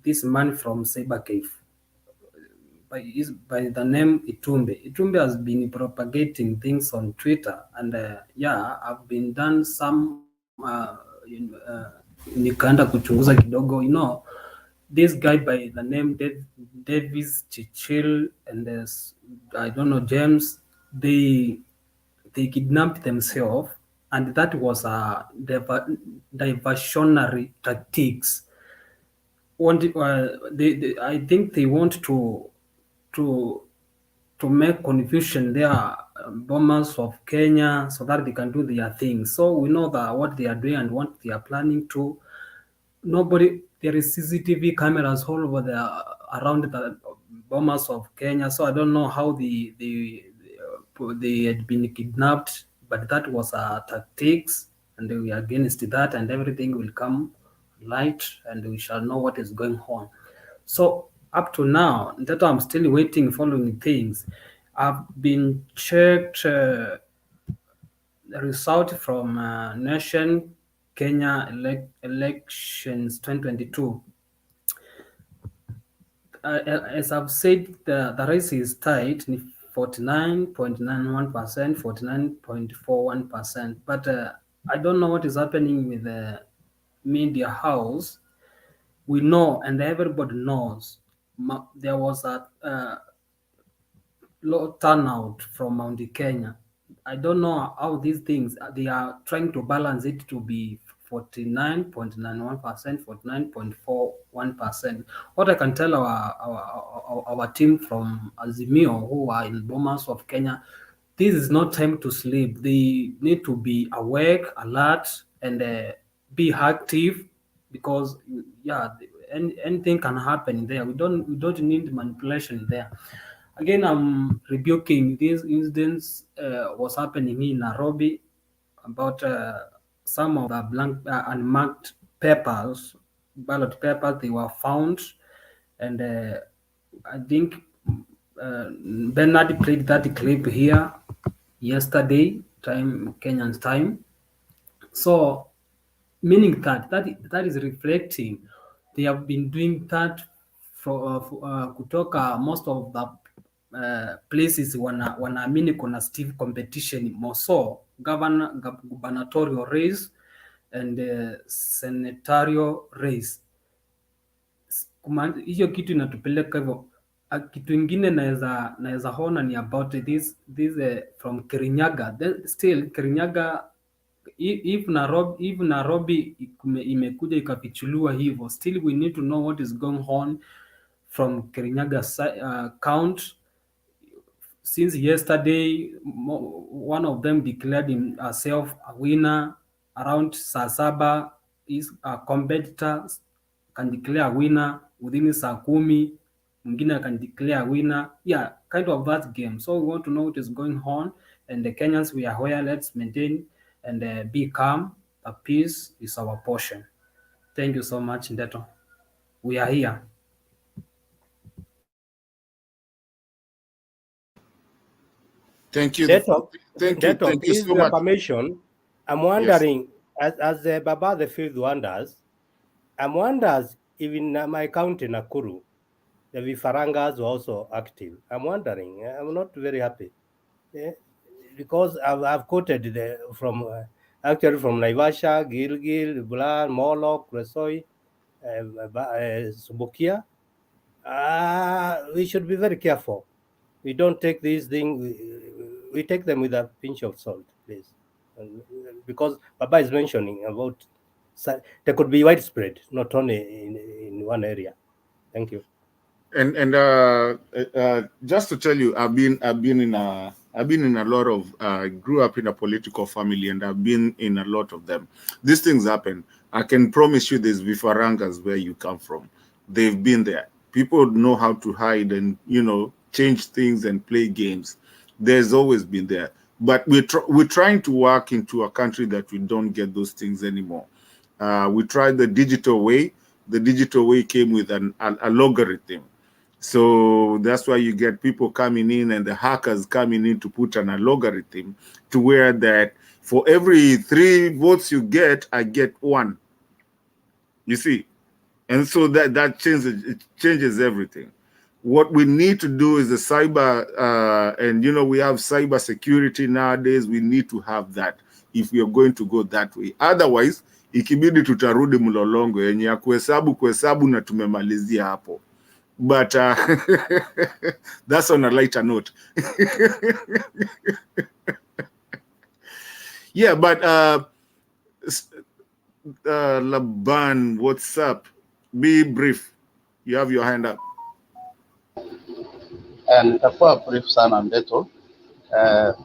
this man from Cyber Cave by the name Itumbe. Itumbe has been propagating things on Twitter, and I've been done some nikaenda kuchunguza kidogo, this guy by the name Davis Chichil and I don't know James, they kidnapped themselves, and that was a diversionary tactics. I think they want to make confusion there, bombers of Kenya, so that they can do their thing. So we know that what they are doing and what they are planning to. There is CCTV cameras all over around the bombers of Kenya. So I don't know how they had been kidnapped, but that was a tactics, and we are against that, and everything will come light, and we shall know what is going on. So up to now, that I'm still waiting, following things. I've been checked the result from Nation Kenya elections 2022. As I've said, the race is tight, 49.91%, 49.41%. But I don't know what is happening with the media house. We know, and everybody knows, there was a low turnout from Mount Kenya. I don't know how these things, they are trying to balance it to be 49.91%, 49.41%. What I can tell our team from Azimio, who are in Bomas of Kenya, this is not time to sleep. They need to be awake, alert, and be active, because anything can happen there. We don't need manipulation there. Again, I'm rebuking these incidents was happening in Nairobi about some of the blank unmarked papers, ballot papers, they were found, and I think Bernard played that clip here yesterday, Kenyan's time. So, meaning that is reflecting they have been doing that kutoka most of the places wanaamini kuna stiff competition, more so gubernatorial race and senatorial race. Hiyo kitu inatupeleka hivyo, Kitu ingine naweza ona ni about this from Kirinyaga. Still Kirinyaga, if Nairobi imekuja ikafichuliwa hivyo, still we need to know what is going on from Kirinyaga count. Since yesterday, one of them declared himself a winner. Around saa saba, is a competitor can declare a winner within saa kumi, mwingine can declare a winner. Yeah, kind of that game. So we want to know what is going on, and the Kenyans, we are here. Let's maintain and be calm. A peace is our portion. Thank you so much, Ndeto. We are here. Thank you. Deto, Thank you. Deto, Thank you please, so with your much. permission, I'm Yes. wondering, as Baba the Fifth wonders, I'm wondering if in my county, Nakuru, the Vifarangas were also active. I'm wondering, I'm not very happy. Because I've quoted from actually from Naivasha, Gilgil, Bulan, Moloch, Resoi, Subukia. We should be very careful. We don't take these things, we take them with a pinch of salt, please. Because Baba is mentioning about there could be widespread, not only in one area. Thank you. And just to tell you, I've been in a lot of grew up in a political family, and I've been in a lot of them. These things happen. I can promise you, there's Vifarangas where you come from. They've been there. People know how to hide and change things and play games. There's always been there. But we're trying to work into a country that we don't get those things anymore. We tried the digital way. The digital way came with a logarithm. So that's why you get people coming in and the hackers coming in to put an logarithm to where that for every 3 votes you get, I get 1. You see? And so that changes everything. What we need to do is the cyber, and we have cyber security nowadays. We need to have that if we are going to go that way. Otherwise, ikibidi tutarudi mlolongo yenye ya kuhesabu na tumemalizia hapo. But that's on a lighter note. Yeah, but Laban, what's up? Be brief. You have your hand up. Nitakuwa brief sana Ndeto,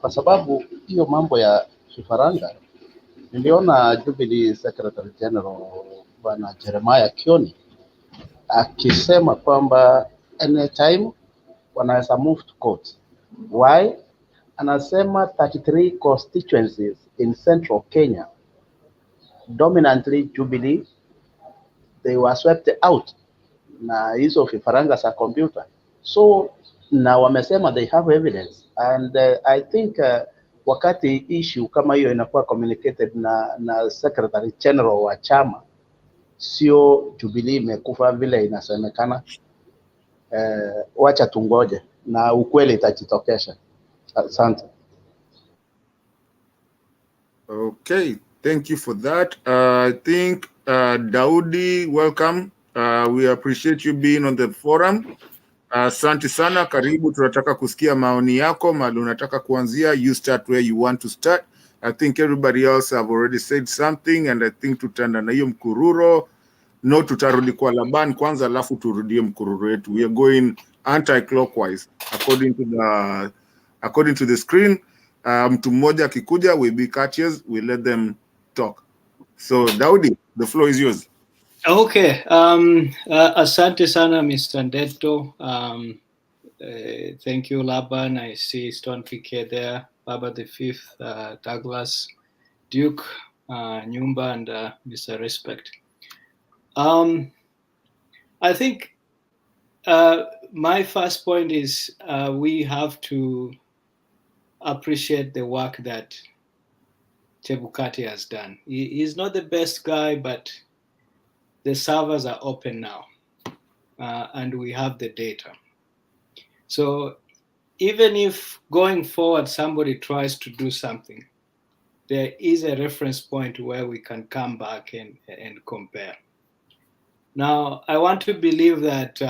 kwa sababu hiyo mambo ya vifaranga niliona Jubilee Secretary General Bwana Jeremiah Kioni akisema kwamba anytime wanaweza move to court. Why? Anasema 33 constituencies in central Kenya, dominantly Jubilee, they were swept out na hizo vifaranga za computer. So na wamesema they have evidence, and I think wakati issue kama hiyo inakuwa communicated na Secretary General wa chama, sio Jubilee imekufa vile inasemekana. Wacha tungoje na ukweli itajitokesha. Asante. Okay, thank you for that. I think Daudi, welcome. We appreciate you being on the forum. Asante sana, karibu. Tunataka kusikia maoni yako, mahali unataka kuanzia. You start where you want to start. I think everybody else have already said something, and I think tutaenda na hiyo mkururo. No, tutarudi kwa Laban kwanza, alafu turudie mkururo yetu. We are going anti-clockwise according to the screen. Mtu mmoja akikuja, we be catches, we let them talk. So Daudi, the floor is yours. Okay. Asante sana, Mr. Ndeto. Thank you, Laban. I see Stone PK there, Baba the Fifth, Douglas, Duke, Nyumba, and Mr. Respect. I think my first point is we have to appreciate the work that Chebukati has done. He's not the best guy, but the servers are open now, and we have the data. So even if going forward somebody tries to do something, there is a reference point where we can come back and compare. Now, I want to believe that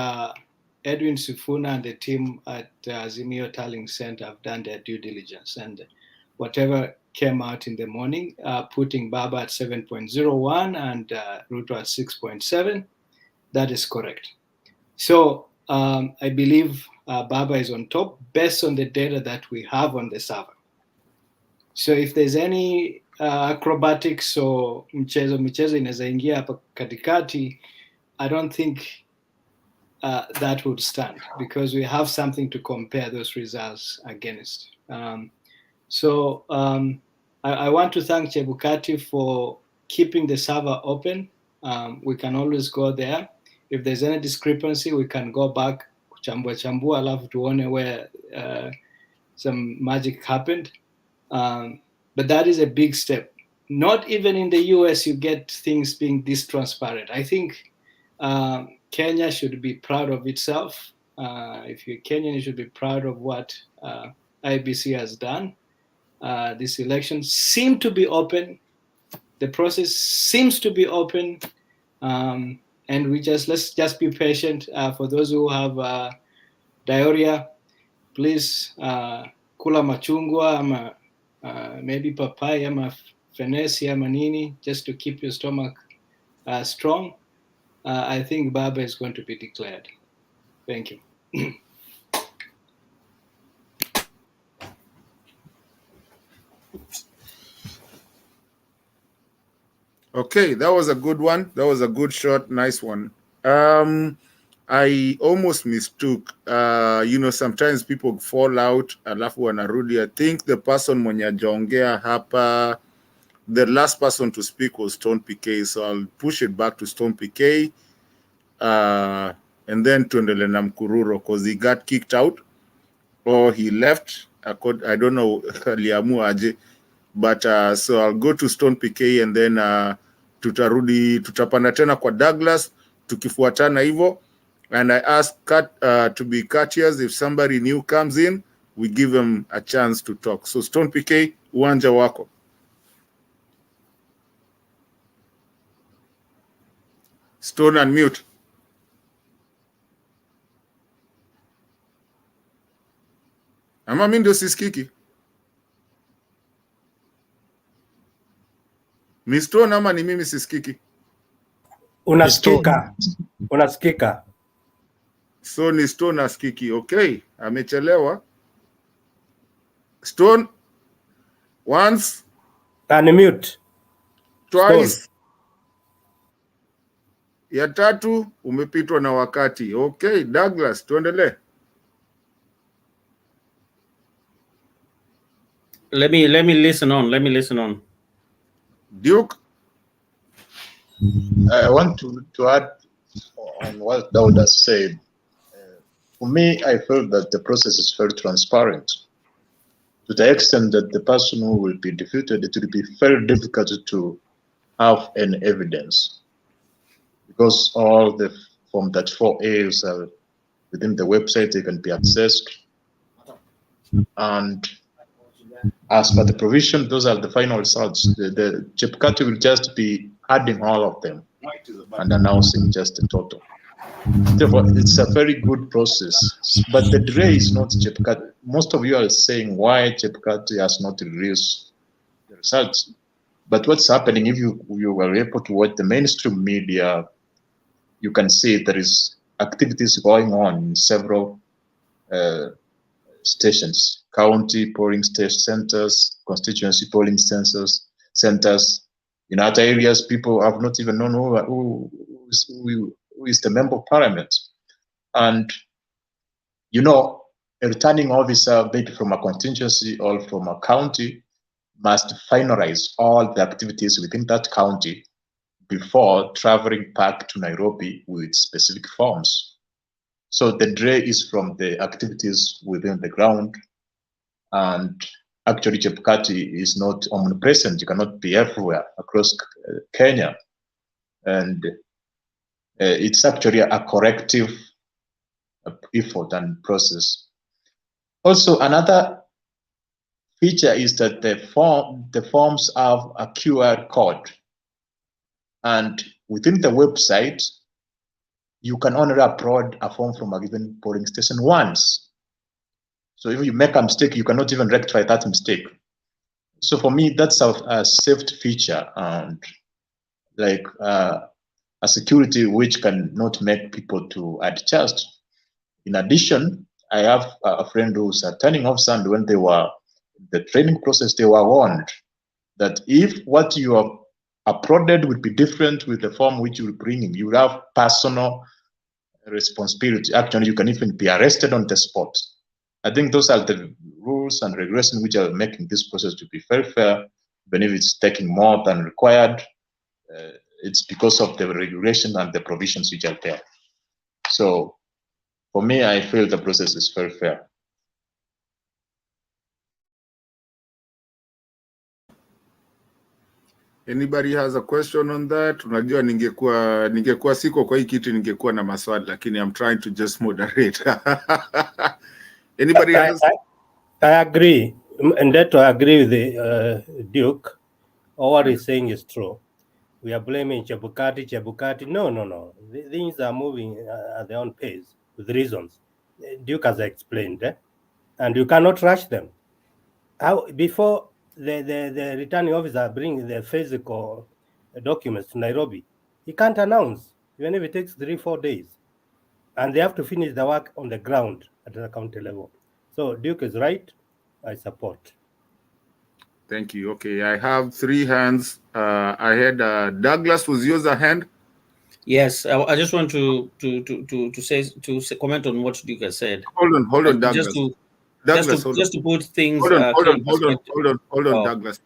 Edwin Sifuna and the team at Azimio Tallying Center have done their due diligence, and whatever came out in the morning, putting Baba at 7.01 and Ruto at 6.7, that is correct. So I believe Baba is on top based on the data that we have on the server. So if there's any acrobatics or michezo inaweza ingia hapa katikati, I don't think that would stand, because we have something to compare those results against. I want to thank Chebukati for keeping the server open. We can always go there. If there's any discrepancy, we can go back, chambua alafu tuone where some magic happened. But that is a big step. Not even in the US you get things being this transparent. I think Kenya should be proud of itself. If you're Kenyan, you should be proud of what IEBC has done. This election seemed to be open. The process seems to be open. And let's just be patient. For those who have diarrhea, please kula machungwa ama maybe papaya ama fenesi ama nini, just to keep your stomach strong. I think Baba is going to be declared. Thank you. Okay, that was a good one. That was a good shot. Nice one. I almost mistook. Sometimes people fall out alafu wanarudi. I think the person mwenye ajaongea hapa, the last person to speak was Stone PK, so I'll push it back to Stone PK. And then tuendele na Mkururo, because he got kicked out or he left. I don't know aliamua aje, but so I'll go to Stone PK and then tutapanda tena kwa Douglas tukifuatana hivyo. And I ask to be courteous. If somebody new comes in, we give them a chance to talk. So Stone PK, uwanja wako. Stone unmute. Ama mimi ndio sisikiki? Ni Stone ama ni mimi sisikiki? Unasikika. Unasikika. So ni Stone asikiki. Okay, amechelewa. Stone, once. Unmute. Twice. Stone. Ya tatu umepitwa na wakati. Okay, Douglas, tuendelee. Let me listen on. Let me listen on. Duke. I want to add on what Daud has said. For me, I feel that the process is very transparent. To the extent that the person who will be defeated, it will be very difficult to have any evidence, because all the Form 34As are within the website, they can be accessed. And as per the provision, those are the final results. The Chebukati will just be adding all of them and announcing just the total. Therefore, it's a very good process. But the delay is not Chebukati. Most of you are saying why Chebukati has not released the results. But what's happening, if you were able to watch the mainstream media, you can see there is activities going on in several stations, county polling centers, constituency polling centers. In other areas, people have not even known who is the member of parliament. And, a returning officer, be it from a constituency or from a county, must finalize all the activities within that county before traveling back to Nairobi with specific forms. So the delay is from the activities within the ground, and actually Chebukati is not omnipresent. You cannot be everywhere across Kenya, and it's actually a corrective effort and process. Also, another feature is that the forms have a QR code, and within the website, you can only upload a form from a given polling station once. So if you make a mistake, you cannot even rectify that mistake. So for me, that's a safety feature and like a security which cannot make people to adjust. In addition, I have a friend who's a turning officer, and when they were in the training process, they were warned that if what you have uploaded would be different with the form which you will bring in, you will have personal responsibility. Actually, you can even be arrested on the spot. I think those are the rules and regulations which are making this process to be very fair, even if it's taking more than required. It's because of the regulation and the provisions which are there. So for me, I feel the process is very fair. Anybody has a question on that? Unajua ningekuwa siko kwa hii kitu ningekuwa na maswali, lakini I'm trying to just moderate. Anybody else? I agree. And that I agree with the Duke. All what he's saying is true. We are blaming Chebukati. No. The things are moving at their own pace with reasons. Duke has explained, and you cannot rush them. How before the returning officer brings the physical documents to Nairobi, he can't announce, even if it takes 3-4 days. And they have to finish the work on the ground at the county level. So Duke is right. I support. Thank you. Okay, I have 3 hands. I had Douglas. Was yours a hand? Yes, I just want to comment on what Duke has said. Hold on, Douglas. Just to put things. Hold on, Douglas.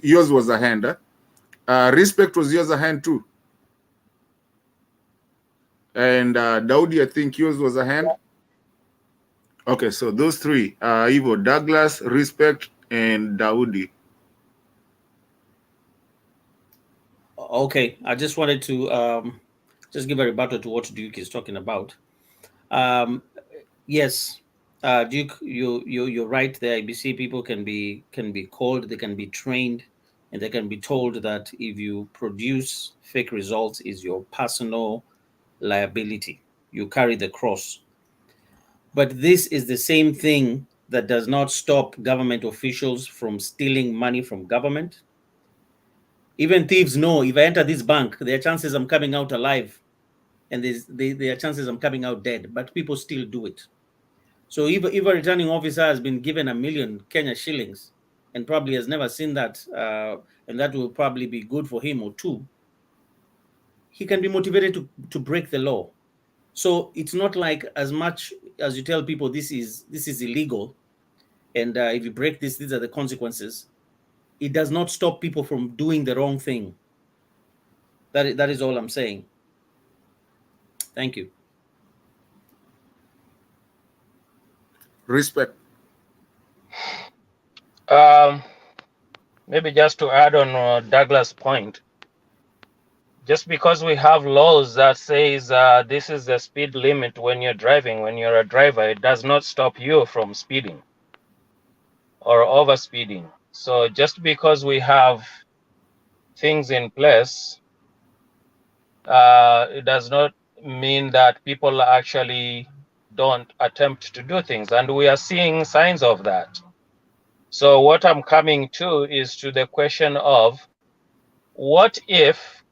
Yours was a hand. Respect was yours a hand too. And Daudi, I think yours was a hand. Okay, so those 3, Ivo, Douglas, Respect, and Daudi. Okay, I just wanted to just give a rebuttal to what Duke is talking about. Yes, Duke, you're right. The IEBC people can be called, they can be trained, and they can be told that if you produce fake results, is your personal liability. You carry the cross. But this is the same thing that does not stop government officials from stealing money from government. Even thieves know, if I enter this bank, there are chances I'm coming out alive, and there are chances I'm coming out dead, but people still do it. So if a returning officer has been given 1 million Kenya shillings and probably has never seen that, and that will probably be good for him or 2, he can be motivated to break the law. So it's not like, as much as you tell people this is illegal, and if you break this, these are the consequences, it does not stop people from doing the wrong thing. That is all I'm saying. Thank you. Respect. Maybe just to add on Douglas' point, just because we have laws that says this is the speed limit when you're driving, when you're a driver, it does not stop you from speeding or overspeeding. So just because we have things in place, it does not mean that people actually don't attempt to do things. And we are seeing signs of that. So what I'm coming to is to the question of, what if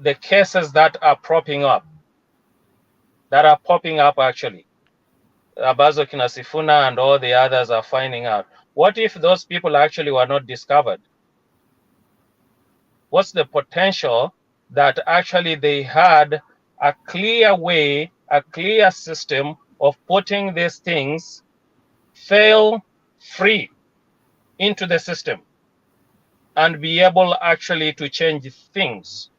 the cases that are popping up actually, Abazo Kinasifuna and all the others are finding out, what if those people actually were not discovered? What's the potential that actually they had a clear way, a clear system of putting these things fail free into the system and be able actually to change things?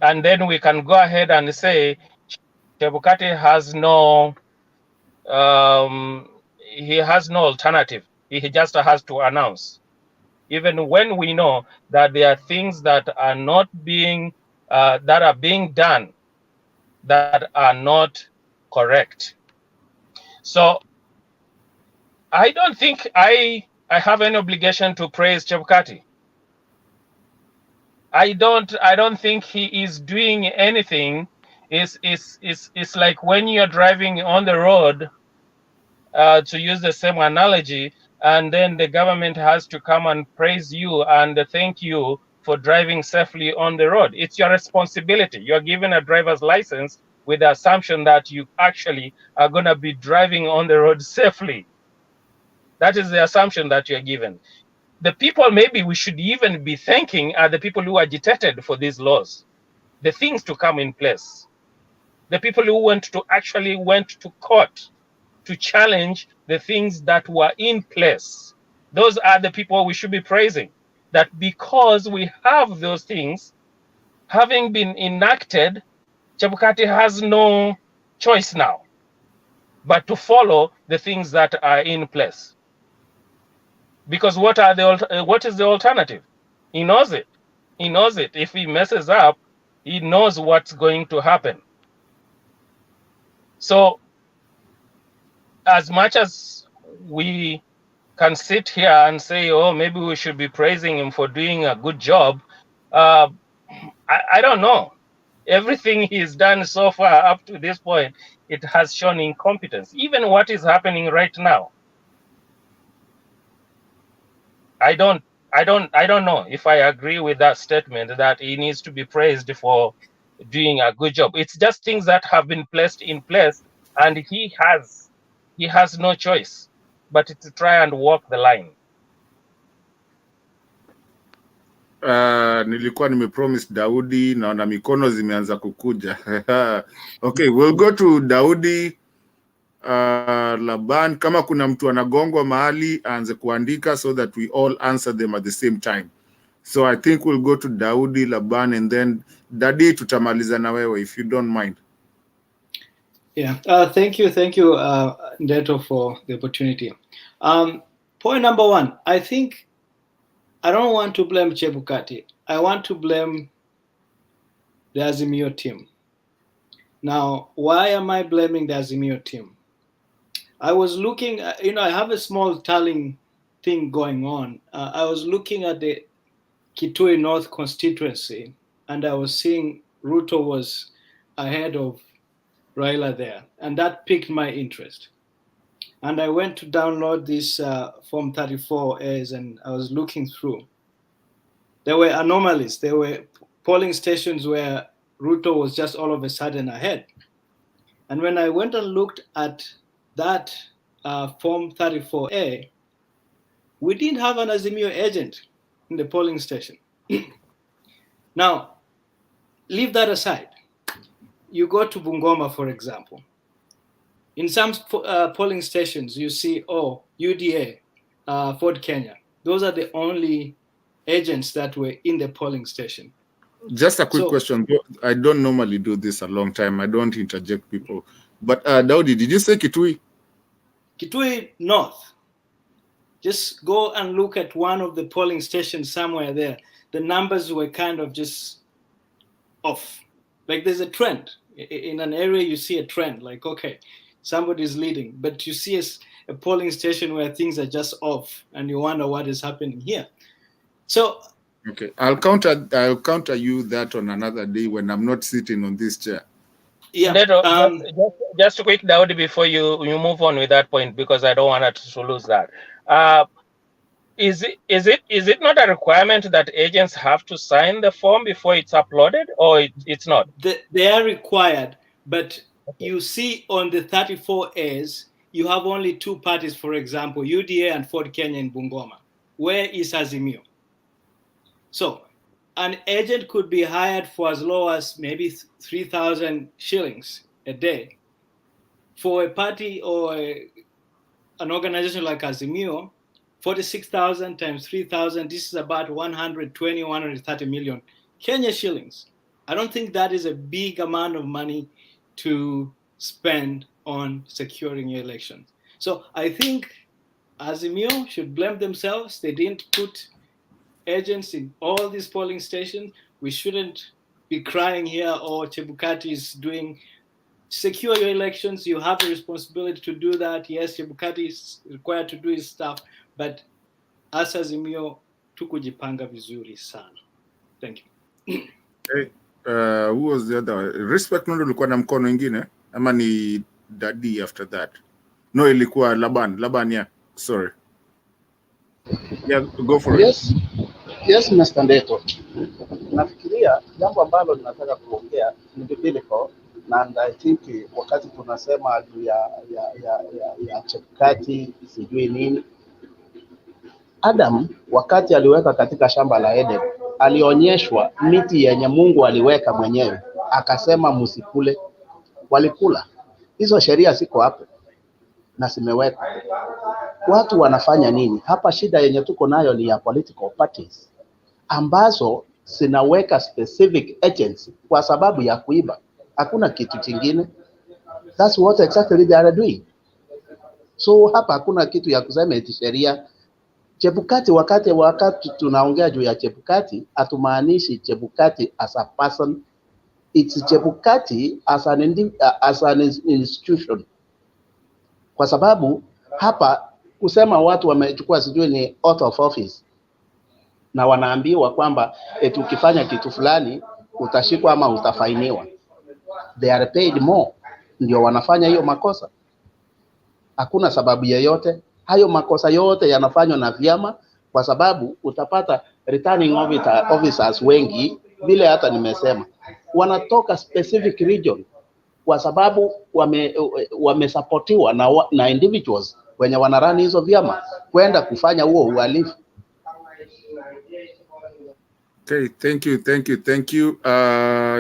And then we can go ahead and say Chebukati has no he has no alternative. He just has to announce, even when we know that there are things that are not being that are being done that are not correct. So I don't think I have any obligation to praise Chebukati. I don't think he is doing anything. It's like when you're driving on the road, to use the same analogy, and then the government has to come and praise you and thank you for driving safely on the road. It's your responsibility. You're given a driver's license with the assumption that you actually are going to be driving on the road safely. That is the assumption that you're given. The people maybe we should even be thanking are the people who agitated for these laws, the things to come in place, the people who actually went to court to challenge the things that were in place. Those are the people we should be praising. That because we have those things having been enacted, Chebukati has no choice now but to follow the things that are in place. Because what is the alternative? He knows it. He knows it. If he messes up, he knows what's going to happen. So as much as we can sit here and say, oh, maybe we should be praising him for doing a good job, I don't know. Everything he's done so far up to this point, it has shown incompetence. Even what is happening right now, I don't know if I agree with that statement that he needs to be praised for doing a good job. It's just things that have been placed in place, and he has no choice but to try and walk the line. Nilikuwa nimepromise Daudi, naona mikono zimeanza kukuja. Okay, we'll go to Daudi. Laban, kama kuna mtu anagongwa mahali aanze kuandika so that we all answer them at the same time. So I think we'll go to Daudi, Laban, and then Dadi tutamaliza na wewe if you don't mind. Yeah, thank you, Ndeto, for the opportunity. Point number one, I think I don't want to blame Chebukati. I want to blame the Azimio team. Now, why am I blaming the Azimio team? I was looking, I have a small tallying thing going on. I was looking at the Kitui North constituency, and I was seeing Ruto was ahead of Raila there, and that piqued my interest. And I went to download this Form 34As, and I was looking through. There were anomalies. There were polling stations where Ruto was just all of a sudden ahead. And when I went and looked at that Form 34A, we didn't have an Azimio agent in the polling station. Now, leave that aside. You go to Bungoma, for example. In some polling stations, you see, UDA, Ford Kenya. Those are the only agents that were in the polling station. Just a quick question. I don't normally do this a long time. I don't interject people. But Daudi, did you say Kitui? Kitui North. Just go and look at one of the polling stations somewhere there. The numbers were kind of just off. Like there's a trend. In an area, you see a trend. Like, okay, somebody's leading. But you see a polling station where things are just off, and you wonder what is happening here. So, okay, I'll counter you that on another day when I'm not sitting on this chair. Yeah. Just a quick doubt before you move on with that point, because I don't want us to lose that. Is it not a requirement that agents have to sign the form before it's uploaded, or it's not? They are required, but you see on the 34As, you have only two parties, for example, UDA and Ford Kenya in Bungoma. Where is Azimio? So an agent could be hired for as low as maybe 3,000 shillings a day. For a party or an organization like Azimio, 46,000 times 3,000, this is about 120, 130 million Kenya shillings. I don't think that is a big amount of money to spend on securing your elections. So I think Azimio should blame themselves. They didn't put agents in all these polling stations. We shouldn't be crying here, Chebukati is doing. Secure your elections. You have a responsibility to do that. Yes, Chebukati is required to do his stuff, but as Azimio tukujipanga vizuri sana. Thank you. Hey, who was the other one? Respect ndo ulikuwa na mkono ingine ama ni Daddy after that? No, ilikuwa Laban, yeah. Sorry. Yeah, go for Yes, yes, Mr. Ndeto. Nafikiria jambo ambalo ninataka kuongea ni biblical, and I think wakati tunasema juu ya chepkati sijui nini, Adam wakati aliweka katika shamba la Eden alionyeshwa miti yenye Mungu aliweka mwenyewe, akasema msikule. Walikula. Hizo sheria ziko hapo na zimewekwa. Watu wanafanya nini hapa? Shida yenye tuko nayo ni ya political parties ambazo zinaweka specific agency kwa sababu ya kuiba. Hakuna kitu kingine. That's what exactly they are doing. So hapa hakuna kitu ya kusema eti sheria. Chebukati, wakati tunaongea juu ya Chebukati, hatumaanishi Chebukati as a person. It's Chebukati as an institution. Kwa sababu hapa kusema watu wamechukua sijui ni oath of office na wanaambiwa kwamba eti ukifanya kitu fulani utashikwa ama utafainiwa. They are paid more. Ndio wanafanya hiyo makosa. Hakuna sababu yoyote. Hayo makosa yote yanafanywa na vyama, kwa sababu utapata returning officers wengi vile hata nimesema wanatoka specific region, kwa sababu wamesapotiwa na individuals wenye wanarani hizo vyama kwenda kufanya huo uhalifu. Okay, thank you.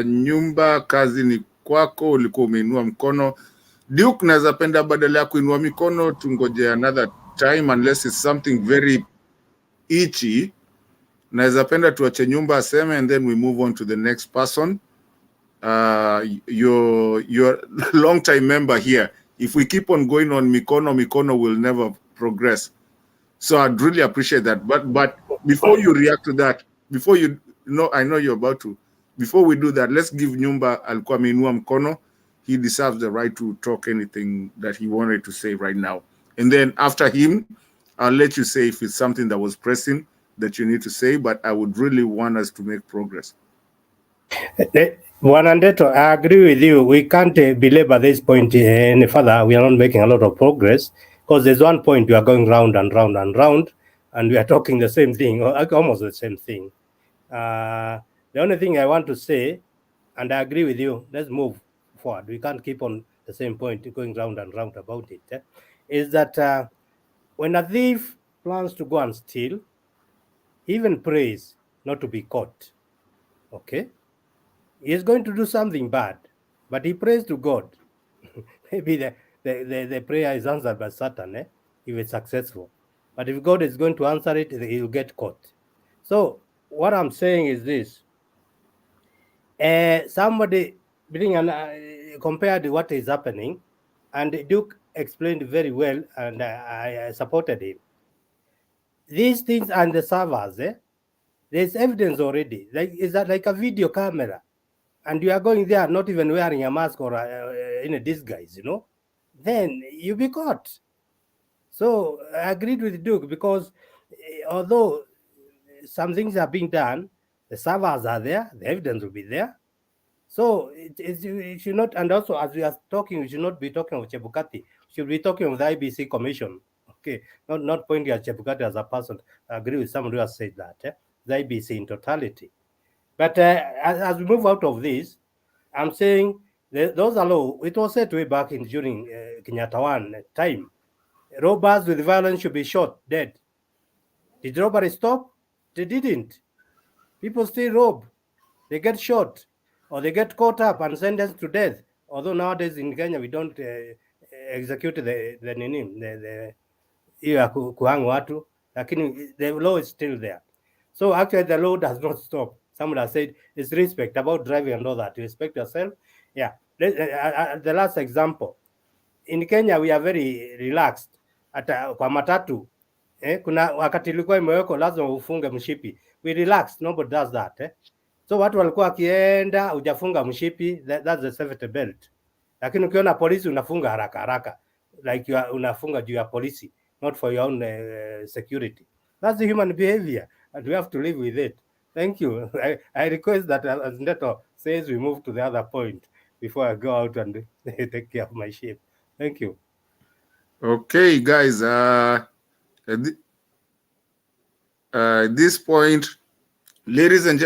Nyumba, kazi ni kwako, ulikuwa umeinua mkono. Duke, naweza penda badala ya kuinua mikono tungoje another time unless it's something very itchy. Naweza penda tuache Nyumba aseme and then we move on to the next person. You're long time member here. If we keep on going on mikono will never progress. So I'd really appreciate that. But before you react to that, before you know, I know you're about to. Before we do that, let's give Nyumba alikuwa ameinua mkono. He deserves the right to talk anything that he wanted to say right now. And then after him, I'll let you say if it's something that was pressing that you need to say, but I would really want us to make progress. Bwana Ndeto, I agree with you. We can't belabor this point any further. We are not making a lot of progress because there's one point we are going round and round and round, and we are talking the same thing, or almost the same thing. The only thing I want to say, and I agree with you, let's move forward. We can't keep on the same point going round and round about it. Is that when a thief plans to go and steal, he even prays not to be caught. Okay? He is going to do something bad, but he prays to God. Maybe the prayer is answered by Satan, if it's successful. But if God is going to answer it, he'll get caught. So what I'm saying is this. Somebody compared what is happening, and Duke explained very well, and I supported him. These things and the servers, there's evidence already. Is that like a video camera? And you are going there not even wearing a mask or in a disguise, then you'll be caught. So I agreed with Duke because although some things are being done, the servers are there, the evidence will be there. So it should not, and also as we are talking, we should not be talking of Chebukati. We should be talking of the IEBC Commission. Okay, not pointing at Chebukati as a person. I agree with someone who has said that, the IEBC in totality. But as we move out of this, I'm saying those are law. It was said way back during Kenyatta 1 time. Robbers with violence should be shot dead. Did robbery stop? They didn't. People still rob. They get shot or they get caught up and sentenced to death. Although nowadays in Kenya we don't execute the kuhang watu, lakini the law is still there. So actually the law does not stop. Someone has said it's respect about driving and all that. Respect yourself. Yeah. The last example. In Kenya we are very relaxed. Hata kwa matatu kuna wakati ilikuwa imewekwa lazima ufunge mshipi. We relax, nobody does that. So watu walikuwa wakienda hujafunga mshipi, that's the safety belt. Lakini ukiona polisi unafunga haraka haraka, like unafunga juu ya polisi, not for your own security. That's the human behavior and we have to live with it. Thank you. I request that as Ndeto says we move to the other point before I go out and take care of my sheep. Thank you. Okay, guys. At this point, ladies and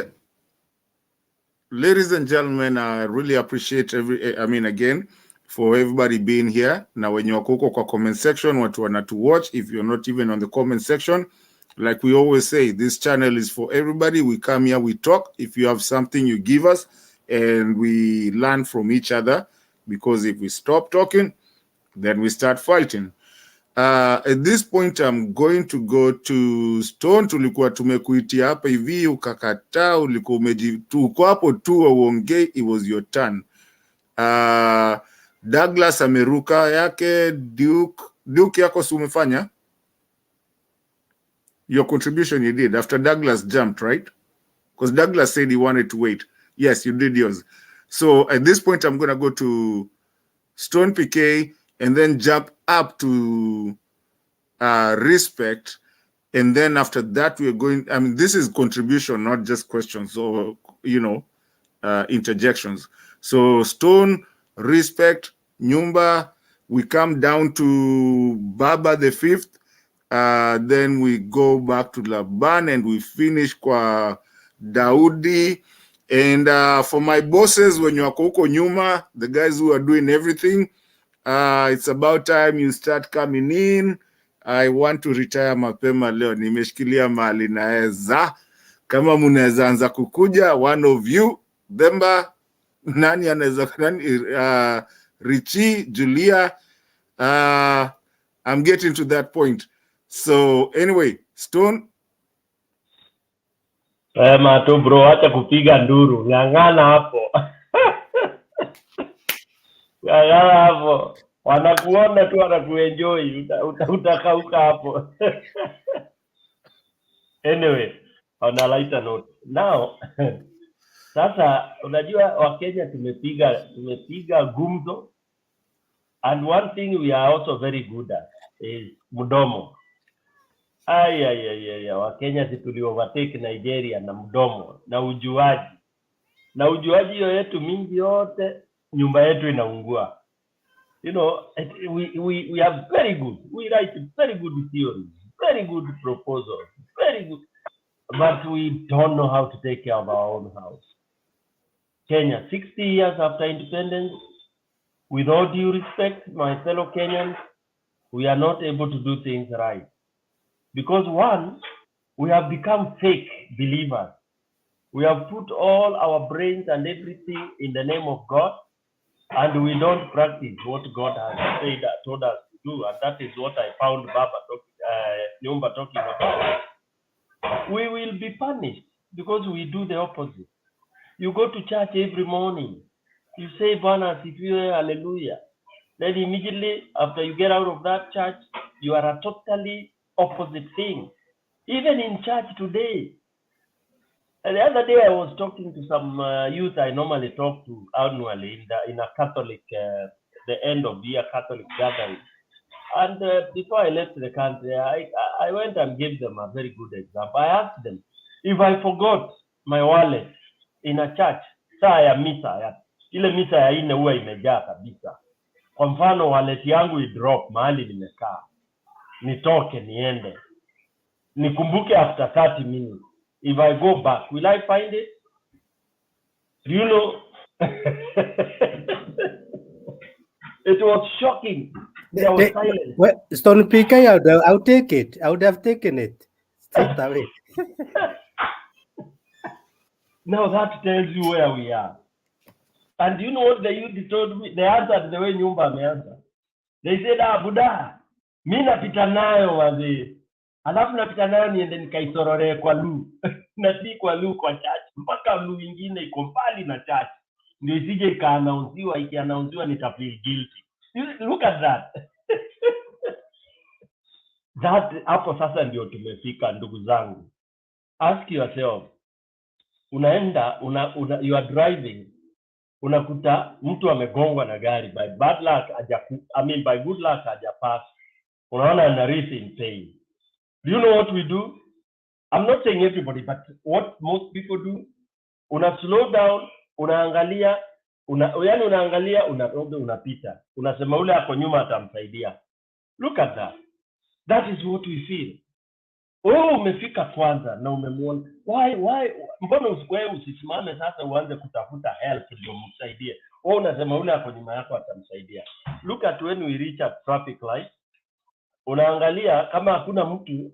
gentlemen, I really appreciate again, for everybody being here. Now, when you're kwa comment section, what you want to watch, if you're not even on the comment section, like we always say, this channel is for everybody. We come here, we talk. If you have something, you give us, and we learn from each other. Because if we stop talking, then we start fighting. At this point, I'm going to go to Stone. Tulikuwa tumekuitia hapa hivi, ukakataa, ulikuwa uko hapo tu uongee, it was your turn. Douglas ameruka yake, Duke yako si umefanya? Your contribution you did after Douglas jumped, right? Because Douglas said he wanted to wait. Yes, you did yours. So at this point, I'm going to go to Stone PK and then jump up to Respect. And then after that, we're going, this is contribution, not just questions or, interjections. So Stone, Respect, Nyumba, we come down to Baba the Fifth. Then we go back to Laban and we finish kwa Daudi. And for my bosses, when you're huko nyuma, the guys who are doing everything, it's about time you start coming in. I want to retire mapema leo. Nimeshikilia mali naeza. Kama munaweza anza kukuja, one of you, Bemba, nani anaweza, Richie, Julia, I'm getting to that point. So anyway, Stone. Tu bro, acha kupiga nduru. Ng'ang'ana hapo. Ng'ang'ana hapo. Wanakuona tu wanakuenjoy. Utakauka hapo. Anyway, on a lighter note. Now, sasa unajua Wakenya tumepiga gumzo, and one thing we are also very good at is mdomo. Wakenya si tuli overtake Nigeria na mdomo na ujuaji. Na ujuaji hiyo yetu mingi yote nyumba yetu inaungua. We are very good. We write very good theories, very good proposals, very good. But we don't know how to take care of our own house. Kenya, 60 years after independence, with all due respect, my fellow Kenyans, we are not able to do things right. Because one, we have become fake believers. We have put all our brains and everything in the name of God, and we don't practice what God has told us to do. And that is what I found Nyumba talking about. We will be punished because we do the opposite. You go to church every morning. You say, Bwana asifiwe, hallelujah. Then immediately after you get out of that church, you are a totally opposite thing. Even in church today. And the other day I was talking to some youth I normally talk to annually in a Catholic, the end of the year Catholic gathering. And before I left the country, I went and gave them a very good example. I asked them, if I forgot my wallet in a church, saa ya misa, ile misa ya ine huwa imejaa kabisa. Kwa mfano wallet yangu idrop mahali nimekaa. Nitoke niende. Nikumbuke after 30 minutes. If I go back, will I find it? Do you know? It was shocking. There was silence. Well, Stone PK, I'll take it. I would have taken it straight away. Now that tells you where we are. And you know what the youth told me? They answered the way Nyumba ameanza. They said, Buddha, mi napita nayo wazee. Alafu napita nayo niende nikaisorore kwa lu. Na si kwa lu kwa church. Mpaka lu ingine iko mbali na church. Ndio isije ikaanaunziwa, ikianaunziwa nitafeel guilty. Look at that. Hapo sasa ndio tumefika ndugu zangu. Ask yourself. Unaenda, you are driving. Unakuta mtu amegongwa na gari. By bad luck, by good luck hajapass. Unaona ana wrist in pain. Do you know what we do? I'm not saying everybody, but what most people do, una slow down, unaangalia, yani unaangalia, unapita. Unasema ule ako nyuma atamsaidia. Look at that. That is what we feel. Wewe umefika kwanza na umemwona. Why? Mbona wewe usisimame sasa uanze kutafuta help ndio msaidie? Wewe unasema ule ako nyuma yako atamsaidia. Look at when we reach a traffic light. Unaangalia kama hakuna mtu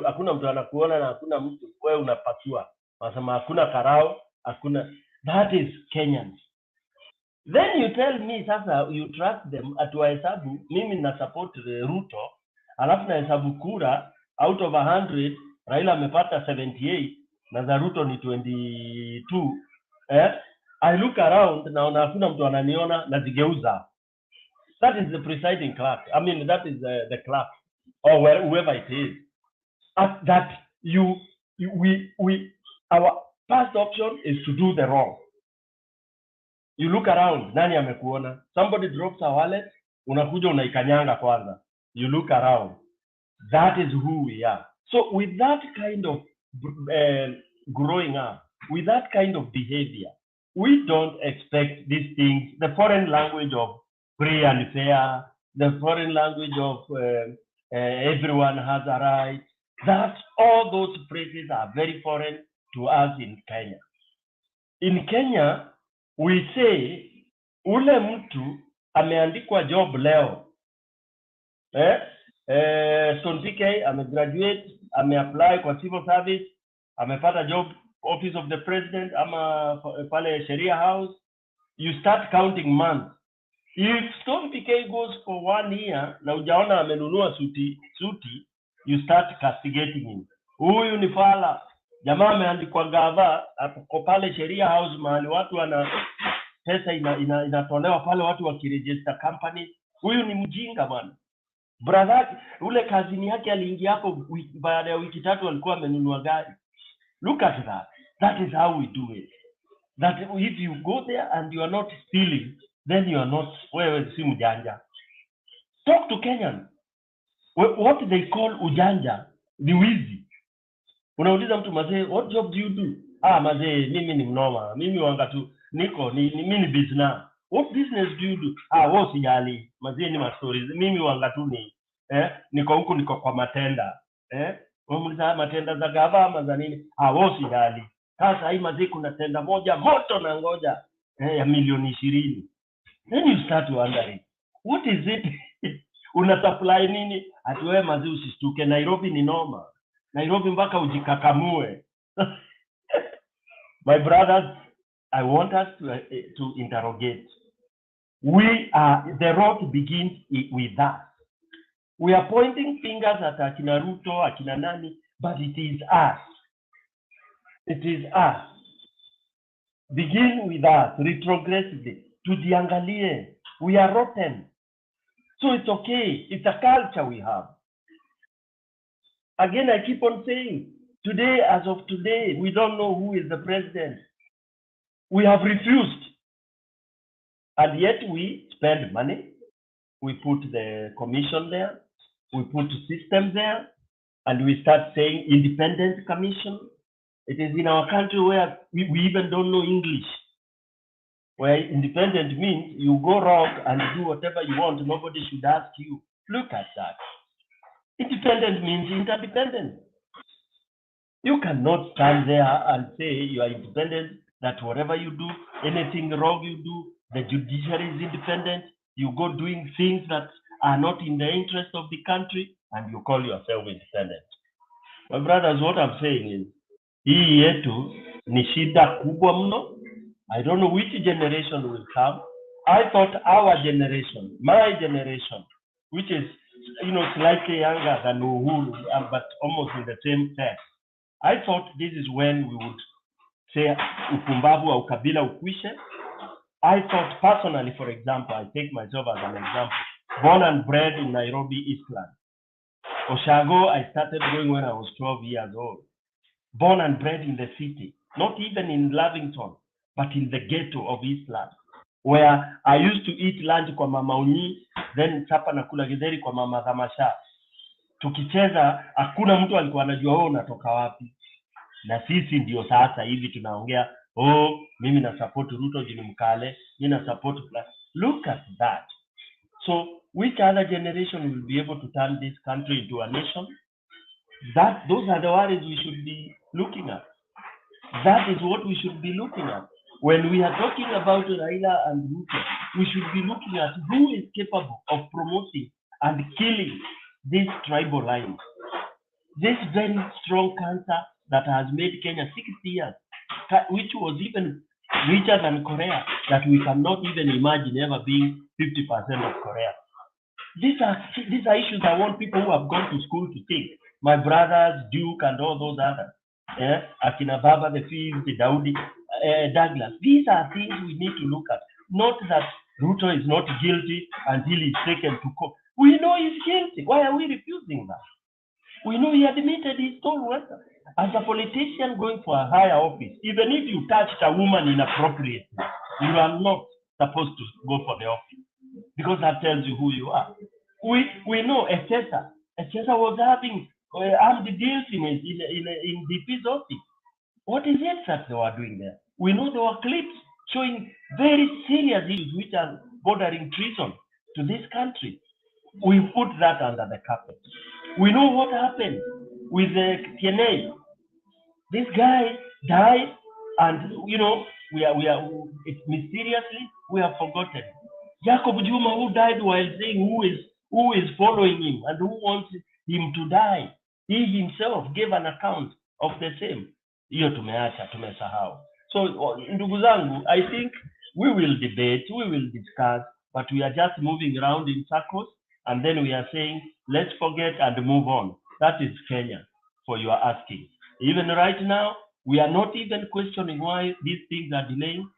hakuna mtu anakuona na hakuna mtu, wewe unapatiwa. Unasema hakuna karao, hakuna. That is Kenyans. Then you tell me sasa you trust them atuwahesabu mimi na support Ruto, alafu na hesabu kura out of 100 Raila amepata 78 na za Ruto ni 22. I look around naona hakuna mtu ananiona na zigeuza. That is the presiding clerk. I mean, that is the clerk or whoever it is. That our first option is to do the wrong. You look around, nani amekuona? Somebody drops a wallet, unakuja unaikanyanga kwanza. You look around. That is who we are. So with that kind of growing up, with that kind of behavior, we don't expect these things, the foreign language of free and fair, the foreign language of everyone has a right, that all those phrases are very foreign to us in Kenya. In Kenya, we say, ule mtu ameandikwa job leo. Stone PK amegraduate, ameapply kwa civil service, amepata job office of the president ama pale Sheria House. You start counting months. If Stone PK goes for 1 year na ujaona amenunua suti, you start castigating him. Huyu ni fala. Jamaa ameandikwa gava kwa pale Sheria House mahali watu wana pesa inatolewa pale watu wakiregister company. Huyu ni mjinga bwana. Brother, ule kazini yake aliingia hapo baada ya wiki 3 alikuwa amenunua gari. Look at that. That is how we do it. That if you go there and you are not stealing, then you are not, wewe si mjanja. Talk to Kenyans. What they call ujanja ni wizi. Unauliza mtu mazee, what job do you do? Mazee, mimi ni mnoma. Mimi wanga tu, mimi ni business. What business do you do? Wewe sijali. Mazee ni stories. Mimi wanga tu ni, niko huku niko kwa matenda. Wamuliza matenda za gava ama za nini? Wewe sijali. Sasa hii mazee kuna tenda moja moto na ngoja ya milioni 20. Then you start wondering, what is it? Una supply nini? Ati wewe mazee usistuke, Nairobi ni noma. Nairobi mpaka ujikakamue. My brothers, I want us to interrogate. The road begins with us. We are pointing fingers at akina Ruto, akina nani, but it is us. It is us. Begin with us, retrogressively. Tujiangalie. We are rotten. So it's okay. It's a culture we have. Again, I keep on saying, today, as of today, we don't know who is the president. We have refused. And yet we spend money. We put the commission there. We put systems there. And we start saying independent commission. It is in our country where we even don't know English. Where independent means you go wrong and do whatever you want. Nobody should ask you. Look at that. Independent means interdependent. You cannot stand there and say you are independent, that whatever you do, anything wrong you do, the judiciary is independent, you go doing things that are not in the interest of the country, and you call yourself independent. My brothers, what I'm saying is, hii yetu ni shida kubwa mno. I don't know which generation will come. I thought our generation, my generation, which is slightly younger than Uhuru, but almost in the same text. I thought this is when we would say upumbavu au kabila ukwishe. I thought personally, for example, I take myself as an example, born and bred in Nairobi, Eastland. Oshago, I started going when I was 12 years old. Born and bred in the city, not even in Lavington, but in the ghetto of Eastland, where I used to eat lunch kwa mama Unyi, then chapa na kula githeri kwa mama Tamasha. tukicheza hakuna mtu alikuwa anajua wewe unatoka wapi, na sisi ndio sasa hivi tunaongea mimi na support Ruto jini mkale, mimi na support. Look at that. So which other generation will be able to turn this country into a nation? Those are the worries we should be looking at. That is what we should be looking at. When we are talking about Raila and Ruto, we should be looking at who is capable of promoting and killing these tribal lines. This very strong cancer that has made Kenya 60 years, which was even richer than Korea, that we cannot even imagine ever being 50% of Korea. These are issues I want people who have gone to school to think. My brothers, Duke, and all those others. Akina Baba, the Fields, the Daudi, Douglas. These are things we need to look at. Not that Ruto is not guilty until he's taken to court. We know he's guilty. Why are we refusing that? We know he admitted he stole water. As a politician going for a higher office, even if you touched a woman inappropriately, you are not supposed to go for the office, because that tells you who you are. We know Echesa was having armed deals in DP's office. What is it that they were doing there? We know there were clips showing very serious issues which are bordering treason to this country. We put that under the carpet. We know what happened with the TNA. This guy died, and it's mysteriously we have forgotten. Jacob Juma, who died while saying who is following him and who wants him to die. He himself gave an account of the same. Hiyo tumeacha, tumesahau. So ndugu zangu, I think we will debate, we will discuss, but we are just moving around in circles, and then we are saying, let's forget and move on. That is Kenya, for your asking. Even right now, we are not even questioning why these things are delaying.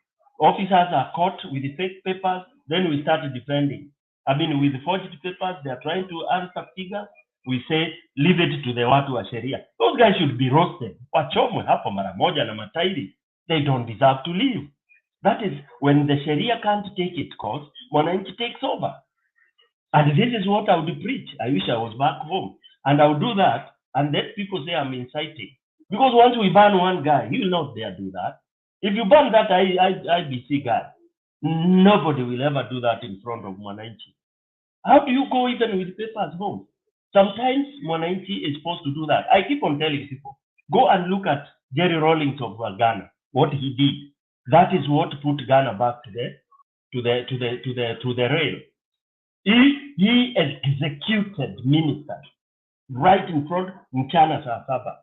Officers are caught with the fake papers, then we start defending. I mean, with the forged papers, they are trying to answer figures. We say, leave it to the watu wa sheria. Those guys should be roasted. Wachomwe hapo mara moja na matairi. They don't deserve to live. That is, when the Sharia can't take its course, Mwananchi takes over. And this is what I would preach. I wish I was back home. And I would do that, and let people say I'm inciting. Because once we ban one guy, he will not dare do that. If you ban that IEBC guy, nobody will ever do that in front of Mwananchi. How do you go even with papers home? Sometimes Mwananchi is supposed to do that. I keep on telling people, go and look at Jerry Rawlings of Ghana, what he did. That is what put Ghana back to the rail. He executed ministers right in front of Mchana Sasaba,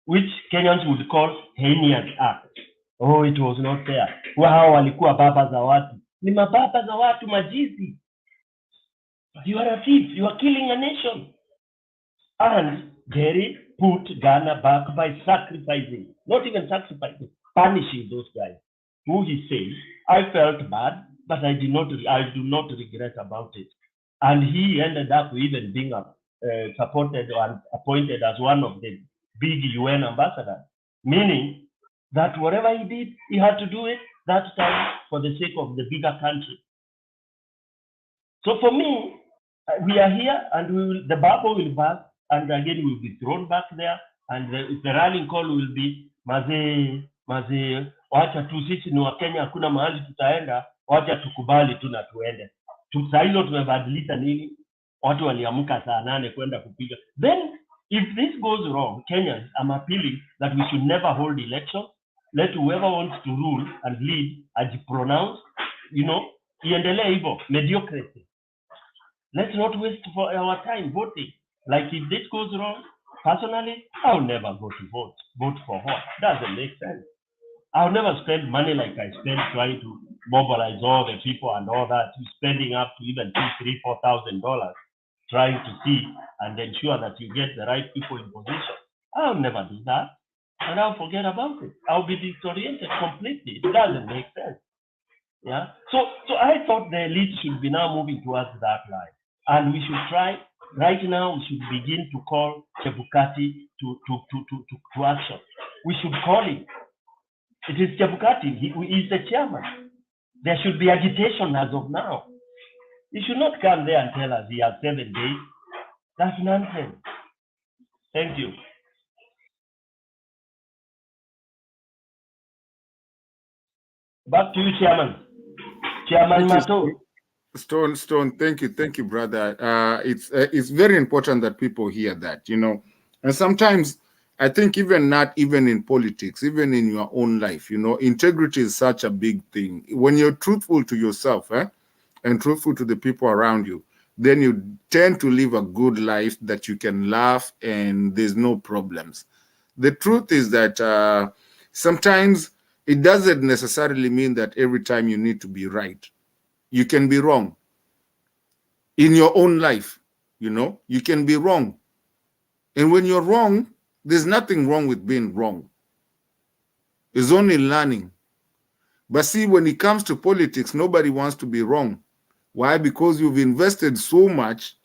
which Kenyans would call KENYANS Act. Oh, it was not fair. Hao walikuwa baba za watu. Ni mababa za watu majizi. You are a thief. You are killing a nation. And Jerry put Ghana back by sacrificing, not even sacrificing, punishing those guys. Who he says, I felt bad, but I do not regret about it. And he ended up even being supported or appointed as one of the big UN ambassadors, meaning that whatever he did, he had to do it that time for the sake of the bigger country. So for me, we are here, and the bubble will burst, and again we will be thrown back there, and the rallying call will be mazee, wacha tu sisi ni Wakenya, hakuna mahali tutaenda, wacha tukubali tu na tuende. Saa hizo tumebadilisha nini? Watu waliamka saa 8 kwenda kupiga. Then if this goes wrong, Kenyans, I'm appealing that we should never hold elections. Let whoever wants to rule and lead pronounce, iendelee hivyo, mediocrity. Let's not waste for our time voting. Like if this goes wrong, personally, I'll never go to vote. Vote for what? Doesn't make sense. I'll never spend money like I spend trying to mobilize all the people and all that, spending up to even $2,000, $3,000, $4,000 trying to see and ensure that you get the right people in position. I'll never do that, and I'll forget about it. I'll be disoriented completely. It doesn't make sense. Yeah. So I thought the elite should be now moving towards that line, and we should try. Right now, we should begin to call Chebukati to action. We should call him. It is Chebukati. He is the chairman. There should be agitation as of now. He should not come there and tell us he has 7 days. That's nonsense. Thank you. Back to you, Chairman. Chairman Thank you, Mato. Stone. Thank you, brother. It's very important that people hear that, you know. And sometimes I think not even in politics, even in your own life, you know, integrity is such a big thing. When you're truthful to yourself, and truthful to the people around you, then you tend to live a good life that you can laugh and there's no problems. The truth is that sometimes it doesn't necessarily mean that every time you need to be right. You can be wrong in your own life, you know, you can be wrong. And when you're wrong, there's nothing wrong with being wrong. It's only learning. But see, when it comes to politics, nobody wants to be wrong. Why? Because you've invested so much.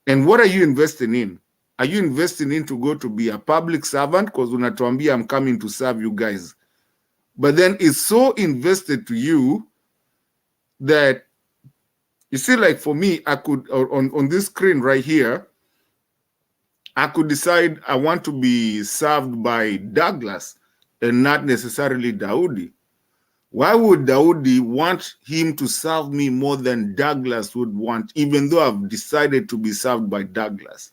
And what are you investing in? Are you investing in to go to be a public servant? Because unatuambia, I'm coming to serve you guys. But then it's so invested to you that, you see, like for me, I could, on this screen right here, I could decide I want to be served by Douglas and not necessarily Daudi. Why would Daudi want him to serve me more than Douglas would want, even though I've decided to be served by Douglas?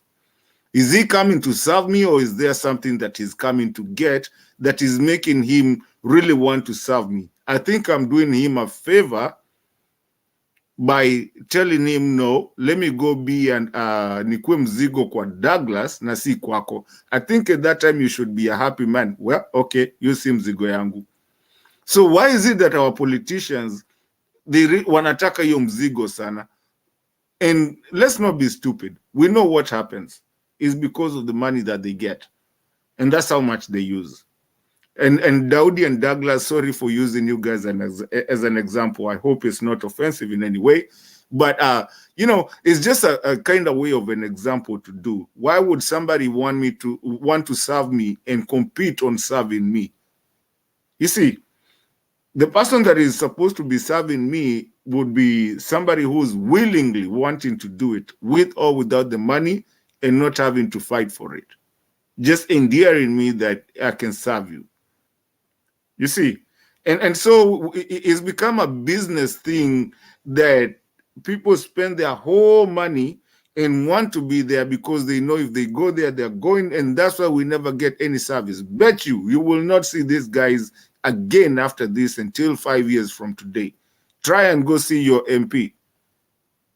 Is he coming to serve me, or is there something that he's coming to get that is making him really want to serve me? I think I'm doing him a favor by telling him, no, let me go be and nikwe mzigo kwa Douglas na si kwako. I think at that time you should be a happy man. Well, okay, you see mzigo yangu. So why is it that our politicians, they wanataka hiyo mzigo sana? And let's not be stupid. We know what happens is because of the money that they get. And that's how much they use. And Daudi and Douglas, sorry for using you guys as an example. I hope it's not offensive in any way. But, you know, it's just a kind of way of an example to do. Why would somebody want to serve me and compete on serving me? You see, the person that is supposed to be serving me would be somebody who's willingly wanting to do it with or without the money and not having to fight for it. Just endearing me that I can serve you. You see, and so it's become a business thing that people spend their whole money and want to be there because they know if they go there, they're going, and that's why we never get any service. Bet you will not see these guys again after this until 5 years from today. Try and go see your MP.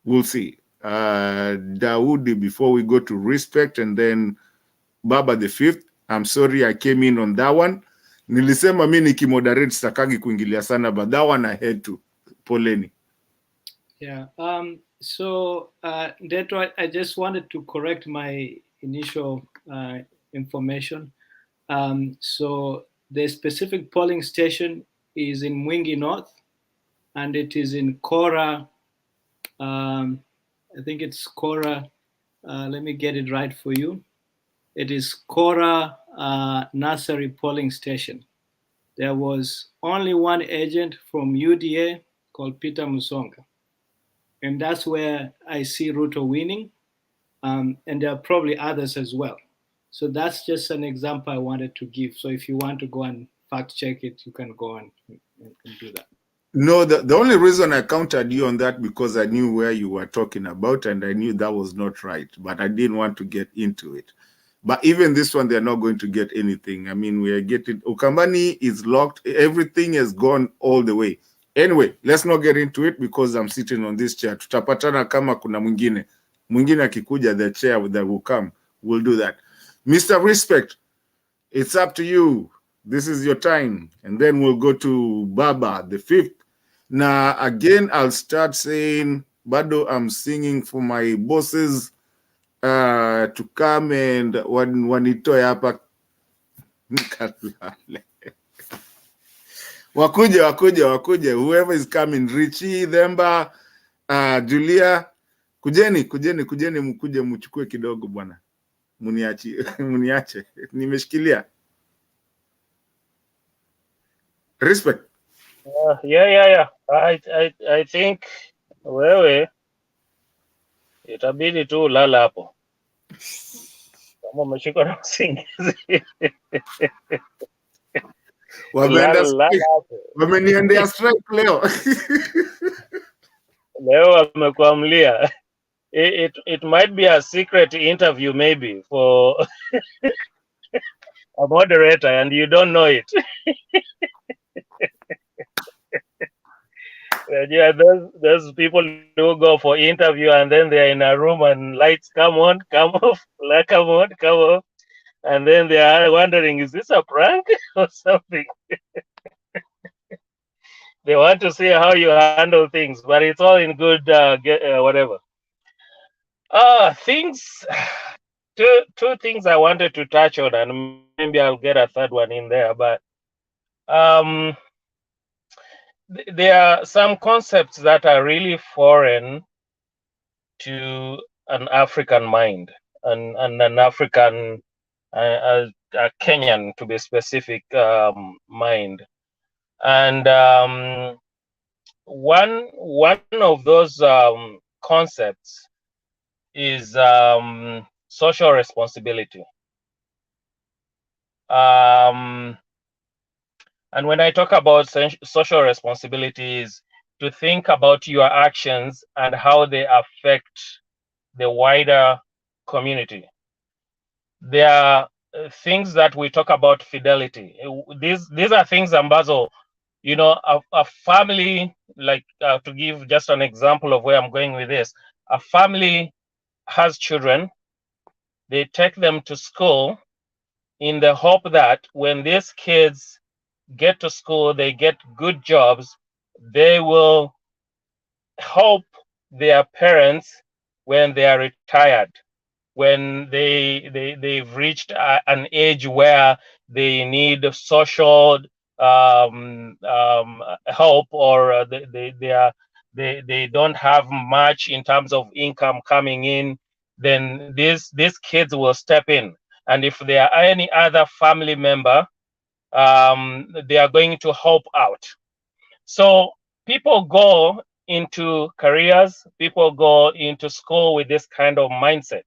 We'll see. Dawoodi, before we go to respect, and then Baba the Fifth. I'm sorry I came in on that one. Nilisema mi nikimoderate stakagi kuingilia sana, but that one I had to. Poleni. Yeah. So, Deto, I just wanted to correct my initial information. So the specific polling station is in Mwingi North, and it is in Kora. I think it's Kora. Let me get it right for you. It is Kora Nursery polling station. There was only one agent from UDA called Peter Musonga. And that's where I see Ruto winning. And there are probably others as well. So that's just an example I wanted to give. So if you want to go and fact check it, you can go and do that. No, the only reason I countered you on that because I knew where you were talking about and I knew that was not right, but I didn't want to get into it. But even this one, they're not going to get anything. I mean, we are getting, Ukambani is locked. Everything has gone all the way. Anyway, let's not get into it because I'm sitting on this chair. Tutapatana kama kuna mwingine. Mwingine akikuja, the chair that will come, we'll do that. Mr. Respect, it's up to you. This is your time. And then we'll go to Baba, the Fifth. Now, again, I'll start saying, Bado, I'm singing for my bosses to come and wanitoe hapa wakuje, whoever is coming, Richie, Themba, Julia, kujeni mkuje mchukue kidogo bwana, muniache nimeshikilia. Respect. Yeah. I think wewe itabidi tu lala hapo. Kama umeshikwa na usingizi. Wameniendea strike leo. Leo wamekuamlia. It might be a secret interview maybe for a moderator and you don't know it. Yeah, those people who go for interview and then they're in a room and lights come on, come off, come on, come off, and then they are wondering, is this a prank or something? They want to see how you handle things, but it's all in good whatever. Things. Two things I wanted to touch on, and maybe I'll get a third one in there. But there are some concepts that are really foreign to an African mind and an African, a Kenyan to be specific, mind. And one of those concepts is social responsibility. And when I talk about social responsibilities, to think about your actions and how they affect the wider community. There are things that we talk about fidelity. These are things ambazo, you know, a family, like to give just an example of where I'm going with this, a family has children, they take them to school in the hope that when these kids get to school, they get good jobs, they will help their parents when they are retired, when they've reached an age where they need social help, or they don't have much in terms of income coming in, then these kids will step in. And if there are any other family member, they are going to help out. So people go into careers, people go into school with this kind of mindset.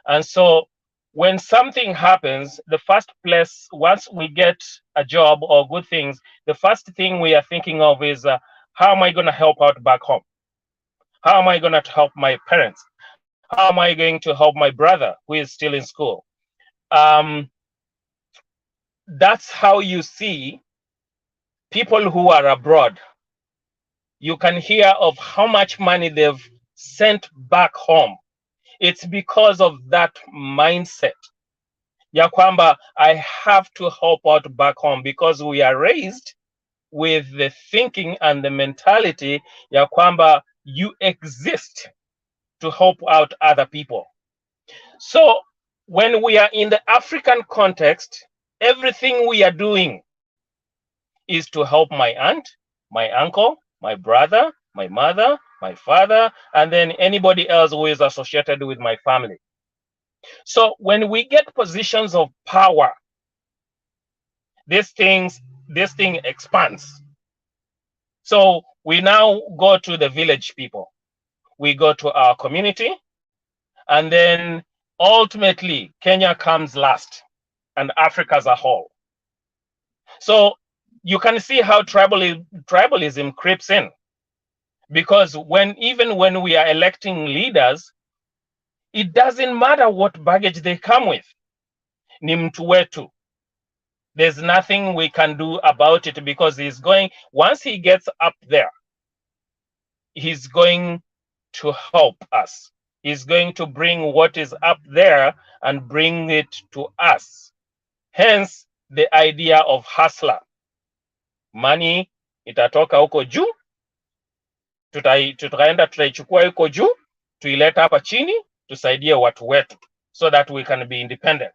And so when something happens, the first place, once we get a job or good things, the first thing we are thinking of is, how am I going to help out back home? How am I going to help my parents? How am I going to help my brother who is still in school? That's how you see people who are abroad. You can hear of how much money they've sent back home. It's because of that mindset. Ya kwamba, I have to help out back home, because we are raised with the thinking and the mentality ya kwamba you exist to help out other people. So when we are in the African context, everything we are doing is to help my aunt, my uncle, my brother, my mother, my father, and then anybody else who is associated with my family. So when we get positions of power, this thing expands. So we now go to the village people, we go to our community, and then ultimately Kenya comes last, and Africa as a whole. So you can see how tribalism creeps in, because even when we are electing leaders, it doesn't matter what baggage they come with. Ni mtu wetu. There's nothing we can do about it, because once he gets up there, he's going to help us. He's going to bring what is up there and bring it to us. Hence the idea of hustler. Money itatoka huko juu, tutaenda tutaichukua huko juu, tuileta hapa chini, tusaidie watu wetu, so that we can be independent.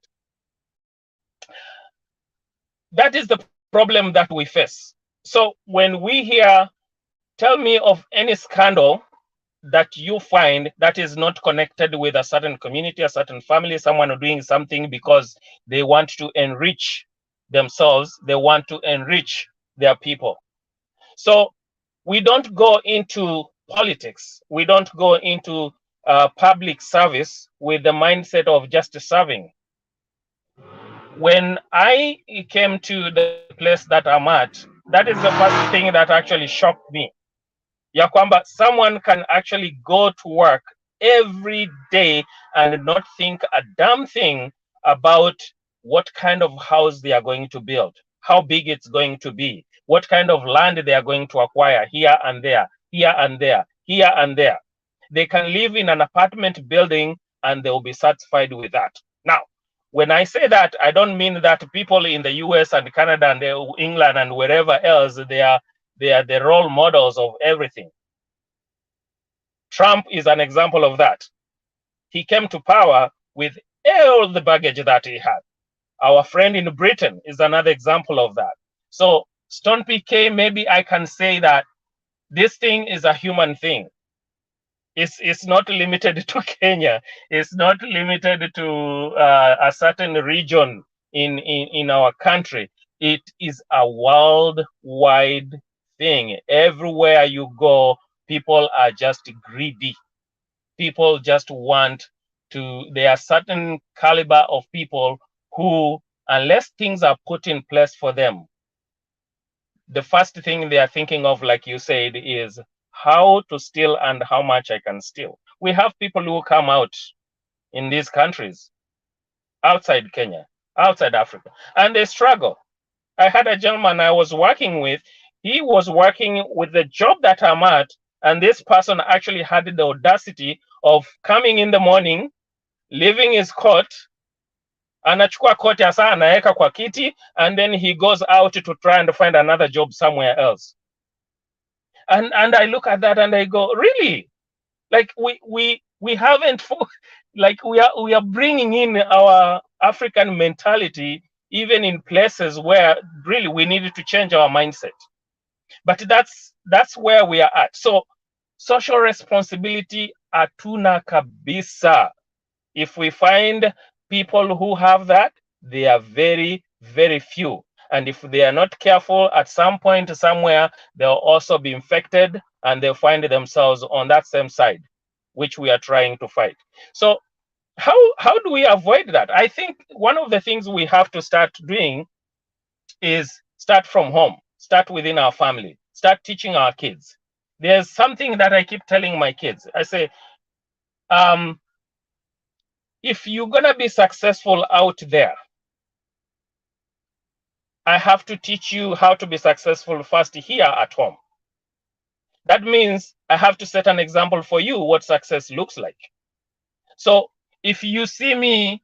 That is the problem that we face. So when we hear, tell me of any scandal that you find that is not connected with a certain community, a certain family, someone doing something because they want to enrich themselves, they want to enrich their people. So we don't go into politics, we don't go into public service with the mindset of just serving. When I came to the place that I'm at, that is the first thing that actually shocked me. Ya kwamba someone can actually go to work every day and not think a damn thing about what kind of house they are going to build, how big it's going to be, what kind of land they are going to acquire here and there, here and there, here and there. They can live in an apartment building and they will be satisfied with that. Now, when I say that, I don't mean that people in the US and Canada and England and wherever else, they are the role models of everything. Trump is an example of that. He came to power with all the baggage that he had. Our friend in Britain is another example of that. So Stone PK, maybe I can say that this thing is a human thing. It's not limited to Kenya. It's not limited to a certain region in our country. It is a worldwide thing. Everywhere you go, people are just greedy. People just want to, there are certain caliber of people who, unless things are put in place for them, the first thing they are thinking of, like you said, is how to steal and how much I can steal. We have people who come out in these countries, outside Kenya, outside Africa, and they struggle. I had a gentleman I was working with, he was working with the job that I'm at, and this person actually had the audacity of coming in the morning, leaving his coat, anachukua koti asa anaeka kwa kiti, and then he goes out to try and find another job somewhere else. And I look at that and I go, really? Like we haven't, like we are bringing in our African mentality even in places where really we needed to change our mindset. But that's where we are at. So social responsibility atuna kabisa. If we find people who have that, they are very, very few. And if they are not careful, at some point somewhere, they'll also be infected and they'll find themselves on that same side, which we are trying to fight. So how do we avoid that? I think one of the things we have to start doing is start from home, start within our family, start teaching our kids. There's something that I keep telling my kids. I say, if you're gonna be successful out there, I have to teach you how to be successful first here at home. That means I have to set an example for you what success looks like. So if you see me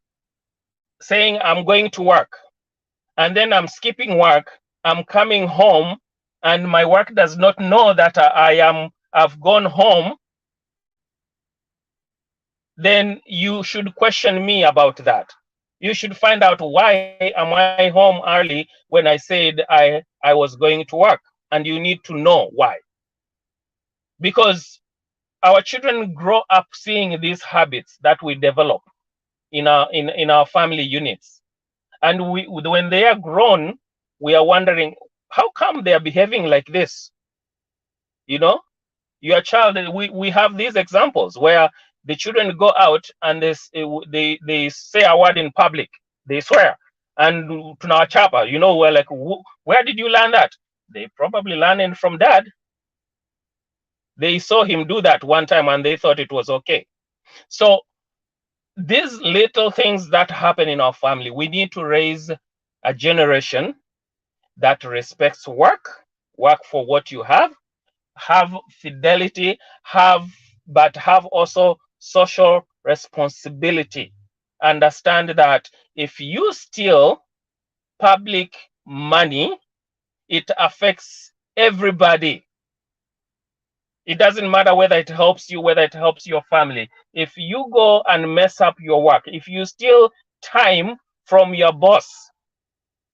saying I'm going to work and then I'm skipping work, I'm coming home and my work does not know that I've gone home, then you should question me about that. You should find out why am I home early when I said I was going to work, and you need to know why. Because our children grow up seeing these habits that we develop in our family units. And when they are grown, we are wondering, how come they are behaving like this? You know, your child, we have these examples where the children go out and they say a word in public, they swear, and tunawachapa, you know, we're like, where did you learn that? They probably learned it from dad. They saw him do that one time and they thought it was okay. So these little things that happen in our family, we need to raise a generation that respects work for what you have fidelity, but have also social responsibility. Understand that if you steal public money, it affects everybody. It doesn't matter whether it helps you, whether it helps your family. If you go and mess up your work, if you steal time from your boss,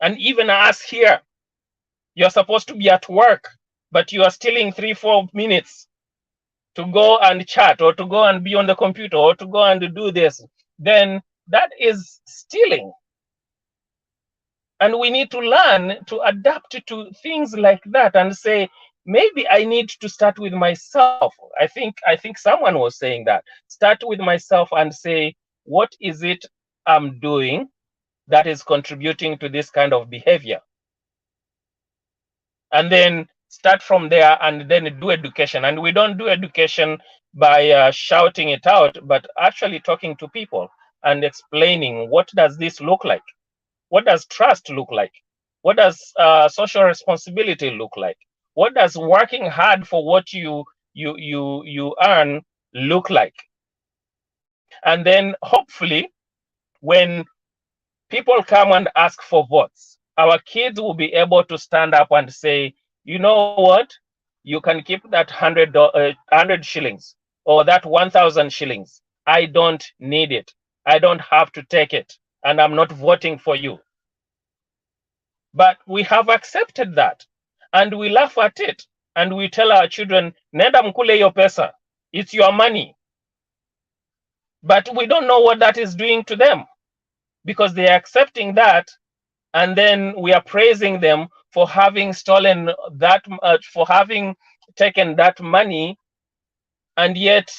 and even us here, you're supposed to be at work, but you are stealing 3-4 minutes to go and chat or to go and be on the computer or to go and do this, then that is stealing. And we need to learn to adapt to things like that and say, maybe I need to start with myself. I think someone was saying that. Start with myself and say, what is it I'm doing that is contributing to this kind of behavior? And then start from there and then do education. And we don't do education by shouting it out, but actually talking to people and explaining, what does this look like? What does trust look like? What does social responsibility look like? What does working hard for what you earn look like? And then hopefully, when people come and ask for votes, our kids will be able to stand up and say, you know what? You can keep that 100 shillings or that 1,000 shillings. I don't need it. I don't have to take it. And I'm not voting for you. But we have accepted that. And we laugh at it. And we tell our children, nenda mkule yo pesa. It's your money. But we don't know what that is doing to them, because they are accepting that, and then we are praising them for having stolen that, for having taken that money, and yet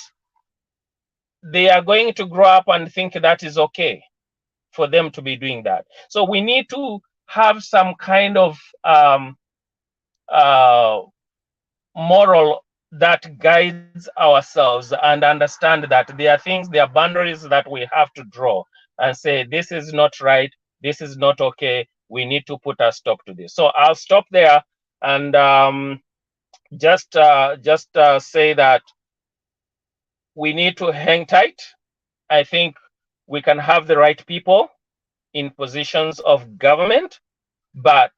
they are going to grow up and think that is okay for them to be doing that. So we need to have some kind of moral that guides ourselves, and understand that there are things, there are boundaries that we have to draw and say, this is not right, this is not okay, we need to put a stop to this. So I'll stop there and just say that we need to hang tight. I think we can have the right people in positions of government, but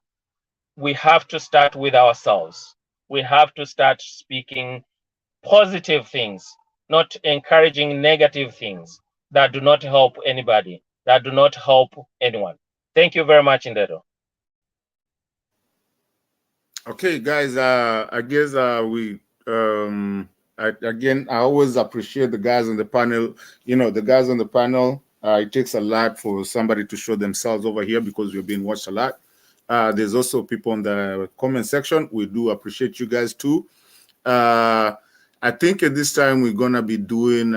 we have to start with ourselves. We have to start speaking positive things, not encouraging negative things that do not help anybody, that do not help anyone. Thank you very much, Indedo. Okay, guys, I guess again, I always appreciate the guys on the panel. You know, the guys on the panel, it takes a lot for somebody to show themselves over here, because we've been watched a lot. There's also people in the comment section. We do appreciate you guys too. I think at this time we're gonna be doing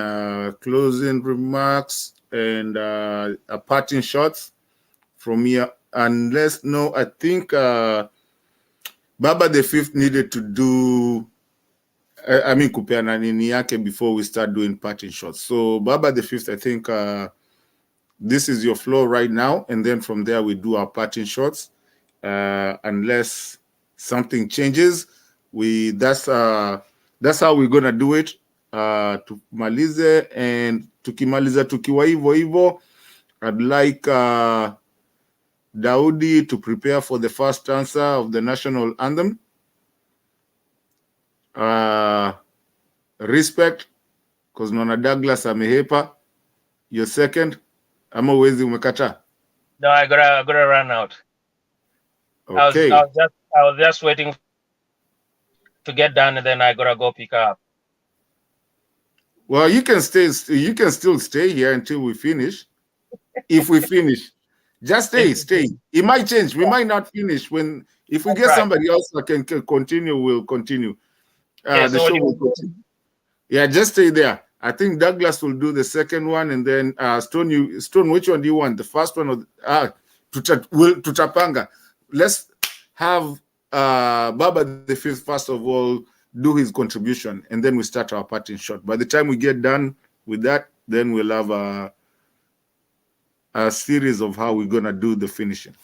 closing remarks and a parting shots from here. Unless, no, I think Baba the Fifth needed to do, I mean, kupeana nini yake before we start doing parting shots. So Baba the Fifth, I think this is your floor right now, and then from there we do our parting shots. Unless something changes, that's how we're gonna do it. Tumalize, and tukimaliza tukiwa hivyo hivyo, I'd like Daudi to prepare for the first answer of the national anthem. Respect, because Nona Douglas amehepa. Your second, ama uwezi umekata? No, I gotta run out. Okay. I was just waiting to get done, and then I gotta go pick up. Well, you can still stay here until we finish. If we finish, just stay. It might change. We might not finish. If we get somebody else that can continue, we'll continue. Okay, The so show will continue. Yeah, just stay there. I think Douglas will do the second one, and then Stone, which one do you want? The first one or Tutapanga? Let's have Baba the Fifth first of all do his contribution, and then we start our parting shot. By the time we get done with that, then we'll have a series of how we're gonna do the finishing.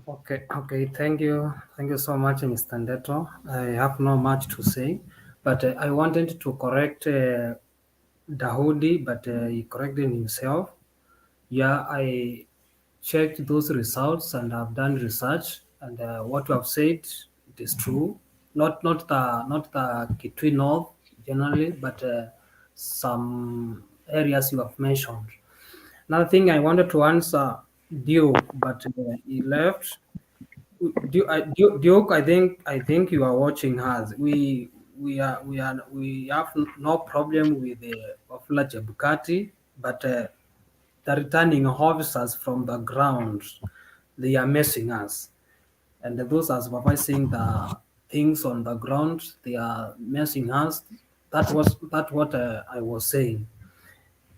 Okay. Thank you so much, Mr. Ndeto. I have not much to say, but I wanted to correct Dahoudi, but he corrected himself. Yeah, I checked those results and I've done research, and what you have said, it is true. Not the Kitui North generally, but some areas you have mentioned. Another thing I wanted to answer Duke, but he left. Duke, I think you are watching us. We have no problem with Wafula Chebukati, but the returning officers from the ground, they are messing us. and those are supervising the things on the ground. They are messing us. That was what I was saying.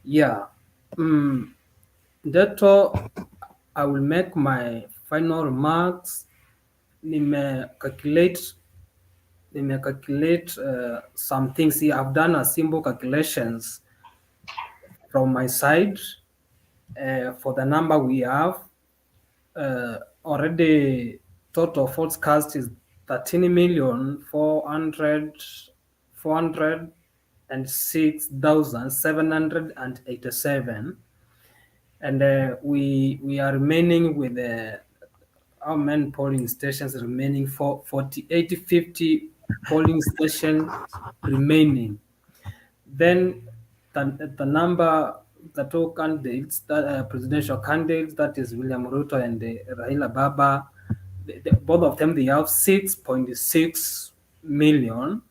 Yeah. That I will make my final remarks. Calculate some things here. I've done a simple calculations from my side for the number we have. Already total votes cast is 13,406,787, and we are remaining with our main polling stations remaining for 50 polling stations remaining. Then the number, the two candidates, that presidential candidates, that is William Ruto and Raila Baba, both of them, they have 6.6 million.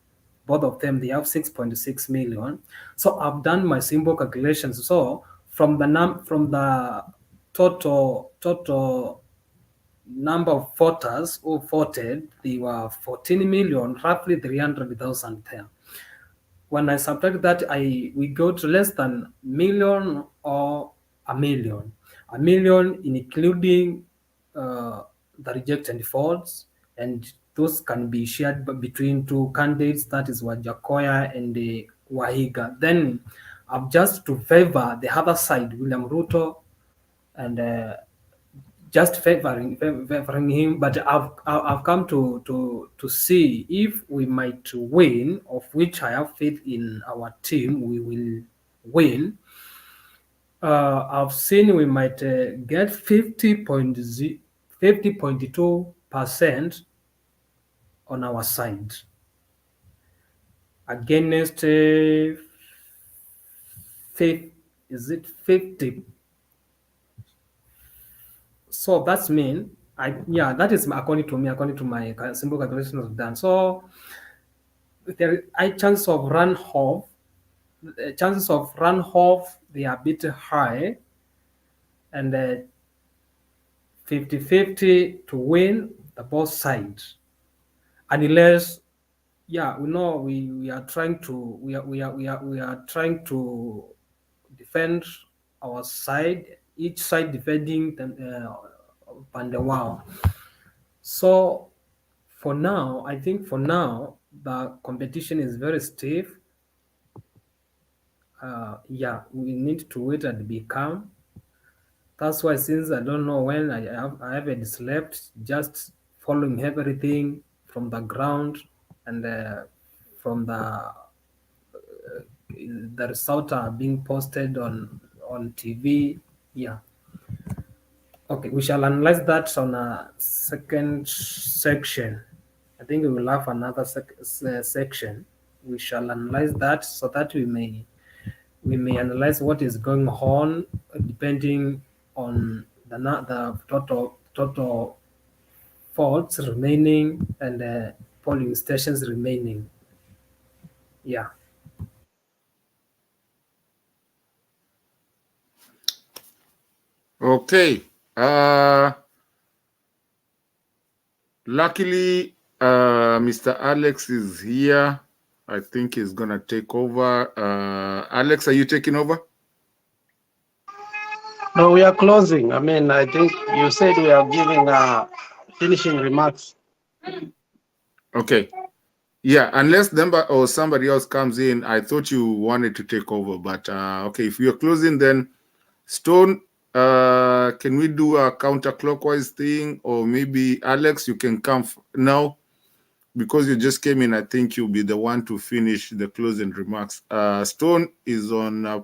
Both of them, they have 6.6 million. So I've done my simple calculations. So from the total number of voters who voted, they were 14 million, roughly 300,000 there. When I subtract that, we go to less than million or a million. A million including the rejected votes, and those can be shared between two candidates, that is Wajakoya and Wahiga. Then I've just to favor the other side, William Ruto, and just favoring him, but I've come to see if we might win, of which I have faith in our team, we will win. I've seen we might get 50.2% on our side against 50. So that's mean, that is according to me, according to my simple calculations I've done. So there are chances of runoff. Chances of runoff, they are a bit high, and 50-50 to win the both sides, unless we know we are trying to defend our side, each side defending the wall. So for now, I think the competition is very stiff. We need to wait and be calm. That's why, since I don't know when, I haven't slept, just following everything from the ground, and from the results are being posted on TV. Okay, we shall analyze that on a second section. I think we will have another section. We shall analyze that so that we may analyze what is going on, depending on the total votes remaining and polling stations remaining. Okay. Luckily, Mr. Alex is here. I think he's gonna take over. Alex, are you taking over? No, we are closing. I mean, I think you said we are giving finishing remarks. Okay. Yeah, unless Demba or somebody else comes in, I thought you wanted to take over. But okay, if you're closing, then Stone, can we do a counterclockwise thing? Or maybe Alex, you can come now. Because you just came in, I think you'll be the one to finish the closing remarks. Stone is on a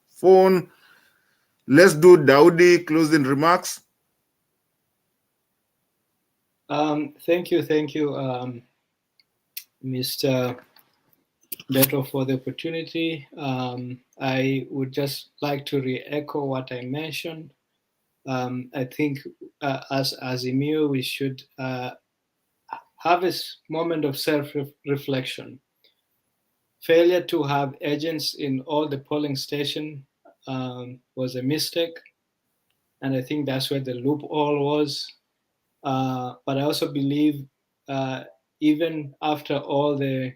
phone. Let's do Daudi closing remarks. Thank you, Mr. Beto, for the opportunity. I would just like to re-echo what I mentioned. I think as Azimio, we should have a moment of self-reflection. Failure to have agents in all the polling stations was a mistake, and I think that's where the loophole was. But I also believe even after all the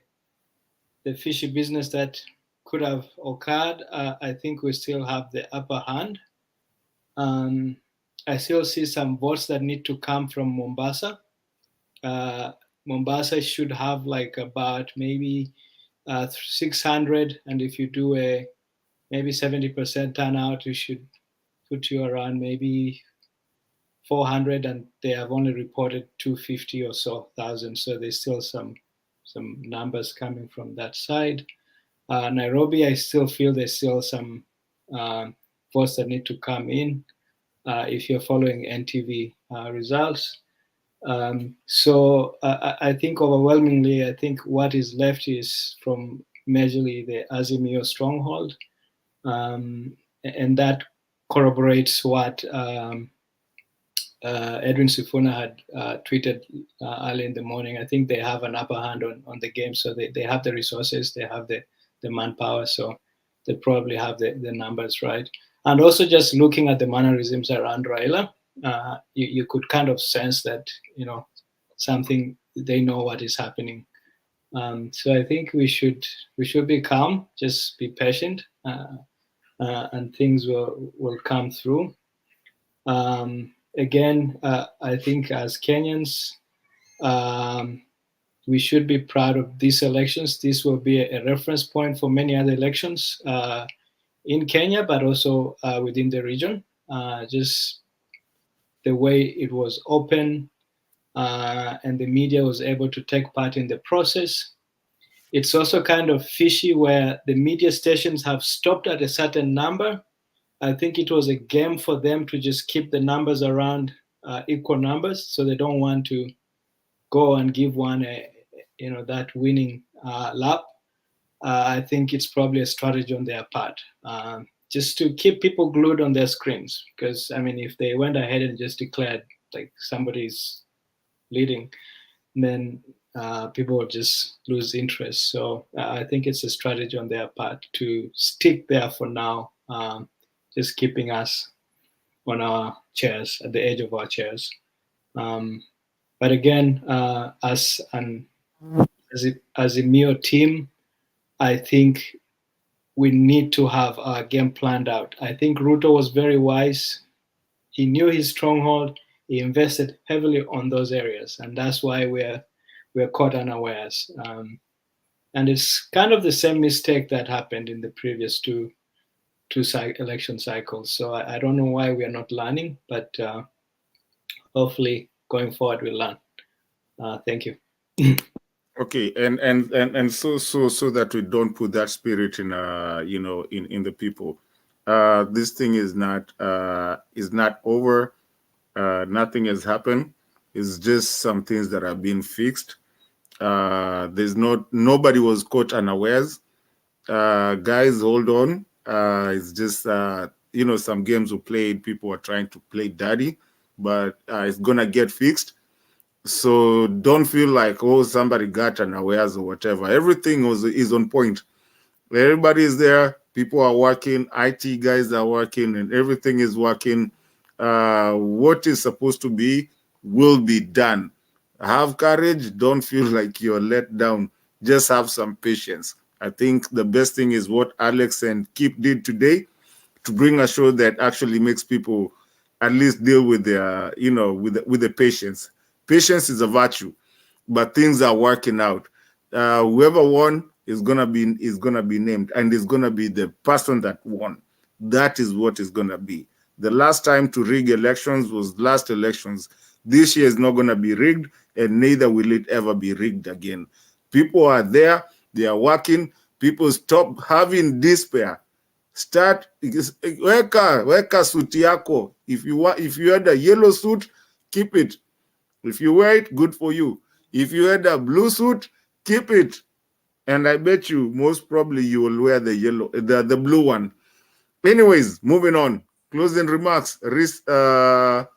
fishy business that could have occurred, I think we still have the upper hand. I still see some votes that need to come from Mombasa. Mombasa should have like about maybe 600, and if you do a maybe 70% turnout, you should put you around maybe 400, and they have only reported 250 or so thousand. So there's still some numbers coming from that side. Nairobi, I still feel there's still some votes that need to come in if you're following NTV results. So I think overwhelmingly, I think what is left is from majorly the Azimio stronghold, and that corroborates what Edwin Sifuna had tweeted early in the morning. I think they have an upper hand on the game, so they have the resources, they have the manpower, so they probably have the numbers right. And also just looking at the mannerisms around Raila, you could kind of sense that, something, they know what is happening. So I think we should be calm, just be patient, and things will come through. Again, I think as Kenyans, we should be proud of these elections. This will be a reference point for many other elections in Kenya, but also within the region. Just the way it was open and the media was able to take part in the process. It's also kind of fishy where the media stations have stopped at a certain number. I think it was a game for them to just keep the numbers around equal numbers, so they don't want to go and give one that winning lap. I think it's probably a strategy on their part, just to keep people glued on their screens. Because if they went ahead and just declared like somebody's leading, then people would just lose interest. So I think it's a strategy on their part to stick there for now, just keeping us on our chairs, at the edge of our chairs. But again, as a Mio team, I think we need to have our game planned out. I think Ruto was very wise. He knew his stronghold. He invested heavily on those areas, and that's why we're caught unawares. And it's kind of the same mistake that happened in the previous two election cycles. So I don't know why we are not learning, but hopefully going forward we'll learn. Thank you. Okay, and so that we don't put that spirit in in the people. This thing is not over. Nothing has happened. It's just some things that have been fixed. Nobody was caught unawares. Guys, hold on. It's just some games we played, people are trying to play dirty, but it's gonna get fixed. So don't feel like, oh, somebody got unawares or whatever. Everything is on point. Everybody is there. People are working. IT guys are working, and everything is working. What is supposed to be will be done. Have courage. Don't feel like you're let down. Just have some patience. I think the best thing is what Alex and Kip did today, to bring a show that actually makes people at least deal with their, with the patience. Patience is a virtue, but things are working out. Whoever won is gonna be named, and is gonna be the person that won. That is what is gonna be. The last time to rig elections was last elections. This year is not gonna be rigged, and neither will it ever be rigged again. People are there, they are working. People stop having despair. Start weka suit yako. If you had a yellow suit, keep it. If you wear it, good for you. If you had a blue suit, keep it. And I bet you most probably you will wear the blue one. Anyways, moving on. Closing remarks. How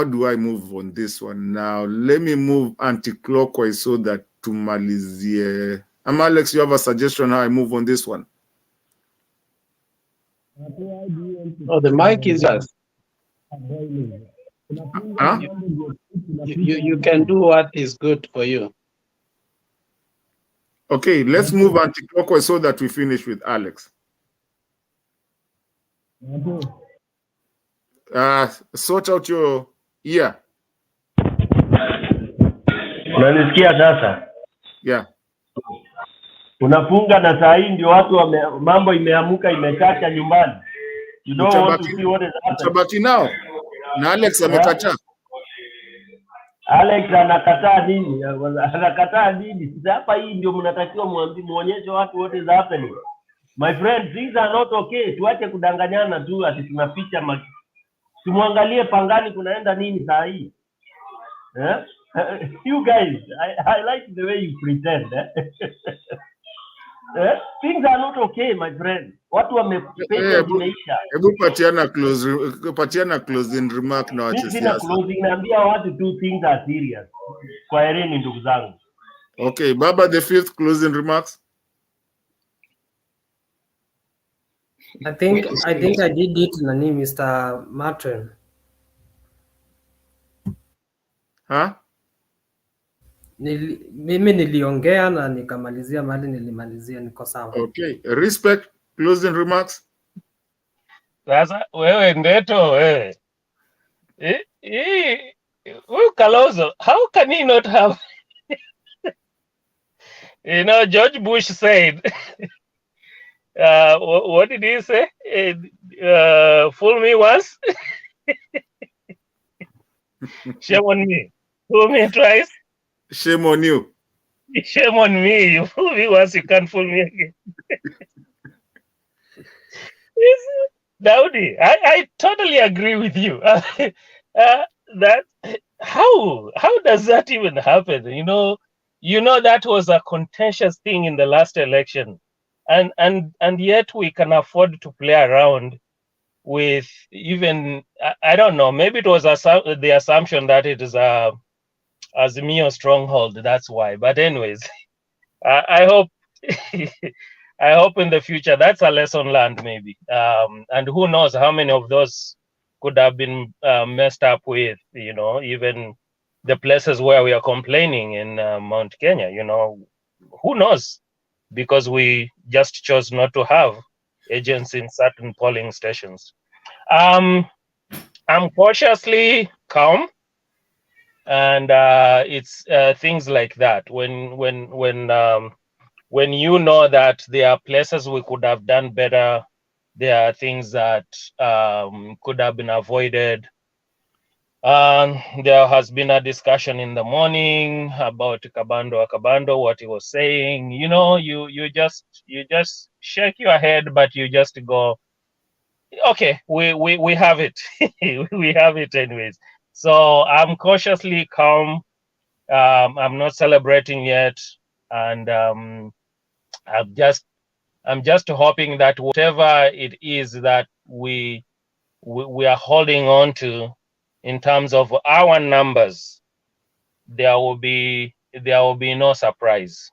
do I move on this one now? Let me move anti-clockwise so that tumalizie. Alex, you have a suggestion how I move on this one? Oh, the mic is yours. Huh? You can do what is good for you. Okay, let's move anti-clockwise so that we finish with Alex. Sort out your ear. Unanisikia sasa? Yeah. Unafunga na saa hii ndio watu mambo imeamuka imechacha nyumbani. You don't want to see what is happening. Utabaki nao. Na Alex amekataa. Alex anakataa nini? Anakataa nini? Hapa hii ndio mnatakiwa muonyeshe watu what is happening. My friend, things are not okay. Tuache kudanganyana tu ati tunaficha tumwangalie Pangani kunaenda nini saa hii. You guys, I like the way you pretend. Things are not okay, my friend. Watu wamepesa zimeisha. Hebu patiana closing remark na wache siasa. Sina closing, naambia watu two things are serious. Kwaherini ndugu zangu. Okay, Baba the fifth closing remarks. I think I did it, nani, Mr. Martin. Huh? Mimi niliongea na nikamalizia mahali nilimalizia, niko sawa. Okay, respect closing remarks. Sasa wewe Ndeto wewe. Kalonzo, how can he not have George Bush said what did he say? Fool me once. Shame on me. Fool me twice. Shame on you. Shame on me. You fool me once, you can't fool me again. Daudi, I totally agree with you. That how does that even happen? You know that was a contentious thing in the last election, and yet we can afford to play around with even I don't know. Maybe it was the assumption that it is a Azimio stronghold. That's why. But anyways, I hope I hope in the future that's a lesson learned, maybe. And who knows how many of those could have been messed up with, even the places where we are complaining in Mount Kenya, who knows? Because we just chose not to have agents in certain polling stations. I'm cautiously calm, and it's things like that. When you know that there are places we could have done better, there are things that could have been avoided. There has been a discussion in the morning about Kabando, what he was saying. You just shake your head, but you just go, okay, we have it. We have it anyways. So I'm cautiously calm. I'm not celebrating yet, and I'm just hoping that whatever it is that we are holding on to in terms of our numbers, there will be no surprise.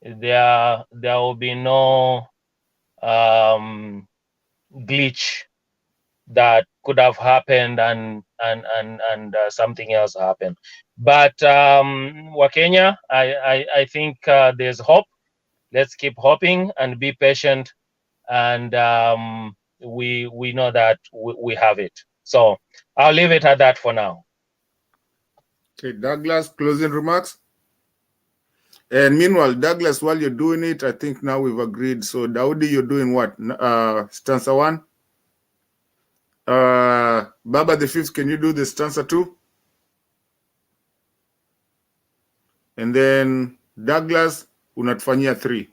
There will be no glitch that could have happened and something else happened. But Wakenya, I think there's hope. Let's keep hoping and be patient, and we know that we have it. So I'll leave it at that for now. Okay, Douglas, closing remarks. And meanwhile, Douglas, while you're doing it, I think now we've agreed. So Daudi, you're doing what? Stanza 1. Baba the fifth, can you do the stanza 2? And then Douglas, unatufanyia 3.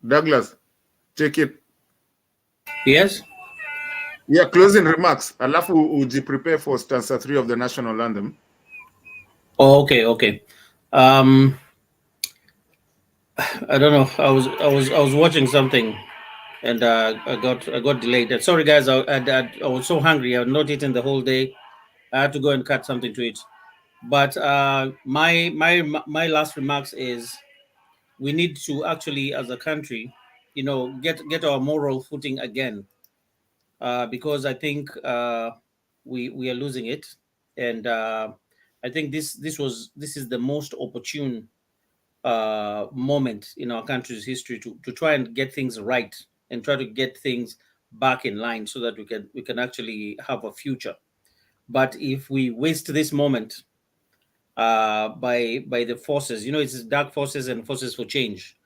Douglas, take it. Yes. Yeah, closing remarks. Alafu uji prepare for stanza 3 of the national anthem. Oh, okay. I don't know. I was watching something, and I got delayed. Sorry, guys. I was so hungry. I had not eaten the whole day. I had to go and cut something to eat. But my last remarks is, we need to actually, as a country, get our moral footing again. because I think we are losing it, and I think this is the most opportune moment in our country's history to try and get things right and try to get things back in line so that we can actually have a future. But if we waste this moment by the forces, it's dark forces and forces for change.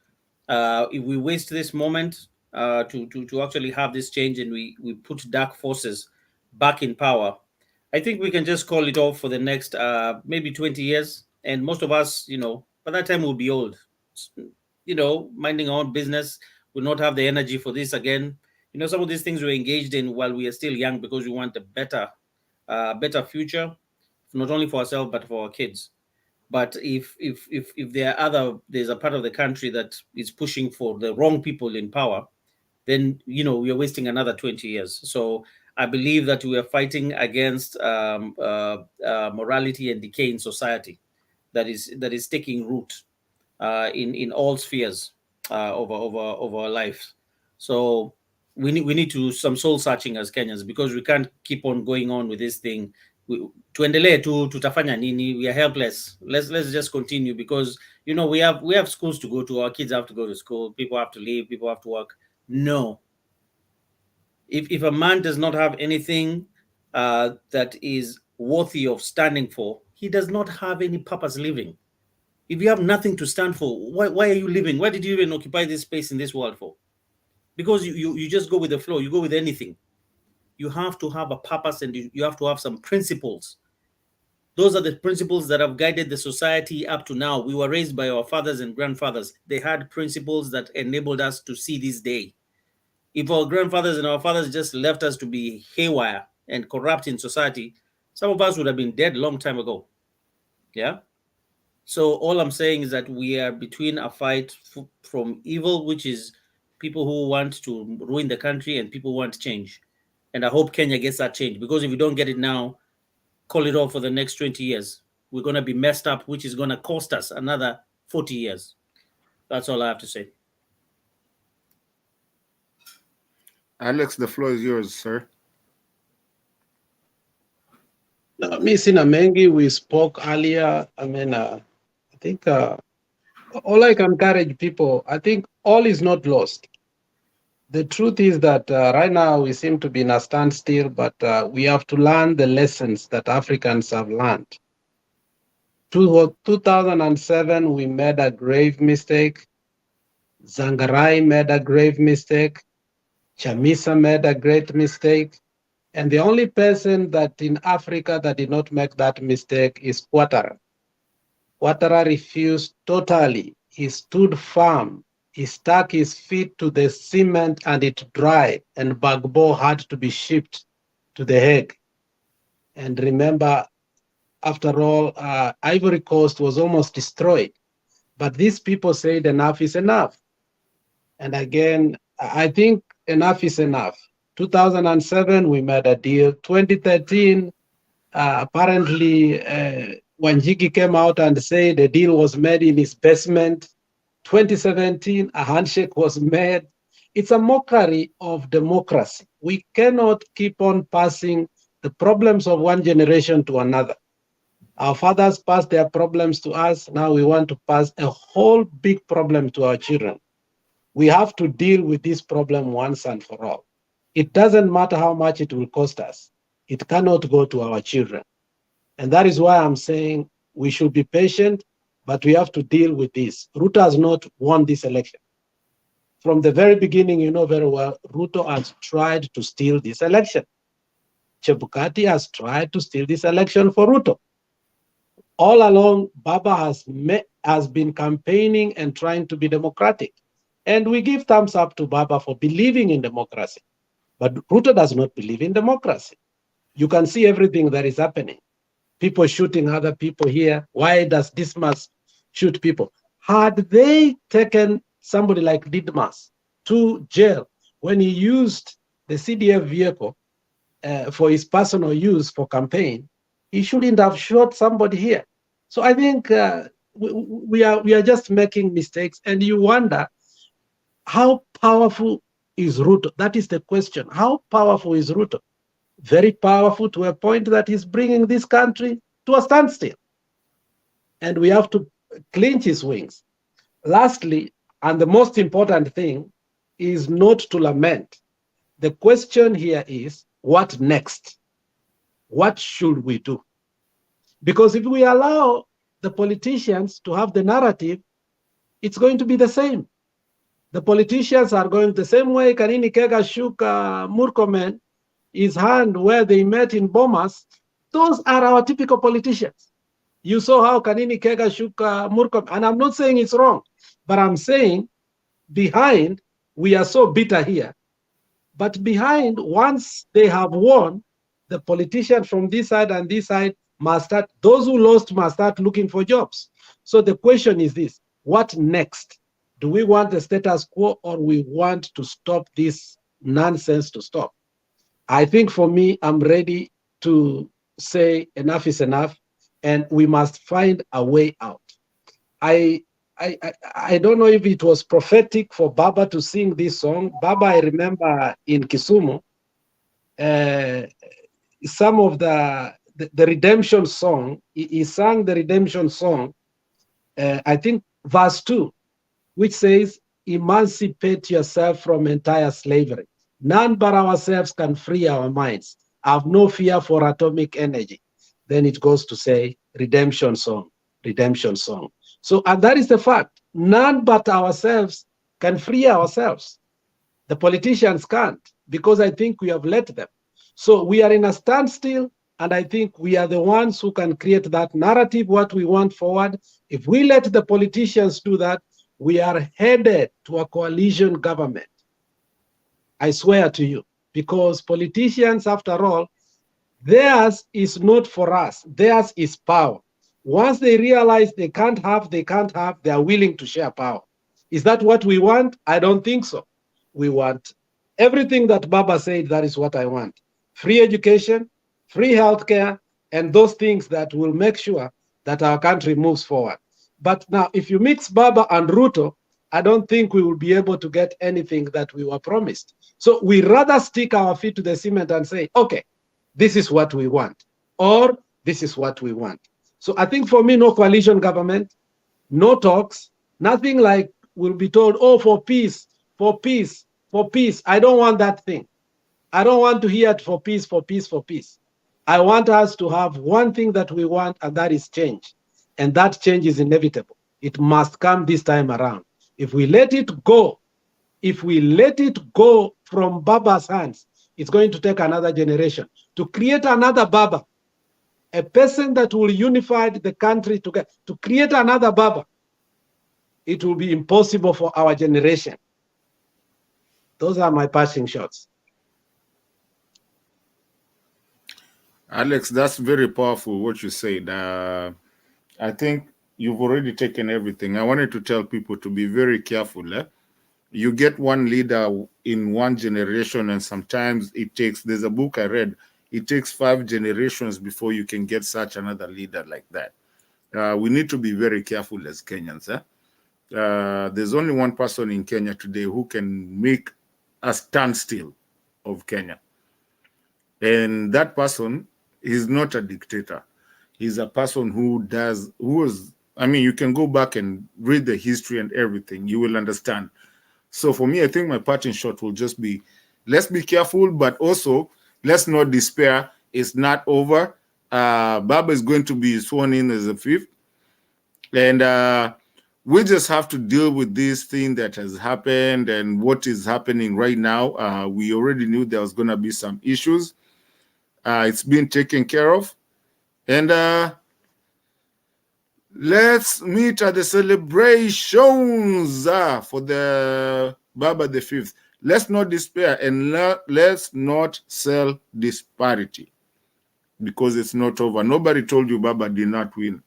If we waste this moment to actually have this change and we put dark forces back in power, I think we can just call it off for the next maybe 20 years. And most of us, by that time we'll be old, minding our own business. We'll not have the energy for this again. Some of these things we're engaged in while we are still young because we want a better future, not only for ourselves, but for our kids. But if there's a part of the country that is pushing for the wrong people in power, then we are wasting another 20 years. So I believe that we are fighting against morality and decay in society that is taking root in all spheres of our life. So we need to some soul searching as Kenyans, because we can't keep on going on with this thing. Tuendelee tu tutafanya nini? We are helpless. Let's just continue, because we have schools to go to. Our kids have to go to school. People have to leave. People have to work. No. If a man does not have anything that is worthy of standing for, he does not have any purpose living. If you have nothing to stand for, why are you living? Why did you even occupy this space in this world for? Because you just go with the flow. You go with anything. You have to have a purpose, and you have to have some principles. Those are the principles that have guided the society up to now. We were raised by our fathers and grandfathers. They had principles that enabled us to see this day. If our grandfathers and our fathers just left us to be haywire and corrupt in society, some of us would have been dead a long time ago. Yeah. So all I'm saying is that we are between a fight from evil, which is people who want to ruin the country, and people who want change. And I hope Kenya gets that change, because if we don't get it now, call it off for the next 20 years, we're going to be messed up, which is going to cost us another 40 years. That's all I have to say. Alex, the floor is yours, sir. No, me sina mengi, we spoke earlier. I mean, I think all I can encourage people, I think all is not lost. The truth is that right now we seem to be in a standstill, but we have to learn the lessons that Africans have learned. 2007, we made a grave mistake. Zangarai made a grave mistake. Chamisa made a great mistake. And the only person that in Africa that did not make that mistake is Ouattara. Ouattara refused totally. He stood firm. He stuck his feet to the cement and it dried, and Bagbo had to be shipped to The Hague. And remember, after all, Ivory Coast was almost destroyed. But these people said enough is enough. And again, I think enough is enough. 2007, we made a deal. 2013, apparently, Wanjigi came out and said the deal was made in his basement. 2017, a handshake was made. It's a mockery of democracy. We cannot keep on passing the problems of one generation to another. Our fathers passed their problems to us. Now we want to pass a whole big problem to our children. We have to deal with this problem once and for all. It doesn't matter how much it will cost us. It cannot go to our children. And that is why I'm saying we should be patient, but we have to deal with this. Ruto has not won this election. From the very beginning, you know very well, Ruto has tried to steal this election. Chebukati has tried to steal this election for Ruto. All along, Baba has been campaigning and trying to be democratic. And we give thumbs up to Baba for believing in democracy. But Ruto does not believe in democracy. You can see everything that is happening. People shooting other people here. Why does Dismas shoot people? Had they taken somebody like Didmas to jail when he used the CDF vehicle for his personal use for campaign, he shouldn't have shot somebody here. So I think we are just making mistakes, and you wonder how powerful is Ruto? That is the question. How powerful is Ruto? Very powerful to a point that he's bringing this country to a standstill. And we have to clinch his wings. Lastly, and the most important thing, is not to lament. The question here is, what next? What should we do? Because if we allow the politicians to have the narrative, it's going to be the same. The politicians are going the same way. Kanini Kega shook Murkomen, his hand where they met in Bomas. Those are our typical politicians. You saw how Kanini Kega shook Murkomen, and I'm not saying it's wrong, but I'm saying behind, we are so bitter here. But behind, once they have won, the politicians from this side and this side must start, those who lost must start looking for jobs. So the question is this, what next? Do we want the status quo, or we want to stop this nonsense to stop? I think for me, I'm ready to say enough is enough, and we must find a way out. I don't know if it was prophetic for Baba to sing this song. Baba, I remember in Kisumu, some of the redemption song, he sang the redemption song, I think verse 2, which says, emancipate yourself from entire slavery. None but ourselves can free our minds. Have no fear for atomic energy. Then it goes to say, redemption song, redemption song. So, and that is the fact. None but ourselves can free ourselves. The politicians can't, because I think we have let them. So we are in a standstill, and I think we are the ones who can create that narrative, what we want forward. If we let the politicians do that, we are headed to a coalition government. I swear to you, because politicians, after all, theirs is not for us. Theirs is power. Once they realize they can't have, they are willing to share power. Is that what we want? I don't think so. We want everything that Baba said, that is what I want. Free education, free healthcare, and those things that will make sure that our country moves forward. But now, if you mix Baba and Ruto, I don't think we will be able to get anything that we were promised. So we rather stick our feet to the cement and say, okay, this is what we want, or this is what we want. So I think for me, no coalition government, no talks, nothing like we'll be told, oh, for peace, for peace, for peace. I don't want that thing. I don't want to hear it for peace, for peace, for peace. I want us to have one thing that we want, and that is change. And that change is inevitable. It must come this time around. If we let it go, if we let it go from Baba's hands, it's going to take another generation to create another Baba, a person that will unify the country together. To create another Baba, it will be impossible for our generation. Those are my passing shots. Alex, that's very powerful what you said. I think you've already taken everything. I wanted to tell people to be very careful. You get one leader in one generation, and sometimes it takes, there's a book I read, it takes 5 generations before you can get such another leader like that. We need to be very careful as Kenyans. There's only one person in Kenya today who can make a standstill of Kenya. And that person is not a dictator. He's a person who was, I mean, you can go back and read the history and everything. You will understand. So for me, I think my parting shot will just be, let's be careful, but also let's not despair. It's not over. Baba is going to be sworn in as a 5th. And we just have to deal with this thing that has happened and what is happening right now. We already knew there was going to be some issues. It's been taken care of. And let's meet at the celebrations for the Baba the 5th. Let's not despair, and let's not sell disparity, because it's not over. Nobody told you Baba did not win.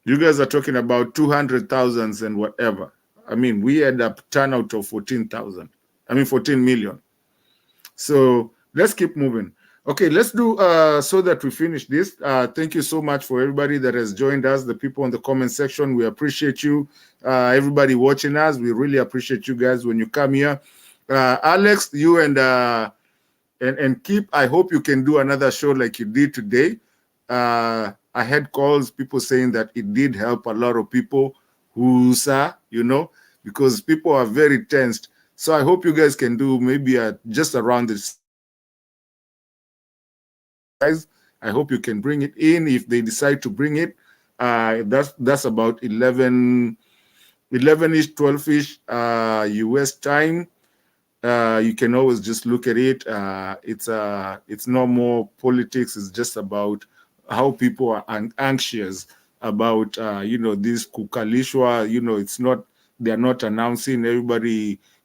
You guys are talking about 200,000 and whatever. I mean, we had a turnout of 14,000. I mean, 14 million. So let's keep moving. Okay, let's do so that we finish this. Thank you so much for everybody that has joined us, the people in the comment section. We appreciate you. Everybody watching us, we really appreciate you guys when you come here. Alex, you and Keep, I hope you can do another show like you did today. I had calls, people saying that it did help a lot of people who saw, because people are very tensed. So I hope you guys can do maybe just around this. Guys, I hope you can bring it in if they decide to bring it. That's about 11-ish, 12-ish US time. You can always just look at it. It's no more politics. It's just about how people are anxious about this kukalishwa. It's not, they're not announcing.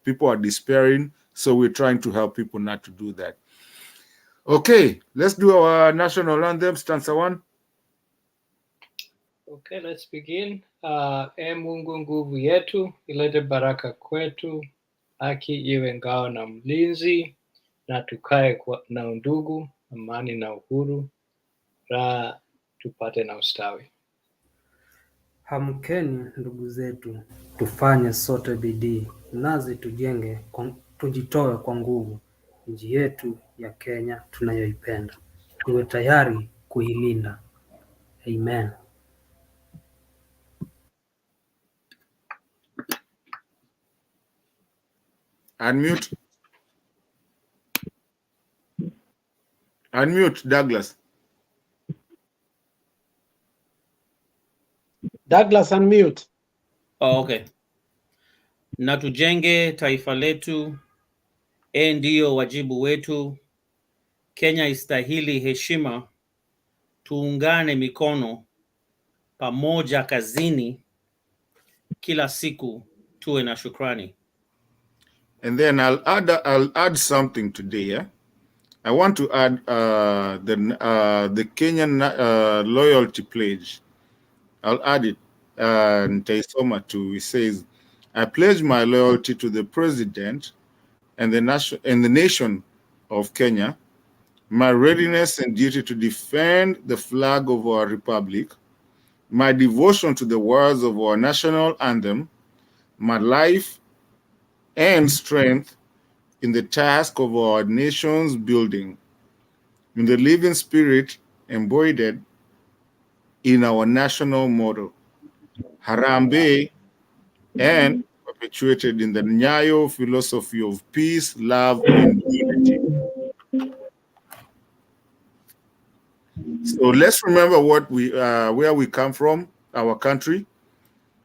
People are despairing. So we're trying to help people not to do that. Okay, let's do our national anthem, stanza 1. Okay, let's begin. Mungu nguvu yetu, ilete baraka kwetu, haki iwe ngao na mlinzi, na tukae na undugu, amani na uhuru, raha tupate na ustawi. Hamkeni ndugu zetu, tufanye sote bidii, nazi tujenge, tujitoe kwa nguvu, nchi yetu ya Kenya tunayoipenda, tuwe tayari kuilinda. Amen. Unmute. Unmute, Douglas. Douglas, unmute. Oh, okay. Na tujenge taifa letu, ndio wajibu wetu. Kenya istahili heshima, tuungane mikono, pamoja kazini, kila siku tuwe na shukrani. And then I'll add something today. Yeah? I want to add the Kenyan loyalty pledge. I'll add it. Ntaisoma too. It says, I pledge my loyalty to the president and the nation of Kenya, my readiness and duty to defend the flag of our republic, my devotion to the words of our national anthem, my life and strength in the task of our nation's building, in the living spirit embodied in our national motto, Harambee, and perpetuated in the Nyayo philosophy of peace, love, and unity. So let's remember where we come from, our country.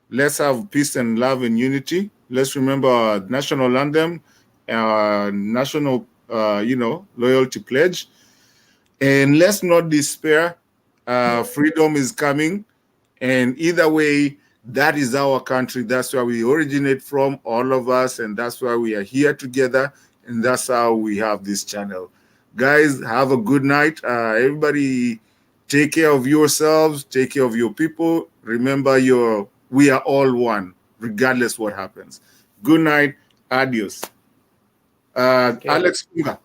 Let's have peace and love and unity. Let's remember our national anthem, our national, loyalty pledge. And let's not despair. Freedom is coming. And either way, that is our country. That's where we originate from, all of us. And that's why we are here together. And that's how we have this channel. Guys, have a good night. Everybody, take care of yourselves. Take care of your people. Remember, we are all one, regardless what happens. Good night. Adios. Okay. Alex Kunga.